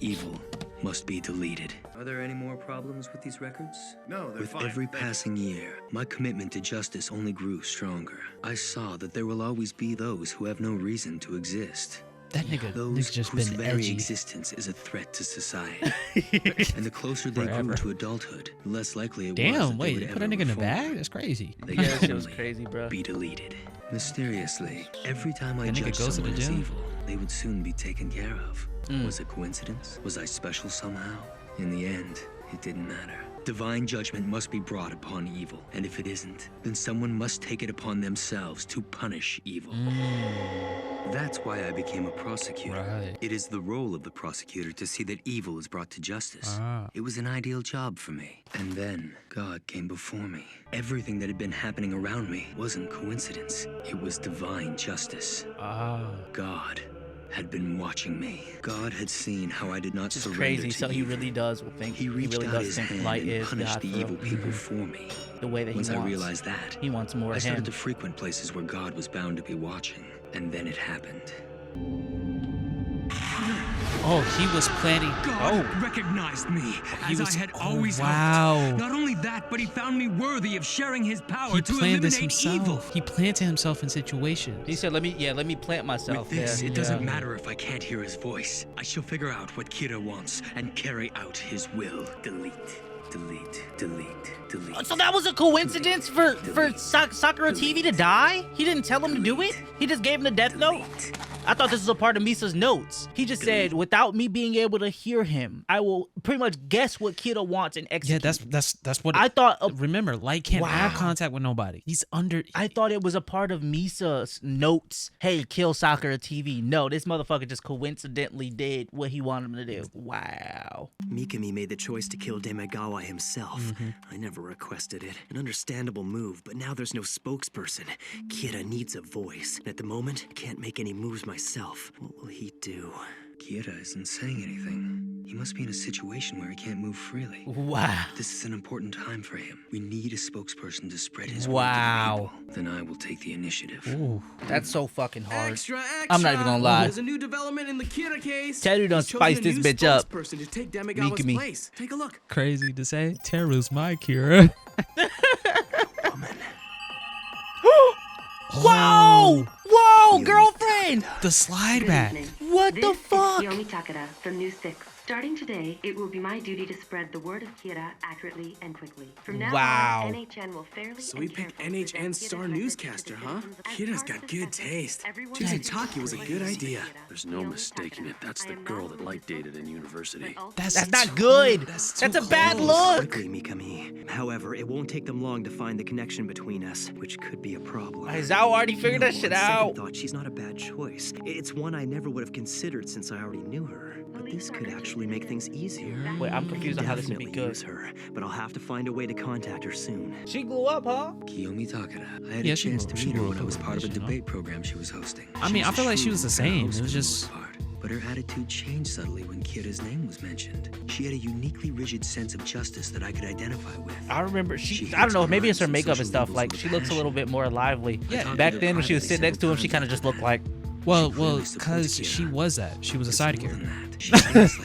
Evil must be deleted. Are there any more problems with these records? No, they're With fine. every passing year, my commitment to justice only grew stronger. I saw that there will always be those who have no reason to exist. That nigga's Those just whose been very edgy. existence is a threat to society. And the closer they grew to adulthood, the less likely it was Damn, that wait, they you would put a ever nigga in a reform. bag? That's crazy. They Yeah, that could shit was only crazy, bro. be deleted. Mysteriously, every time I That nigga judged goes to the someone as gym? evil, they would soon be taken care of. Was it coincidence? Was I special somehow? In the end, it didn't matter. Divine judgment must be brought upon evil, and if it isn't, then someone must take it upon themselves to punish evil. That's why I became a prosecutor. Right. It is the role of the prosecutor to see that evil is brought to justice. It was an ideal job for me. And then, God came before me. Everything that had been happening around me wasn't coincidence. It was divine justice. God had been watching me. God had seen how I did not It's surrender crazy. to So he evil. really does think He reached really out does his think hand Light and is punished God the for evil people for me. the way that Once he I wants. realized that, He wants more I of started him. to frequent places where God was bound to be watching. And then it happened. Oh, he was planning. God recognized me as was- I had oh, always wow. hoped. Not only that, but he found me worthy of sharing his power He to planned this eliminate himself. evil. He planted himself in situations. He said, let me plant myself. With this, there. it doesn't matter if I can't hear his voice. I shall figure out what Kira wants and carry out his will. Delete. So that was a coincidence for Sakura TV to die? He didn't tell him to do it? He just gave him the death note? I thought this was a part of Misa's notes. He just said, without me being able to hear him, I will pretty much guess what Kira wants and execute. Yeah, that's what I thought. Remember, Light can't have contact with nobody. He's under. I thought it was a part of Misa's notes. Hey, kill Sakura TV. No, this motherfucker just coincidentally did what he wanted him to do. Wow. Mikami made the choice to kill Demegawa himself. I never requested it. An understandable move, but now there's no spokesperson. Kira needs a voice. And at the moment, can't make any moves myself. What will he do? Kira isn't saying anything. He must be in a situation where he can't move freely. Wow. This is an important time for him. We need a spokesperson to spread his wow. word to the people. Then I will take the initiative. Ooh, that's so fucking hard. Extra. I'm not even gonna lie. There's a new development in the Kira case. Teru done spiced this bitch up. Person to take Demegawa's place. Take a look. Crazy to say. Teru's my Kira. Whoa! Whoa, girlfriend! The slide back. What the fuck? This is Kiyomi Takeda from News 6. Starting today, it will be my duty to spread the word of Kira accurately and quickly. From now on, NHN will fairly. So we picked NHN's star newscaster, huh? Kira's got good taste. Choosing Taki was a good idea. There's no mistaking it. That's the girl that Light dated in university. That's not good. That's a bad look. Quickly, Mikami. However, it won't take them long to find the connection between us, which could be a problem. Aizawa already figured that shit out. Thought she's not a bad choice. It's one I never would have considered since I already knew her. But this could actually make things easier. Wait, I'm confused on how this would be good. Use her, but I'll have to find a way to contact her soon. She blew up, huh? Kiyomi Takeda. I had a chance to meet her when I was part of a debate program she was hosting. I mean, I feel like she was the same. It was just. But her attitude changed subtly when Kira's name was mentioned. She had a uniquely rigid sense of justice that I could identify with. I remember I don't know, maybe it's her makeup and stuff. Like, she looks a little bit more lively. Yeah. Back then, when she was sitting next to him, she kind of just looked like. Well, because she was that. She was a side character.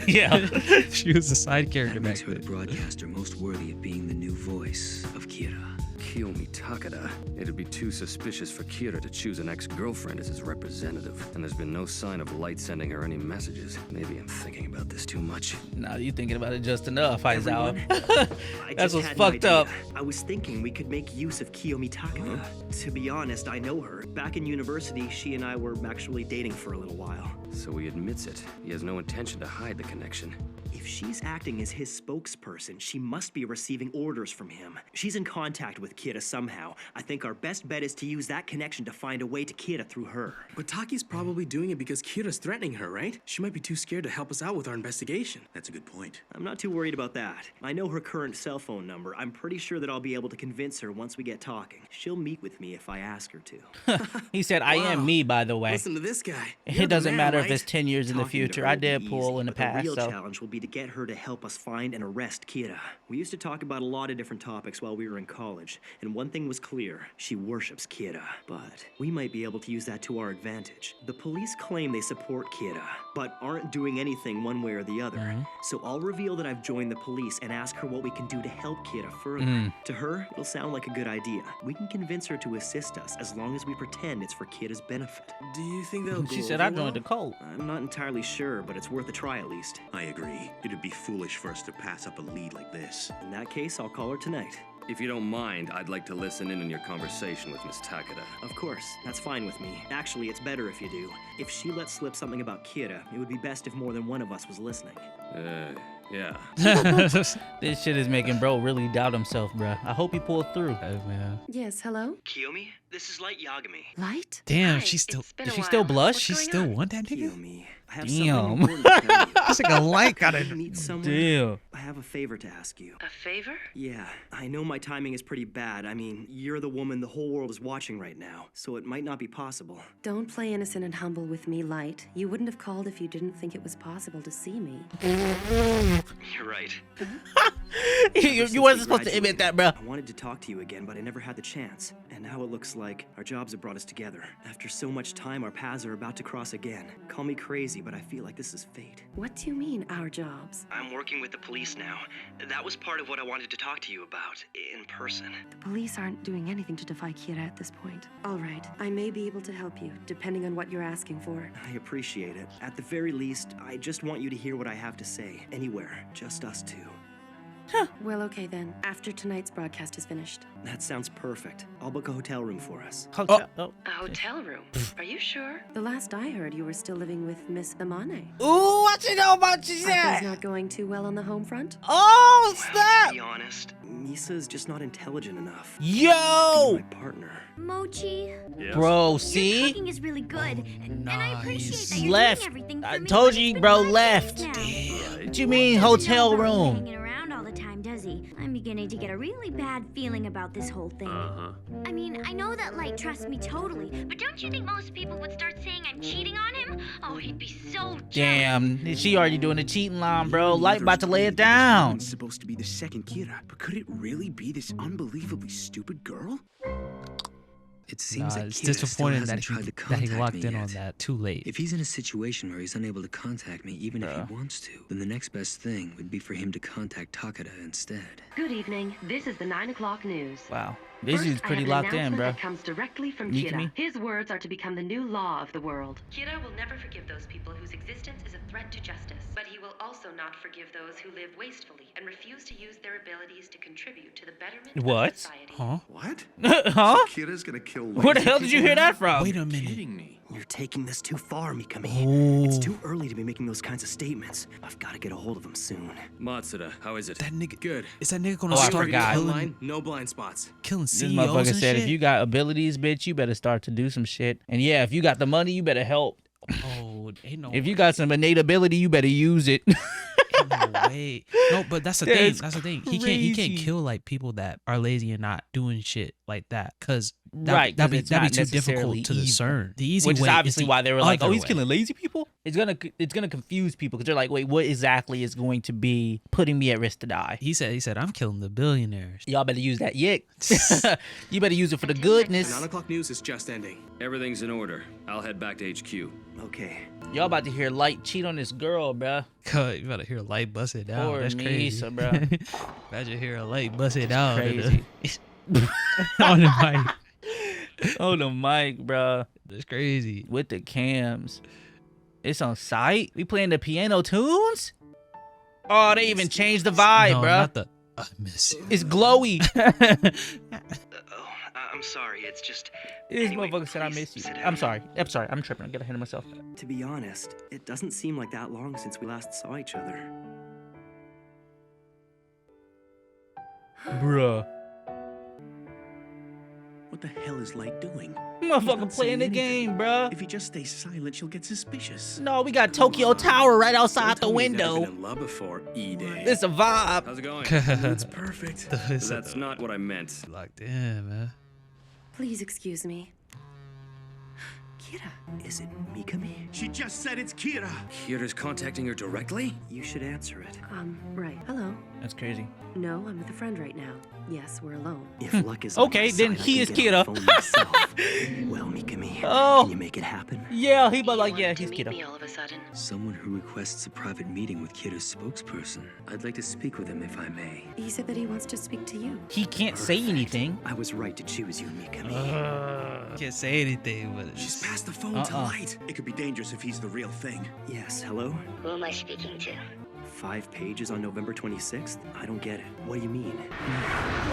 Yeah. She was a side character That back makes her the then. broadcaster most worthy of being the new voice of Kira. Kiyomi Takeda. It'd be too suspicious for Kira to choose an ex-girlfriend as his representative, and there's been no sign of Light sending her any messages. Maybe I'm thinking about this too much. Nah, you thinking about it just enough, Aizawa. I That's just what's had an fucked idea. up. I was thinking we could make use of Kiyomi Takeda. To be honest, I know her. Back in university, she and I were actually dating for a little while. So he admits it. He has no intention to hide the connection. If she's acting as his spokesperson, she must be receiving orders from him. She's in contact with Kira somehow. I think our best bet is to use that connection to find a way to Kira through her. But Taki's probably doing it because Kira's threatening her, right? She might be too scared to help us out with our investigation. That's a good point. I'm not too worried about that. I know her current cell phone number. I'm pretty sure that I'll be able to convince her once we get talking. She'll meet with me if I ask her to. He said, I am me, by the way. Listen to this guy. It doesn't matter if it's 10 years in the future. I did pull in the past. The real So. challenge will be to get her to help us find and arrest Kira. We used to talk about a lot of different topics while we were in college, and one thing was clear. She worships Kira. But we might be able to use that to our advantage. The police claim they support Kira, but aren't doing anything one way or the other. So I'll reveal that I've joined the police and ask her what we can do to help Kira further. To her, it'll sound like a good idea. We can convince her to assist us as long as we pretend it's for Kira's benefit. Do you think they'll She said I joined the cult. I'm not entirely sure, but it's worth a try at least. I agree. It'd be foolish for us to pass up a lead like this. In that case, I'll call her tonight. If you don't mind, I'd like to listen in on your conversation with Miss Takeda. Of course, that's fine with me. Actually, it's better if you do. If she lets slip something about Kira, it would be best if more than one of us was listening. Yeah. This shit is making bro really doubt himself, bruh. I hope he pulled through. Yes, hello? Kiyomi, this is Light Yagami. Light? Damn, Hi, she's still. it's been Does a she while. still blush? What's She going still on? want that nigga? Kiyomi, I have Damn. something important to tell you. It's like a light got it. Meet someone? Damn. I have a favor to ask you. A favor? Yeah, I know my timing is pretty bad. I mean, you're the woman the whole world is watching right now, so it might not be possible. Don't play innocent and humble with me, Light. You wouldn't have called if you didn't think it was possible to see me. You're right. You wasn't supposed to admit that, bruh. I wanted to talk to you again, but I never had the chance. And now it looks like our jobs have brought us together. After so much time, our paths are about to cross again. Call me crazy, but I feel like this is fate. What do you mean, our jobs? I'm working with the police now. That was part of what I wanted to talk to you about, in person. The police aren't doing anything to defy Kira at this point. All right, I may be able to help you, depending on what you're asking for. I appreciate it. At the very least, I just want you to hear what I have to say. Anywhere. Just us two. Well, okay then. After tonight's broadcast is finished. That sounds perfect. I'll book a hotel room for us. Hotel? Oh. A hotel room? Are you sure? The last I heard, you were still living with Miss Amane. Ooh, what you know about Are that? things not going too well on the home front? Oh, To snap! be honest, Misa's just not intelligent enough. Yo! My partner. Mochi, Bro, your see? cooking is really good, and I appreciate that you're Left. doing everything for I me, told but you, it's been bro, 5 left. days now. What you mean, Doesn't know hotel about me room? hanging around all the time, does he? I'm beginning to get a really bad feeling about this whole thing. I mean, I know that Light trusts me totally, but don't you think most people would start saying I'm cheating on him? Oh, he'd be so Damn, she already doing the cheating line, bro. Light Others about to lay it believe down. It's supposed to be the second Kira, but could it really be this unbelievably stupid girl? It seems that it's Kira still disappointing hasn't that tried to he contact locked me in yet. on that too late. If he's in a situation where he's unable to contact me, even if he wants to, then the next best thing would be for him to contact Takeda instead. Good evening. This is the 9 o'clock news. Wow. This First, dude's pretty I have an locked in, announcement bro. that comes directly from Meek Kira. me? His words are to become the new law of the world. Kira will never forgive those people whose existence is a threat to justice, but he will also not forgive those who live wastefully and refuse to use their abilities to contribute to the betterment What? of society. Huh? What? Huh? So Kira's gonna kill Where the lazy hell did you people hear now? that from? Wait a minute. Kidding me. You're taking this too far, Mikami. Oh. It's too early to be making those kinds of statements. I've got to get a hold of him soon. Matsuda, how is it? That nigga. Good. Is that nigga gonna Oh, I start forgot. killing, No blind spots. killing This CEOs motherfucker and said, shit? if you got abilities, bitch, you better start to do some shit. And yeah, if you got the money, you better help. Oh, ain't no If you got some innate ability, you better use it. ain't no way. No, but that's the thing. That's That's the thing. He can't crazy. kill like people that are lazy and not doing shit like that. Cause Right, that'd 'cause it's be not too difficult necessarily to evil. discern. The easy Which way is obviously the why they were like, oh, other he's way. killing lazy people. It's gonna confuse people because they're like, wait, what exactly is going to be putting me at risk to die? He said, I'm killing the billionaires. Y'all better use that yick. You better use it for the goodness. 9 o'clock news is just ending. Everything's in order. I'll head back to HQ. Okay. Y'all about to hear Light cheat on this girl, bruh. You better hear a light bust it down. Poor That's crazy. Misa, bruh. Imagine hear a light bust it down. Crazy. On the mic. On the mic, bruh. That's crazy. With the cams. It's on site? We playing the piano tunes? Oh, they even changed the vibe, No, bruh. not the I miss you. It's glowy. I'm sorry, it's just... This Anyway, motherfucker said I please miss you. sit I'm down. sorry. I'm tripping. I get ahead of myself. To be honest, it doesn't seem like that long since we last saw each other. Bruh. What the hell is Light doing? Motherfucker playing the game, bruh. If he just stays silent, she'll get suspicious. No, we got Tokyo Tower right outside the Don't tell me you've never window. been in love before, E-Day. It's a vibe. How's it going? It's perfect. That's not what I meant. Locked in, man. Please excuse me. Kira. Is it Mikami? She just said it's Kira. Kira's contacting her directly? You should answer it. Right. Hello. That's crazy. No, I'm with a friend right now. Yes, we're alone. If luck is on Okay, my then side, I he can is get on Kira. the phone myself. Well, Mikami, Oh. can you make it happen? Yeah, he was like, You yeah, wanted to he's meet me Kira. all of a sudden. Someone who requests a private meeting with Kira's spokesperson. I'd like to speak with him if I may. He said that he wants to speak to you. He can't say anything. I was right to choose you, Mikami. Can't say anything, but She's passed the phone to Light. It could be dangerous if he's the real thing. Yes, hello? Who am I speaking to? 5 pages on November 26th? I don't get it. What do you mean?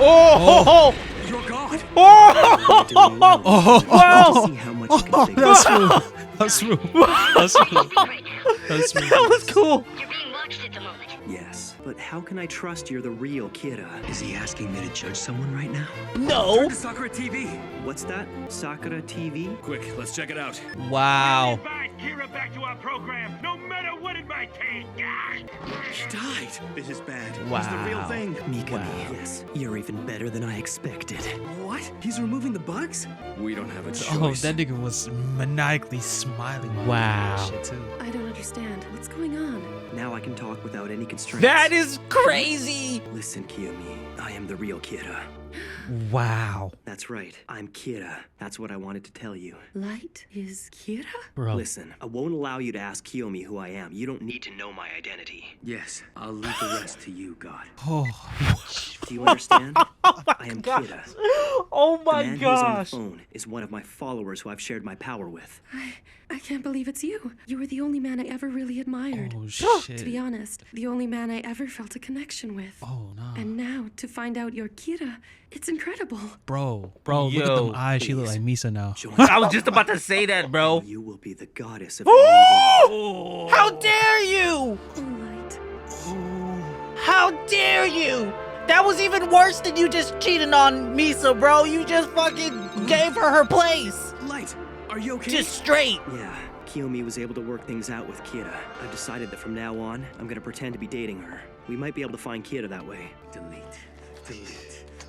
Oh! You're God. Oh! Wow! See how much you can figure That's out. smooth. That's smooth. That's smooth. That's smooth. That was cool. You're being watched at the moment. Yes, but how can I trust you're the real Kira? Is he asking me to judge someone right now? No. Turn to Sakura TV. What's that? Sakura TV? Quick, let's check it out. Wow. Invite Kira back to our program, no matter what it might take. She died. This is bad. Wow. He's the real thing. Mikami, yes, you're even better than I expected. What? He's removing the bugs? We don't have a choice. Oh, that nigga was maniacally smiling. while Wow. doing that shit too. I don't understand. What's going on? Now I can talk without any constraints. That is crazy. Listen, Kiyomi, I am the real Kira. Wow. That's right, I'm Kira. That's what I wanted to tell you. Light is Kira? Bro. Listen, I won't allow you to ask Kiyomi who I am. You don't need to know my identity. Yes, I'll leave the rest to you, God. Oh, Do you understand? I am Kira. Oh my the man gosh. who's on the phone is one of my followers who I've shared my power with. I can't believe it's you. You were the only man I ever really admired. Oh, shit. To be honest, the only man I ever felt a connection with. Oh, no. And now, to find out you're Kira, it's incredible. Bro, look at them eyes. She look like Misa now. I was just about to say that, bro. You will be the goddess of How dare you! How dare you! That was even worse than you just cheating on Misa, bro. You just fucking gave her place. Light, are you okay? Just straight. Yeah, Kiyomi was able to work things out with Kira. I've decided that from now on, I'm gonna pretend to be dating her. We might be able to find Kira that way.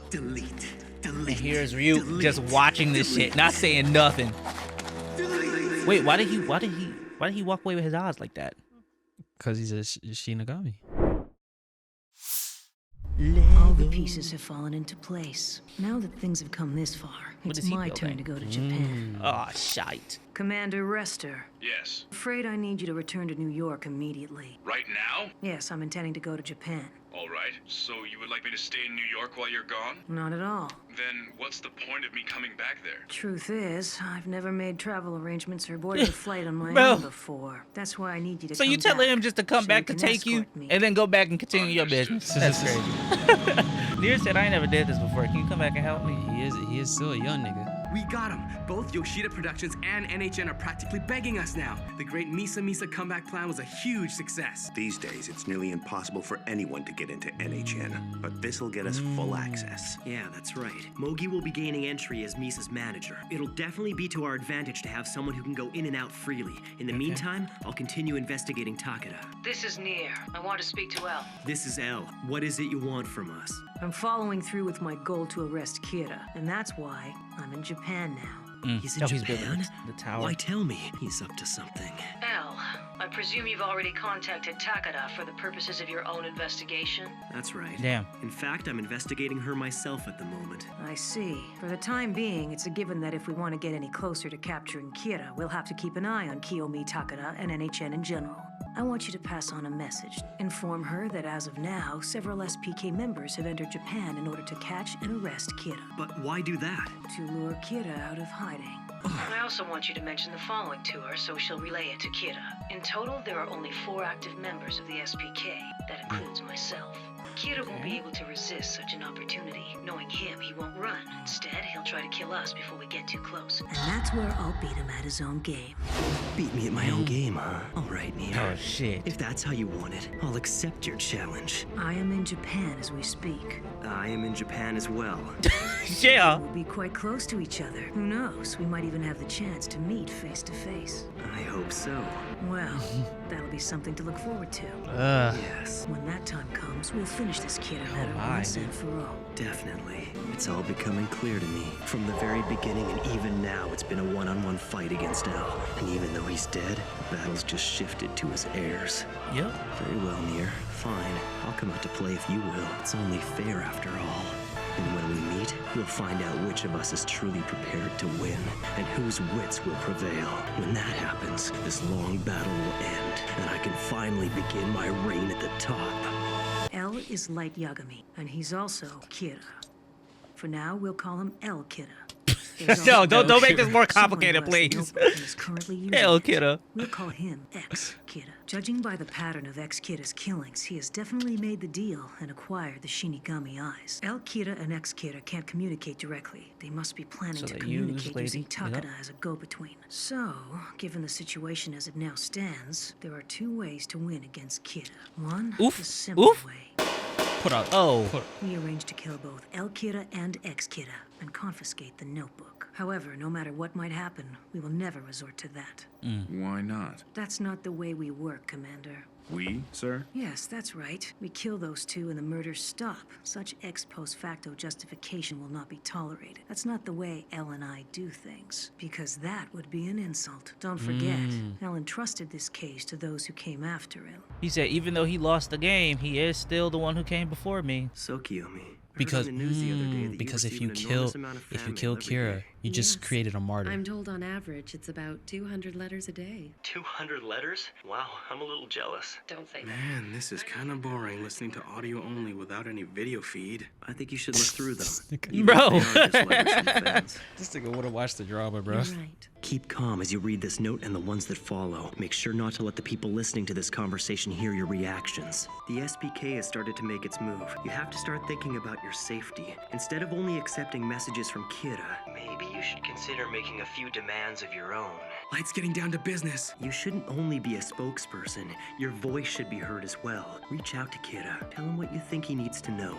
Delete. And here's Ryuk just watching this shit, not saying nothing. Wait, why did he walk away with his eyes like that? Because he's a Shinigami. All the pieces have fallen into place. Now that things have come this far, it's my turn to go to Japan. Oh, shite. Commander Rester. Yes. Afraid I need you to return to New York immediately. Right now? Yes, I'm intending to go to Japan. All right. So you would like me to stay in New York while you're gone? Not at all. Then what's the point of me coming back there? Truth is, I've never made travel arrangements or boarded a flight on my Bro. own before. That's why I need you to So come you telling back, him just to come so back you to can take you escort me. and then go back and continue your business? That's crazy. Near said I ain't never did this before. Can you come back and help me? He is still a young nigga. We got him. Both Yoshida Productions and NHN are practically begging us now. The great Misa comeback plan was a huge success. These days, it's nearly impossible for anyone to get into NHN, but this'll get us full access. Yeah, that's right. Mogi will be gaining entry as Misa's manager. It'll definitely be to our advantage to have someone who can go in and out freely. In the meantime, I'll continue investigating Takeda. This is Nier. I want to speak to El. This is Elle. What is it you want from us? I'm following through with my goal to arrest Kira, and that's why I'm in Japan now. He's in Japan? building the tower. Why tell me? He's up to something. El, I presume you've already contacted Takeda for the purposes of your own investigation? That's right. Damn. In fact, I'm investigating her myself at the moment. I see. For the time being, it's a given that if we want to get any closer to capturing Kira, we'll have to keep an eye on Kiyomi Takeda and NHN in general. I want you to pass on a message. Inform her that as of now, several SPK members have entered Japan in order to catch and arrest Kira. But why do that? To lure Kira out of hiding. I also want you to mention the following to her so she'll relay it to Kira. In total, there are only 4 active members of the SPK. That includes myself. Kira won't be able to resist such an opportunity. Knowing him, he won't run. Instead, he'll try to kill us before we get too close. And that's where I'll beat him at his own game. Beat me at my own game, huh? All right, Nia. Oh, shit. If that's how you want it, I'll accept your challenge. I am in Japan as we speak. I am in Japan as well. Yeah. We'll be quite close to each other. Who knows? We might even have the chance to meet face to face. I hope so. Well, that'll be something to look forward to. Yes. When that time comes, we'll finish this Kira matter once and for all. Definitely. It's all becoming clear to me. From the very beginning and even now, it's been a one-on-one fight against Al. And even though he's dead, the battle's just shifted to his heirs. Yep. Very well, Nier. Fine. I'll come out to play if you will. It's only fair after all. And when we meet, we'll find out which of us is truly prepared to win, and whose wits will prevail. When that happens, this long battle will end, and I can finally begin my reign at the top. L is Light Yagami, and he's also Kira. For now, we'll call him El Kira. No, don't make this more complicated, please. El Kira. We'll call him X Kira. Judging by the pattern of X Kira's killings, he has definitely made the deal and acquired the Shinigami eyes. El Kira and X Kira can't communicate directly. They must be planning to communicate using Takeda as a go-between. So, given the situation as it now stands, there are 2 ways to win against Kira. One, the simple way. Put out. Oh. We arranged to kill both El Kira and X Kira and confiscate the notebook. However, no matter what might happen, we will never resort to that. Why not? That's not the way we work, Commander. We, sir? Yes, that's right. We kill those 2 and the murders stop. Such ex post facto justification will not be tolerated. That's not the way Elle and I do things, because that would be an insult. Don't forget, Elle entrusted this case to those who came after him. He said even though he lost the game, he is still the one who came before me. So, Kiyomi, because on the news the other day that because you if you receive an kill enormous amount of fan mail every Kira, day. you just Yes. created a martyr. I'm told on average it's about 200 letters a day. 200 letters? Wow, I'm a little jealous. Don't say that. Man, this is kind of boring listening to audio only without any video feed. I think you should look through them. Bro. This nigga would have watched the drama, bro. You're right. Keep calm as you read this note and the ones that follow. Make sure not to let the people listening to this conversation hear your reactions. The SPK has started to make its move. You have to start thinking about your safety. Instead of only accepting messages from Kira, Maybe you should consider making a few demands of your own. Light's getting down to business. you shouldn't only be a spokesperson. Your voice should be heard as well. Reach out to Kira. Tell him what you think he needs to know.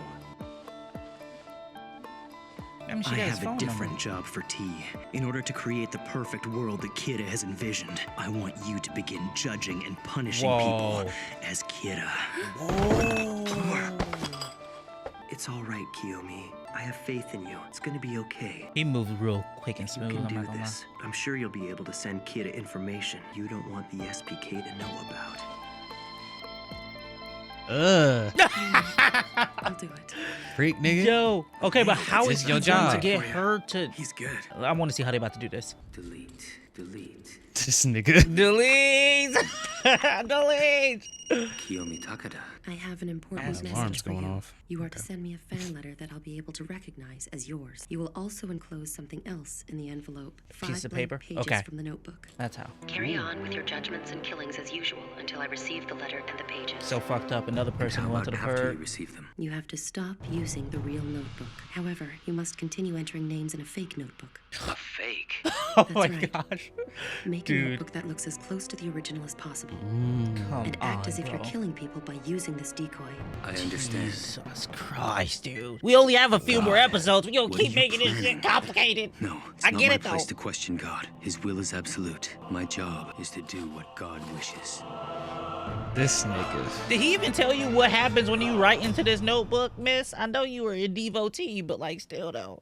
I mean, she I got his have a phone different number. job for T. In order to create the perfect world that Kira has envisioned, I want you to begin judging and punishing Whoa. people as Kira. It's all right, Kiyomi. I have faith in you. It's gonna be okay. He moved real quick and You smooth. can I'm do not gonna lie. this. I'm sure you'll be able to send Kira information you don't want the SPK to know about. I'll do it. Freak nigga. Yo. Okay, but how This is is your he going to job. get her to? He's good. I want to see how they about to do this. Delete. This nigga. Delete. Delete. Kiyomi Takada. I have an important Alarm's message for going you. off. You are to send me a fan letter that I'll be able to recognize as yours. You will also enclose something else in the envelope. Piece of blank paper? pages Okay. from the notebook. That's how. Carry on with your judgments and killings as usual until I receive the letter and the pages. So fucked up. Another person went to the After you perp. receive them. You have to stop using the real notebook. However, you must continue entering names in a fake notebook. A fake? Oh That's my right. gosh. Make a Dude. notebook that looks as close to the original as possible. Come And act on, as if you're bro. killing people by using this decoy. I understand. Jesus Christ, dude. We only have a few more episodes. We don't What do keep you making this plan? shit complicated. No, it's I not get my it, place though. to question God. His will is absolute. My job is to do what God wishes. This nigga. Did he even tell you what happens when you write into this notebook, miss? I know you were a devotee, but like still though.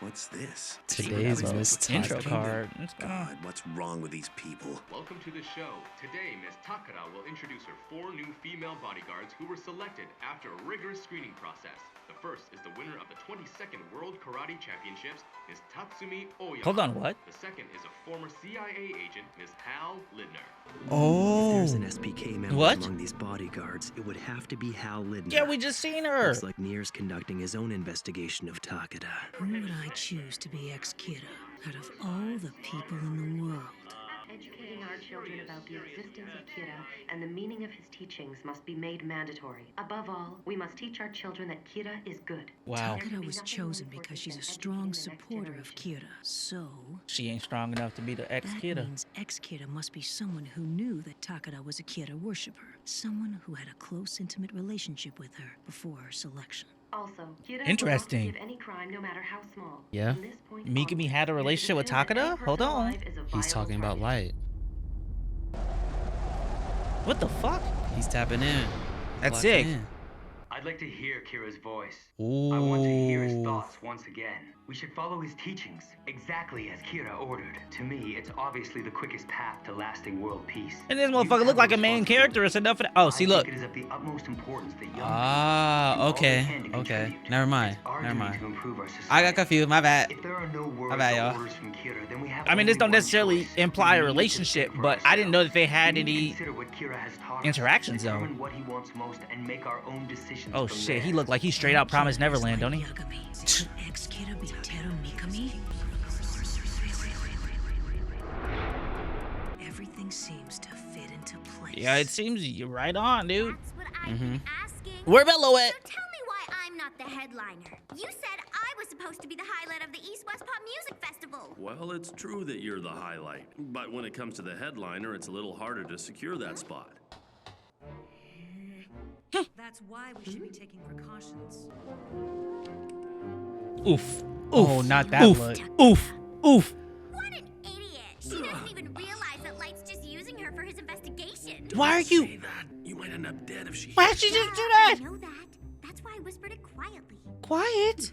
What's this? Today's Miss Intro Takada. card. Let's go. God, what's wrong with these people? Welcome to the show. Today, Miss Takara will introduce her 4 new female bodyguards who were selected after a rigorous screening process. The first is the winner of the 22nd World Karate Championships, Miss Tatsumi Oyama. Hold on, what? The second is a former CIA agent, Miss Hal Lidner. If there's an SPK member What? among these bodyguards, it would have to be Hal Lidner. Yeah, we just seen her. Looks like Nier's conducting his own investigation of Takada. Who would I choose to be ex-Kira out of all the people in the world? Educating our children about the existence of Kira and the meaning of his teachings must be made mandatory. Above all, we must teach our children that Kira is good. Wow. Takada was chosen because she's a strong supporter of Kira. So, She ain't strong enough to be the that ex-kidda. means ex-Kira must be someone who knew that Takada was a Kira worshiper. Someone who had a close, intimate relationship with her before her selection. Also, Kira Interesting. will not forgive any crime, no matter how small. Yeah. From this point Mikami had a relationship with Takada? Hold on. He's talking about Light. What the fuck? He's tapping in. That's Locking sick. in. I'd like to hear Kira's voice. I want to hear his Ooh. thoughts once again. We should follow his teachings, exactly as Kira ordered. To me, it's obviously the quickest path to lasting world peace. And this motherfucker look like a main character. It's enough for that. Oh, see, look. It is of the utmost importance that young Ah, okay. Okay. Never mind. Never mind. I got confused. My bad. If there are no words My bad, or y'all. orders from Kira, then we have I mean, this only don't one necessarily choice. imply a We need to relationship, think for but I didn't know that they had We need to any consider what Kira has taught us, interactions, though. determine what he wants most, and make our own decisions Oh from shit, there. he looked like he straight out promised Neverland, don't he? Could ex-Kira be Teru Mikami? Everything seems to fit into place. Yeah, it seems you're right on, dude. That's what I've been asking. Where Bello at? So tell me why I'm not the headliner. You said I was supposed to be the highlight of the East West Pop Music Festival. Well, it's true that you're the highlight, but when it comes to the headliner, it's a little harder to secure that spot. That's why we should be taking precautions. Oof. Oh, not that Oof. look. Oof. Oof. What an idiot. She doesn't even realize that Light's just using her for his investigation. Why are you? Say that. You might end up dead if she. Why'd she just do that? I know that. That's why I whispered it quietly. Quiet.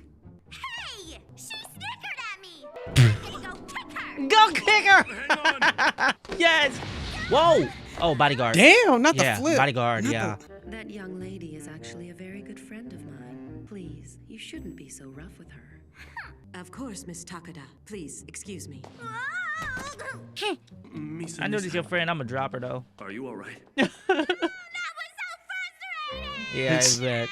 Hey! She snickered at me! I'm gonna go kick her! Go kick her! Yes. Whoa. Oh, bodyguard. Damn, not the Yeah, flip. bodyguard. Not Yeah. That young lady is actually a very good friend of mine. shouldn't be so rough with her. Of course, Miss Takada. Please, excuse me. I know this is your friend. I'm gonna drop her though. Are you all right? Yeah, I bet.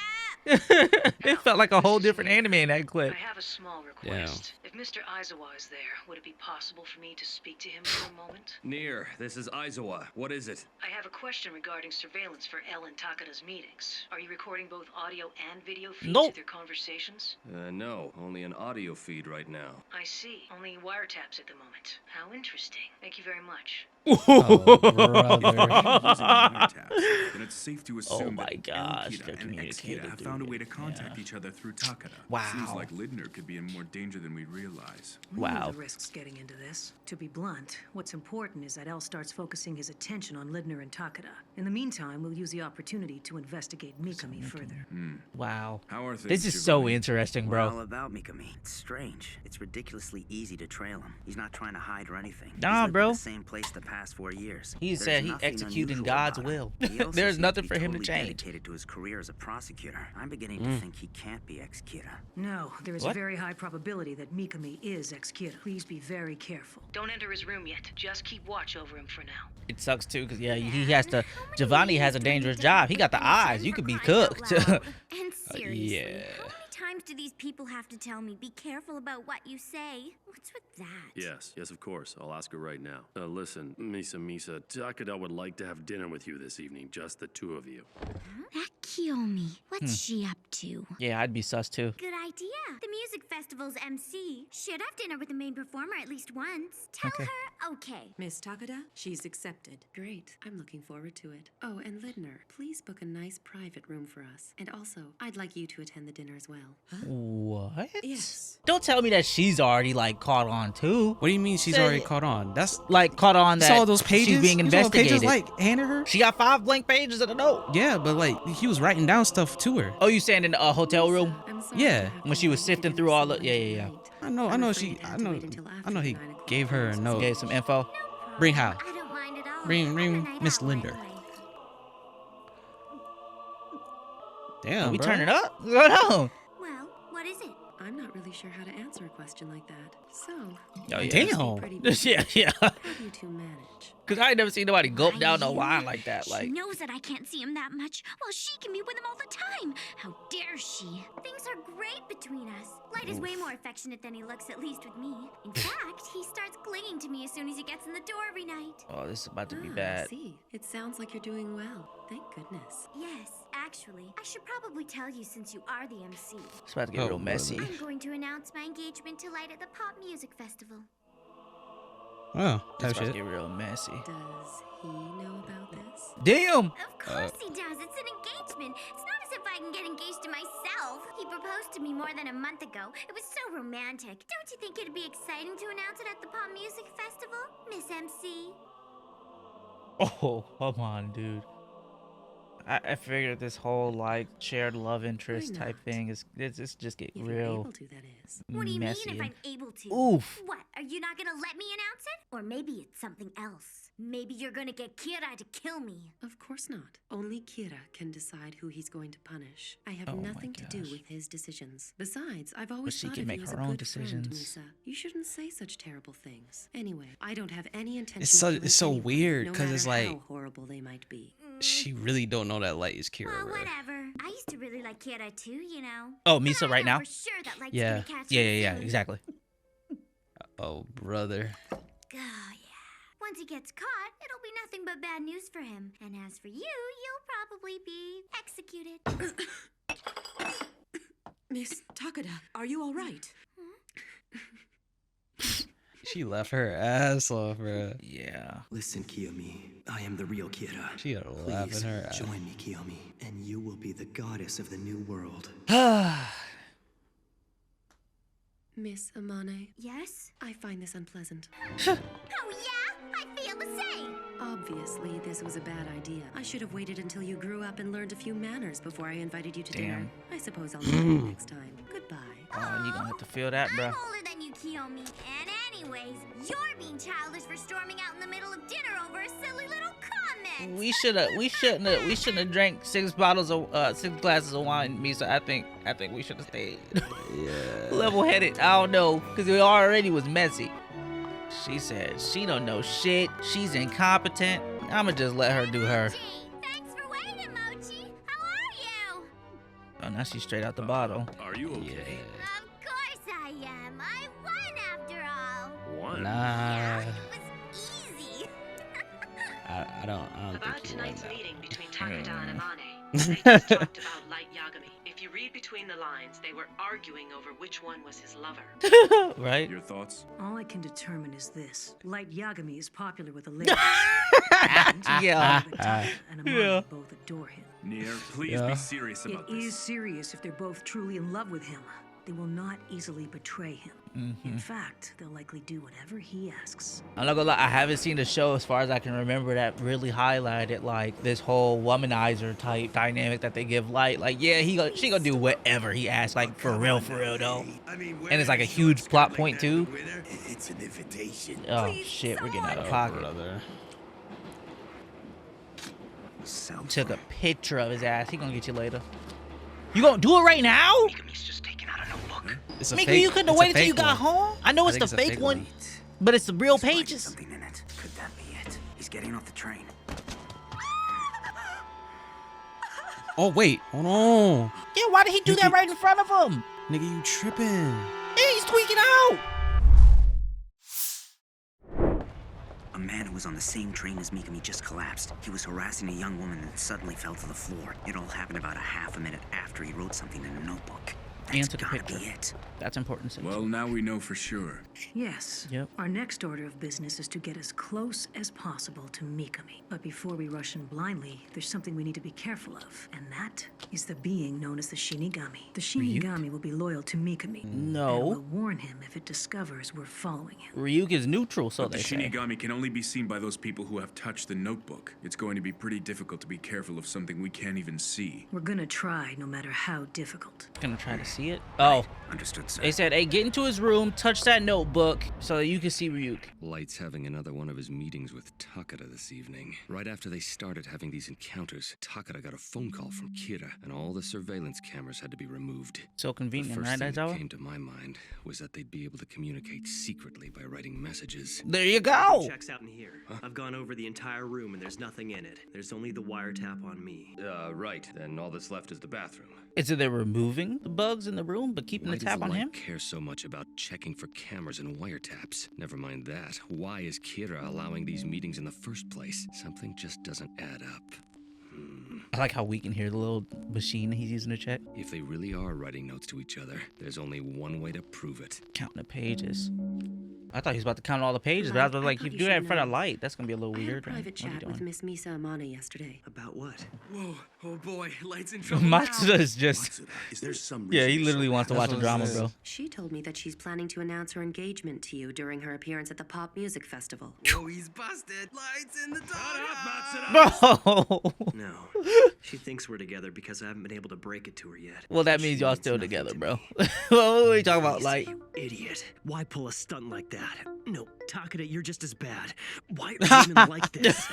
It felt like a whole different anime in that clip. I have a small request. If Mr. Aizawa is there, would it be possible for me to speak to him for a moment? Near, this is Aizawa. What is it? I have a question regarding surveillance for Ellen Takada's meetings. Are you recording both audio and video feeds of their conversations? No, only an audio feed right now. I see. Only wiretaps at the moment. How interesting. Thank you very much. Oh, brother. Then it's safe to assume my that gosh, they're Elkida and communicating Xkida have found a way to contact each other through Takada. Wow. Seems like Lidner could be in more danger than we realize. We know the risks getting into this. To be blunt, what's important is that El starts focusing his attention on Lidner and Takada. In the meantime, we'll use the opportunity to investigate Mikami further. Wow. How are things, This is so interesting, bro. All about Mikami. It's strange. It's ridiculously easy to trail him. He's not trying to hide or anything. Nah, He's lived bro. in the same place the past 4 years. He There's said he nothing executing unusual God's about him. will. He also There's seems nothing to for be him to totally change. dedicated to his career as a prosecutor. I'm beginning to think he can't be Xkida. No, there is What? a very high probability that Mikami is Xkida. Please be very careful. Don't enter his room yet. Just keep watch over him for now. It sucks too, because yeah, he has to. Giovanni has a dangerous job. He got the eyes. You could be cooked. And seriously, Yeah. how many times do these people have to tell me, be careful about what you say? What's with that? Yes, of course. I'll ask her right now. Listen, Misa, Takada would like to have dinner with you this evening, just the two of you. That Kiyomi, what's she up to? Yeah, I'd be sus too. Good idea. The music festival's MC should have dinner with the main performer at least once. Tell Okay. her, okay. Miss Takada, she's accepted. Great. I'm looking forward to it. Oh, and Lidner, please book a nice private room for us. And also, I'd like you to attend the dinner as well. What? Yes. Don't tell me that she's already like caught on too. What do you mean she's Say- already caught on? That's Like caught on you that saw those pages. she's being You saw the investigated. pages like handed her. She got 5 blank pages of the note. Yeah, but like he was writing down stuff to her. Oh, you saying in a hotel room? Yeah. When she was sifting through all the yeah. I know he gave her a note. Gave some info. Bring Hal. Bring Miss Linder. Damn, we bro. turning up? What's going on? Well, what is it? I'm not really sure how to answer a question like that. So, Oh, yeah. Damn. Yeah. how do you two manage? Cause I ain't never seen nobody gulp down no wine like that. She Like, knows that I can't see him that much, while she can be with him all the time. How dare she? Things are great between us. Light is way more affectionate than he looks, at least with me. In fact, he starts clinging to me as soon as he gets in the door every night. oh, this is about to be I bad. see. It sounds like you're doing well. Thank goodness. Yes, actually, I should probably tell you since you are the MC. It's about to get real messy. I'm going to announce my engagement to Light at the Pop Music Festival. Oh, It's type about to shit. get real messy. Does he know about this? Damn. Of course he does. It's an engagement. It's not as if I can get engaged to myself. He proposed to me more than a month ago. It was so romantic. Don't you think it'd be exciting to announce it at the Pop Music Festival, Miss MC? Oh, come on, dude. I figured this whole like shared love interest type thing is it's just get real Able to, that is. What do you messy. mean if and- I'm able to? Oof. What, are you not gonna let me announce it? Or maybe it's something else. Maybe you're gonna get Kira to kill me. Of course not. Only Kira can decide who he's going to punish. I have Oh my nothing to do with his decisions. Besides, I've always she thought can of make you as her a own good decisions. friend, Misa. You shouldn't say such terrible things. Anyway, I don't have any intention. It's so of killing it's so anyone, weird no because it's matter like how horrible they might be. she really don't know that Light is Kira, Well, bro. whatever. I used to really like Kira too, you know. Oh, Misa right now? For sure that Light's Yeah. gonna catch Yeah, me yeah, soon. exactly. Oh, brother. Oh, yeah. Once he gets caught, it'll be nothing but bad news for him. And as for you, you'll probably be executed. Miss Takada, are you all right? She left her ass off, bro. Yeah. Listen, Kiyomi, I am the real Kira. She got a laugh in her ass. Join me, Kiyomi, and you will be the goddess of the new world. Miss Amane, Yes? I find this unpleasant. Oh, yeah? I feel the same. Obviously, this was a bad idea. I should have waited until you grew up and learned a few manners before I invited you to dinner. Damn. I suppose I'll do that next time. Goodbye. Oh, you gonna have to feel that, bro. I'm older than you, Kiyomi. And anyways, you're being childish for storming out in the middle of dinner over a silly little We shouldn't have drank 6 glasses of wine, Misa. I think we should have stayed. Yeah. Level-headed. I don't know, because it already was messy. She said she don't know shit. She's incompetent. I'ma just let her do her. Thanks for waiting, Mochi. How are you? Oh, now she's straight out the bottle. Are you okay? Of course I am. I won after all. What? Nah. It was easy. I don't About think you tonight's won that. meeting between Takada and Amane. They just talked about Light Yagami. If you read between the lines, they were arguing over which one was his lover. Right? Your thoughts? All I can determine is this. Light Yagami is popular with the ladies. Yeah. And Amane both adore him. Nier, please be serious It about this. is serious if they're both truly in love with him. They will not easily betray him. In fact, they'll likely do whatever he asks. I'm not gonna lie, I haven't seen a show as far as I can remember that really highlighted like this whole womanizer type dynamic that they give Light. Like, yeah, she gonna do whatever he asks, like for real though. And it's like a huge plot point too. It's an invitation. Oh shit, we're getting out of pocket. Took a picture of his ass. He gonna get you later. You gonna do it right now? It's a Mickey, fake, you couldn't have it's a waited till you fake got one. home. I know I it's think the it's a fake fake one, but it's the real pages. Something in it. Could that be it? He's getting off the train. Oh wait, hold on. Yeah, why did he do that right in front of him? Nigga, you tripping. Yeah, he's tweaking out. A man who was on the same train as Mikami just collapsed. He was harassing a young woman and suddenly fell to the floor. It all happened about a half a minute after he wrote something in a notebook. And took a picture. That's important. Well, now we know for sure. Yes. Yep. Our next order of business is to get as close as possible to Mikami. But before we rush in blindly, there's something we need to be careful of, and that is the being known as the Shinigami. The Shinigami will be loyal to Mikami. No. And will warn him if it discovers we're following him. Ryuk is neutral, so But they the say. Shinigami can only be seen by those people who have touched the notebook. It's going to be pretty difficult to be careful of something we can't even see. We're gonna try, no matter how difficult. Gonna try to see it. Oh. Understood, sir. They said, hey, get into his room, touch that notebook so that you can see Ryuk. Light's having another one of his meetings with Takada this evening. Right after they started having these encounters, Takada got a phone call from Kira, and all the surveillance cameras had to be removed. So convenient, the right, first thing that Aizawa? came to my mind was that they'd be able to communicate secretly by writing messages. There you go. Checks out in here. I've gone over the entire room and there's nothing in it. There's only the wiretap on me. Right. Then all that's left is the bathroom. Is it they're removing the bugs in the room but keeping Why the tap does on Light him? care so much about checking for cameras and wiretaps? Never mind that. Why is Kira allowing these meetings in the first place? Something just doesn't add up. I like how we can hear the little machine he's using to check. If they really are writing notes to each other, there's only one way to prove it. Counting the pages. I thought he was about to count all the pages, but I was like, if you do that in front of Light, that's gonna be a little I had a weird. private What are you chat with doing? Miss Misa Amane yesterday. About what? Whoa, oh boy, Light's in trouble Matsuda is just. Is there some Yeah, reason he you're literally so wants to mad? watch a drama, bro. She told me that she's planning to announce her engagement to you during her appearance at the Pop Music Festival. Whoa, he's busted. Light's in the doghouse. Bro! No. She thinks we're together because I haven't been able to break it to her yet. Well, that means y'all still together, bro. What are you talking about, Light? Idiot. Why pull a stunt like that? No, Takada, you're just as bad. Why are women like this?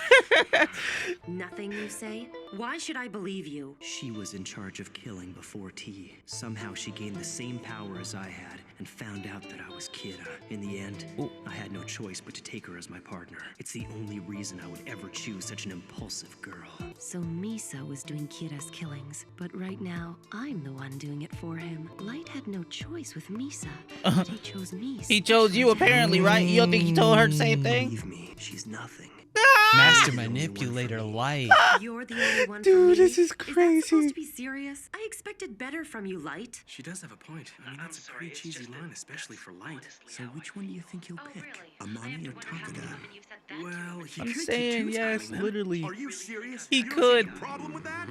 Nothing, you say? Why should I believe you? She was in charge of killing before tea. Somehow she gained the same power as I had and found out that I was Kira. In the end, I had no choice but to take her as my partner. It's the only reason I would ever choose such an impulsive girl. So Misa was doing Kira's killings, but right now, I'm the one doing it for him. Light had no choice with Misa, but he chose me. He chose you, apparently, right? You don't think he told her the same thing? Believe me, she's nothing. Master manipulator Light. You're the only one Dude, for me. this is Is that crazy. supposed to be serious? I expected better from you, Light. She does have a point. I mean, that's a pretty cheesy line, especially for Light. So which one do you think you'll pick? Amane or Takada? Well, he I'm could saying keep yes, choosing. literally. Are you serious? He You don't could. see a problem with that?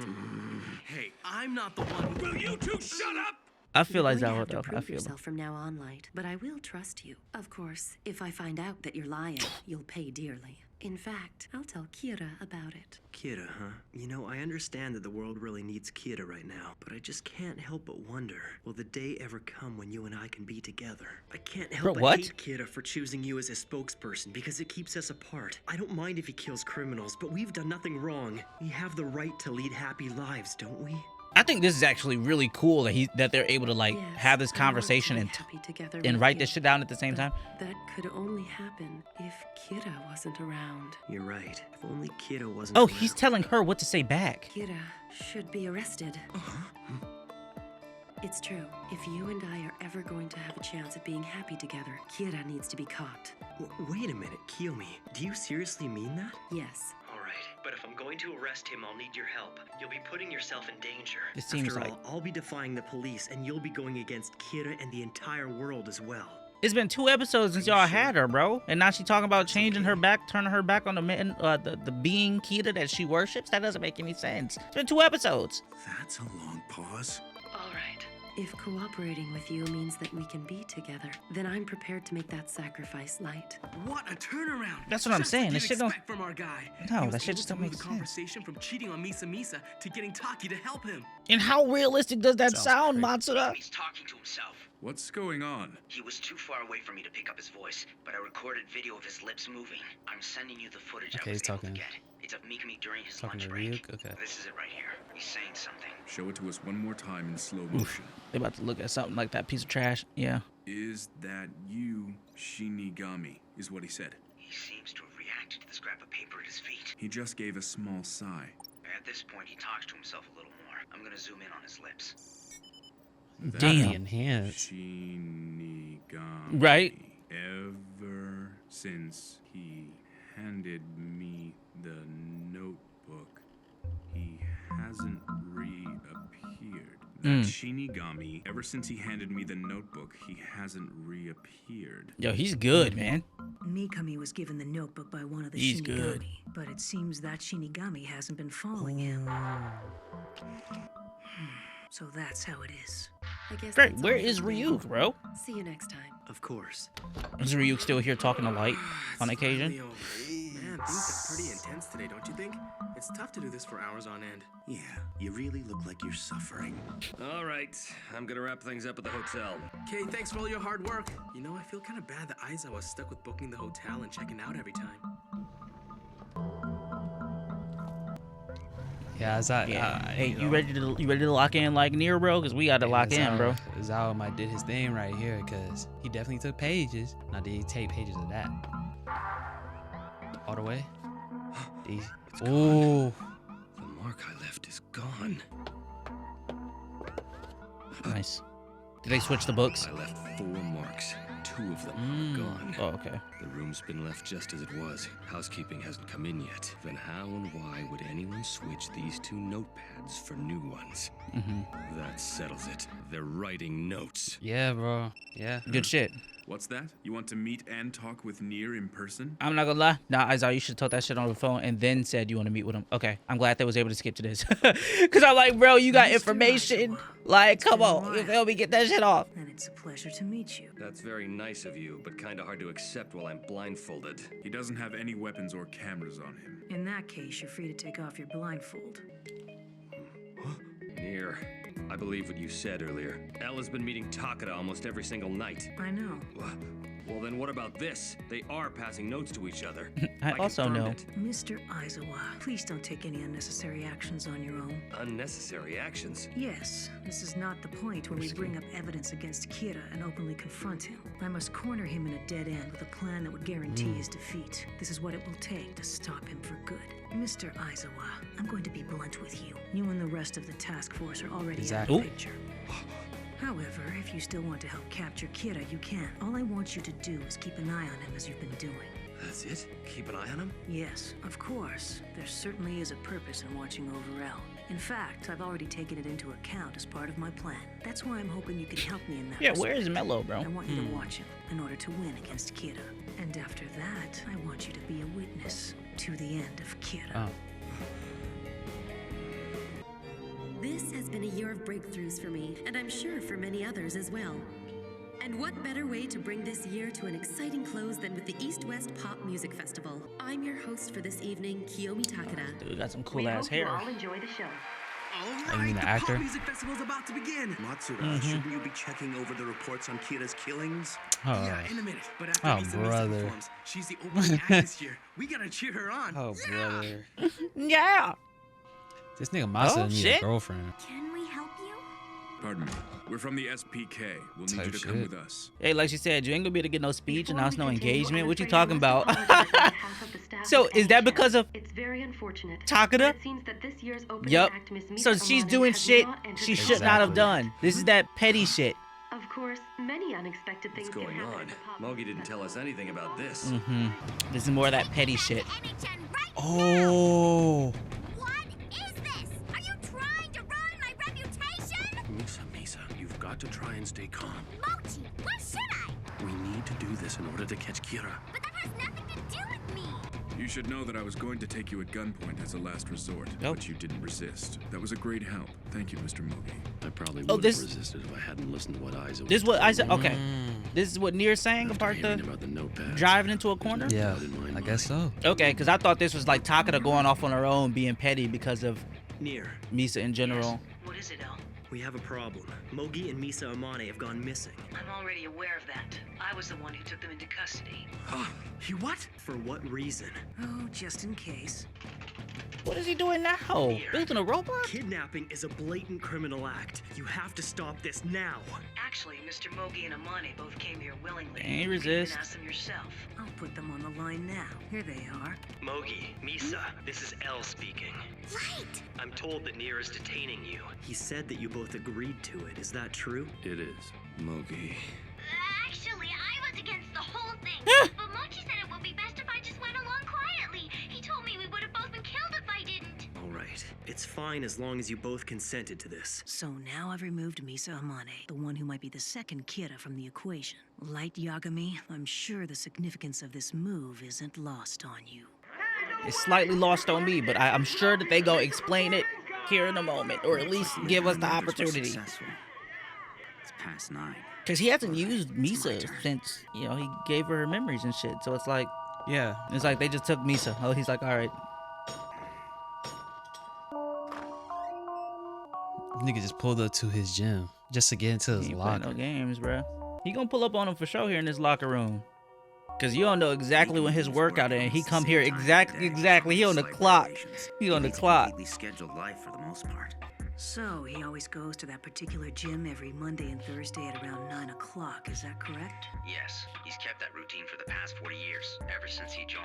Hey, I'm not the one. Will you two shut up? I feel like You're that going would to have though. to I prove feel. yourself from now on, Light. But I will trust you. Of course, if I find out that you're lying, you'll pay dearly. In fact, I'll tell Kira about it. Kira, huh? You know, I understand that the world really needs Kira right now, but I just can't help but wonder, will the day ever come when you and I can be together? I can't help but hate Kira for choosing you as a spokesperson because it keeps us apart. I don't mind if he kills criminals, but we've done nothing wrong. We have the right to lead happy lives, don't we? I think this is actually really cool that they're able to like have this conversation and write this shit down at the same time. That could only happen if Kira wasn't around. You're right. If only Kira wasn't Oh, around. he's telling her what to say back. Kira should be arrested. It's true. If you and I are ever going to have a chance at being happy together, Kira needs to be caught. Wait a minute, Kiyomi. Do you seriously mean that? Yes. But if I'm going to arrest him, I'll need your help. You'll be putting yourself in danger. It seems After like all, I'll be defying the police, and you'll be going against Kira and the entire world as well. it's been 2 episodes since y'all had her, bro, and now she talking about changing her back, turning her back on the man, the being Kira that she worships. That doesn't make any sense. It's been 2 episodes. That's a long pause. All right. If cooperating with you means that we can be together, then I'm prepared to make that sacrifice, Light. What a turnaround! That's what I'm saying. This Just shit what don't. you'd expect from our guy. No, He was that shit able just to don't move make the sense. conversation from cheating on Misa to getting Taki to help him. And how realistic does that sound, Matsuda? He's talking to himself. What's going on? He was too far away for me to pick up his voice, but I recorded video of his lips moving. I'm sending you the footage I was able to get. It's of Mikami during his lunch break. Okay. This is it right here. He's saying something. Show it to us one more time in slow motion. They about to look at something like that piece of trash. Yeah. Is that you, Shinigami? Is what he said. He seems to have reacted to the scrap of paper at his feet. He just gave a small sigh. At this point, he talks to himself a little more. I'm gonna zoom in on his lips. Damn. Enhanced. Shinigami. Right. Ever since he handed me the notebook, he hasn't reappeared. That Shinigami, ever since he handed me the notebook, he hasn't reappeared. Yo, he's good, man. Mikami was given the notebook by one of the He's Shinigami, good. but it seems that Shinigami hasn't been following him. So that's how it is. I guess Great. that's Where all for is now. Ryuk, bro? See you next time. Of course. Is Ryuk still here talking to Light on occasion? Man, things are pretty intense today, don't you think? It's tough to do this for hours on end. Yeah, you really look like you're suffering. All right, I'm gonna wrap things up at the hotel. Okay, thanks for all your hard work. You know, I feel kind of bad that Aizawa was stuck with booking the hotel and checking out every time. Yeah, is that? Hey, you ready to lock in like Nier, bro? Cause we got to lock in, bro. Zawa might did his thing right here, cause he definitely took pages. Now did he take pages of that? All the way? Ooh. The mark I left is gone. Nice. Did they switch the books? I left 4 marks. 2 of them are gone. Oh, okay. The room's been left just as it was. Housekeeping hasn't come in yet. Then how and why would anyone switch these 2 notepads for new ones? That settles it. They're writing notes. Yeah, bro. Yeah. Good shit. What's that? You want to meet and talk with Nier in person? I'm not gonna lie. Nah, Isaiah, you should have told that shit on the phone and then said you want to meet with him. Okay, I'm glad they was able to skip to this. Cause I'm like, bro, you got information. Like, come on, you feel me? Get that shit off. And it's a pleasure to meet you. That's very nice of you, but kinda hard to accept while I'm blindfolded. He doesn't have any weapons or cameras on him. In that case, you're free to take off your blindfold. Nier, I believe what you said earlier. Elle has been meeting Takada almost every single night. I know. Well, then what about this? They are passing notes to each other. I also know. Mr. Aizawa, please don't take any unnecessary actions on your own. Unnecessary actions? Yes, this is not the point where we bring up evidence against Kira and openly confront him. I must corner him in a dead end with a plan that would guarantee his defeat. This is what it will take to stop him for good. Mr. Aizawa, I'm going to be blunt with you. You and the rest of the task force are already out of the picture. However, if you still want to help capture Kira, you can. All I want you to do is keep an eye on him as you've been doing. That's it? Keep an eye on him? Yes, of course. There certainly is a purpose in watching over Elle. In fact, I've already taken it into account as part of my plan. That's why I'm hoping you can help me in that Yeah, where is Mello, bro? I want you to watch him in order to win against Kira. And after that, I want you to be a witness to the end of Kira. This has been a year of breakthroughs for me, and I'm sure for many others as well. And what better way to bring this year to an exciting close than with the East-West Pop Music Festival? I'm your host for this evening, Kiyomi Takeda. Dude, got some cool ass hair. All enjoy the show. I mean, the actor. Pop music festival's about to begin. Matsura, shouldn't you be checking over the reports on Kira's killings? Oh. Yeah, in a minute. But after Misa brother. performs, she's the opening act this year. We gotta cheer her on. Oh, brother. Yeah. This nigga Masa needs a girlfriend. Can we help you? Pardon me. We're from the SPK. We'll need you to come with us. Hey, like she said, you ain't gonna be able to get no speech and no engagement. What you talking about? So is that because of It's very unfortunate. Takeda? It seems that this year's opening Yep. act, Miss Misa So she's Amane, doing has shit not entered she the should not have competition. done. This is that petty shit. Of course, many unexpected things What's can going happen on? at the pop Mogi didn't tell us anything about this. This is more of that petty shit. Oh. Misa, you've got to try and stay calm. Mochi, where should I? We need to do this in order to catch Kira. But that has nothing to do with me. You should know that I was going to take you at gunpoint as a last resort, but you didn't resist. That was a great help. Thank you, Mr. Mogi. I probably Oh, would this- have resisted if I hadn't listened to what Isa This is what I said. Okay. This is what Nier's saying After about hearing the about the notepad. driving into a corner? Yeah, I guess so. Okay, because I thought this was like Takeda going off on her own, being petty because of Nier, Misa in general. What is it, El? we have a problem. Mogi and Misa Amane have gone missing. I'm already aware of that. I was the one who took them into custody. You what? For what reason? Oh, just in case. What is he doing now? Building a robot? Kidnapping is a blatant criminal act. You have to stop this now. Actually, Mr. Mogi and Amane both came here willingly. Ain't You could resist. even ask them yourself. I'll put them on the line now. Here they are. Mogi, Misa, this is El speaking. Right. I'm told that Nier is detaining you. He said that you both agreed to it. Is that true? It is. Mogi. Actually, I was against the whole thing. But Mochi said it would be best if I just went along quietly. He told me we would have both been killed if I didn't. All right. It's fine as long as you both consented to this. So now I've removed Misa Amane, the one who might be the second Kira from the equation. Light Yagami, I'm sure the significance of this move isn't lost on you. It's slightly lost on me, but I'm sure that they go explain it here in a moment, or at least give us the opportunity. Successful. It's past 9. Because he hasn't used Misa since, you know, he gave her memories and shit. So it's like, yeah, it's like they just took Misa. Oh, he's like, all right. Nigga just pulled up to his gym just to get into his He ain't playing locker. no games, bro. He gonna pull up on him for sure here in this locker room. Cause you don't know exactly when his workout is. He come here exactly. He on the clock. He on the clock. Completely scheduled life for the most part. So he always goes to that particular gym every Monday and Thursday at around 9 o'clock, is that correct? Yes, he's kept that routine for the past 40 years, ever since he joined.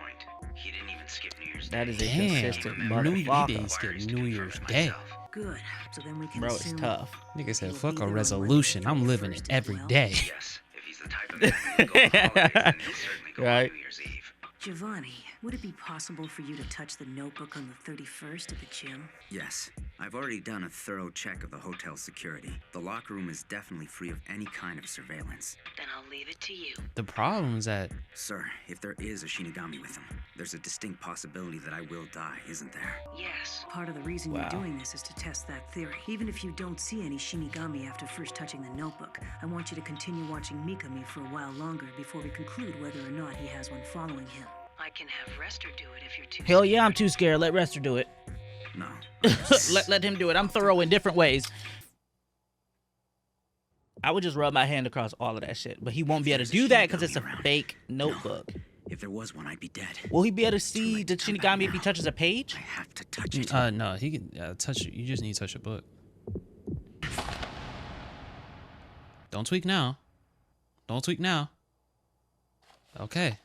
He didn't even skip New Year's Day. That is a Damn, consistent he motherfucker. didn't skip New Year's Day. Good. So then we can Bro, it's assume tough. Nigga said, fuck a resolution. I'm living it every day. Yes, if he's the type of man who will go on holidays, then he'll certainly go Right. on New Year's Eve. Giovanni, would it be possible for you to touch the notebook on the 31st at the gym? Yes, I've already done a thorough check of the hotel security. The locker room is definitely free of any kind of surveillance. Then I'll leave it to you. The problem is that Sir, if there is a Shinigami with him, there's a distinct possibility that I will die, isn't there? Yes. Part of the reason Wow. you're doing this is to test that theory. Even if you don't see any Shinigami after first touching the notebook, I want you to continue watching Mikami for a while longer before we conclude whether or not he has one following him. I can have Rester do it if you're too Hell yeah, I'm too scared. Let Rester do it. No. let him do it. I'm thorough in different ways. I would just rub my hand across all of that shit, but he won't be able to do that because it's a fake notebook. If there was one, I'd be dead. Will he be able to see the Shinigami if he touches a page? I have to touch it. no, he can touch it. You just need to touch a book. Don't tweak now. Don't tweak now. Okay.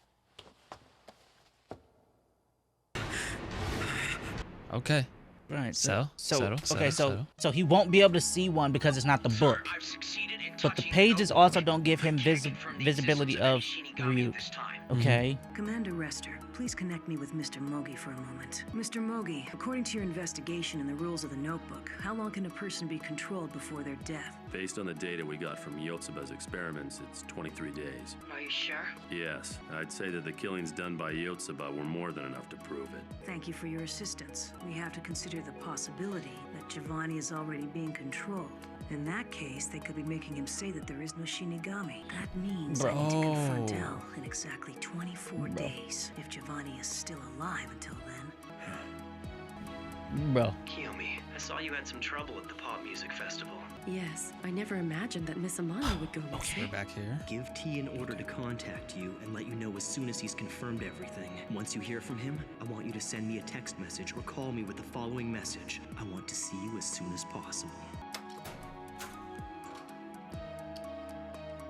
Okay. Right. So So he won't be able to see one because it's not the book. I've succeeded in But the touching pages the also notebook don't give him and proving from the visibility existence of any Shinigami Ryuk. this time. Okay. Commander Rester, please connect me with Mr. Mogi for a moment. Mr. Mogi, according to your investigation and the rules of the notebook, how long can a person be controlled before their death? Based on the data we got from Yotsuba's experiments, it's 23 days. Are you sure? Yes, I'd say that the killings done by Yotsuba were more than enough to prove it. Thank you for your assistance. We have to consider the possibility that Giovanni is already being controlled. In that case, they could be making him say that there is no Shinigami. That means I need to confront Elle in exactly 24 days. If Giovanni is still alive until then. Bro. Kiyomi, I saw you had some trouble at the pop music festival. Yes, I never imagined that Misa Amane would go missing. We're back here. Give T an order to contact you and let you know as soon as he's confirmed everything. Once you hear from him, I want you to send me a text message or call me with the following message. I want to see you as soon as possible.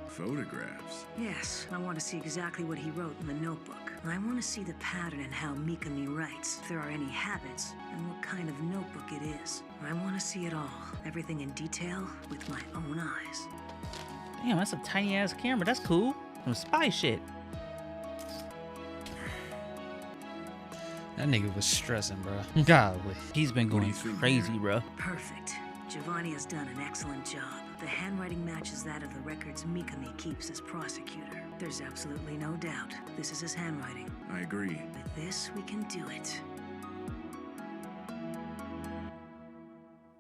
Photographs? Yes, I want to see exactly what he wrote in the notebook. I want to see the pattern in how Mikami writes, if there are any habits, and what kind of notebook it is. I want to see it all, everything in detail, with my own eyes. Damn, that's a tiny ass camera. That's cool. Some spy shit. That nigga was stressing, bro. Golly. He's been going crazy, bro. Perfect. Giovanni has done an excellent job. The handwriting matches that of the records Mikami keeps as prosecutor. There's absolutely no doubt. This is his handwriting. I agree. With this, we can do it.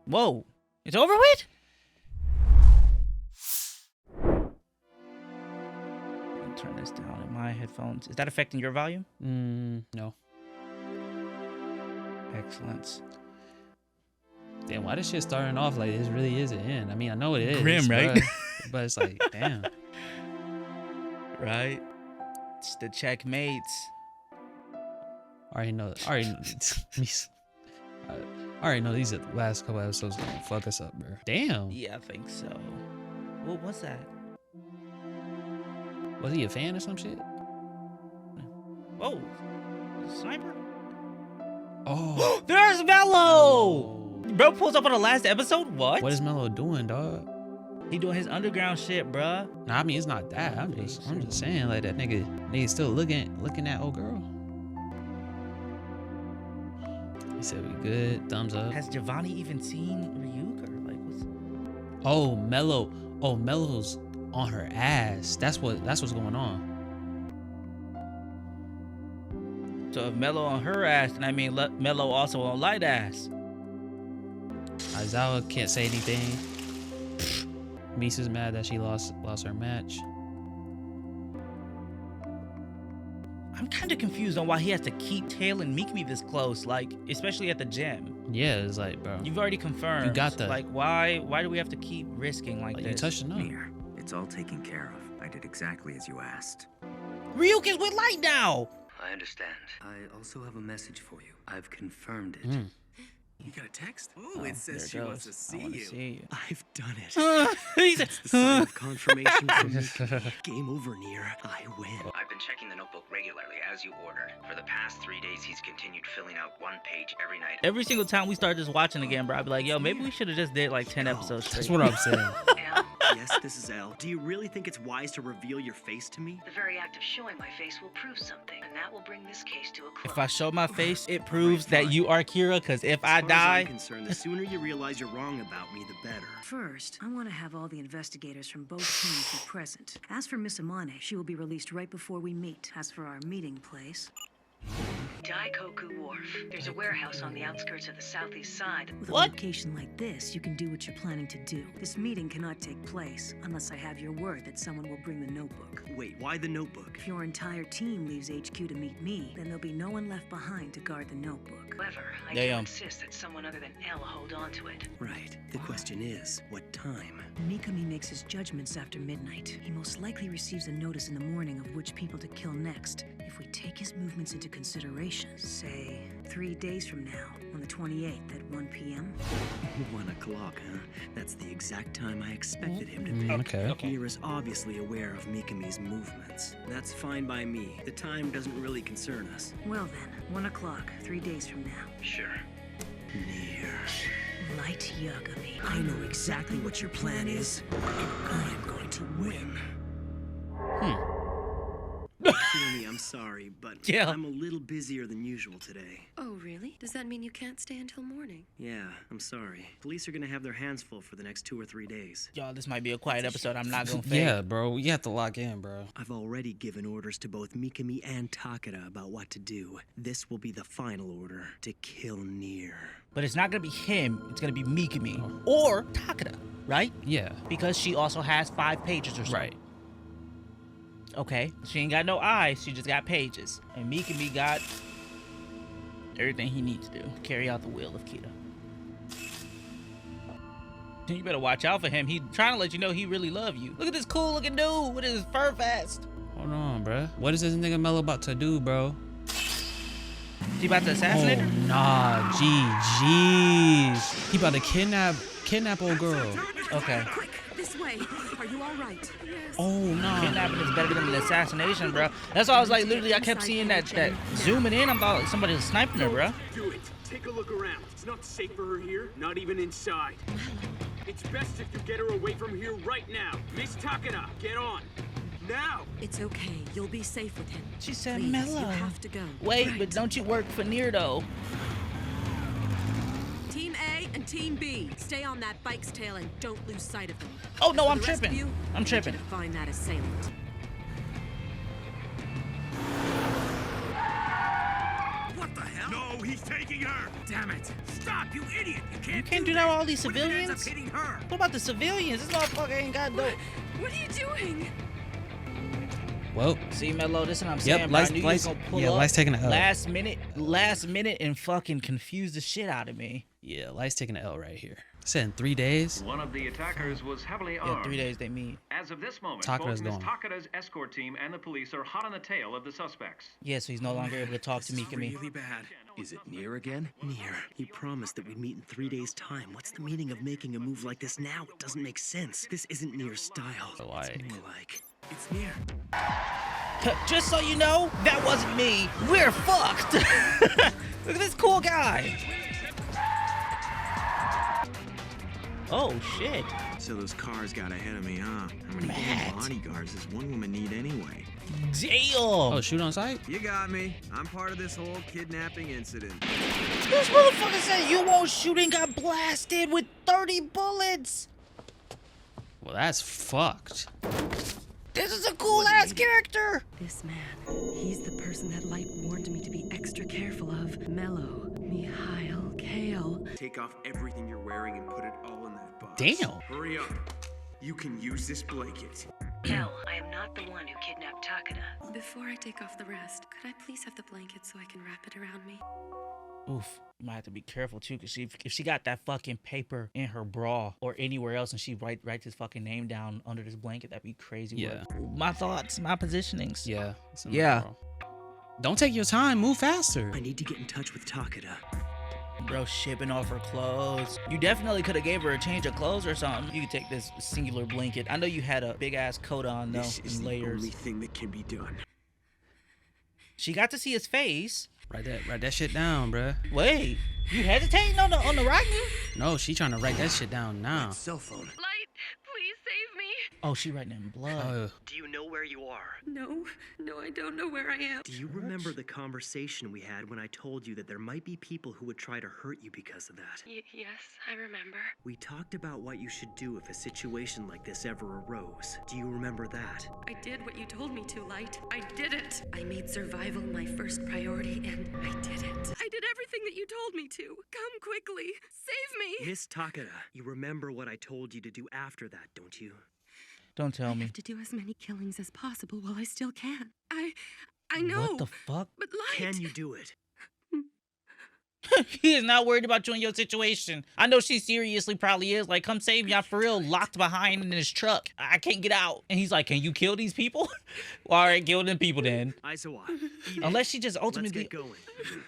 Whoa. It's over with? I'll turn this down in my headphones. Is that affecting your volume? No. Excellent. Damn, why this shit starting off like this really is the end? I mean, I know it is. Grim, right? But it's like, damn. Right? It's the checkmates. I already know these last couple episodes gonna fuck us up, bro. Damn. Yeah, I think so. What was that? Was he a fan or some shit? Oh, sniper? Oh. There's Mello! Bro pulls up on the last episode? What? What is Mello doing, dog? He doing his underground shit, bruh. Nah, I mean, it's not that. I'm just saying, like, that nigga still looking at old girl. He said we good. Thumbs up. Has Giovanni even seen Ryuk or like what's? Oh, Mello. Oh, Mello's on her ass. That's what's going on. So if Mello on her ass, then I mean Mello also on light ass. Aizawa can't say anything. Misa's mad that she lost her match. I'm kind of confused on why he has to keep tailing Mikami this close, like especially at the gym. Yeah, it's like, bro. You've already confirmed. You got the. Like, why do we have to keep risking like this? You touched the note. Mir, it's all taken care of. I did exactly as you asked. Ryuk is with light now. I understand. I also have a message for you. I've confirmed it. You got a text? Ooh, it says she wants to see you. I've done it. That's the sign of confirmation from me. Game over, Nier. I win. I've been checking the notebook regularly as you ordered. For the past 3 days, he's continued filling out one page every night. Every single time we start just watching again, bro, I'd be like, yo, maybe we should have just did like 10 episodes straight. That's what I'm saying. Yes, this is Elle. Do you really think it's wise to reveal your face to me? The very act of showing my face will prove something, and that will bring this case to a close. If I show my face, it proves that you are Kira, because if I die... As far as I'm concerned, the sooner you realize you're wrong about me, the better. First, I want to have all the investigators from both teams be present. As for Misa Amane, she will be released right before we meet. As for our meeting place... Daikoku Wharf. There's a warehouse on the outskirts of the southeast side. With a location like this, you can do what you're planning to do. This meeting cannot take place unless I have your word that someone will bring the notebook. Wait, why the notebook? If your entire team leaves HQ to meet me, then there'll be no one left behind to guard the notebook. However, I do insist that someone other than Elle hold on to it. Right. The question is, what time? Mikami makes his judgments after midnight. He most likely receives a notice in the morning of which people to kill next. If we take his movements into consideration, say 3 days from now, on the 28th at 1 p.m. 1 o'clock, huh? That's the exact time I expected him to pick. Okay. Mir is obviously aware of Mikami's movements. That's fine by me. The time doesn't really concern us. Well then, 1 o'clock, 3 days from now. Sure. Nier. Light Yagami. I know exactly what your plan is, and I am going to win. Kiyomi, I'm sorry, but Yeah. I'm a little busier than usual today. Oh, really? Does that mean you can't stay until morning? Yeah, I'm sorry. Police are gonna have their hands full for the next 2 or 3 days. Y'all, this might be a quiet episode. I'm not gonna fake. Yeah, bro. You have to lock in, bro. I've already given orders to both Mikami and Takeda about what to do. This will be the final order, to kill Nier. But it's not gonna be him. It's gonna be Mikami or Takeda, right? Yeah. Because she also has 5 pages or so. Right. Okay. She ain't got no eyes. She just got pages. And Mikami got everything he needs to do to carry out the will of Kita. You better watch out for him. He's trying to let you know he really love you. Look at this cool looking dude with his fur vest. Hold on, bro. What is this nigga Mello about to do, bro? He about to assassinate her? Nah, GG's. He about to kidnap old girl. Okay. Quick, this way. Are you all right? Yes. Oh, nah. Kidnapping is better than an assassination, bro. That's why I was like, literally, I kept seeing that zooming in. I thought somebody was sniping her, bro. Do it. Take a look around. It's not safe for her here, not even inside. It's best if you get her away from here right now. Miss Takeda, get on. Now! It's okay. You'll be safe with him. She said Please, mellow. You have to go. Wait, Right. but don't you work for Nier, though? Team A and Team B, stay on that bike's tail and don't lose sight of them. Oh, no, For I'm the rest of tripping. you, I'm I need tripping. you to find that assailant. What the hell? No, he's taking her! Damn it! Stop, you idiot! You You can't do that with all these What if it ends up civilians? hitting her? What about the civilians? This motherfucker ain't got no... What are you doing? Well. See, Mello, this is what I'm Yep, saying, bro. I Light's- knew you was Light's- gonna pull yeah, up Light's taking a L. last minute and fucking confuse the shit out of me. Yeah, Light's taking an L right here. Said in 3 days. One of the attackers was heavily Yeah, armed. 3 days they meet. As of this moment, Takeda's both Miss gone. Takeda's escort team and the police are hot on the tail of the suspects. Yeah, so he's no longer able to talk to Mikami. Really bad. Is it Nier again? Nier. He promised that we'd meet in 3 days' time. What's the meaning of making a move like this now? It doesn't make sense. This isn't Nier's style. It's more like... It's Nier. Just so you know, that wasn't me. We're fucked. Look at this cool guy. Oh, shit. So those cars got ahead of me, huh? How many damn bodyguards does one woman need anyway? Damn. Oh, shoot on sight? You got me. I'm part of this whole kidnapping incident. This motherfucker said you won't shoot and got blasted with 30 bullets. Well, that's fucked. This is a cool ass character. This man, he's the person that Light warned me to be extra careful of. Mello, Mihail, Kale. Take off everything you're wearing and put it all in that box. Damn. Hurry up. You can use this blanket. No, I am not the one who kidnapped Takeda. Before I take off the rest, could I please have the blanket so I can wrap it around me? Oof. You might have to be careful too, cause if she got that fucking paper in her bra or anywhere else, and she writes his fucking name down under this blanket, that'd be crazy. Yeah. Work. My thoughts, my positionings. Yeah. Yeah. Don't take your time. Move faster. I need to get in touch with Takeda. Bro, shipping off her clothes. You definitely could have gave her a change of clothes or something. You could take this singular blanket. I know you had a big ass coat on though, This is in the layers. only thing that can be done. She got to see his face. Write that shit down, bruh. Wait, you hesitating on the writing? No, she trying to write that shit down now. Cell phone. Light, please save me. Oh, she writing in blood. Do you know where you are? No, I don't know where I am. Do you remember the conversation we had when I told you that there might be people who would try to hurt you because of that? Yes, I remember. We talked about what you should do if a situation like this ever arose. Do you remember that? I did what you told me to, Light. I did it. I made survival my first priority, and I did it. I did everything that you told me to. Come quickly. Save me. Miss Takeda, you remember what I told you to do after that, don't you? Don't tell I me. have to do as many killings as possible while I still can. I know. What the fuck? But Light. Can you do it? He is not worried about you and your situation. I know she seriously probably is. Like, come save me. I'm for real locked behind in his truck. I can't get out. And he's like, can you kill these people? Well, all right, kill them people then. Aizawa, Unless she just ultimately let's get going.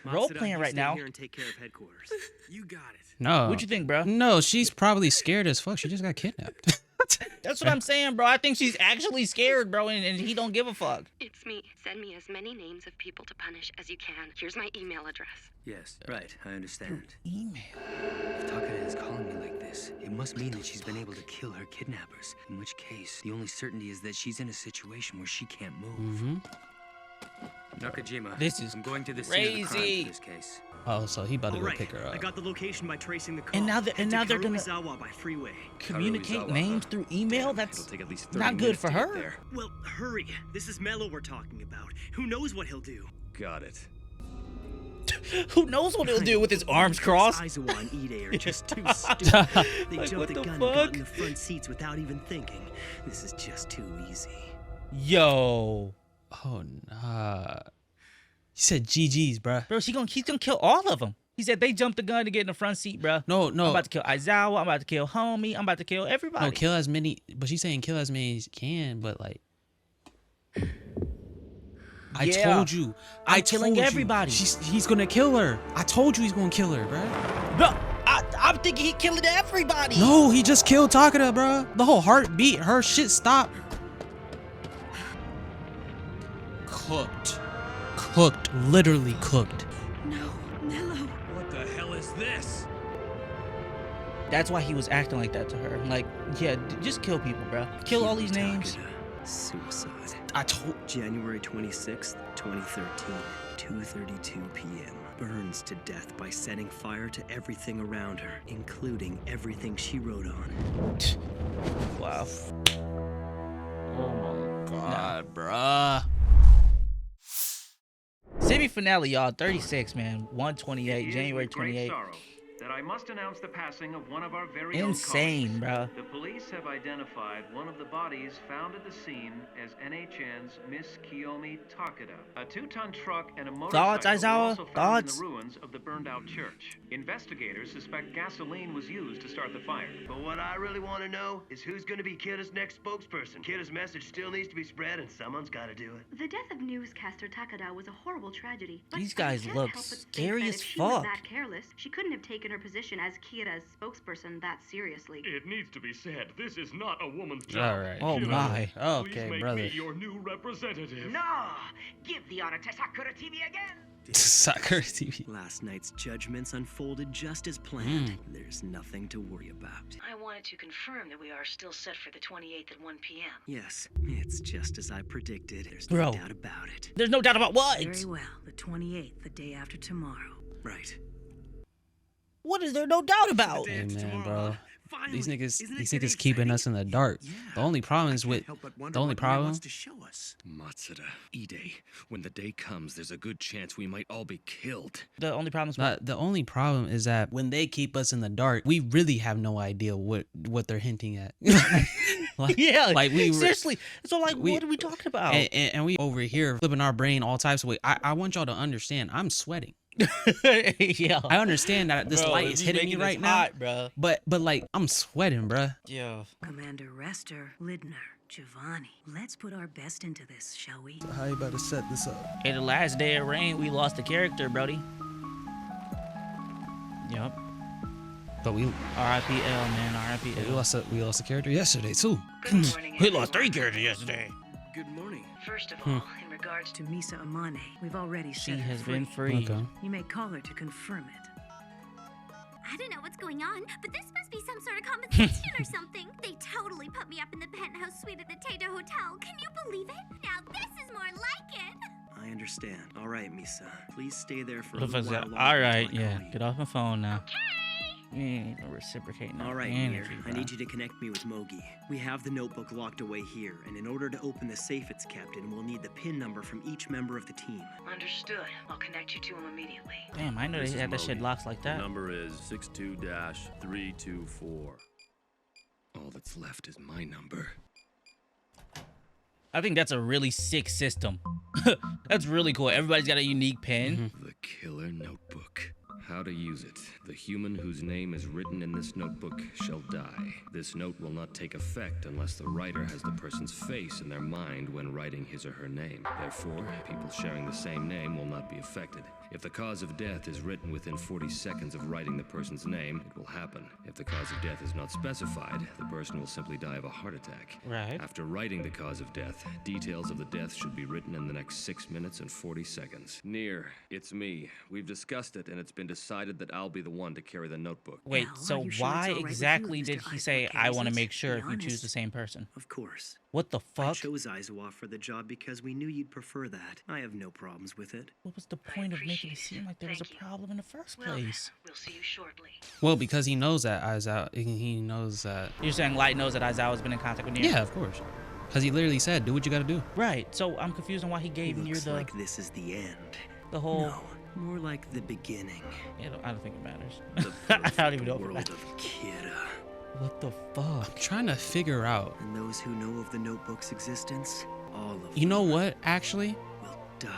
role Matsuda, playing you right stay now. Here and take care of headquarters. You got it. No. What you think, bro? No, she's probably scared as fuck. She just got kidnapped. That's what I'm saying, bro. I think she's actually scared, bro, and he don't give a fuck. It's me. Send me as many names of people to punish as you can. Here's my email address. Yes, right, I understand. Email. If Takeda is calling me like this, it must mean that she's been able to kill her kidnappers. In which case, the only certainty is that she's in a situation where she can't move. Nakajima, This is I'm going to the scene of the crime crazy. for this case. Oh, so he about to go Alright, pick her I up. got the location by tracing the call. And now they're gonna Karuizawa by freeway. communicate Karuizawa, names huh? through email. Damn, That's it'll take at least 30 not good minutes for to get her. there. Well, hurry. This is Mello we're talking about. Who knows what he'll do? Got it. Who knows what he'll do with his arms crossed? Aizawa and Ide are just too stupid. They Like, jumped what the the gun and got fuck? in the front seats without even thinking. This is just too easy. Yo, Oh nah. He said GG's, bruh. bro, he's gonna kill all of them. He said they jumped the gun to get in the front seat, bro. No, I'm no. about to kill Aizawa. I'm about to kill Homie. I'm about to kill everybody. No, kill as many. But she's saying kill as many as you can. But like, I Yeah. told you. I'm killing everybody. He's gonna kill her. I told you he's gonna kill her, bruh. Bro, I'm thinking he killing everybody. No, he just killed Takeda, bruh. The whole heartbeat, her shit stopped. Cooked. Cooked. Literally cooked. No, Nello. What the hell is this? That's why he was acting like that to her. Like, yeah, just kill people, bro. Kill all these names. Suicide. I told. January 26th, 2013, 2:32 p.m. Burns to death by setting fire to everything around her, including everything she wrote on. Wow. Oh my god, bruh. Semi-finale, y'all. 36, man. 128, It is January with great 28. sorrow that I must announce the passing of one of our very Insane, own colleagues. bro. The police have identified one of the bodies found at the scene as NHN's Miss Kiyomi Takeda. A 2-ton truck and a motorcycle Thoughts, were Aizawa? also found Thoughts? in the ruins of the burned-out church. Investigators suspect gasoline was used to start the fire. But what I really want to know is who's going to be Kida's next spokesperson. Kida's message still needs to be spread, and someone's got to do it. The death of newscaster Takeda was a horrible tragedy. But These I guys can't look help but think scary that as if she was fuck. that careless, she couldn't have taken her position as Kira's spokesperson that seriously. It needs to be said, this is not a woman's job. All right. Oh, my. Okay, Please brother. make me your new representative. No! Give the honor to Sakura TV again! Sakura TV. Last night's judgments unfolded just as planned. There's nothing to worry about. I wanted to confirm that we are still set for the 28th at 1 p.m. Yes, it's just as I predicted. There's Bro. no doubt about it. There's no doubt about what? Very well. The 28th, the day after tomorrow. Right. What is there no doubt about? Hey man, bro. These niggas, Isn't it these getting niggas keeping exciting? us in the dark. The only problem is with Help but wonder the only what Rie problem. wants to show us. Matsuda, Ide, when the day comes, there's a good chance we might all be killed. The only problem is The only problem is that when they keep us in the dark, we really have no idea what they're hinting at. Like, yeah, like we seriously. So like, what are we talking about? and we over here flipping our brain all types of ways. I want y'all to understand. I'm sweating. Yeah, I understand that this Bro, light is you hitting me making this right now, hot, bro. but like I'm sweating, bruh. Yeah. Commander Rester, Lidner, Giovanni. Let's put our best into this, shall we? How you about to set this up? Hey, the last day of rain, we lost the character, Brody. Yep. But we R.I.P.L. man, R.I.P.L. we lost a character yesterday too. Good morning, We lost 3 everyone. characters yesterday. Good morning. First of all, in regards To Misa Amane, we've already She set her has free. been free. Okay. You may call her to confirm it. I don't know what's going on, but this must be some sort of compensation or something. They totally put me up in the penthouse suite at the Tato Hotel. Can you believe it? Now this is more like it. I understand. All right, Misa. Please stay there for a What the little fuck's while. that? All right, yeah. Get off my phone now. You ain't even reciprocating. All right, energy, Mir. I bro. need you to connect me with Mogi. We have the notebook locked away here, and in order to open the safe it's kept in, we'll need the PIN number from each member of the team. understood. I'll connect you to him immediately. Damn, I know This they is had that shit Mogi. locked like The that. number is 62-324. All that's left is my number. I think that's a really sick system. That's really cool. Everybody's got a unique pen. The Killer Notebook. How to use it. The human whose name is written in this notebook shall die. This note will not take effect unless the writer has the person's face in their mind when writing his or her name. Therefore, people sharing the same name will not be affected. If the cause of death is written within 40 seconds of writing the person's name, it will happen. If the cause of death is not specified, the person will simply die of a heart attack. Right. After writing the cause of death, details of the death should be written in the next 6 minutes and 40 seconds. Near, it's me. We've discussed it, and it's been decided that I'll be the one to carry the notebook. Wait, so why exactly did he say, I want to make sure if you choose the same person? Of course. What the I fuck? chose Aizawa for the job because we knew you'd prefer that. I have no problems with it. What was the point of making it seem like there was a problem in the first place? We'll see you shortly. Well, because he knows that Aizawa, he knows that. You're saying Light knows that Aizawa's been in contact with Nier? Yeah, of course. Because he literally said, do what you gotta do. Right, so I'm confused on why he gave Nier Looks like this is the end. the whole... No, more like the beginning. I don't think it matters. The I don't even know if it world matters. of Kira. What the fuck? I'm trying to figure out. And those who know of the notebook's existence, all of them You know what, actually? will die.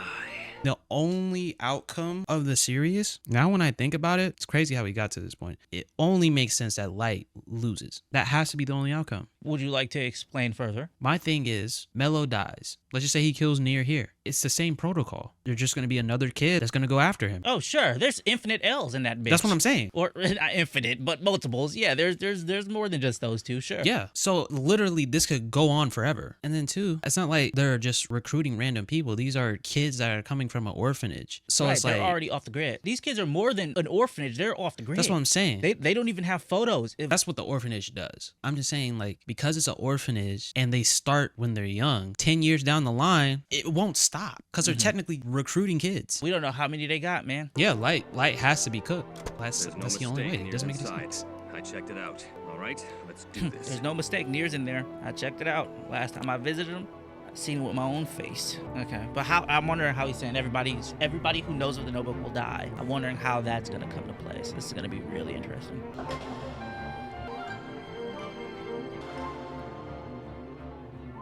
The only outcome of the series, now when I think about it, it's crazy how we got to this point. It only makes sense that Light loses. That has to be the only outcome. Would you like to explain further? My thing is, Mello dies. Let's just say he kills Nier here. It's the same protocol. There's just going to be another kid that's going to go after him. Oh, sure. There's infinite L's in that bitch. That's what I'm saying. Or not infinite, but multiples. Yeah, there's more than just those two, sure. Yeah. So literally this could go on forever. And then two, it's not like they're just recruiting random people. These are kids that are coming from an orphanage. So right, it's like they're already off the grid. These kids are more than an orphanage. They're off the grid. That's what I'm saying. They don't even have photos. That's what the orphanage does. I'm just saying, like, because it's an orphanage and they start when they're young, 10 years down the line, it won't stop because they're technically recruiting kids. We don't know how many they got, man. Yeah, light has to be cooked. That's the only way. It Nier's doesn't make any inside. sense. I checked it out. All right, let's do this. There's no mistake. Nier's in there. I checked it out. Last time I visited him, I seen it with my own face. Okay, but I'm wondering how he's saying everybody who knows of the notebook will die. I'm wondering how that's gonna come to play. So this is gonna be really interesting.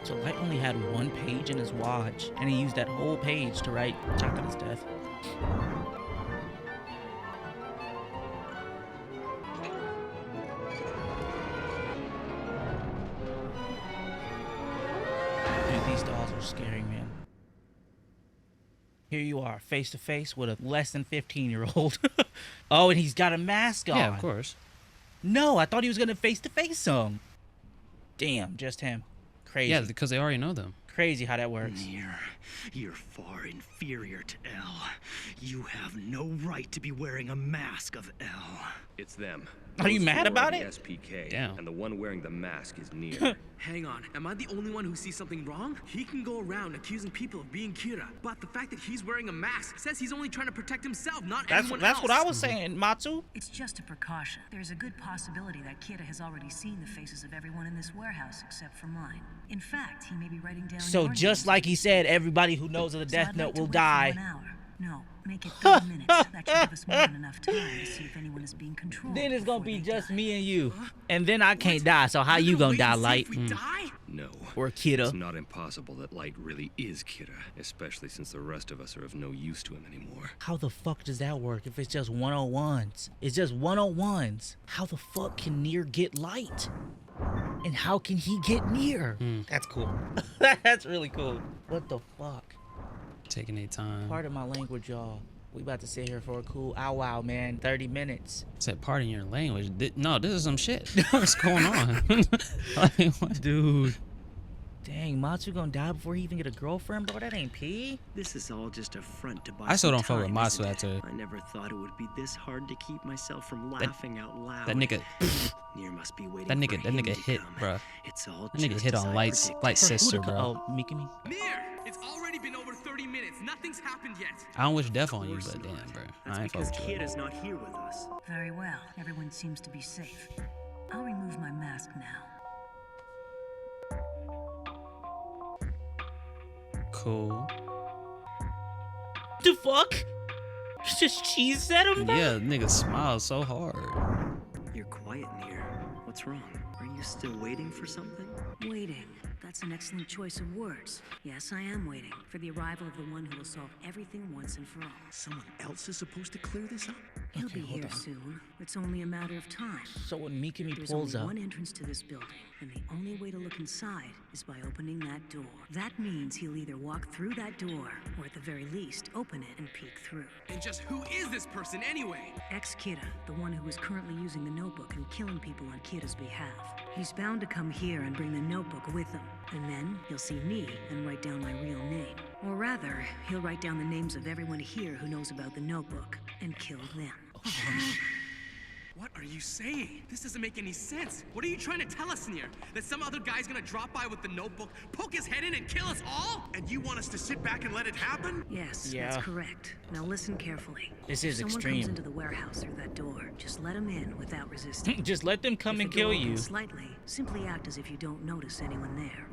So Light only had one page in his watch, and he used that whole page to write Takara's death. Dude, these dolls are scary, man. Here you are, face to face with a less than 15-year-old. Oh, and he's got a mask on. Yeah, of course. No, I thought he was gonna face to face him. Damn, just him. Crazy. Yeah, because they already know them. Crazy how that works. Nier, you're far inferior to L. You have no right to be wearing a mask of L. It's them. Are you Those mad four about are the it? SPK, Damn. and the one wearing the mask is Nier. Hang on, am I the only one who sees something wrong? He can go around accusing people of being Kira, but the fact that he's wearing a mask says he's only trying to protect himself, not anyone else. That's what I was saying, Matsu. It's just a precaution. There's a good possibility that Kira has already seen the faces of everyone in this warehouse except for mine. In fact, he may be writing down. So your just names. like he said, everybody who knows of the So Death I'd Note like to will wait for die. 1 hour. No, make it 30 minutes. That should give us more than enough time to see if anyone is being controlled. Then it's gonna before be they just die. me and you. And then I can't die, so how you gonna die, Light? No. Or Kira. It's not impossible that Light really is Kira, especially since the rest of us are of no use to him anymore. How the fuck does that work if it's just 101s? It's just 101s. How the fuck can Nier get Light? And how can he get Nier? That's cool. That's really cool. What the fuck? Taking their time. Pardon my language, y'all. We about to sit here for a cool wow, man. 30 minutes. Said, pardon your language. No, this is some shit. What's going on? Like, what? Dude. Dang, Matsu gonna die before he even get a girlfriend, bro? That ain't P. This is all just a front to buy I still some don't fuck with time, Matsu isn't after. it? I never thought it would be this hard to keep myself from laughing out loud. That nigga. Nier must be waiting That for him nigga to hit, come. bruh. It's all That nigga just hit as on I Light's predicted. sister, bro. Oh, Mikami. Nier, it's already been over 30 minutes. Nothing's happened yet. I don't wish death on you, but damn, bro. That's I ain't because fuck with you. Kira's not here with us. Very well. Everyone seems to be safe. I'll remove my mask now. Cool. The fuck? Just cheese at him? Yeah, nigga smiles so hard. You're quiet, Nier. What's wrong? Are you still waiting for something? Waiting. That's an excellent choice of words. Yes, I am waiting for the arrival of the one who will solve everything once and for all. Someone else is supposed to clear this up? He'll be here soon. It's only a matter of time. So when Mikami There's pulls only up, one entrance to this building, and the only way to look inside is by opening that door. That means he'll either walk through that door, or at the very least, open it and peek through. And just who is this person anyway? Ex-Kira, the one who is currently using the notebook and killing people on Kira's behalf. He's bound to come here and bring the notebook with him. And then he'll see me and write down my real name. Or rather, he'll write down the names of everyone here who knows about the notebook and kill them. What are you saying? This doesn't make any sense. What are you trying to tell us, Nier? That some other guy's gonna drop by with the notebook, poke his head in, and kill us all? And you want us to sit back and let it happen? Yes, Yeah. that's correct. Now listen carefully. This is if someone extreme. comes into the warehouse through that door, just let them in without resisting. just let them come If and the door kill you. opens slightly, simply act as if you don't notice anyone there.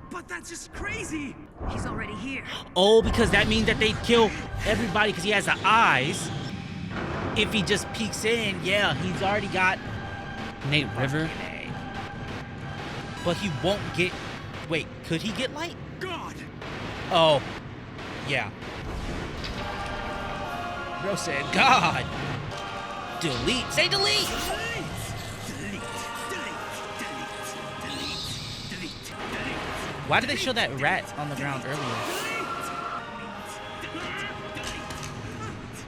But that's just crazy! He's already here. Oh, because that means that they kill everybody because he has the eyes. If he just peeks in, yeah, he's already got Nate River. But he won't get. Wait, could he get light? God! Oh, yeah. Bro said, God. Delete. Say delete. Why did they show that rat on the ground earlier?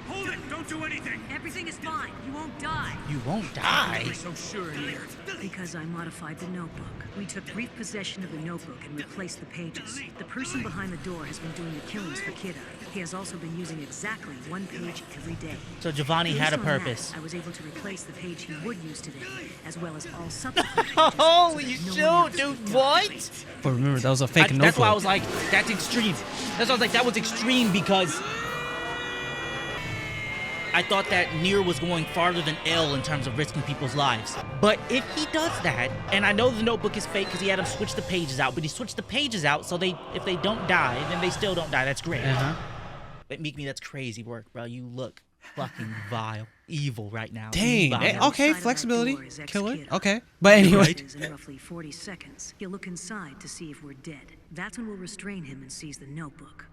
Hold it! Don't do anything! Everything is fine. You won't die. You won't die. You're so sure, Nier. Because I modified the notebook. We took brief possession of the notebook and replaced the pages. The person behind the door has been doing the killings for Kira. He has also been using exactly one page every day. So Giovanni had a Based on that, purpose. I was able to replace the page he would use today, as well as all subsequent pages. Holy so that no shoot, one else dude, can what? duplicate. But remember, that was a fake notebook. That's why I was like, that's extreme. That's why I was like, that was extreme because I thought that Nier was going farther than L in terms of risking people's lives. But if he does that, and I know the notebook is fake because he had him switch the pages out, but he switched the pages out so if they don't die, then they still don't die. That's great. But Mikami, that's crazy work, bro. You look fucking vile, evil right now. Dang. Vile. Okay, flexibility. Killer. Okay. But anyway. In roughly 40 seconds, he'll look inside to see if we're dead. That's when we'll restrain him and seize the notebook.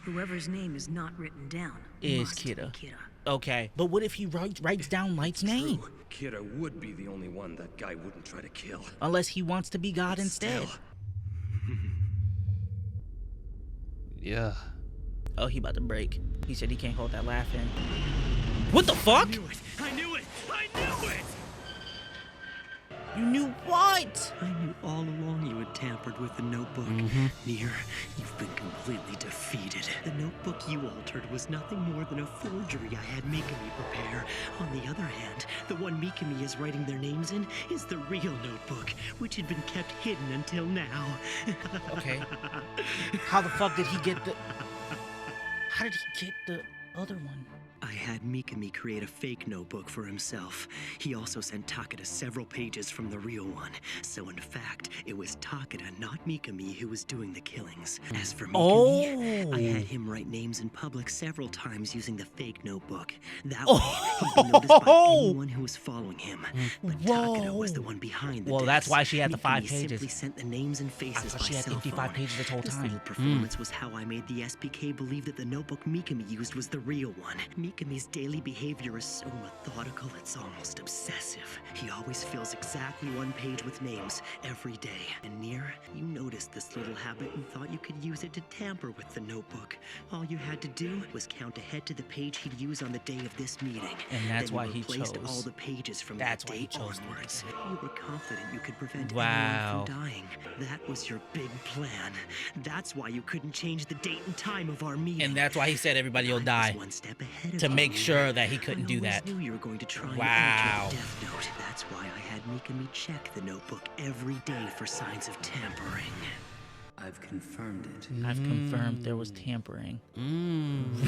Whoever's name is not written down Is must be Kira. Kira. Okay, but what if he writes down Light's name? Kira would be the only one that guy wouldn't try to kill. Unless he wants to be God instead. Yeah. Oh, he about to break. He said he can't hold that laugh in. What the fuck? I knew it! I knew it! I knew it! You knew what? I knew all along you had tampered with the notebook. Nier, you've been completely defeated. The notebook you altered was nothing more than a forgery I had Mikami prepare. On the other hand, the one Mikami is writing their names in is the real notebook, which had been kept hidden until now. Okay. How the fuck did he get the... How did he get the other one? I had Mikami create a fake notebook for himself. He also sent Takeda several pages from the real one. So in fact, it was Takeda, not Mikami, who was doing the killings. As for Mikami, I had him write names in public several times using the fake notebook. That way, he'd be noticed by anyone who was following him. But Takeda was the one behind the Well, that's desk. why she had the 5 Mikami pages. simply sent the names and faces by she had cell 55 phone. pages this whole This time. little performance was how I made the SPK believe that the notebook Mikami used was the real one. Mikami's daily behavior is so methodical, it's almost obsessive. He always fills exactly one page with names every day. And Nier, you noticed this little habit and thought you could use it to tamper with the notebook. All you had to do was count ahead to the page he'd use on the day of this meeting. And that's Then why you he replaced chose. all the pages from That's that why day he chose onwards. You were confident you could prevent Wow. anyone from dying. That was your big plan. That's why you couldn't change the date and time of our meeting. And that's why he said everybody will die. One step ahead of To you. make sure that he couldn't I do always that. knew you were going to try Wow. and alter the death note. That's why I had Mikami check the notebook every day for signs of tampering. I've confirmed it. I've confirmed there was tampering.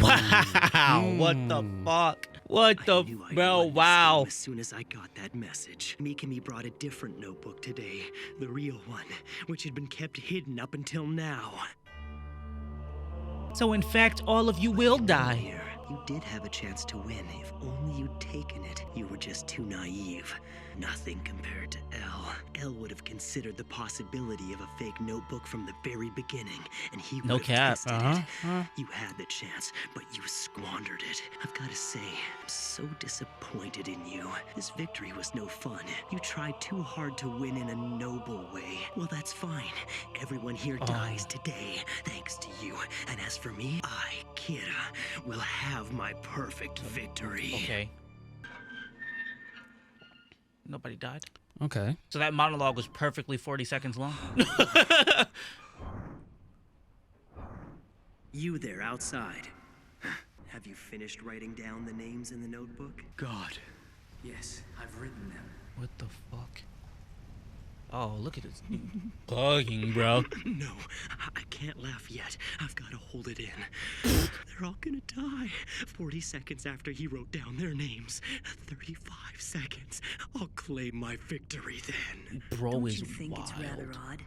Wow. What the fuck? What the... Bro, wow. As soon as I got that message, Mikami brought a different notebook today. The real one, which had been kept hidden up until now. So in fact, all of you will die. You did have a chance to win. If only you'd taken it. You were just too naive. Nothing compared to Elle. Elle would have considered the possibility of a fake notebook from the very beginning, and he would No have cap. twisted it. You had the chance, but you squandered it. I've got to say, I'm so disappointed in you. This victory was no fun. You tried too hard to win in a noble way. Well, that's fine. Everyone here dies today, thanks to you. And as for me, I, Kira, will have my perfect victory. Okay. Nobody died. Okay. So that monologue was perfectly 40 seconds long. You there outside. Have you finished writing down the names in the notebook? God. Yes, I've written them. What the fuck? Oh, look at this. Bugging, bro. No, I can't laugh yet. I've got to hold it in. They're all gonna die. 40 seconds after he wrote down their names. 35 seconds. I'll claim my victory then. Bro Don't is you think wild. it's rather odd?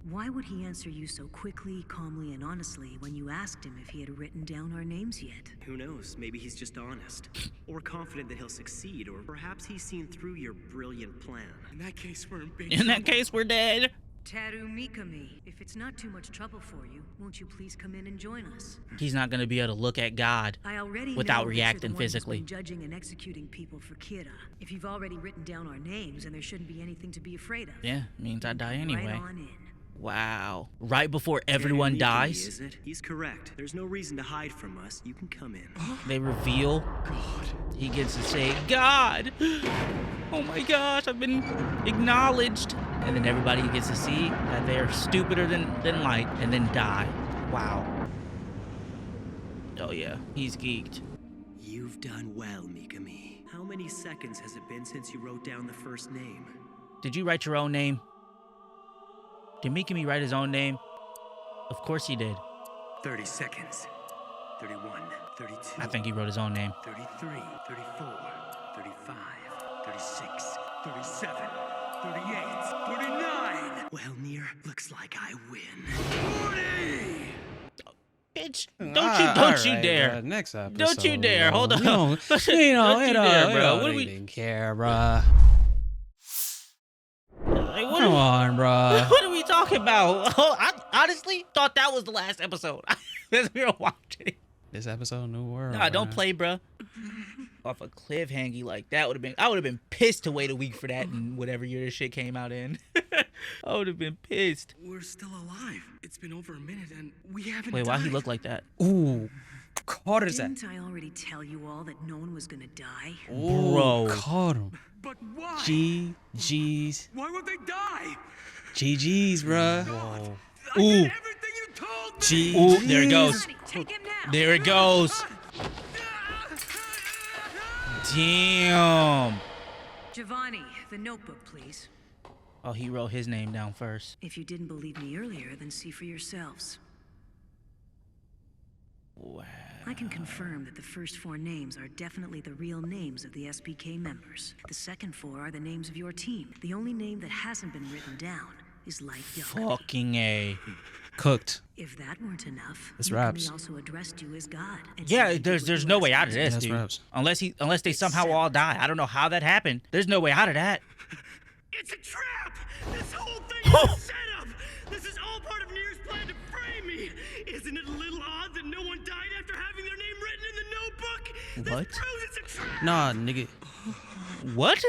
Why would he answer you so quickly, calmly, and honestly when you asked him if he had written down our names yet? Who knows? Maybe he's just honest. Or confident that he'll succeed, or perhaps he's seen through your brilliant plan. In that case, we're in big In that case, we're dead. Taru Mikami, if it's not too much trouble for you, won't you please come in and join us? He's not gonna be able to look at God I already without know that reacting you're the one who's physically. been judging and executing people for Kira. If you've already written down our names, then there shouldn't be anything to be afraid of. Yeah, means I die anyway. Right on in. Wow. Right before everyone Mikami, dies, is it? He's correct. There's no reason to hide from us. You can come in. they reveal God. He gets to say, God! Oh my gosh, I've been acknowledged. And then everybody gets to see that they're stupider than light and then die. Wow. Oh yeah, he's geeked. You've done well, Mikami. How many seconds has it been since you wrote down the first name? Did you write your own name? Did Mikami write his own name? Of course he did. 30 seconds. 31, 32. I think he wrote his own name. 33, 34, 35, 36, 37, 38, 39. Well, Nier, looks like I win. 40! Bitch, don't you dare. Next episode. Don't you dare. Hold on. Don't you dare, bro. What do we even care, bruh? Like, Come on, bruh. What are we talking about? Oh, I honestly thought that was the last episode as we were watching. This episode, New World. Nah, don't bruh. play, bruh. Off a cliffhanger like that I would have been pissed to wait a week for that and whatever year this shit came out in. I would have been pissed. We're still alive. It's been over a minute and we haven't Wait, why died. he look like that? Ooh. Caught his Didn't I already tell you all that no one was gonna die? Bro. Caught him. But why? GG's. Why would they die? GG's, bruh. Whoa. Ooh. G. Ooh, there it goes. There it goes. Damn. Giovanni, the notebook, please. Oh, he wrote his name down first. If you didn't believe me earlier, then see for yourselves. Wow. I can confirm that the first 4 names are definitely the real names of the SBK members. The second 4 are the names of your team. The only name that hasn't been written down is Light Young. Fucking A. Cooked. If that weren't enough, It's Mikami raps. also addressed you as God. and Yeah, said you there's would no do way as out of this, That's dude. raps. Unless they somehow all die. I don't know how that happened. There's no way out of that. It's a trap! This whole thing is a setup! This is all part of Nier's plan to frame me! Isn't it a little odd that no one died after having their name written in the notebook? What? This proves it's a trap! Nah, nigga. What?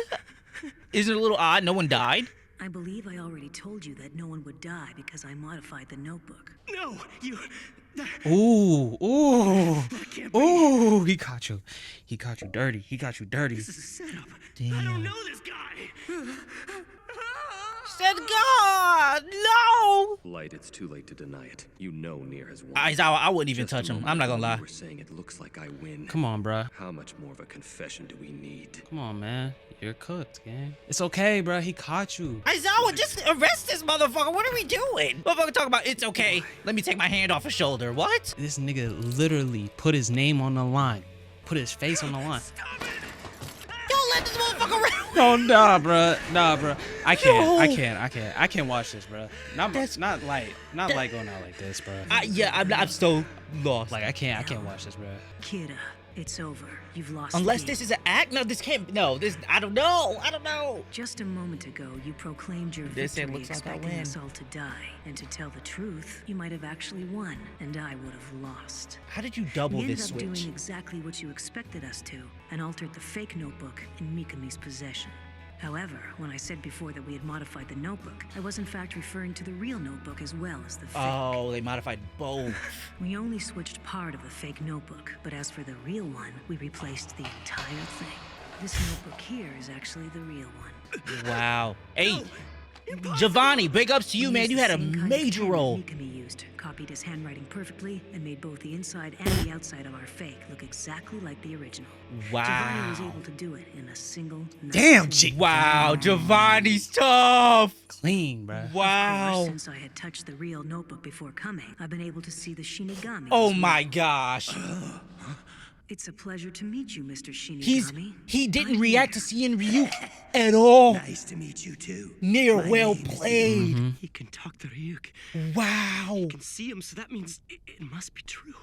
Isn't it a little odd? No one died? I believe I already told you that no one would die because I modified the notebook. No, you... Ooh, ooh, ooh, he caught you. He caught you dirty. He got you dirty. This is a setup. Damn. I don't know this guy! Said God, no! Light, it's too late to deny it. You know Nier has won. I wouldn't even Just a touch him. moment I'm not gonna ago, lie. you were saying it looks like I win. Come on, bruh. How much more of a confession do we need? Come on, man. You're cooked, gang. It's okay, bruh. He caught you. Aizawa, just arrest this motherfucker. What are we doing? Motherfucker talking about it's okay. Let me take my hand off his shoulder. What? This nigga literally put his name on the line. Put his face on the line. Don't let this motherfucker around. No, nah, bruh. Nah, bruh. I can't watch this, bruh. Not light going out like this, bruh. Yeah, I'm so lost. Like I can't watch this, bro. Kira, it's over. You've lost. Unless this is an act. No, this can't. No, this. I don't know. I don't know. Just a moment ago, you proclaimed your This victory, looks like I expecting win. us all to die. And to tell the truth, you might have actually won, and I would have lost. How did you double we this ended up switch? doing exactly what you expected us to, and altered the fake notebook in Mikami's possession. However, when I said before that we had modified the notebook, I was in fact referring to the real notebook as well as the fake. Oh, they modified both. We only switched part of the fake notebook, but as for the real one, we replaced the entire thing. This notebook here is actually the real one. Wow. Hey, Giovanni, big ups to you, man. You had a major role. Mikami used, copied his handwriting perfectly, and made both the inside and the outside of our fake look exactly like the original. Giovanni was able to do it in a single night. Damn, G. Wow, Giovanni's tough. Clean, bro. Wow. Of course, since I had touched the real notebook before coming, I've been able to see the Shinigami. Oh my gosh. It's a pleasure to meet you, Mr. Shinigami. He didn't react to seeing Ryuk at all. Nice to meet you too. Near My well name is played. Ryuk. He can talk to Ryuk. Wow. You can see him, so that means it must be true.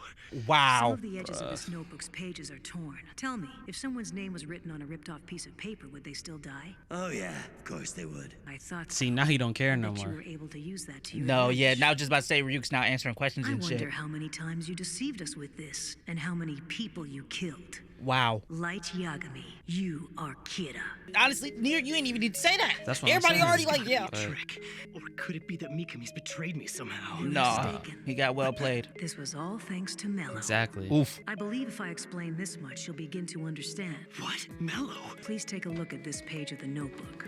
Wow. Some of the edges of this notebook's pages are torn. Tell me, if someone's name was written on a ripped-off piece of paper, would they still die? Oh yeah, of course they would. I thought. See, now he don't care no that you more. were able to use that to your No, yeah, advantage. now just about to say Ryuk's now answering questions I and wonder shit. how many times you deceived us with this, and how many people you killed. Wow. Light Yagami, you are Kira. Honestly, Nier, you ain't even need to say that. That's what I'm Everybody saying. already like, yeah. Trick. Or could it be that Mikami's betrayed me somehow? No, he got well played. This was all thanks to Mello. Exactly. Oof. I believe if I explain this much, you'll begin to understand. What? Mello? Please take a look at this page of the notebook.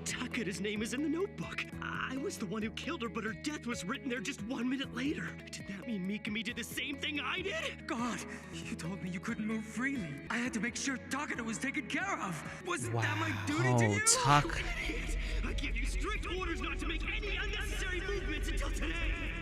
Takada's name is in the notebook. I was the one who killed her, but her death was written there just 1 minute later. Did that mean Mikami did the same thing I did? God, you told me you couldn't move freely. I had to make sure Takada was taken care of. Wasn't that my duty to you? I give you strict orders not to make any unnecessary movements until today.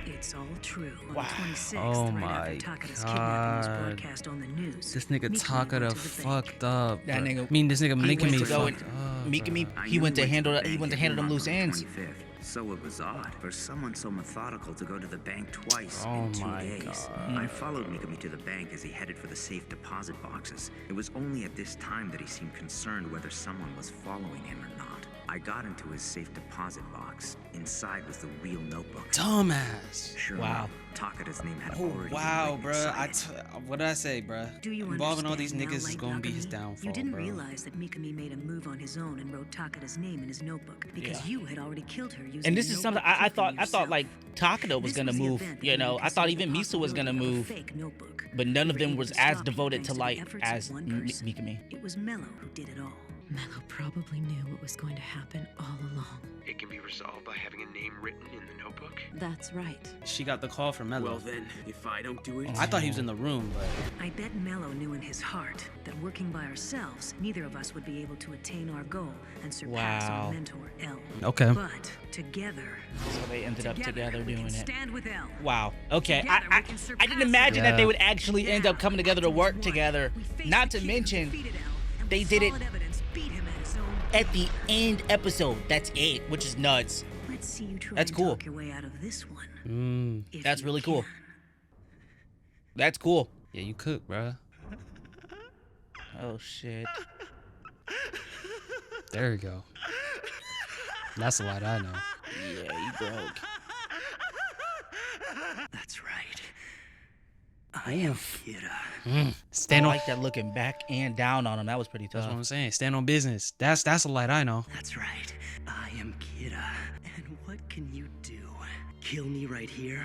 It's all true. On Wow. the 26th, Oh right my after Takada's kidnapping was God. broadcast on the news. This nigga Mikami Takada went to the bank. fucked up. That bro. nigga- I mean, this nigga he making went me to go fucked up. Mikami, I he knew went to he handle the he went to bank handle them every loose month on ends. the 25th. So it was odd for someone so methodical to go to the bank twice Oh in 2 my days. God. I followed Mikami to the bank as he headed for the safe deposit boxes. It was only at this time that he seemed concerned whether someone was following him or not. I got into his safe deposit box. Inside was the real notebook. Dumbass. Sure Wow. enough, Takada's name had Oh already wow, been bro. written inside it. What did I say, bro? Do you Involving all these understand now, niggas is Light gonna be his Yagami? downfall, You didn't bro. realize that Mikami made a move on his own and wrote Takada's name in his notebook because Yeah. you had already killed her using And this the is something notebook I keeping thought yourself. like Takada was This gonna was the move. event You that know, made I thought consider even the Misa was gonna possibility of a move, fake notebook. but none of We were them able was to as stop you devoted thanks to the Light efforts of as one person. Mikami. It was Mello who did it all. Mello probably knew what was going to happen all along. It can be resolved by having a name written in the notebook. That's right. She got the call from Mello. Well then, if I don't do it... I thought he was in the room, but I bet Mello knew in his heart that working by ourselves, neither of us would be able to attain our goal and surpass Wow. our mentor, L. Okay. But together, So they ended up together we doing can it. stand with L. Wow. Okay. Together we I can I didn't imagine that they would actually end up coming together to work together. Not to mention, they did it at the end episode. That's it, which is nuts. Let's see you try That's and cool. talk your way out of this one. That's really cool. That's cool. yeah, you cook, bro. Oh shit. There you go. That's a lot I know. Yeah, you broke. That's right. I am Kira. Stand I on. like that looking back and down on him. That was pretty That's what tough. I'm saying. Stand on business. That's a light I know. That's right. I am Kira. And what can you do? Kill me right here?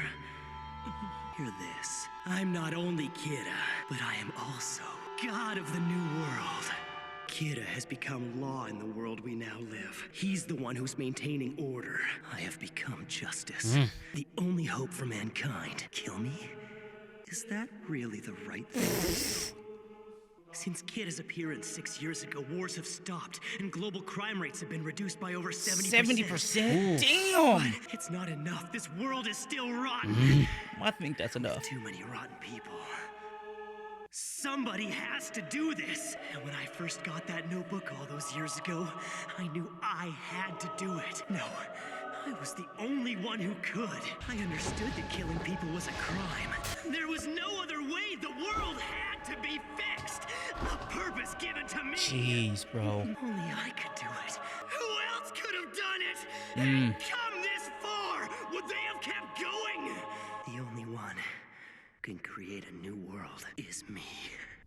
Hear this. I'm not only Kira, but I am also God of the New World. Kira has become law in the world we now live. He's the one who's maintaining order. I have become justice. The only hope for mankind. Kill me? Is that really the right thing to do? Since Kira's appearance 6 years ago, wars have stopped, and global crime rates have been reduced by over 70%. 70%? Damn! But it's not enough. This world is still rotten. I think that's enough. Too many rotten people. Somebody has to do this. And when I first got that notebook all those years ago, I knew I had to do it. No, I was the only one who could. I understood that killing people was a crime. There was no other way. The world had to be fixed. A purpose given to me. Jeez, bro. Only I could do it. Who else could have done it? Had come this far, would they have kept going? The only one who can create a new world is me.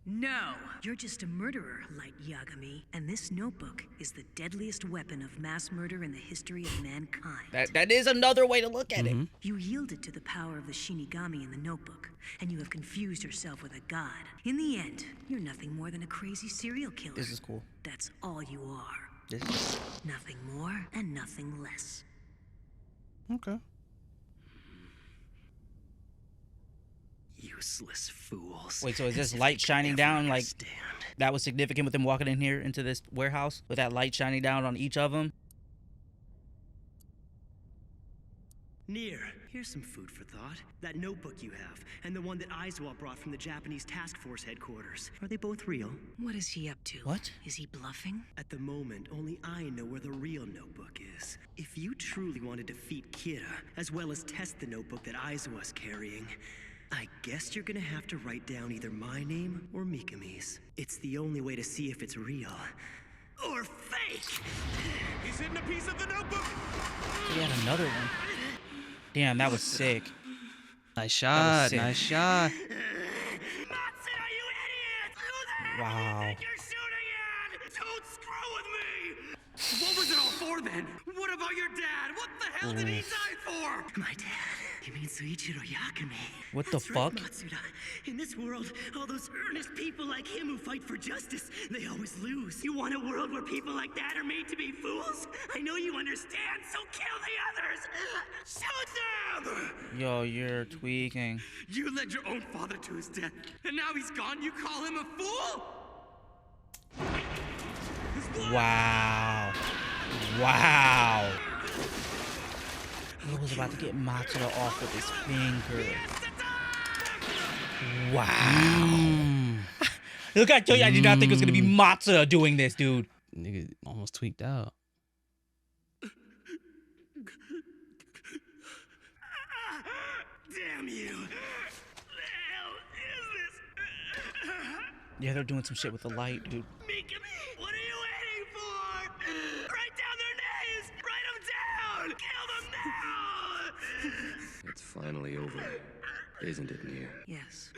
No! You're just a murderer, Light Yagami, and this notebook is the deadliest weapon of mass murder in the history of mankind. That is another way to look at it. You yielded to the power of the Shinigami in the notebook, and you have confused yourself with a god. In the end, you're nothing more than a crazy serial killer. This is cool. That's all you are. This is... Nothing more and nothing less. Okay. Useless fools. Wait, so is this light shining down like that was significant with them walking in here into this warehouse with that light shining down on each of them? Nier, here's some food for thought. That notebook you have, and the one that Aizawa brought from the Japanese task force headquarters. Are they both real? What is he up to? What? Is he bluffing? At the moment, only I know where the real notebook is. If you truly want to defeat Kira, as well as test the notebook that Aizawa's carrying, I guess you're gonna have to write down either my name or Mikami's. It's the only way to see if it's real. Or fake! He's hidden a piece of the notebook! He had another one. Damn, that was sick. Nice shot, nice shot. Wow. Don't screw with me! What was it all for then? What about your dad? What the hell did he die for? My dad. You mean Soichiro Yagami? What the That's fuck? Right, Matsuda. In this world, all those earnest people like him who fight for justice, they always lose. You want a world where people like that are made to be fools? I know you understand, so kill the others! Shoot them! Yo, you're tweaking. You led your own father to his death, and now he's gone, you call him a fool? Wow. Wow. He was about to get Matsuda off with his finger. Wow. Look, I told you I did not think it was going to be Matsuda doing this, dude. Nigga almost tweaked out. Damn you. Yeah, they're doing some shit with the light, dude. Mikami, what are you waiting for? Write down their names! Write them down! Kill them now! It's finally over, isn't it, Nier? Yes.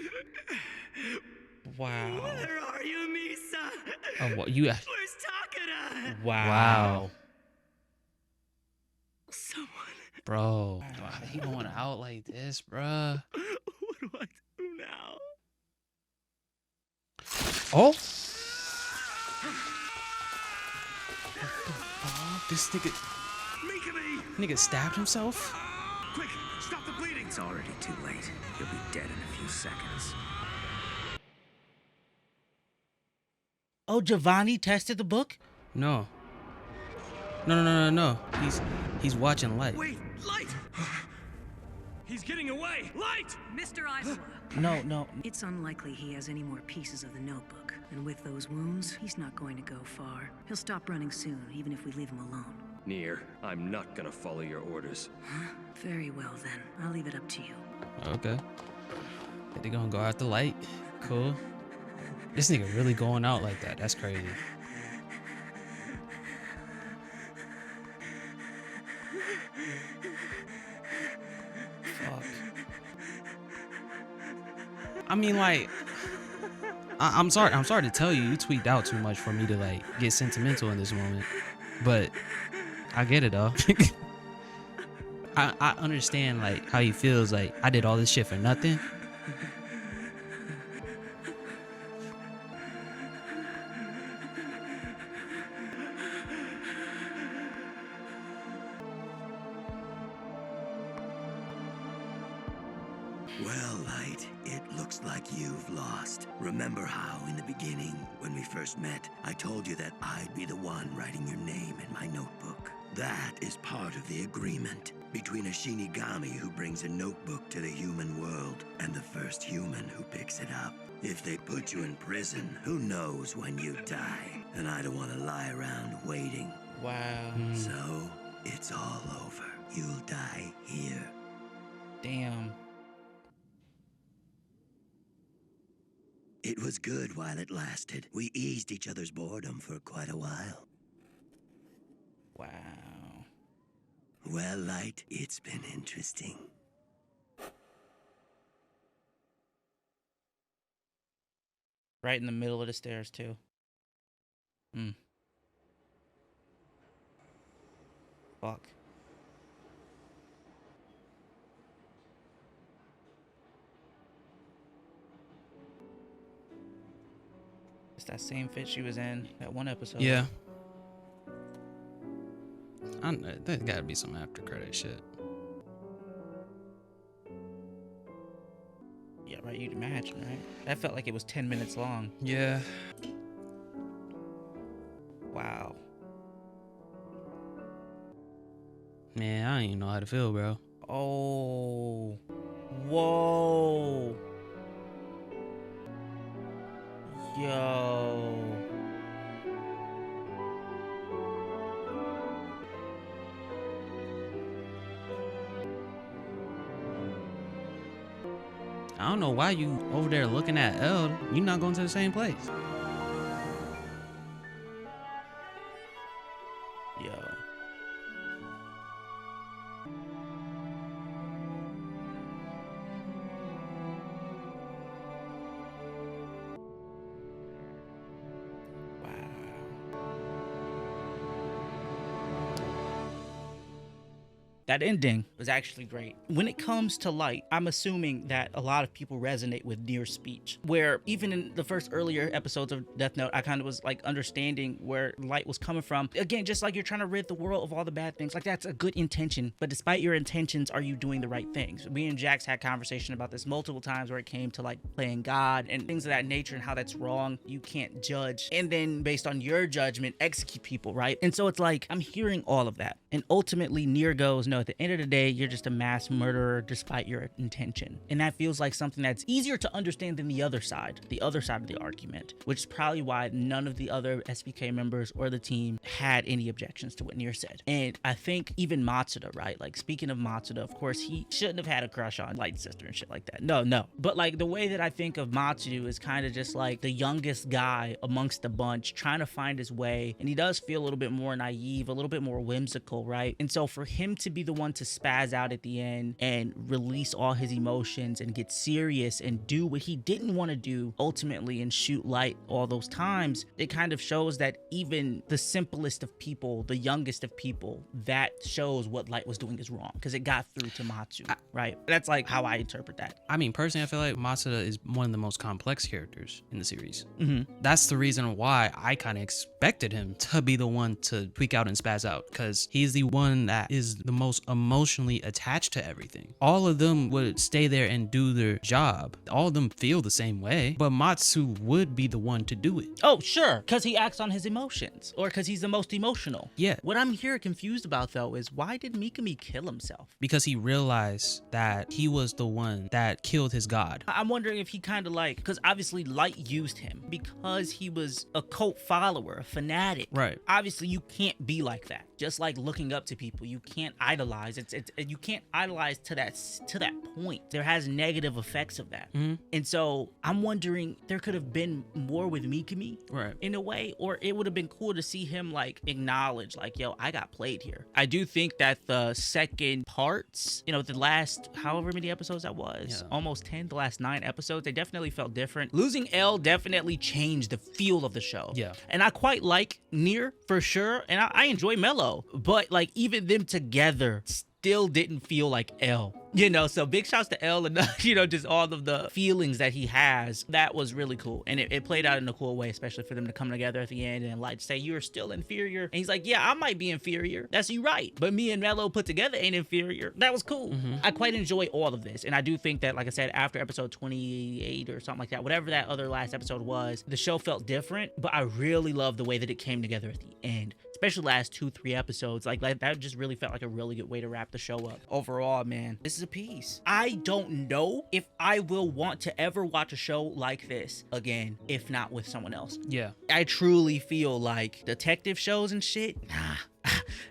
Wow. Where are you, Misa? Oh, what you? Where's Takara? Wow. Someone. Bro, he going out like this, bruh. What do I do now? Oh. This nigga stabbed himself? Quick, stop the bleeding! It's already too late. He'll be dead in a few seconds. Oh, Giovanni tested the book? No. No. He's watching Light. Wait, Light! He's getting away! Light! Mr. Aizawa. No. It's unlikely he has any more pieces of the notebook. And with those wounds, he's not going to go far. He'll stop running soon, even if we leave him alone. Nier, I'm not gonna follow your orders. Huh? Very well then. I'll leave it up to you. Okay. They gonna go after Light. Cool. This nigga really going out like that. That's crazy. Fuck. I mean, like, I'm sorry to tell you, you tweaked out too much for me to like get sentimental in this moment. But I get it though. I understand like how he feels. Like I did all this shit for nothing. Well, Light, it looks like you've lost. Remember how, in the beginning, when we first met, I told you that I'd be the one writing your name in my notebook? That is part of the agreement between a Shinigami who brings a notebook to the human world and the first human who picks it up. If they put you in prison, who knows when you die? And I don't want to lie around waiting. Wow. So, it's all over. You'll die here. Damn. It was good while it lasted. We eased each other's boredom for quite a while. Wow. Well, Light, it's been interesting. Right in the middle of the stairs, too. Fuck. It's that same fit she was in that one episode. Yeah. There's gotta be some after credit shit. Yeah, right. You'd imagine, right? That felt like it was 10 minutes long. Yeah. Wow. Man, I don't even know how to feel, bro. Oh. Whoa. Yo. I don't know why you over there looking at L. You not going to the same place. Yo. That ending was actually great. When it comes to Light, I'm assuming that a lot of people resonate with Nier's speech, where even in the first earlier episodes of Death Note, I kind of was like understanding where Light was coming from. Again, just like you're trying to rid the world of all the bad things, like that's a good intention, but despite your intentions, are you doing the right things? Me and Jax had conversation about this multiple times where it came to like playing God and things of that nature and how that's wrong. You can't judge and then based on your judgment, execute people, right? And so it's like, I'm hearing all of that. And ultimately Nier goes, no, at the end of the day, you're just a mass murderer despite your intention. And that feels like something that's easier to understand than the other side of the argument, which is probably why none of the other SBK members or the team had any objections to what Nier said. And I think even Matsuda, right? Like speaking of Matsuda, of course, he shouldn't have had a crush on Light's sister and shit like that. No. But like the way that I think of Matsuda is kind of just like the youngest guy amongst the bunch trying to find his way. And he does feel a little bit more naive, a little bit more whimsical, right? And so for him to be the one to spaz out at the end and release all his emotions and get serious and do what he didn't want to do ultimately and shoot Light all those times, it kind of shows that even the simplest of people, the youngest of people, that shows what Light was doing is wrong because it got through to Matsu, right? That's like how I interpret that. I mean, personally, I feel like Matsuda is one of the most complex characters in the series. Mm-hmm. That's the reason why I kind of expected him to be the one to tweak out and spaz out, because he's the one that is the most emotionally attached to everything. All of them would stay there and do their job. All of them feel the same way, but Matsu would be the one to do it. Oh, sure, because he acts on his emotions, or because he's the most emotional. Yeah. What I'm here confused about, though, is why did Mikami kill himself? Because he realized that he was the one that killed his god. I'm wondering if he kind of like, because obviously Light used him because he was a cult follower, a fanatic. Right. Obviously, you can't be like that. Just like looking up to people, you can't idolize. You can't idolize to that point. There has negative effects of that. Mm-hmm. And so I'm wondering, there could have been more with Mikami, right, in a way, or it would have been cool to see him like acknowledge, like, yo, I got played here. I do think that the second parts, the last however many episodes that was, almost 10, the last 9 episodes, they definitely felt different. Losing L definitely changed the feel of the show. Yeah. And I quite like Nier for sure, and I enjoy Mello, but like even them together still didn't feel like L, so big shouts to L and just all of the feelings that he has. That was really cool, and it played out in a cool way, especially for them to come together at the end and like say, you're still inferior, and he's like, yeah, I might be inferior, that's you right, but me and Mello put together ain't inferior. That was cool. Mm-hmm. I quite enjoy all of this, and I do think that, like I said, after episode 28 or something like that, whatever that other last episode was, the show felt different, but I really love the way that it came together at the end, especially last 2-3 episodes. Like that just really felt like a really good way to wrap the show up. Overall, man, this is a piece. I don't know if I will want to ever watch a show like this again, if not with someone else. Yeah. I truly feel like detective shows and shit,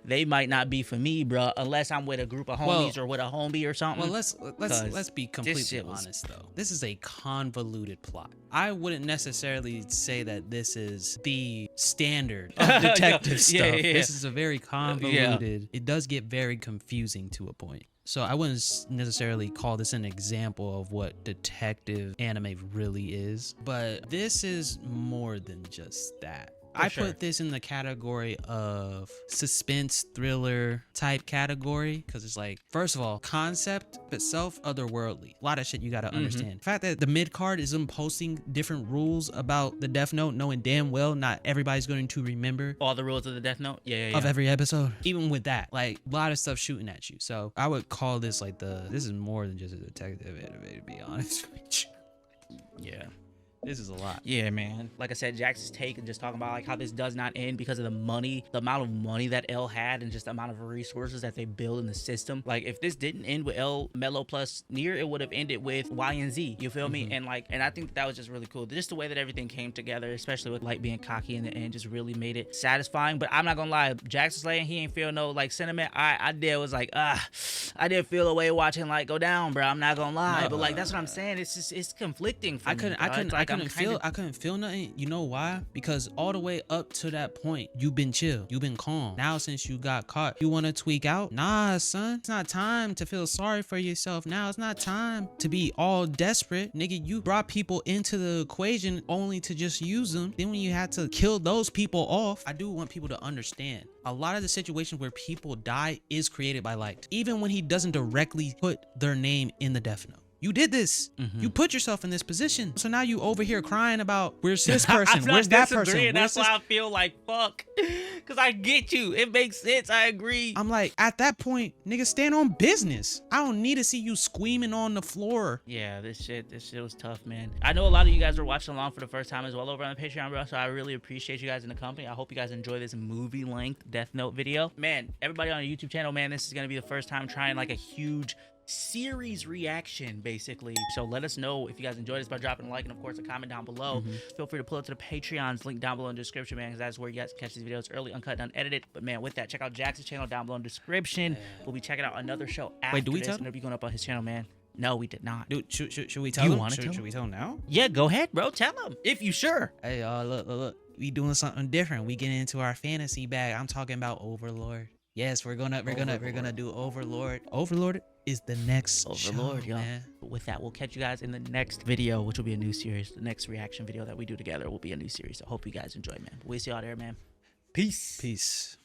they might not be for me, bro, unless I'm with a group of homies or with a homie or something. Well, let's be completely honest though. This is a convoluted plot. I wouldn't necessarily say that this is the standard of detective stuff. This is a very convoluted. It does get very confusing to a point. So I wouldn't necessarily call this an example of what detective anime really is, but this is more than just that. I put this in the category of suspense thriller type category because it's like, first of all, concept itself otherworldly. A lot of shit you got to understand. The fact that the mid card is imposing different rules about the Death Note, knowing damn well not everybody's going to remember all the rules of the Death Note. Of every episode. Even with that, like a lot of stuff shooting at you. So I would call this like this is more than just a detective anime, to be honest with you. Yeah. This is a lot. Yeah, man. Like I said, Jax's take and just talking about like how this does not end because of the money, the amount of money that L had and just the amount of resources that they build in the system. Like if this didn't end with L, Mello plus Nier, it would have ended with Y and Z. You feel me? And I think that was just really cool. Just the way that everything came together, especially with Light being cocky in the end, just really made it satisfying. But I'm not gonna lie, Jax was saying he ain't feel no like sentiment. I did was like, I did feel a way watching Light go down, bro. I'm not gonna lie. But like that's what I'm saying. It's just it's conflicting for me. I couldn't feel nothing. You know why? Because all the way up to that point, you've been chill. You've been calm. Now since you got caught, you want to tweak out? Nah, son. It's not time to feel sorry for yourself. Now it's not time to be all desperate. Nigga, you brought people into the equation only to just use them. Then when you had to kill those people off, I do want people to understand. A lot of the situations where people die is created by Light. Even when he doesn't directly put their name in the Death Note. You did this. You put yourself in this position. So now you over here crying about where's this person? Where's that person? That's why I feel like fuck. Cause I get you. It makes sense. I agree. I'm like, at that point, nigga, stand on business. I don't need to see you screaming on the floor. Yeah, this shit was tough, man. I know a lot of you guys are watching along for the first time as well over on the Patreon, bro. So I really appreciate you guys in the company. I hope you guys enjoy this movie length Death Note video. Man, everybody on the YouTube channel, man, this is gonna be the first time trying like a huge series reaction basically. So let us know if you guys enjoyed this by dropping a like and of course a comment down below. Feel free to pull up to the Patreons link down below in the description, man, because that's where you guys can catch these videos early, uncut, and unedited. But man, with that, check out Jax's channel down below in the description. We'll be checking out another show after Wait, do we this, tell and it'll be going up on his channel, man. No, we did not. Dude, should we tell him? Should we tell him now? Yeah, go ahead, bro. Tell him if you sure. Hey, look. We doing something different. We getting into our fantasy bag. I'm talking about Overlord. Yes, we're gonna do Overlord. Overlord is the next Overlord, show, y'all. With that, we'll catch you guys in the next video, which will be a new series. The next reaction video that we do together will be a new series. So hope you guys enjoy, man. We'll see y'all there, man. Peace.